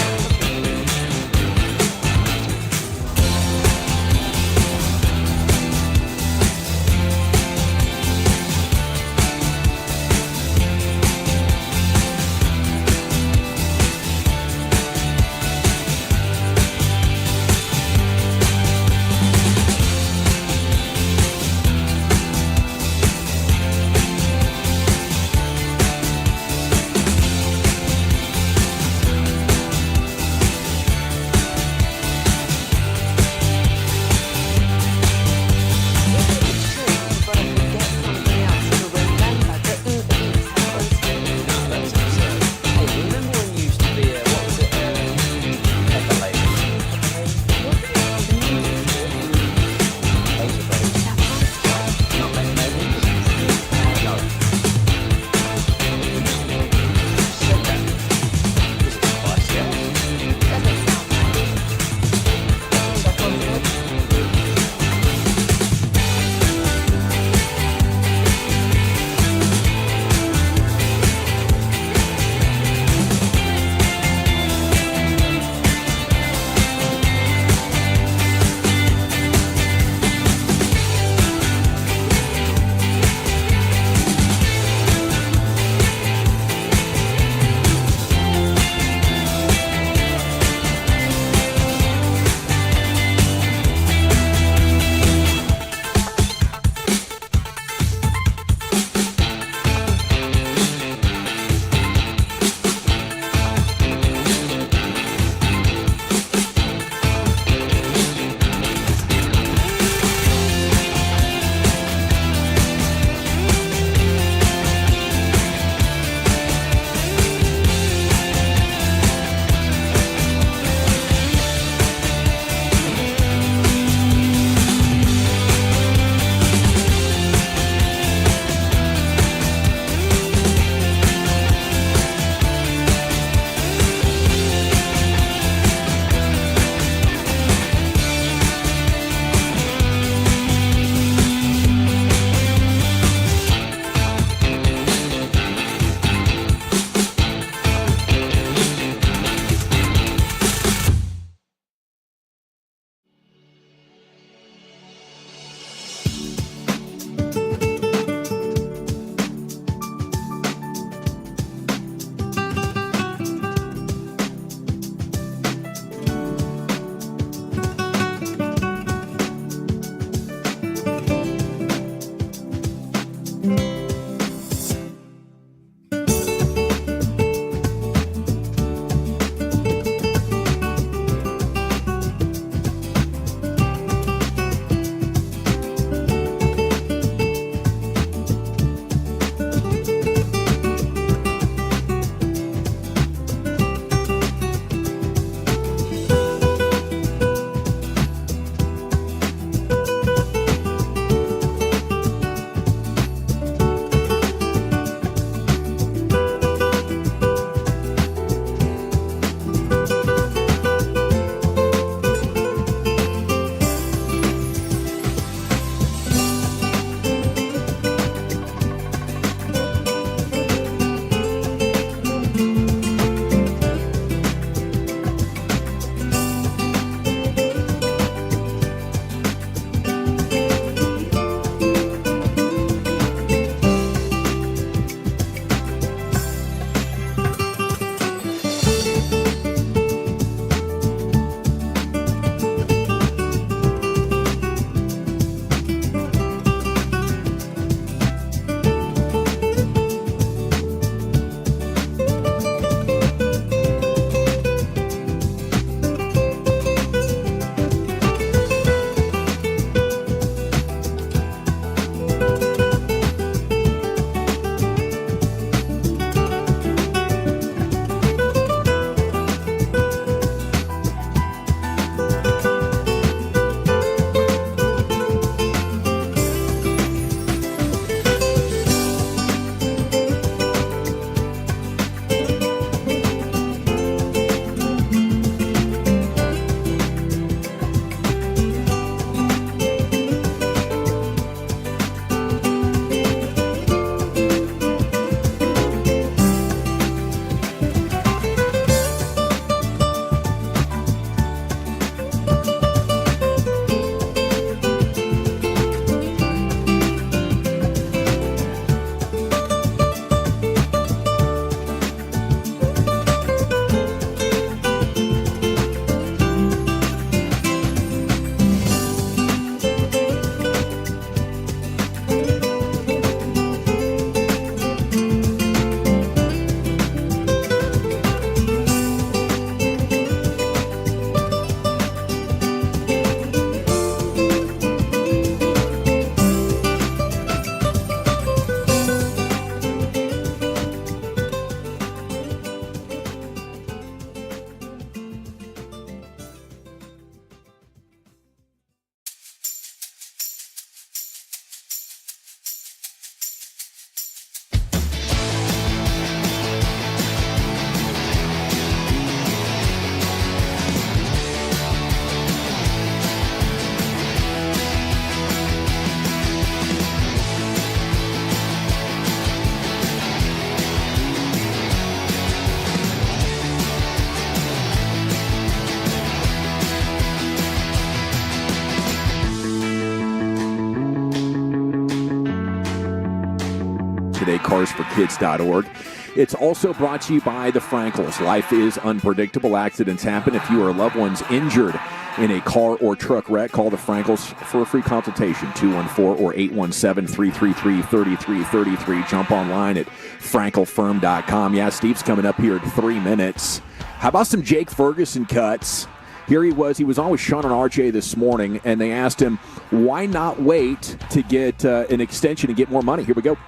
today, carsforkids.org. It's also brought to you by the Frankels. Life is unpredictable. Accidents happen. If you or a loved one's injured in a car or truck wreck, call the Frankels for a free consultation, 214 or 817-333-3333. Jump online at frankelfirm.com. Yeah, Steve's coming up here in 3 minutes. How about some Jake Ferguson cuts? Here he was on with Shan RJ this morning, and they asked him, why not wait to get an extension and get more money? Here we go.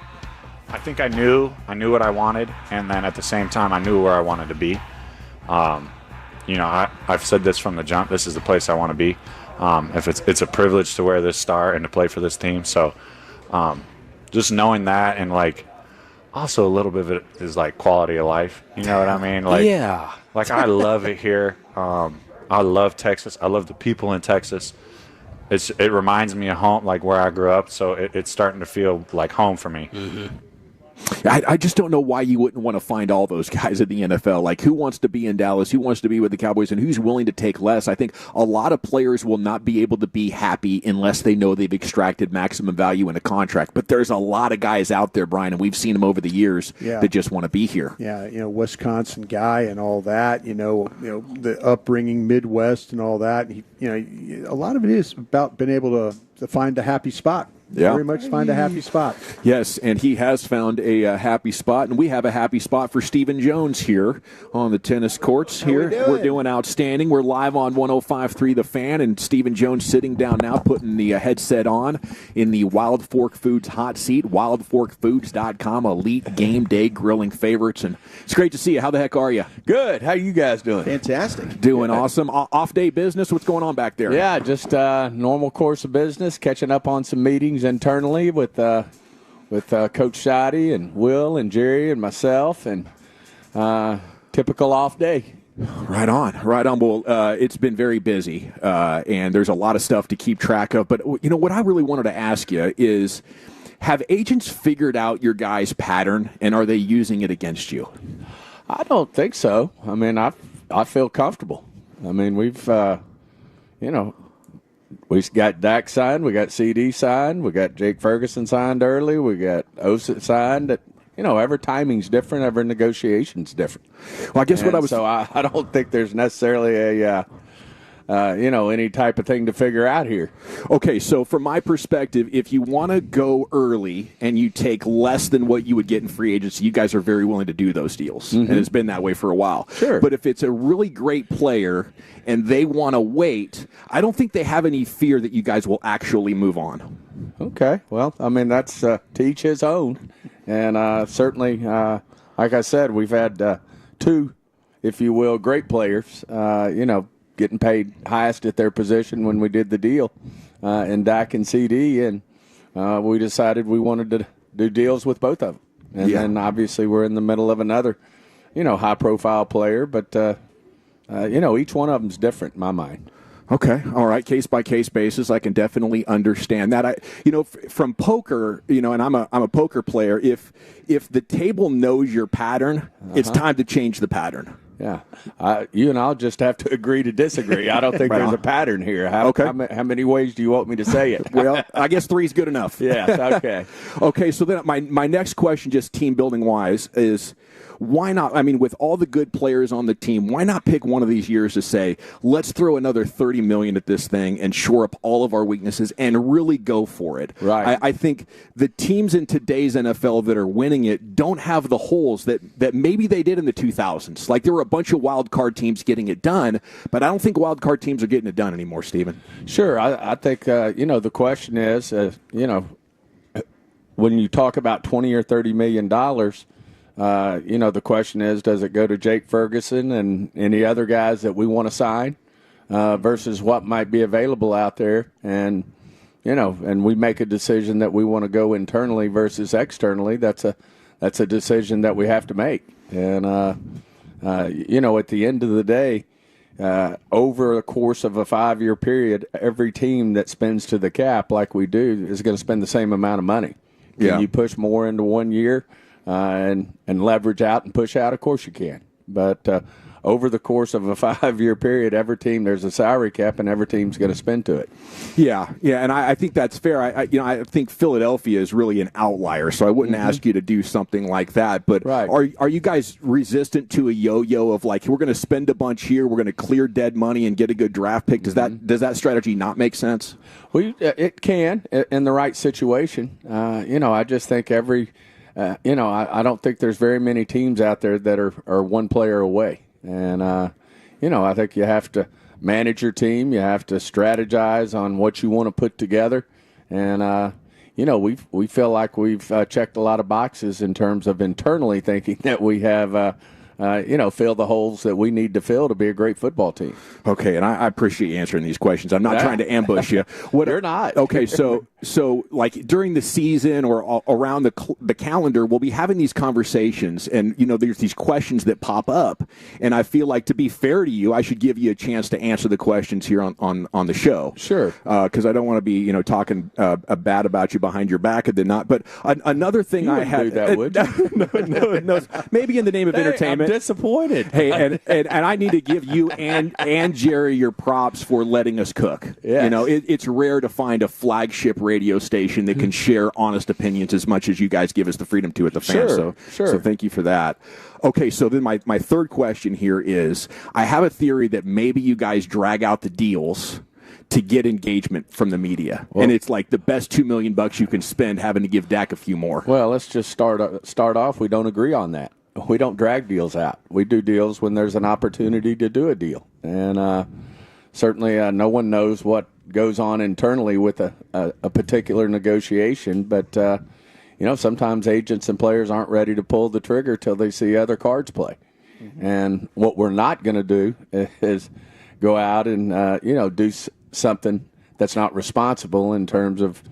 I think I knew what I wanted, and then at the same time, I knew where I wanted to be. I've said this from the jump. This is the place I want to be. If it's a privilege to wear this star and to play for this team. So, just knowing that, and like, also a little bit of it is like quality of life. You know what I mean? Like, yeah. Like I love it here. I love Texas. I love the people in Texas. It reminds me of home, like where I grew up. So it's starting to feel like home for me. Mm-hmm. I just don't know why you wouldn't want to find all those guys in the NFL. Like, who wants to be in Dallas? Who wants to be with the Cowboys? And who's willing to take less? I think a lot of players will not be able to be happy unless they know they've extracted maximum value in a contract. But there's a lot of guys out there, Brian, and we've seen them over the years that just want to be here. Yeah, Wisconsin guy and all that. The upbringing Midwest and all that. And a lot of it is about being able to find a happy spot. Yeah. Very much find a happy spot. Yes, and he has found a happy spot, and we have a happy spot for Stephen Jones here on the tennis courts. Here we're doing outstanding. We're live on 105.3 The Fan, and Stephen Jones sitting down now, putting the headset on in the Wild Fork Foods hot seat, wildforkfoods.com, elite game day grilling favorites, and it's great to see you. How the heck are you? Good. How you guys doing? Fantastic. Doing awesome. Off day business. What's going on back there? Yeah, just normal course of business, catching up on some meetings internally with Coach Shotty and Will and Jerry and myself, and typical off day. Right on. Well, it's been very busy, and there's a lot of stuff to keep track of. But what I really wanted to ask you is, have agents figured out your guys' pattern, and are they using it against you? I don't think so. I mean, I feel comfortable. I mean, we've we got Dak signed, we got CD signed, we got Jake Ferguson signed early, we got Osit signed. Every timing's different, every negotiation's different. Well, I guess So I don't think there's necessarily any type of thing to figure out here. Okay, so from my perspective, if you want to go early and you take less than what you would get in free agency, you guys are very willing to do those deals, and it's been that way for a while. Sure. But if it's a really great player and they want to wait, I don't think they have any fear that you guys will actually move on. Okay, well, I mean, that's to each his own. And certainly, like I said, we've had two, if you will, great players, getting paid highest at their position when we did the deal in Dak and CD, and we decided we wanted to do deals with both of them. And then obviously we're in the middle of another, high-profile player, but, each one of them's different in my mind. Okay, all right, case-by-case basis, I can definitely understand that. From poker, and I'm a poker player, if the table knows your pattern, it's time to change the pattern. Yeah, you and I'll just have to agree to disagree. I don't think there's a pattern here. How many ways do you want me to say it? Well, I guess 3 is good enough. Yes, okay. Okay, so then my next question, just team-building-wise, is why not, with all the good players on the team, why not pick one of these years to say, let's throw another $30 million at this thing and shore up all of our weaknesses and really go for it? Right. I think the teams in today's NFL that are winning it don't have the holes that maybe they did in the 2000s. Like, there were a bunch of wild card teams getting it done, but I don't think wild card teams are getting it done anymore, Stephen. Sure. I think, the question is, when you talk about $20 or $30 million, the question is, does it go to Jake Ferguson and any other guys that we want to sign versus what might be available out there? And, and we make a decision that we want to go internally versus externally. That's a decision that we have to make. And, at the end of the day, over the course of a 5-year period, every team that spends to the cap like we do is going to spend the same amount of money. Can you push more into 1 year? And leverage out and push out, of course you can. But over the course of a 5-year period, every team, there's a salary cap, and every team's going to spend to it. Yeah, and I think that's fair. I think Philadelphia is really an outlier, so I wouldn't ask you to do something like that. But are you guys resistant to a yo-yo of like, we're going to spend a bunch here, we're going to clear dead money and get a good draft pick? Does that strategy not make sense? Well, it can in the right situation. I just think I don't think there's very many teams out there that are one player away. And, I think you have to manage your team. You have to strategize on what you want to put together. And, we feel like we've checked a lot of boxes in terms of internally thinking that we have fill the holes that we need to fill to be a great football team. Okay, and I appreciate you answering these questions. I'm not trying to ambush you. You're not. Okay, so like during the season or around the calendar, we'll be having these conversations, and there's these questions that pop up, and I feel like, to be fair to you, I should give you a chance to answer the questions here on the show. Sure. Because I don't want to be talking bad about you behind your back and then not. But another thing you I had do that, would you? no, maybe in the name of entertainment. I'm disappointed. Hey, and I need to give you and Jerry your props for letting us cook. Yes. It's rare to find a flagship radio station that can share honest opinions as much as you guys give us the freedom to at the Fan. Sure. So thank you for that. Okay, so then my third question here is, I have a theory that maybe you guys drag out the deals to get engagement from the media, and it's like the best $2 million you can spend having to give Dak a few more. Well, let's just start off. We don't agree on that. We don't drag deals out. We do deals when there's an opportunity to do a deal. And certainly no one knows what goes on internally with a particular negotiation. But, sometimes agents and players aren't ready to pull the trigger till they see other cards play. Mm-hmm. And what we're not going to do is go out and, do something that's not responsible in terms of,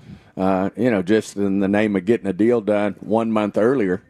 just in the name of getting a deal done 1 month earlier.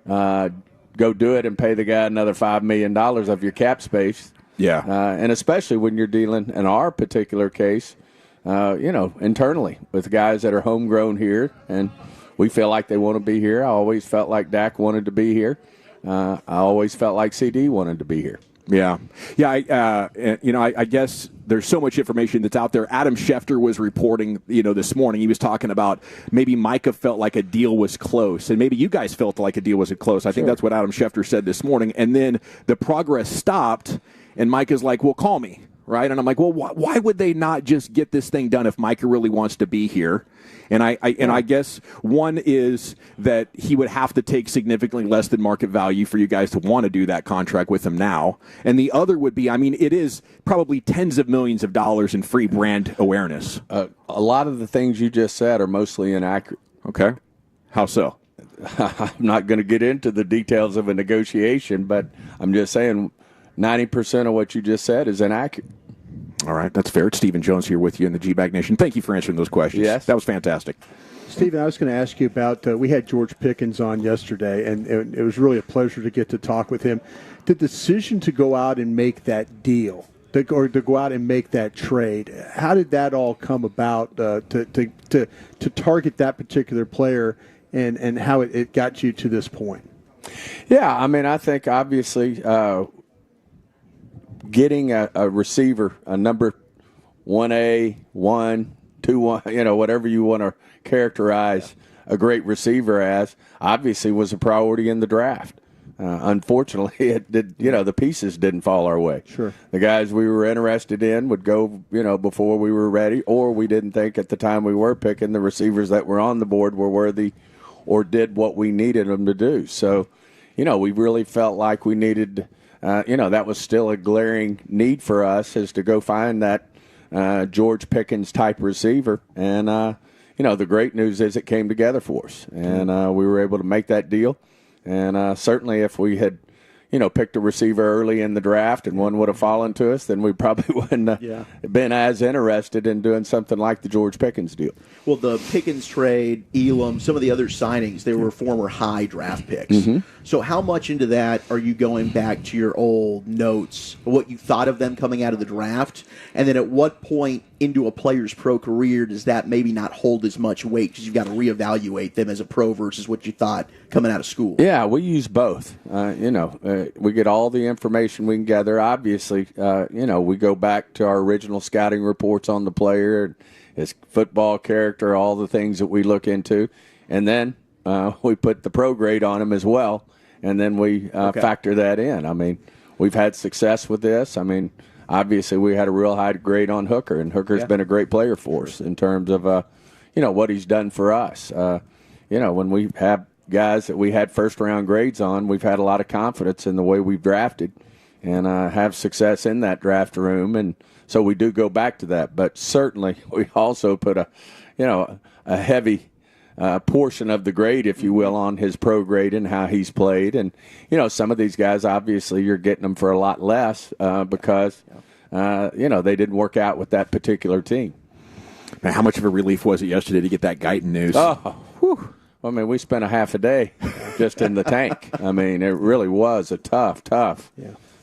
Go do it and pay the guy another $5 million of your cap space. Yeah. And especially when you're dealing, in our particular case, internally with guys that are homegrown here, and we feel like they want to be here. I always felt like Dak wanted to be here. I always felt like CD wanted to be here. Yeah. I guess there's so much information that's out there. Adam Schefter was reporting, this morning. He was talking about maybe Micah felt like a deal was close, and maybe you guys felt like a deal wasn't close. I think that's what Adam Schefter said this morning. And then the progress stopped, and Micah's like, well, call me, right? And I'm like, well, why would they not just get this thing done if Micah really wants to be here? And I guess one is that he would have to take significantly less than market value for you guys to want to do that contract with him now. And the other would be, it is probably tens of millions of dollars in free brand awareness. A lot of the things you just said are mostly inaccurate. Okay. How so? I'm not going to get into the details of a negotiation, but I'm just saying 90% of what you just said is inaccurate. All right, that's fair. It's Stephen Jones here with you in the G-Bag Nation. Thank you for answering those questions. Yes. That was fantastic. Stephen, I was going to ask you about, we had George Pickens on yesterday, and it was really a pleasure to get to talk with him. The decision to go out and make that deal, or to go out and make that trade, how did that all come about to target that particular player, and how it got you to this point? Yeah, I think obviously getting a receiver, a number 1A, 1, 2, 1, whatever you want to characterize a great receiver as, obviously was a priority in the draft. Unfortunately, it did. The pieces didn't fall our way. Sure. The guys we were interested in would go, before we were ready, or we didn't think at the time we were picking the receivers that were on the board were worthy or did what we needed them to do. So, we really felt like we needed. That was still a glaring need for us, is to go find that George Pickens type receiver. And, the great news is it came together for us. And we were able to make that deal. And certainly if we had, picked a receiver early in the draft and one would have fallen to us, then we probably wouldn't have been as interested in doing something like the George Pickens deal. Well, the Pickens trade, Elam, some of the other signings, they were former high draft picks. Mm-hmm. So how much into that are you going back to your old notes, what you thought of them coming out of the draft? And then at what point into a player's pro career, does that maybe not hold as much weight because you've got to reevaluate them as a pro versus what you thought coming out of school? Yeah, we use both. We get all the information we can gather. Obviously, we go back to our original scouting reports on the player, his football character, all the things that we look into. And then we put the pro grade on him as well, and then we factor that in. I mean, we've had success with this. I mean, obviously, we had a real high grade on Hooker, and Hooker's been a great player for us in terms of, what he's done for us. When we have guys that we had first-round grades on, we've had a lot of confidence in the way we've drafted and have success in that draft room, and so we do go back to that. But certainly, we also put a heavy portion of the grade, if you will, on his pro grade and how he's played. And, some of these guys, obviously, you're getting them for a lot less because, they didn't work out with that particular team. Man, how much of a relief was it yesterday to get that Guyton news? Oh, whew. I mean, we spent a half a day just in the tank. I mean, it really was a tough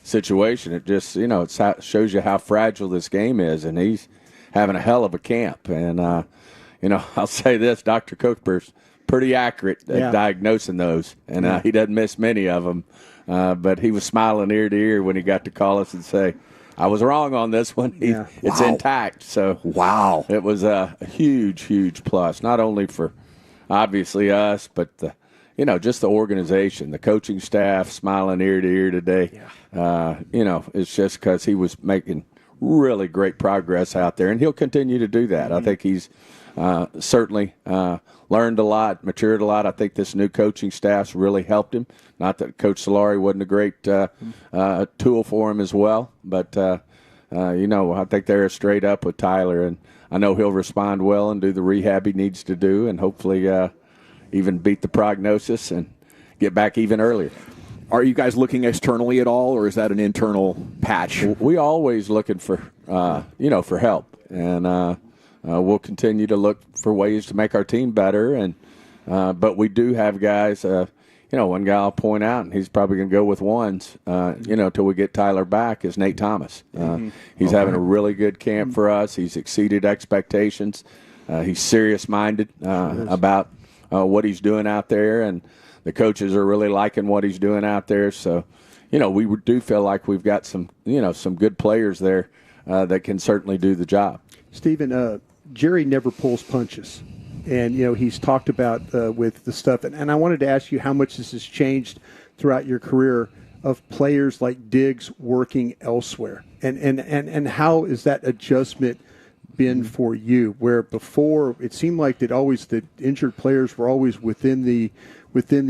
situation. It just, it shows you how fragile this game is, and he's having a hell of a camp. And, I'll say this, Dr. Cooper's pretty accurate at diagnosing those, and he doesn't miss many of them. But he was smiling ear to ear when he got to call us and say, I was wrong on this one. It's intact. So, it was a huge, huge plus, not only for obviously us, but just the organization, the coaching staff smiling ear to ear today. It's just because he was making really great progress out there, and he'll continue to do that. I think he's certainly learned a lot, matured a lot. I think this new coaching staff's really helped him. Not that Coach Solari wasn't a great tool for him as well, but I think they're straight up with Tyler, and I know he'll respond well and do the rehab he needs to do, and hopefully even beat the prognosis and get back even earlier. Are you guys looking externally at all, or is that an internal patch? We always looking for for help, and we'll continue to look for ways to make our team better. And but we do have guys. One guy I'll point out, and he's probably going to go with ones. Till we get Tyler back, is Nate Thomas. He's having a really good camp for us. He's exceeded expectations. He's serious-minded about what he's doing out there, and the coaches are really liking what he's doing out there. So, we do feel like we've got some good players there that can certainly do the job. Stephen, Jerry never pulls punches. And, he's talked about with the stuff. And I wanted to ask you how much this has changed throughout your career of players like Diggs working elsewhere. And how is that adjustment been for you, where before it seemed like the injured players were always within the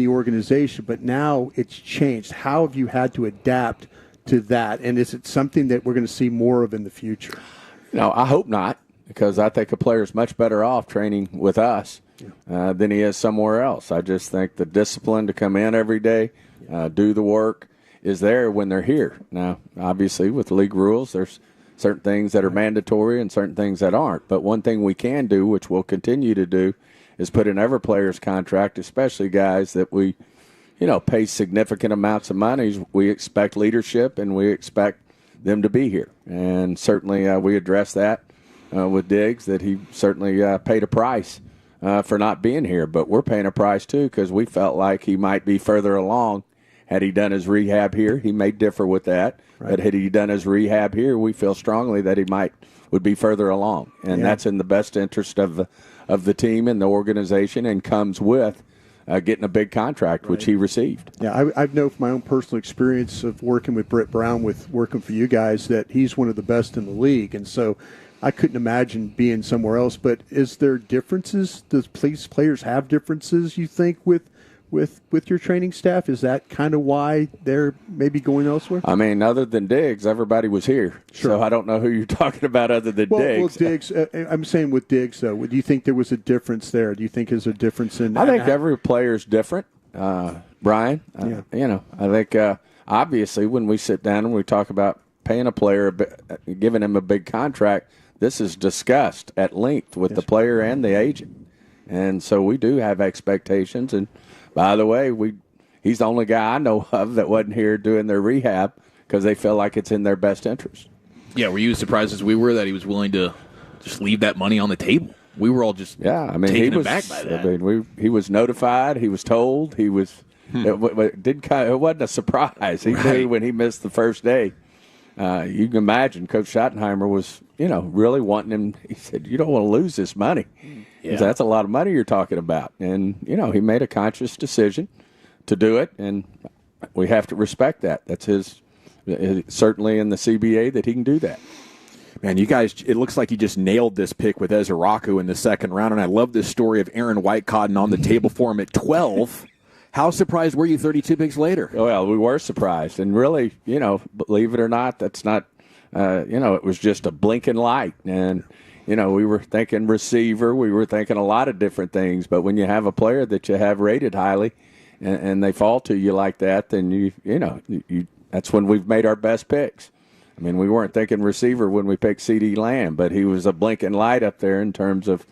organization, but now it's changed. How have you had to adapt to that? And is it something that we're going to see more of in the future? I hope not, because I think a player's much better off training with us than he is somewhere else. I just think the discipline to come in every day, do the work, is there when they're here. Now, obviously, with league rules, there's certain things that are mandatory and certain things that aren't. But one thing we can do, which we'll continue to do, is put in every player's contract, especially guys that we, pay significant amounts of money. We expect leadership, and we expect them to be here. And certainly we address that with Diggs, that he certainly paid a price for not being here. But we're paying a price, too, because we felt like he might be further along had he done his rehab here. He may differ with that. Right. But had he done his rehab here, we feel strongly that he would be further along. And that's in the best interest of the team and the organization, and comes with getting a big contract, which he received. Yeah, I know from my own personal experience of working with Britt Brown, with working for you guys, that he's one of the best in the league. And so I couldn't imagine being somewhere else. But is there differences? Does players have differences, you think, with your training staff? Is that kind of why they're maybe going elsewhere? I mean, other than Diggs, everybody was here. Sure. So I don't know who you're talking about other than Diggs. Well, Diggs, I'm saying with Diggs, though, do you think there was a difference there? Do you think there's a difference in I think every player is different, Brian. I think obviously when we sit down and we talk about paying a player, giving him a big contract, this is discussed at length with the player and the agent. And so we do have expectations. And by the way, he's the only guy I know of that wasn't here doing their rehab because they feel like it's in their best interest. Yeah, were you as surprised as we were that he was willing to just leave that money on the table. We were all just taken aback by that. He was notified. He was told. He was. It wasn't a surprise. He knew when he missed the first day. You can imagine Coach Schottenheimer was, really wanting him. He said, "You don't want to lose this money. Yeah. He said, that's a lot of money you're talking about." And he made a conscious decision to do it, and we have to respect that. That's his. Certainly in the CBA that he can do that. Man, you guys, it looks like you just nailed this pick with Ezra Rocco in the second round, and I love this story of Aaron Whitecotton on the table for him at 12. How surprised were you 32 picks later? Well, we were surprised, and really, believe it or not, that's not, it was just a blinking light, and, we were thinking receiver, we were thinking a lot of different things, but when you have a player that you have rated highly, and they fall to you like that, then you that's when we've made our best picks. I mean, we weren't thinking receiver when we picked C.D. Lamb, but he was a blinking light up there in terms of,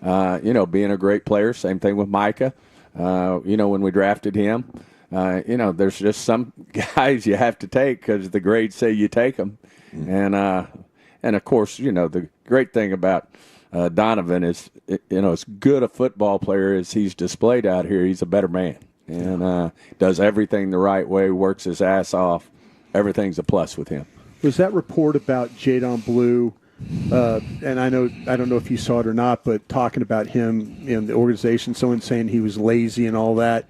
being a great player. Same thing with Micah. When we drafted him, there's just some guys you have to take because the grades say you take them. And of course, the great thing about Donovan is, as good a football player as he's displayed out here, he's a better man. And does everything the right way, works his ass off. Everything's a plus with him. Was that report about Jadon Blue, and I don't know if you saw it or not, but talking about him in the organization, someone saying he was lazy and all that,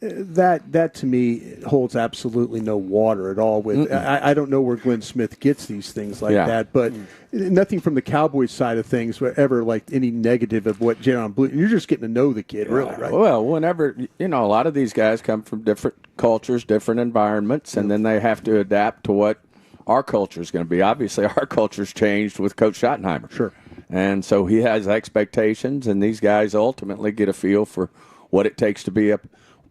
that to me holds absolutely no water at all. With I don't know where Glenn Smith gets these things like that, but nothing from the Cowboys side of things ever like any negative of what Jadon Blue. You're just getting to know the kid, really, right? Well, whenever a lot of these guys come from different cultures, different environments, and then they have to adapt to what our culture is going to be. Obviously, our culture's changed with Coach Schottenheimer. Sure. And so he has expectations, and these guys ultimately get a feel for what it takes to be a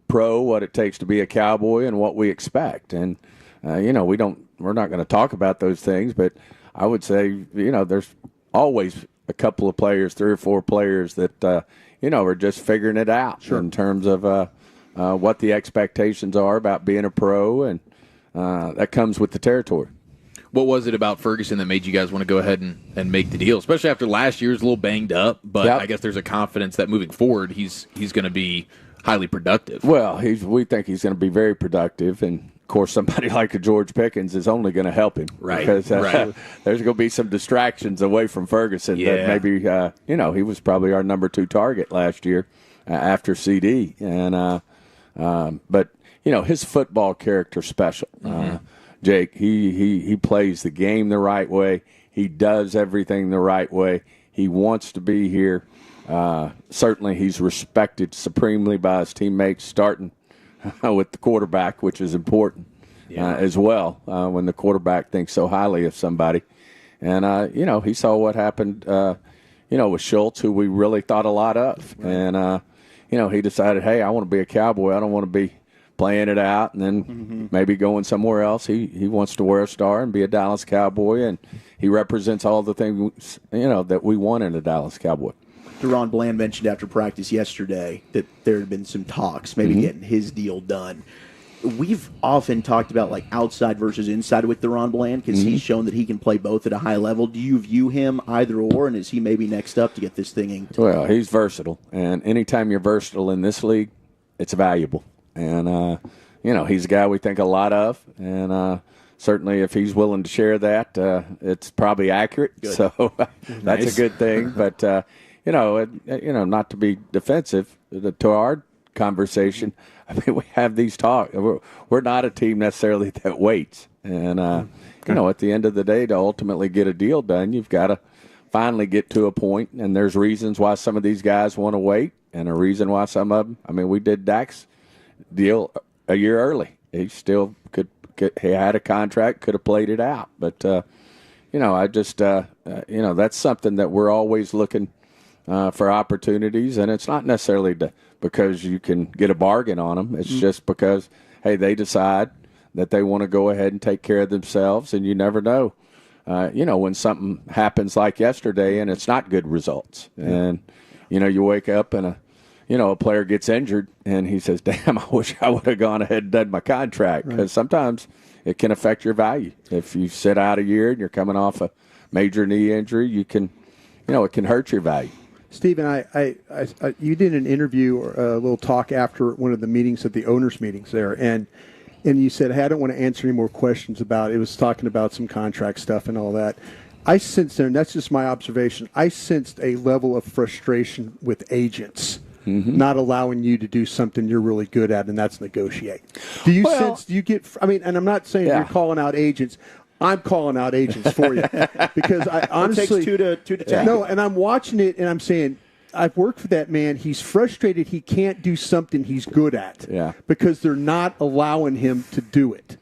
pro, what it takes to be a Cowboy, and what we expect. And, we're not going to talk about those things, but I would say, there's always a couple of players, 3 or 4 players that, are just figuring it out in terms of what the expectations are about being a pro, and that comes with the territory. What was it about Ferguson that made you guys want to go ahead and make the deal, especially after last year's a little banged up? But I guess there's a confidence that moving forward he's going to be highly productive. Well, we think he's going to be very productive, and of course somebody like a George Pickens is only going to help him, right? Because there's going to be some distractions away from Ferguson. That maybe he was probably our number 2 target last year after CD, and but his football character's special. Jake, he plays the game the right way. He does everything the right way. He wants to be here. Certainly, he's respected supremely by his teammates, starting with the quarterback, which is important as well when the quarterback thinks so highly of somebody. And, he saw what happened, with Schultz, who we really thought a lot of. Right. And, he decided, hey, I want to be a Cowboy. I don't want to be playing it out and then maybe going somewhere else. He wants to wear a star and be a Dallas Cowboy, and he represents all the things, that we want in a Dallas Cowboy. DeRon Bland mentioned after practice yesterday that there had been some talks, maybe getting his deal done. We've often talked about like outside versus inside with DeRon Bland because he's shown that he can play both at a high level. Do you view him either or, and is he maybe next up to get this thing inked? Well, he's versatile, and anytime you're versatile in this league, it's valuable. And, he's a guy we think a lot of, and certainly if he's willing to share that, it's probably accurate. Good. So that's a good thing. But, not to be defensive to our conversation, I mean, we have these talks. We're not a team necessarily that waits. And, at the end of the day, to ultimately get a deal done, you've got to finally get to a point, and there's reasons why some of these guys want to wait, and a reason why some of them, we did Dak's deal a year early. He still he had a contract, could have played it out. But, I just, that's something that we're always looking for opportunities, and it's not necessarily because you can get a bargain on them. It's just because, hey, they decide that they want to go ahead and take care of themselves, and you never know, when something happens like yesterday and it's not good results. And, you wake up and a player gets injured and he says, damn, I wish I would have gone ahead and done my contract, because sometimes it can affect your value. If you sit out a year and you're coming off a major knee injury, you can it can hurt your value. Stephen, you did an interview or a little talk after one of the meetings at the owners' meetings there, and you said, hey, I don't want to answer any more questions about it. It was talking about some contract stuff and all that. I sensed there, and that's just my observation, I sensed a level of frustration with agents not allowing you to do something you're really good at, and that's negotiate. Do you and I'm not saying you're calling out agents. I'm calling out agents for you because I honestly it takes two to tango. No, and I'm watching it and I'm saying I've worked for that man. He's frustrated he can't do something he's good at because they're not allowing him to do it.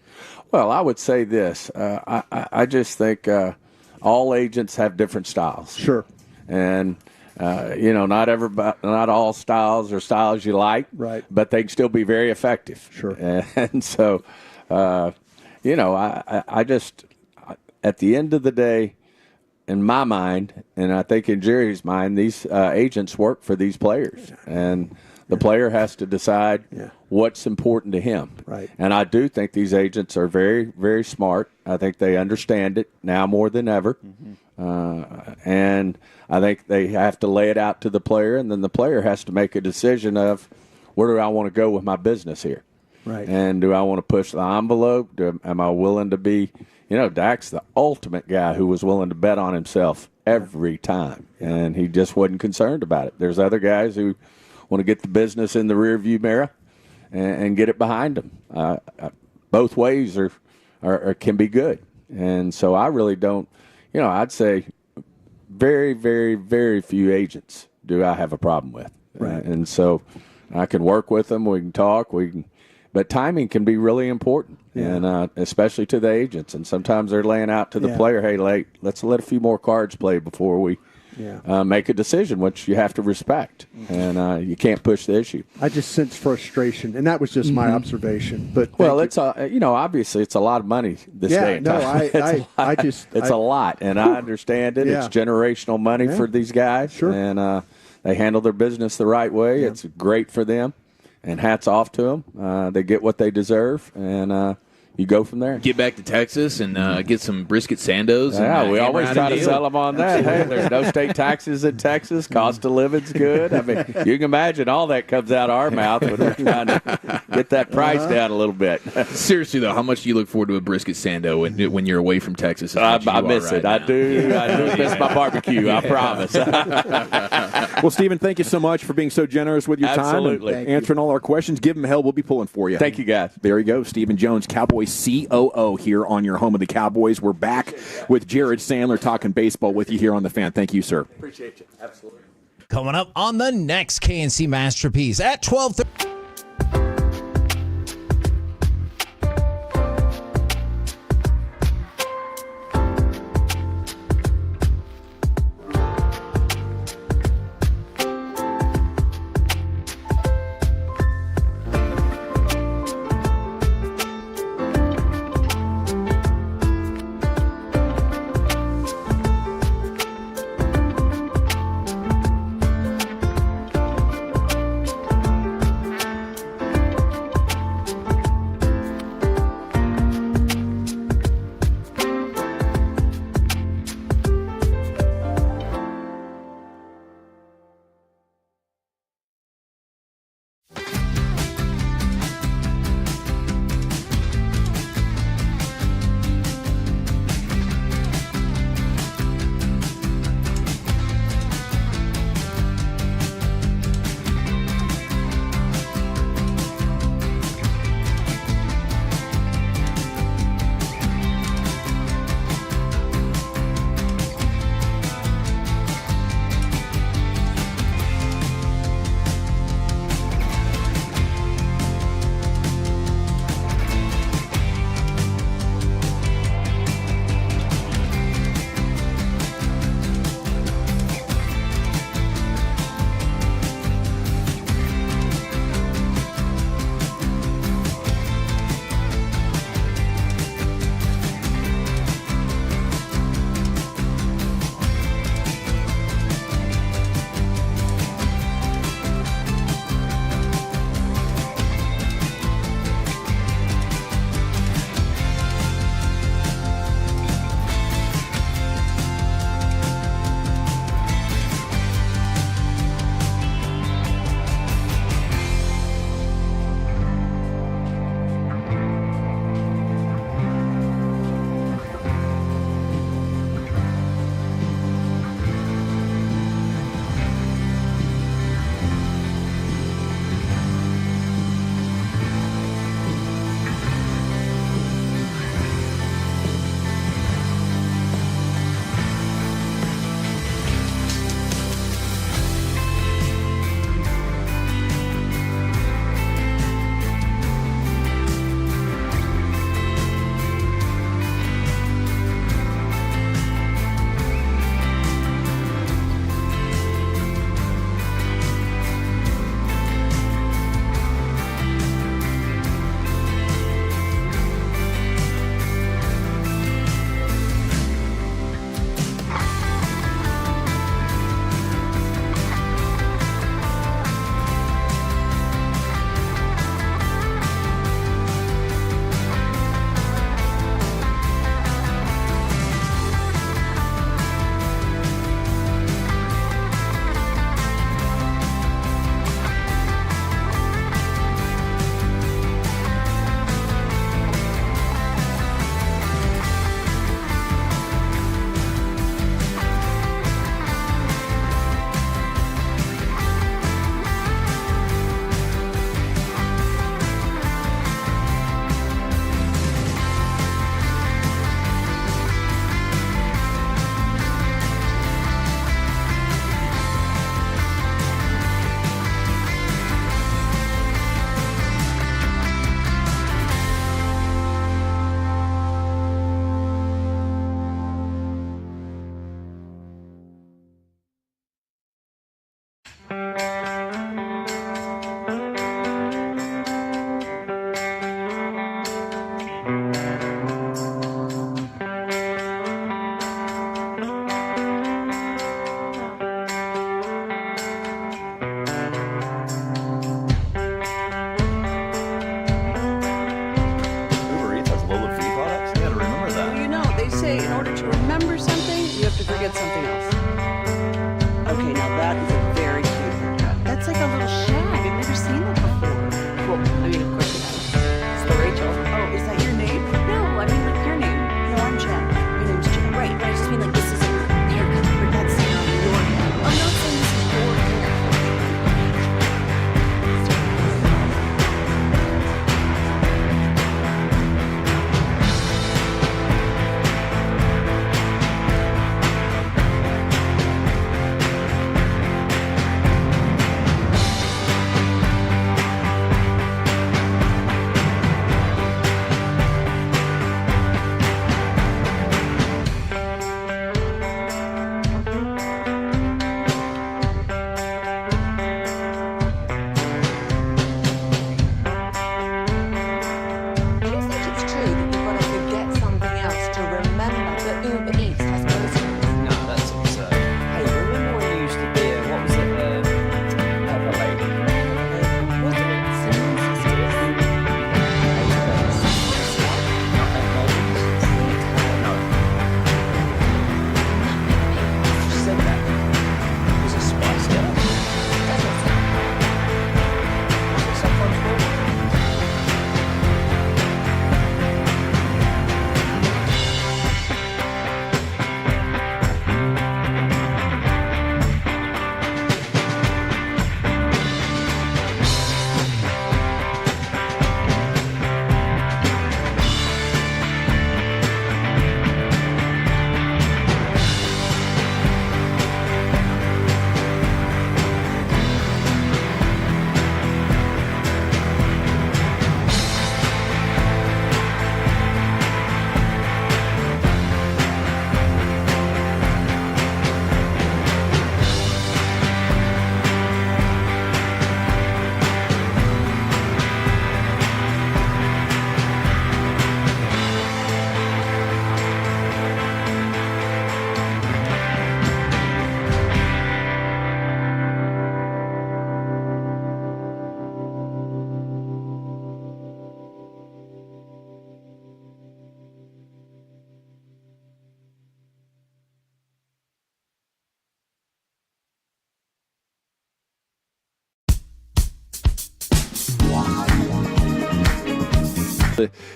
Well, I would say this. I just think all agents have different styles. Sure. And not all styles are styles you like. Right. But they can still be very effective. Sure. And so, I just, at the end of the day, in my mind, and I think in Jerry's mind, these agents work for these players. And the player has to decide what's important to him. Right. And I do think these agents are very, very smart. I think they understand it now more than ever. And I think they have to lay it out to the player, and then the player has to make a decision of where do I want to go with my business here. Right. And do I want to push the envelope? Am I willing to be, Dak's the ultimate guy who was willing to bet on himself every time, and he just wasn't concerned about it. There's other guys who want to get the business in the rearview mirror and get it behind them. Both ways are can be good. And so I really don't, I'd say very, very, very few agents do I have a problem with. Right. And so I can work with them. We can talk. But timing can be really important, and especially to the agents. And sometimes they're laying out to the player, hey, let's let a few more cards play before we make a decision, which you have to respect. And you can't push the issue. I just sense frustration, and that was just my observation. But it's obviously it's a lot of money this day and time. It's a lot, and I understand it. It's generational money for these guys, and they handle their business the right way. It's great for them. And hats off to them. They get what they deserve, and you go from there. Get back to Texas and get some brisket sandos. Yeah, we always try to deal. sell them on that. Hey, there's no state taxes in Texas. Cost of living's good. I mean, you can imagine all that comes out of our mouth when we're trying to get that price down a little bit. Seriously, though, how much do you look forward to a brisket sando when you're away from Texas? I miss it. Right I do miss my barbecue. I promise. Well, Stephen, thank you so much for being so generous with your Absolutely. time and answering all our questions. Give him hell. We'll be pulling for you. Thank you, guys. There you go. Stephen Jones, Cowboys COO here on your home of the Cowboys. We're back with Jared Sandler talking baseball with you here on The Fan. Thank you, sir. Appreciate you. Absolutely. Coming up on the next KNC Masterpiece at 12:30.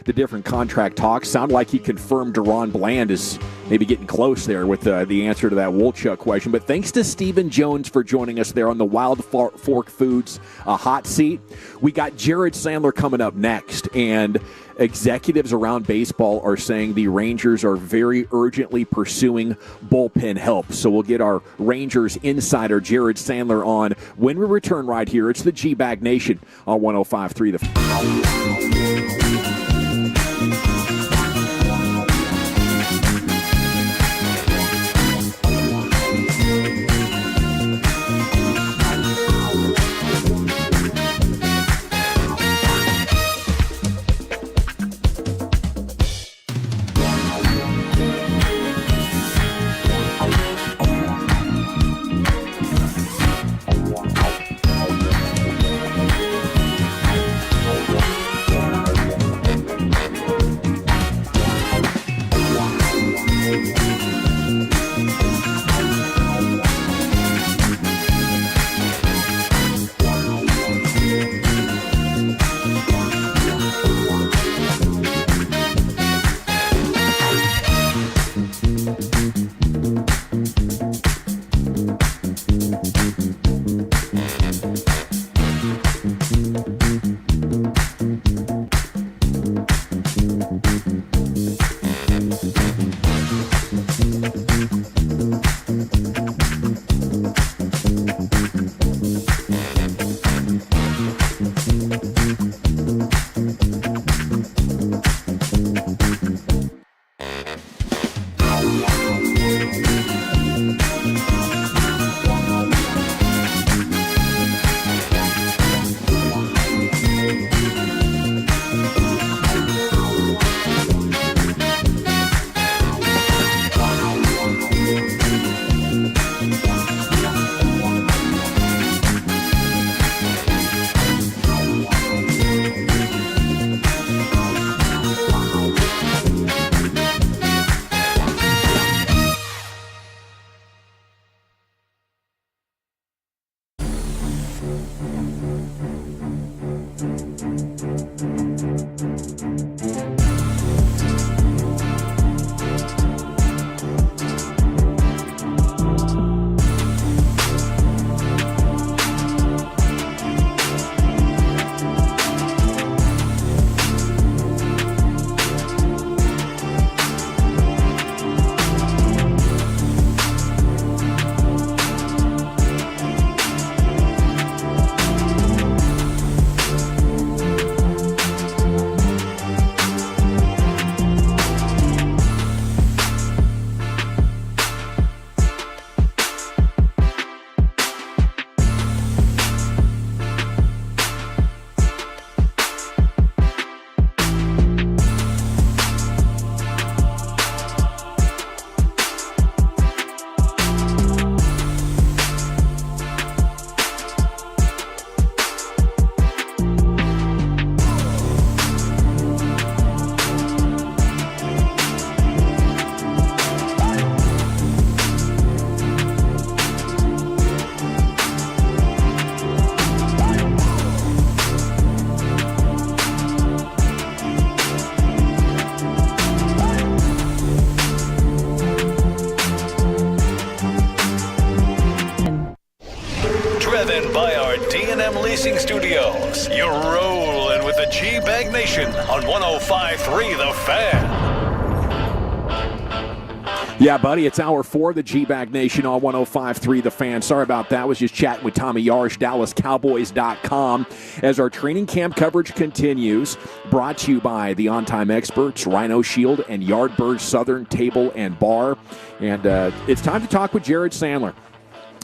the different contract talks. Sound like he confirmed Deron Bland is maybe getting close there with the answer to that Wolchuk question. But thanks to Stephen Jones for joining us there on the Wild Fork Foods hot seat. We got Jared Sandler coming up next, and executives around baseball are saying the Rangers are very urgently pursuing bullpen help. So we'll get our Rangers insider Jared Sandler on when we return right here. It's the G-Bag Nation on 105.3 The Driven by our D&M Leasing Studios, you're rolling with the G-Bag Nation on 105.3 The Fan. Yeah, buddy, it's hour 4 of the G-Bag Nation on 105.3 The Fan. Sorry about that. I was just chatting with Tommy Yarsh, DallasCowboys.com. As our training camp coverage continues, brought to you by the On-Time Experts, Rhino Shield, and Yardbird Southern Table and Bar. And it's time to talk with Jared Sandler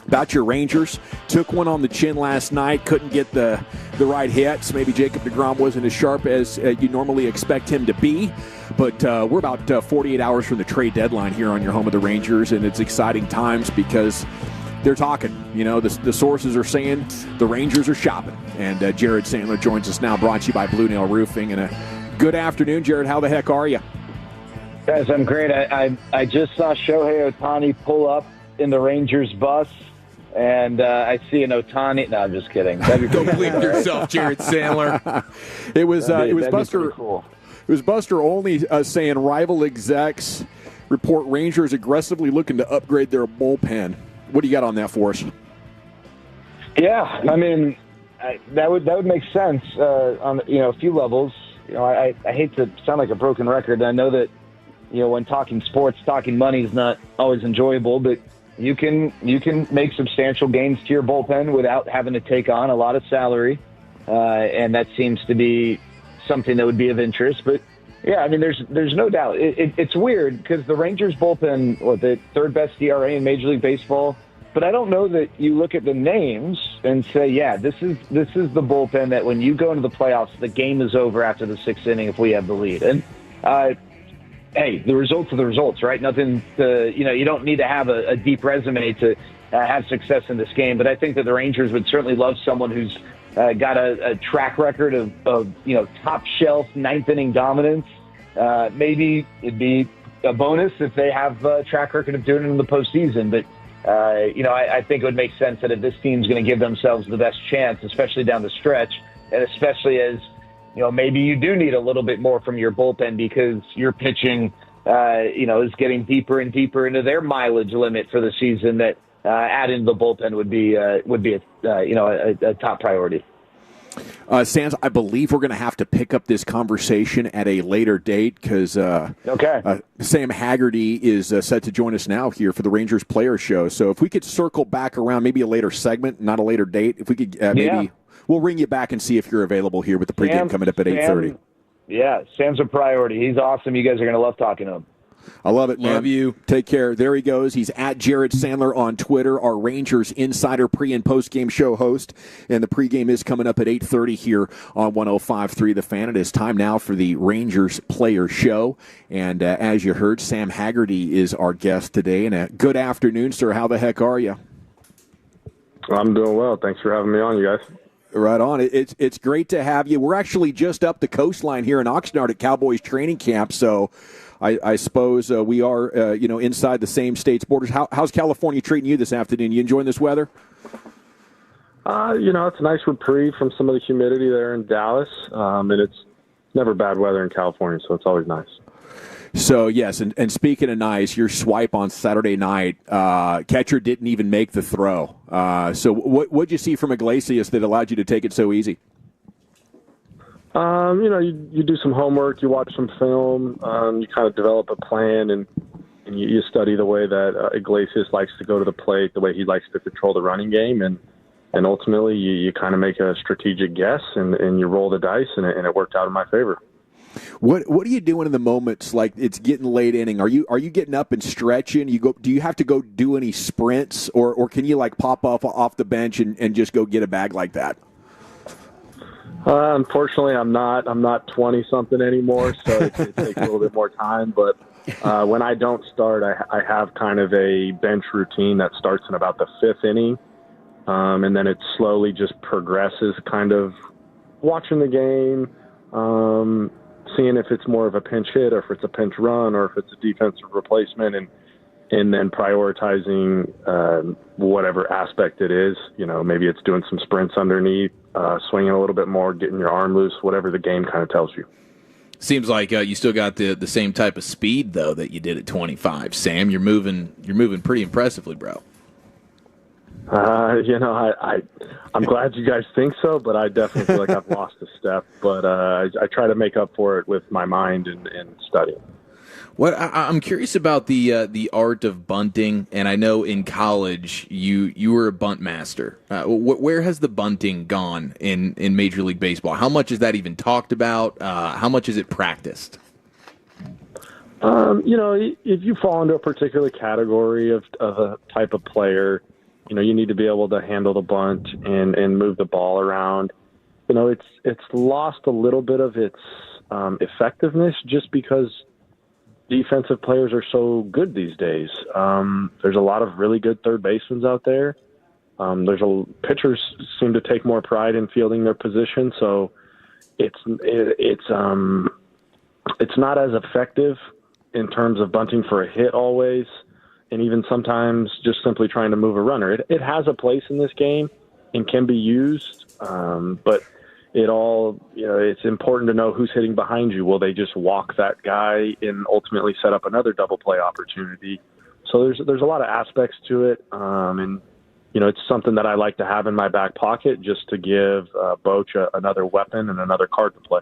about your Rangers. Took one on the chin last night. Couldn't get the right hits. Maybe Jacob deGrom wasn't as sharp as you normally expect him to be. But we're about 48 hours from the trade deadline here on your home of the Rangers, and it's exciting times because they're talking. You know, the sources are saying the Rangers are shopping. And Jared Sandler joins us now, brought to you by Blue Nail Roofing. And a good afternoon, Jared. How the heck are you? Guys, I'm great. I just saw Shohei Ohtani pull up in the Rangers bus. And I see an Ohtani. No, I'm just kidding. Don't bleep yourself, Jared Sandler. It was Buster. Cool. was Buster Olney saying rival execs report Rangers aggressively looking to upgrade their bullpen. What do you got on that for us? Yeah, I mean, that would make sense on a few levels. I hate to sound like a broken record. I know that when talking sports, talking money is not always enjoyable, but you can make substantial gains to your bullpen without having to take on a lot of salary, and that seems to be something that would be of interest. But yeah, I mean, there's no doubt. It's weird because the Rangers bullpen, the third best ERA in Major League Baseball. But I don't know that you look at the names and say, yeah, this is the bullpen that when you go into the playoffs, the game is over after the sixth inning if we have the lead. And hey, the results are the results, right? Nothing to, you don't need to have a deep resume to have success in this game. But I think that the Rangers would certainly love someone who's got a track record of top shelf ninth inning dominance. Maybe it'd be a bonus if they have a track record of doing it in the postseason. But I think it would make sense that if this team's going to give themselves the best chance, especially down the stretch, and especially as, maybe you do need a little bit more from your bullpen because your pitching, is getting deeper and deeper into their mileage limit for the season, that adding the bullpen would be a top priority. Sands, I believe we're going to have to pick up this conversation at a later date because Sam Haggerty is set to join us now here for the Rangers Player Show. So if we could circle back around, maybe a later segment, not a later date, if we could we'll ring you back and see if you're available here with the pregame coming up at 8:30. Yeah, Sam's a priority. He's awesome. You guys are going to love talking to him. I love it, man. Love you. Take care. There he goes. He's at Jared Sandler on Twitter, our Rangers Insider pre- and post-game show host. And the pregame is coming up at 8:30 here on 105.3 The Fan. It is time now for the Rangers Player Show. And as you heard, Sam Haggerty is our guest today. And a good afternoon, sir. How the heck are you? I'm doing well. Thanks for having me on, you guys. Right on. It's great to have you. We're actually just up the coastline here in Oxnard at Cowboys training camp, so I suppose we are, inside the same state's borders. How's California treating you this afternoon? You enjoying this weather? It's a nice reprieve from some of the humidity there in Dallas, and it's never bad weather in California, so it's always nice. So, yes, and speaking of nice, your swipe on Saturday night, catcher didn't even make the throw. So what'd you see from Iglesias that allowed you to take it so easy? You do some homework, you watch some film, you kind of develop a plan, and you study the way that Iglesias likes to go to the plate, the way he likes to control the running game, and ultimately you kind of make a strategic guess, and you roll the dice, and it worked out in my favor. What are you doing in the moments like it's getting late inning? Are you getting up and stretching? Do you have to go do any sprints, or can you like pop off the bench and just go get a bag like that? Unfortunately, I'm not 20 something anymore, so it takes a little bit more time. But when I don't start, I have kind of a bench routine that starts in about the fifth inning, and then it slowly just progresses. Kind of watching the game. Seeing if it's more of a pinch hit or if it's a pinch run or if it's a defensive replacement, and then prioritizing whatever aspect it is. Maybe it's doing some sprints underneath, swinging a little bit more, getting your arm loose, whatever the game kind of tells you. Seems like you still got the same type of speed though that you did at 25. Sam, you're moving pretty impressively, bro. I'm glad you guys think so, but I definitely feel like I've lost a step. But I try to make up for it with my mind and studying. What I'm curious about the art of bunting, and I know in college you were a bunt master. Where has the bunting gone in Major League Baseball? How much is that even talked about? How much is it practiced? If you fall into a particular category of a type of player, you need to be able to handle the bunt and move the ball around. It's lost a little bit of its effectiveness just because defensive players are so good these days. There's a lot of really good third basemen out there. Pitchers seem to take more pride in fielding their position, so it's not as effective in terms of bunting for a hit always. And even sometimes just simply trying to move a runner. It has a place in this game and can be used, but it all, it's important to know who's hitting behind you. Will they just walk that guy and ultimately set up another double play opportunity? So there's a lot of aspects to it, and it's something that I like to have in my back pocket just to give Boch another weapon and another card to play.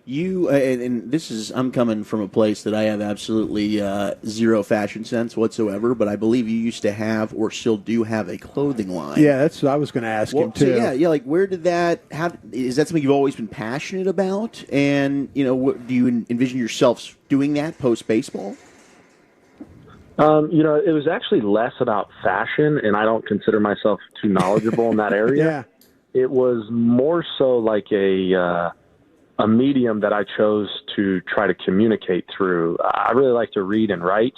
You and this is, I'm coming from a place that I have absolutely zero fashion sense whatsoever, but I believe you used to have, or still do have, a clothing line. Yeah, that's what I was going to ask him too. So yeah, like where did that? Is that something you've always been passionate about? And what, do you envision yourself doing that post baseball? It was actually less about fashion, and I don't consider myself too knowledgeable in that area. Yeah. It was more so like a medium that I chose to try to communicate through. I really like to read and write,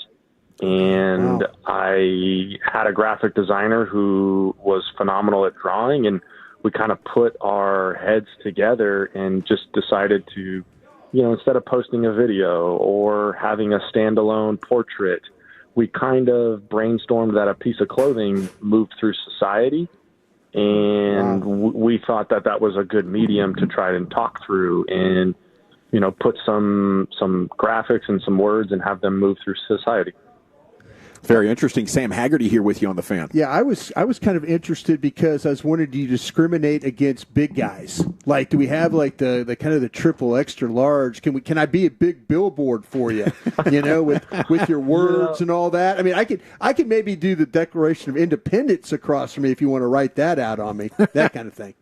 and I had a graphic designer who was phenomenal at drawing, and we kind of put our heads together and just decided to, instead of posting a video or having a standalone portrait, we kind of brainstormed that a piece of clothing moved through society. And we thought that was a good medium to try and talk through and, put some graphics and some words and have them move through society. Very interesting. Sam Haggerty here with you on the Fan. Yeah, I was kind of interested because I was wondering, do you discriminate against big guys? Like, do we have like the kind of the triple extra large? Can I be a big billboard for you? With your words and all that. I mean, I could maybe do the Declaration of Independence across from me if you want to write that out on me. That kind of thing.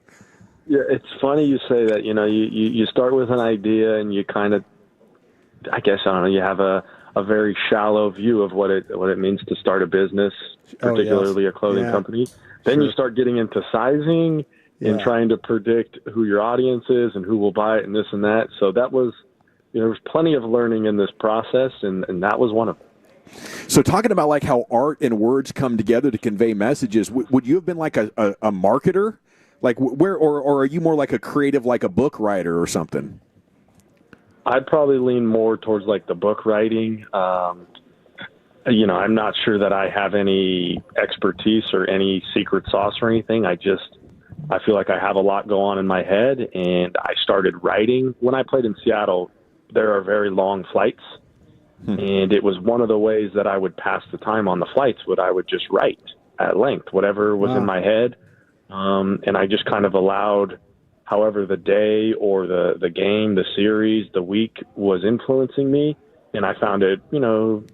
Yeah, it's funny you say that. You start with an idea and you kind of, I guess, I don't know, you have a very shallow view of what it means to start a business, particularly a clothing company. Then you start getting into sizing and trying to predict who your audience is and who will buy it and this and that. So that was, there was plenty of learning in this process, and that was one of them. So talking about like how art and words come together to convey messages, would you have been like a marketer? Like or are you more like a creative, like a book writer or something? I'd probably lean more towards like the book writing. I'm not sure that I have any expertise or any secret sauce or anything. I feel like I have a lot go on in my head, and I started writing. When I played in Seattle, there are very long flights, and it was one of the ways that I would pass the time on the flights. I would just write at length, whatever was in my head, and I just kind of allowed however the day or the game, the series, the week was influencing me. And I found it,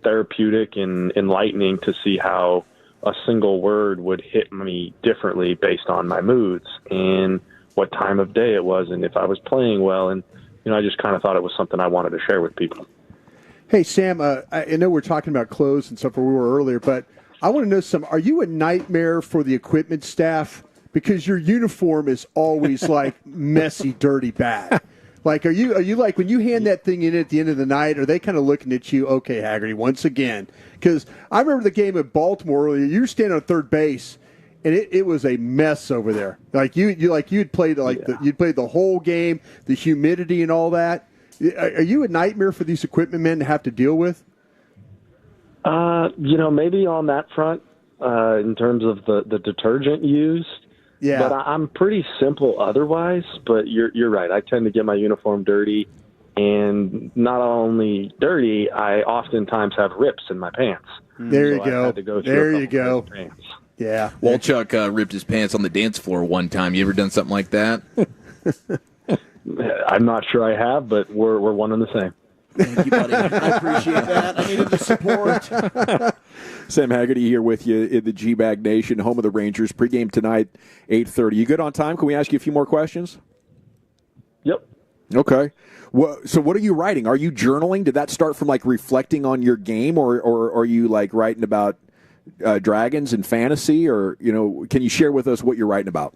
therapeutic and enlightening to see how a single word would hit me differently based on my moods and what time of day it was and if I was playing well. And, I just kind of thought it was something I wanted to share with people. Hey, Sam, I know we're talking about clothes and stuff where we were earlier, but I want to know are you a nightmare for the equipment staff? Because your uniform is always like messy, dirty, bad. Like, are you like when you hand that thing in at the end of the night? Are they kind of looking at you? Okay, Haggerty, once again. Because I remember the game at Baltimore earlier. You were standing on third base, and it was a mess over there. Like you'd played you'd played the whole game, the humidity and all that. Are you a nightmare for these equipment men to have to deal with? Maybe on that front, in terms of the detergent used. Yeah. But I'm pretty simple otherwise, but you're right. I tend to get my uniform dirty, and not only dirty, I oftentimes have rips in my pants. There you So go. I had to go through There a you couple go. of pants. Yeah. Walchuk ripped his pants on the dance floor one time. You ever done something like that? I'm not sure I have, but we're one and the same. Thank you, buddy. I appreciate that. I needed the support. Sam Haggerty here with you in the G-Bag Nation, home of the Rangers. Pregame tonight, 8:30. You good on time? Can we ask you a few more questions? Yep. Okay. So what are you writing? Are you journaling? Did that start from like reflecting on your game, or are you like writing about dragons and fantasy, or can you share with us what you're writing about?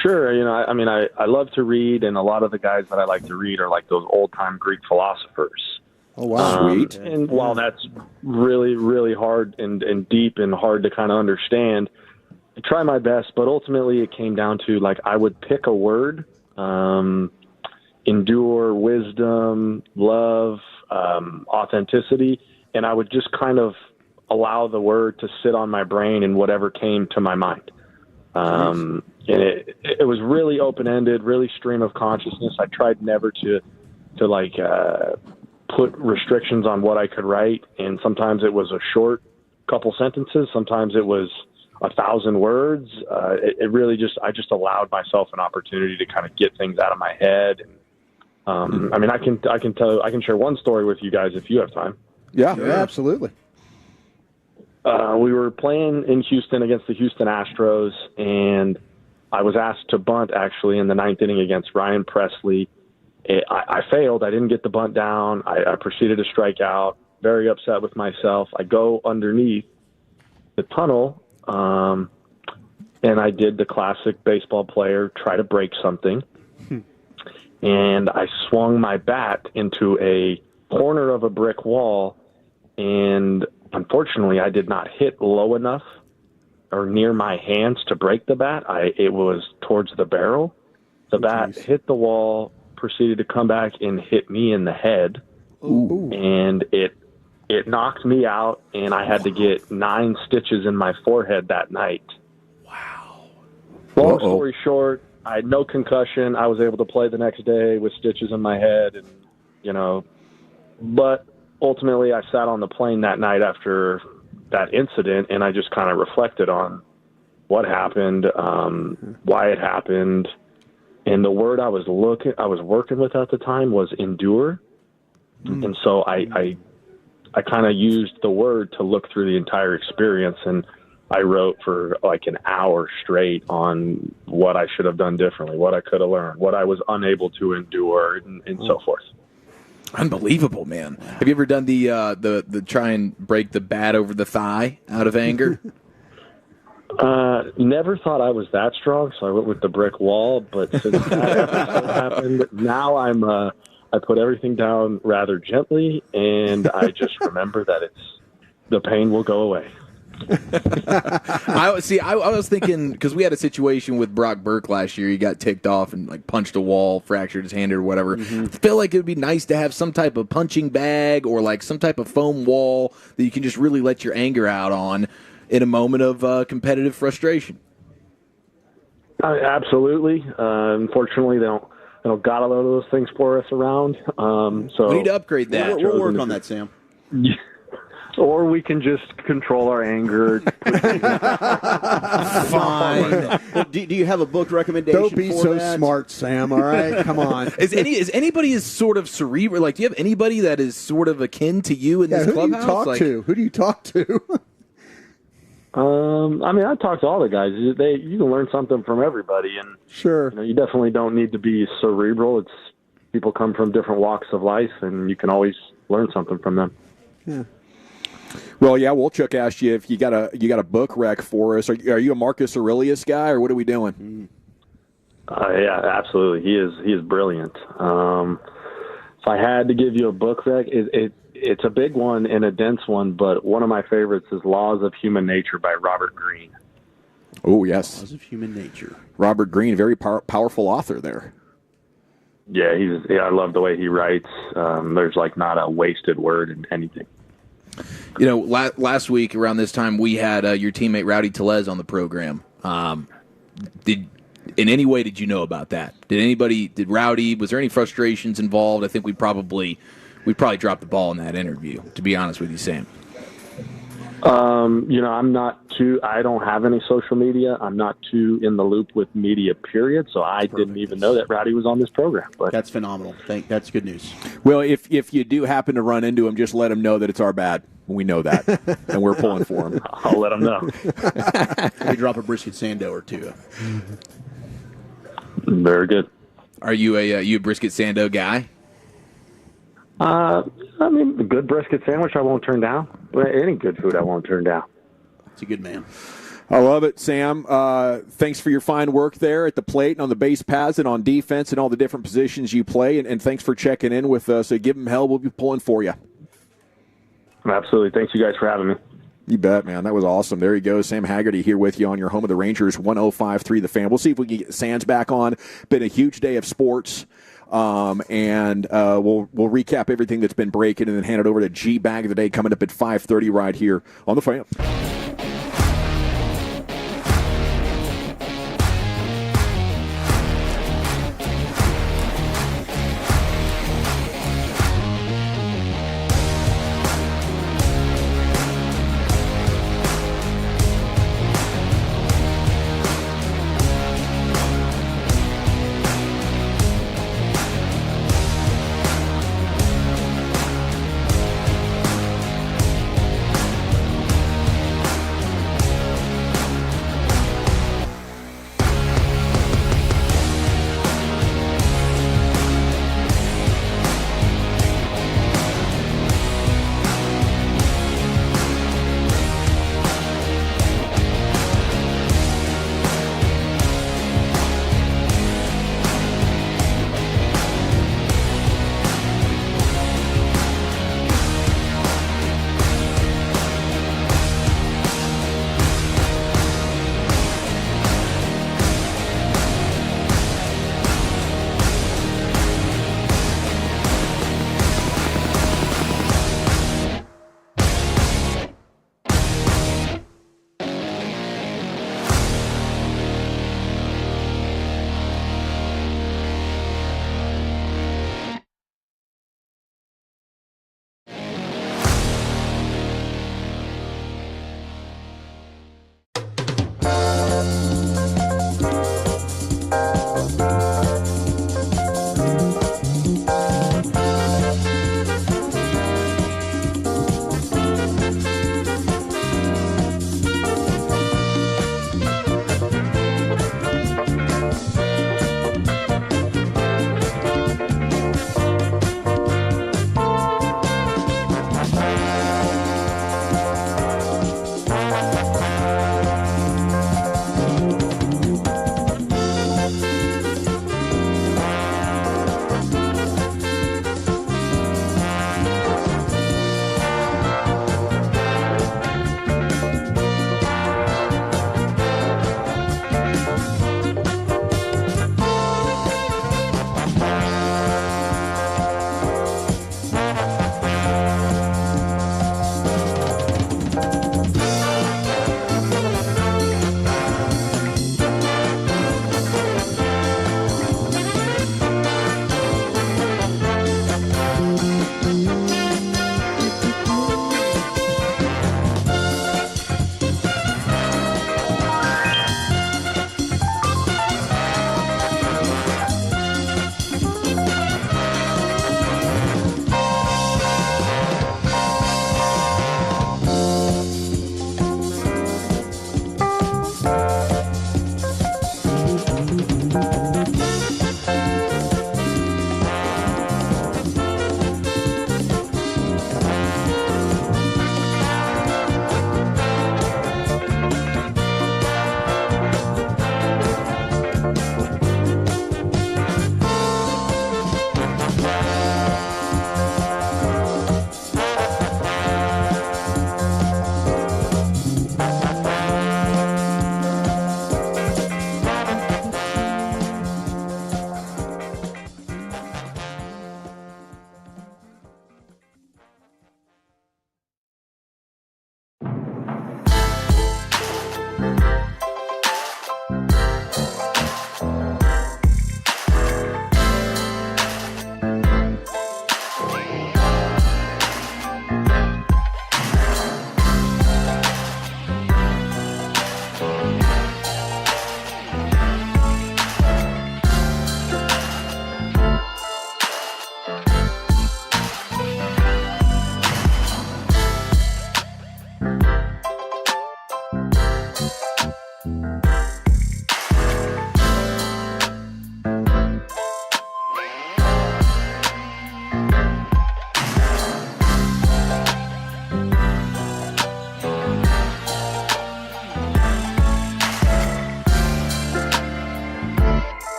Sure. I love to read, and a lot of the guys that I like to read are like those old-time Greek philosophers. Oh, wow. Sweet. And while that's really, really hard and deep and hard to kind of understand, I try my best, but ultimately it came down to, like, I would pick a word, endure, wisdom, love, authenticity, and I would just kind of allow the word to sit on my brain and whatever came to my mind. And it was really open-ended, really stream of consciousness. I tried never to put restrictions on what I could write, and sometimes it was a short couple sentences, sometimes it was 1,000 words. It really I just allowed myself an opportunity to kind of get things out of my head. And, I can share one story with you guys if you have time. Yeah, absolutely. We were playing in Houston against the Houston Astros, and I was asked to bunt actually in the 9th inning against Ryan Presley. I failed. I didn't get the bunt down. I proceeded to strike out. Very upset with myself. I go underneath the tunnel, and I did the classic baseball player, try to break something. And I swung my bat into a corner of a brick wall, and unfortunately I did not hit low enough or near my hands to break the bat. It was towards the barrel. The bat hit the wall, proceeded to come back and hit me in the head. Ooh. And it knocked me out, and I had to get 9 stitches in my forehead that night. Wow. Long story short, I had no concussion. I was able to play the next day with stitches in my head, and but ultimately I sat on the plane that night after that incident, and I just kind of reflected on what happened, why it happened. And the word I was working with at the time was endure. And so I kind of used the word to look through the entire experience, and I wrote for like an hour straight on what I should have done differently, what I could have learned, what I was unable to endure, and so forth. Unbelievable, man. Have you ever done the try and break the bat over the thigh out of anger? Never thought I was that strong, so I went with the brick wall. But since that episode happened, now I put everything down rather gently, and I just remember that the pain will go away. I was thinking, because we had a situation with Brock Burke last year. He got ticked off and like punched a wall, fractured his hand or whatever. I feel like it would be nice to have some type of punching bag or like some type of foam wall that you can just really let your anger out on in a moment of competitive frustration. Absolutely. Unfortunately, they don't got a lot of those things for us around. So we need to upgrade that. We'll work on that, Sam. Or we can just control our anger. Fine. Well, do you have a book recommendation? Don't be for so that? smart, Sam. All right, come on. Is anybody as sort of cerebral? Like, do you have anybody that is sort of akin to you in this clubhouse? Who do you talk to? I talk to all the guys. You can learn something from everybody, and sure, you definitely don't need to be cerebral. People come from different walks of life, and you can always learn something from them. Yeah. Well, yeah, Wolchuk asked you if you got a book rec for us. Are you a Marcus Aurelius guy, or what are we doing? Yeah, absolutely. He is brilliant. If I had to give you a book rec, it's a big one and a dense one, but one of my favorites is Laws of Human Nature by Robert Greene. Oh, yes. Laws of Human Nature. Robert Greene, very powerful author there. Yeah, I love the way he writes. There's not a wasted word in anything. Last week around this time, we had your teammate Rowdy Tellez on the program. In any way did you know about that? Did Rowdy, was there any frustrations involved? I think we probably dropped the ball in that interview, to be honest with you, Sam. I don't have any social media. I'm not too in the loop with media, period. So I didn't even know that Rowdy was on this program. But that's phenomenal. That's good news. Well, if you do happen to run into him, just let him know that it's our bad. We know that, and we're pulling for him. I'll let him know. We drop a brisket sando or two. Very good. Are you a brisket sando guy? A good brisket sandwich I won't turn down. Any good food I won't turn down. It's a good man. I love it, Sam. Thanks for your fine work there at the plate and on the base paths and on defense and all the different positions you play. And thanks for checking in with us. So give them hell. We'll be pulling for you. Absolutely. Thanks, you guys, for having me. You bet, man. That was awesome. There you go. Sam Haggerty here with you on your home of the Rangers, 105.3 The Fan. We'll see if we can get Sands back on. Been a huge day of sports. We'll recap everything that's been breaking and then hand it over to G-Bag of the Day coming up at 5:30 right here on The Fan.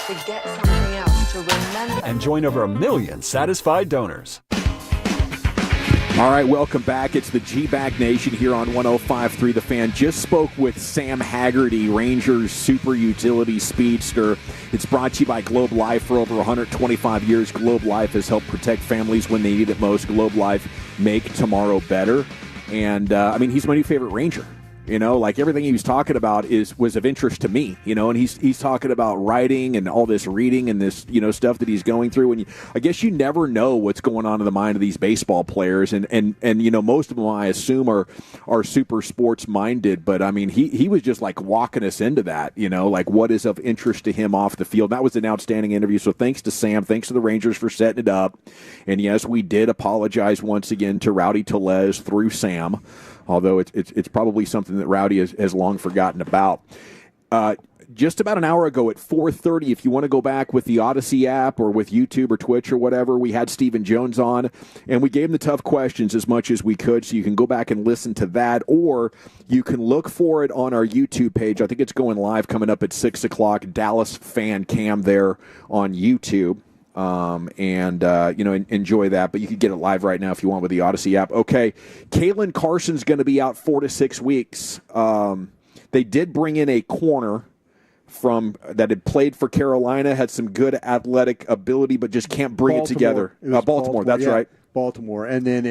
forget something else to remember. And join over 1 million satisfied donors. All right, welcome back. It's the G-Bag Nation here on 105.3 The Fan. Just spoke with Sam Haggerty, Rangers super utility speedster. It's brought to you by Globe Life. For over 125 years, Globe Life has helped protect families when they need it most. Globe Life, make tomorrow better. And, he's my new favorite Ranger. You know, like everything he was talking about was of interest to me, you know, and he's talking about writing and all this reading and this, you know, stuff that he's going through. And I guess you never know what's going on in the mind of these baseball players. And you know, most of them, I assume, are super sports minded. But I mean, he was just like walking us into that, you know, like what is of interest to him off the field. That was an outstanding interview. So thanks to Sam. Thanks to the Rangers for setting it up. And yes, we did apologize once again to Rowdy Tellez through Sam. Although it's probably something that Rowdy has long forgotten about. Just about an hour ago at 4:30, if you want to go back with the Odyssey app or with YouTube or Twitch or whatever, we had Stephen Jones on, and we gave him the tough questions as much as we could, so you can go back and listen to that, or you can look for it on our YouTube page. I think it's going live coming up at 6 o'clock, Dallas Fan Cam there on YouTube. Enjoy that. But you can get it live right now if you want with the Odyssey app. Okay, Kalen Carson's going to be out 4 to 6 weeks. They did bring in a corner that had played for Carolina, had some good athletic ability, but just can't bring it together. Baltimore, that's yeah, right. Baltimore. And then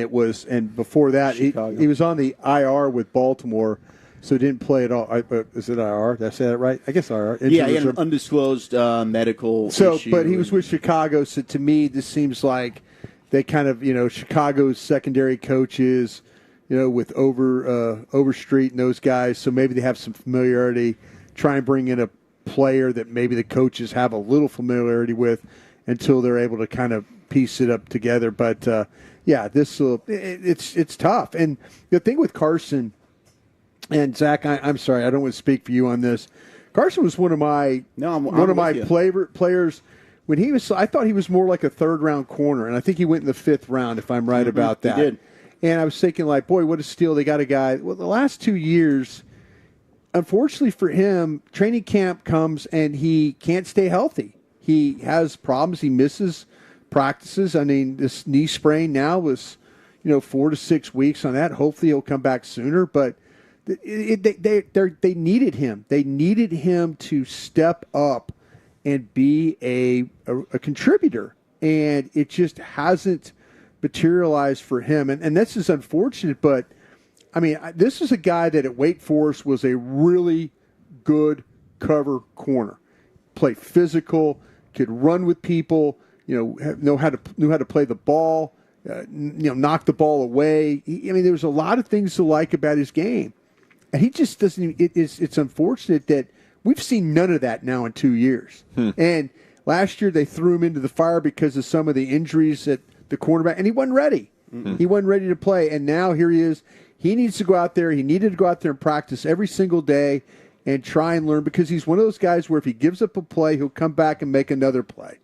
before that, he was on the IR with Baltimore. So he didn't play at all. Is it IR? Did I say that right? I guess IR. Yeah, he had an undisclosed medical issue. But he was with Chicago, so to me, this seems like they kind of, Chicago's secondary coaches, with Overstreet and those guys, so maybe they have some familiarity. Try and bring in a player that maybe the coaches have a little familiarity with until they're able to kind of piece it up together. But, it's tough. And the thing with Carson... And Zach, I'm sorry, I don't want to speak for you on this. Carson was one of my players when he was. I thought he was more like a third-round corner, and I think he went in the 5th round, if I'm right about that. He did. And I was thinking, like, boy, what a steal! They got a guy. Well, the last 2 years, unfortunately for him, training camp comes and he can't stay healthy. He has problems. He misses practices. I mean, this knee sprain now was, 4 to 6 weeks on that. Hopefully, he'll come back sooner, but. They needed him. They needed him to step up and be a contributor, and it just hasn't materialized for him. And this is unfortunate, but I mean, this is a guy that at Wake Forest was a really good cover corner. Play physical, could run with people. Knew how to play the ball. Knock the ball away. There was a lot of things to like about his game. And he just doesn't. It's unfortunate that we've seen none of that now in 2 years. And last year they threw him into the fire because of some of the injuries at the cornerback, and he wasn't ready. He wasn't ready to play, and now here he is. He needs to go out there. He needed to go out there and practice every single day and try and learn, because he's one of those guys where if he gives up a play, he'll come back and make another play.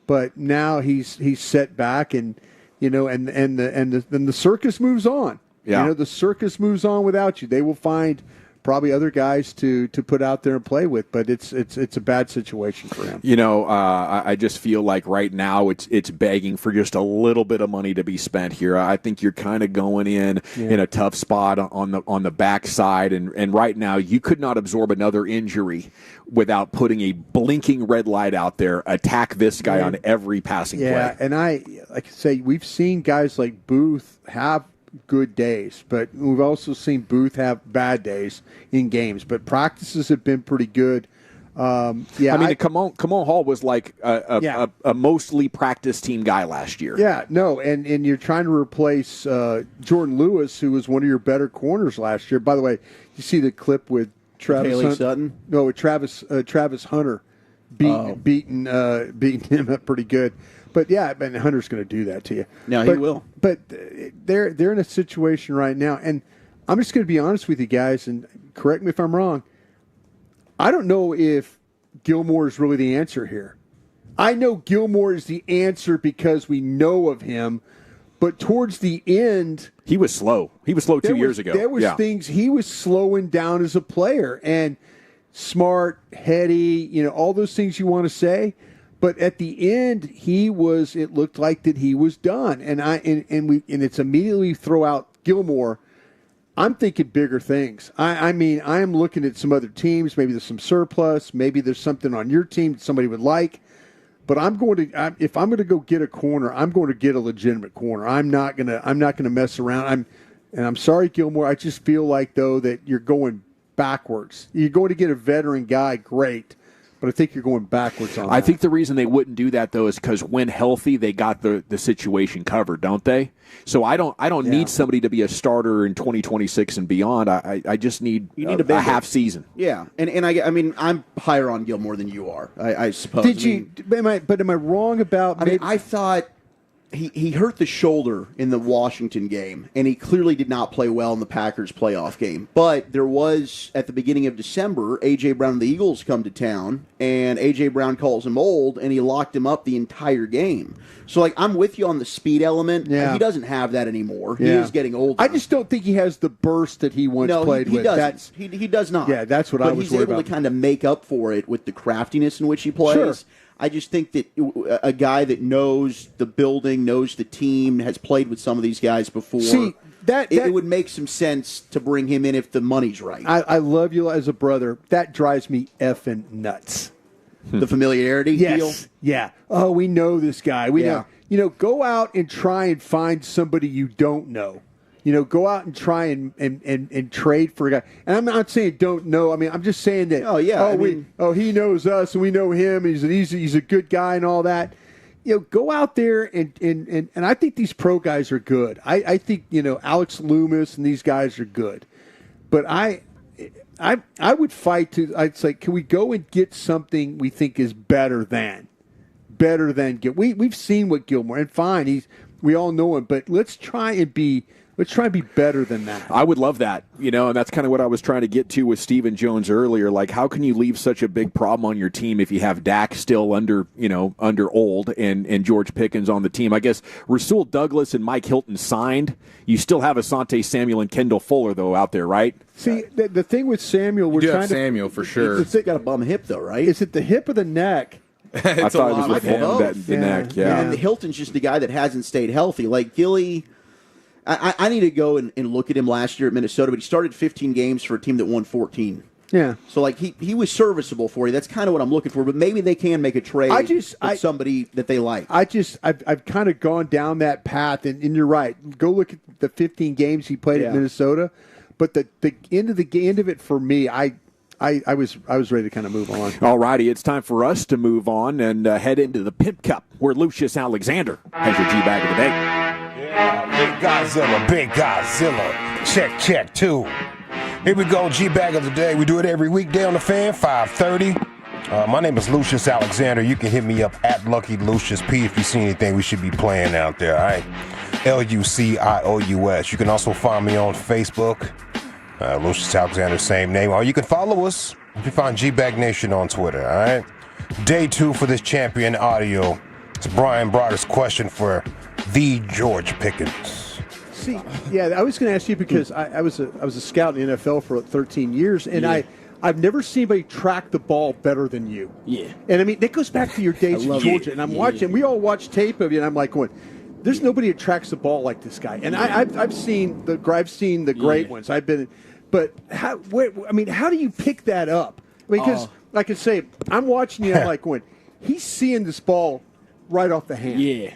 But now he's set back, and then the circus moves on. Yeah. The circus moves on without you. They will find probably other guys to put out there and play with, but it's a bad situation for him. I just feel like right now it's begging for just a little bit of money to be spent here. I think you're kind of going in a tough spot on the backside, and right now you could not absorb another injury without putting a blinking red light out there. Attack this guy on every passing play. Yeah, and like I say, we've seen guys like Booth have good days, but we've also seen Booth have bad days in games, but practices have been pretty good. Kamon Hall was like a mostly practice team guy last year. Yeah, no, and you're trying to replace Jordan Lewis, who was one of your better corners last year. By the way, you see the clip with Travis Sutton? No, with Travis Hunter beating him up pretty good. But yeah, and Hunter's going to do that to you. No, he will. But they're in a situation right now, and I'm just going to be honest with you guys, and correct me if I'm wrong. I don't know if Gilmore is really the answer here. I know Gilmore is the answer because we know of him, but towards the end, he was slow. He was slow 2 years ago. There was things he was slowing down as a player, and smart, heady, all those things you want to say. But at the end, it looked like that he was done. And it's immediately throw out Gilmore. I'm thinking bigger things. I am looking at some other teams. Maybe there's some surplus. Maybe there's something on your team that somebody would like. But if I'm going to go get a corner, I'm going to get a legitimate corner. I'm not going to mess around. I'm sorry, Gilmore. I just feel like though that you're going backwards. You're going to get a veteran guy, great. But I think you're going backwards on that. I think the reason they wouldn't do that, though, is because when healthy, they got the situation covered, don't they? So I don't need somebody to be a starter in 2026 and beyond. I just need a half season. Yeah, and I'm higher on Gilmore than you are, I suppose. Am I wrong about? I thought he hurt the shoulder in the Washington game, and he clearly did not play well in the Packers playoff game. But there was, at the beginning of December, A.J. Brown and the Eagles come to town, and A.J. Brown calls him old, and he locked him up the entire game. So, I'm with you on the speed element. Yeah. He doesn't have that anymore. He is getting older. I just don't think he has the burst that he once played with. Doesn't. He does not. Yeah, that's what I was worried about. But he's able to kind of make up for it with the craftiness in which he plays. Sure. I just think that a guy that knows the building, knows the team, has played with some of these guys before. See, it would make some sense to bring him in if the money's right. I love you as a brother. That drives me effing nuts. The familiarity deal? Yeah. Oh, we know this guy. We know. Go out and try and find somebody you don't know. Go out and try and trade for a guy. And I'm not saying don't know. I mean, I'm just saying that. Oh yeah. He knows us and we know him. And he's a good guy and all that. Go out there and I think these pro guys are good. I think Alex Loomis and these guys are good. But I would fight to. I'd say, can we go and get something we think is better than we've seen what Gilmore, and fine, we all know him, but let's try and be better than that. I would love that, and that's kind of what I was trying to get to with Stephen Jones earlier. Like, how can you leave such a big problem on your team if you have Dak still under old and George Pickens on the team? I guess Rasul Douglas and Mike Hilton signed. You still have Asante Samuel and Kendall Fuller, though, out there, right? See, the thing with Samuel, we're trying to Samuel for sure. He's got a bum hip, though, right? Is it the hip or the neck? I thought it was the neck. Yeah. And Hilton's just the guy that hasn't stayed healthy. Like Gilly, I need to go and look at him last year at Minnesota, but he started 15 games for a team that won 14. Yeah. So he was serviceable for you. That's kind of what I'm looking for. But maybe they can make a trade with somebody that they like. I've kind of gone down that path, and you're right. Go look at the 15 games he played at Minnesota. But the end of it for me, I was ready to kind of move on. All righty, it's time for us to move on and head into the Pimp Cup, where Lucius Alexander has your G-Bag of the day. Yeah, Big Godzilla. Check, 2. Here we go, G-Bag of the day. We do it every weekday on the Fan, 5:30. My name is Lucius Alexander. You can hit me up at Lucky Lucius P if you see anything we should be playing out there, all right? Lucious. You can also find me on Facebook. Lucius Alexander, same name. Or you can follow us if you find G-Bag Nation on Twitter, all right? Day 2 for this champion audio. It's Brian Broder's question for the George Pickens. See, yeah, I was going to ask you because I was a scout in the NFL for 13 years, and I've never seen anybody track the ball better than you. Yeah. And I mean, that goes back to your days in Georgia, and I'm watching. We all watch tape of you, and I'm like going, there's nobody that tracks the ball like this guy. And I've seen the great ones. I've been, but how do you pick that up? I mean, because like I say, I'm watching you, and I'm like going, he's seeing this ball right off the hand. Yeah.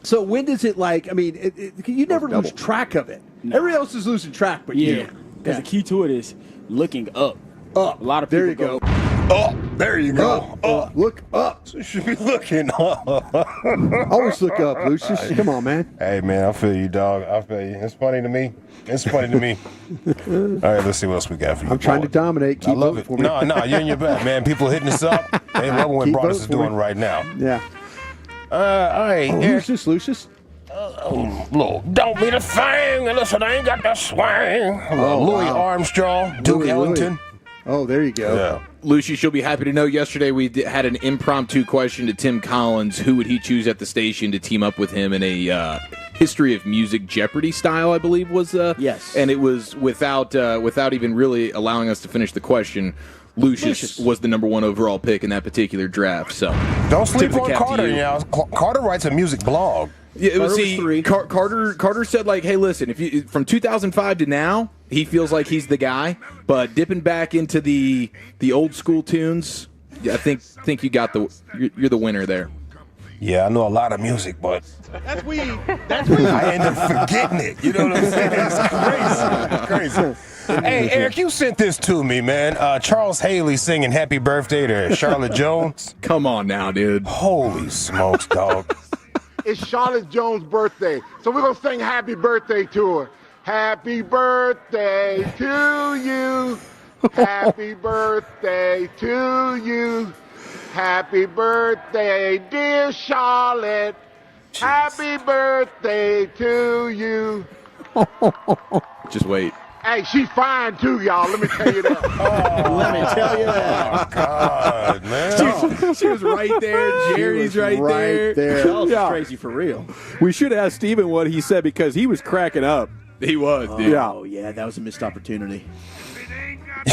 So when does it you never lose track of it. No. Everybody else is losing track, but you. Because the key to it is looking up. A lot of people there you go. Up. There you go. Up. Look up. So you should be looking up. Always look up, Lucius. Come on, man. Hey, man, I feel you, dog. I feel you. It's funny to me. All right, let's see what else we got for you. I'm trying to dominate. Keep I love it. For me. No, you're in your back, man. People hitting us up. They love what Brothers is doing right now. Yeah. All right. Who's this, Lucius? Look, don't be the thing unless it ain't got the swing. Louis Armstrong, Duke Ellington. Oh, there you go. Yeah. Lucy, she'll be happy to know yesterday we had an impromptu question to Tim Collins. Who would he choose at the station to team up with him in a History of Music Jeopardy style, I believe was. Yes. And it was without even really allowing us to finish the question. Lucius was the number 1 overall pick in that particular draft. So Don't sleep tip of the on cap to Carter. you. You know, Carter writes a music blog. Yeah, it was, Carter said, like, hey, listen, if you from 2005 to now, he feels like he's the guy. But dipping back into the old school tunes, I think you got you're the winner there. Yeah, I know a lot of music, but That's weed. I end up forgetting it. You know what I'm saying? It's crazy. Hey, Eric, you sent this to me, man. Charles Haley singing Happy Birthday to Charlotte Jones. Come on now, dude. Holy smokes, dog. It's Charlotte Jones' birthday, so we're going to sing happy birthday to her. Happy birthday to you. Happy birthday to you. Happy birthday, dear Charlotte. Happy birthday to you. Just wait. Hey, she's fine too, y'all. Let me tell you that. Let me tell you that. God, man. She was right there. Jerry's right there. Charles is crazy for real. We should ask Steven what he said because he was cracking up. He was, dude. Oh, yeah, that was a missed opportunity.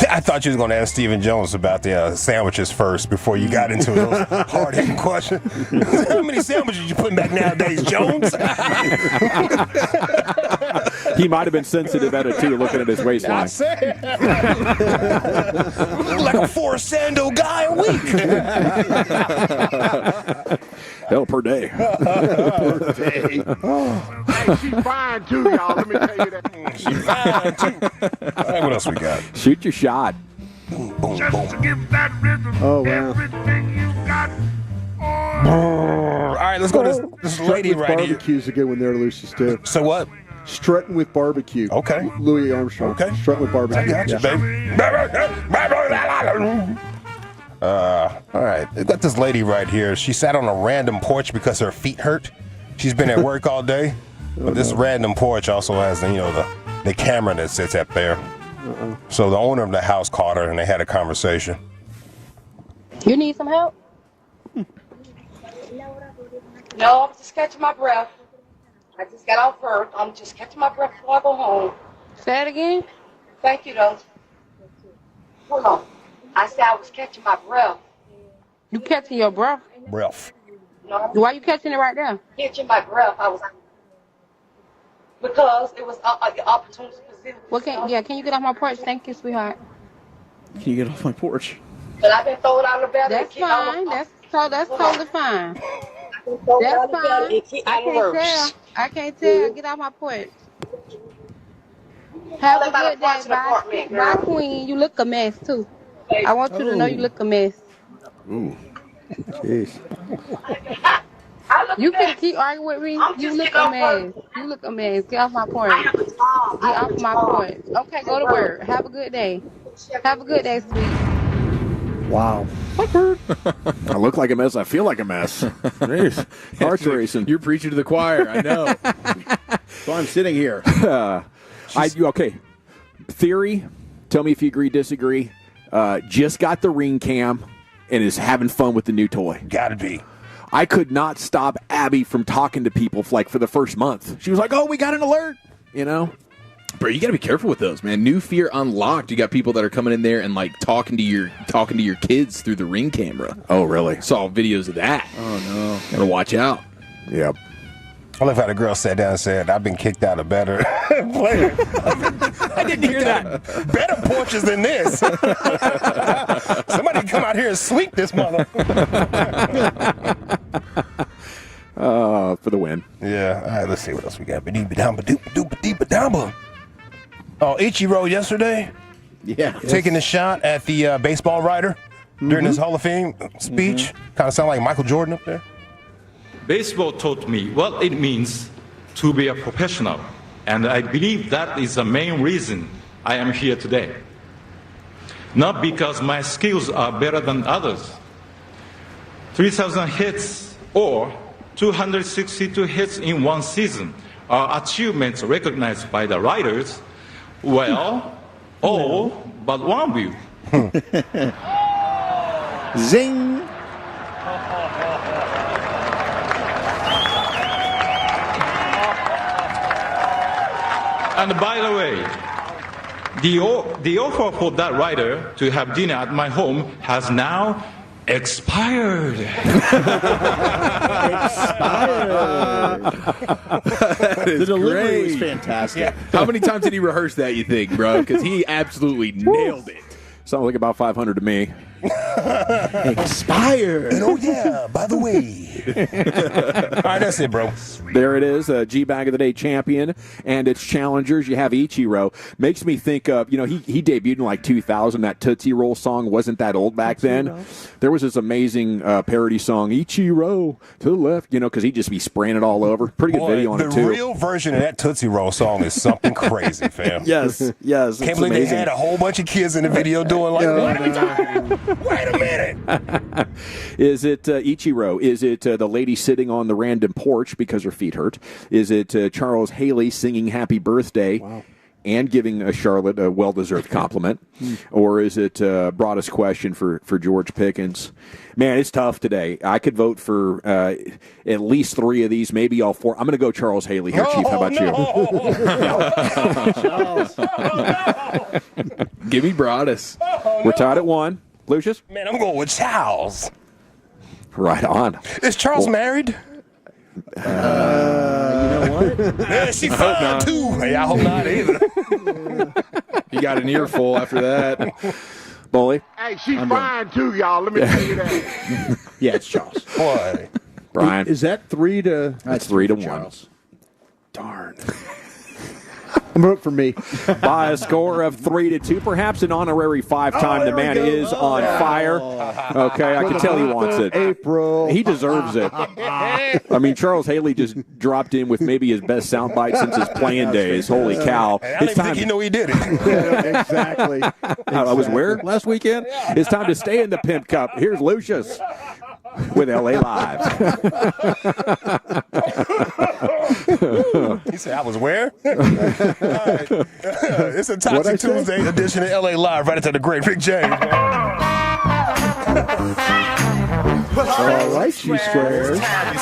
I thought you was going to ask Stephen Jones about the sandwiches first before you got into those hard-hitting questions. How many sandwiches you putting back nowadays, Jones? He might have been sensitive at it, too, looking at his waistline. I said. Look like a 4-sandal guy a week. Hell per day. Per day. Hey, she's fine too, y'all. Let me tell you that. She's fine too. All right, what else we got? Shoot your shot. Boom, boom, Just boom. to give that rhythm everything you got. All right, let's go to this lady right here. Barbecue's a good one there, Lucius, too. So what? Strutting with barbecue. Okay. Louis Armstrong. Okay. Strutting with barbecue. I got you, baby. All right. I got this lady right here. She sat on a random porch because her feet hurt. She's been at work all day. But this random porch also has, the camera that sits up there. So the owner of the house caught her and they had a conversation. You need some help? No, I'm just catching my breath. I just got off work. I'm just catching my breath before I go home. Say it again? Thank you, though. Hold on. I said I was catching my breath. You catching your breath? Breath. No. Why you catching it right there? Catching my breath. Because it was an opportunity position. Well, can you get off my porch? Thank you, sweetheart. Can you get off my porch? But I've been throwing out of bed. That's fine. That's totally fine. That's fine. I can't tell. Get off my porch. Have a good day. Bye, Queen. You look a mess, too. I want you to know you look a mess. Ooh. Jeez. You can keep arguing with me. You look a mess. You look a mess. Get off my porch. Get off my porch. Okay, go to work. Have a good day. Have a good day, sweet. Wow. I look like a mess. I feel like a mess. Jeez. Heart's racing. You're preaching to the choir. I know. So I'm sitting here. Okay. Theory. Tell me if you agree, disagree. Just got the ring cam and is having fun with the new toy. Gotta be. I could not stop Abby from talking to people for the first month. She was like, "Oh, we got an alert," Bro, you got to be careful with those, man. New Fear Unlocked. You got people that are coming in there and talking to your kids through the Ring camera. Oh, really? Saw videos of that. Oh no. Gotta watch out. Yep. I love how the girl sat down and said, "I've been kicked out of better player." I didn't hear that. Better porches than this. Somebody come out here and sweep this mother. For the win. Yeah. All right, let's see what else we got. Oh, Ichiro yesterday. Yeah. Taking a shot at the baseball writer during his Hall of Fame speech. Kind of sound like Michael Jordan up there. Baseball taught me what it means to be a professional, and I believe that is the main reason I am here today. Not because my skills are better than others. 3,000 hits or 262 hits in one season are achievements recognized by the writers. Well, all but one of you Zing. And by the way, the offer for that rider to have dinner at my home has now expired. The delivery was fantastic. Yeah. How many times did he rehearse that, you think, bro? Because he absolutely nailed it. Sounds like about 500 to me. Expired. And oh yeah, by the way. All right, that's it, bro. There it is, a G-Bag of the Day champion and its challengers. You have Ichiro. Makes me think of, he debuted in like 2000. That Tootsie Roll song wasn't that old back then. There was this amazing parody song, Ichiro to the left, because he'd just be spraying it all over. Pretty good video on it, too. The real version of that Tootsie Roll song is something crazy, fam. Yes. Can't believe they had a whole bunch of kids in the video doing like, what are we talking? Wait a minute. Is it Ichiro? Is it the lady sitting on the random porch because her feet hurt? Is it Charles Haley singing Happy Birthday and giving Charlotte a well-deserved compliment? Or is it broadest question for George Pickens? Man, it's tough today. I could vote for at least 3 of these, maybe all 4. I'm going to go Charles Haley here, Chief. How about you? Give me broadest. We're tied at 1. Lucius? Man, I'm going with Charles. Right on. Is Charles married? You know what? Yeah, she fine too. Hey, I hope not either. You got an earful after that. Bully? Hey, she's fine too, y'all. Let me tell you that. Yeah, it's Charles. Boy. Brian? Is that 3 to... That's 3 to 1. Charles. Darn. I'm voting for me. By a score of 3 to 2, perhaps an honorary 5-time. The man is on fire. Okay, I can tell he wants it. April. He deserves it. I mean, Charles Haley just dropped in with maybe his best soundbite since his playing days. Holy cow. I didn't think he knew he did it. Yeah, exactly. I was where last weekend? It's time to stay in the Pimp Cup. Here's Lucius with LA Live. He said, I was where? It's a Toxic Tuesday edition of LA Live right into the great Rick James. All right, G-Squares. Yeah.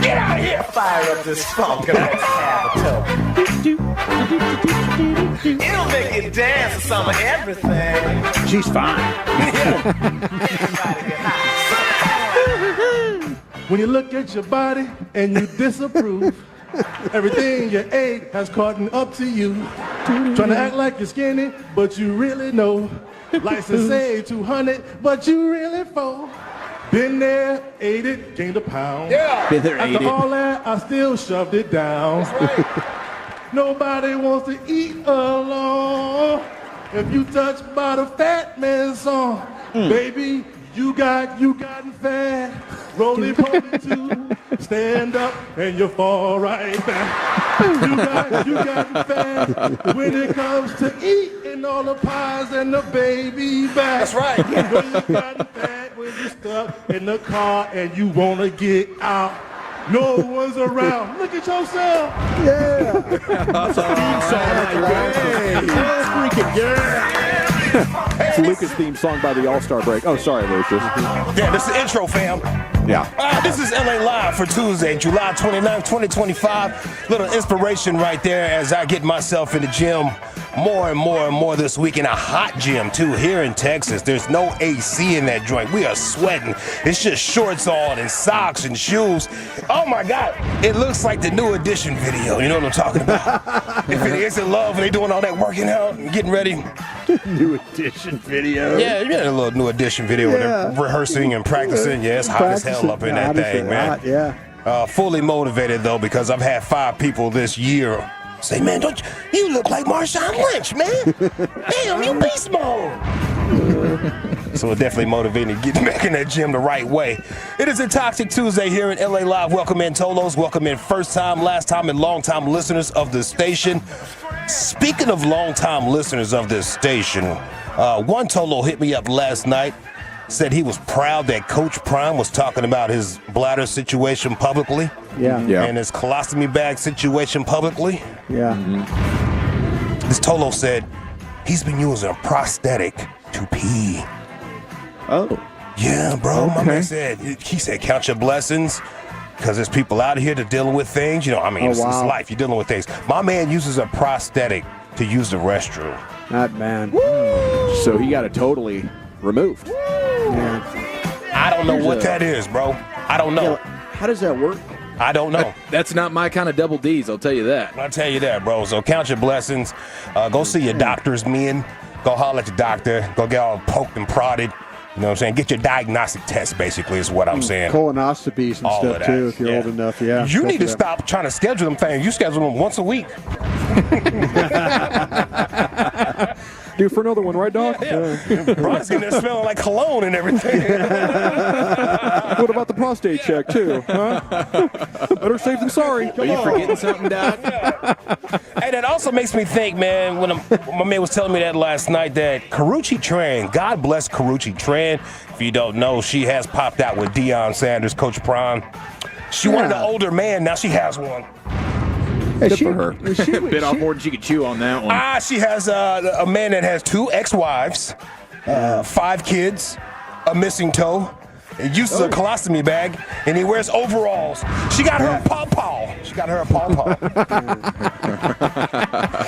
Get out of here. Fire up this funk and let's have a toe. It'll make you dance to some of everything. She's fine. When you look at your body and you disapprove, everything you ate has caught up to you. Trying to act like you're skinny, but you really know. Likes to say 200, but you really full. Been there, ate it, gained a pound. Yeah. Been there, ate After it. all that, I still shoved it down. Nobody wants to eat alone. If you touch by the fat man's song, baby, you gotten fat. Roly poly too. Stand up and you fall right back. You gotten fat. When it comes to eating all the pies and the baby back. That's right. When you gotten fat, when you stuck in the car and you wanna get out. No one's around. Look at yourself. Yeah. That's a theme song. Freaking girl. It's a Lucas theme song by the All-Star Break. Oh, sorry, Lucas. Yeah, this is the intro, fam. Yeah. This is LA Live for Tuesday, July 29th, 2025. Little inspiration right there as I get myself in the gym more and more and more this week in a hot gym, too, here in Texas. There's no AC in that joint. We are sweating. It's just shorts on and socks and shoes. Oh, my God. It looks like the New Edition video. You know what I'm talking about? If it isn't love and they doing all that working out and getting ready. New Edition video. Yeah, a little New Edition video where they're rehearsing and practicing. Yeah, it's hot as hell up in that thing, man. Hot, yeah. Fully motivated, though, because I've had 5 people this year say, man, don't you look like Marshawn Lynch, man. Damn, you beast mode. So it definitely motivated to get back in that gym the right way. It is a Toxic Tuesday here in LA Live. Welcome in Tolos. Welcome in first time, last time, and long time listeners of the station. Speaking of long time listeners of this station, one Tolo hit me up last night, said he was proud that Coach Prime was talking about his bladder situation publicly. Yeah. And his colostomy bag situation publicly. Yeah. This Tolo said, He's been using a prosthetic to pee. Oh. Yeah, bro. My man said, he said, count your blessings. Because there's people out here that dealing with things. You know, I mean, it's life. You're dealing with things. My man uses a prosthetic to use the restroom. That man. So he got it totally removed. I don't know what that is, bro. I don't know. How does that work? I don't know. That's not my kind of double D's, I'll tell you that. I'll tell you that, bro. So count your blessings. Go see your doctors, men. Go holler at your doctor. Go get all poked and prodded. You know what I'm saying? Get your diagnostic test, basically, is what I'm saying. Colonoscopies and All stuff, of that, too, if you're old enough. Yeah. You need to stop trying to schedule them things. You schedule them once a week. Due for another one, right, Doc? Yeah. Brian's getting there smelling like cologne and everything. What about the prostate check, too? Huh? Better safe than sorry. Are you forgetting something, Doc? Hey, that also makes me think, man, when my man was telling me that last night, that Karuchi Tran, God bless Karuchi Tran. If you don't know, she has popped out with Deion Sanders, Coach Prime. She wanted an older man. Now she has one. Good for her. Bit off more than she could chew on that one. She has a man that has 2 ex-wives, 5 kids, a missing toe. He uses a colostomy bag, and he wears overalls. She got her a paw-paw. She got her a paw-paw.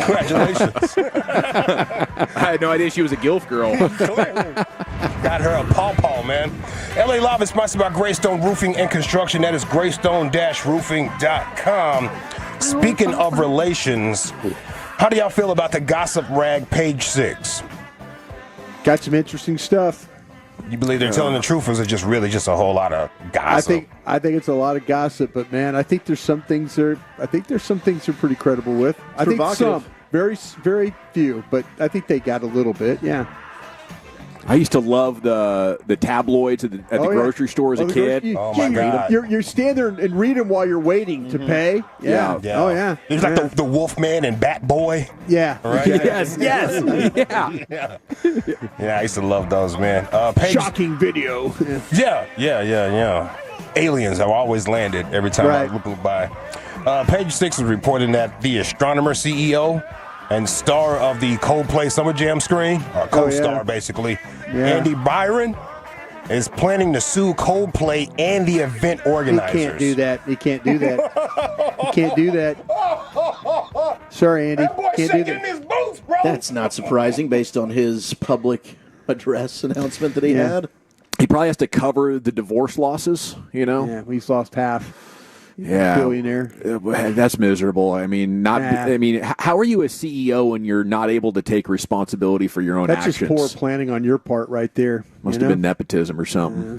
Congratulations. I had no idea she was a GILF girl. Got her a paw-paw, man. LA Live is sponsored by Greystone Roofing and Construction. That is greystone-roofing.com. Speaking of relations, how do y'all feel about the gossip rag page 6? Got some interesting stuff. You believe they're telling the truth, or is it just really just a whole lot of gossip? I think it's a lot of gossip, but man, I think there's some things they're pretty credible with. I think some, very few, but I think they got a little bit. Yeah. I used to love the tabloids at the grocery store as a kid. Oh my God! You stand there and read them while you're waiting to pay. Yeah. Oh yeah. It was like the Wolfman and Bat Boy. Yeah. Right? Yes. Yeah. Yeah. I used to love those, man. Shocking video. Yeah. Aliens have always landed every time I look by. Page 6 is reporting that the astronomer CEO and star of the Coldplay Summer Jam screen, or co-star basically, Andy Byron, is planning to sue Coldplay and the event organizers. He can't do that. He can't do that. Sorry, Andy. Can't do that. His boots, bro. That's not surprising based on his public address announcement that he had. He probably has to cover the divorce losses, you know? Yeah, he's lost half. Yeah, billionaire. That's miserable. I mean, how are you a CEO when you're not able to take responsibility for your own actions? That's just poor planning on your part, right there. Must have been nepotism or something.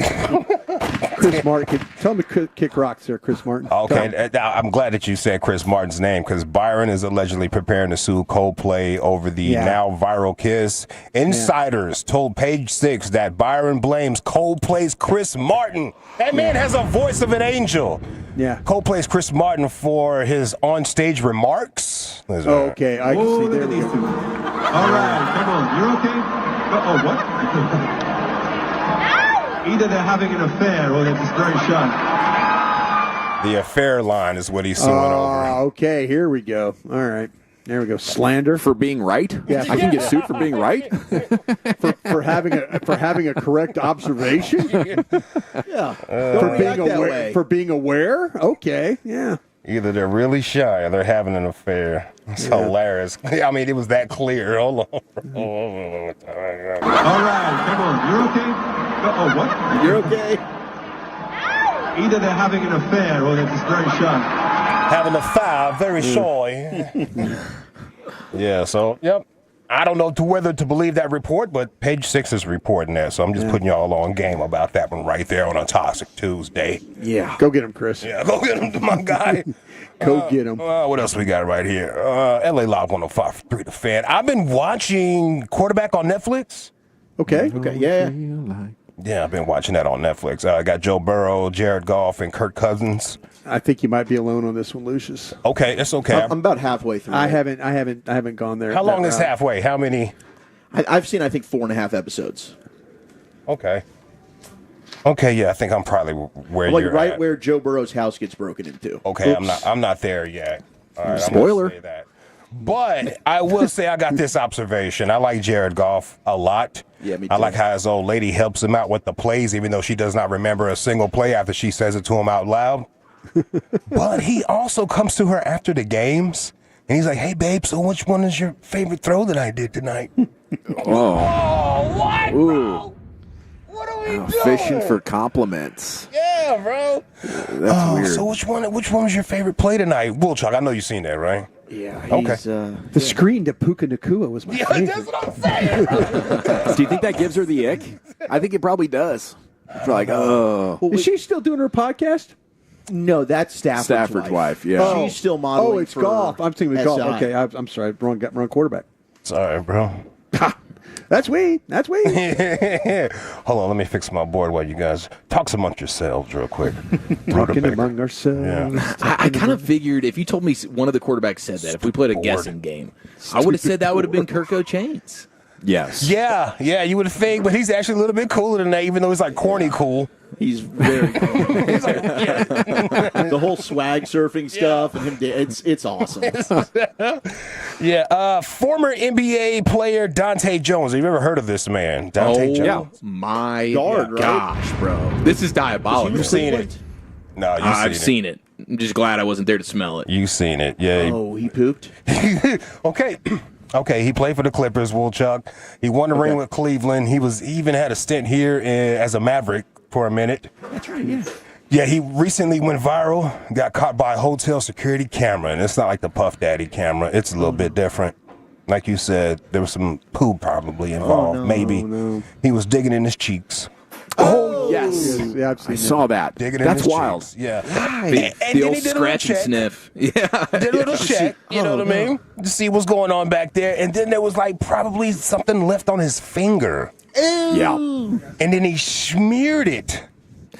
Chris Martin, tell him to kick rocks there, Chris Martin. Okay, I'm glad that you said Chris Martin's name, because Byron is allegedly preparing to sue Coldplay over the now viral kiss. Insiders told Page 6 that Byron blames Coldplay's Chris Martin. That man has a voice of an angel. Yeah. Coldplay's Chris Martin for his onstage remarks. Okay, I can see there. All right, come on, you're okay? What? Either they're having an affair or they're just very shy. The affair line is what he's suing over. Okay, here we go. All right. There we go. Slander for being right. Yeah, I can get sued for being right. for having a correct observation. Yeah. For being aware. Okay. Yeah. Either they're really shy or they're having an affair. It's hilarious. I mean, it was that clear. Hold on. All right, come on. You're okay? What? You're okay? Either they're having an affair or they're just very shy. Having a fire, very shy. Yeah, so, yep. I don't know whether to believe that report, but Page 6 is reporting that, so I'm just putting y'all on game about that one right there on a Toxic Tuesday. Yeah. Go get him, Chris. Yeah, go get him, my guy. Go get him. What else we got right here? LA Live 105.3 The Fan. I've been watching Quarterback on Netflix. Okay. Yeah. Yeah, I've been watching that on Netflix. I got Joe Burrow, Jared Goff, and Kirk Cousins. I think you might be alone on this one, Lucius. Okay, it's okay. I'm about halfway through. I haven't gone there. How long is halfway? How many? I've seen, I think, 4.5 episodes. Okay, yeah, I think I'm probably where like you're right at. Where Joe Burrow's house gets broken into. Okay, Oops. I'm not there yet. All right, Spoiler. I'm gonna say that. But I will say I got this observation. I like Jared Goff a lot. Yeah, me I too. like how his old lady helps him out with the plays, even though she does not remember a single play after she says it to him out loud. But he also comes to her after the games, and he's like, hey, babe, so which one is your favorite throw that I did tonight? Oh, what, Ooh. bro? What are we doing? Fishing for compliments. Yeah, bro. That's weird. So which one was your favorite play tonight? Woolchuck, I know you've seen that, right? Yeah. Okay. The screen to Puka Nakua was my favorite. That's what I'm saying, bro. Do you think that gives her the ick? I think it probably does. It's like, oh. Is she still doing her podcast? No, that's Stafford's wife, yeah. She's still modeling. Oh, it's for golf. I'm thinking of golf. SI. Okay, I'm sorry. Wrong quarterback. Sorry, bro. That's weed. That's weed. Hold on, let me fix my board while you guys talk amongst yourselves real quick. Talking among ourselves. Yeah. I kind of figured if you told me one of the quarterbacks said that, if we played a guessing game, I would have said that would have been Kirk O'Chains. Yes. Yeah, you would think, but he's actually a little bit cooler than that, even though he's like corny cool. He's very cool. The whole swag surfing stuff and him, it's awesome. Yeah, former NBA player Dante Jones. Have you ever heard of this man? Dante Jones. Yeah. My Guard, right? gosh, bro. This is diabolical. You've seen it. No, I've seen it. I'm just glad I wasn't there to smell it. You've seen it, yeah. Oh, he pooped? Okay. Okay, he played for the Clippers, Woolchuck. He won the ring with Cleveland. He even had a stint here as a Maverick for a minute. That's right, yeah. Yeah, he recently went viral, got caught by a hotel security camera, and it's not like the Puff Daddy camera. It's a little bit different. Like you said, there was some poo probably involved, maybe. No. He was digging in his cheeks. Oh, yes. Yeah, I've seen I saw that. Digging in That's his wild. cheeks. Yeah. The old scratch and sniff. Yeah. Did a little check, you know what I mean? To see what's going on back there. And then there was like probably something left on his finger. Yeah. And then he smeared it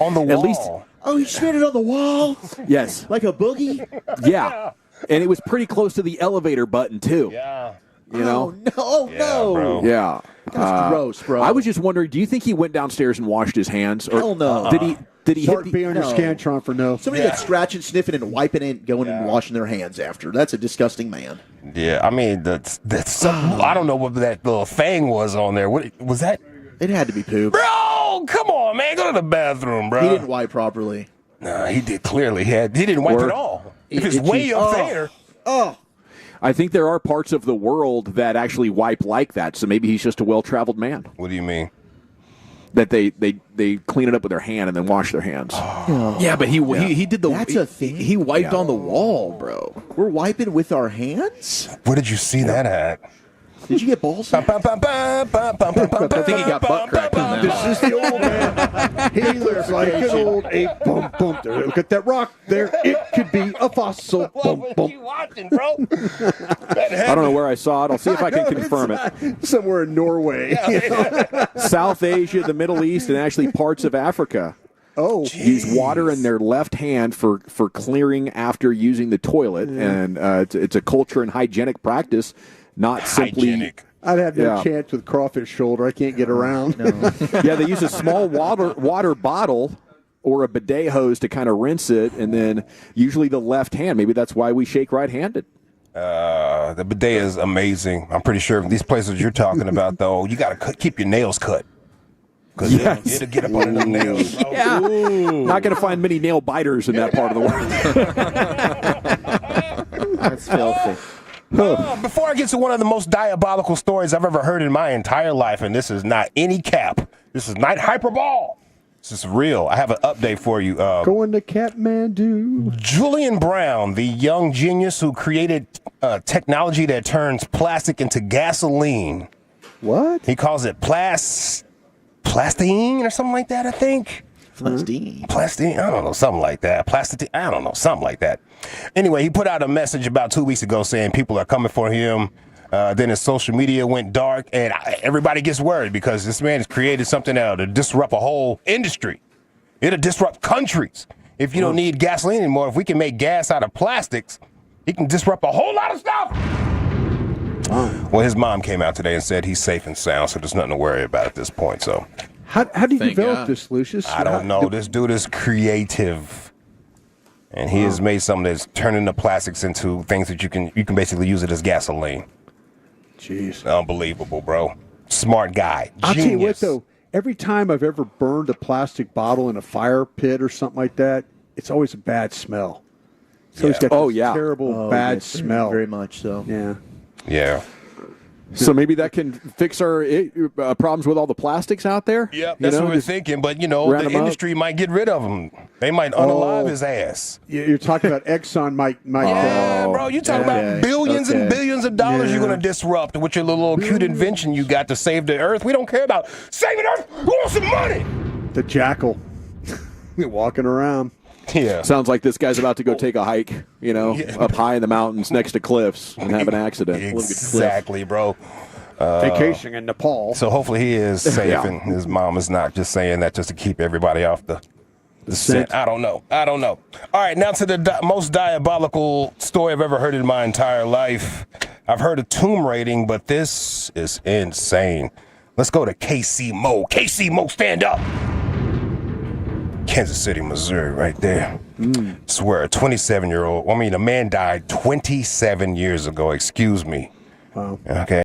on the wall. At least. Oh, he smeared it on the wall? Yes. Like a boogie? Yeah. And it was pretty close to the elevator button, too. Yeah. You know? Oh, no. Bro. Yeah. That's gross, bro. I was just wondering, do you think he went downstairs and washed his hands? Or Hell no. Did he hit Mark the... B on your No. Scantron for no. Somebody that's scratching, sniffing, and wiping it, going and washing their hands after. That's a disgusting man. Yeah, I mean, that's something. I don't know what that little thing was on there. What was that? It had to be poop. Bro, come on, man. Go to the bathroom, bro. He didn't wipe properly. No, he did clearly. He didn't wipe at all. If it's way up there. Oh. I think there are parts of the world that actually wipe like that, so maybe he's just a well-traveled man. What do you mean? That they clean it up with their hand and then wash their hands. Yeah, but he did the. That's a thing? He wiped on the wall, bro. We're wiping with our hands? Where did you see that at? Did you get balls? I think he got butt cracked on that. This is the old man. He looks like an old ape. Bum, bum. Look at that rock there. It could be a fossil. Bum, bum. you watching, bro? I don't know where I saw it. I'll see if I can confirm it. Somewhere in Norway. South Asia, the Middle East, and actually parts of Africa. Oh, use water in their left hand for clearing after using the toilet, and it's a culture and hygienic practice. Not simply. Hygienic. I'd have no chance with crawfish shoulder. I can't get around. Yeah, they use a small water bottle or a bidet hose to kind of rinse it, and then usually the left hand. Maybe that's why we shake right-handed. The bidet is amazing. I'm pretty sure these places you're talking about, though, you got to keep your nails cut. Because it'll get up under them nails. Bro. Yeah. Not going to find many nail biters in that part of the world. That's filthy. Before I get to one of the most diabolical stories I've ever heard in my entire life, and this is not any cap. This is not hyperbole. This is real. I have an update for you. Going to Kathmandu. Julian Brown, the young genius who created technology that turns plastic into gasoline. What? He calls it plastine or something like that, I think. Plastine, I don't know, something like that. Plastic, I don't know, something like that. Anyway, he put out a message about 2 weeks ago saying people are coming for him. Then his social media went dark, and everybody gets worried because this man has created something that'll disrupt a whole industry. It'll disrupt countries. If you don't need gasoline anymore, if we can make gas out of plastics, he can disrupt a whole lot of stuff. Well, his mom came out today and said he's safe and sound, so there's nothing to worry about at this point. So, how do you develop this, Lucius? I don't know. This dude is creative. And he has made something that's turning the plastics into things that you can basically use it as gasoline. Jeez. Unbelievable, bro. Smart guy. I'll tell you what, Genius. though. Every time I've ever burned a plastic bottle in a fire pit or something like that, it's always a bad smell. It's always got this terrible bad smell. Very much so. Yeah. Yeah. So maybe that can fix our problems with all the plastics out there? Yep, that's what we're thinking. But, the industry might get rid of him. They might unalive his ass. You're talking about Exxon might Yeah, bro, you talking about billions and billions of dollars you're going to disrupt with your little cute invention you got to save the earth. We don't care about saving earth. We want some money. The jackal. You're walking around. Yeah. Sounds like this guy's about to go take a hike, up high in the mountains next to cliffs and have an accident. Exactly, bro. Vacationing in Nepal. So hopefully he is safe Yeah. and his mom is not just saying that just to keep everybody off the scent. I don't know. All right, now to the most diabolical story I've ever heard in my entire life. I've heard of tomb raiding, but this is insane. Let's go to KC Mo. KC Mo, stand up. Kansas City, Missouri, right there. Swear, a man died 27 years ago. Excuse me. Wow. Okay.